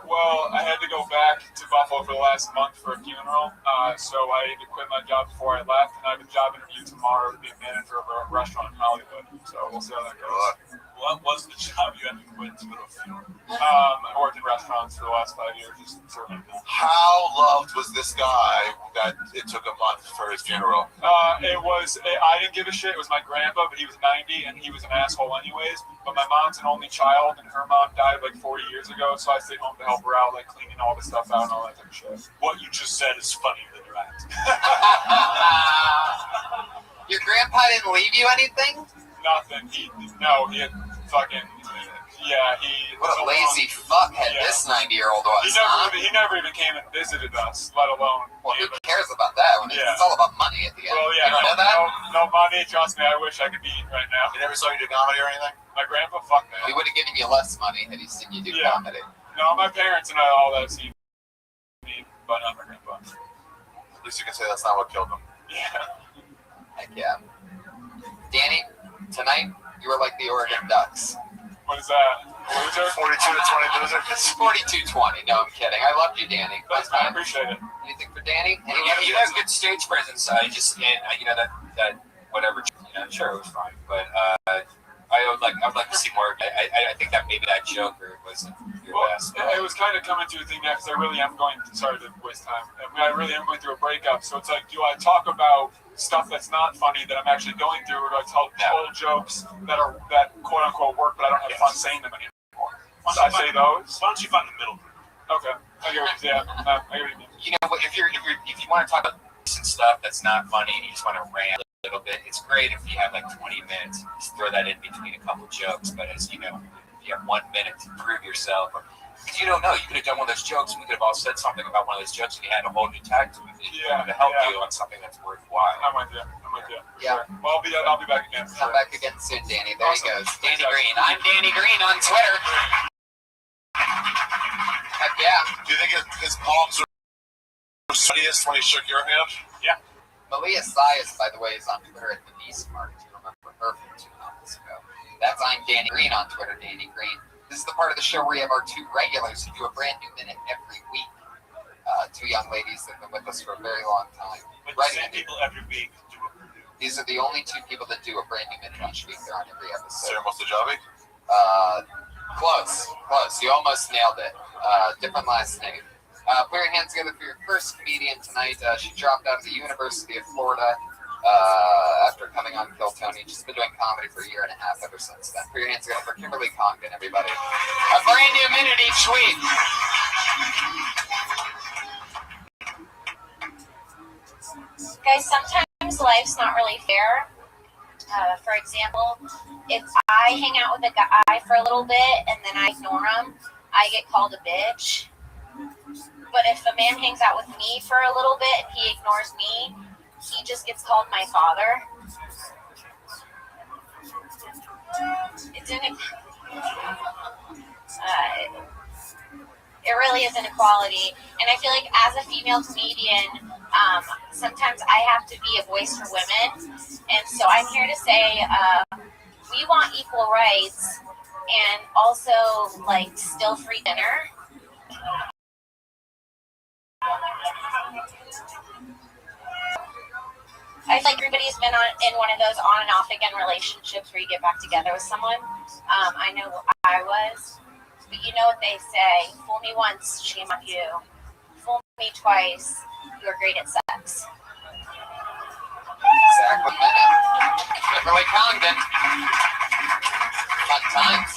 Well, I had to go back to Buffalo for the last month for a funeral, so I had to quit my job before I left, and I have a job interview tomorrow to be a manager of a restaurant in Hollywood, so we'll see how that goes. What was the job you had to quit to go to a funeral? I worked in restaurants for the last 5 years, just serving. How loved was this guy that it took a month for his funeral? I didn't give a shit. It was my grandpa, but he was 90, and he was an asshole anyways. But my mom's an only child, and her mom died like 40 years ago, so I stayed home to help her out, like cleaning all the stuff out and all that type of shit. What you just said is funnier than your act. Your grandpa didn't leave you anything? Nothing. He had fucking, What a lazy fuckhead this 90-year-old was. He never even came and visited us, let alone. Well, who cares about that when it's all about money at the end? Well, yeah, you don't know that? No money. Trust me, I wish I could be eating right now. You never saw you do comedy or anything? My grandpa, fuck man. He would have given you less money had he seen you do comedy. No, my parents and all that seen me, but not my grandpa. At least you can say that's not what killed him. Yeah. Heck yeah. Danny, tonight you were like the Oregon Ducks. What is that? Loser? 42 to 20 loser? It's 42-20. No, I'm kidding. I loved you, Danny. Thanks, man. I appreciate it. Anything for Danny? You have good stage presence. I just, that whatever. Sure, it was fine, but I would like to see more. I think that maybe that joke wasn't your best. It was kind of coming to a thing now because I really am sorry to waste time. I really am going through a breakup, so it's like, do I talk about stuff that's not funny that I'm actually going through, or do I tell old jokes that quote unquote work, but I don't have fun saying them anymore? So I say those. Why don't you find the middle? Okay, I get what you mean. You know, if you want to talk about decent stuff that's not funny and you just want to rant a little bit, it's great if you have like 20 minutes. Just throw that in between a couple jokes. But as you know, if you have 1 minute to prove yourself, because you don't know, you could have done one of those jokes, and we could have all said something about one of those jokes, and you had a whole new tag to it to help you on something that's worthwhile. I'm with you. Yeah. Sure. Well, I'll be back again. Come back again soon, Danny. There he goes. Danny Green. I'm Danny Green on Twitter. Heck yeah. Yeah. Do you think his palms were sweatiest when he shook your hand? Yeah. Malia Sias, by the way, is on Twitter at Denise Mark. Do you remember her from 2 months ago? That's I'm Danny Green on Twitter, Danny Green. This is the part of the show where we have our 2 regulars who do a brand new minute every week. 2 young ladies that have been with us for a very long time. But the same people every week do a These are the only 2 people that do a brand new minute each week. They're on every episode. Sarah Mostajabi? Close. You almost nailed it. Different last name. Put your hands together for your first comedian tonight. She dropped out of the University of Florida after coming on Kill Tony. She's been doing comedy for a year and a half ever since then. Put your hands together for Kimberly Congdon, everybody. A brand new minute each week. Guys, sometimes life's not really fair. For example, if I hang out with a guy for a little bit and then I ignore him, I get called a bitch. But if a man hangs out with me for a little bit and he ignores me, he just gets called my father. It really is inequality. And I feel like as a female comedian, sometimes I have to be a voice for women. And so I'm here to say we want equal rights and also like still free dinner. I feel like everybody's been in one of those on and off again relationships where you get back together with someone. I know I was. But you know what they say, fool me once, shame on you. Fool me twice, you're great at sex. Exactly. Kimberly Congdon. Fun times.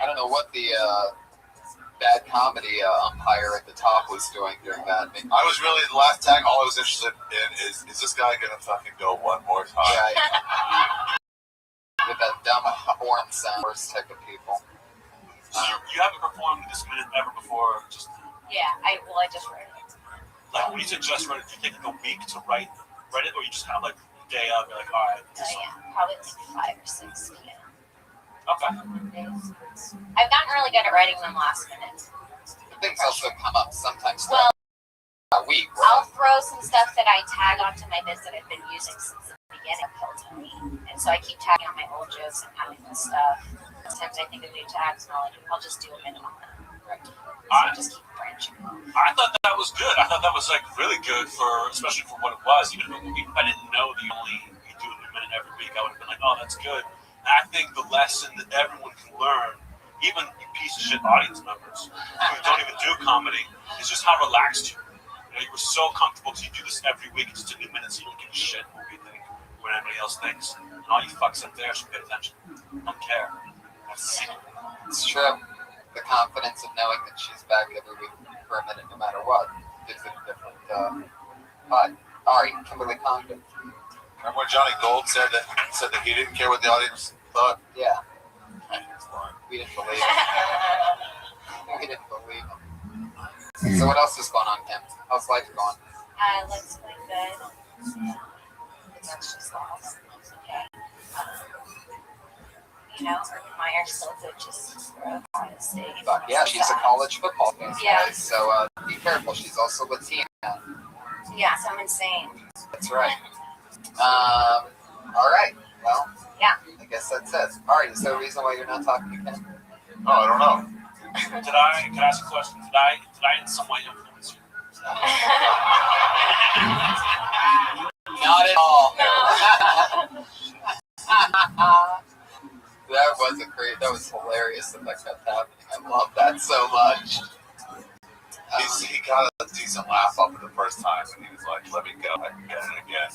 I don't know what the bad comedy umpire at the top was doing during that. I was really, the last tag, all I was interested in is this guy going to fucking go one more time? Yeah. With that dumb horn sound, worst type of people. So you haven't performed this minute ever before? Yeah, I just wrote it. Like, when you said just wrote it, do you take like a week to write it, or you just kind of like day up, you're like, all right. Yeah, probably like 5 or 6 p.m. Okay. I've gotten really good at writing them last minute. Things also come up sometimes. Well, a week. I'll throw some stuff that I tag onto my bits that I've been using since the beginning of Kill Tony. And so I keep tagging on my old jokes and having this stuff. Sometimes I think of new tags and I'll just do a minute on that. So just keep branching. I thought that was good. I thought that was like really good especially for what it was. Even if I didn't know you do a new minute every week, I would have been like, oh, that's good. And I think the lesson that everyone can learn, even you piece of shit audience members who don't even do comedy, is just how relaxed you are. You were so comfortable because you do this every week. It's just a new minute, so you don't give a shit what we think, what anybody else thinks. And all you fucks up there should pay attention. Don't care. That's the secret. It's true. The confidence of knowing that she's back every week for a minute, no matter what, gives it a different vibe. All right, Kimberly Congdon. Remember when Johnny Gold said that he didn't care what the audience thought? Yeah. We didn't believe him. We didn't believe him. So what else is going on, Kim? How's life going? Life's going good. That's just lost. Okay. Urban Meyer's still good, just for Ohio State. But yeah, she's a college football fan. Yeah. So be careful. She's also Latina. Yeah, so I'm insane. That's right. All right. Well, yeah. I guess that's it. All right. Is there a reason why you're not talking to Kim? Oh, I don't know. Can I ask a question? Did I in some way influence you? Not at all. That was hilarious that kept happening. I love that so much. He got a decent laugh off of the first time, and he was like, "Let me go. I can get it again."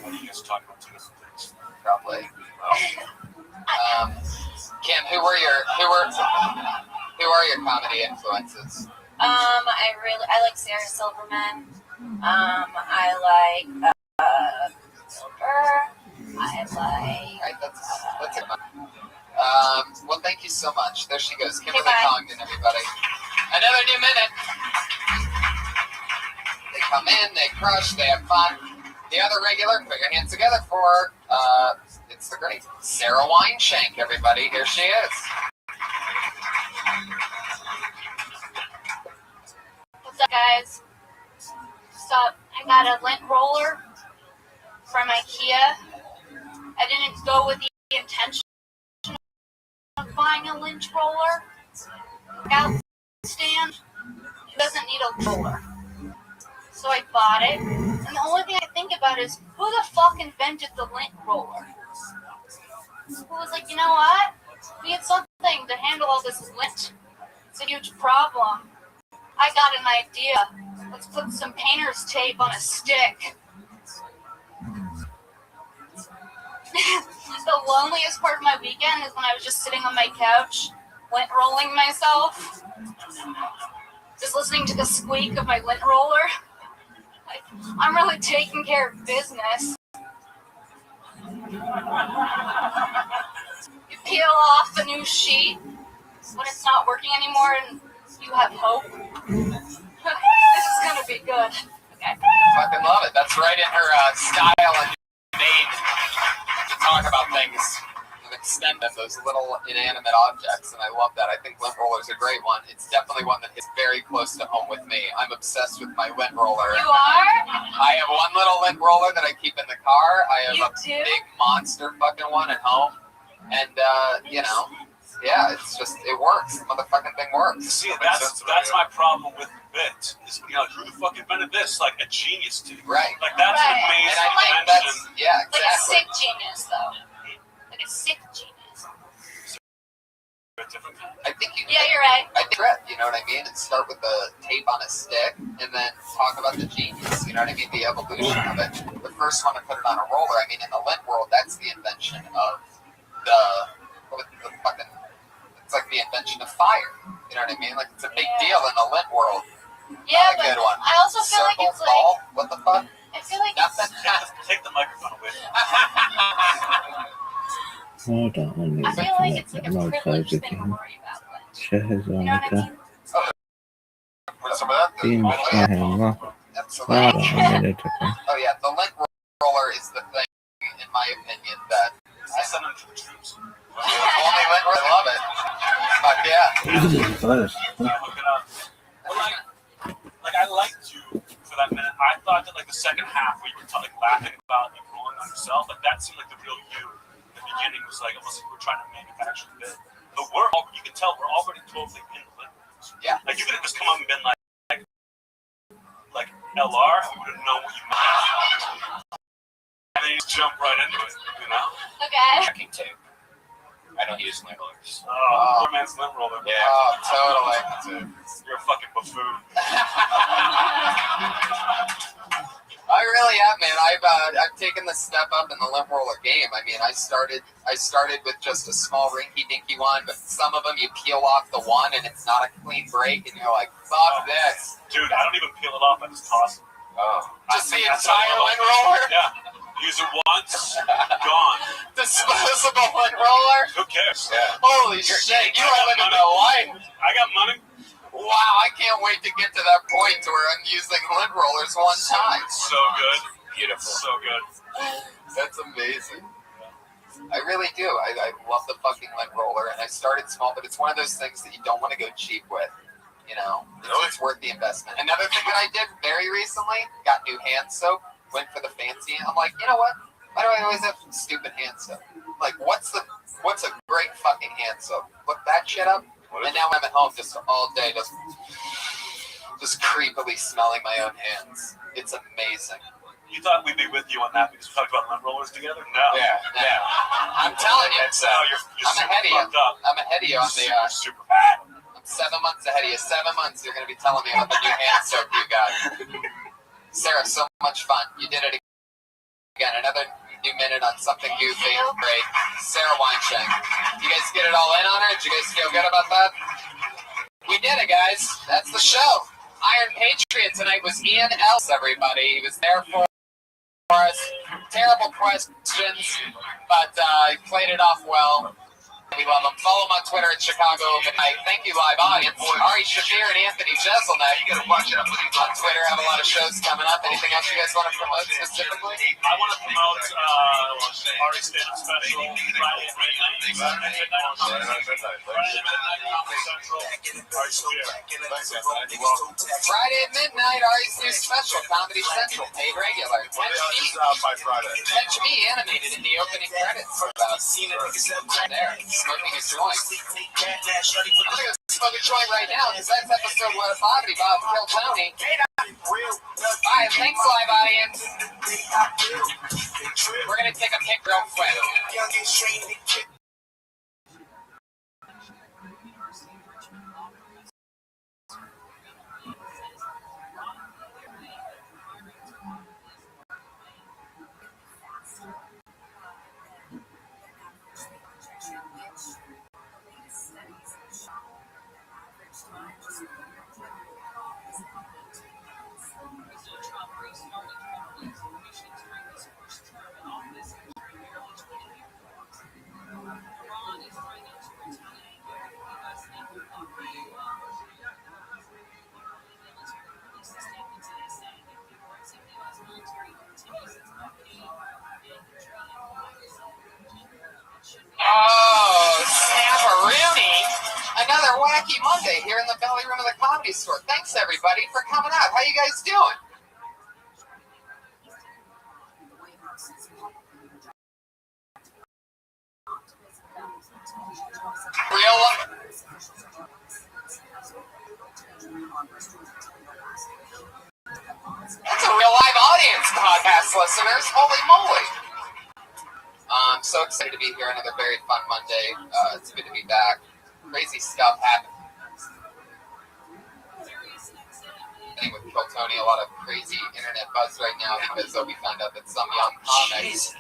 What are you guys talking about? Two different things. Probably. Kim, who are your comedy influences? I like Sarah Silverman. I like Silver. I like. Right, that's it. Well, thank you so much. There she goes, Kimberly Congdon, everybody. Another new minute. They come in, they crush, they have fun. The other regular, put your hands together for, it's the great Sarah Wineshank, everybody. Here she is. So guys, I got a lint roller from IKEA. I didn't go with the intention of buying a lint roller. Out stand doesn't need a roller. So I bought it. And the only thing I think about is, who the fuck invented the lint roller? Who was like, you know what? We need something to handle all this lint. It's a huge problem. I got an idea. Let's put some painter's tape on a stick. The loneliest part of my weekend is when I was just sitting on my couch, lint rolling myself, just listening to the squeak of my lint roller. Like, I'm really taking care of business. You peel off the new sheet when it's not working anymore and you have hope. This is gonna be good. Okay. Fucking love it. That's right in her style and vein to talk about things and extend them, those little inanimate objects, and I love that. I think lint roller is a great one. It's definitely one that hits very close to home with me. I'm obsessed with my lint roller. You are? I have one little lint roller that I keep in the car. I have a do? big monster fucking one at home, and you know, yeah, it's just, it works. The motherfucking thing works. See, that's my problem with the bit. Is, you know, who the fuck invented this? Like a genius, dude. Right. Like that's an amazing And I think invention. yeah, exactly. Like a sick genius, though. Like a sick genius. I think you. Yeah, you're right. I think you know what I mean? And start with the tape on a stick, and then talk about the genius. You know what I mean? The evolution of it. The first one to put it on a roller. I mean, in the lint world, that's the invention of the fucking. It's like the invention of fire. You know what I mean? Like, it's a big deal in the lint world. Yeah, Not a good one. I also feel like it's ball? like. What the fuck? I feel like nothing. Take the microphone away. Hold on, I feel like it's like a I'm privilege outside thing to again. worry about lint. شهز You know what I mean? Put some of that. في مفاهمة Absolutely. صار عملتكم Oh yeah, the lint roller is the thing, in my opinion, that I send them to the troops. only lint roller. I love it. Fuck yeah. Hook it up. But like I like to, for that minute, I thought that like the second half where you were like laughing about like rolling on yourself, like that seemed like the real you. The beginning was like almost like we're trying to manufacture the bit. But you can tell we're already totally in the lint. Yeah. Like you could have just come up and been like LR, and we would have known what you meant. And then you just jump right into it, you know? Okay. Packing tape. I don't use lint rollers. Oh, poor man's lint roller. Yeah. Oh, totally. You're a fucking buffoon. I really have, man. I've taken the step up in the lint roller game. I mean, I started with just a small rinky-dinky one, but some of them you peel off the one and it's not a clean break, and you're like, fuck this. Dude, I don't even peel it off. I just toss it. Oh. Just the entire lint roller? Yeah. Use it once, gone. Disposable lint roller? Who cares? Yeah. Holy shit, you are living the life. I got money. Wow, I can't wait to get to that point to where I'm using lint rollers one time. So good. Beautiful. So good. That's amazing. I really do. I love the fucking lint roller, and I started small, but it's one of those things that you don't want to go cheap with. You know, it's worth the investment. Another thing that I did very recently, got new hand soap, went for the fancy, and I'm like, you know what? Why do I always have stupid hand soap? Like, what's a great fucking hand soap? Look that shit up, and now I'm at home just all day, just creepily smelling my own hands. It's amazing. You thought we'd be with you on that because we talked about lint rollers together? No. Yeah. I'm telling you, you're I'm ahead of you. I'm ahead of you on the. Super bad. I'm 7 months ahead of you. 7 months, you're going to be telling me about the new hand soap you got. Sarah, so much fun. You did it again. Another new minute on something goofy. Great. Sarah Weinstein. You guys get it all in on her? Did you guys feel good about that? We did it, guys. That's the show. Iron Patriot tonight was Ian Else, everybody. He was there for us. Terrible questions, but he played it off well. We love them. Follow them on Twitter at Chicago Midnight. Thank you, live audience. Ari Shafir and Anthony Jeselnik. You gotta watch it on Twitter. Have a lot of shows coming up. Anything else you guys want to promote specifically? I want to promote Ari stand-up special Friday at midnight. Friday at midnight Comedy Central. Ari Shafir. Friday at midnight, Ari's new special, Comedy Central, paid regular. Catch me animated in the opening credits for about there, smoking a joint. I'm gonna smoke a joint right now because that's episode 1 of Bobby Bob Kill Tony. Alright, thanks, live audience. We're gonna take a pic real quick. Oh, snap-a-rooney. Another wacky Monday here in the belly room of the Comedy Store. Thanks, everybody, for coming out. How you guys doing? That's a real live audience, podcast listeners. Holy moly. I'm so excited to be here. Another very fun Monday. It's good to be back. Crazy stuff happening with Kill Tony. A lot of crazy internet buzz right now because we found out that some young comic named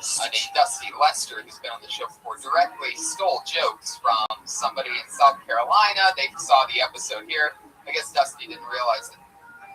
Dusty Lester, who's been on the show before, directly stole jokes from somebody in South Carolina. They saw the episode here. I guess Dusty didn't realize that the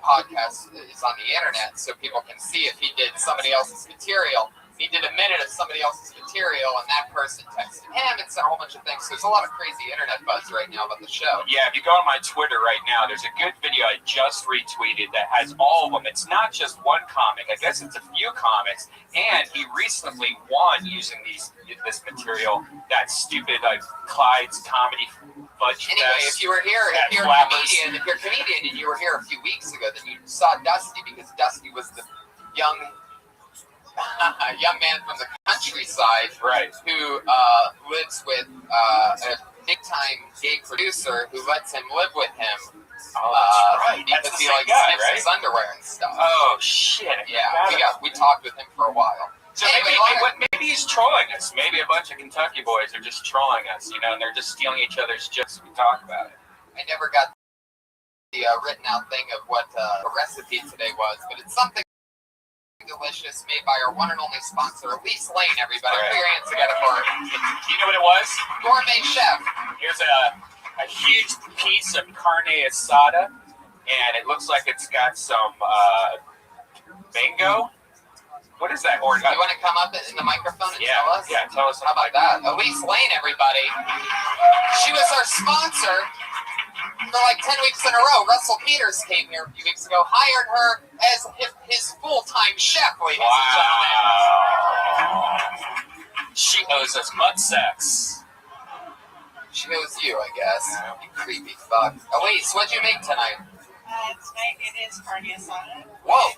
podcast is on the internet, so people can see if he did somebody else's material. He did a minute of somebody else's material, and that person texted him and said a whole bunch of things. So there's a lot of crazy internet buzz right now about the show. Yeah, if you go on my Twitter right now, there's a good video I just retweeted that has all of them. It's not just one comic. I guess it's a few comics. And he recently won using this material. That stupid Clyde's Comedy Fudge Anyway, Fest. if you're here, if you're a comedian and you were here a few weeks ago, then you saw Dusty because Dusty was the young man from the countryside, right? Who lives with a big-time gay producer who lets him live with him. Oh, that's right. Because That's he the like same guy, sniffs right? his underwear and stuff. Oh shit! We talked with him for a while. So maybe he's trolling us. Maybe a bunch of Kentucky boys are just trolling us, and they're just stealing each other's jokes. We talk about it. I never got the written out thing of what the recipe today was, but it's something delicious made by our one and only sponsor, Elise Lane. Everybody, put your hands together for her. Do you know what it was? Gourmet chef. Here's a huge piece of carne asada, and it looks like it's got some mango. What is that? Or you want to come up in the microphone and tell us? Yeah, tell us. How about that? Elise Lane, everybody. She was our sponsor for like 10 weeks in a row. Russell Peters came here a few weeks ago, hired her as his full-time chef, ladies and gentlemen. She owes us butt sex. She owes you, I guess. You creepy fuck. Elise, what'd you make tonight? Tonight it is carne asada. Whoa!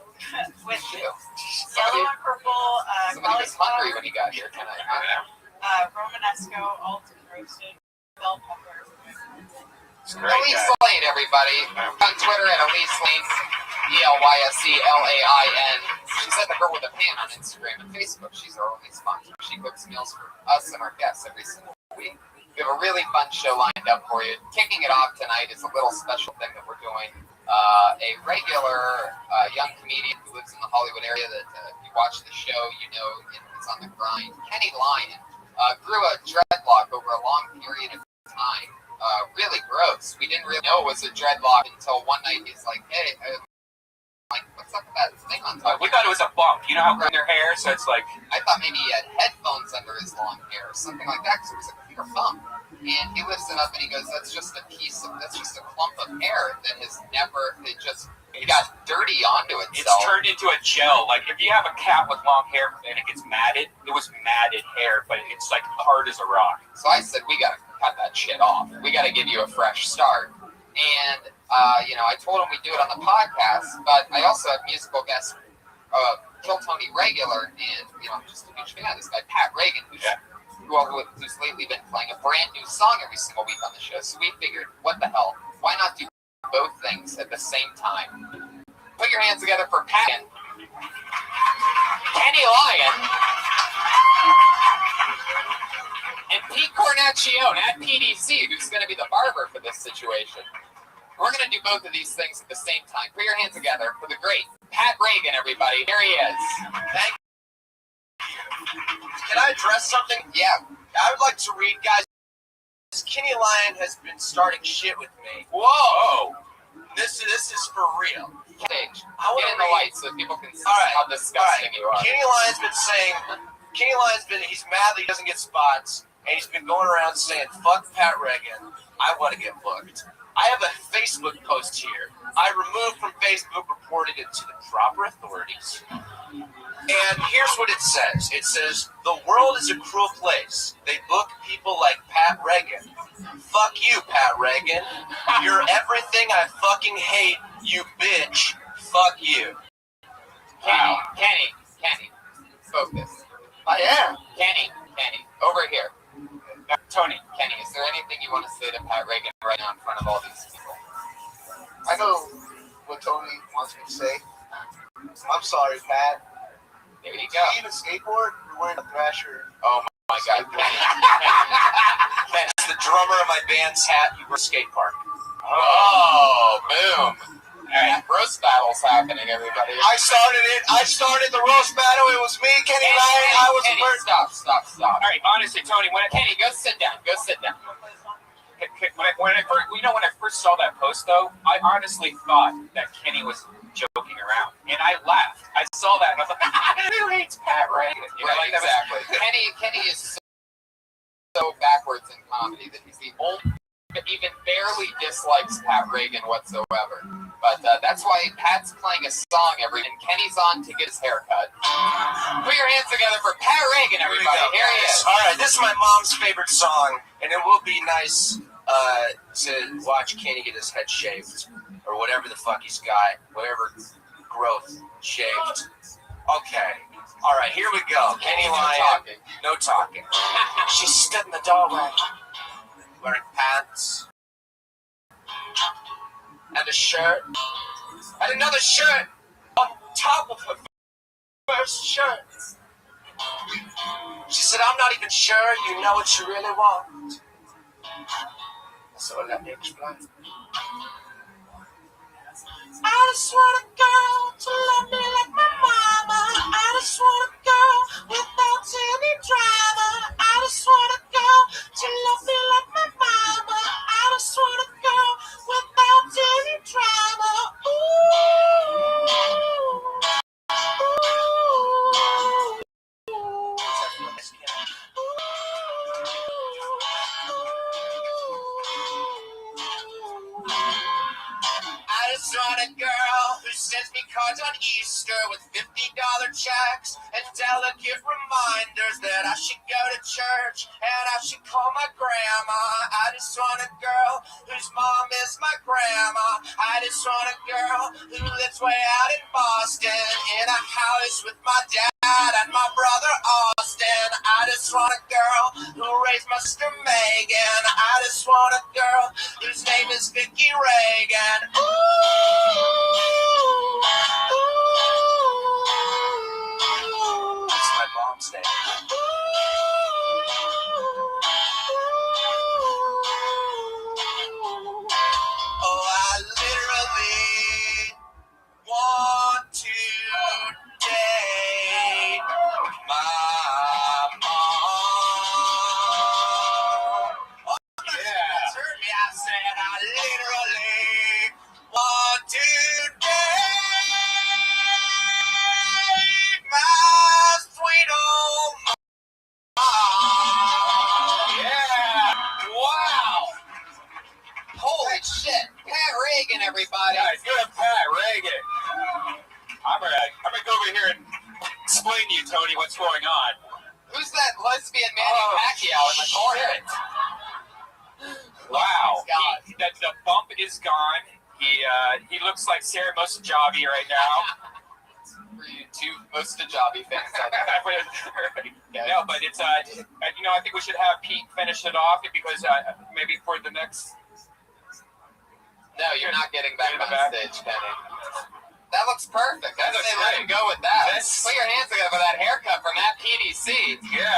With yellow and purple somebody was hungry when he got here tonight, huh? Romanesco, alton roasted, bell pepper. Elise Lane, everybody. On Twitter at Elise Lane, ELYSELAIN. She's at the Girl with a Pan on Instagram and Facebook. She's our only sponsor. She cooks meals for us and our guests every single week. We have a really fun show lined up for you. Kicking it off tonight is a little special thing that we're doing. A regular young comedian who lives in the Hollywood area that if you watch the show, you know it's on the grind. Kenny Lyon grew a dreadlock over a long period of time. Really gross. We didn't really know it was a dreadlock until one night he's like, hey, what's up with that thing on top? We thought it was a bump. You know how in their hair, so it's like... I thought maybe he had headphones under his long hair or something like that because it was a clear bump. And he lifts it up and he goes, that's just a clump of hair that has never, it got dirty onto itself. It's turned into a gel. Like if you have a cat with long hair and it gets matted, it was matted hair, but it's like hard as a rock. So I said, we gotta cut that shit off. We gotta give you a fresh start. And, I told him we'd do it on the podcast, but I also have musical guest, Kill Tony regular, and, just a huge fan of this guy, Pat Reagan, who's lately been playing a brand new song every single week on the show. So we figured, what the hell? Why not do both things at the same time? Put your hands together for Pat and Kenny Lyon and Pete Cornacchione at PDC, who's going to be the barber for this situation. We're going to do both of these things at the same time. Put your hands together for the great Pat Reagan, everybody. Here he is. Thank you. Can I address something? Yeah. I would like to read, guys. Kenny Lyon has been starting shit with me. Whoa! This is for real. Stage. I want Get in the light so people can see how disgusting you are. Kenny Lyon's he's mad that he doesn't get spots, and he's been going around saying, fuck Pat Reagan, I want to get booked. I have a Facebook post here. I removed from Facebook, reported it to the proper authorities. And here's what it says. It says, the world is a cruel place. They book people like Pat Reagan. Fuck you, Pat Reagan. You're everything I fucking hate, you bitch. Fuck you. Wow. Kenny. Focus. I am. Kenny. Over here. Tony. Kenny, is there anything you want to say to Pat Reagan right now in front of all these people? I know what Tony wants me to say. I'm sorry, Pat. There you Do go. you even skateboard? You're wearing a Thrasher. Oh my God. That's the drummer of my band's hat. You were skate park. Oh, boom. All right, roast battle's happening, everybody. I started the roast battle. It was me, Kenny Lyon. I was the first. Stop. All right, honestly, Tony, Kenny, go sit down. When I first saw that post, though, I honestly thought that Kenny was joking around, and I laughed. I saw that, and I was like, who hates Pat Reagan? Right, exactly. Kenny is so backwards in comedy that he's the only that even barely dislikes Pat Reagan whatsoever. But that's why Pat's playing a song and Kenny's on to get his hair cut. Put your hands together for Pat Reagan, everybody. Here he is. All right, this is my mom's favorite song, and it will be nice to watch Kenny get his head shaved, or whatever the fuck he's got, whatever growth shaved. Okay. All right, here we go. Kenny Lyon. No talking. She stood in the doorway, wearing pants and a shirt and another shirt on top of her first shirt. She said, I'm not even sure you know what you really want. So let me explain. I just want a girl to love me like my mama. I just want a girl without any drama. I just want a girl to love me like my mama. I just want a girl without any drama. I just want a girl who sends me cards on Easter with $50 checks and delicate reminders that I should go to church and I should call my grandma. I just want a girl whose mom is my grandma. I just want a girl who lives way out in Boston in a house with my dad and my brother Austin. I just want a girl who raised my sister Megan. I just want a girl whose name is Vicky Reagan. Ooh. That's my mom's name. Oh, I literally want to date my mom. Oh, yeah. Heard me, I said I literally want explain to you, Tony, what's going on. Who's that lesbian Manny Pacquiao in the corner? Wow. The bump is gone. He looks like Sarah Mostajabi right now. For you two Mostajabi fans. No, but it's I think we should have Pete finish it off because maybe for the next. No, you're not getting back on stage, Kenny. That looks perfect. I'd say let him go with that. Put your hands together for that haircut from that PDC. Yeah.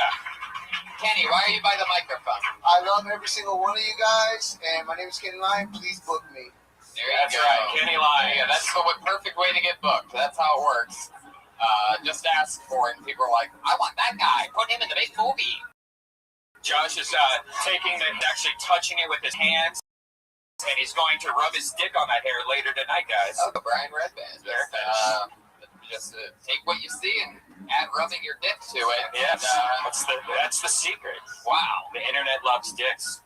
Kenny, why are you by the microphone? I love every single one of you guys, and my name is Kenny Lyon. Please book me. There you go. Right, Kenny Lyon. Yeah, that's the perfect way to get booked. That's how it works. Just ask for it, and people are like, I want that guy. Put him in the big movie. Josh is actually touching it with his hands, and he's going to rub his dick on that hair later tonight, guys. Oh, the Brian Redband. Just take what you see and add rubbing your dick to it. Yes, that's the secret. Wow, the internet loves dicks.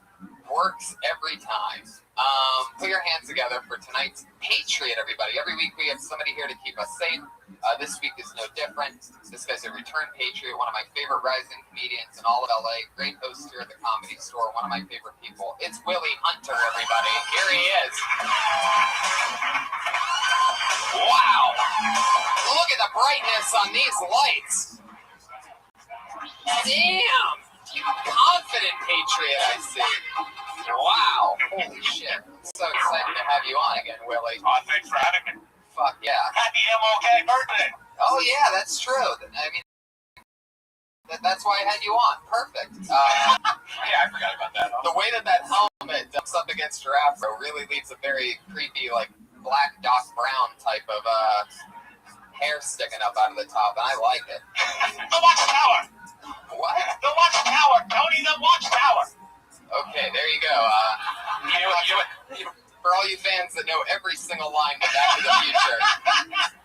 Works every time. Put your hands together for tonight's Patriot, everybody. Every week we have somebody here to keep us safe. This week is no different. This guy's a return Patriot, one of my favorite rising comedians in all of LA. Great host here at the Comedy Store, one of my favorite people. It's Willie Hunter, everybody. Here he is. Wow! Look at the brightness on these lights. Damn! Confident Patriot, I see. Wow. Holy shit. I'm so excited to have you on again, Willie. Oh, thanks for having me. Fuck yeah. Happy MLK birthday. Oh yeah, that's true. I mean, that's why I had you on. Perfect. Yeah, I forgot about that. The way that helmet dumps up against your afro really leaves a very creepy, like, black Doc Brown type of hair sticking up out of the top, and I like it. The Watchtower. What? The Watchtower, Tony, the Watchtower. Okay, there you go. For all you fans that know every single line of Back to the Future,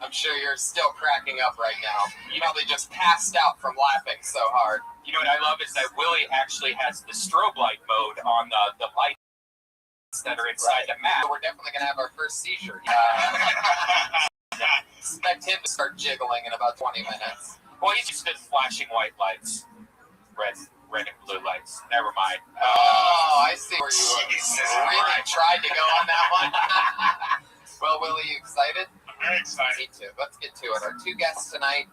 I'm sure you're still cracking up right now. You probably just passed out from laughing so hard. You know what I love is that Willie actually has the strobe light mode on the lights that are inside the map. So we're definitely going to have our first seizure. Expect him to start jiggling in about 20 minutes. Well, he's just been flashing white lights. Red and blue lights. Never mind. Oh, I see where you really tried to go on that one. Well, Willie, you excited? I'm very excited. Me too. Let's get to it. Our two guests tonight,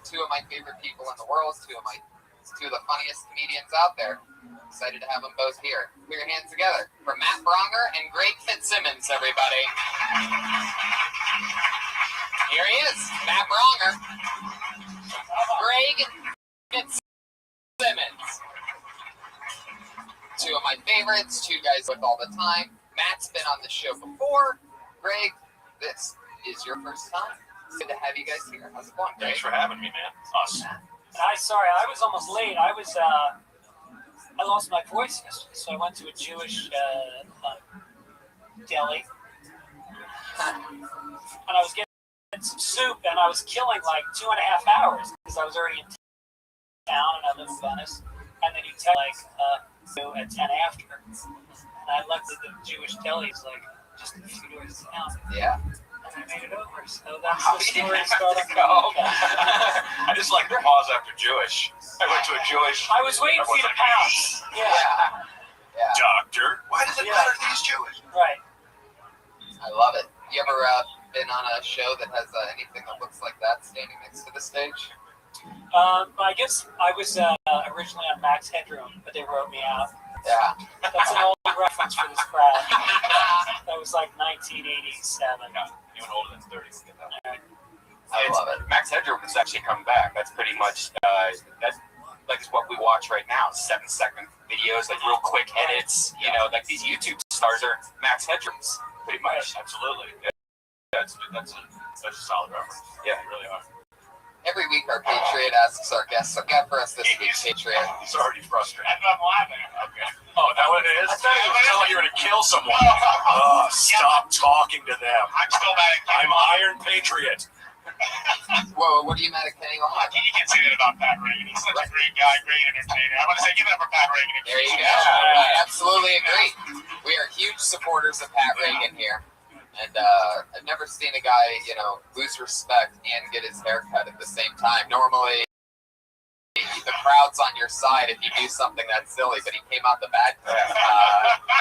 two of my favorite people in the world, two of the funniest comedians out there. Excited to have them both here. Put your hands together for Matt Bronger and Greg Fitzsimmons, everybody. Here he is, Matt Bronger. Greg Fitzsimmons. Two of my favorites, two guys with all the time. Matt's been on the show before. Greg, this is your first time. It's good to have you guys here. How's it going, Greg? Thanks for having me, man. Awesome. Sorry, I was almost late. I lost my voice yesterday, so I went to a Jewish deli, and I was getting some soup, and I was killing like 2.5 hours because I was already in town, and I live in Venice. And then you tell at 10 after, and I looked at the Jewish deli. It's like just a few doors down. Yeah. And I made it over. So that's the story. I just like the pause after Jewish. I went to a Jewish. I was waiting for you to pounce. Yeah. Doctor, why does it matter to these Jewish? Right. I love it. You ever been on a show that has anything that looks like that standing next to the stage? I guess I was originally on Max Headroom, but they wrote me out. Yeah. That's an old reference for this crowd. That was like 1987. Anyone older than 30 will get that. Right. I love it. Max Headroom has actually come back. That's pretty much that's like what we watch right now. 7-second videos, like real quick edits. You know, like these YouTube stars are Max Headrooms, pretty much. Absolutely. Yeah. That's a solid reference. Yeah, they really are. Every week our Patriot asks our guests, so get for us this week, Patriot. He's already frustrated. I'm laughing. Okay. Oh, that what it is? I thought you were telling you were going to kill someone. Stop talking to them. I'm still mad at Kenny. I'm Iron Patriot. Whoa, what are you mad at Kenny Lyon? You can't say that about Pat Reagan. He's such a great guy, great entertainer. I want to say give it up for Pat Reagan. There you go. I absolutely agree. We are huge supporters of Pat Reagan here. And I've never seen a guy, lose respect and get his hair cut at the same time. Normally, the crowd's on your side if you do something that's silly, but he came out the bad.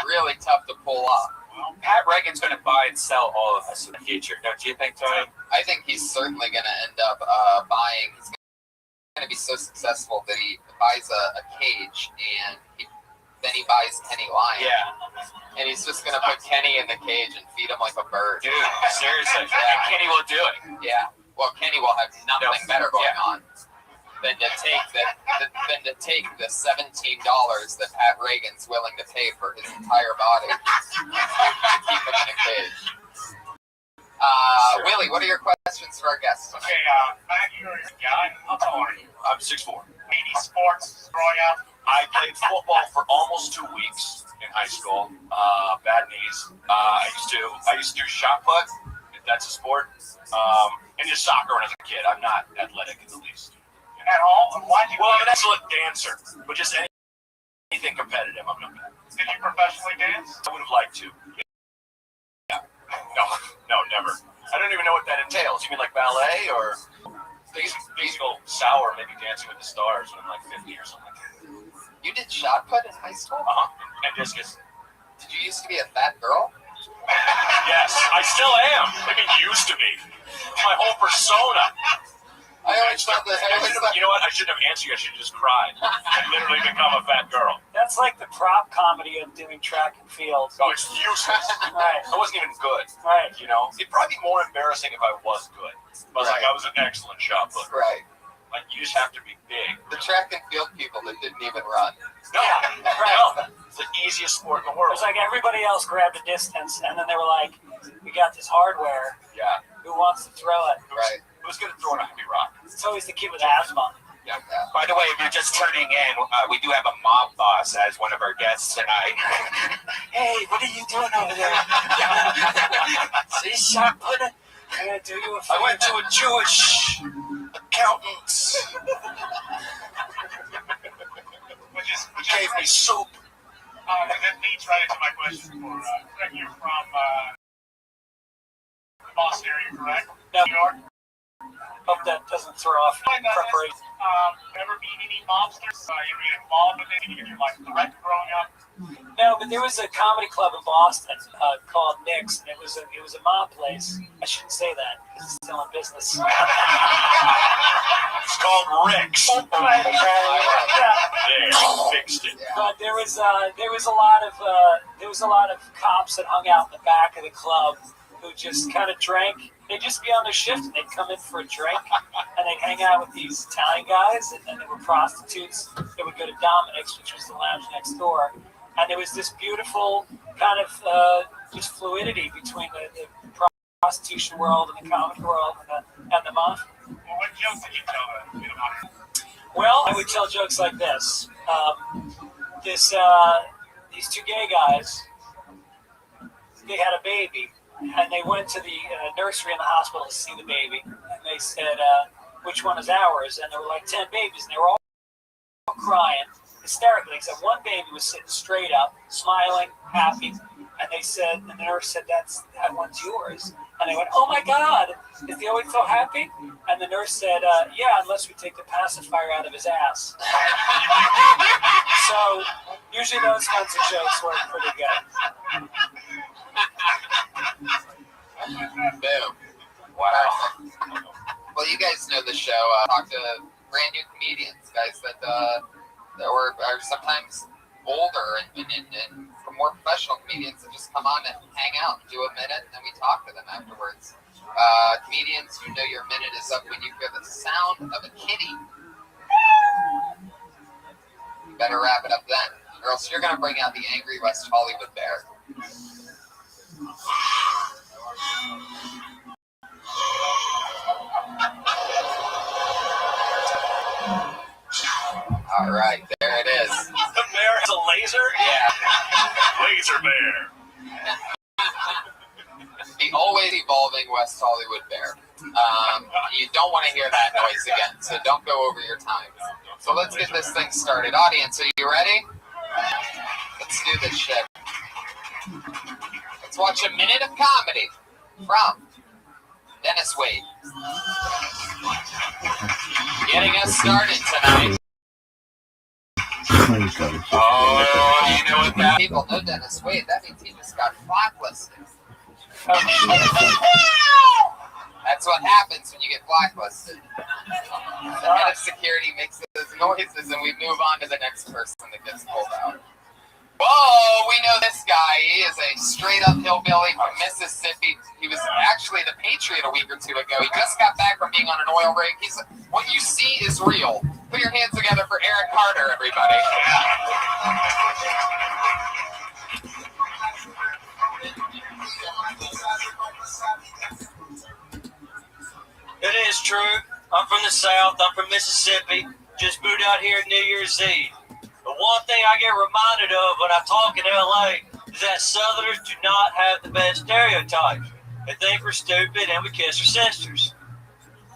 Really tough to pull off. Pat Reagan's going to buy and sell all of us in the future, don't you think, Tony? I think he's certainly going to end up buying. He's going to be so successful that he buys a cage and then he buys Kenny Lion. Yeah. And he's just going to put Kenny in the cage and feed him like a bird. Dude, seriously. And Kenny will do it. Yeah. Well, Kenny will have nothing better going on than to take the $17 that Pat Reagan's willing to pay for his entire body to keep him in a cage. Willie, what are your questions for our guests? Okay, Matt, you're a guy. How tall are you? I'm 6'4". 80 sports growing up? I played football for almost 2 weeks in high school. Bad knees. I used to do shot put, if that's a sport, and just soccer when I was a kid. I'm not athletic in the least. At all? Why'd you Well, I'm an excellent dancer, but just anything competitive, I'm not good. Did you professionally dance? I would have liked to. Yeah. No, never. I don't even know what that entails. You mean like ballet or things go sour, maybe Dancing with the Stars when I'm like 50 or something. You did shot put in high school? And discus. Did you used to be a fat girl? Yes, I still am. I mean, used to be. My whole persona. I always thought that. You know what? I shouldn't have answered you. I should have just cried and literally become a fat girl. That's like the prop comedy of doing track and field. Oh, it's useless. Right. I wasn't even good. Right. It'd probably be more embarrassing if I was good. But I was an excellent shot putter. Right. Like, you just have to be big. The track and field people that didn't even run. No, no. It's the easiest sport in the world. It was like everybody else grabbed a distance, and then they were like, we got this hardware. Yeah. Who wants to throw it? Right. Who's going to throw a heavy rock? It's always the kid with asthma. Yeah. By the way, if you're just turning in, we do have a mob boss as one of our guests tonight. Hey, what are you doing over there? See, shot putter? I'm going to do you a favor. I went to a Jewish accountant. Which gave me soup. That leads right into my question for Greg. You're from the Boston area, correct? No. New York? Hope that doesn't throw off preparation. Ever meet any mobsters? You were involved with it? Did you get your life threatened growing up? No, but there was a comedy club in Boston called Nick's, and it was a mob place. I shouldn't say that because it's still in business. It's called Rick's. Fixed it. But there was a lot of cops that hung out in the back of the club who just kind of drank. They'd just be on their shift and they'd come in for a drink and they'd hang out with these Italian guys, and then there were prostitutes that would go to Dominic's, which was the lounge next door. And there was this beautiful kind of just fluidity between the prostitution world and the comic world and the mafia. Well, what jokes did you tell them? Well, I would tell jokes like this. These two gay guys, they had a baby, and they went to the nursery in the hospital to see the baby. And they said, which one is ours? And there were like 10 babies, and they were all crying hysterically, except one baby was sitting straight up, smiling, happy. And they said, and the nurse said, that one's yours. And they went, oh my God, is he always so happy? And the nurse said, yeah, unless we take the pacifier out of his ass. So usually those kinds of jokes work pretty good. Boom. Wow. Well, you guys know the show. Talk to brand new comedians, guys that are sometimes older and from more professional comedians that just come on and hang out and do a minute, and then we talk to them afterwards. Comedians who know your minute is up when you hear the sound of a kitty. You better wrap it up then, or else you're going to bring out the angry West Hollywood bear. All right, there it is. The bear has a laser? Yeah. Laser bear. The always evolving West Hollywood bear. You don't want to hear that noise again, so don't go over your time. So let's get this thing started. Audience, are you ready? Let's do this shit. Let's watch a minute of comedy. from Dennis Wade. Getting us started tonight. Oh, you know what that people know Dennis Wade. That means he just got blacklisted. That's what happens when you get blacklisted. The head of security makes those noises, and we move on to the next person that gets pulled out. Whoa, we know this guy. He is a straight-up hillbilly from Mississippi. He was actually the Patriot a week or two ago. He just got back from being on an oil rig. What you see is real. Put your hands together for Eric Carter, everybody. It is true. I'm from the South. I'm from Mississippi. Just moved out here New Year's Eve. The one thing I get reminded of when I talk in LA is that Southerners do not have the best stereotypes. They think we're stupid and we kiss our sisters.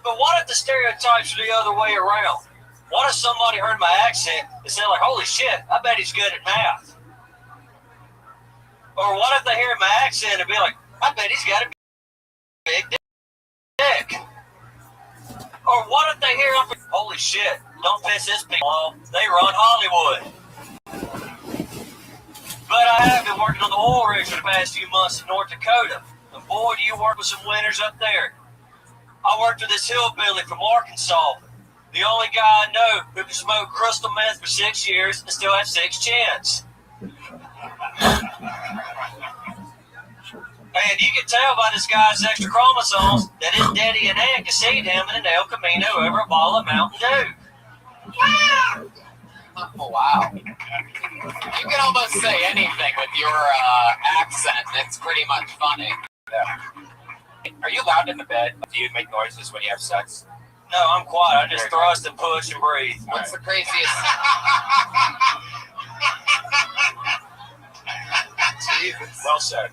But what if the stereotypes are the other way around? What if somebody heard my accent and said, like, holy shit, I bet he's good at math? Or what if they hear my accent and be like, I bet he's got a big dick? Or what if they hear, holy shit, don't piss this people off, they run Hollywood. But I have been working on the oil rigs for the past few months in North Dakota. And boy, do you work with some winners up there. I worked with this hillbilly from Arkansas. The only guy I know who can smoke crystal meth for 6 years and still have 6 chins. And you can tell by this guy's extra chromosomes that his daddy and aunt can see him in an El Camino over a bottle of Mountain Dew. Oh, wow. You can almost say anything with your accent. It's pretty much funny. Yeah. Are you loud in the bed? Do you make noises when you have sex? No, I'm quiet. I just thrust and push and breathe. What's the craziest? Jesus. Well said.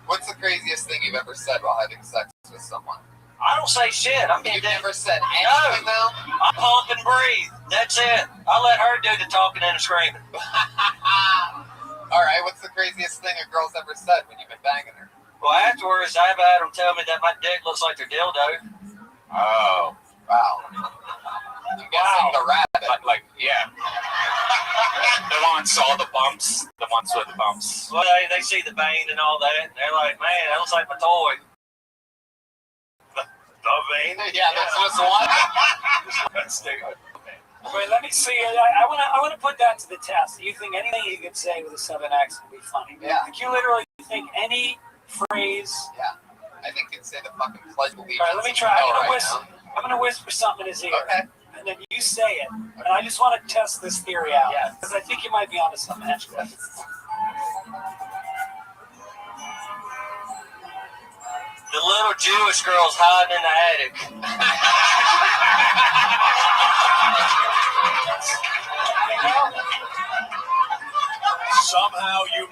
What's the craziest thing you've ever said while having sex with someone? I don't say shit. You've never said anything, though? I pump and breathe. That's it. I let her do the talking and the screaming. All right, what's the craziest thing a girl's ever said when you've been banging her? Well, afterwards, I've had them tell me that my dick looks like their dildo. Oh, wow. I'm guessing the rabbit. Like, yeah. The ones saw the bumps. The ones with the bumps. Well, they see the vein and all that, and they're like, man, that looks like my toy. The vein? Yeah, that's just one. That's the Wait, let me see. I want to put that to the test. Do you think anything you could say with a Southern accent would be funny? Yeah. Like you literally think any phrase? Yeah. I think you'd say the fucking Pledge of Allegiance. All right, let me try. I'm gonna whisper something in his ear. Okay. And then you say it. And I just want to test this theory out. Yeah. Because I think you might be onto something. The little Jewish girl's hiding in the attic. Somehow you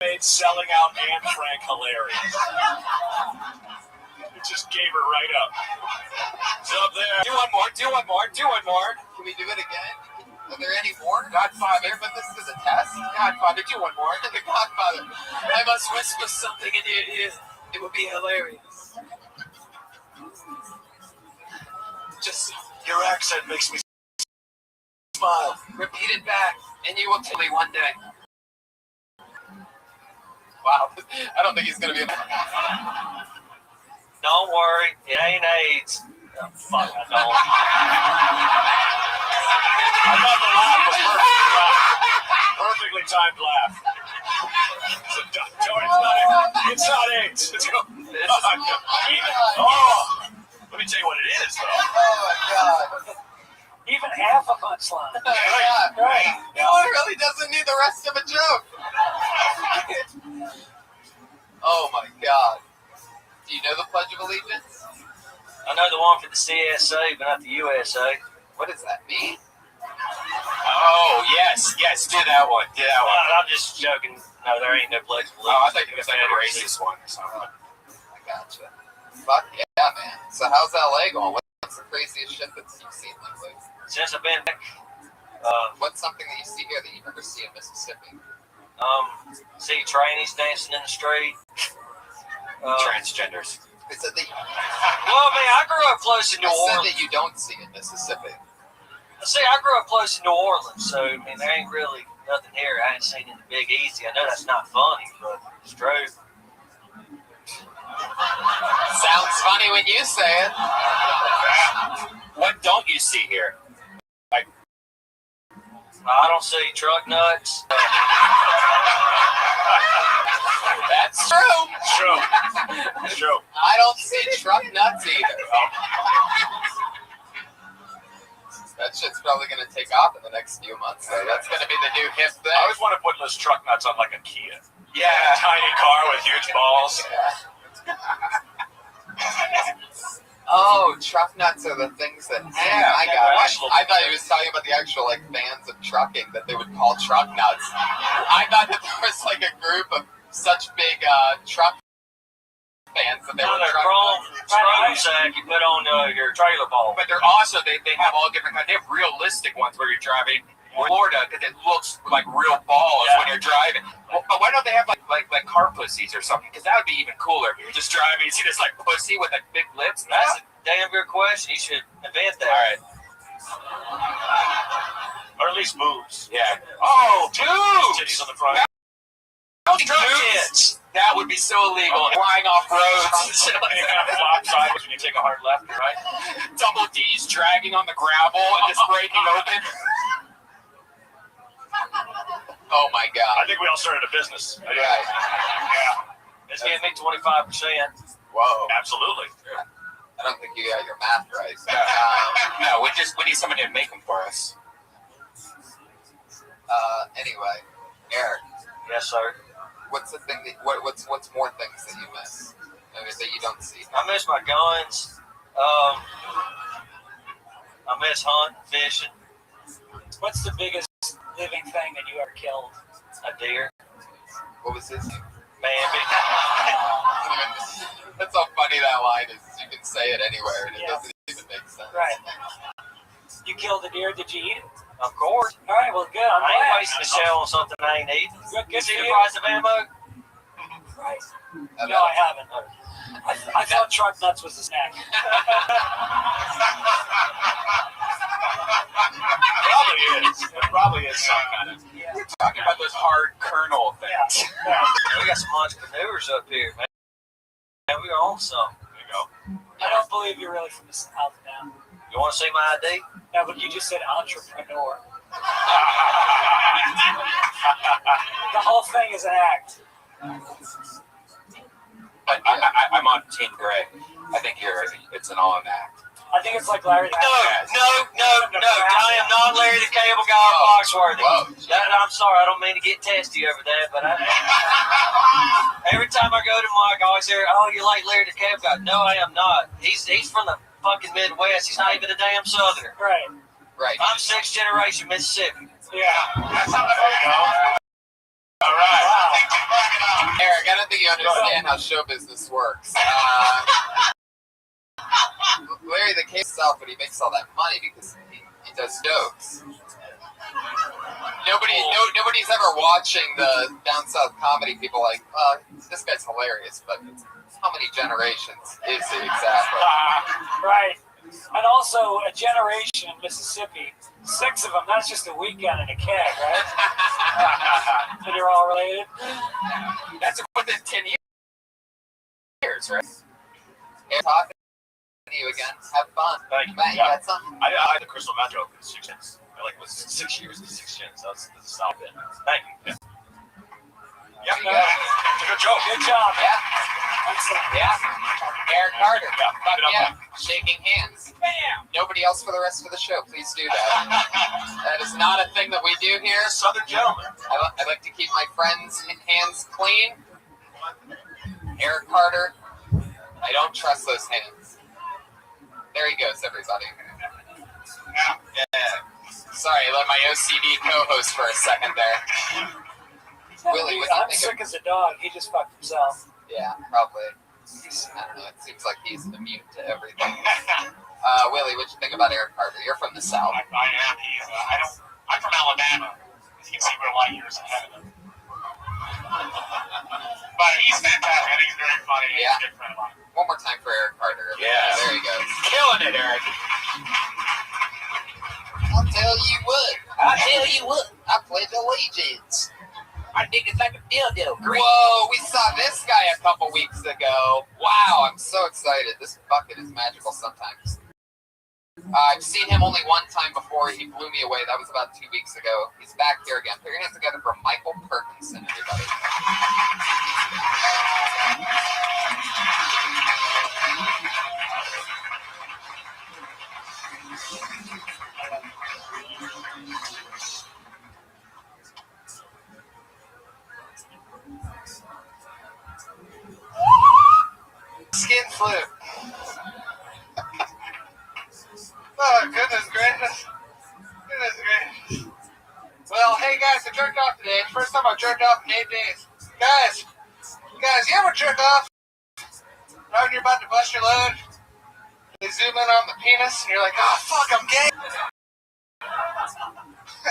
made selling out Anne Frank hilarious. You just gave her right up. It's up there. Do one more. Can we do it again? Are there any more? Godfather, but this is a test. Godfather, do one more. The Godfather. I must whisper something in your ear. It would be hilarious. Just your accent makes me smile. Repeat it back, and you will tell me one day. Wow, I don't think he's gonna be able to. Don't worry, it ain't AIDS. Oh, fuck, I don't. I thought the laugh was perfectly timed laugh. So, it's not AIDS. It's oh, let me tell you what it is, though. Oh my God. Even half a punchline. Right. He literally doesn't need the rest of a joke. Oh my God. Do you know the Pledge of Allegiance? I know the one for the CSA, but not the USA. What does that mean? Oh, yes, do that one. I'm just joking. No, there ain't no Pledge of Allegiance. Oh, I thought it was like a racist one or something. I gotcha. Fuck yeah, man. So how's LA going? What's the craziest shit that you've seen lately? Since I've been back, what's something that you see here that you never see in Mississippi? see trainees dancing in the street. transgenders. I said that. Well, man, I grew up close to New I said Orleans. that you don't see in Mississippi. See, I grew up close to New Orleans, so I mean, there ain't really nothing here I ain't seen in the Big Easy. I know that's not funny, but it's true. Sounds funny when you say it. What don't you see here? I don't see truck nuts. That's true. True. True. I don't see truck nuts either. That shit's probably going to take off in the next few months. So that's going to be the new hip thing. I always want to put those truck nuts on like a Kia. Yeah. Tiny car with huge balls. Oh, truck nuts are the things that I got. I thought he was talking about the actual like fans of trucking that they would call truck nuts. I thought that there was like a group of such big truck fans that they were truck nuts. Sack you put on your trailer ball. But they're also they have all different kinds. They have realistic ones where you're driving Florida because it looks like real balls when you're driving. Well, why don't they have like car pussies or something? Because that would be even cooler. You're just driving, you see this like pussy with like big lips. That's a damn good question. You should invent that. All right. Or at least boobs. Yeah. Oh, dudes! Titties on the front. Kids. That would be so illegal. Flying off roads. Flop sideways when you take a hard left and right. Double D's dragging on the gravel and just breaking open. Oh my god. I think we all started a business. Right. Yeah. It's getting me 25%. Whoa. Absolutely. I don't think you got your math right. No, we need somebody to make them for us. Anyway, Eric. Yes, sir. What's the thing that what's more things that you miss? I mean, that you don't see? I miss my guns. I miss hunting, fishing. What's the biggest living thing that you ever killed? A deer. What was his name? Bambi. That's how funny that line is. You can say it anywhere, and it doesn't even make sense. Right. You killed a deer. Did you eat it? Of course. All right. Well, good. I'm I ain't glad. wasting a shell on something I ain't eating. Good See for the you. price of ammo? Right. No, I haven't. I thought truck nuts was a snack. Probably is some kind of. You're talking about those hard kernel things. We got some entrepreneurs up here, man. And we are on some. There you go. I don't believe you're really from the South now. You want to see my ID? No, but you just said entrepreneur. The whole thing is an act. I'm on Team Gray. I think it's an all-in act. I think it's like Larry the No. I am not Larry the Cable Guy Foxworthy. I'm sorry, I don't mean to get testy over that, but every time I go to Mike, I always hear, "Oh, you like Larry the Cable Guy?" No, I am not. He's from the fucking Midwest. He's not even a damn Southerner. Right. I'm 6th generation Mississippi. Yeah. That's how there you go. All right. Wow. Eric, I don't think you understand how show business works. Larry the Cable himself, but he makes all that money because he does jokes. Nobody's ever watching the down south comedy people like, this guy's hilarious, but how many generations is he exactly? Right. And also a generation in Mississippi, 6 of them, that's just a weekend in a keg, right? And you're all related? That's within 10 years, right? Eric, talking to you again. Have fun. Thank you. Matt, you got something? I had the crystal meth joke in 6 chins. I like was 6 years and 6 chins. That's a solid bit. Thank you. Yeah. There you go. It's a good joke. Good job. Yeah. Excellent. Yeah. Eric Carter. Yeah. Shaking hands. Bam. Nobody else for the rest of the show. Please do that. That is not a thing that we do here. Southern gentleman. I like to keep my friends' hands clean. Eric Carter. I don't trust those hands. There he goes, everybody. Yeah. Sorry, I let my OCD co-host for a second there. Willie, what do you I'm think sick as a dog. He just fucked himself. Yeah, probably. I don't know. It seems like he's immune to everything. Willie, what you think about Eric Carter? You're from the South. I am. I'm from Alabama. He seems we're a lot of years ahead of him. But he's fantastic. I think he's very funny. And Yeah. he's a good friend of mine. One more time for Eric Carter. Yeah. There he goes. Killing it, Eric. I'll tell you what. I pledge allegiance. I think it's like a dildo. Whoa, we saw this guy a couple weeks ago. Wow, I'm so excited. This bucket is magical sometimes. I've seen him only one time before. He blew me away. That was about 2 weeks ago. He's back here again. Put your hands together for Michael Perkinson, everybody. Skin flip. Oh, goodness gracious. Well, hey guys, I jerked off today. First time I jerked off in 8 days. Guys, you ever jerk off? Right when you're about to bust your load, they zoom in on the penis, and you're like, oh, fuck, I'm gay.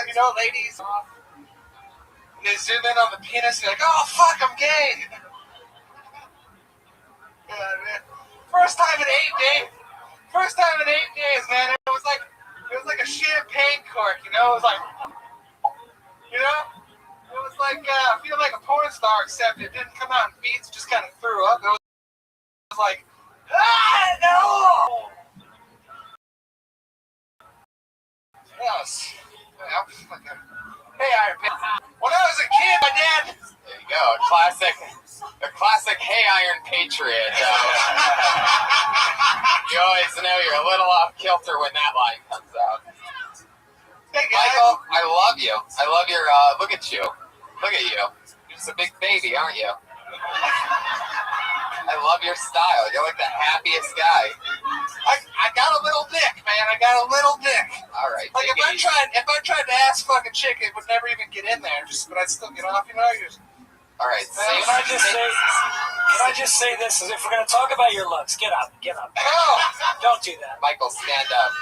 You know, ladies, they zoom in on the penis, and you're like, oh, fuck, I'm gay. God, man. First time in 8 days, man. It was like a champagne cork, you know? It was like, you know? It was like, feeling like a porn star, except it didn't come out in beats, just kind of threw up. It was like, no! Yes. Hey, Iron Man. When I was a kid, my dad... There you go. A classic Hey Iron Patriot. You always know you're a little off kilter when that line comes out. Hey, guys. Michael, I love you. I love your, look at you. Look at you. You're just a big baby, aren't you? I love your style. You're like the happiest guy. I got a little dick, man. I got a little dick. All right. Like if I tried to ass fuck a chick, it would never even get in there. But I'd still get off, you know. All right. Can I just say this? Is if we're gonna talk about your looks, get up. No, don't do that. Michael, stand up.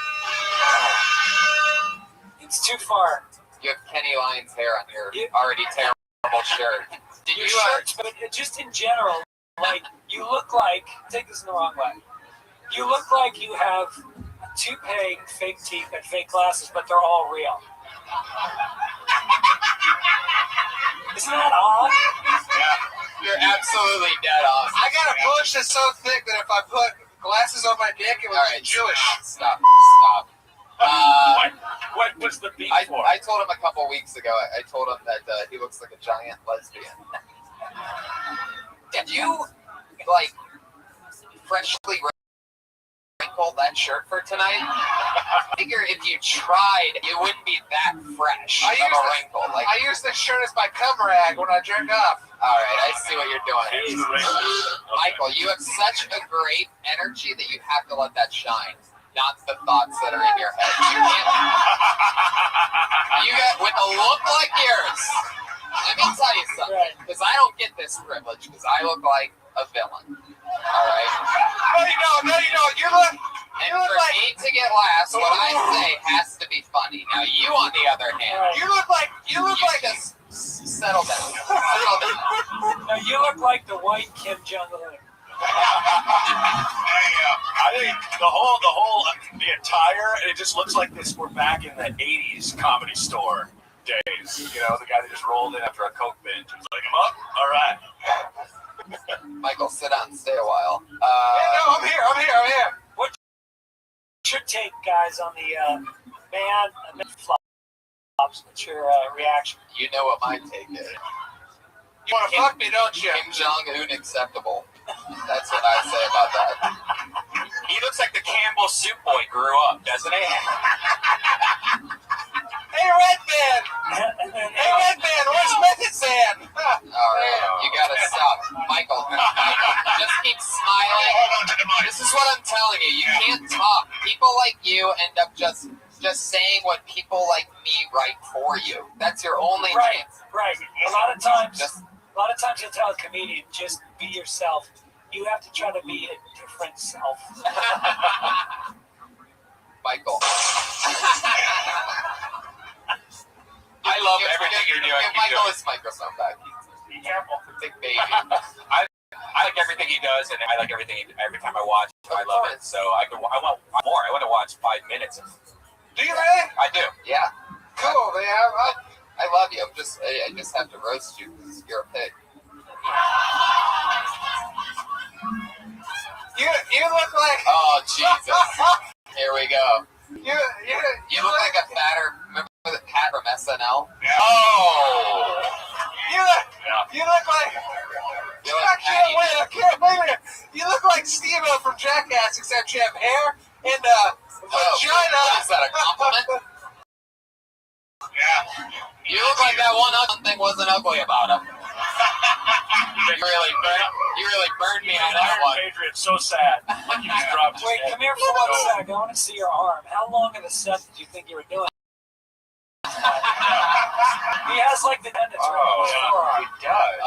It's too far. You have Kenny Lyons hair on your already terrible shirt. Did Your you? shirts, but just in general, like you look like. Take this in the wrong way. You look like you have a toupee, fake teeth, and fake glasses, but they're all real. Isn't that odd? Yeah, you're absolutely dead on. I got a bush that's so thick that if I put glasses on my dick, it would be Jewish. Stop. What was the beef for? I told him a couple weeks ago. I told him that he looks like a giant lesbian. Did you freshly wrinkled that shirt for tonight? I figure if you tried, it wouldn't be that fresh of a wrinkle. I use this shirt as my cum rag when I jerk off. All right, I see what you're doing. Michael, you have such a great energy that you have to let that shine. Not the thoughts that are in your head. You got with a look like yours. Let me tell you something, because I don't get this privilege, because I look like a villain. All right. No, you don't. You look for like me to get laughs, what I say has to be funny. Now you, on the other hand, you look like just settle down. No, you look like the white Kim Jong-un. I think the attire, it just looks like this. We're back in the 80s Comedy Store days. You know, the guy that just rolled in after a Coke binge. It was like, I'm up? All right. Michael, sit down, stay a while. no, I'm here. What's your take, guys, on the man flops? What's your reaction? You know what my take is. You want to fuck me, don't you? Kim Jong-un acceptable. That's what I say about that. He looks like the Campbell soup boy grew up, doesn't he? Hey, Redman! Where's Method Man? All right, you gotta stop. Michael, just keep smiling. This is what I'm telling you. You can't talk. People like you end up just saying what people like me write for you. That's your only chance. Right. A lot of times you'll tell a comedian, just be yourself. You have to try to be a different self. Michael. I love everything you're doing. Give Michael his microphone back. Be careful. Big baby. I like everything he does, and I like everything every time I watch him. I love it. So I want more. I want to watch 5 minutes. Do you really? I do. Yeah. Cool, man. I love you. I just have to roast you because you're a pig. You look like. Oh Jesus! Here we go. You look like a fatter. Remember the Pat from SNL? Yeah. Oh. You look like. I can't believe it. You look like Steve-O from Jackass, except you have hair and vagina. Is that a compliment? Yeah. You look like that one ugly thing wasn't ugly about him. You really burned me on that one. Adrian's so sad. Like you just dropped his Wait, head. come here for 1 sec. I want to see your arm. How long of a set did you think you were doing? He has like the dentist He does.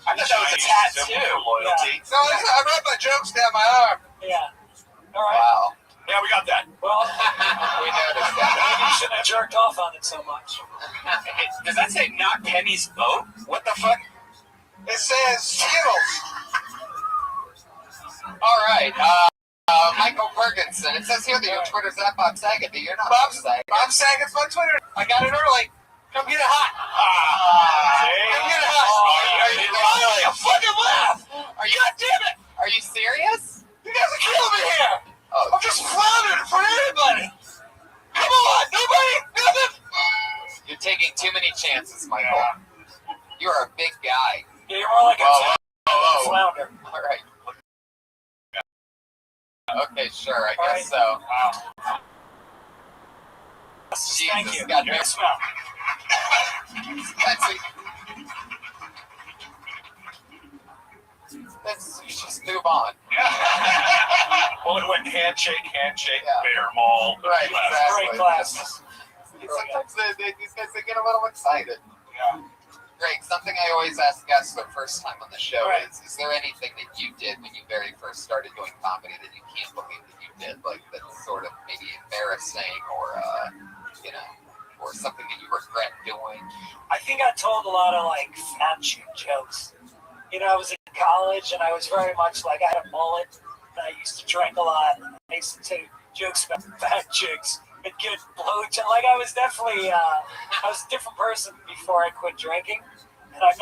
I thought that was a tattoo. Loyalty. No, I wrote my jokes down my arm. Yeah. All right. Wow. Yeah, we got that. Well, we noticed that. Maybe you shouldn't have jerked off on it so much. Does that say not Kenny's boat? What the fuck? It says Skittles. All right. Michael Ferguson. It says here that your Twitter's at Bob Saget, but you're not Bob Saget. Bob Saget's my Twitter. I got it early. Come get it hot. Come get it hot. Are you finally a fucking laugh? Are you? God damn it. Are you serious? You guys are killing me here. I'm just floundering for everybody. Come on, nobody, nothing. You're taking too many chances, Michael. You are a big guy. Yeah, you're more like a flounder. All right. Okay, sure, I guess so. Wow. Jesus, Thank you. God, Good smell. Let's just move on. Well, it went handshake, bear maul. Right, exactly. Great class. Sometimes these guys, they get a little excited. Yeah. Greg, something I always ask guests the first time on the show is there anything that you did when you very first started doing comedy that you can't believe that you did, like that's sort of maybe embarrassing or, or something that you regret doing? I think I told a lot of like fat chick jokes. You know, I was in college and I was very much like I had a mullet and I used to drink a lot. I used to tell jokes about fat chicks and get blowjobs. Like I was definitely, I was a different person before I quit drinking. And I'm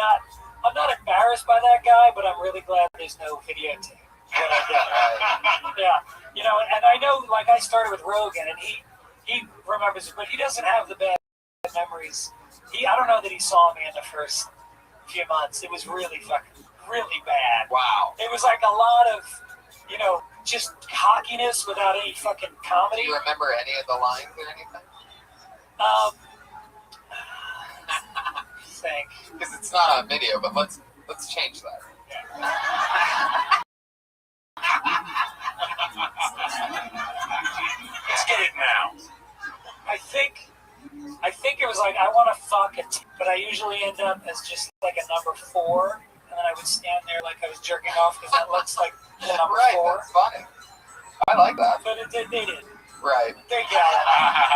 not embarrassed by that guy, but I'm really glad there's no videotape. What I did. Yeah, you know, and I know, like I started with Rogan, and he remembers it, but he doesn't have the bad memories. I don't know that he saw me in the first few months. It was really bad. Wow. It was like a lot of, you know, just cockiness without any fucking comedy. Do you remember any of the lines or anything? Think. Because it's not on video, but let's change that. Let's get it now. I think it was like I want to fuck it, but I usually end up as just like a number 4, and then I would stand there like I was jerking off because that looks like the number 4. That's funny. I like that. But they did. Right. They got it.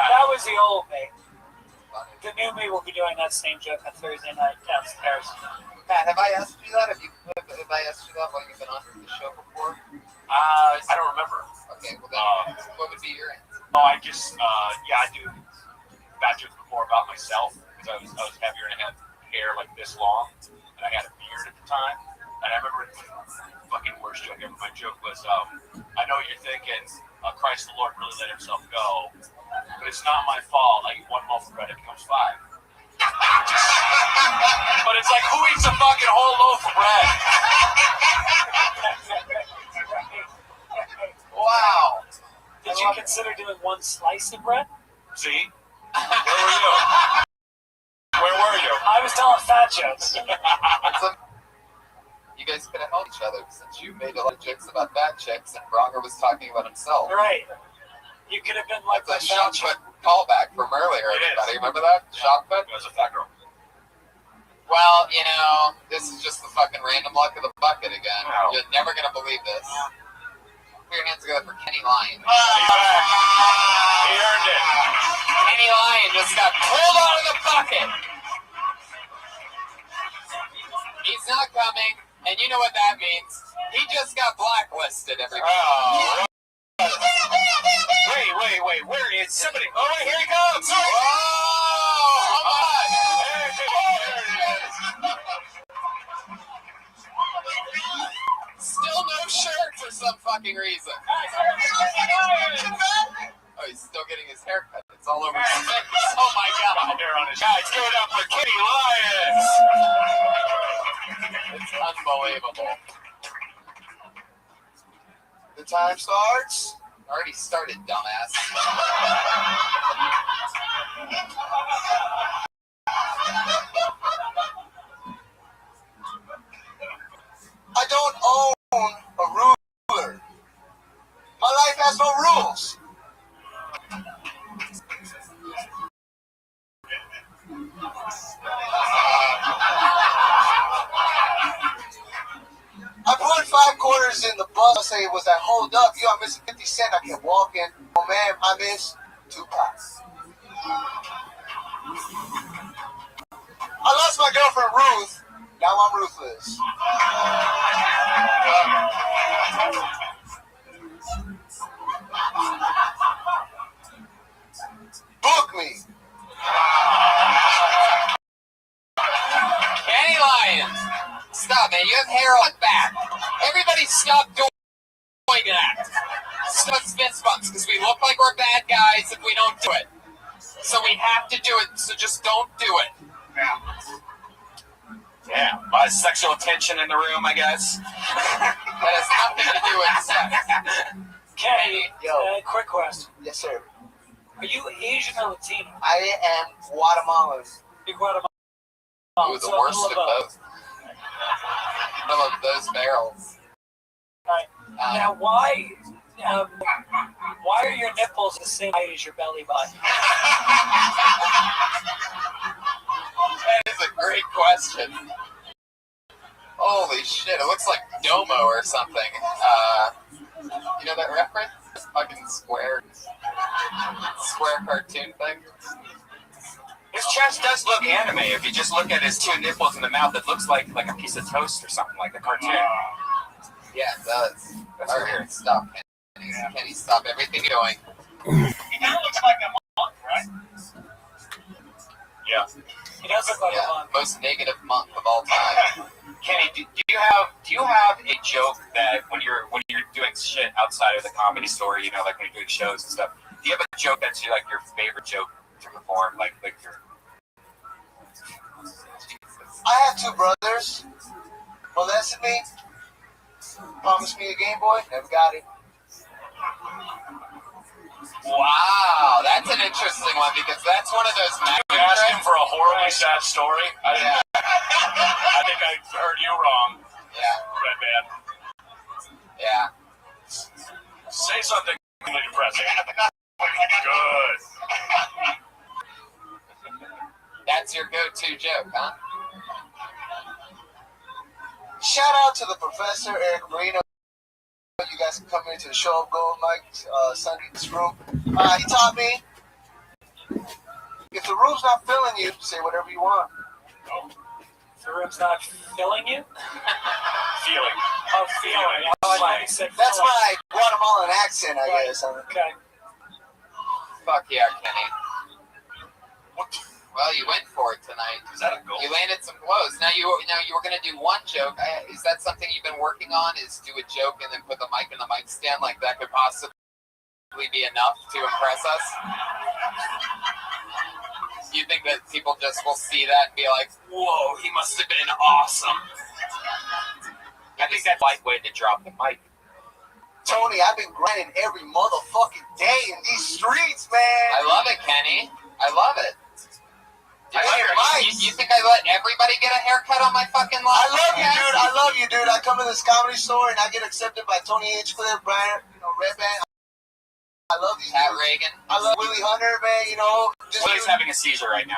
That was the old me. The new me will be doing that same joke on Thursday night downstairs. Matt, have I asked you that? Have I asked you that while you've been on the show before? I don't remember. Okay, well then, what would be your answer? No, I just, I do bad jokes before about myself because I was heavier and I had hair like this long and I had a beard at the time. And I remember the fucking worst joke ever. My joke was, I know you're thinking, Christ the Lord really let himself go, but it's not my fault. I eat 1 loaf of bread, it becomes 5. But it's like, who eats a fucking whole loaf of bread? Wow. Did you consider doing 1 slice of bread? See? Where were you? Where were you? I was telling fat jokes. You guys could have helped each other since you made a lot of jokes about fat chicks and Bronger was talking about himself. Right. You could have been like the shot put callback from earlier. Everybody remember that? Shot put? It was a fat girl. Well, you know, this is just the fucking random luck of the bucket again. Wow. You're never going to believe this. Put your hands together for Kenny Lyon. He earned it. Kenny Lyon just got pulled out of the bucket. coming, and you know what that means. He just got blacklisted, everybody. Oh. Wait. Where is somebody? Oh, wait, here he comes. Whoa! Come on! Still no shirt for some fucking reason. Oh, he's still getting his haircut. It's all over his face. Oh my god. Guys, give it up for Kenny Lyons. It's unbelievable. The time starts. Already started, dumbass. I don't own a ruler. My life has no rules. I put 5 quarters in the bus. I say, was that hold up? I'm missing 50 cents. I kept walking. Oh man, I missed 2 pots. I lost my girlfriend Ruth. Now I'm ruthless. Book me. Kenny Lyons. Stop, man. You have hair on back. Everybody stop doing that. Stop fist bumps, because we look like we're bad guys if we don't do it. So we have to do it, so just don't do it. Yeah, a lot of sexual tension in the room, I guess. That has nothing to do with sex. Kenny, quick question. Yes, sir. Are you Asian or Latino? I am Guatemalan. You're Guatemalan. Ooh, the worst of both. Some of those barrels. Right. Now, why are your nipples the same height as your belly button? That is a great question. Holy shit, it looks like Domo or something. You know that reference? This fucking square cartoon thing? His chest does look anime. If you just look at his 2 nipples in the mouth, it looks like a piece of toast or something, like the cartoon. Yeah, it does. That's All right, stop, Kenny. Kenny, stop everything you're doing. He kind of looks like a monk, right? Yeah. He does look like a monk. Most negative monk of all time. Kenny, do you have a joke that when you're doing shit outside of the comedy store, you know, like when you're doing shows and stuff, do you have a joke that's like your favorite joke to perform, like your? I have 2 brothers. Molested me. Promised me a Game Boy. Never got it. Wow, that's an interesting one because that's one of those. You asked him for a horribly sad story. I think I heard you wrong. Yeah. Red Band. Yeah. Say something depressing. Good. That's your go-to joke, huh? Shout out to the professor, Eric Marino. You guys can come into the show of Gold Mike Sunday in this room. He taught me, if the room's not filling you, say whatever you want. The room's not filling you? Feeling. Oh, feeling. Oh, I said That's my Guatemalan accent, I guess. Okay. Fuck yeah, Kenny. Well, you went for it tonight. Is that a goal? You landed some blows. Now you were gonna do one joke. Is that something you've been working on? Is do a joke and then put the mic in the mic stand? Like that could possibly be enough to impress us? You think that people just will see that and be like, "Whoa, he must have been awesome"? I think that's a light way to drop the mic. Tony, I've been grinding every motherfucking day in these streets, man. I love it, Kenny. I love it. You think I let everybody get a haircut on my fucking lawn? I love you, dude. I love you, dude. I come to this comedy store and I get accepted by Tony Hinchcliffe, Brian, Red Band. I love these Pat dudes. Reagan. I love Willie Hunter, man. Willie's having a seizure right now.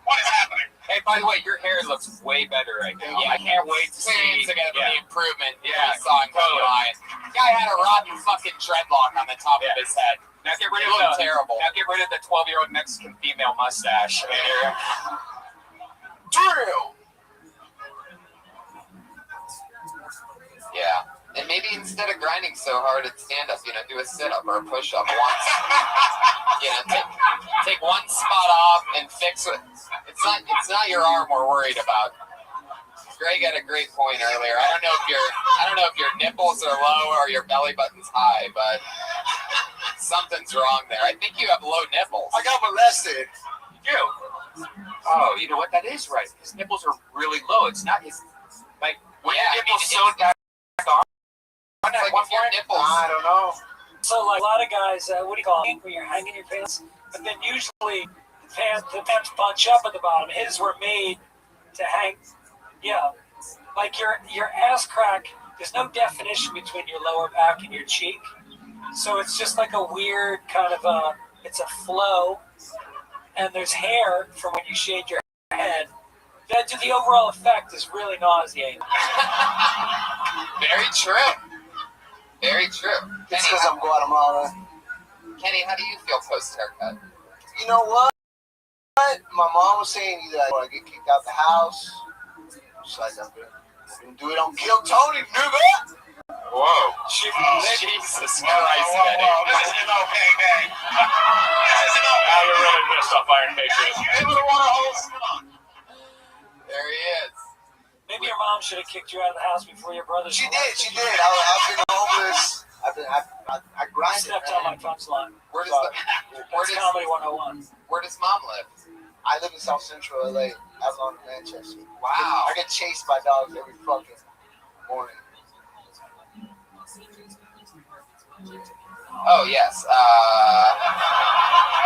What is happening? Hey, by the way, your hair looks way better right now. Yeah, I can't wait to see. Together the improvement. Yeah, we saw in totally. Lion. Guy had a rotten fucking dreadlock on the top of his head. Now get rid It of looked terrible. Now get rid of the 12-year-old Mexican female mustache. Drill. Yeah. And maybe instead of grinding so hard at stand-up, do a sit-up or a push-up once. Take one spot off and fix it. It's not your arm we're worried about. Greg had a great point earlier. I don't know if your nipples are low or your belly button's high, but something's wrong there. I think you have low nipples. I got molested. You. Oh, you know what? That is right. His nipples are really low. It's not his like when your nipples sewn back on. It's like if your nipples. I don't know. So like a lot of guys, what do you call it? When you're hanging your pants, but then usually the pants bunch up at the bottom. His were made to hang. Yeah, like your ass crack. There's no definition between your lower back and your cheek, so it's just like a weird kind of it's a flow, and there's hair from when you shave your head. The overall effect is really nauseating. Very true. Very true. It's because I'm Guatemala. Kenny, how do you feel post haircut? You know what? My mom was saying either I get kicked out the house. She's like, I'm gonna do it on Kill Tony, nigga. Whoa. Jesus Christ, Kenny. This is no bang. Now you're really pissed off Iron Patriot. There he is. Maybe your mom should have kicked you out of the house before your brother. She did. I've been homeless. I grinded. Stepped on my punchline. Where does Comedy 101. Where does mom live? I live in South Central LA, Avalon, Manchester. Wow. I get chased by dogs every fucking morning. Oh yes.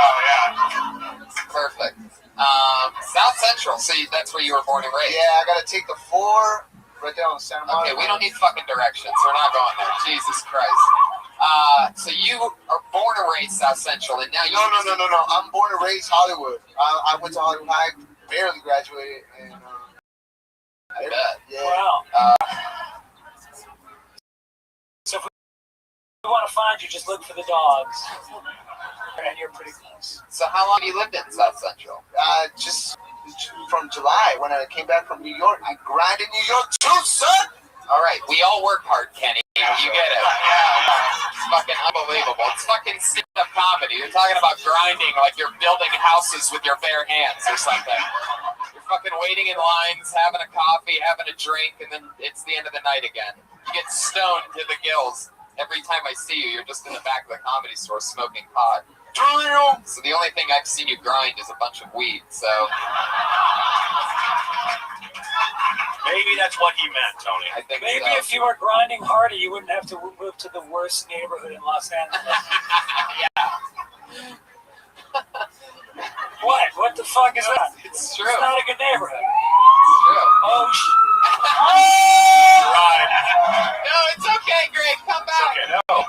Oh yeah. Perfect. South Central. So that's where you were born and raised. Yeah, I gotta take the 4 right there on Santa Monica. Okay, we don't need fucking directions. We're not going there. Jesus Christ. So you are born and raised South Central, and now you. No. I'm born and raised Hollywood. I went to Hollywood High, barely graduated, and I bet. Yeah. Wow. So if we want to find you, just look for the dogs, and you're pretty close. So how long have you lived in South Central? Just from July when I came back from New York. I grinded New York too, son. All right, we all work hard, Kenny. You get it. It's fucking unbelievable. It's fucking stand-up comedy. You're talking about grinding like you're building houses with your bare hands or something. You're fucking waiting in lines, having a coffee, having a drink, and then it's the end of the night again. You get stoned to the gills. Every time I see you, you're just in the back of the Comedy Store smoking pot. So the only thing I've seen you grind is a bunch of weed, so... Maybe that's what he meant, Tony. I think Maybe so. if you were grinding harder, you wouldn't have to move to the worst neighborhood in Los Angeles. Yeah. What the fuck is that? It's true. It's not a good neighborhood. It's true. Oh, Right. No, it's okay, Greg. Come back. Okay, no.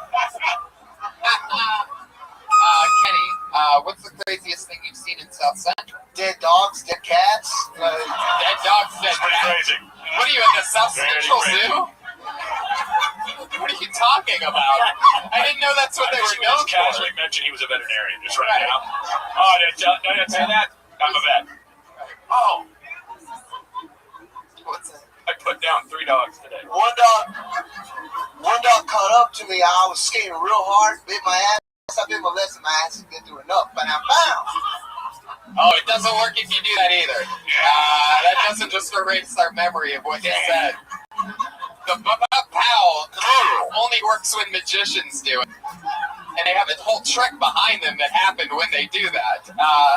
Kenny, what's the craziest thing you've seen in South Central? Dead dogs, dead cats. Dead dogs, dead Pretty cats. crazy. What are you in the South Very Central crazy. Zoo? What are you talking about? I didn't know that's what they were known just for. casually mentioned he was a veterinarian just right now. Oh, did I say that? I'm a vet. Oh, What's that? I put down 3 dogs today. One dog caught up to me. I was skating real hard, bit my ass. I've been molesting my ass and been through enough, but I'm bound. Oh, it doesn't work if you do that either. That doesn't just erase our memory of what you said. The pow only works when magicians do it. And they have a whole trick behind them that happened when they do that.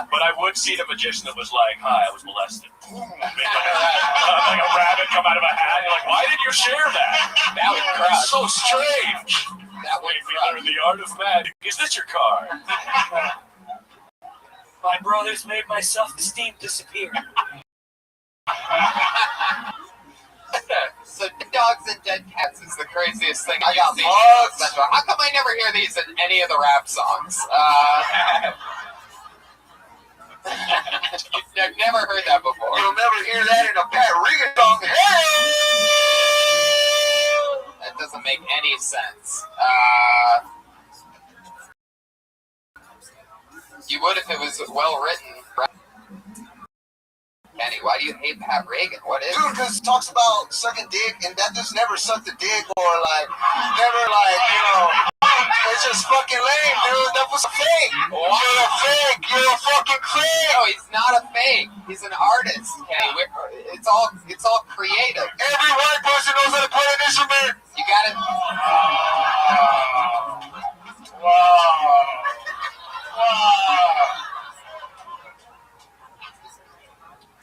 But I would see the magician that was like, "Hi, I was molested." Like a rabbit come out of a hat. You're like, "Why did you share that?" That would crush. It's so strange. That would If you learn the art of magic, is this your card? my brothers made my self-esteem disappear. So dead dogs and dead cats is the craziest thing I got you've seen. bugs. How come I never hear these in any of the rap songs? I've never heard that before. You'll never hear that in a Pat Regan song. That doesn't make any sense. You would if it was well written. Kenny. Why do you hate Pat Reagan? What is? Dude, because it talks about sucking dick, and that just never sucked a dick, or like never like it's just fucking lame, dude. That was a fake. What? You're a fake. You're a fucking fake. No, he's not a fake. He's an artist. Okay, it's all creative. Every white person knows how to play an instrument. You gotta. Wow.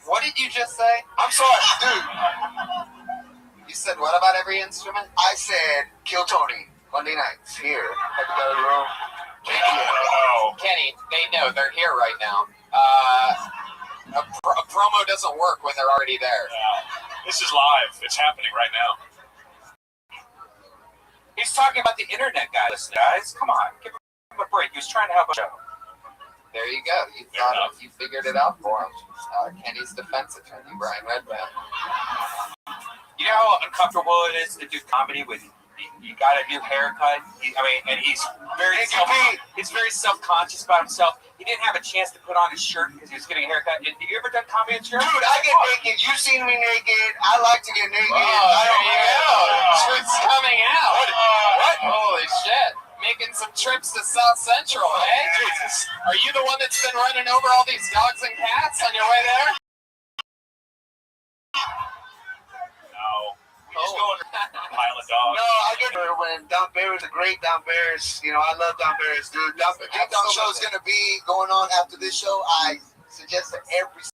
What did you just say? I'm sorry, dude. You said what about every instrument? I said Kill Tony Monday nights here at the Belly Room. Kenny, they know they're here right now. A promo doesn't work when they're already there. This is live. It's happening right now. He's talking about the internet guy. Listen, guys, come on, give him a break. He was trying to help a show. There you go. You figured it out for him. Kenny's defense attorney, Brian Redman. You know how uncomfortable it is to do comedy with you got a new haircut. And he's very self-conscious about himself. He didn't have a chance to put on his shirt because he was getting a haircut. Have you ever done comedy in shirt? Dude, I get naked. You've seen me naked. I like to get naked. There you go. Truth's coming out. What? Holy shit. Making some trips to South Central, eh? Jesus. Are you the one that's been running over all these dogs and cats on your way there? No. We just go in a pile of dogs. No, I get it when Don Barry's a great Don Barry's. You know, I love Don Barry's, dude. Don show is going to be going on after this show. I suggest that every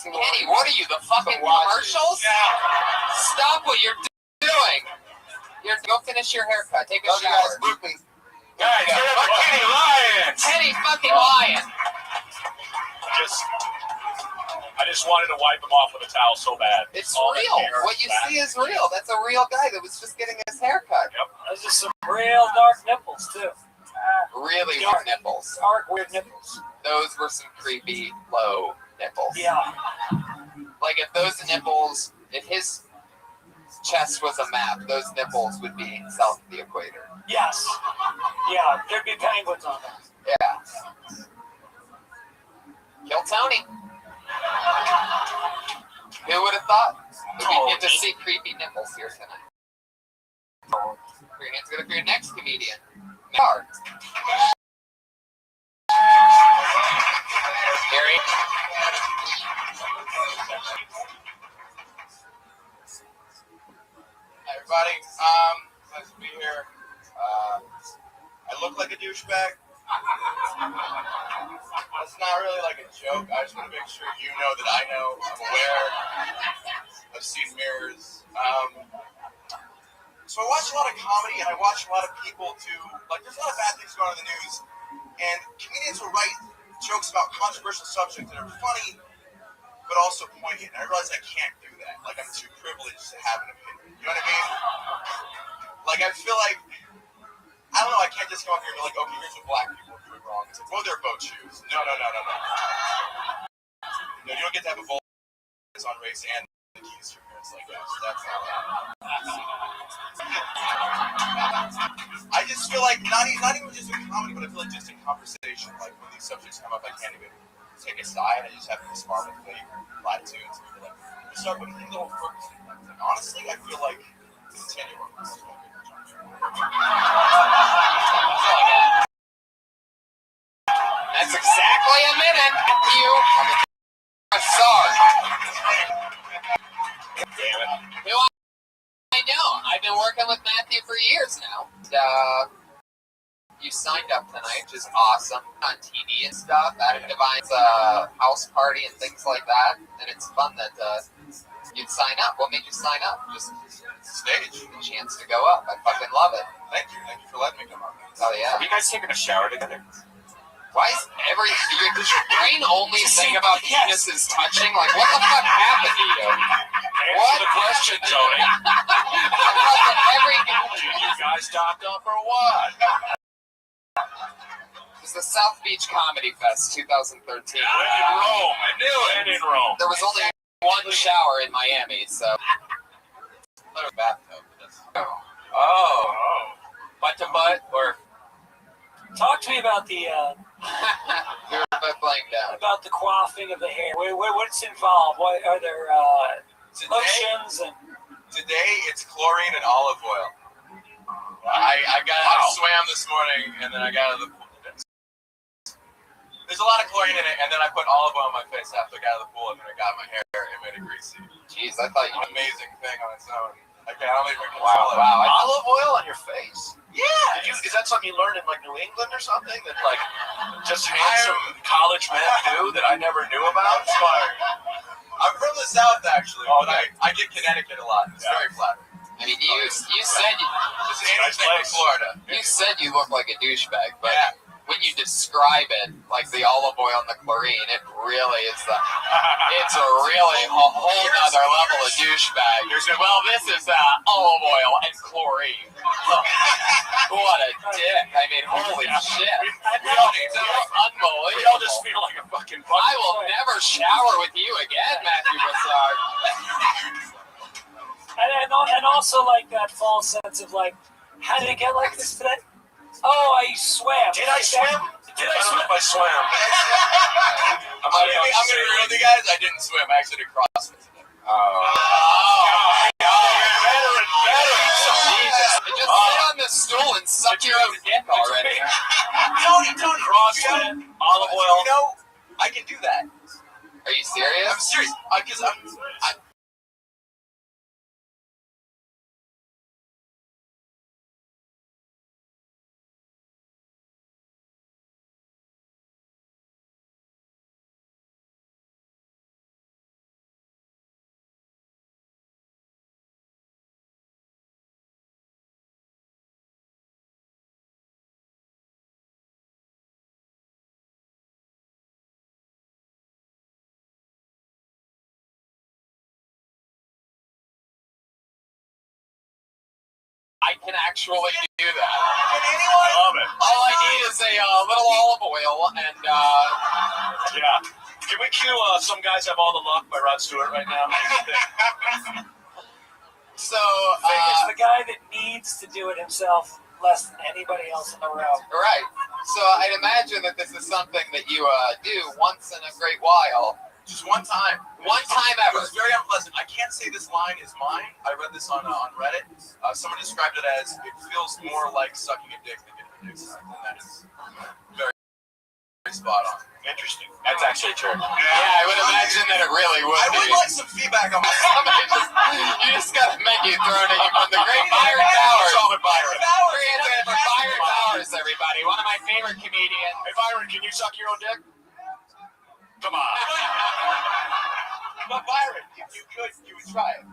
single Kenny, what are you, the fucking commercials? Yeah. Stop what you're doing. Go finish your haircut. Take a shower. Guys, book me. Guys, get up Kenny lying. Kenny fucking lying. I just wanted to wipe him off with a towel so bad. It's real. What you see is real. That's a real guy that was just getting his haircut. Yep. Those are some real dark nipples, too. Really weird nipples. Dark, weird nipples. Those were some creepy, low nipples. Yeah. Like if his chest was a map, those nipples would be south of the equator. Yes. Yeah, there'd be penguins on them. Yeah. Kill Tony. Who would have thought that we get to see creepy nipples here tonight? Your hands gonna be your next comedian. Hard. Gary. Hi, everybody. Nice to be here. I look like a douchebag. That's not really like a joke. I just want to make sure you know that I know. I'm aware. I've seen mirrors. So I watch a lot of comedy, and I watch a lot of people do, there's a lot of bad things going on in the news, and comedians will write jokes about controversial subjects that are funny, but also poignant. And I realize I can't do that. I'm too privileged to have an opinion. You know what I mean? I feel like, I don't know, I can't just come up here and be like, okay, here's what black people are doing wrong. It's like, well, they're both Jews. No. You don't get to have a vote on race and the keys to your parents like that. So that's not I just feel like, not even just in comedy, but I feel like just in conversation, when these subjects come up, I can't even take a side. I just have to be smart and play platitudes. You start putting things all focused. Honestly, I feel like continuum. That's exactly a minute. Sorry. Who I know. I've been working with Matthew for years now. You signed up tonight, which is awesome. On TV and stuff, at Divine's house party and things like that. And it's fun that you'd sign up. What made you sign up? Just stage. The chance to go up. I fucking love it. Thank you for letting me come up. Oh yeah. Have you guys taken a shower together? Why is does your brain only think about penises touching? What the fuck happened to you? Answer the question, Tony. You guys stopped up or what? It was the South Beach Comedy Fest 2013. In Rome. I knew it. And in Rome. There was only one shower in Miami, so. Little bathtub. Oh. Butt to butt or Talk to me about the We were both laying down. about the quaffing of the hair. What's involved? What are there lotions and? Today it's chlorine and olive oil. I swam this morning and then I got out of the pool. There's a lot of chlorine in it, and then I put olive oil on my face after I got out of the pool, and then I got my hair and made it greasy. Jeez, I thought you. Amazing thing on its own. I don't even control it. Wow. Olive oil on your face? Yeah. Is that something you learned in like New England or something that like just handsome college men do that I never knew about? Inspiring. I'm from the South actually, but I get Connecticut a lot. It's very flattering. I mean, you said you. This is anything from Florida. You said you look like a douchebag, but when you describe it, like the olive oil and the chlorine, it really is it's a really whole other level of douchebag. Well, this is olive oil and chlorine. What a dick! I mean, holy shit! Unbelievable. We all just feel like a fucking. I will never shower with you again, Matthew Broussard. And also like that false sense of like, how did it get like this today? Oh, I swam. Did I swim? I don't know if I swam. I'm gonna be real with you guys. I didn't swim. I actually did CrossFit today. Just sit on the stool and suck your own dick already. Tony, CrossFit, olive oil. You know, I can do that. Are you serious? I'm serious. Because I can actually do that. Can anyone? I love it. All I need is a little olive oil and yeah. Can we cue Some Guys Have All the Luck by Rod Stewart right now? So Vegas, the guy that needs to do it himself less than anybody else in the room. Right. So I'd imagine that this is something that you do once in a great while. Just one time. One time ever. It was very unpleasant. I can't say this line is mine. I read this on Reddit. Someone described it as, it feels more like sucking a dick than getting a dick sucked. And that is very, very spot on. Interesting. That's actually true. Yeah, I would imagine that it really would I be. would like some feedback on my You just got a menu thrown at you from the great Byron Bowers. Byron. Free answer for Byron Bowers, everybody. One of my favorite comedians. Hey, Byron, can you suck your own dick? Come on. But Byron, if you could, you would try it.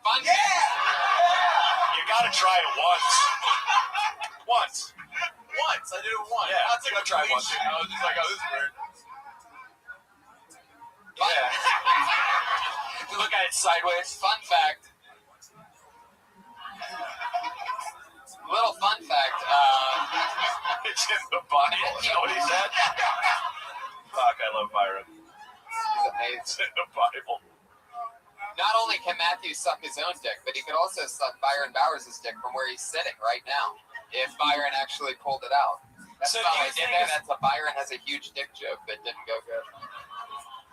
Fun. Yeah! You gotta try it once. Once. I did it once. Yeah, I think I'll try once. I was just like, oh, this is weird. Yeah. Look at it sideways. Fun fact. Little fun fact. It's in the Bible. Is that what he said? Fuck, I love Byron. He's amazing. It's in the Bible. Not only can Matthew suck his own dick, but he could also suck Byron Bowers' dick from where he's sitting right now, if Byron actually pulled it out. That's So not do you like think that's a Byron has a huge dick joke that didn't go good.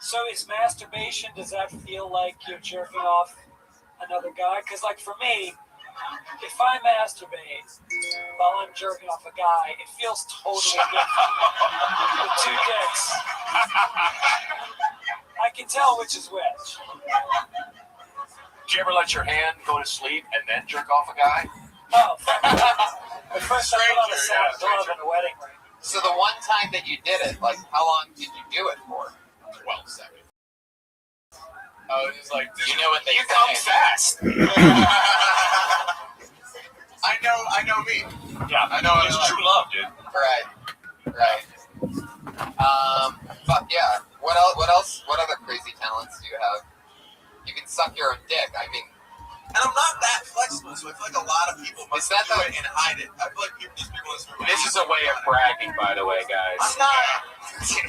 So is masturbation, does that feel like you're jerking off another guy? Because like for me, if I masturbate while I'm jerking off a guy, it feels totally different. With two dicks. I can tell which is which. Did you ever let your hand go to sleep and then jerk off a guy? Oh, the first time I put on a soft glove in a wedding ring. So the one time that you did it, like, how long did you do it for? 12 seconds. Oh, it's like, you know what they you say. come fast. I know me. Yeah, I know. It's true love, dude. Right. Fuck yeah. What else? What other crazy talents do you have? You can suck your own dick. I mean, and I'm not that flexible, so I feel like a lot of people must do it and hide it. I feel like these people in this room. This is a way of bragging, by the way, guys. I'm not.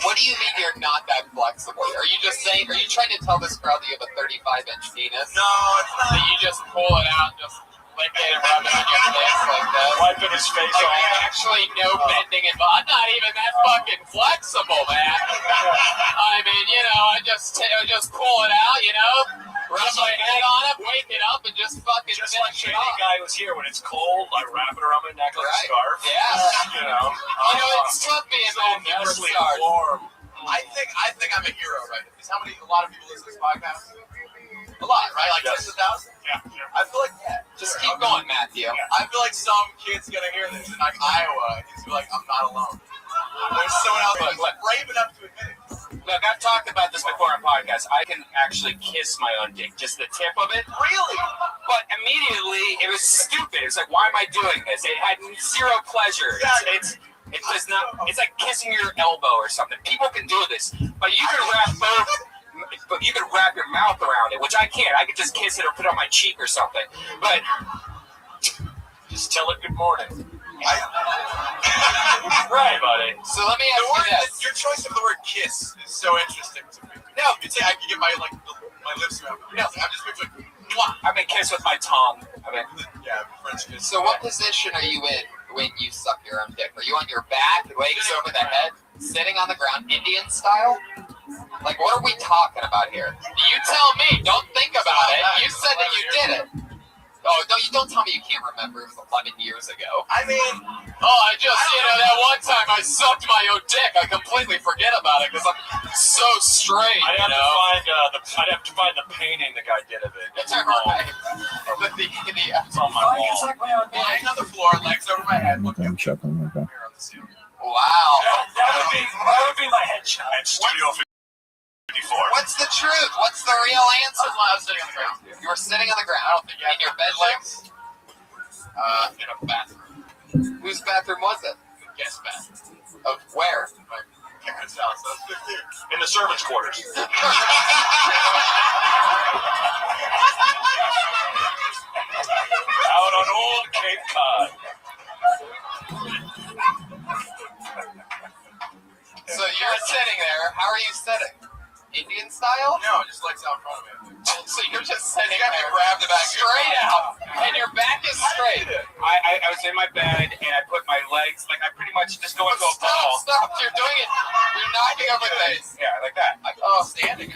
What do you mean you're not that flexible? Are you just saying? Are you trying to tell this crowd that you have a 35-inch penis? No, it's not. That you just pull it out and just. licking and rubbing on your face like that. Wiping his face Like, off. actually, no bending involved. I'm not even that fucking flexible, man. I mean, you know, I just pull it out, you know, rub my head on it, wake it up, and just fucking Just like finish it any off. guy who's here, when it's cold, I wrap it around my neck like a scarf. Yeah. You know, It's tough being so man for nicely stars. warm. I think I'm a hero, right? Because a lot of people listen to this podcast? A lot, right? Like tens of thousands? Yeah. I feel like, Just keep going, Matthew. I feel like some kid's gonna hear this in like Iowa and he's gonna be like, I'm not alone. There's someone else who's brave enough to admit it. Look, I've talked about this before on podcasts. I can actually kiss my own dick, just the tip of it. Really? But immediately, it was stupid. It's like, why am I doing this? It had zero pleasure. It does not. It's like kissing your elbow or something. People can do this, but you can wrap both. But you can wrap your mouth around it, which I can't. I could just kiss it or put it on my cheek or something. But just tell it good morning. Right, buddy. So let me ask you this. Your choice of the word kiss is so interesting to me. No, you say I can get my lips around. No, I'm just picturing. I mean, kiss with my tongue. I mean, yeah, French kiss. So what position are you in when you suck your own dick? Are you on your back, legs over the head, sitting on the ground, Indian style? Like, what are we talking about here? You tell me. Don't think about it. You said that you did it. Oh, don't tell me you can't remember. It was 11 years ago. I mean, I just, that one time I sucked my own dick. I completely forget about it because I'm so straight, I'd have to find the painting the guy did of it. It's all right. It's on my wall. lying on the floor, legs over my head, looking up Shut them up. on the ceiling. Wow. That would be my headshot. At Studio 54. What's the truth? What's the real answer? I was sitting on the ground. You were sitting on the ground in your bedroom? In a bathroom. Whose bathroom was it? Guest bathroom. Of where? My parents' house. I was 15. In the servants' quarters. Out on old Cape Cod. So you're sitting there. How are you sitting? Indian style? No, just legs out in front of me. So you're just sitting You got me there, grabbed the back of your straight out, and your back is straight. I was in my bed and I put my legs, like I pretty much just go into a ball. Stop! You're doing it. You're knocking over things. Yeah, like that. Standing.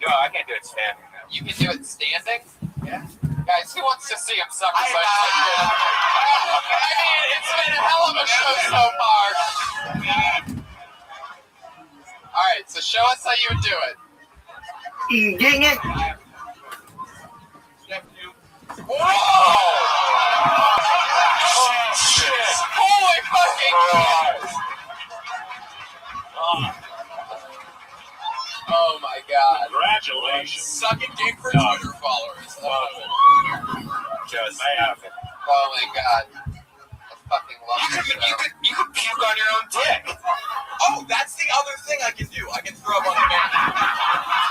No, I can't do it standing. No. You can do it standing? Yeah. Guys, who wants to see him suck his own dick? I mean, it's been a hell of a show so far. All right, so show us how you would do it. Dang it! Whoa! Oh, shit. Holy fucking shit! Oh my god. Congratulations. Sucking dick for Twitter followers. Just, I have it. Oh my god. I fucking love this show. You could puke on your own dick. Oh, that's the other thing I can do. I can throw up on command.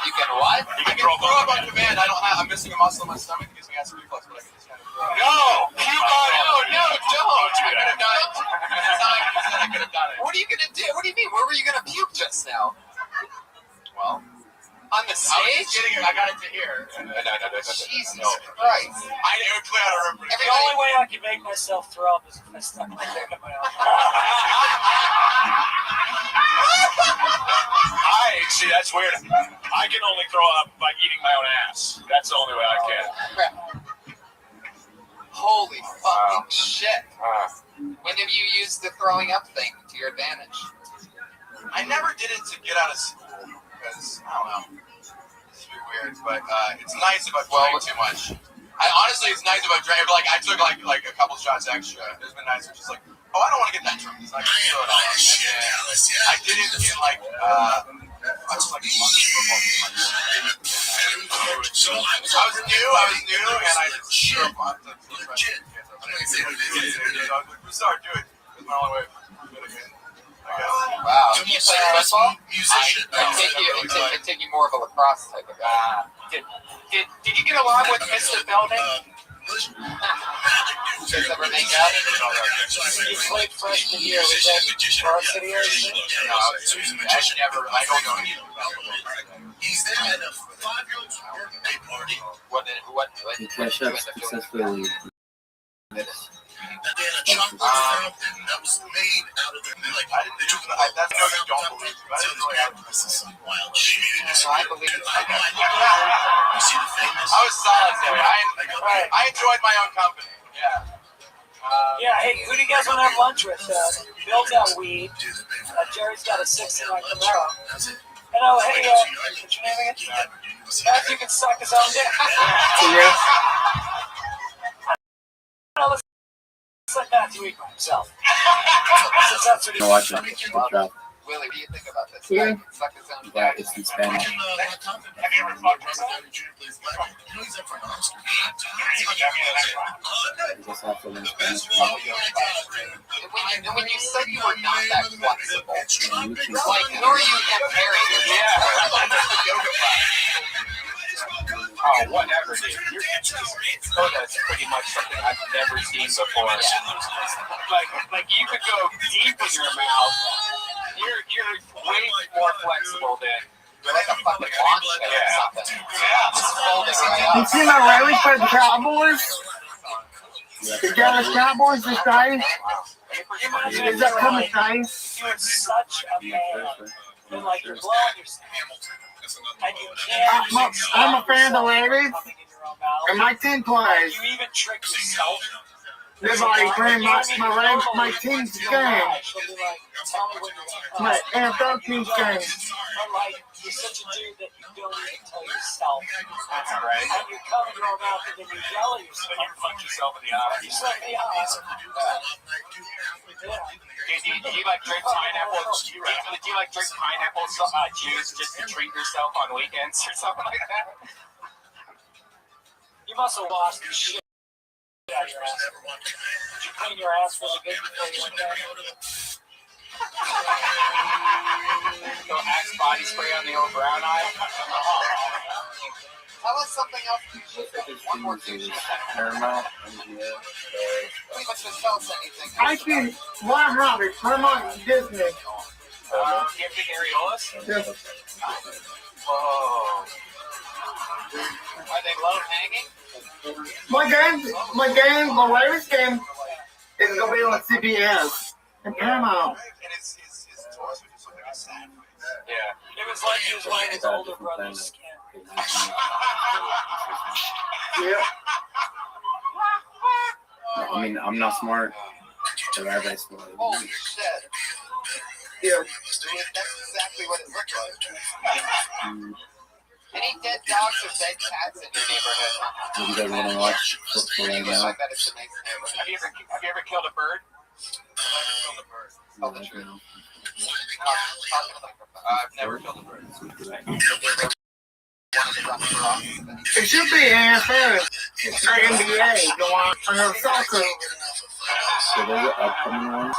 You can what? I can throw up on command. I'm missing a muscle in my stomach. It gives me acid reflux, but I can just kind of throw up. No! Puke on No, don't. I could have done it. That's how I could have done it. What are you gonna do? What do you mean? Where were you gonna puke just now? Well, on the stage? I got it to here. Jesus Christ. I didn't clear out a room. The only way I can make myself throw up is if I stuck my dick in my own. See, that's weird. I can only throw up by eating my own ass. That's the only way I can. Holy fucking shit. When have you used the throwing up thing to your advantage? I never did it to get out of school because, I don't know, it's weird, but it's nice if I drank too much. Honestly, it's nice if I drank, like, I took like a couple shots extra. It's been nice, it's just like, oh, I don't want to get that drunk. It's like, I did it in like, I was like a month football game. So I was new, and I just threw up on the legit. We started doing it. It was my only way to do it again. Wow. Did you play football? It'd take you more of a lacrosse type of guy. Did you get along with Mr. Belding? Does ever make up? You played freshman year. Was that varsity or anything? No, I don't know anything. He's there at a 5-year-old's birthday party. What did you Cash App successfully That they had a chocolate fountain that was made out of their like. I didn't. That's what I don't believe. I didn't really have This is some wild shit. I believe it. You see the famous? I was solitary. I enjoyed my own company. Yeah. Yeah, hey, who do you guys want to have lunch with? Bill's got weed. Jerry's got a 69 Camaro. And oh, hey, what's your name again? Matthew can suck his own dick. No, let's let Matthew eat by himself. Since that's what he's Watch it. Willie, what do you think about this? Yeah. Suck his own Yeah, dick. it's in Spanish. Have you ever fucked yourself? He's up for an Oscar. You just have to learn Spanish. When you said you were not that flexible, You can like, who are you comparing? Oh, whatever, dude. That's pretty much something I've never seen before. Like you could go deep in your mouth. You're way more flexible than. You're like a fucking launch pad or something. Just fold it right You up. see my rally for the Cowboys? The Dallas Cowboys this day? Is that coming nice? You're such a man. You're like, you're blowing yourself. And you can't. I'm a fan of the ladies, and my team plays. You even trick yourself. Everybody playing my team's game. My NFL team's game. But like, you're such a dude that you don't even tell yourself. That's right. And you come in your own mouth and then you yell at yourself. You punch yourself in the eye. You say, yeah. Do you like drink pineapple? Do you like drink pineapple juice just to treat yourself on weekends or something like that? You must have washed the shit out of your ass. Did you clean your ass really good before you went there? Go Axe body spray on the old brown eye. Tell us something else. One more thing. Paramount. Pretty much just tell us anything. I see ViralRabbi, Paramount Disney. Gifted areolas? Yes. Whoa. Are they low hanging? My latest game is gonna be on CBS and Paramount. Yeah. It was like he was wearing his older brother's skin. Yeah. I mean, I'm not smart. The rabbi's smart. Holy shit. Yeah. That's exactly what it looked like. Any dead dogs or dead cats in your neighborhood? Do you guys want to watch for right now? I bet it's a nice neighborhood. Have you ever killed a bird? Tell the truth. I've never killed a bird. It should be NFL or NBA going on soccer. So there's an upcoming one.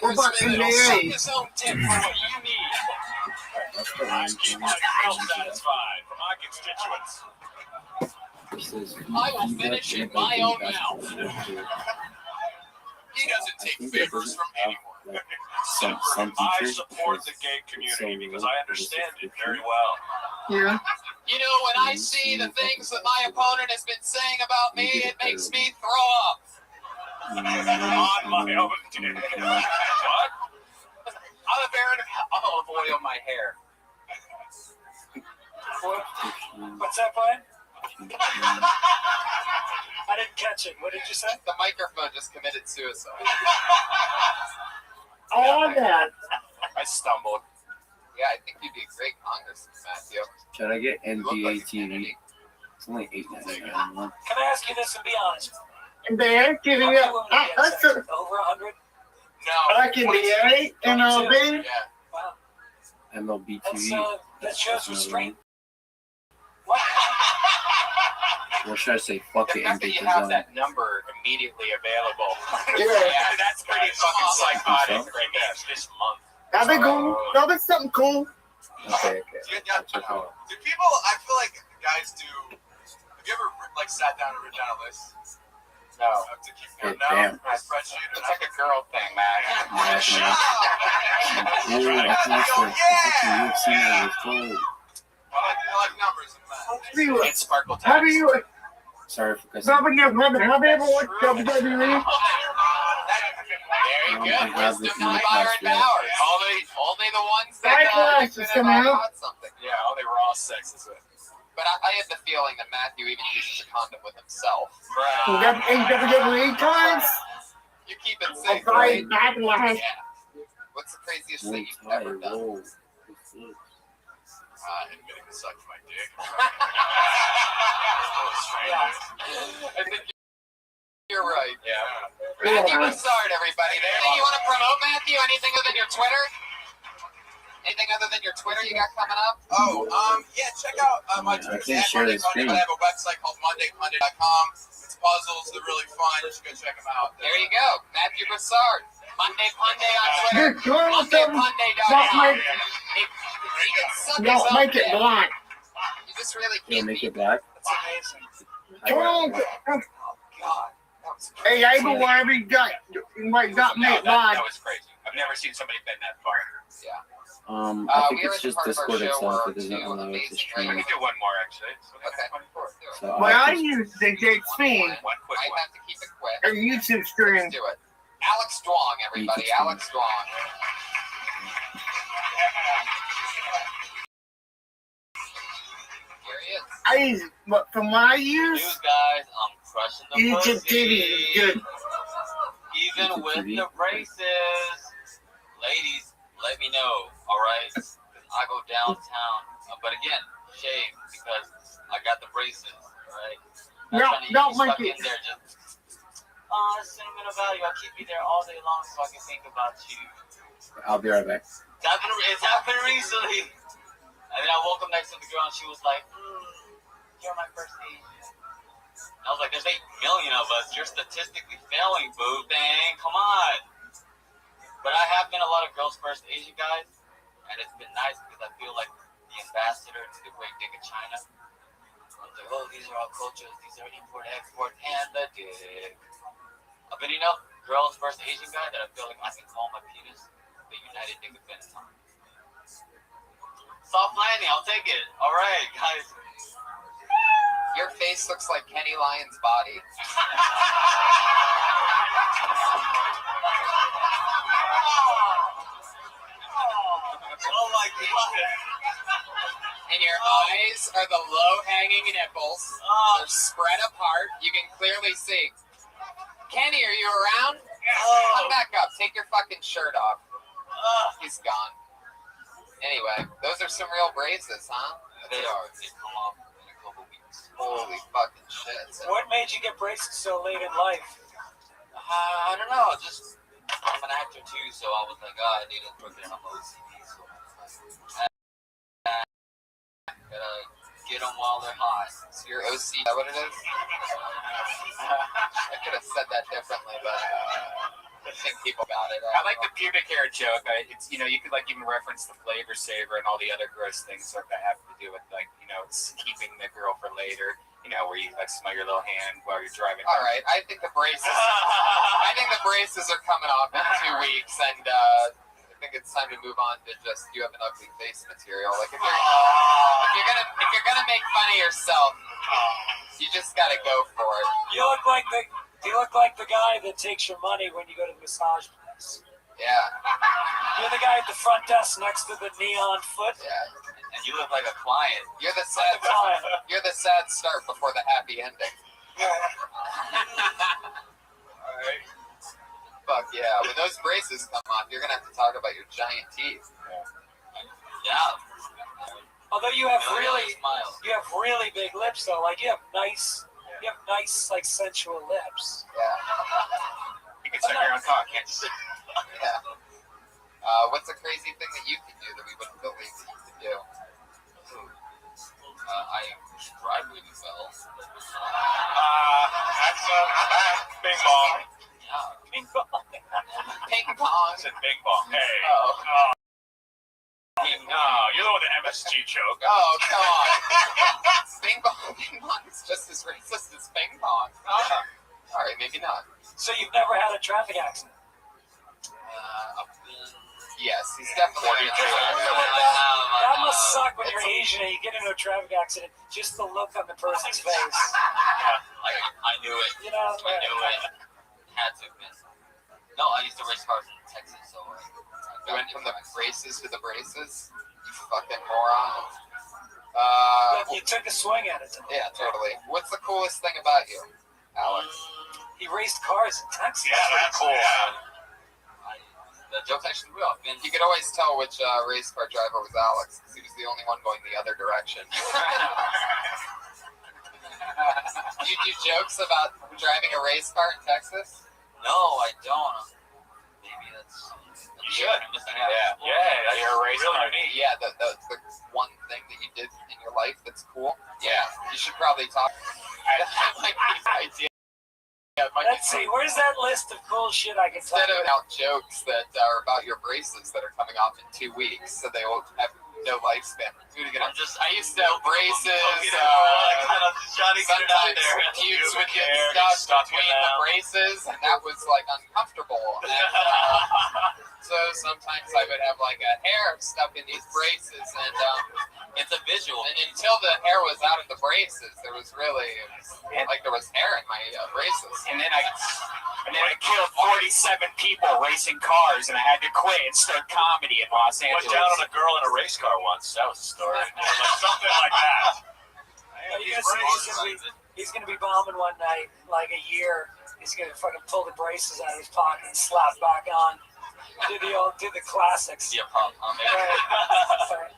What about NBA? Keep myself satisfied for my constituents. I will finish in my own mouth. He doesn't take favors from anyone. Some I teachers. support the gay community because I understand it very well. Yeah. You know, when I see the things that my opponent has been saying about me, it makes me throw up. On my own. What? I'm a baron of olive oil in my hair. What's that, Brian? I didn't catch it. What did you say? The microphone just committed suicide. All that. I stumbled. Yeah, I think you'd be a great congressman, Matthew. Should I get NBA TV? It's only $8.99. Can I ask you this and be honest? NBA TV. That's Over 100? No. like NBA, MLB. Yeah. Wow. MLB That's, TV. that shows restraint. What should I say? Fuck it The and fact that take you this have on. that number immediately available. Yeah. That's pretty fucking psychotic right there. This month. That'd be cool. That'd be something cool. Okay. Do people? I feel like guys do. Have you ever like sat down and written down a list? No. To keep Hey, down damn. a spreadsheet. It's like a girl thing, man. Ooh, I can watch the UFC now. It's cool. I like numbers and math. And sparkle tax. Have you Sorry for cussing. have you ever watched WWE? Very good. I have Wisdom this in from the Byron past, yeah. Bowers. Only the ones that Eyeglasses that coming have out. caught something. Yeah, all the raw sex is it. But I had the feeling that Matthew even uses a condom with himself. In WWE times? You keep it safe, Okay, right? backlash. Yeah. What's the craziest thing you've ever done? Admitting to suck my dick. I think you're right. Yeah. Matthew Broussard, everybody. Anything you want to promote, Matthew? Anything other than your Twitter? Anything other than your Twitter you got coming up? Oh, yeah, check out my Twitter. can't share this screen. I have a website called MondayPundit.com. It's puzzles. They're really fun. You should go check them out. There you go. Matthew Broussard. Monday Punday on Twitter. Dude, doing something. MondayPunday.com. Don't make it black. You just really You'll can't make beat it black? That's amazing. Come on. Oh, God. Hey, Abel, whatever you got, you might not make black. That was crazy. I've never seen somebody bend that far. Yeah. I think we are it's in the just part of our Discord show itself where that doesn't two allow it to amazing stream. We can do one more, actually. Okay. So Well, I use the Jake Fiend, One quick I one. have to keep it quick. a YouTube stream. Let's do it. Alex Dwong, everybody. Alex Dwong. Here he is. I use, but from what I use, News guys, I'm crushing the YouTube TV is good. Even with the braces. Ladies, let me know, alright? I go downtown. But again, shave because I got the braces, alright? Don't make stuck it. in there just sentimental value. I'll keep you there all day long so I can think about you. I'll be right back. It's happened recently. And then I woke up next to the girl and she was like, you're my first Asian. I was like, there's 8 million of us. You're statistically failing, boo. Dang, come on. But I have been a lot of girls' first Asian guys. And it's been nice because I feel like the ambassador to the great dick of China. I was like, oh, these are all cultures. These are import, export, and the dick. I've been enough girls' first Asian guy that I feel like I can call my penis the United Dick of Benetton. Soft landing, I'll take it. All right, guys. Your face looks like Kenny Lyon's body. Oh my God. And your eyes are the low-hanging nipples. They're spread apart. You can clearly see. Kenny, are you around? Come back up. Take your fucking shirt off. He's gone. Anyway, those are some real braces, huh? They are. They come off in a couple weeks. Holy fucking shit. What made you get braces so late in life? I don't know. Just I'm an actor too, so I was like, I need a crooked and I'm OCD, so gotta get them while they're hot. So your OC, is that what it is? I could have said that differently, but I think people got it. I like the pubic hair joke. It's, you know, you could like even reference the flavor saver and all the other gross things that have to do with like, you know, it's keeping the girl for later. You know, where you like smell your little hand while you're driving. All right, I think the braces. I think the braces are coming off in 2 weeks, and I think it's time to move on to just you have an ugly face material. Like if you're gonna make fun of yourself, you just gotta go for it. You look like the guy that takes your money when you go to the massage place. Yeah. You're the guy at the front desk next to the neon foot. Yeah. And you look like a client. You're the sad start before the happy ending. Alright. Fuck yeah. When those braces come off, you're gonna have to talk about your giant teeth. Yeah. Although you have really big lips though. Like you have nice like sensual lips. Yeah. You can suck your own cock, can't you? Yeah. What's a crazy thing that you can do that we wouldn't believe that you could do? I drive really well. That's bing bong. Yeah. Ping pong. Ping pong. I said bing bong. Hey. Oh. No, you're the one with the MSG joke. Oh, come on. Bing bong is just as racist as ping pong. All right, maybe not. So you've never had a traffic accident? Yes. He's definitely. That must suck when you're Asian and you get into a traffic accident. Just the look on the person's face. I knew it. You know, I knew it. Had to have been. No, I used to race cars in Texas, so You went from the braces to the braces. You fucking moron. You took a swing at it. Yeah, totally. What's the coolest thing about you, Alex? He raced cars in Texas. Yeah, that's cool. The joke's actually real. You could always tell which race car driver was Alex because he was the only one going the other direction. Do you do jokes about driving a race car in Texas? No, I don't. Maybe that's. You should. Yeah, you're a race car. Yeah, that's the one thing that you did in your life that's cool. Yeah. You should probably talk. I like the idea. Let's see, where's that list of cool shit I can talk Instead of about? out jokes that are about your braces that are coming off in 2 weeks, so they will have no lifespan. I used to have braces. Sometimes feuds would get stuck between the braces, and that was like uncomfortable. And, so sometimes I would have like a hair stuck in these braces, and it's a visual. And until the hair was out of the braces, there was really like there was hair in my braces. And then I killed 47 people racing cars, and I had to quit and start comedy in Los Angeles. Went down on a girl in a race car once. That was a story. Something like that. He's gonna be bombing one night, like a year. He's gonna fucking pull the braces out of his pocket and slap back on. Do the classics. Yeah, Right.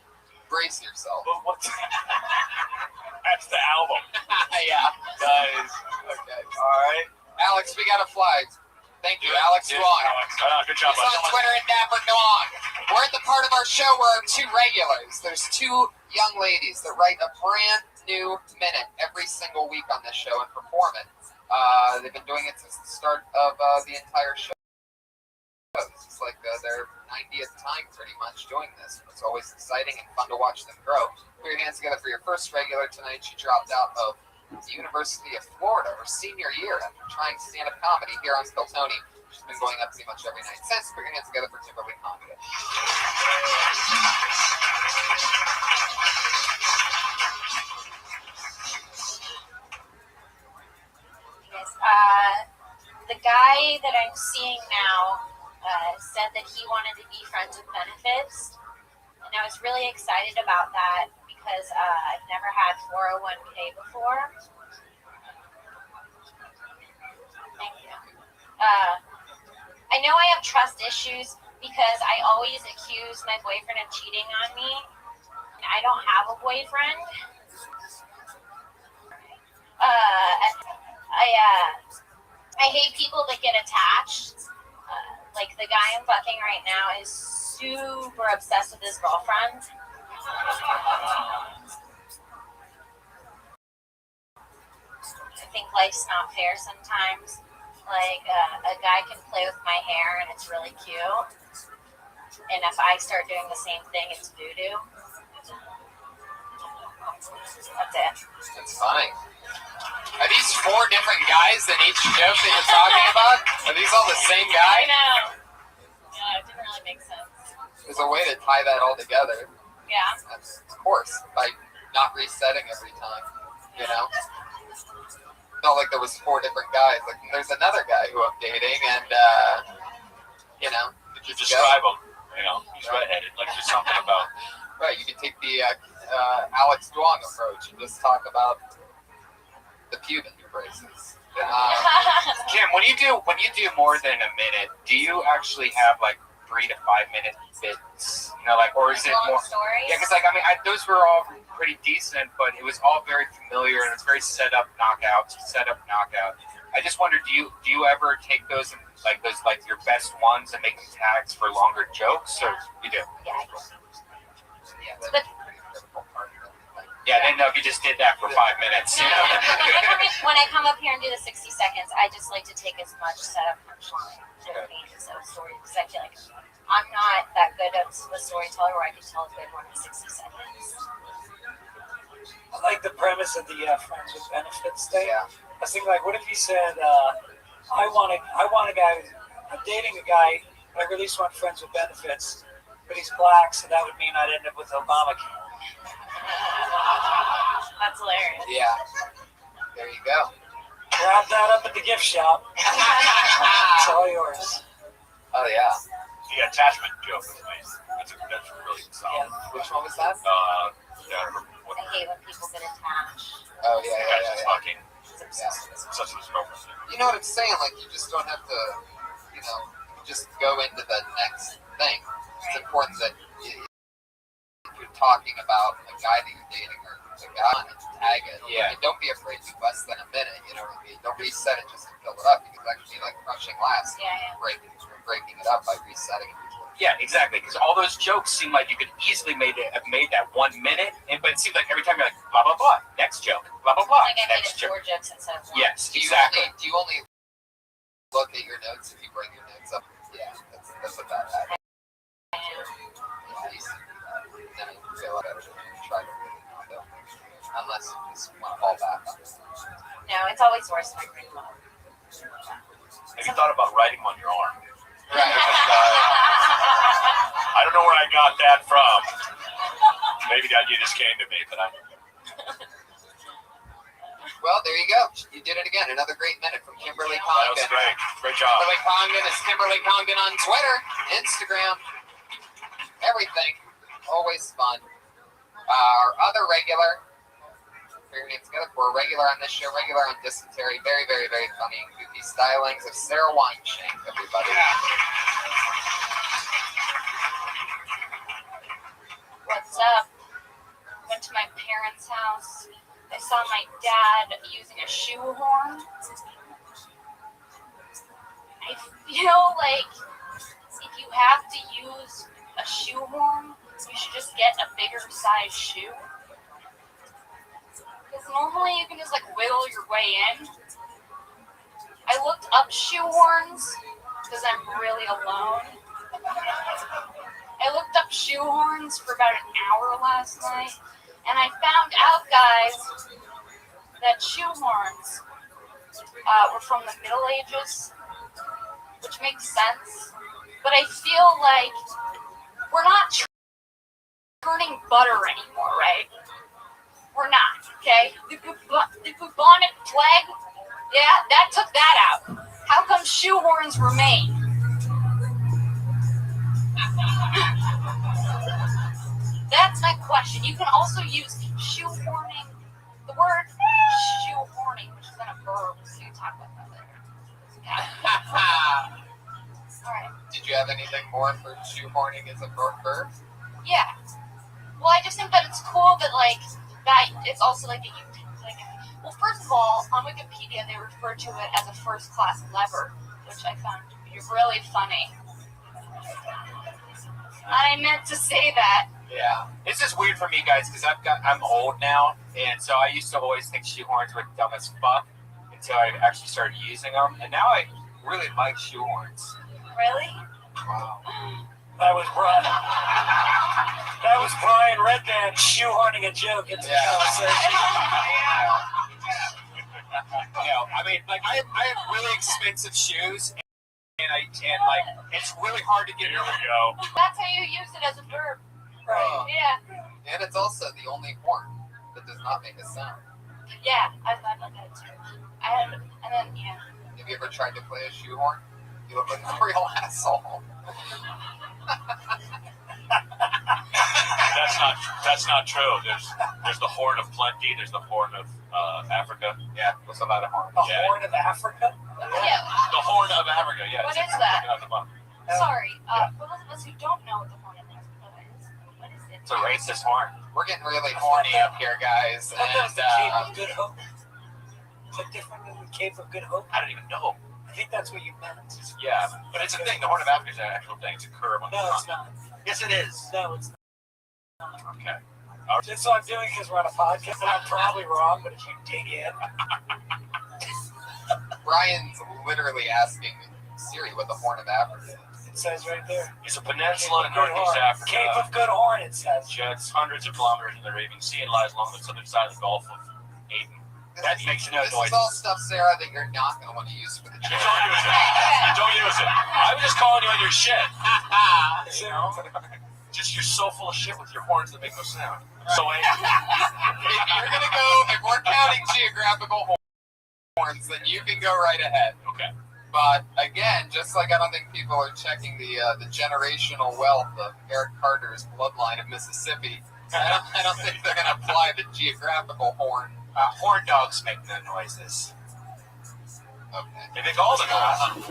Brace yourself. That's the album. Yeah. Nice. Okay. All right. Alex, we gotta fly. Thank you, Alex Duong. Good job. He's on Twitter at Dapper Duong. We're at the part of our show where our 2 regulars. There's 2 young ladies that write a brand new minute every single week on this show and perform it. They've been doing it since the start of the entire show. It's like their 90th time pretty much doing this. It's always exciting and fun to watch them grow. Put your hands together for your first regular tonight. She dropped out of the University of Florida her senior year after trying stand-up comedy here on Skeltoni. She's been going up pretty much every night since. Put your hands together for Kimberly Condon. Yes, the guy that I'm seeing now said that he wanted to be friends with benefits, and I was really excited about that because I've never had 401k before. Thank you. I know I have trust issues because I always accuse my boyfriend of cheating on me, and I don't have a boyfriend. I hate people that get attached. Like the guy I'm fucking right now is super obsessed with his girlfriend. I think life's not fair sometimes. Like a guy can play with my hair and it's really cute. And if I start doing the same thing, it's voodoo. That's it. That's funny. Are these 4 different guys in each joke that you're talking about? Are these all the same guy? I know. Yeah, it didn't really make sense. There's a way to tie that all together. Yeah. That's, of course, by not resetting every time, you know? Not like there was 4 different guys. Like, there's another guy who I'm dating, and, you know. Did you describe him? You know, he's redheaded. Like, there's something about. Right, you can take the Alex Duong approach and just talk about the pubic braces. Kim, when you do more than a minute, do you actually have like 3 to 5 minute bits? You know, like, or is it more? Stories? Yeah, because like those were all pretty decent, but it was all very familiar and it's very set up knockout. I just wonder, do you ever take those and like your best ones and make them tags for longer jokes, or you do? Yeah, I do. Yeah, that's a pretty critical part of it. Yeah, I didn't know if you just did that for 5 minutes. No, when I come up here and do the 60 seconds, I just like to take as much setup punchline to the pages of story because I feel like I'm not that good of a storyteller where I can tell a good one in 60 seconds. I like the premise of the friends with benefits thing. Yeah. I was thinking, like, what if he said, I want a guy, I'm dating a guy, but I really just want friends with benefits. but he's black, so that would mean I'd end up with Obamacare. That's hilarious. Yeah. There you go. Grab that up at the gift shop. It's all yours. Oh, yeah. The attachment joke was amazing. That's really solid. Yeah. Which one was that? Yeah, I remember what I hate when people get attached. Oh, yeah, yeah, guys yeah. is yeah. fucking Yeah. such a girlfriend. You know what I'm saying? Like, you just don't have to, you know, just go into the next thing. It's important that if you're talking about a guy that you're dating or a guy and tag it, Yeah. and don't be afraid to less than a minute, you know what I mean? Don't reset it just to fill it up, because that can be like crushing last. Yeah, yeah. Breaking it up by resetting it. Yeah, exactly. Because all those jokes seem like you could easily have made that 1 minute, but it seems like every time you're like blah blah blah, next joke, blah blah blah, Like I made next it 4 joke. jokes instead of 1. Yes, Do you exactly. only look at your notes if you bring your notes up? Yeah, that's a bad habit. Yeah, I used to do that. Then I feel better than you try to really not though. Unless you just want to fall back on it. No, it's always worse when I bring them up. Have you thought about writing on your arm? Right. I don't know where I got that from. Maybe the idea just came to me, but Well, there you go. You did it again. Another great minute from Kimberly Congdon. that was great. Great job. Kimberly Congdon is Kimberly Congdon on Twitter, Instagram, everything. Always fun. Our other regular, we're regular on this show, regular on Dysentery. Very, very, very funny and goofy stylings of Sarah Weinshank, everybody. What's up? Went to my parents' house. I saw my dad using a shoehorn. I feel like if you have to use a shoehorn, you should just get a bigger size shoe. Because normally you can just like whittle your way in. I looked up shoehorns because I'm really alone. I looked up shoehorns for about an hour last night, and I found out, guys, that shoehorns were from the Middle Ages, which makes sense. But I feel like we're not churning butter anymore, right? We're not, okay? The bubonic plague, yeah, that took that out. How come shoehorns remain? That's my question. You can also use shoehorning, the word shoehorning, which is in a verb, so you talk about that later. All right. Did you have anything more for shoehorning as a verb? Yeah. Well, I just think that it's cool that, like, that it's also like a well, first of all, on Wikipedia they refer to it as a first-class lever, which I found to be really funny. I meant to say that. Yeah, it's just weird for me, guys, because I'm old now, and so I used to always think shoehorns were dumb as fuck until I actually started using them, and now I really like shoehorns. Really? Wow. That was Brian. That was Brian Redband shoehorning a joke into the conversation. I mean, like I have really expensive shoes, and like it's really hard to get. Here we go. That's how you use it as a verb. Right. Yeah. And it's also the only horn that does not make a sound. Yeah, I thought about that too. And then, yeah. Have you ever tried to play a shoehorn? You look like a real asshole. That's not true. There's the Horn of Plenty. There's the Horn of Africa. Yeah, there's a lot of horns. The Horn of Africa? Yeah. The Horn of Africa. Yeah. What is that? Yeah. Sorry, for those of us who don't know what the Horn of Africa is, what is it? It's a racist horn. We're getting really horny up here, guys. I thought that was the Cape And of Good Hope. Is that different than the Cape of Good Hope? I don't even know. I think that's what you meant. Yeah, but it's a thing. The Horn of Africa is an actual thing. It's a curve on the No, it's not. Yes, it is. No, it's not. Okay. That's what I'm doing because we're on a podcast, and I'm probably wrong, but if you dig in. Brian's literally asking Siri what the Horn of Africa is. It says right there. It's a peninsula in Cape of Good northeast Horn. Africa. Cape of Good Horn, it says. Jets hundreds of kilometers in the Arabian Sea and lies along the southern side of the Gulf of Aden. That makes no This noise. is all stuff, Sarah, that you're not going to want to use for the You channel. don't use it. You don't use it. I'm just calling you on your shit. You know? Just you're so full of shit with your horns that make no sound. So if we're counting geographical horns, then you can go right ahead. Okay. But again, just like I don't think people are checking the generational wealth of Eric Carter's bloodline of Mississippi, I don't think they're going to apply the geographical horn. Horn dogs make no noises. Okay. They make all the noises.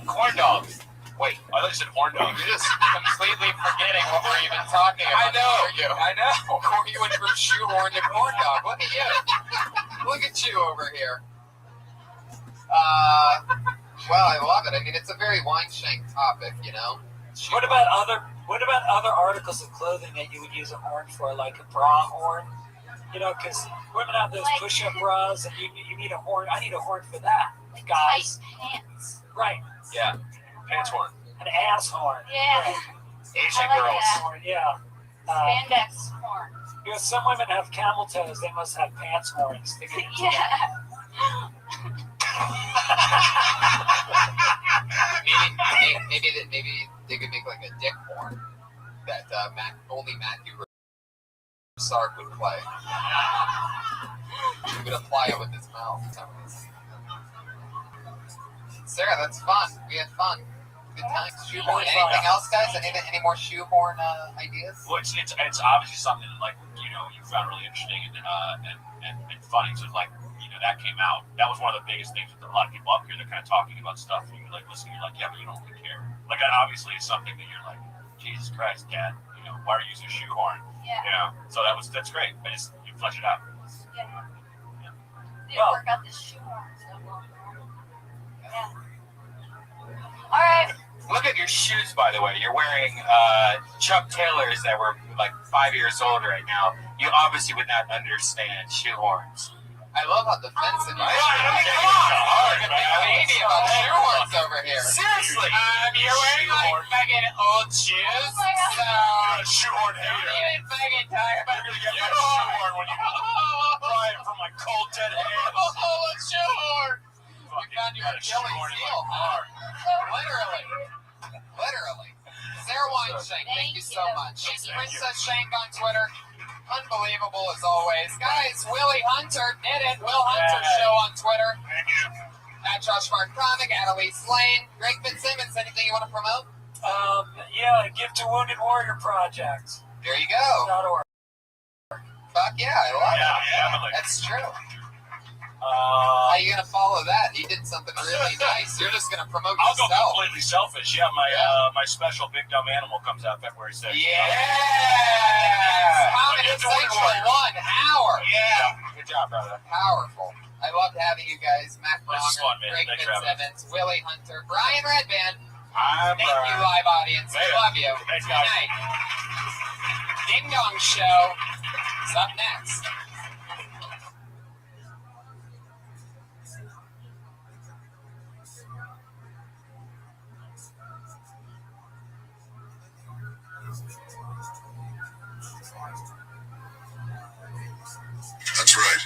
Corn dogs. Wait, I thought you said horn dogs. You're just completely forgetting what we're even talking about. I know. You went from shoehorn to corn dog. Look at you. Look at you over here. Well, I love it. I mean, it's a very wine shank topic, you know. What about other articles of clothing that you would use a horn for, like a bra horn? You know, because women have those push-up bras, and you need a horn. I need a horn for that, guys. Pants. Right. Yeah. Pants horn. An ass horn. Yeah. Asian I like girls. that. Horn, yeah. Spandex horn. Because some women have camel toes, they must have pants horns. Yeah. maybe they could make like a dick horn that only Matthew Sark would play. He would apply it with his mouth. Sarah, that's fun. We had fun. Good times. Shoehorn. Anything else, guys? Any more shoehorn ideas? Well, it's obviously something that, like, you know, you found really interesting and funny. So like, you know, that came out. That was one of the biggest things with a lot of people up here. They're kind of talking about stuff, and you're like listening. You're like, yeah, but you don't really care. Like, that obviously is something that you're like, Jesus Christ, Dad. You know, why are you using a shoehorn? Yeah. You know, so that's great. But you flesh it out. Yeah. Yeah. They work out this shoehorn stuff. Yeah. All right. Look at your shoes, by the way. You're wearing Chuck Taylors that were like 5 years old right now. You obviously would not understand shoehorns. I love how defensive you are. Come on! Baby about shoehorns over here. Seriously! You're wearing like fucking old shoes. So You're a shoehorn hater. don't even fucking talk about You're gonna get my shoehorn when you pry it from my cold dead hands. Oh, a shoehorn! You found your Got a Achilles shoehorn in my heel. car. Literally. Sarah Wineshank, thank you so much. She's Princess Shank on Twitter. Unbelievable as always. Guys, Willie Hunter did it. Will Hunter Show on Twitter. Thank you. At Josh Mark Comic, at Elise Lane. Greg Fitzsimmons, anything you want to promote? Yeah, Give to Wounded Warrior Project. There you go. .org. Fuck yeah, I love it. Definitely. That's true. How are you gonna follow that? He did something really nice. You're just gonna promote I'll go yourself. completely selfish. Yeah, my special Big Dumb Animal comes out February 6th. Yeah! Comedy Central 1 hour. Yeah. Good job, brother. Powerful. I loved having you guys. Matt This is fun, Bronger, man. Greg Thanks for having Fitzsimmons, Willie Hunter, Brian Redband. Thank Thank you, live audience. We Later. love you. Thanks, Good guys. night. Ding Dong Show is up next. That's right.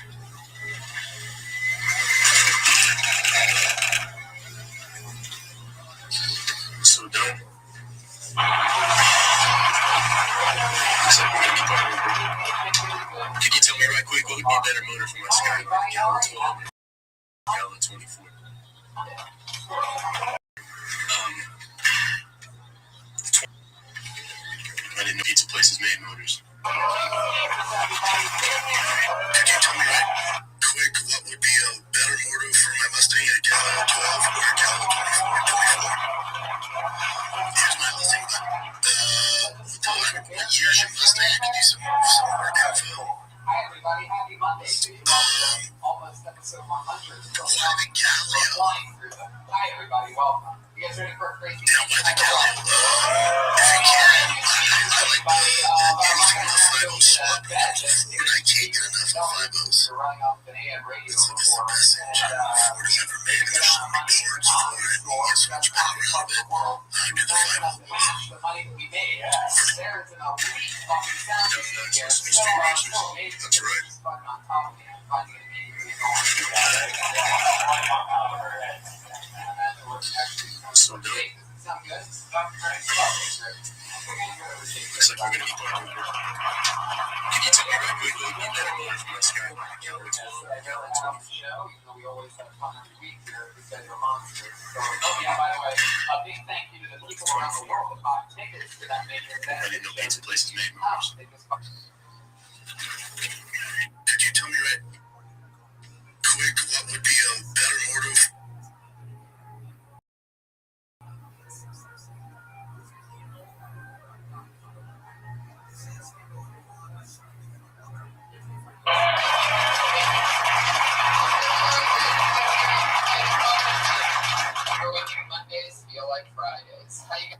So dumb. Can you tell me right quick what would be a better motor for my Sky? Gallon 12 or Gallon 24? I didn't know pizza places made motors. Could you tell me right quick what would be a better motor for my Mustang, a Gallon 12 or a Gallon 24? Here's my other thing about what year's your Mustang? I could do some work info. Hi, everybody. Happy Monday. Almost episode 100. Why the Galileo? Hi, everybody. Welcome. You guys ready for a crazy Yeah, why the Galileo? If you can, I like anything on a 5.0 swap with a Ford. I can't get enough of 5.0s. It's the best engine Ford has ever made, and there's so many parts for it. You get so much power out of it. Do the 5.0. That's right. So dumb. Looks like we're going to be talking about it. Can you tell me right quickly what that was from this guy? We always have fun every week here because you're monsters. So, by the way, a big thank you to the people around the world that bought tickets to that major event. I didn't know pizza places made moves. Could you tell me right quick what would be a better order of... Mondays feel like Fridays. How you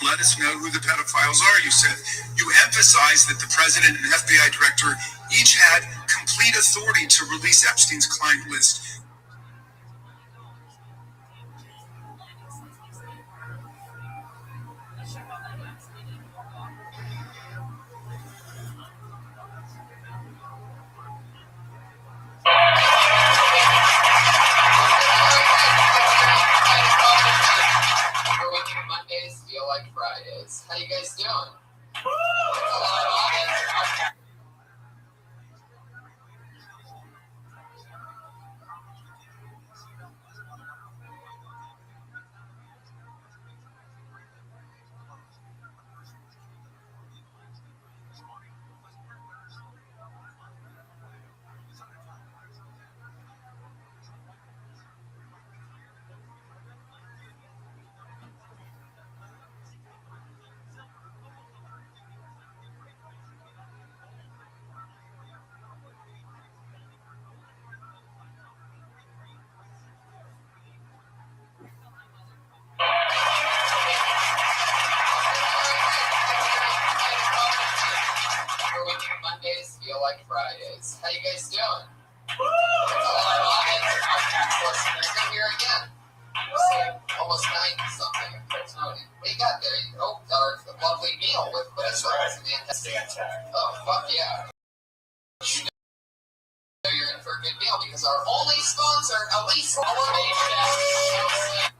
Let us know who the pedophiles are, you said. You emphasized that the president and FBI director each had complete authority to release Epstein's client list. Mondays feel like Fridays. How you guys doing? Mondays feel like Fridays. How you guys doing? I'm here again. Almost 90 something. What do you got there? Oh, our lovely meal with oh, fuck yeah. You know you're in for a good meal because our only sponsor, Elise Elevation.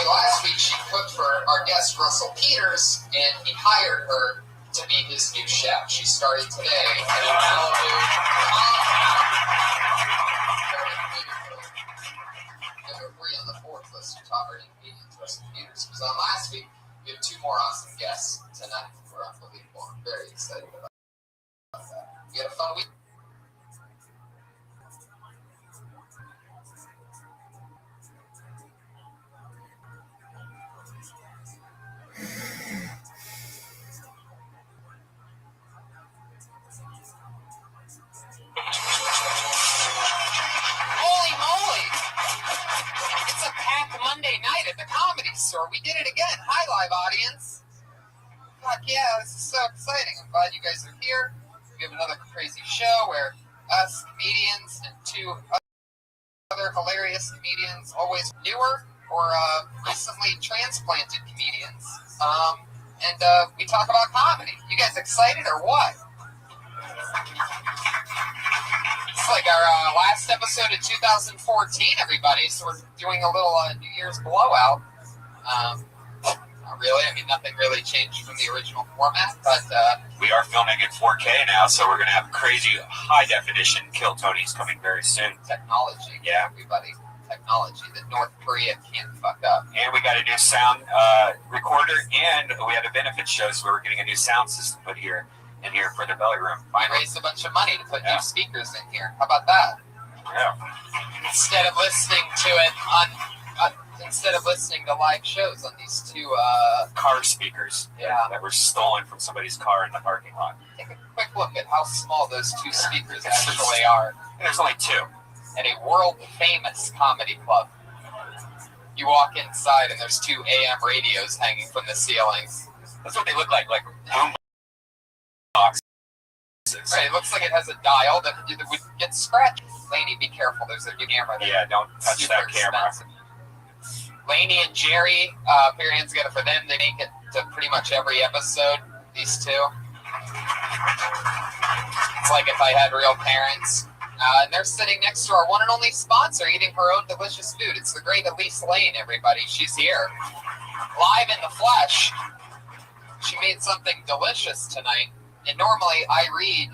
Last week she cooked for our guest Russell Peters, and he hired her to be his new chef. She started today at Malibu. Number 3 on the fourth list of top rated comedians. store. We did it again. Hi, live audience. Fuck yeah, this is so exciting. I'm glad you guys are here. We have another crazy show where us comedians and two other hilarious comedians, always newer or recently transplanted comedians, and we talk about comedy. You guys excited or what? It's like our last episode of 2014, everybody, so we're doing a little New Year's blowout. Not really. I mean, nothing really changed from the original format, but we are filming in 4K now, so we're going to have crazy high-definition Kill Tonys coming very soon. Technology. Yeah. Everybody. Technology that North Korea can't fuck up. And we got a new sound recorder, and we have a benefit show, so we're getting a new sound system put here for the belly room. I raised a bunch of money to put new speakers in here. How about that? Yeah. Instead of listening to it instead of listening to live shows on these two car speakers that were stolen from somebody's car in the parking lot. Take a quick look at how small those two speakers actually are. And there's only two. At a world-famous comedy club. You walk inside and there's two AM radios hanging from the ceilings. That's what they look like boom boxes. Right, it looks like it has a dial that would get scratched. Laney, be careful, there's a new camera there. Yeah, don't touch that camera. Expensive. Laney and Jerry, put your hands together for them. They make it to pretty much every episode, these two. It's like if I had real parents. And they're sitting next to our one and only sponsor, eating her own delicious food. It's the great Elise Lane, everybody. She's here, live in the flesh. She made something delicious tonight. And normally I read,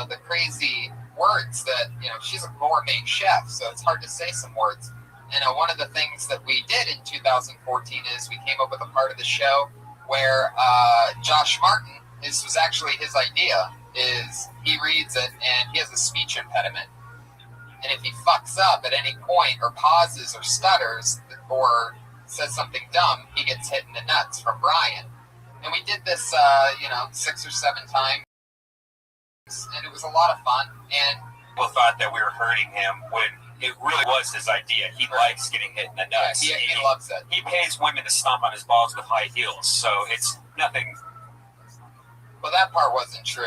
the crazy words that, she's a gourmet chef, so it's hard to say some words. And one of the things that we did in 2014 is we came up with a part of the show where Josh Martin, this was actually his idea, is he reads it and he has a speech impediment. And if he fucks up at any point or pauses or stutters or says something dumb, he gets hit in the nuts from Brian. And we did this, 6 or 7 times. And it was a lot of fun. And people thought that we were hurting him when it really was his idea. He likes getting hit in the nuts. Yeah, he loves it. He pays women to stomp on his balls with high heels, so it's nothing. Well, that part wasn't true.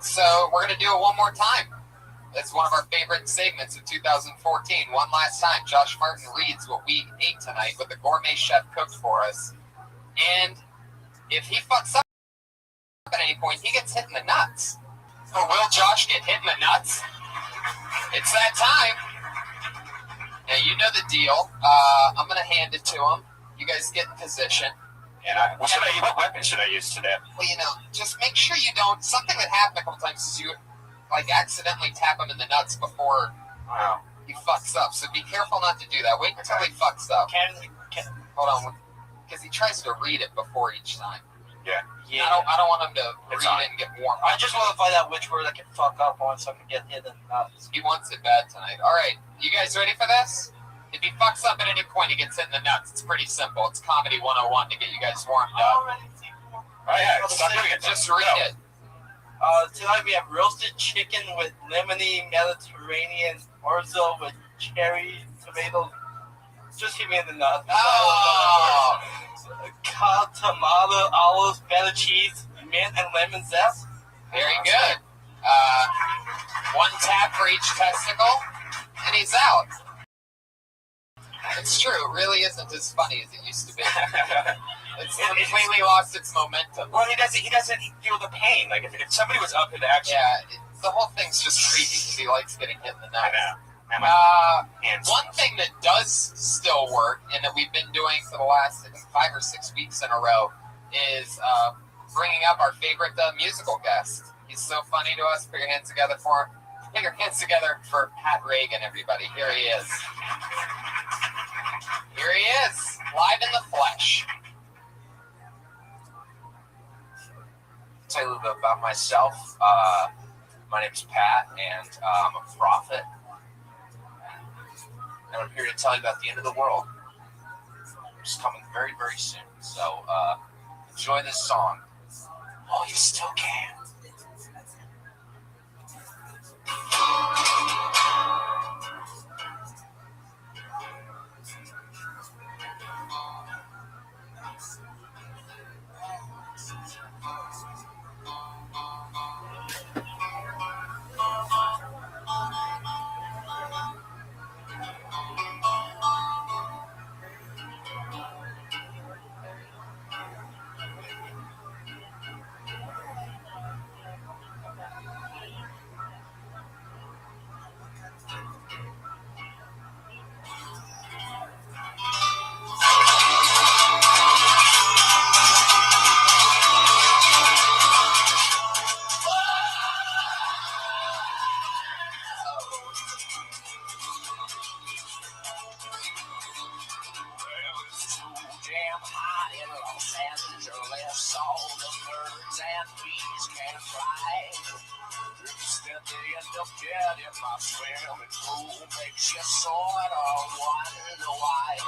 So we're going to do it one more time. It's one of our favorite segments of 2014. One last time, Josh Martin reads what we ate tonight, what the gourmet chef cooked for us. And if he fucks up at any point, he gets hit in the nuts. So will Josh get hit in the nuts? It's that time. Now, you know the deal. I'm going to hand it to him. You guys get in position. And what weapon should I use today? Well, just make sure you don't. Something that happened a couple times is you accidentally tap him in the nuts before he fucks up. So be careful not to do that. Wait until he fucks up. Hold on, because he tries to read it before each time. Yeah. I don't want him to read it and get warm. I just want to find out which word I can fuck up on so I can get hit in the nuts. He wants it bad tonight. All right, you guys ready for this? If he fucks up at any point, he gets hit in the nuts. It's pretty simple. It's Comedy 101 to get you guys warmed up. Oh, yeah. Just read it. Tonight we have roasted chicken with lemony Mediterranean orzo with cherry tomatoes. Just hit me in the nuts. Oh! Cod, tomato, olives, feta cheese, mint, and lemon zest. Very good. 1 tap for each testicle, and he's out. It's true. It really isn't as funny as it used to be. It's completely lost its momentum. Well, he doesn't feel the pain. Like if somebody was up into action. Yeah, the whole thing's just creepy because he likes getting hit in the nuts. I know. One thing that does still work, and that we've been doing for the last, I think, 5 or 6 weeks in a row, is bringing up our favorite musical guest. He's so funny to us. Put your hands together for him. Put your hands together for Pat Reagan, everybody. Here he is. Here he is, live in the flesh. I'll tell you a little bit about myself. My name's Pat, and I'm a prophet. And I'm here to tell you about the end of the world. It's coming very, very soon. So enjoy this song while you still can. day and the bed in my swimming pool makes you sort of wonder why.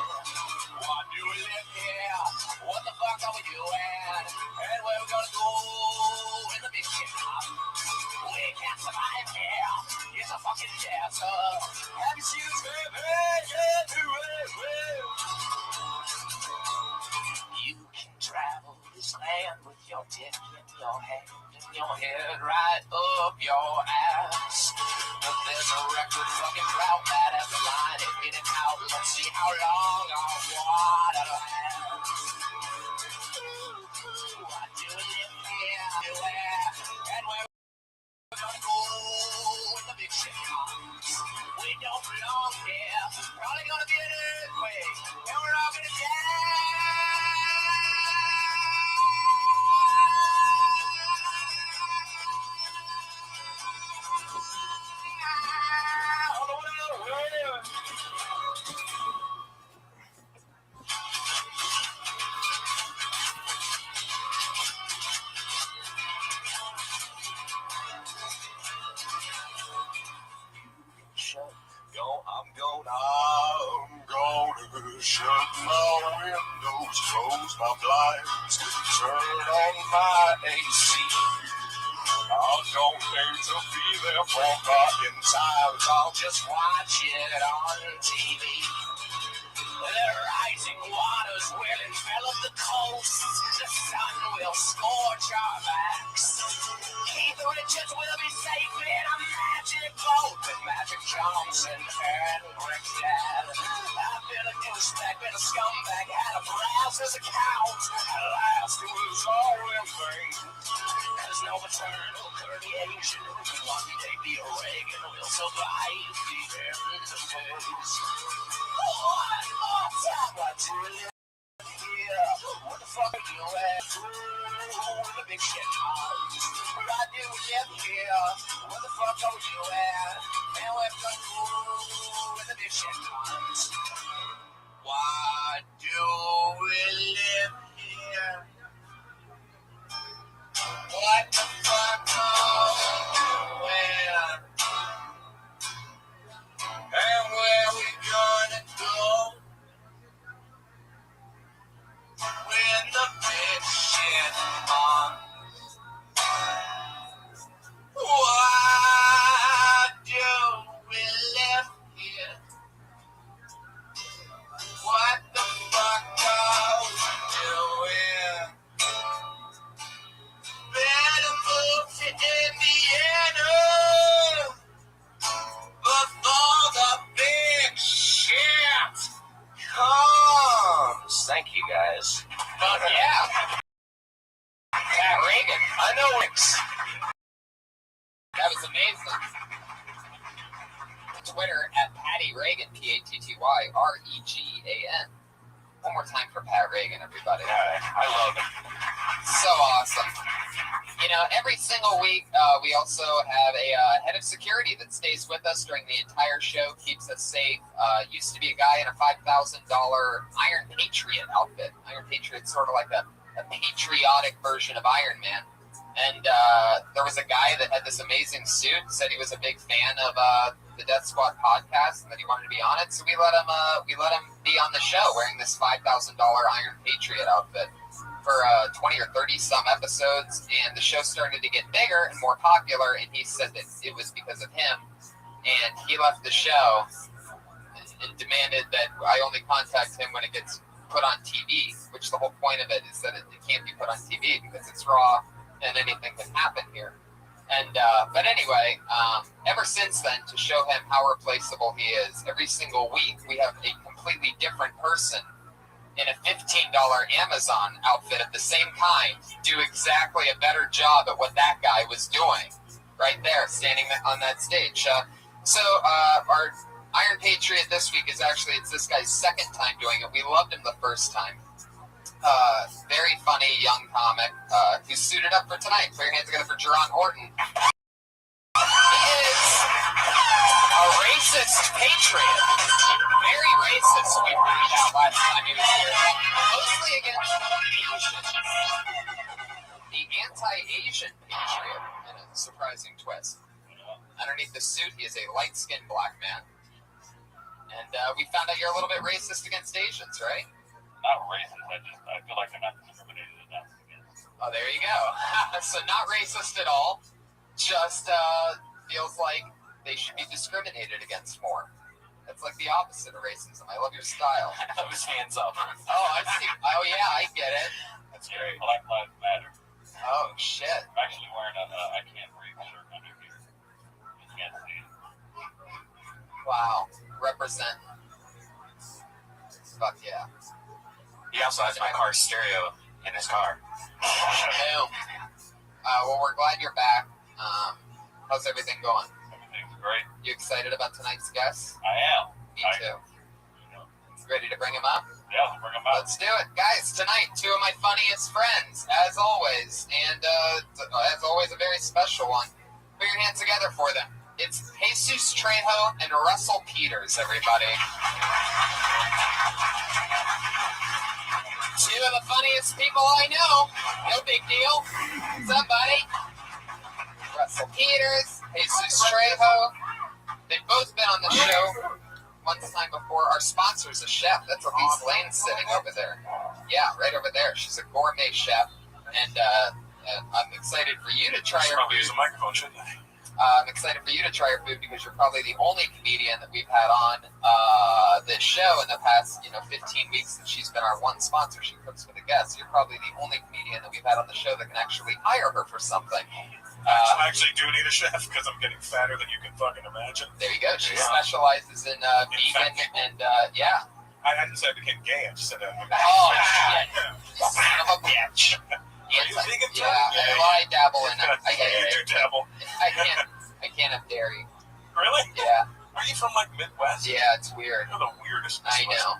Why do we live here? What the fuck are we doing? And where we gonna go in the big shit? We can't survive here. It's a fucking desert. Have you seen this baby? You can travel this land with your dick in your hand and your head right up your ass. But there's a record fucking drought that has a line in and out. Let's see how long our water lasts. Why do we live here? And where we're gonna go when the big shit comes? We don't belong here. Probably gonna be an earthquake, and we're all gonna die. I'm gonna shut my windows, close my blinds, turn on my AC. I don't aim to be there for fucking times, I'll just watch it on TV. The rising waters will envelop the coast, the sun will scorch our backs. Keith Richards will be safe in a magic boat with Magic Johnson and Rick Dad. I've been a douchebag, been a scumbag, had a browser's account. At last it was all in vain. There's no eternal variation. One day the Reagan will survive the end of days. One more time, what do we live here? What the fuck are you at? The big shit comes. Why do we live here? What the fuck are you at? And we're gonna go when the big shit comes. Why do we live here? What the fuck are we doing? And where we gonna go when the big shit comes? Why do we live here? What the fuck are we doing? Better move to Indiana before the big shit comes. Thank you, guys. Fuck yeah. Pat Reagan. I know it. That was amazing. Twitter at Patty Reagan, PattyRegan. One more time for Pat Reagan, everybody. I love it. So awesome. You know, every single week, we also have a head of security that stays with us during the entire show, keeps us safe. Used to be a guy in a $5,000 Iron Patriot outfit. Iron Patriot's sort of like a patriotic version of Iron Man. And there was a guy that had this amazing suit, said he was a big fan of the Death Squad podcast and that he wanted to be on it. So we let him be on the show wearing this $5,000 Iron Patriot outfit for 20 or 30 some episodes. And the show started to get bigger and more popular. And he said that it was because of him. And he left the show and demanded that I only contact him when it gets put on TV, which the whole point of it is that it can't be put on TV because it's raw and anything can happen here. And but anyway, ever since then, to show him how replaceable he is, every single week we have a completely different person in a $15 Amazon outfit of the same kind do exactly a better job at what that guy was doing right there, standing on that stage. So our Iron Patriot this week is actually, it's this guy's second time doing it. We loved him the first time. Very funny young comic who's suited up for tonight. Put your hands together for Jerron Horton. He is a racist patriot. Very racist, we found out by the time he was here. Mostly against Asians. The anti-Asian patriot, in a surprising twist. Underneath the suit, he is a light-skinned black man. And we found out you're a little bit racist against Asians, right? Not racist. I feel like I'm not discriminated against. Oh, there you go. So not racist at all. Just feels like they should be discriminated against more. That's like the opposite of racism. I love your style. I have his hands up. Oh, I see. Oh, yeah, I get it. That's great. Black Lives Matter. Oh, shit. I'm actually wearing a I Can't Breathe shirt under here. You can't see it. Wow. Represent. Fuck yeah. He also has my car stereo in his car. Boom. Well, we're glad you're back. How's everything going? Everything's great. You excited about tonight's guest? I am. Me too. Ready to bring him up? Yeah, let's bring him up. Let's do it. Guys, tonight, two of my funniest friends, as always. And as always, a very special one. Put your hands together for them. It's Jesus Trejo and Russell Peters, everybody. Two of the funniest people I know. No big deal. What's up, buddy? Russell Peters, Jesus Trejo. They've both been on the show one time before. Our sponsor's a chef. That's Elise Lane sitting over there. Yeah, right over there. She's a gourmet chef. And I'm excited for you to try her probably food. use a microphone, shouldn't I? I'm excited for you to try her food because you're probably the only comedian that we've had on this show in the past, 15 weeks since she's been our one sponsor. She cooks with a guest. You're probably the only comedian that we've had on the show that can actually hire her for something. I actually do need a chef because I'm getting fatter than you can fucking imagine. There you go. She specializes in vegan and yeah. I didn't say I became gay. I just said Oh, shit. Son of a bitch. Are you vegan too? Yeah, well, I dabble in it. You do dabble. I can't have dairy. Really? Yeah. Are you from like Midwest? Yeah, it's weird. You're the weirdest. I know.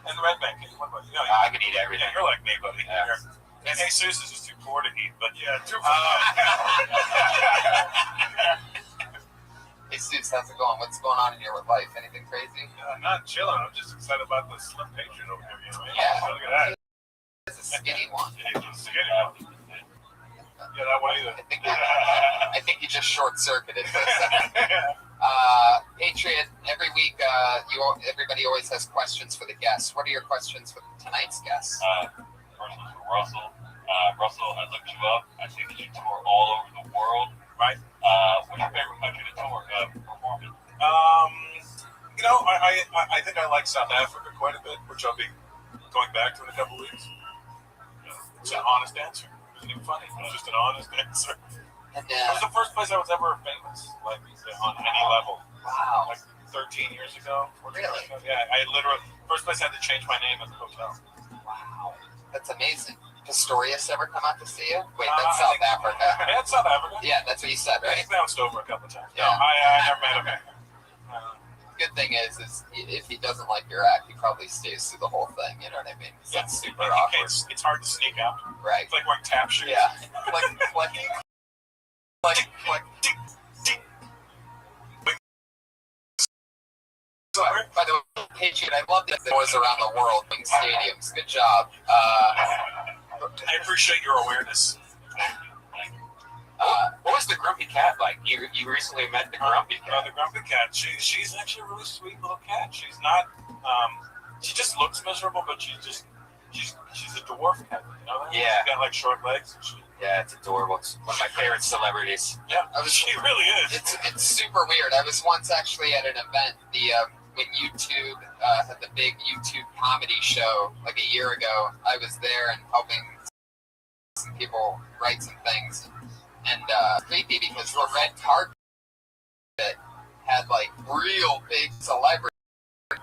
And the Red Bank. What about you? I can eat everything. You're like me, buddy. Yeah. And Jesus is just too poor to eat, but yeah, too poor. Hey, Sus, how's it going? What's going on in your life? Anything crazy? I'm not chilling. I'm just excited about the Slim Patriot over here. Yeah. Look at that. It's a skinny one. Yeah, that one either. I think you just short-circuited for a second. Patriot, every week, everybody always has questions for the guests. What are your questions for tonight's guests? First one's for Russell. Russell, I looked you up. I see that you tour all over the world. Right. What's your favorite country to tour, perform in? I think I like South Africa quite a bit, which I'll be going back to in a couple weeks. It's an honest answer. It wasn't even funny. It was just an honest answer. And, it was the first place I was ever famous, like on any level. Wow. Like 13 years ago. 14 Really? years ago. Yeah, I literally, first place I had to change my name at the hotel. Wow. That's amazing. Pistorius ever come out to see you? Wait, that's South Africa. Yeah, it's South Africa. Yeah, that's what you said, right? He bounced over a couple of times. Yeah. No, I never met him. Good thing is if he doesn't like your act, he probably stays through the whole thing. You know what I mean? Yeah, That's super awkward. It's hard to sneak out. Right. It's like wearing tap shoes. Yeah. Click. By the way, Patriot, I love the doors around the world in stadiums. Good job. I appreciate your awareness. What was the Grumpy Cat like? You recently met the Grumpy Cat. The Grumpy Cat. She's actually a really sweet little cat. She's not. She just looks miserable, but she's a dwarf cat. You know that? Yeah. She's got like short legs. Yeah, it's adorable. It's one of my favorite celebrities. Yeah, she really is. It's super weird. I was once actually at an event. When YouTube had the big YouTube comedy show like a year ago, I was there and helping some people write some things. And creepy because the red carpet had like real big celebrities.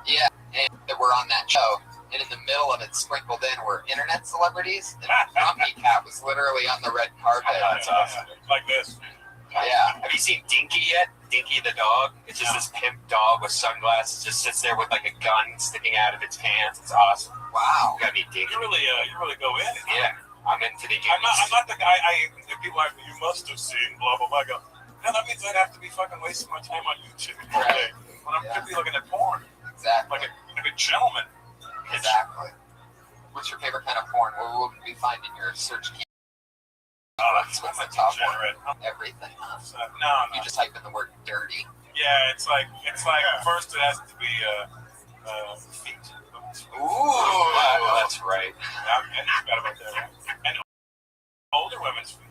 Yeah, and that were on that show. And in the middle of it, sprinkled in, were internet celebrities. And Grumpy Cat was literally on the red carpet. That's awesome. Like this. Yeah. Have you seen Dinky yet? Dinky the dog? It's just this pimp dog with sunglasses. Just sits there with like a gun sticking out of its pants. It's awesome. Wow. You gotta meet Dinky. You really go in. Yeah. I'm into the I'm not the guy. If people like, you must have seen blah blah blah. I go, no, that means I'd have to be fucking wasting my time on YouTube all day when I could be looking at porn. Exactly. Like a gentleman. Exactly. What's your favorite kind of porn? What would we find in your search key? That's what's the top one. Everything. So, no. You just type in the word dirty. Yeah, it's like first it has to be feet. Ooh, that's right. I forgot about that. And older women's feet.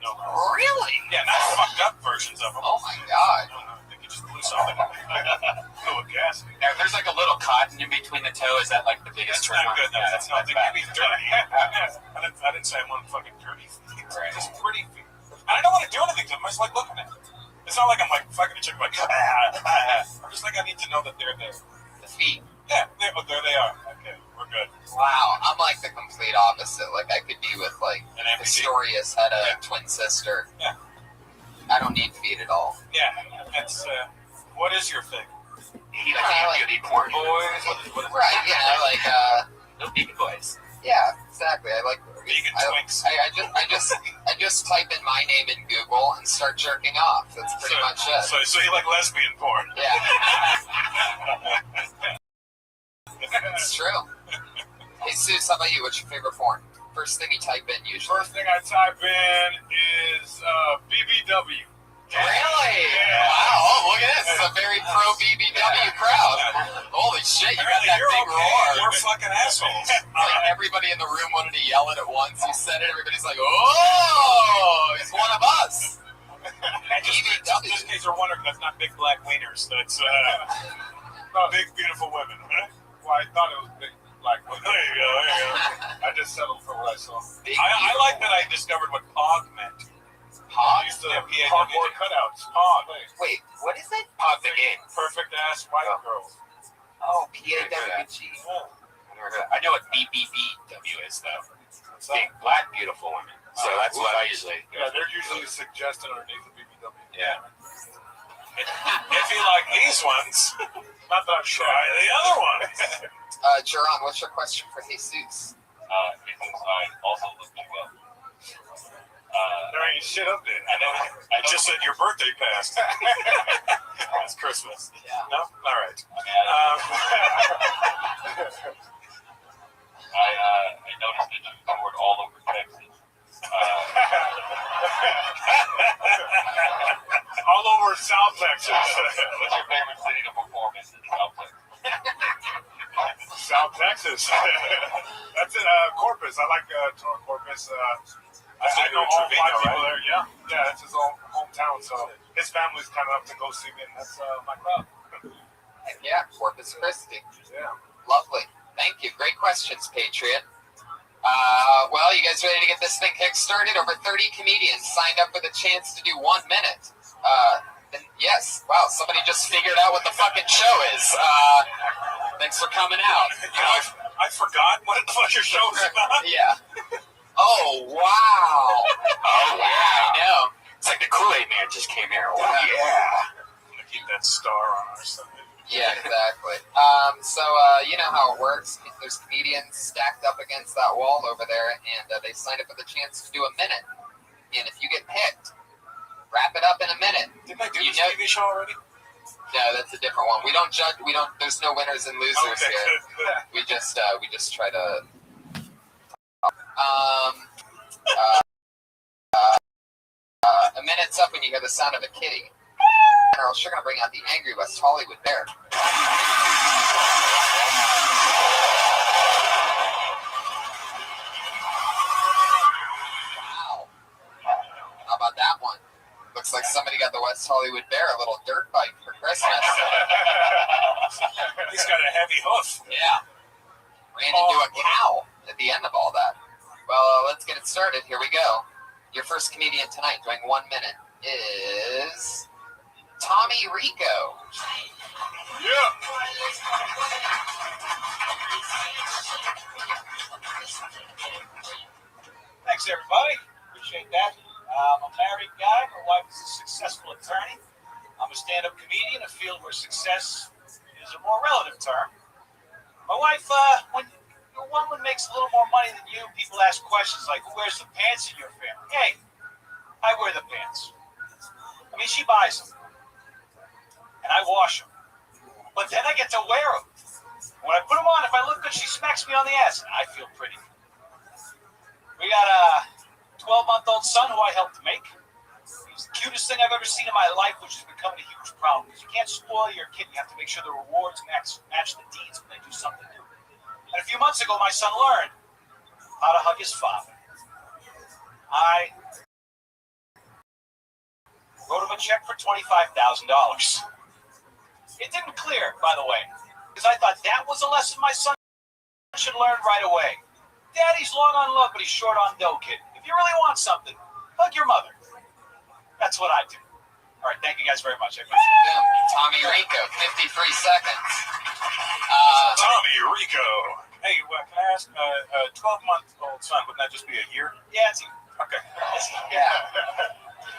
No. Really? Yeah, not fucked up versions of them. Oh my god. I think you just blew something. Blew a gas. Now, if there's like a little cotton in between the toe, is that like the biggest That's not good. Yeah, That's not. They can be dirty. I didn't say I want fucking dirty feet. Right. Just pretty feet. And I don't want to do anything to them. I just like looking at them. It's not like I'm like fucking a chick like. I'm just like I need to know that they're there. The feet. Yeah, there they are. Okay, we're good. Wow, I'm like the complete opposite. Like I could be with like An Pistorius had a twin sister. Yeah. I don't need feet at all. Yeah, that's what is your thing? Beauty porn Boys, what Right, yeah, like no vegan boys. yeah, exactly. I like Vegan twinks. I just type in my name in Google and start jerking off. That's pretty much it. So you like lesbian porn? Yeah. It's true. Hey, Seuss, how about you? What's your favorite porn? First thing you type in usually. First thing I type in is BBW. Really? Yeah. Wow, oh, look at this. It's a very pro BBW crowd. Holy shit, you got that big roar. We're fucking assholes. Like everybody in the room wanted to yell it at once. You said it, everybody's like, oh, he's one of us. BBW. Just in case you're wondering, that's not big black wieners. That's big, beautiful women. Well, I thought it was big black women. There you go. I just settled for what I saw. I like that I discovered what POG meant. POG? Used to cardboard cutouts. POG. Wait, what is it? POG the game. Perfect ass white girls. Oh, PAWG. I know what BBBW is though. Big black beautiful women. So that's what I usually. Yeah, they're usually suggested underneath the BBW. Yeah. If you like these ones, not that I'm sure. Try the other ones. Jerron, what's your question for Jesus? Because I also looked it up. There ain't shit up there. I just said your birthday passed. It's Christmas. Yeah. No? All right. I noticed that you toured all over Texas. All over South Texas. What's your favorite city to perform in South Texas? South Texas. That's it. Corpus. I like touring Corpus. I know all 5 people there. Yeah, that's his own hometown. So his family's kind of up to go see me, and that's my crowd. Yeah, Corpus Christi. Yeah. Lovely. Thank you. Great questions, Patriot. Well, you guys ready to get this thing kick-started? Over 30 comedians signed up with a chance to do 1 minute. And yes. Wow, somebody just figured out what the fucking show is. Thanks for coming out. You know, I forgot what the fuck your show is about. Yeah. Oh, wow. Oh, yeah, I know. It's like the Kool-Aid man just came here. Oh, yeah. I'm gonna keep that star on our Sunday. Yeah, exactly. So you know how it works. There's comedians stacked up against that wall over there, and they signed up for the chance to do a minute. And if you get picked, wrap it up in a minute. Didn't I do this TV show already? No, that's a different one. We don't judge. There's no winners and losers here. We just try to. A minute's up when you hear the sound of a kitty. Or else you're gonna bring out the angry West Hollywood bear. Wow. How about that one? Looks like somebody got the West Hollywood bear a little dirt bike for Christmas. He's got a heavy hoof. Yeah. Ran into a cow at the end of all that. Well, let's get it started. Here we go. Your first comedian tonight doing 1 minute is Tommy Rico. Yeah. Thanks, everybody. Appreciate that. I'm a married guy. My wife is a successful attorney. I'm a stand-up comedian, a field where success is a more relative term. My wife, when your woman makes a little more money than you, people ask questions like, who wears the pants in your family? Hey, I wear the pants. I mean, she buys them. And I wash them. But then I get to wear them. When I put them on, if I look good, she smacks me on the ass. And I feel pretty. We got 12-month-old son who I helped make. He's the cutest thing I've ever seen in my life, which is becoming a huge problem. Because you can't spoil your kid. You have to make sure the rewards match the deeds when they do something new. And a few months ago, my son learned how to hug his father. I wrote him a check for $25,000. It didn't clear, by the way, because I thought that was a lesson my son should learn right away. Daddy's long on love, but he's short on dough, kid. If you really want something, hug your mother. That's what I do. All right, thank you guys very much. I appreciate it. Tommy Rico, 53 seconds. Tommy Rico. Hey, can I ask, a 12-month-old son, wouldn't that just be a year? Yeah, it's a year. Okay. Yeah.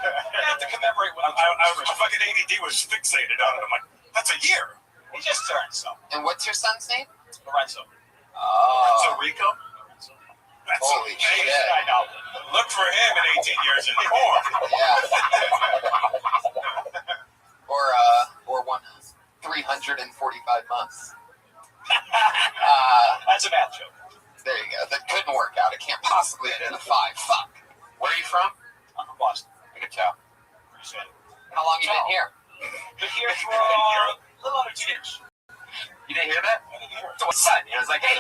I have to commemorate when my fucking ADD was fixated on it. I'm like, that's a year. He just turned, so. And what's your son's name? Lorenzo. Lorenzo Rico? That's holy shit. I know. Look for him in 18 years in the corn. Yeah. or 345 months. That's a bad joke. There you go. That couldn't work out. It can't possibly end in a 5. Fuck. Where are you from? I'm from Boston. I can tell. Appreciate it. How long you been here? Been here for a little under 2 years. You didn't hear that? So what's son? I was like, hey,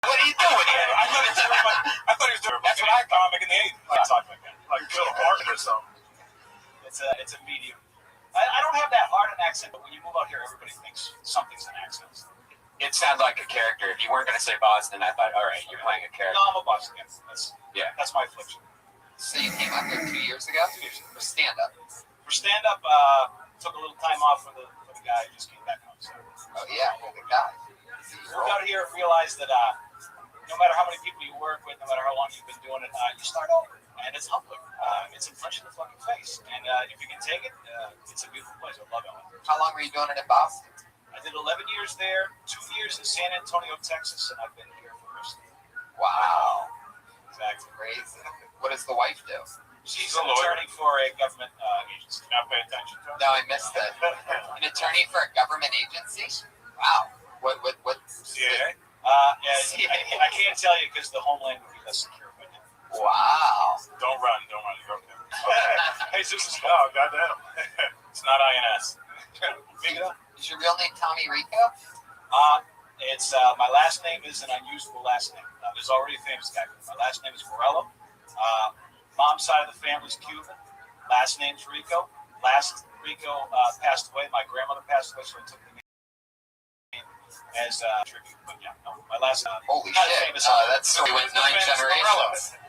what are you doing here? I thought he was doing that's what I comic in the 80s. Talk like that. Like Bill Martin or something. It's a medium. I don't have that hard an accent, but when you move out here, everybody thinks something's an accent. It sounded like a character. If you weren't going to say Boston, I thought, all right, you're playing a character. No, I'm a Bostonian. That's my affliction. So you came out here 2 years ago? 2 years ago. For stand-up? For stand-up, took a little time off for the guy who just came back home. So. Oh, yeah, the guy. Moved out here and realized that no matter how many people you work with, no matter how long you've been doing it, you start over. And it's humbling. It's a punch in the fucking face. And if you can take it, it's a beautiful place. I love it. How long were you doing it in Boston? I did 11 years there, 2 years in San Antonio, Texas, and I've been here for the rest of it. Wow. Exactly. Crazy. What does the wife do? She's an attorney for a government agency. Not pay attention to her? No, I missed that. An attorney for a government agency? Wow. What? CIA? I can't tell you because the homeland would be less secure. But wow. Don't run. You're okay. Hey, Zeus is oh, goddamn. It's not INS. Big enough. Is your real name Tommy Rico? It's my last name is an unusual last name. There's already a famous guy. My last name is Morello. Mom's side of the family is Cuban. Last name's Rico. Last Rico passed away. My grandmother passed away, so I took the name as tribute. But yeah, no, my last name. Holy shit! That's so with 9 generations.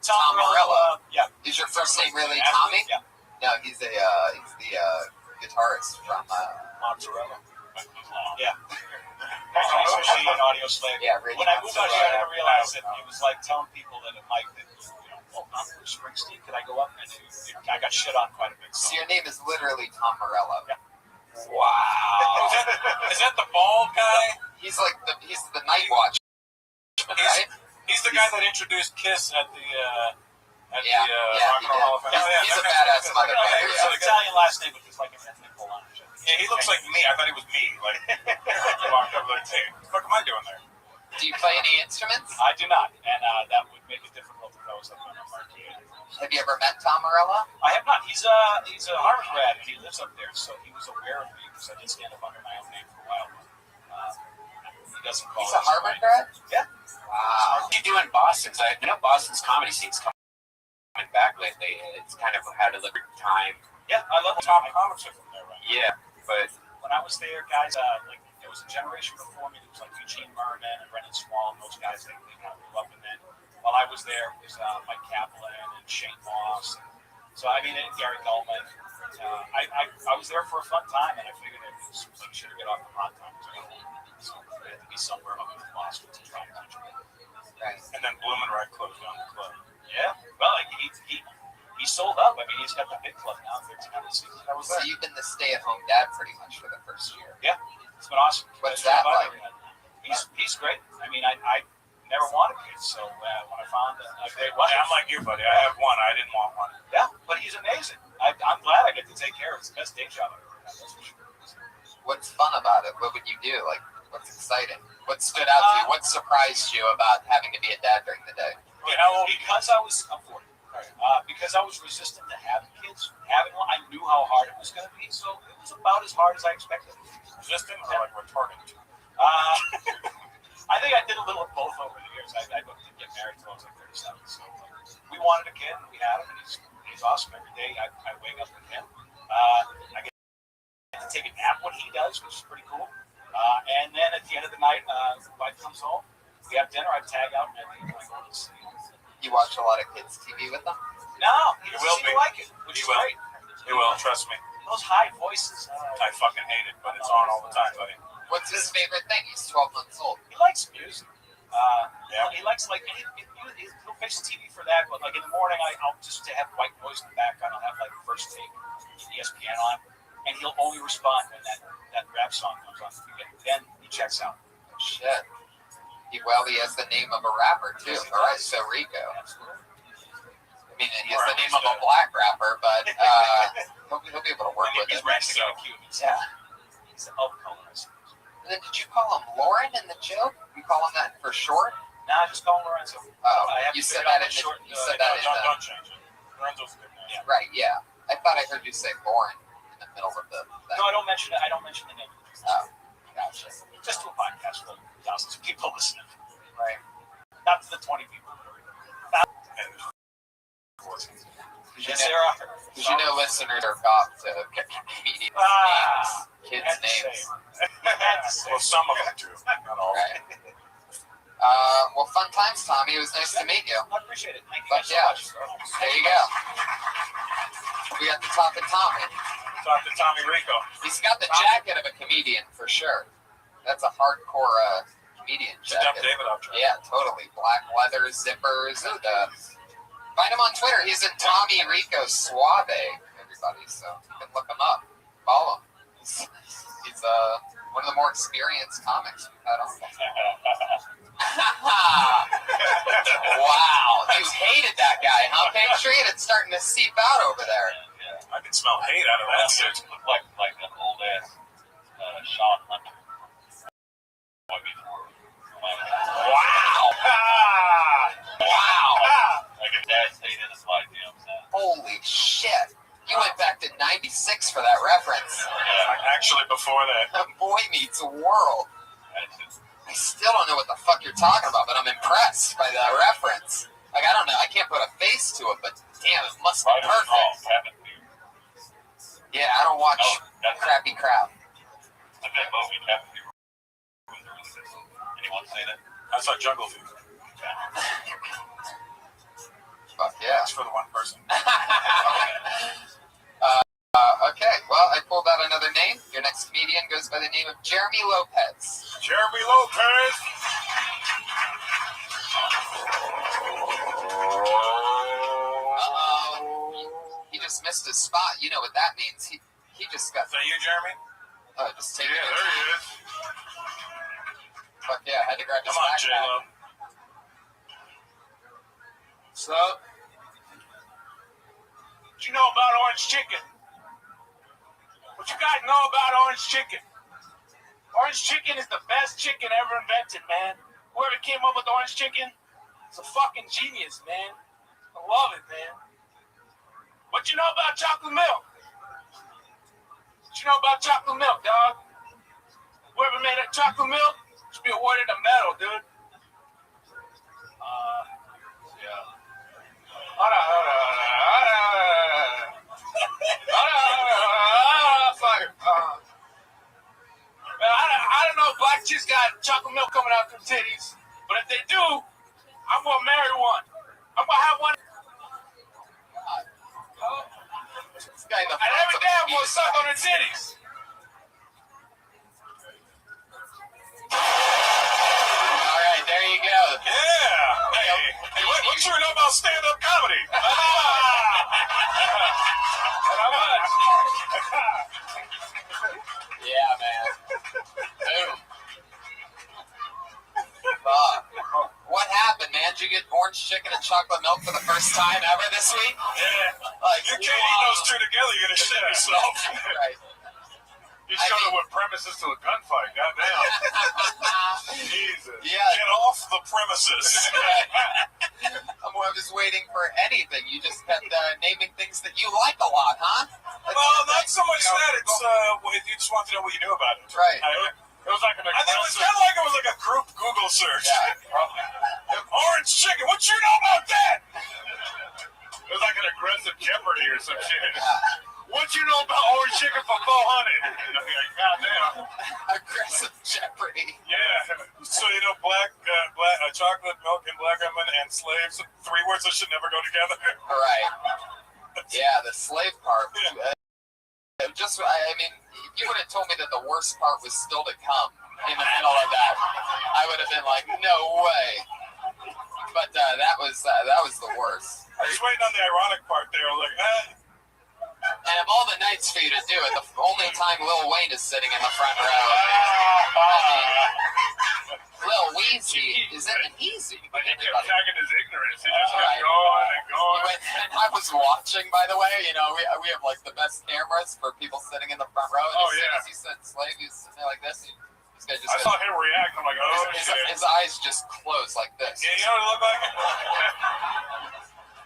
Tom Morello. Yeah. Is your first name really Tommy? Yeah. No, he's the guitarist from Mozzarella. Yeah. Sushi and Audio Slave. Yeah, really. When I moved out here, I didn't realize that it was like telling people that it might, I'm Bruce Springsteen. Could I go up? And I got shit on quite a bit. So your name is literally Tom Morello. Yeah. Wow. Is that the bald guy? He's the Night Watch. Right? He's the guy that introduced Kiss at the Rock and Roll Hall of Fame. He's a badass motherfucker. It's an Italian last name, but it's like an ethnic Bologna. Yeah, he looks like me. I thought he was me. Like, walked up like, hey, what the fuck am I doing there? Do you play any instruments? I do not, and that would make it difficult if I was up on a marquee. Have you ever met Tom Morello? I have not. He's a Harvard grad, and he lives up there, so he was aware of me because I did stand up under my own name for a while. He doesn't call. He's a Harvard grad? Yeah. What Wow. do you do in Boston? I know Boston's comedy scene's coming back lately. It's kind of had a little time. Yeah, I love Top comics are from there, right? Yeah, but when I was there, guys, like there was a generation before me. There was like Eugene Merman and Brendan Small and those guys. They kind of grew up, and then while I was there, it was Mike Kaplan and Shane Moss. So I mean, and Gary Gulman. I was there for a fun time, and I figured it was like should get off the hot times. So I had to be somewhere up in Boston to try and teach me. Right. And then Blumenreich closed down the club. Yeah. Well, like he sold up. I mean, he's got the big club now. 1,300 seats. So you've been the stay-at-home dad pretty much for the first year. Yeah, it's been awesome. What's that like? He's great. I mean, I never wanted kids, so when I found I'm like you, buddy. I have one. I didn't want one. Yeah, but he's amazing. I'm glad I get to take care of his best day job I've ever had. That's for sure. What's fun about it? What would you do? Like, what's exciting? What stood out to you? What surprised you about having to be a dad during the day? How old? Because I was, I'm 40. Because I was resistant to having kids, having one, I knew how hard it was going to be, so it was about as hard as I expected. Resistant or like retarded? I think I did a little of both over the years. I didn't get married until I was like 37, so we wanted a kid, and we had him, and he's awesome. Every day I wake up with him. I get to take a nap when he does, which is pretty cool. And then at the end of the night, wife comes home, we have dinner, I tag out, and everything. You watch a lot of kids' TV with them? No, he doesn't seem to like it, which is great. He will, trust me. Those high voices. I fucking hate it, but it's on all the time, buddy. What's his favorite thing? He's 12 months old. He likes music. He likes like he'll fix the TV for that, but like in the morning I'll just to have white noise in the background. I'll have like First Take, ESPN on, and he'll only respond when that rap song comes on. Then he checks out. Shit. He has the name of a rapper too. Yes, All right, so Rico. Absolutely. I mean, he has the name of a black rapper, but he'll be able to work with it. He's rapping on cue. Yeah. He's of color. And then did you call him Lauren in the joke? You call him that for short? Nah, just call him Lorenzo. You said that in the short. You said that in the. Don't change it. Lorenzo's a good name. Yeah. Right. Yeah. I thought I heard you say Lauren in the middle of the. No, I don't mention it. I don't mention the name. Oh, gotcha. Just to a podcast with thousands of people listening. Right. Not to the 20 people. Yes, there are. Because you know listeners are about to comedians' names, kids' names. Well, some of them do. Not all. Right. Well, fun times, Tommy. It was nice to meet you. I appreciate it. Thank you But so yeah, much. there you go. We got to talk to Tommy. Talk to Tommy Rico. He's got the jacket of a comedian for sure. That's a hardcore comedian jacket. David object. Yeah, totally. Black leather zippers and find him on Twitter. He's at Tommy Rico Suave, everybody. So you can look him up. Follow him. He's one of the more experienced comics we've had on. Wow. You hated that guy, huh, Patriot? It's starting to seep out over there. I can smell hate out of that shit. Look like an old ass Sean Hunter. Wow. Wow. Like a dad stayed in his life, you know what I'm saying? Holy shit. You went back to 96 for that reference. Actually, before that. Boy Meets World. I still don't know what the fuck you're talking about, but I'm impressed by that reference. Like, I don't know. I can't put a face to it, but damn, it must be perfect. Yeah, I don't watch crappy crap. I bet Moby Captain Fever was really good. Anyone say that? I saw Jungle Fever. Fuck yeah. That's for the one person. Okay, well, I pulled out another name. Your next comedian goes by the name of Jeremy Lopez. Jeremy Lopez. He just missed his spot. You know what that means. He just got. Is that you, Jeremy? Just take it. Yeah, there he is. Fuck yeah, I had to grab his Come on, backpack. J-Lo. What's up? What you know about orange chicken? What you guys know about orange chicken? Orange chicken is the best chicken ever invented, man. Whoever came up with orange chicken is a fucking genius, man. I love it, man. What you know about chocolate milk? What you know about chocolate milk, dog? Whoever made that chocolate milk should be awarded a medal, dude. Yeah. Hold on. I don't know if black chicks got chocolate milk coming out from titties, but if they do, I'm gonna marry one. I'm gonna have one. And every day I'm gonna suck on her titties. All right, there you go. Yeah. Hey, what you know about stand-up comedy? Yeah, man. Boom. Fuck. What happened, man? Did you get orange chicken and chocolate milk for the first time ever this week? Yeah. Like, You can't eat those two together. You're going to shit yourself. Right. You showed up with premises to a gunfight. Goddamn. Jesus. Yeah. Get off the premises. I was waiting for anything. You just kept naming things that you like a lot, huh? Well, not so much that. It's you just want to know what you knew about it. Right. It was like it was kind of like it was like a group Google search. Yeah. Orange chicken. What you know about that? It was like an aggressive Jeopardy or some shit. Yeah. What you know about orange chicken for 400? Goddamn. Aggressive Jeopardy. Yeah. So black chocolate milk and black women and slaves. 3 words that should never go together. Right. Yeah, the slave part. I mean, if you would have told me that the worst part was still to come in the middle of that, I would have been like, no way. But that was the worst. I was waiting on the ironic part there. I was like, And of all the nights for you to do it, the only time Lil Wayne is sitting in the front row. I mean, Lil Weezy isn't easy. But he kept tagging his ignorance. He just kept going and going. And I was watching, by the way. We have like the best cameras for people sitting in the front row. And as soon as he said slave, he was sitting there like this. I saw him react. I'm like, oh shit. His eyes just closed like this. Yeah, you know what it looked like?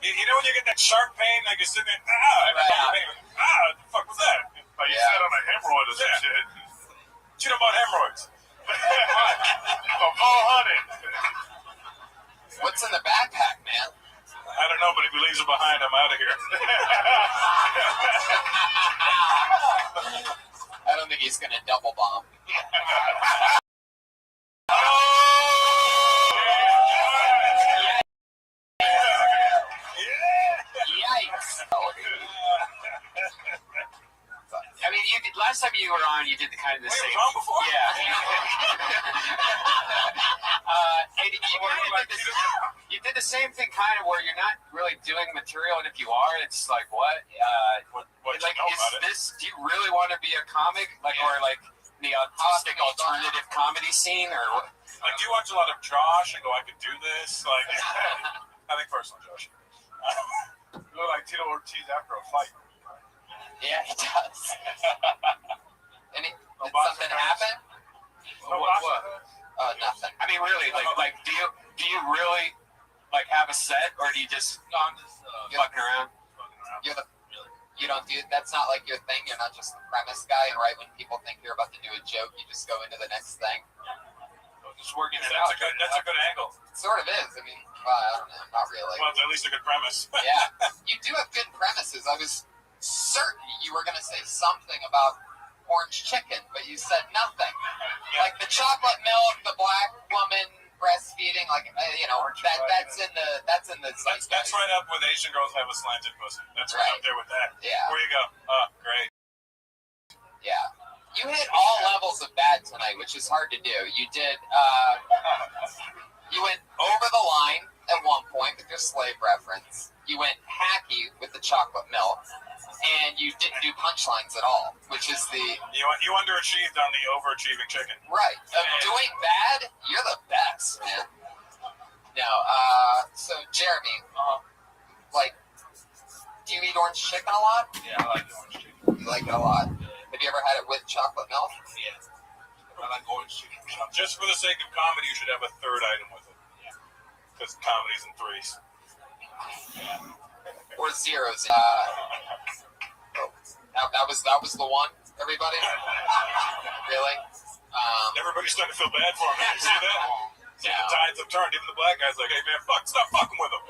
You know when you get that sharp pain, like you're sitting there, what the fuck was that? Like you sat on a hemorrhoid or some shit. What you know about hemorrhoids? For 400. What's in the backpack, man? I don't know, but if he leaves it behind, I'm out of here. I don't think he's going to double bomb. Yikes. I mean, last time you were on, you did the kind of the same. Wait, was on before? Yeah. You did the same thing, kind of, where you're not really doing material, and if you are, it's like, what? Like, do you really want to be a comic, or like the autistic alternative comedy scene, or what? Like, do you watch a lot of Josh and go, I could do this? Like, I think personal Josh. You look like Tito Ortiz after a fight. Yeah, he does. Did something happen? What? Nothing. I mean, really, like, do you really have a set, or do you just fucking around? You don't do that's not like your thing. You're not just the premise guy, and right when people think you're about to do a joke, you just go into the next thing. Just working it out. That's a good angle. It sort of is. I mean, I don't know, not really. Well, it's at least a good premise. Yeah, you do have good premises. I was certain you were going to say something about orange chicken, but you said nothing. Like the chocolate milk, the black woman breastfeeding, that's in the zeitgeist. That's right up with Asian girls have a slanted pussy. That's right up there with that. Yeah. Where you go? Great. Yeah. You hit all levels of bad tonight, which is hard to do. You did, you went over the line at one point with your slave reference. You went hacky with the chocolate milk, and you didn't do punchlines at all, which is the... You underachieved on the overachieving chicken. Right. Doing bad, you're the best, man. No, so Jeremy, do you eat orange chicken a lot? Yeah, I like orange chicken. You like it a lot? Have you ever had it with chocolate milk? Yeah. I like orange chicken. Just for the sake of comedy, you should have a third item with it. Because comedy's in threes. Or zeros. That was the one, everybody? Really? Everybody's starting to feel bad for him. You see that? Yeah. The tides have turned. Even the black guy's like, hey, man, stop fucking with him.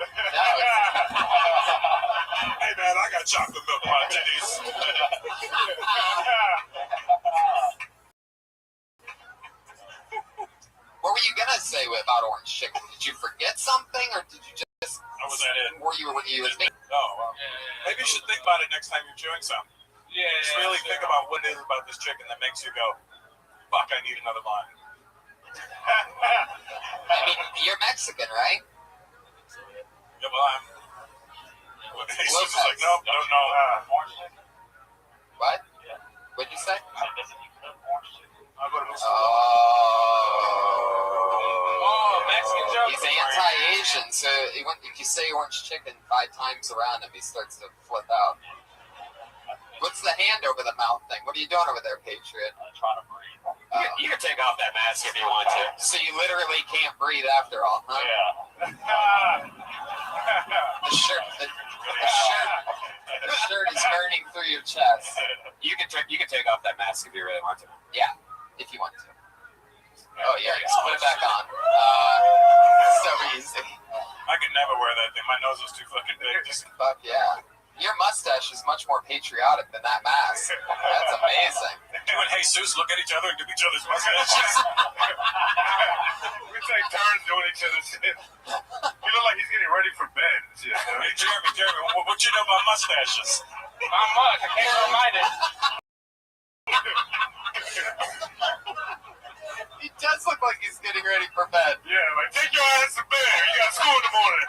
Hey, man, I got chocolate milk in my titties. What were you going to say about orange chicken? Did you forget something, or did you just... Or was that it? Were you thinking? Oh, well. Maybe you should think about it next time you're chewing something. Yeah. Just really think about what it is about this chicken that makes you go, fuck, I need another line. I mean, you're Mexican, right? Yeah, well, I'm... Jesus is like, nope, no. What? Yeah. What'd you say? I'll go to Mexico. Oh, Mexican joke. He's anti-Asian, so if you say orange chicken 5 times around him, he starts to flip out. What's the hand over the mouth thing. What are you doing over there, Patriot? Trying to breathe. You can take off that mask if you want to. So you literally can't breathe after all, huh? Yeah. The shirt is burning through your chest. You can take off that mask if you really want to. Yeah, if you want to. Oh yeah, just put it back on. So easy. I could never wear that thing. My nose is too fucking big. Fuck yeah. Your mustache is much more patriotic than that mask. That's amazing. You and Jesus look at each other and do each other's mustaches. We take turns doing each other's shit. You look like he's getting ready for bed and shit. Hey, Jeremy, what you know about mustaches? Not much. I can't remind it. He does look like he's getting ready for bed. Yeah, like, take your ass to bed. You got school in the morning.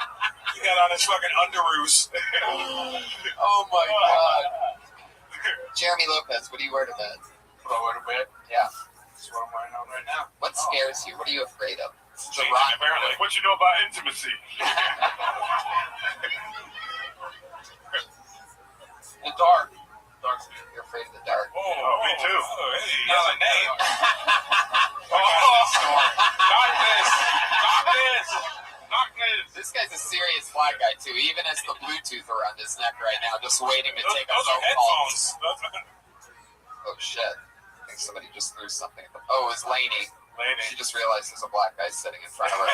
You got on his fucking underoos. Oh my god. Jeremy Lopez, what do you wear to bed? What do I wear to bed? Yeah. That's what I'm wearing on right now. What scares you? What are you afraid of? The Changing, rock. apparently. What you know about intimacy? The dark. You're afraid of the dark. Oh, me too. Oh, hey, that's a name. Darkness. This guy's a serious black guy too. He even has the Bluetooth around his neck right now, just waiting to take a Those are phone call. headphones. Oh shit! I think somebody just threw something. Oh, it was Lainey. Lainey. She just realized there's a black guy sitting in front of her.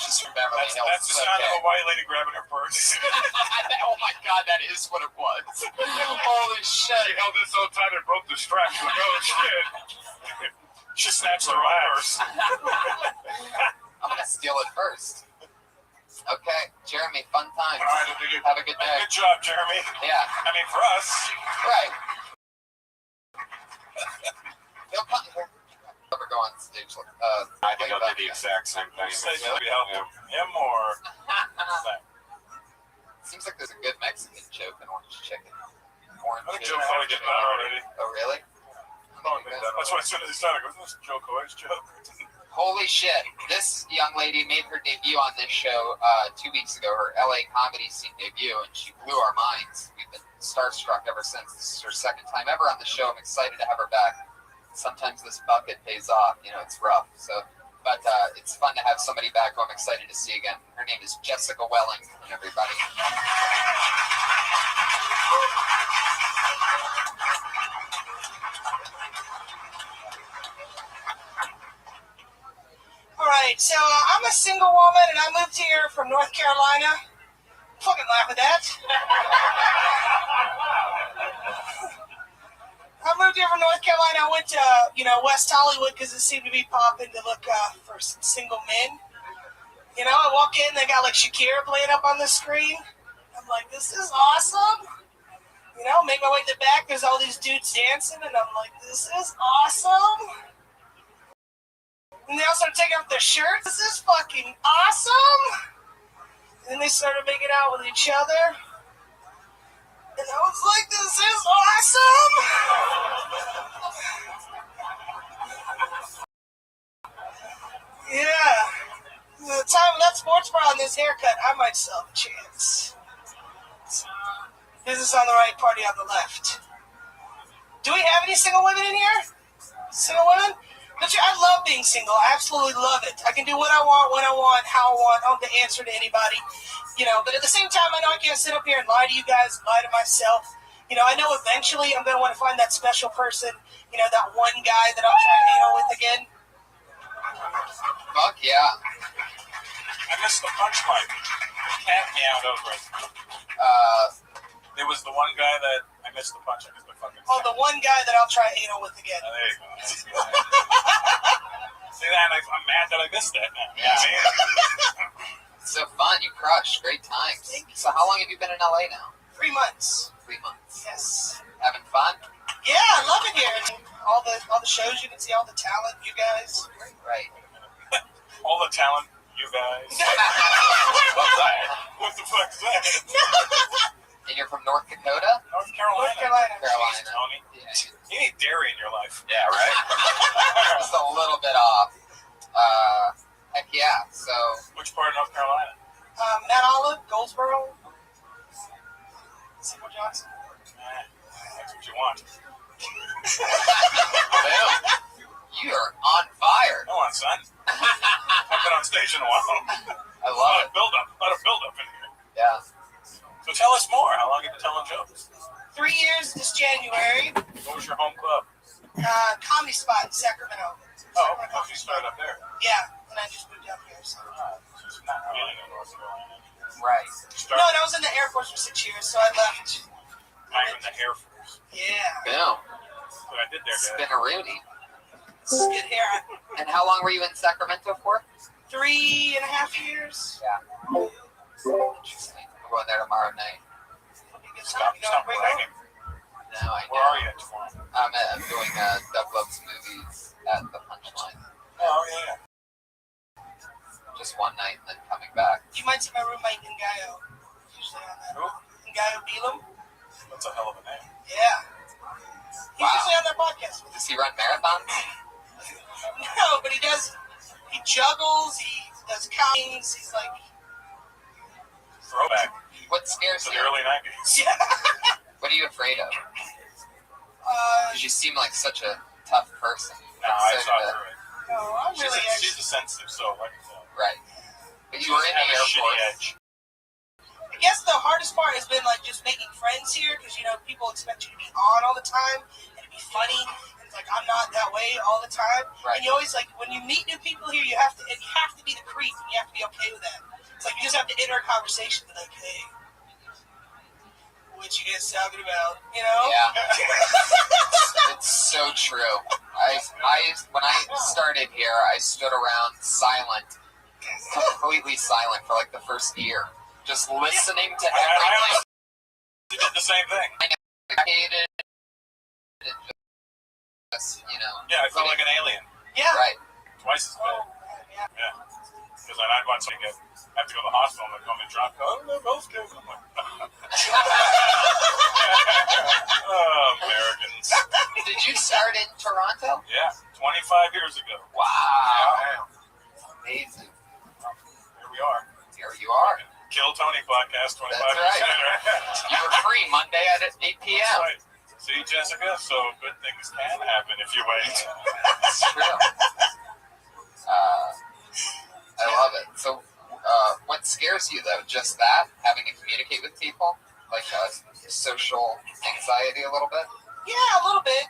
She's from Beverly Hills. That's the sound of a white lady grabbing her purse. Oh my god, that is what it was. Holy shit! She held it so tight it broke the strap. Like, oh shit! She snatched her purse. I'm gonna steal it first. Okay, Jeremy, fun times. All right, I think Have a good day. Good job, Jeremy. Yeah. I mean, for us. Right. He'll come here. Never go on stage. I think I'll do the exact same thing. Maybe help him or. Seems like there's a good Mexican joke in Orange Chicken. Orange I think Chicken. Joe probably did that already. Oh, really? That's why as soon as he started, I go, this is Joe Coy's joke. Holy shit. This young lady made her debut on this show 2 weeks ago, her LA comedy scene debut, and she blew our minds. We've been starstruck ever since. This is her second time ever on the show. I'm excited to have her back. Sometimes this bucket pays off. You know, it's rough. But it's fun to have somebody back who I'm excited to see again. Her name is Jessica Wellington, everybody. All right, so I'm a single woman, and I moved here from North Carolina. Fucking laugh at that. I moved here from North Carolina. I went to, West Hollywood because it seemed to be popping to look for some single men. You know, I walk in, they got like Shakira playing up on the screen. I'm like, this is awesome. You know, make my way to the back. There's all these dudes dancing, and I'm like, this is awesome. And they all started taking off their shirts. This is fucking awesome. And then they started making out with each other. And I was like, this is awesome. Yeah. The time of that sports bra and this haircut, I might sell a chance. Business on the right, party on the left. Do we have any single women in here? Single women? I love being single. I absolutely love it. I can do what I want, when I want, how I want. I don't have to answer to anybody. But at the same time, I know I can't sit up here and lie to you guys, lie to myself. I know eventually I'm going to want to find that special person, that one guy that I'll try to anal with again. Fuck yeah. I missed the punchline. Cat meowed over it. There was the one guy that I missed the punch. I missed the fucking. Oh, the one guy that I'll try anal with again. Oh, there you go. See that? I'm mad that I missed that now. Yeah. So fun. You crushed. Great times. Thank you. So how long have you been in LA now? 3 months. 3 months. Yes. Having fun? Yeah, I love it here. All the shows you can see, all the talent, you guys. Right. All the talent, you guys. What's that? What the fuck is that? And you're from North Dakota? North Carolina. North Carolina. Carolina. Tony. Yeah. You need dairy in your life. Yeah, right? Just a little bit off. Heck yeah. So. Which part of North Carolina? Mount Olive, Goldsboro. Seymour Johnson. want. You are on fire. Come on, son. I've been on stage in a while. I love it. A lot of build up in here. Yeah. So tell us more. How long have you been telling jokes? 3 years this January. What was your home club? Comedy Spot in Sacramento. Oh, you started up there. Yeah, and I just moved up here. So. Just not really in North Carolina. Right. No, and I was in the Air Force for 6 years, so I left. Now you're in the Air Force. Yeah. Boom. That's what I did there, Dad. Spin-a-rooney. Good hair. And how long were you in Sacramento for? 3.5 years. Yeah. Interesting. I'm going there tomorrow night. Stop bragging. No, I know. Where are you tomorrow? I'm doing Doug Love's movies at the Punchline. Oh, yeah. Just one night and then coming back. You might see my roommate Ngayo. Usually on that. Who? Ngayo Belam. That's a hell of a name. Yeah. He's usually on that podcast. Does he run marathons? No, but he does. He juggles. He does counts. He's like. Throwback. What scares To you? the early 90s. Yeah. What are you afraid of? Because you seem like such a tough person. No, I saw her. No, I'm really. She's a sensitive soul, like right. But you were in the Air Force. I guess the hardest part has been like just making friends here because people expect you to be on all the time and to be funny. And it's like I'm not that way all the time. Right. And you always like when you meet new people here, you have to be the creep and you have to be okay with that. It's like you just have to enter a conversation and like, hey, what you guys talking about? Yeah. It's so true. When I started here, I stood around silent, completely silent for like the first year, just listening to everything. I did the same thing. I hated it. Just, Yeah, I felt like an alien. Yeah. Right. Twice as bad. Yeah. Because I'd watch something have to go to the hospital and they'd come and drop. Oh, no, both kids. I'm like, oh, Americans. Did you start in Toronto? Yeah, 25 years ago. Wow. Amazing. Here we are. Here you are. Kill Tony podcast 25 That's years right. later. You were free Monday at 8 p.m. That's right. See, Jessica, so good things can happen if you wait. It's true. I love it. So, what scares you, though? Just that? Having to communicate with people? Like social anxiety a little bit? Yeah, a little bit.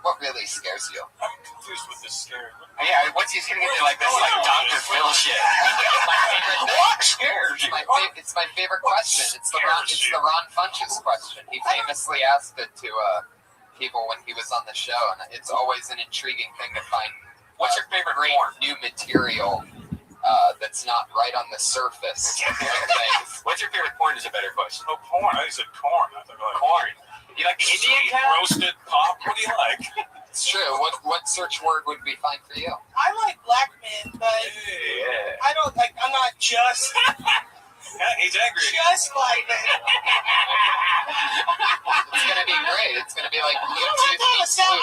What really scares you? I'm confused with this scary. Yeah, once he's gonna get to like this like Dr. Phil shit. What scares you? It's my favorite question. It's the Ron Funches question. He famously asked it to people when he was on the show, and it's always an intriguing thing to find. What's your favorite new material that's not right on the surface? What's your favorite porn is a better question. Oh, porn. I said corn. I thought like corn. You like the Indian kind? Roasted pop? What do you like? It's true. What search word would be fine for you? I like black men, but I don't like. I'm not just. Yeah, he's angry. Just like it. It's gonna be great. It's gonna be like You don't have to have a sound.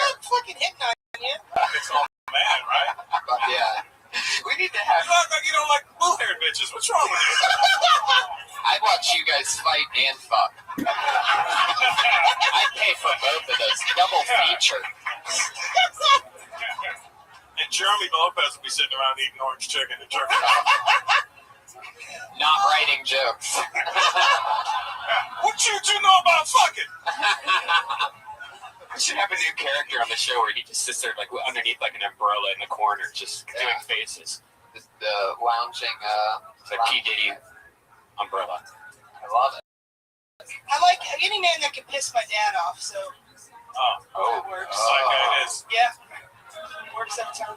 I'm fucking hitting on you. It's all mad, right? But yeah. We need to have. You look like you don't like blue-haired bitches. What's wrong with you? I'd watch you guys fight and fuck. I'd pay for both of those. Double feature. And Jeremy Lopez will be sitting around eating orange chicken and jerking off. Not writing jokes. What you know about fucking? We should have a new character on the show where he just sits there like underneath like an umbrella in the corner, just doing faces. The lounging, the P. Diddy umbrella. I love it. I like any man that can piss my dad off, so Oh, it works. Like that is. Yeah, it works every time.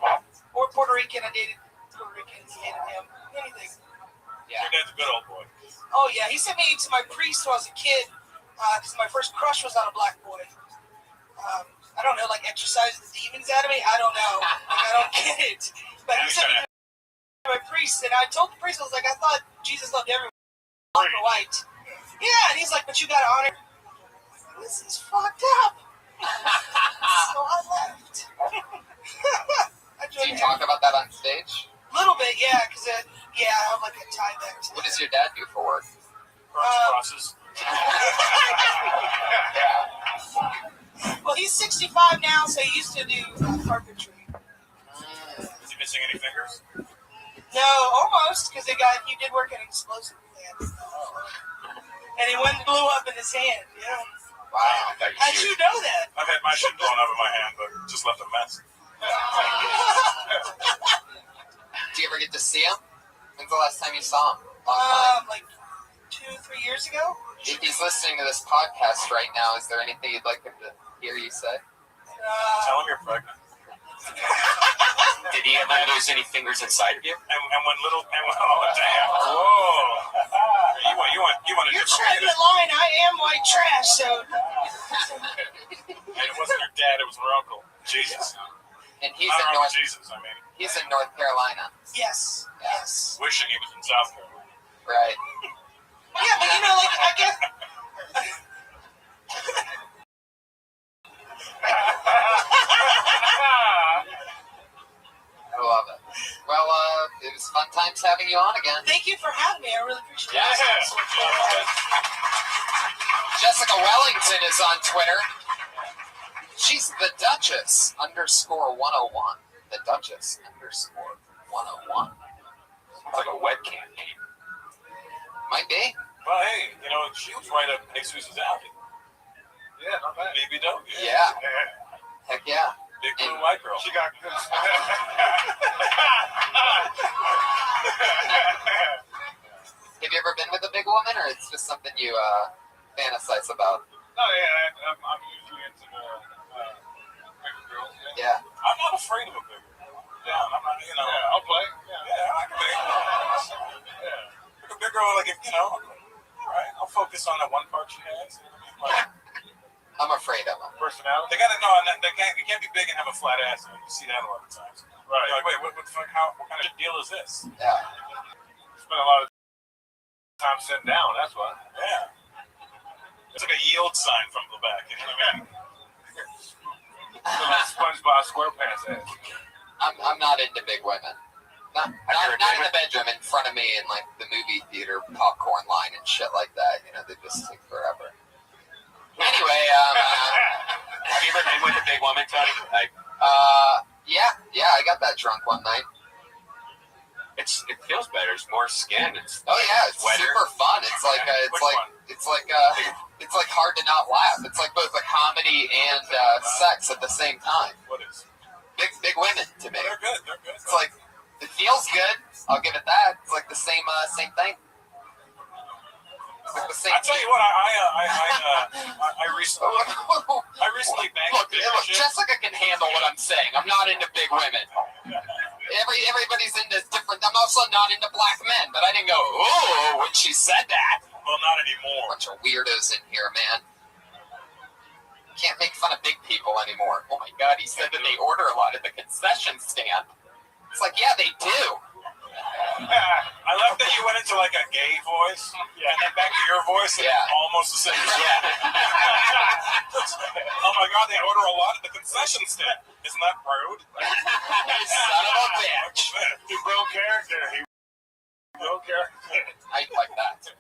Or Puerto Rican, I dated Puerto Ricans, hated him. Anything. Yeah. Your dad's a good old boy. Oh yeah, he sent me to my priest when I was a kid, because my first crush was on a black boy. I don't know, like exercise the demons out of me. I don't know. Like, I don't get it. But he sent me to my priest, and I told the priest, I was like, I thought Jesus loved everyone, black or white. Yeah, and he's like, but you gotta honor. This is fucked up. So I left. Do you talk about that on stage? A little bit, yeah, because I have like a tie back to What does your dad do for work? Crosses. Yeah. he's 65 now, so he used to do carpentry. Is he missing any fingers? No, almost, because he did work at an explosive plant. And it went and blew up in his hand, yeah. Wow. How'd you know that? I've had my shit blown up in my hand, but just left a mess. Do you ever get to see him? When's the last time you saw him? Like 2-3 years ago. If he's listening to this podcast right now, is there anything you'd like him to hear you say? Tell him you're pregnant. Did he ever lose any fingers inside of you? Oh damn! Whoa! You want a You're different treading the line. I am white trash, so. And it wasn't her dad; it was her uncle. Jesus. And he's in North. Jesus, I mean. He's in North Carolina. Yes. Yes. Wishing he was in South Carolina. Right. Yeah, but you know, like I guess. I love it. Well, it was fun times having you on again. Thank you for having me. I really appreciate it. Yes. Jessica Wellington is on Twitter. She's the Duchess _101. The Duchess _101. It's like a webcam name. Might be. Well, hey, she was right up Jesus' alley. Yeah, not bad. BBW. Yeah. Heck yeah. Big blue white girl. She got good. Have you ever been with a big woman, or it's just something you fantasize about? No, yeah, I'm usually into the bigger girls. Yeah. I'm not afraid of a big girl. Yeah, I'm not, Yeah, I'll play. Yeah, I can make a big girl, like, all right, I'll focus on that one part she has. I'm afraid of them. Personality? They gotta know, they can't be big and have a flat ass. You see that a lot of times. Right. You're like, wait, what the fuck, what kind of deal is this? Yeah. Spend a lot of time sitting down, that's why. Yeah. It's like a yield sign from the back, you know what I mean? SpongeBob SquarePants ass. I'm not into big women. Not in the bedroom, in front of me in like the movie theater popcorn line and shit like that. They just take forever. Anyway, have you ever been with a big woman, Tony? Yeah, I got that drunk one night. It feels better. It's more skin. It's It's wetter. super fun. It's like it's like hard to not laugh. It's like both a comedy and sex at the same time. What is? Big women to me. They're good. It's like it feels good. I'll give it that. It's like the same thing. It's like the same. I tell you what, I recently banged a big Look, shit. Jessica can handle what I'm saying. I'm not into big women. Everybody's into different. I'm also not into black men, but I didn't go, oh, when she said that. Well, not anymore. Bunch of weirdos in here, man. Can't make fun of big people anymore. Oh my God, he said that they order a lot at the concession stand. It's like, yeah, they do. I love that you went into like a gay voice, and then back to your voice, and almost the same. Oh my God, they order a lot at the concession stand. Isn't that rude? Son of a bitch. He broke character. I like that.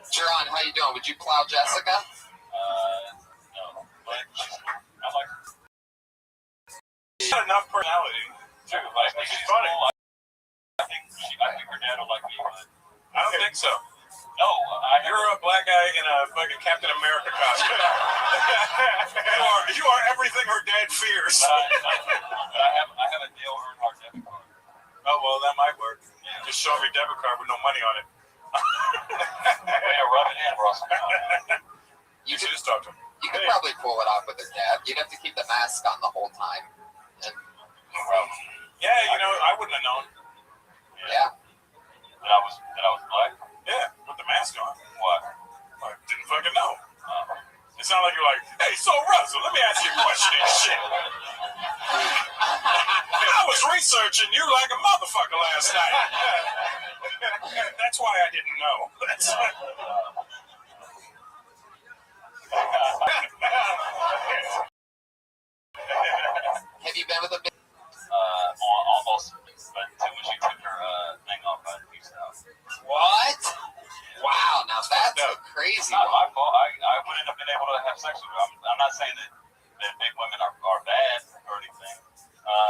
Jerron, how you doing? Would you plow Jessica? No, but I like her. She's got enough personality too. Like she's funny. I think her dad will like me. I don't think so. No, you're a black guy in a fucking Captain America costume. you are everything her dad fears. I have a Dale Earnhardt debit card. Oh well, that might work. Yeah. Just show me debit card with no money on it. Rub it in, Russell. You should just talk to him. You could probably pull it off with her dad. You'd have to keep the mask on the whole time. Yeah, I wouldn't have known. Yeah. That I was black? Yeah, with the mask on. What? I didn't fucking know. It sounded like you're like, hey, so Russell, let me ask you a question and shit. I was researching you like a motherfucker last night. That's why I didn't know. Have you been with a big... Almost. But when she took her thing off, I used to. What? Wow, now that's a crazy It's not one. my fault. I I wouldn't have been able to have sex with her. I'm not saying that big women are bad or anything.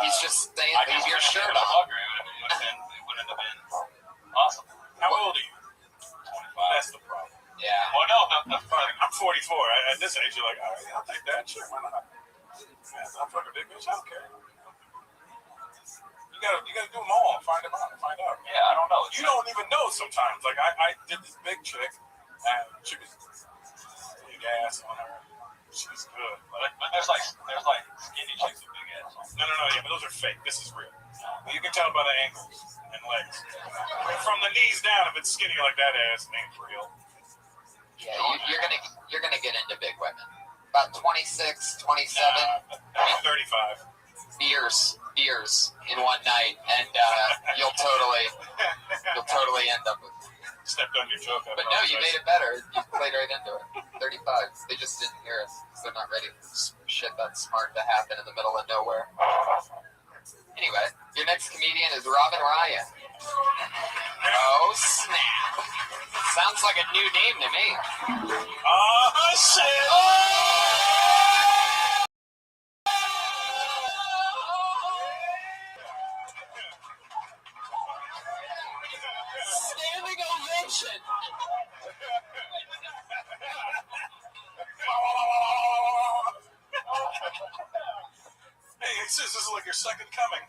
He's just saying I leave your shirt on. on. It wouldn't have been awesome. How old are you? 25. That's the problem. Yeah. Well, no, I'm 44. At this age, you're like, all right, I'll take that. Sure, why not? Yeah, I'm fucking big bitch. I don't care. You gotta do them all. Find them out. Find out. Yeah, I don't know. You don't even know sometimes. Like I did this big chick, and she was big ass on her. She was good. But there's like skinny chicks with big ass. No. Yeah, but those are fake. This is real. You can tell by the ankles and legs. From the knees down, if it's skinny like that ass, it ain't real. Yeah, you're gonna get into big women. About 26, 27. Nah, maybe 35. Beers in one night, and you'll totally end up with. Stepped on your joke. But no, you made it better. You played right into it. 35. They just didn't hear it. They're not ready for shit that's smart to happen in the middle of nowhere. Anyway, your next comedian is Robin Ryan. Oh snap! Sounds like a new name to me. Oh shit! Standing ovation. Hey, this is like your second coming.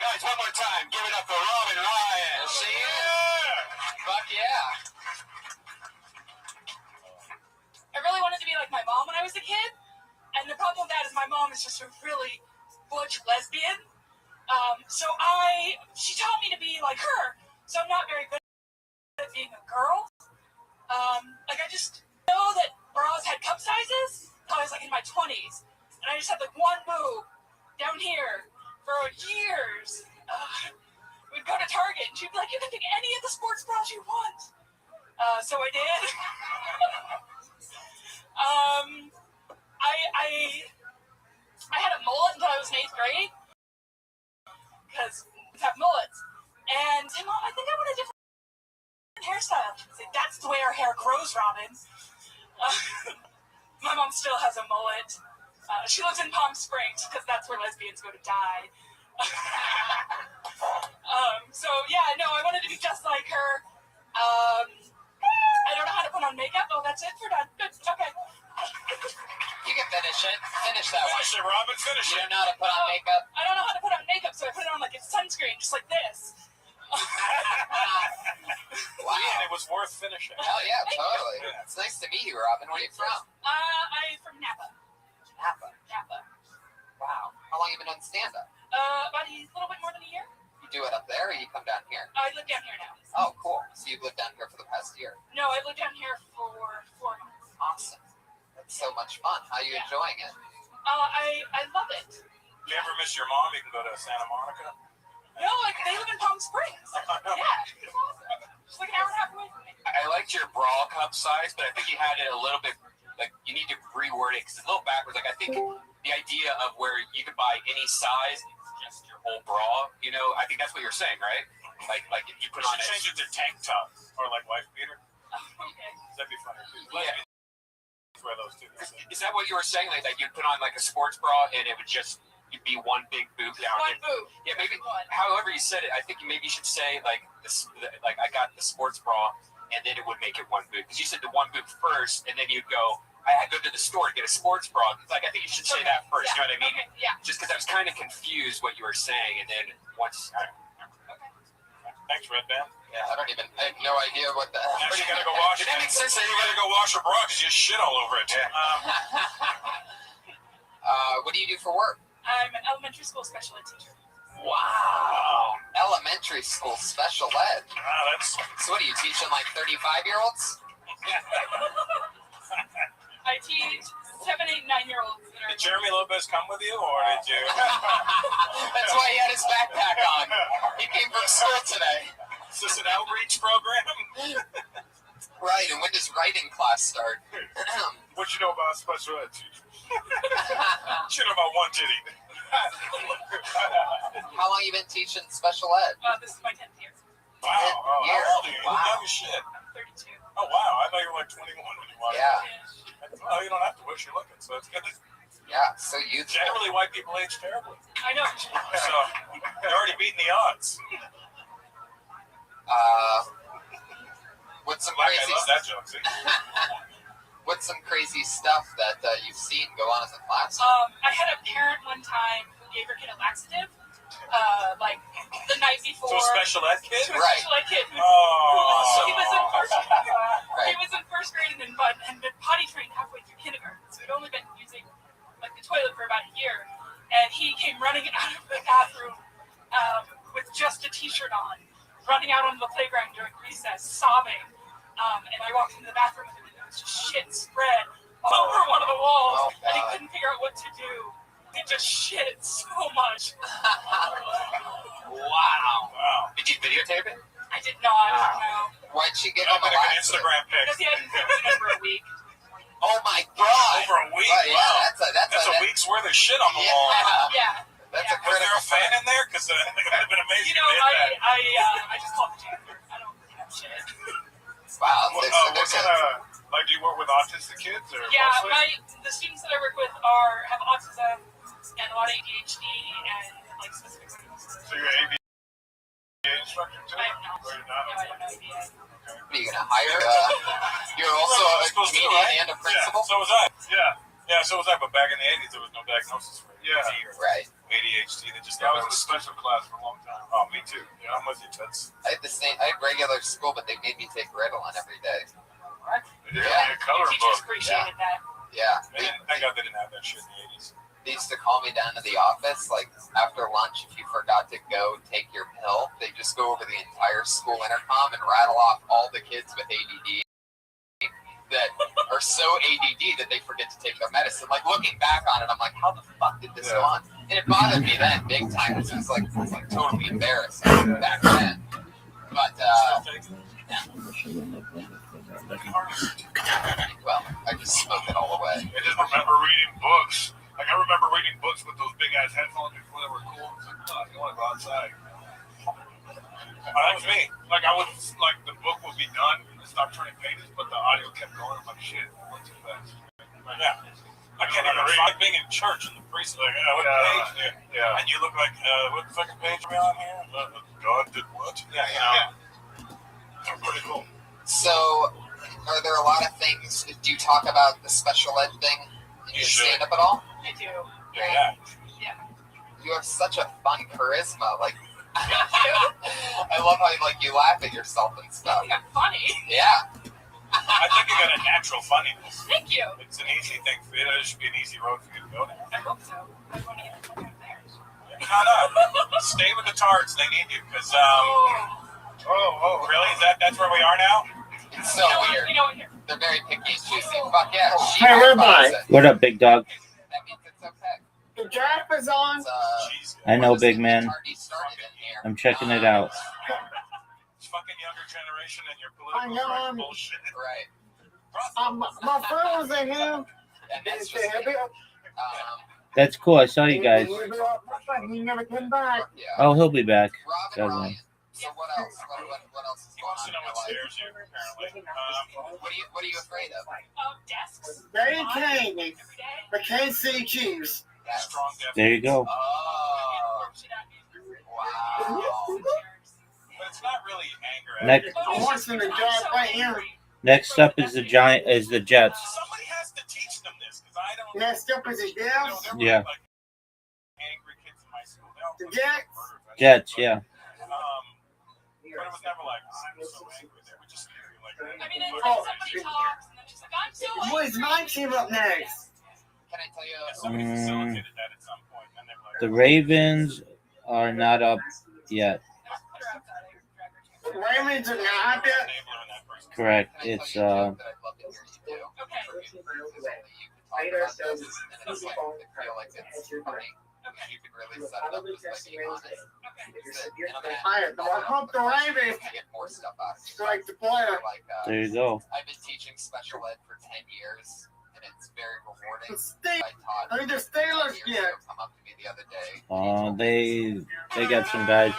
Guys, one more time. Give it up for Robin Ryan. See ya. Fuck yeah. I really wanted to be like my mom when I was a kid, and the problem with that is my mom is just a really butch lesbian. So she taught me to be like her. So I'm not very good at being a girl. Like I just know that bras had cup sizes. I was like in my 20s, and I just had like one boob down here for years. We'd go to Target, and she'd be like, "You can pick any of the sports bras you want." So I did. I had a mullet until I was in 8th grade because we have mullets. And hey, Mom, I think I want a different hairstyle. She'd say, "That's the way our hair grows, Robin." My mom still has a mullet. She lives in Palm Springs because that's where lesbians go to die. So yeah, no, I wanted to be just like her. I don't know how to put on makeup. Oh, that's it. We're done. Good. Okay. You can finish it. Finish that one. Finish it, Robin. Finish it. You don't know how to put on makeup? I don't know how to put on makeup, so I put it on like a sunscreen, just like this. Wow. And it was worth finishing. Hell yeah, totally. It's nice to meet you, Robin. Where are you from? I'm from Napa. Napa. Wow. How long have you been on stand-up? About a little bit more than a year. You do it up there, or you come down here? I live down here now. Oh, cool. So you've lived down here for the past year? No, I've lived down here for 4 months. Awesome. That's so much fun. How are you enjoying it? I love it. If you ever miss your mom, you can go to Santa Monica. No, like they live in Palm Springs. Yeah, it's awesome. Just like an hour and a half away from me. I liked your bra cup size, but I think you had it a little bit, like, you need to reword it because it's a little backwards. Like, I think the idea of where you could buy any size, just your whole bra, you know, I think that's what you're saying, right? Like if you put on it. Change it to tank top or like wife beater. Okay. That'd be funny too. Yeah. Wear those too. Is that what you were saying? Like you'd put on like a sports bra and it would just be one big boob down. One boob. Yeah, maybe. However you said it, I think maybe you should say like this, like I got the sports bra, and then it would make it one boob because you said the one boob first, and then you'd go. I had to go to the store to get a sports bra. It's like I think you should say that first. Yeah. You know what I mean? Okay. Yeah. Just because I was kind of confused what you were saying, and then once. Thanks, Red Band. Yeah, I have no idea what the hell. Now you gotta go wash it. That makes sense. You gotta go wash your bra because you shit all over it. What do you do for work? I'm an elementary school special ed teacher. Wow. Elementary school special ed. That's... So what are you teaching, like 35-year-olds? I teach 7, 8, 9-year-olds. Did Jeremy Lopez come with you, or did you? That's why he had his backpack on. He came from school today. Is this an outreach program? Right, and when does writing class start? What you know about special ed teachers? You know about one titty. How long you been teaching special ed? This is my 10th year. Wow. How old are you? Wow. You're young as shit. I'm 32. Oh, wow. know you were like 21 when you watched Yeah. it. Well, you don't have to wish you're looking, so it's good. Yeah, so youthful. Generally, white people age terribly. I know. So you're already beating the odds. What's some Black crazy? I love that joke. See? What's some crazy stuff that you've seen go on as a class? I had a parent one time who gave her kid a laxative, like the night before. To a special ed kid? To a Right. special ed kid. Who, Oh. he was in first Right. He was in first grade and been potty trained halfway through kindergarten. So he'd only been using like the toilet for about a year. And he came running out of the bathroom with just a t-shirt on, running out onto the playground during recess, sobbing. And I walked into the bathroom with him, and there was just shit spread all over one of the walls, and he couldn't figure out what to do. He just shit so much. Wow. Did you videotape it? I did not. No. Why'd she get I'm him a gonna get an laxative? Instagram pic. Because he hadn't seen it for a week. Oh my god! Over a week? Well, yeah, Wow. that's a week's worth of shit on the wall. Yeah. That's Yeah. a Was there critical a fan in there? Because it would have been amazing You know, to hit that. I just called the janitor. I don't clean up shit. Wow. What kind of, like, do you work with autistic kids? Or Yeah, mostly? the students that I work with have autism and a lot of ADHD and like specific skills. So you're an ABA instructor too? I am not. Or you're not? No, I don't know ABA. Are you gonna hire? You're also a comedian and a principal. Yeah, so was I. Yeah, so was I. But back in the 80s, there was no diagnosis for ADHD or Right. ADHD. They just thought it was a special class for a long time. Oh, me too. Yeah, I'm with you, Toots. I had regular school, but they made me take Ritalin every day. What? Yeah, color The teachers book. appreciated that. Yeah. Thank God they didn't have that shit in the 80s. They used to call me down to the office, like after lunch, if you forgot to go take your pill, they just go over the entire school intercom and rattle off all the kids with ADD that are so ADD that they forget to take their medicine. Like looking back on it, I'm like, how the fuck did this go on? And it bothered me then, big time. It was like totally embarrassing back then. But well, I just smoked it all away. I just remember reading books. Like, I remember reading books with those big-ass headphones before they were cool. It's like, oh, you want to go outside. That was me. Like, the book would be done, and stop turning pages, but the audio kept going. I'm like, shit, I went too fast. Yeah. I can't even read. Like being in church and the priest is like, what page did? Yeah. And you look like, what fucking page are we on here? God did what? Yeah. Pretty cool. So, are there a lot of things? Do you talk about the special ed thing in your stand-up at all? I do. Yeah. You have such a fun charisma. Like, I love how you laugh at yourself and stuff. I'm funny. Yeah. I think you got a natural funniness. Thank you. It's an easy thing for you. It should be an easy road for you to go down. I hope so. I want to get the fuck out there. No. Stay with the tards. They need you because. Oh, really? That's where we are now? It's so weird. They're very picky and choosy. Fuck yeah. Hey, Rabbi. What up, big dog? That means it's okay. The draft is on. I know, big man. I'm checking it out. It's fucking younger generation and your political I know. bullshit. Right. My friend was in here. And that's just That's cool. I saw you guys. He never came back. Oh, he'll be back. Robin Doesn't Ryan. he? So what else? What else is He wants to know what scares you, apparently. What are you afraid of? Desks. They came. The KC Chiefs. Strong There you go. Oh. Wow. But it's not really anger. Next, I'm watching the draft right here. next up is the Jets. Somebody has to teach them this because I don't. Next up is the Jets. Yeah. Like, angry kids in my school. The Jets. Jets, yeah. But it was never like, I'm so angry. They were just like, I mean, it's like somebody talks and then she's like, I'm so angry. Where's my team up next? Can I tell you? somebody facilitated that at some point. And they were like, The Ravens are not up yet. The Ravens are not up yet. Correct. It's You can really set it up just by being honest. I hope the Ravens Get more stuff out of you. strike the player. Like, there you go. I've been teaching special ed for 10 years, and it's very rewarding. The Steelers. I taught The Steelers years yet. ago come up to me the other day. They got some guys.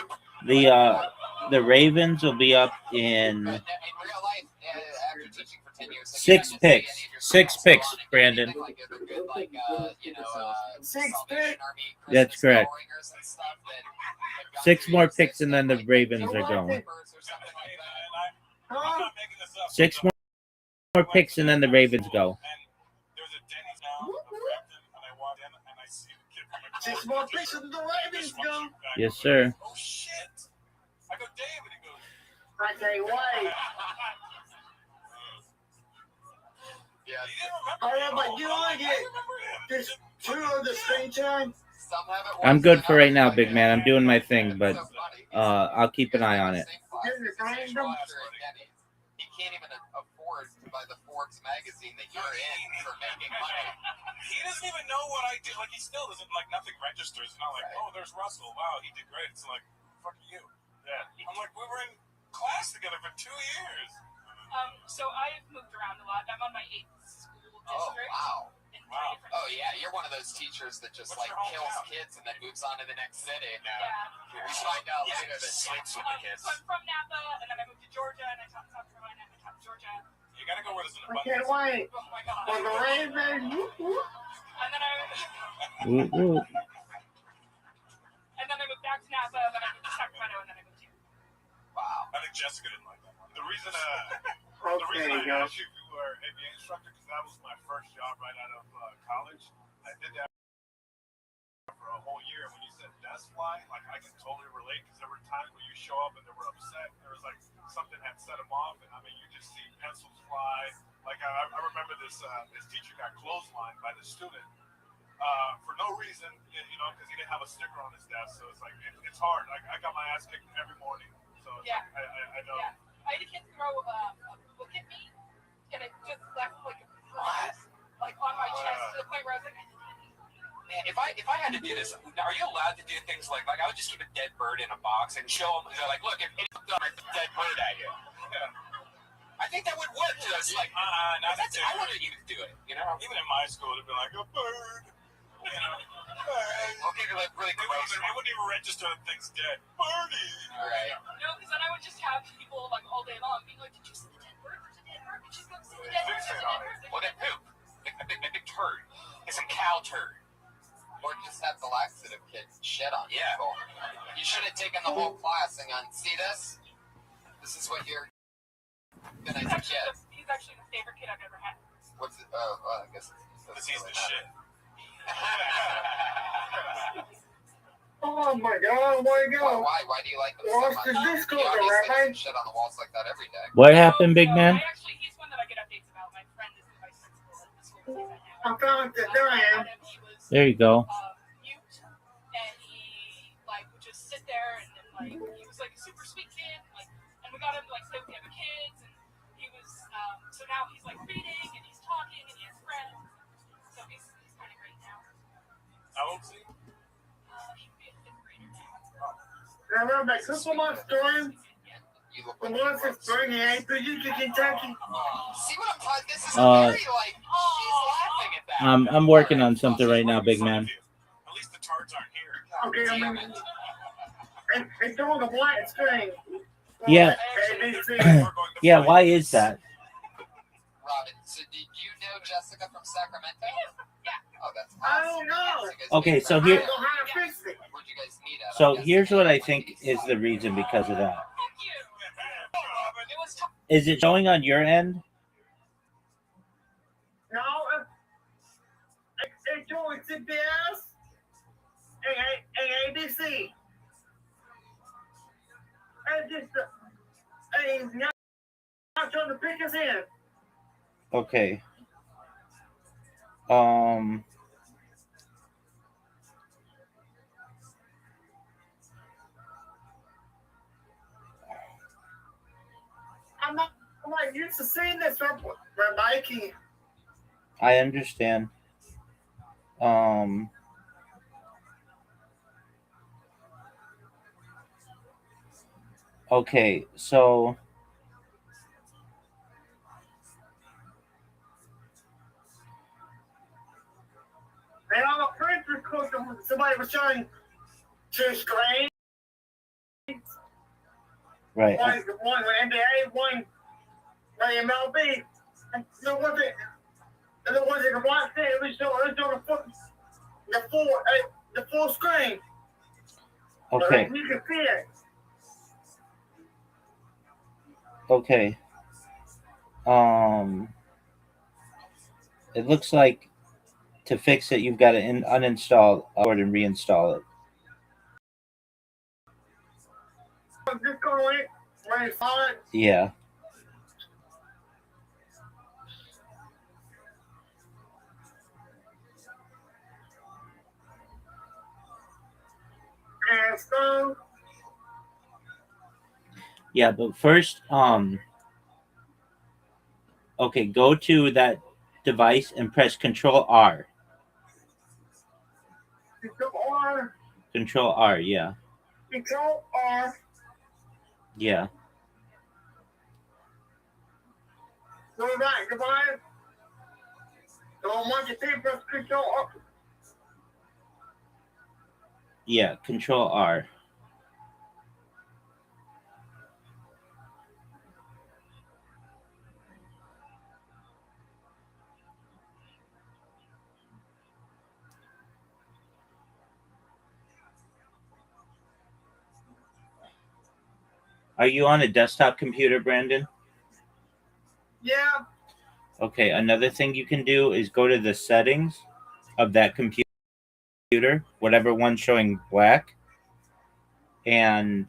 The Ravens will be up in But in real life, after teaching for 10 years. 6 picks. 6 picks, Brandon. Like if they're good, like Six picks. That's correct. ringers and stuff, then 6 more picks and then the Ravens are going. Huh? 6 more picks and then the Ravens go. Six more picks and the Ravens go. Yes, sir. Oh shit! I go David. He goes. I can't wait. Yeah. All right, but you only get just 2 of the screen time. I'm good for right now, big man. I'm doing my thing, but I'll keep an eye on it. He can't even afford to buy the Forbes magazine that you're in for making money. He doesn't even know what I did. Like, he still doesn't, like, nothing registers. It's not like, oh, there's Russell. Wow, he did great. It's like, fuck you. Yeah. I'm like, we were in class together for 2 years. So I've moved around a lot. I'm on my 8th school district. Oh, wow. In 3 different Oh, yeah, you're one of those teachers that just, like, kills kids and then moves on to the next city. Yeah. We find out later that sleeps with the kids. So I'm from Napa, and then I moved to Georgia, and I taught in South Carolina, and I taught in Georgia. You gotta go where there's an I abundance. can't wait. Oh my god. For the Ravens. And then I Woo, woo. and then I moved back to Napa, then I moved to Sacramento, and then I moved here. Wow. I think Jessica didn't like that one. The reason Okay, I guys. asked you if you were an ABA instructor, because that was my first job right out of college. I did that for a whole year. When you said desk flying, like, I can totally relate, because there were times where you show up and they were upset. There was like something had set them off, and I mean, you just see pencils fly. Like, I remember this teacher got clotheslined by the student for no reason, you know, because he didn't have a sticker on his desk. So it's like it's hard. Like, I got my ass kicked every morning. So it's Yeah. like, I know. Yeah. I had a kid throw a book at me, and it just left like a bruise, like on my chest to the point where I was like, Man, if I had to do this, are you allowed to do things like I would just keep a dead bird in a box and show them? They're like, look, if anyone throws a dead bird at you, I think that would work. It's like, I wouldn't even do it. You know, Even in my school, it'd be like a bird. You know, okay, like really it gross. wouldn't even register the thing's dead. Birdie. Right. no, because then I would just have people like all day long being like, did you see the dead bird? There's a dead bird. Did you go see the dead bird? There's a dead bird. What a poop. A big turd. It's some cow turd. Or just have the laxative kids shit on Yeah. people. You should have taken the whole class and gone, see this? This is what you're gonna get. He's actually the favorite kid I've ever had. What's it? I guess Because he's the shit. Oh my God, where you go? Why do you like them Well, so much? it's the disco, You obviously Rabbi. have shit on the walls like that every day. What happened, big man? He's one that I get updates about. My friend is the vice principal at the school he's at now. I found it. There I am. There you go. Mute, and he like would just sit there, and then like he was like a super sweet kid, like, and we got him to like play with the other kids, and he was so now he's like reading and he's talking and he has friends, so he's kind of great now. How old is he? He would be a 5th grader now. I remember that couple months story. The ones that's burning into you to Kentucky. See what I'm talking? This is Uh, very like she's laughing at that. I'm working on something right now, big man. At least the tards aren't here. Okay, I mean, it's on the white screen. Yeah. ABC. Yeah, why is that? Robin, so did you know Jessica from Sacramento? Yeah. Oh, that's I awesome. don't know. Okay, so I here, don't know how to fix it. Where'd you guys meet at? so here's what I think is the reason because of that. It was tough. Is it showing on your end? No, it's doing CBS and ABC. And just, and he's not trying to pick us in. Okay. I'm not used to seeing this from Mikey. I understand. Okay, so And I'm a printer because somebody was showing two screens. right. One NBA, one Hey, MLB. And there wasn't a black screen. It was on the full screen. Okay. You can see it. Okay. It looks like to fix it, you've got to uninstall and reinstall it. Just go in, reinstall it. Yeah. And so. Yeah, but first, okay, go to that device and press Control R. Control R. Control R, yeah. Control R. Yeah. Go back, device. Go once you see, press Control R. Yeah, Control R. Are you on a desktop computer, Brandon? Yeah. Okay, another thing you can do is go to the settings of that computer, whatever one's showing black, and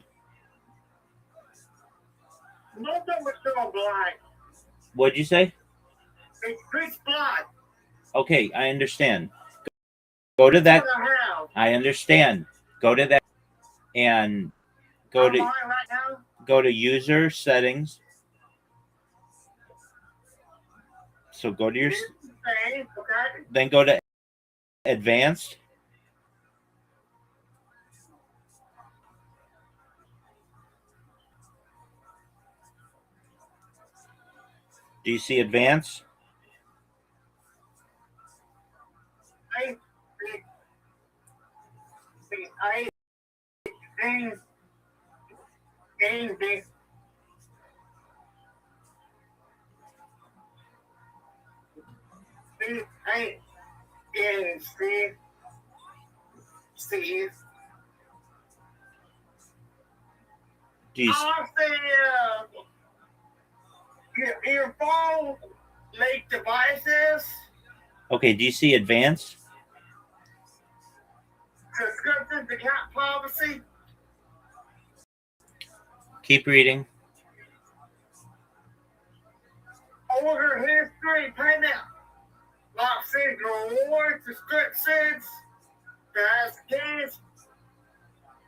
Most of them are still black. what'd you say? It's pitch black. Okay, I understand. Go to that. What I have. I understand. Go to that and go to user settings. So go to your then go to advanced. Do you see advanced? Do you your phone make devices? Okay, do you see advanced? Subscriptions, account policy. Keep reading. Order history, payment. Lock seed rewards, subscriptions. That's kids.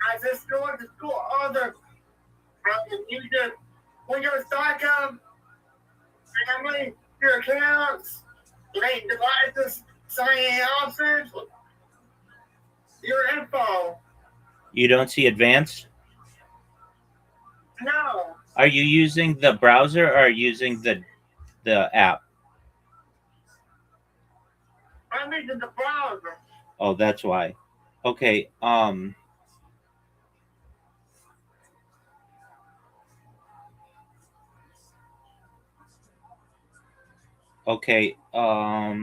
I just go to school other. You just when your stock up, family, your accounts, late devices, signing options, your info. You don't see advanced? No. Are you using the browser or using the app? I'm using the browser. Oh, that's why. Okay, okay, I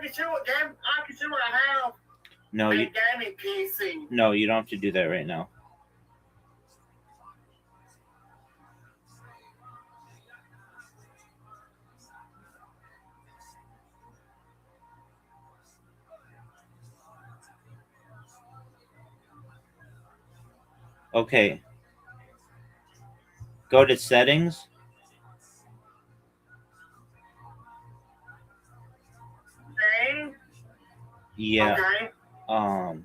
can see what I have. no, you gaming PC. no, you don't have to do that right now. Okay. Go to settings. Settings? Yeah. Okay.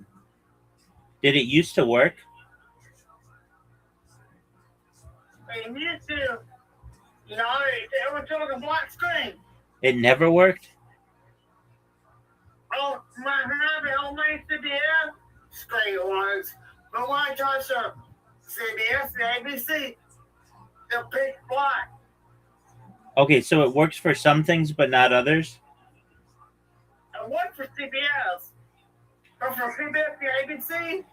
Did it used to work? It used to. No, it was on a black screen. It never worked? Oh, my habit on my CBS screen was. But when I touched the CBS, the ABC, the pitch black. Okay, so it works for some things but not others? It worked for CBS. But for CBS, the ABC,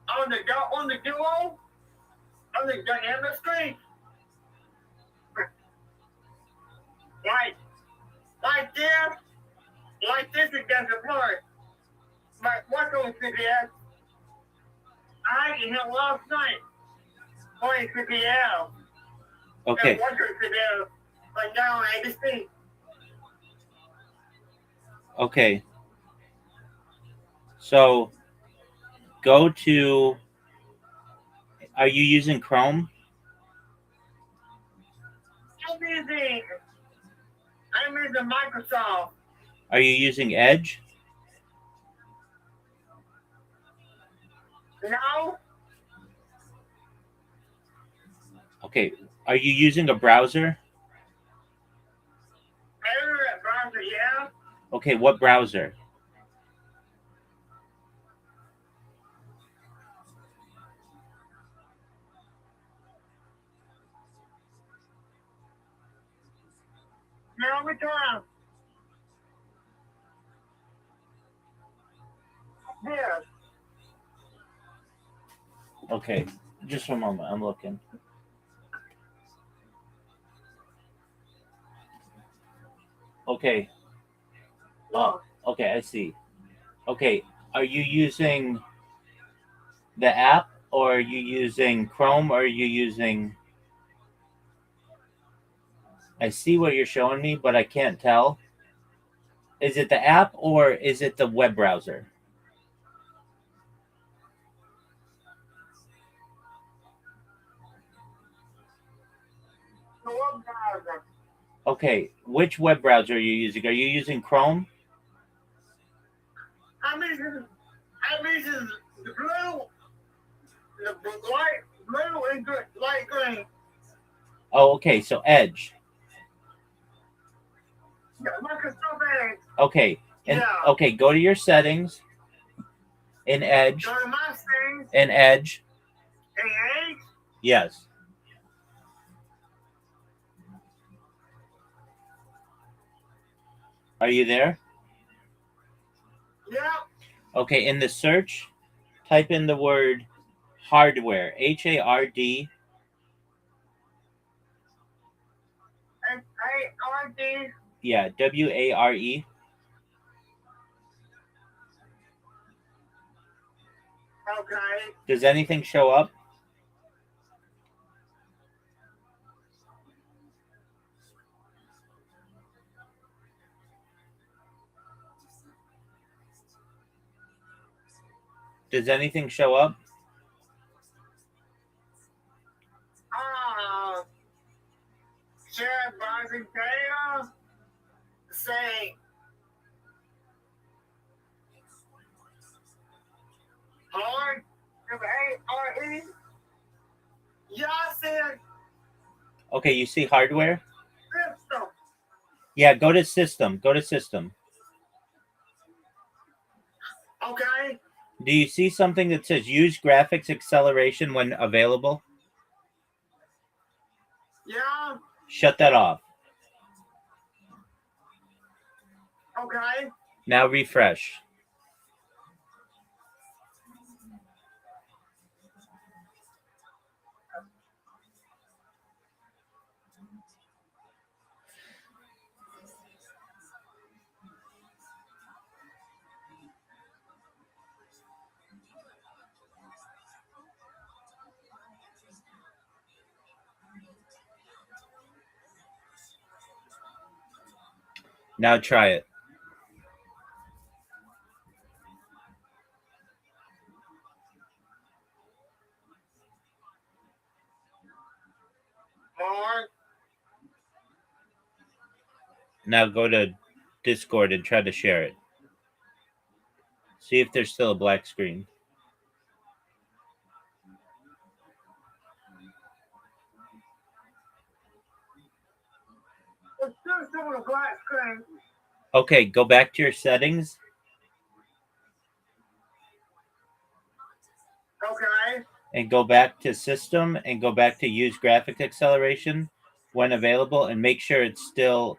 on the duo, on the dynamic screen, sister doesn't work. But what's on CBS? I had him last night playing CBS. Okay. And what's on CBS? But now on ABC. Okay. So go to. Are you using Chrome? I'm using Microsoft. Are you using Edge? No. Okay. Are you using a browser? Internet browser, yeah. Okay. What browser? Now we turn. Yes. Okay. Just a moment. I'm looking. Okay. Oh, okay. I see. Okay. Are you using the app, or are you using Chrome, or are you using? I see what you're showing me, but I can't tell. Is it the app or is it the web browser? The web browser. Okay, which web browser are you using? Are you using Chrome? I'm using the blue, the light blue and light green. Oh, okay, so Edge. Yeah, Microsoft Edge. Okay, and Yeah. okay, go to your settings in Edge. Go to my settings. In Edge. In Edge. Yes. Are you there? Yeah. Okay, in the search, type in the word hardware. HARD. HARD. Yeah, WARE. Okay. Does anything show up? Does anything show up? Share browsing data. Say. Hard. HARE. Yeah, I said Okay, you see hardware? system. Yeah, go to system. Go to system. Okay. Do you see something that says use graphics acceleration when available? Yeah. Shut that off. Okay. Now refresh. Now try it. More. Now go to Discord and try to share it. See if there's still a black screen. It's still a black screen. Okay, go back to your settings. Okay. And go back to system and go back to use graphic acceleration when available, and make sure it's still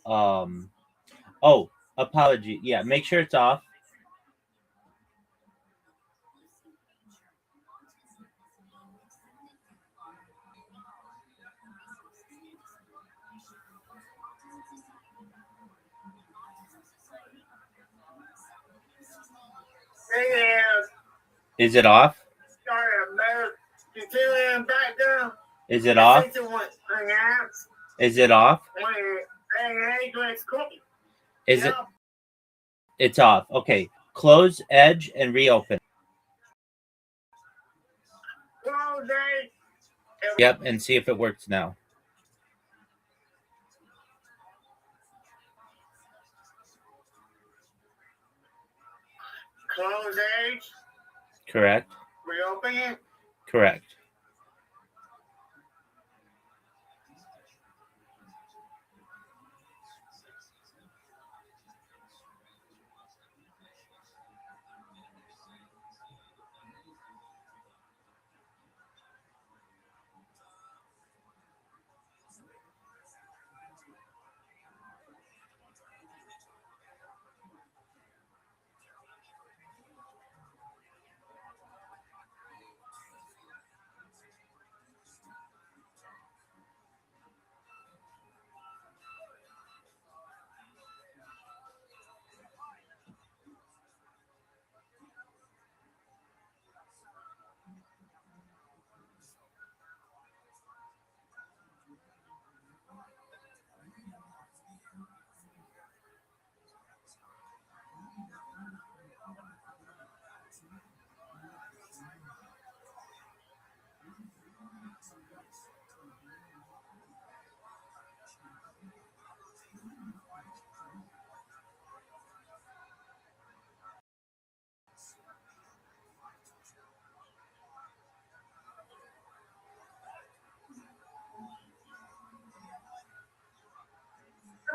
oh, apology. Yeah, make sure it's off. Is it off? Is it off? Is it off? Is it? It's off. Okay. Close Edge and reopen. Yep, and see if it works now. Close Edge. Correct. Reopen it. Correct.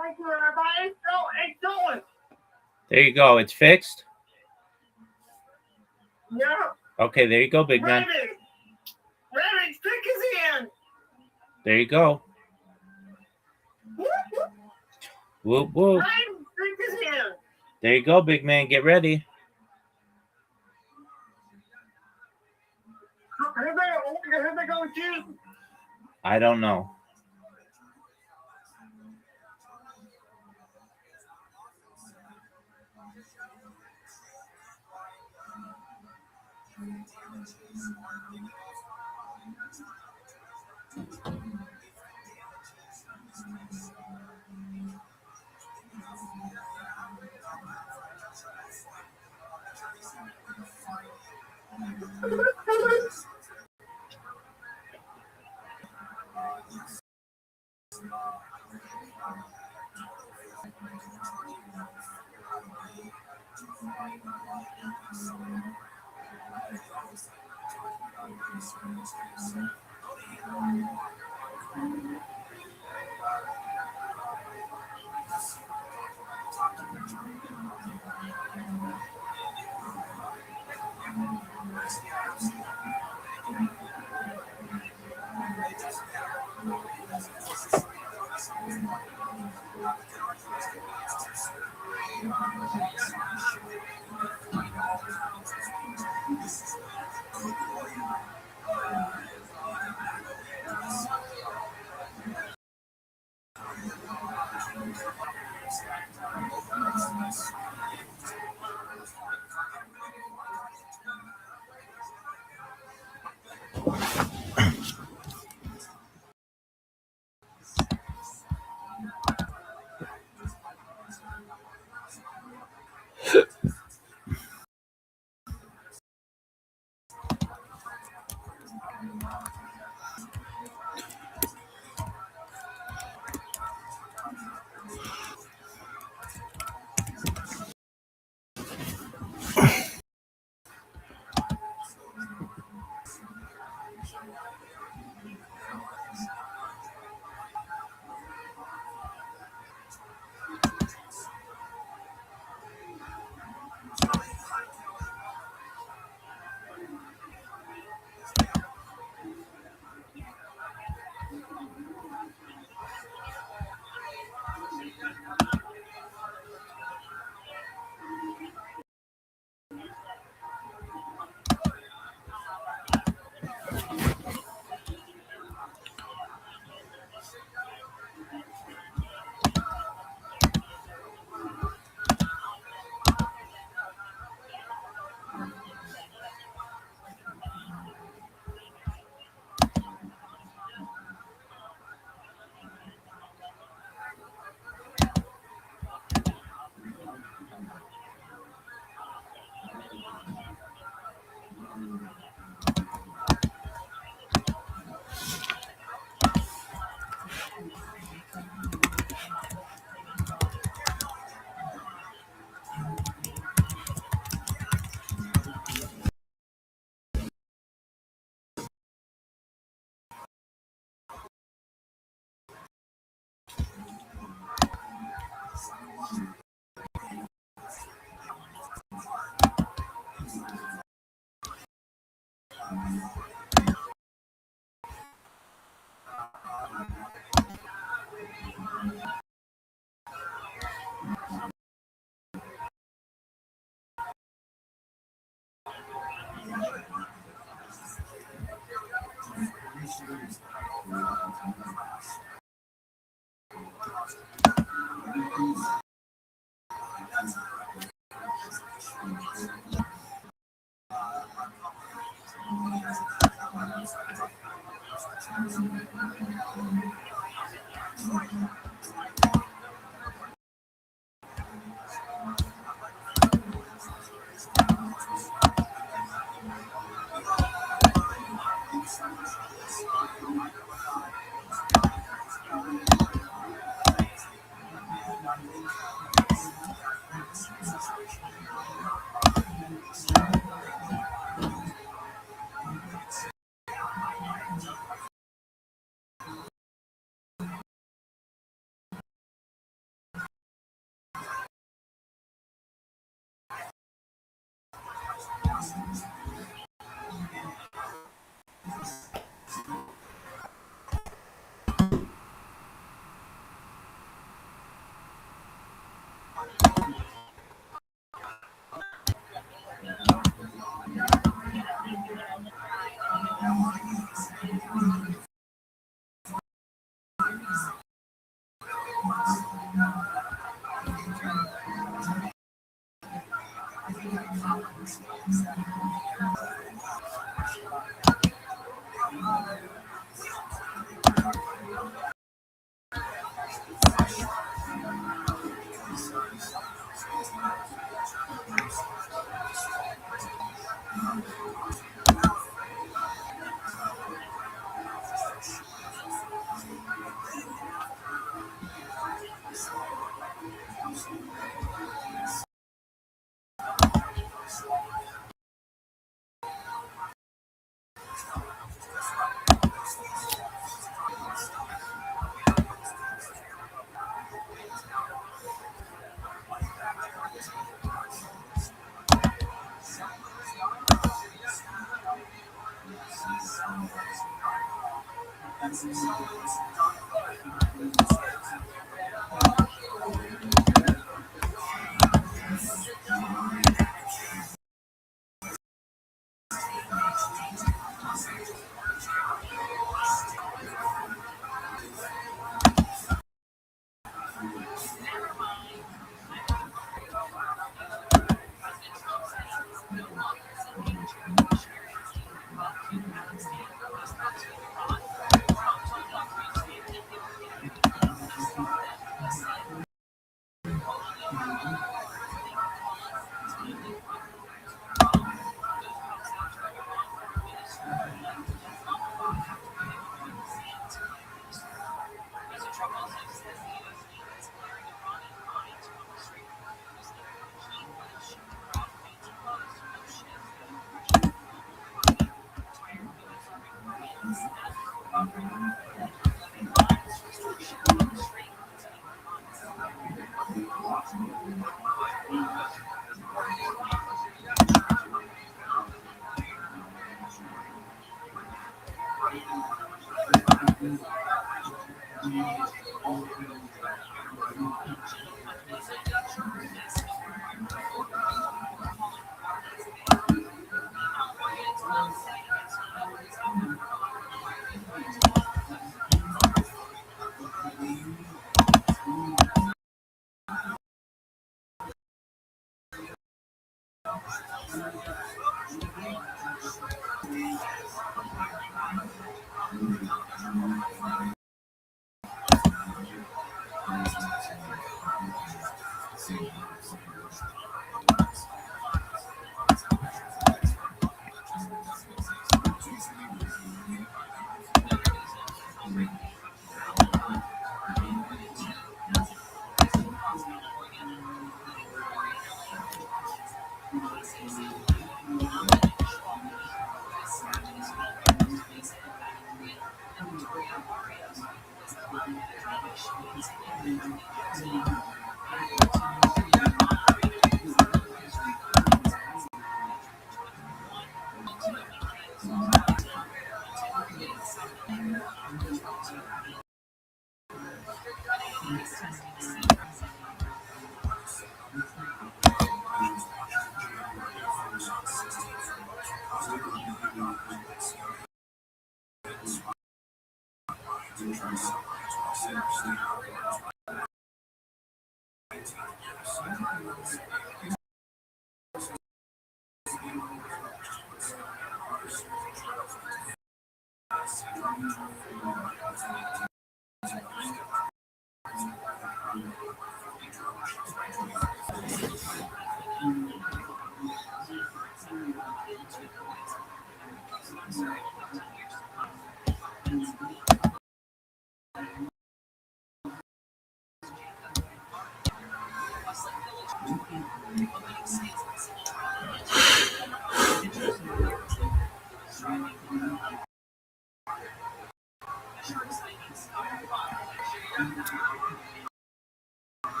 Thank you, everybody. It's going. There you go. It's fixed. Yeah. Okay, there you go, big man. Rabbit, stick his in. There you go. Whoop, whoop. Rabbit, stick his in. There you go, big man. Get ready. Who they going to choose? I don't know.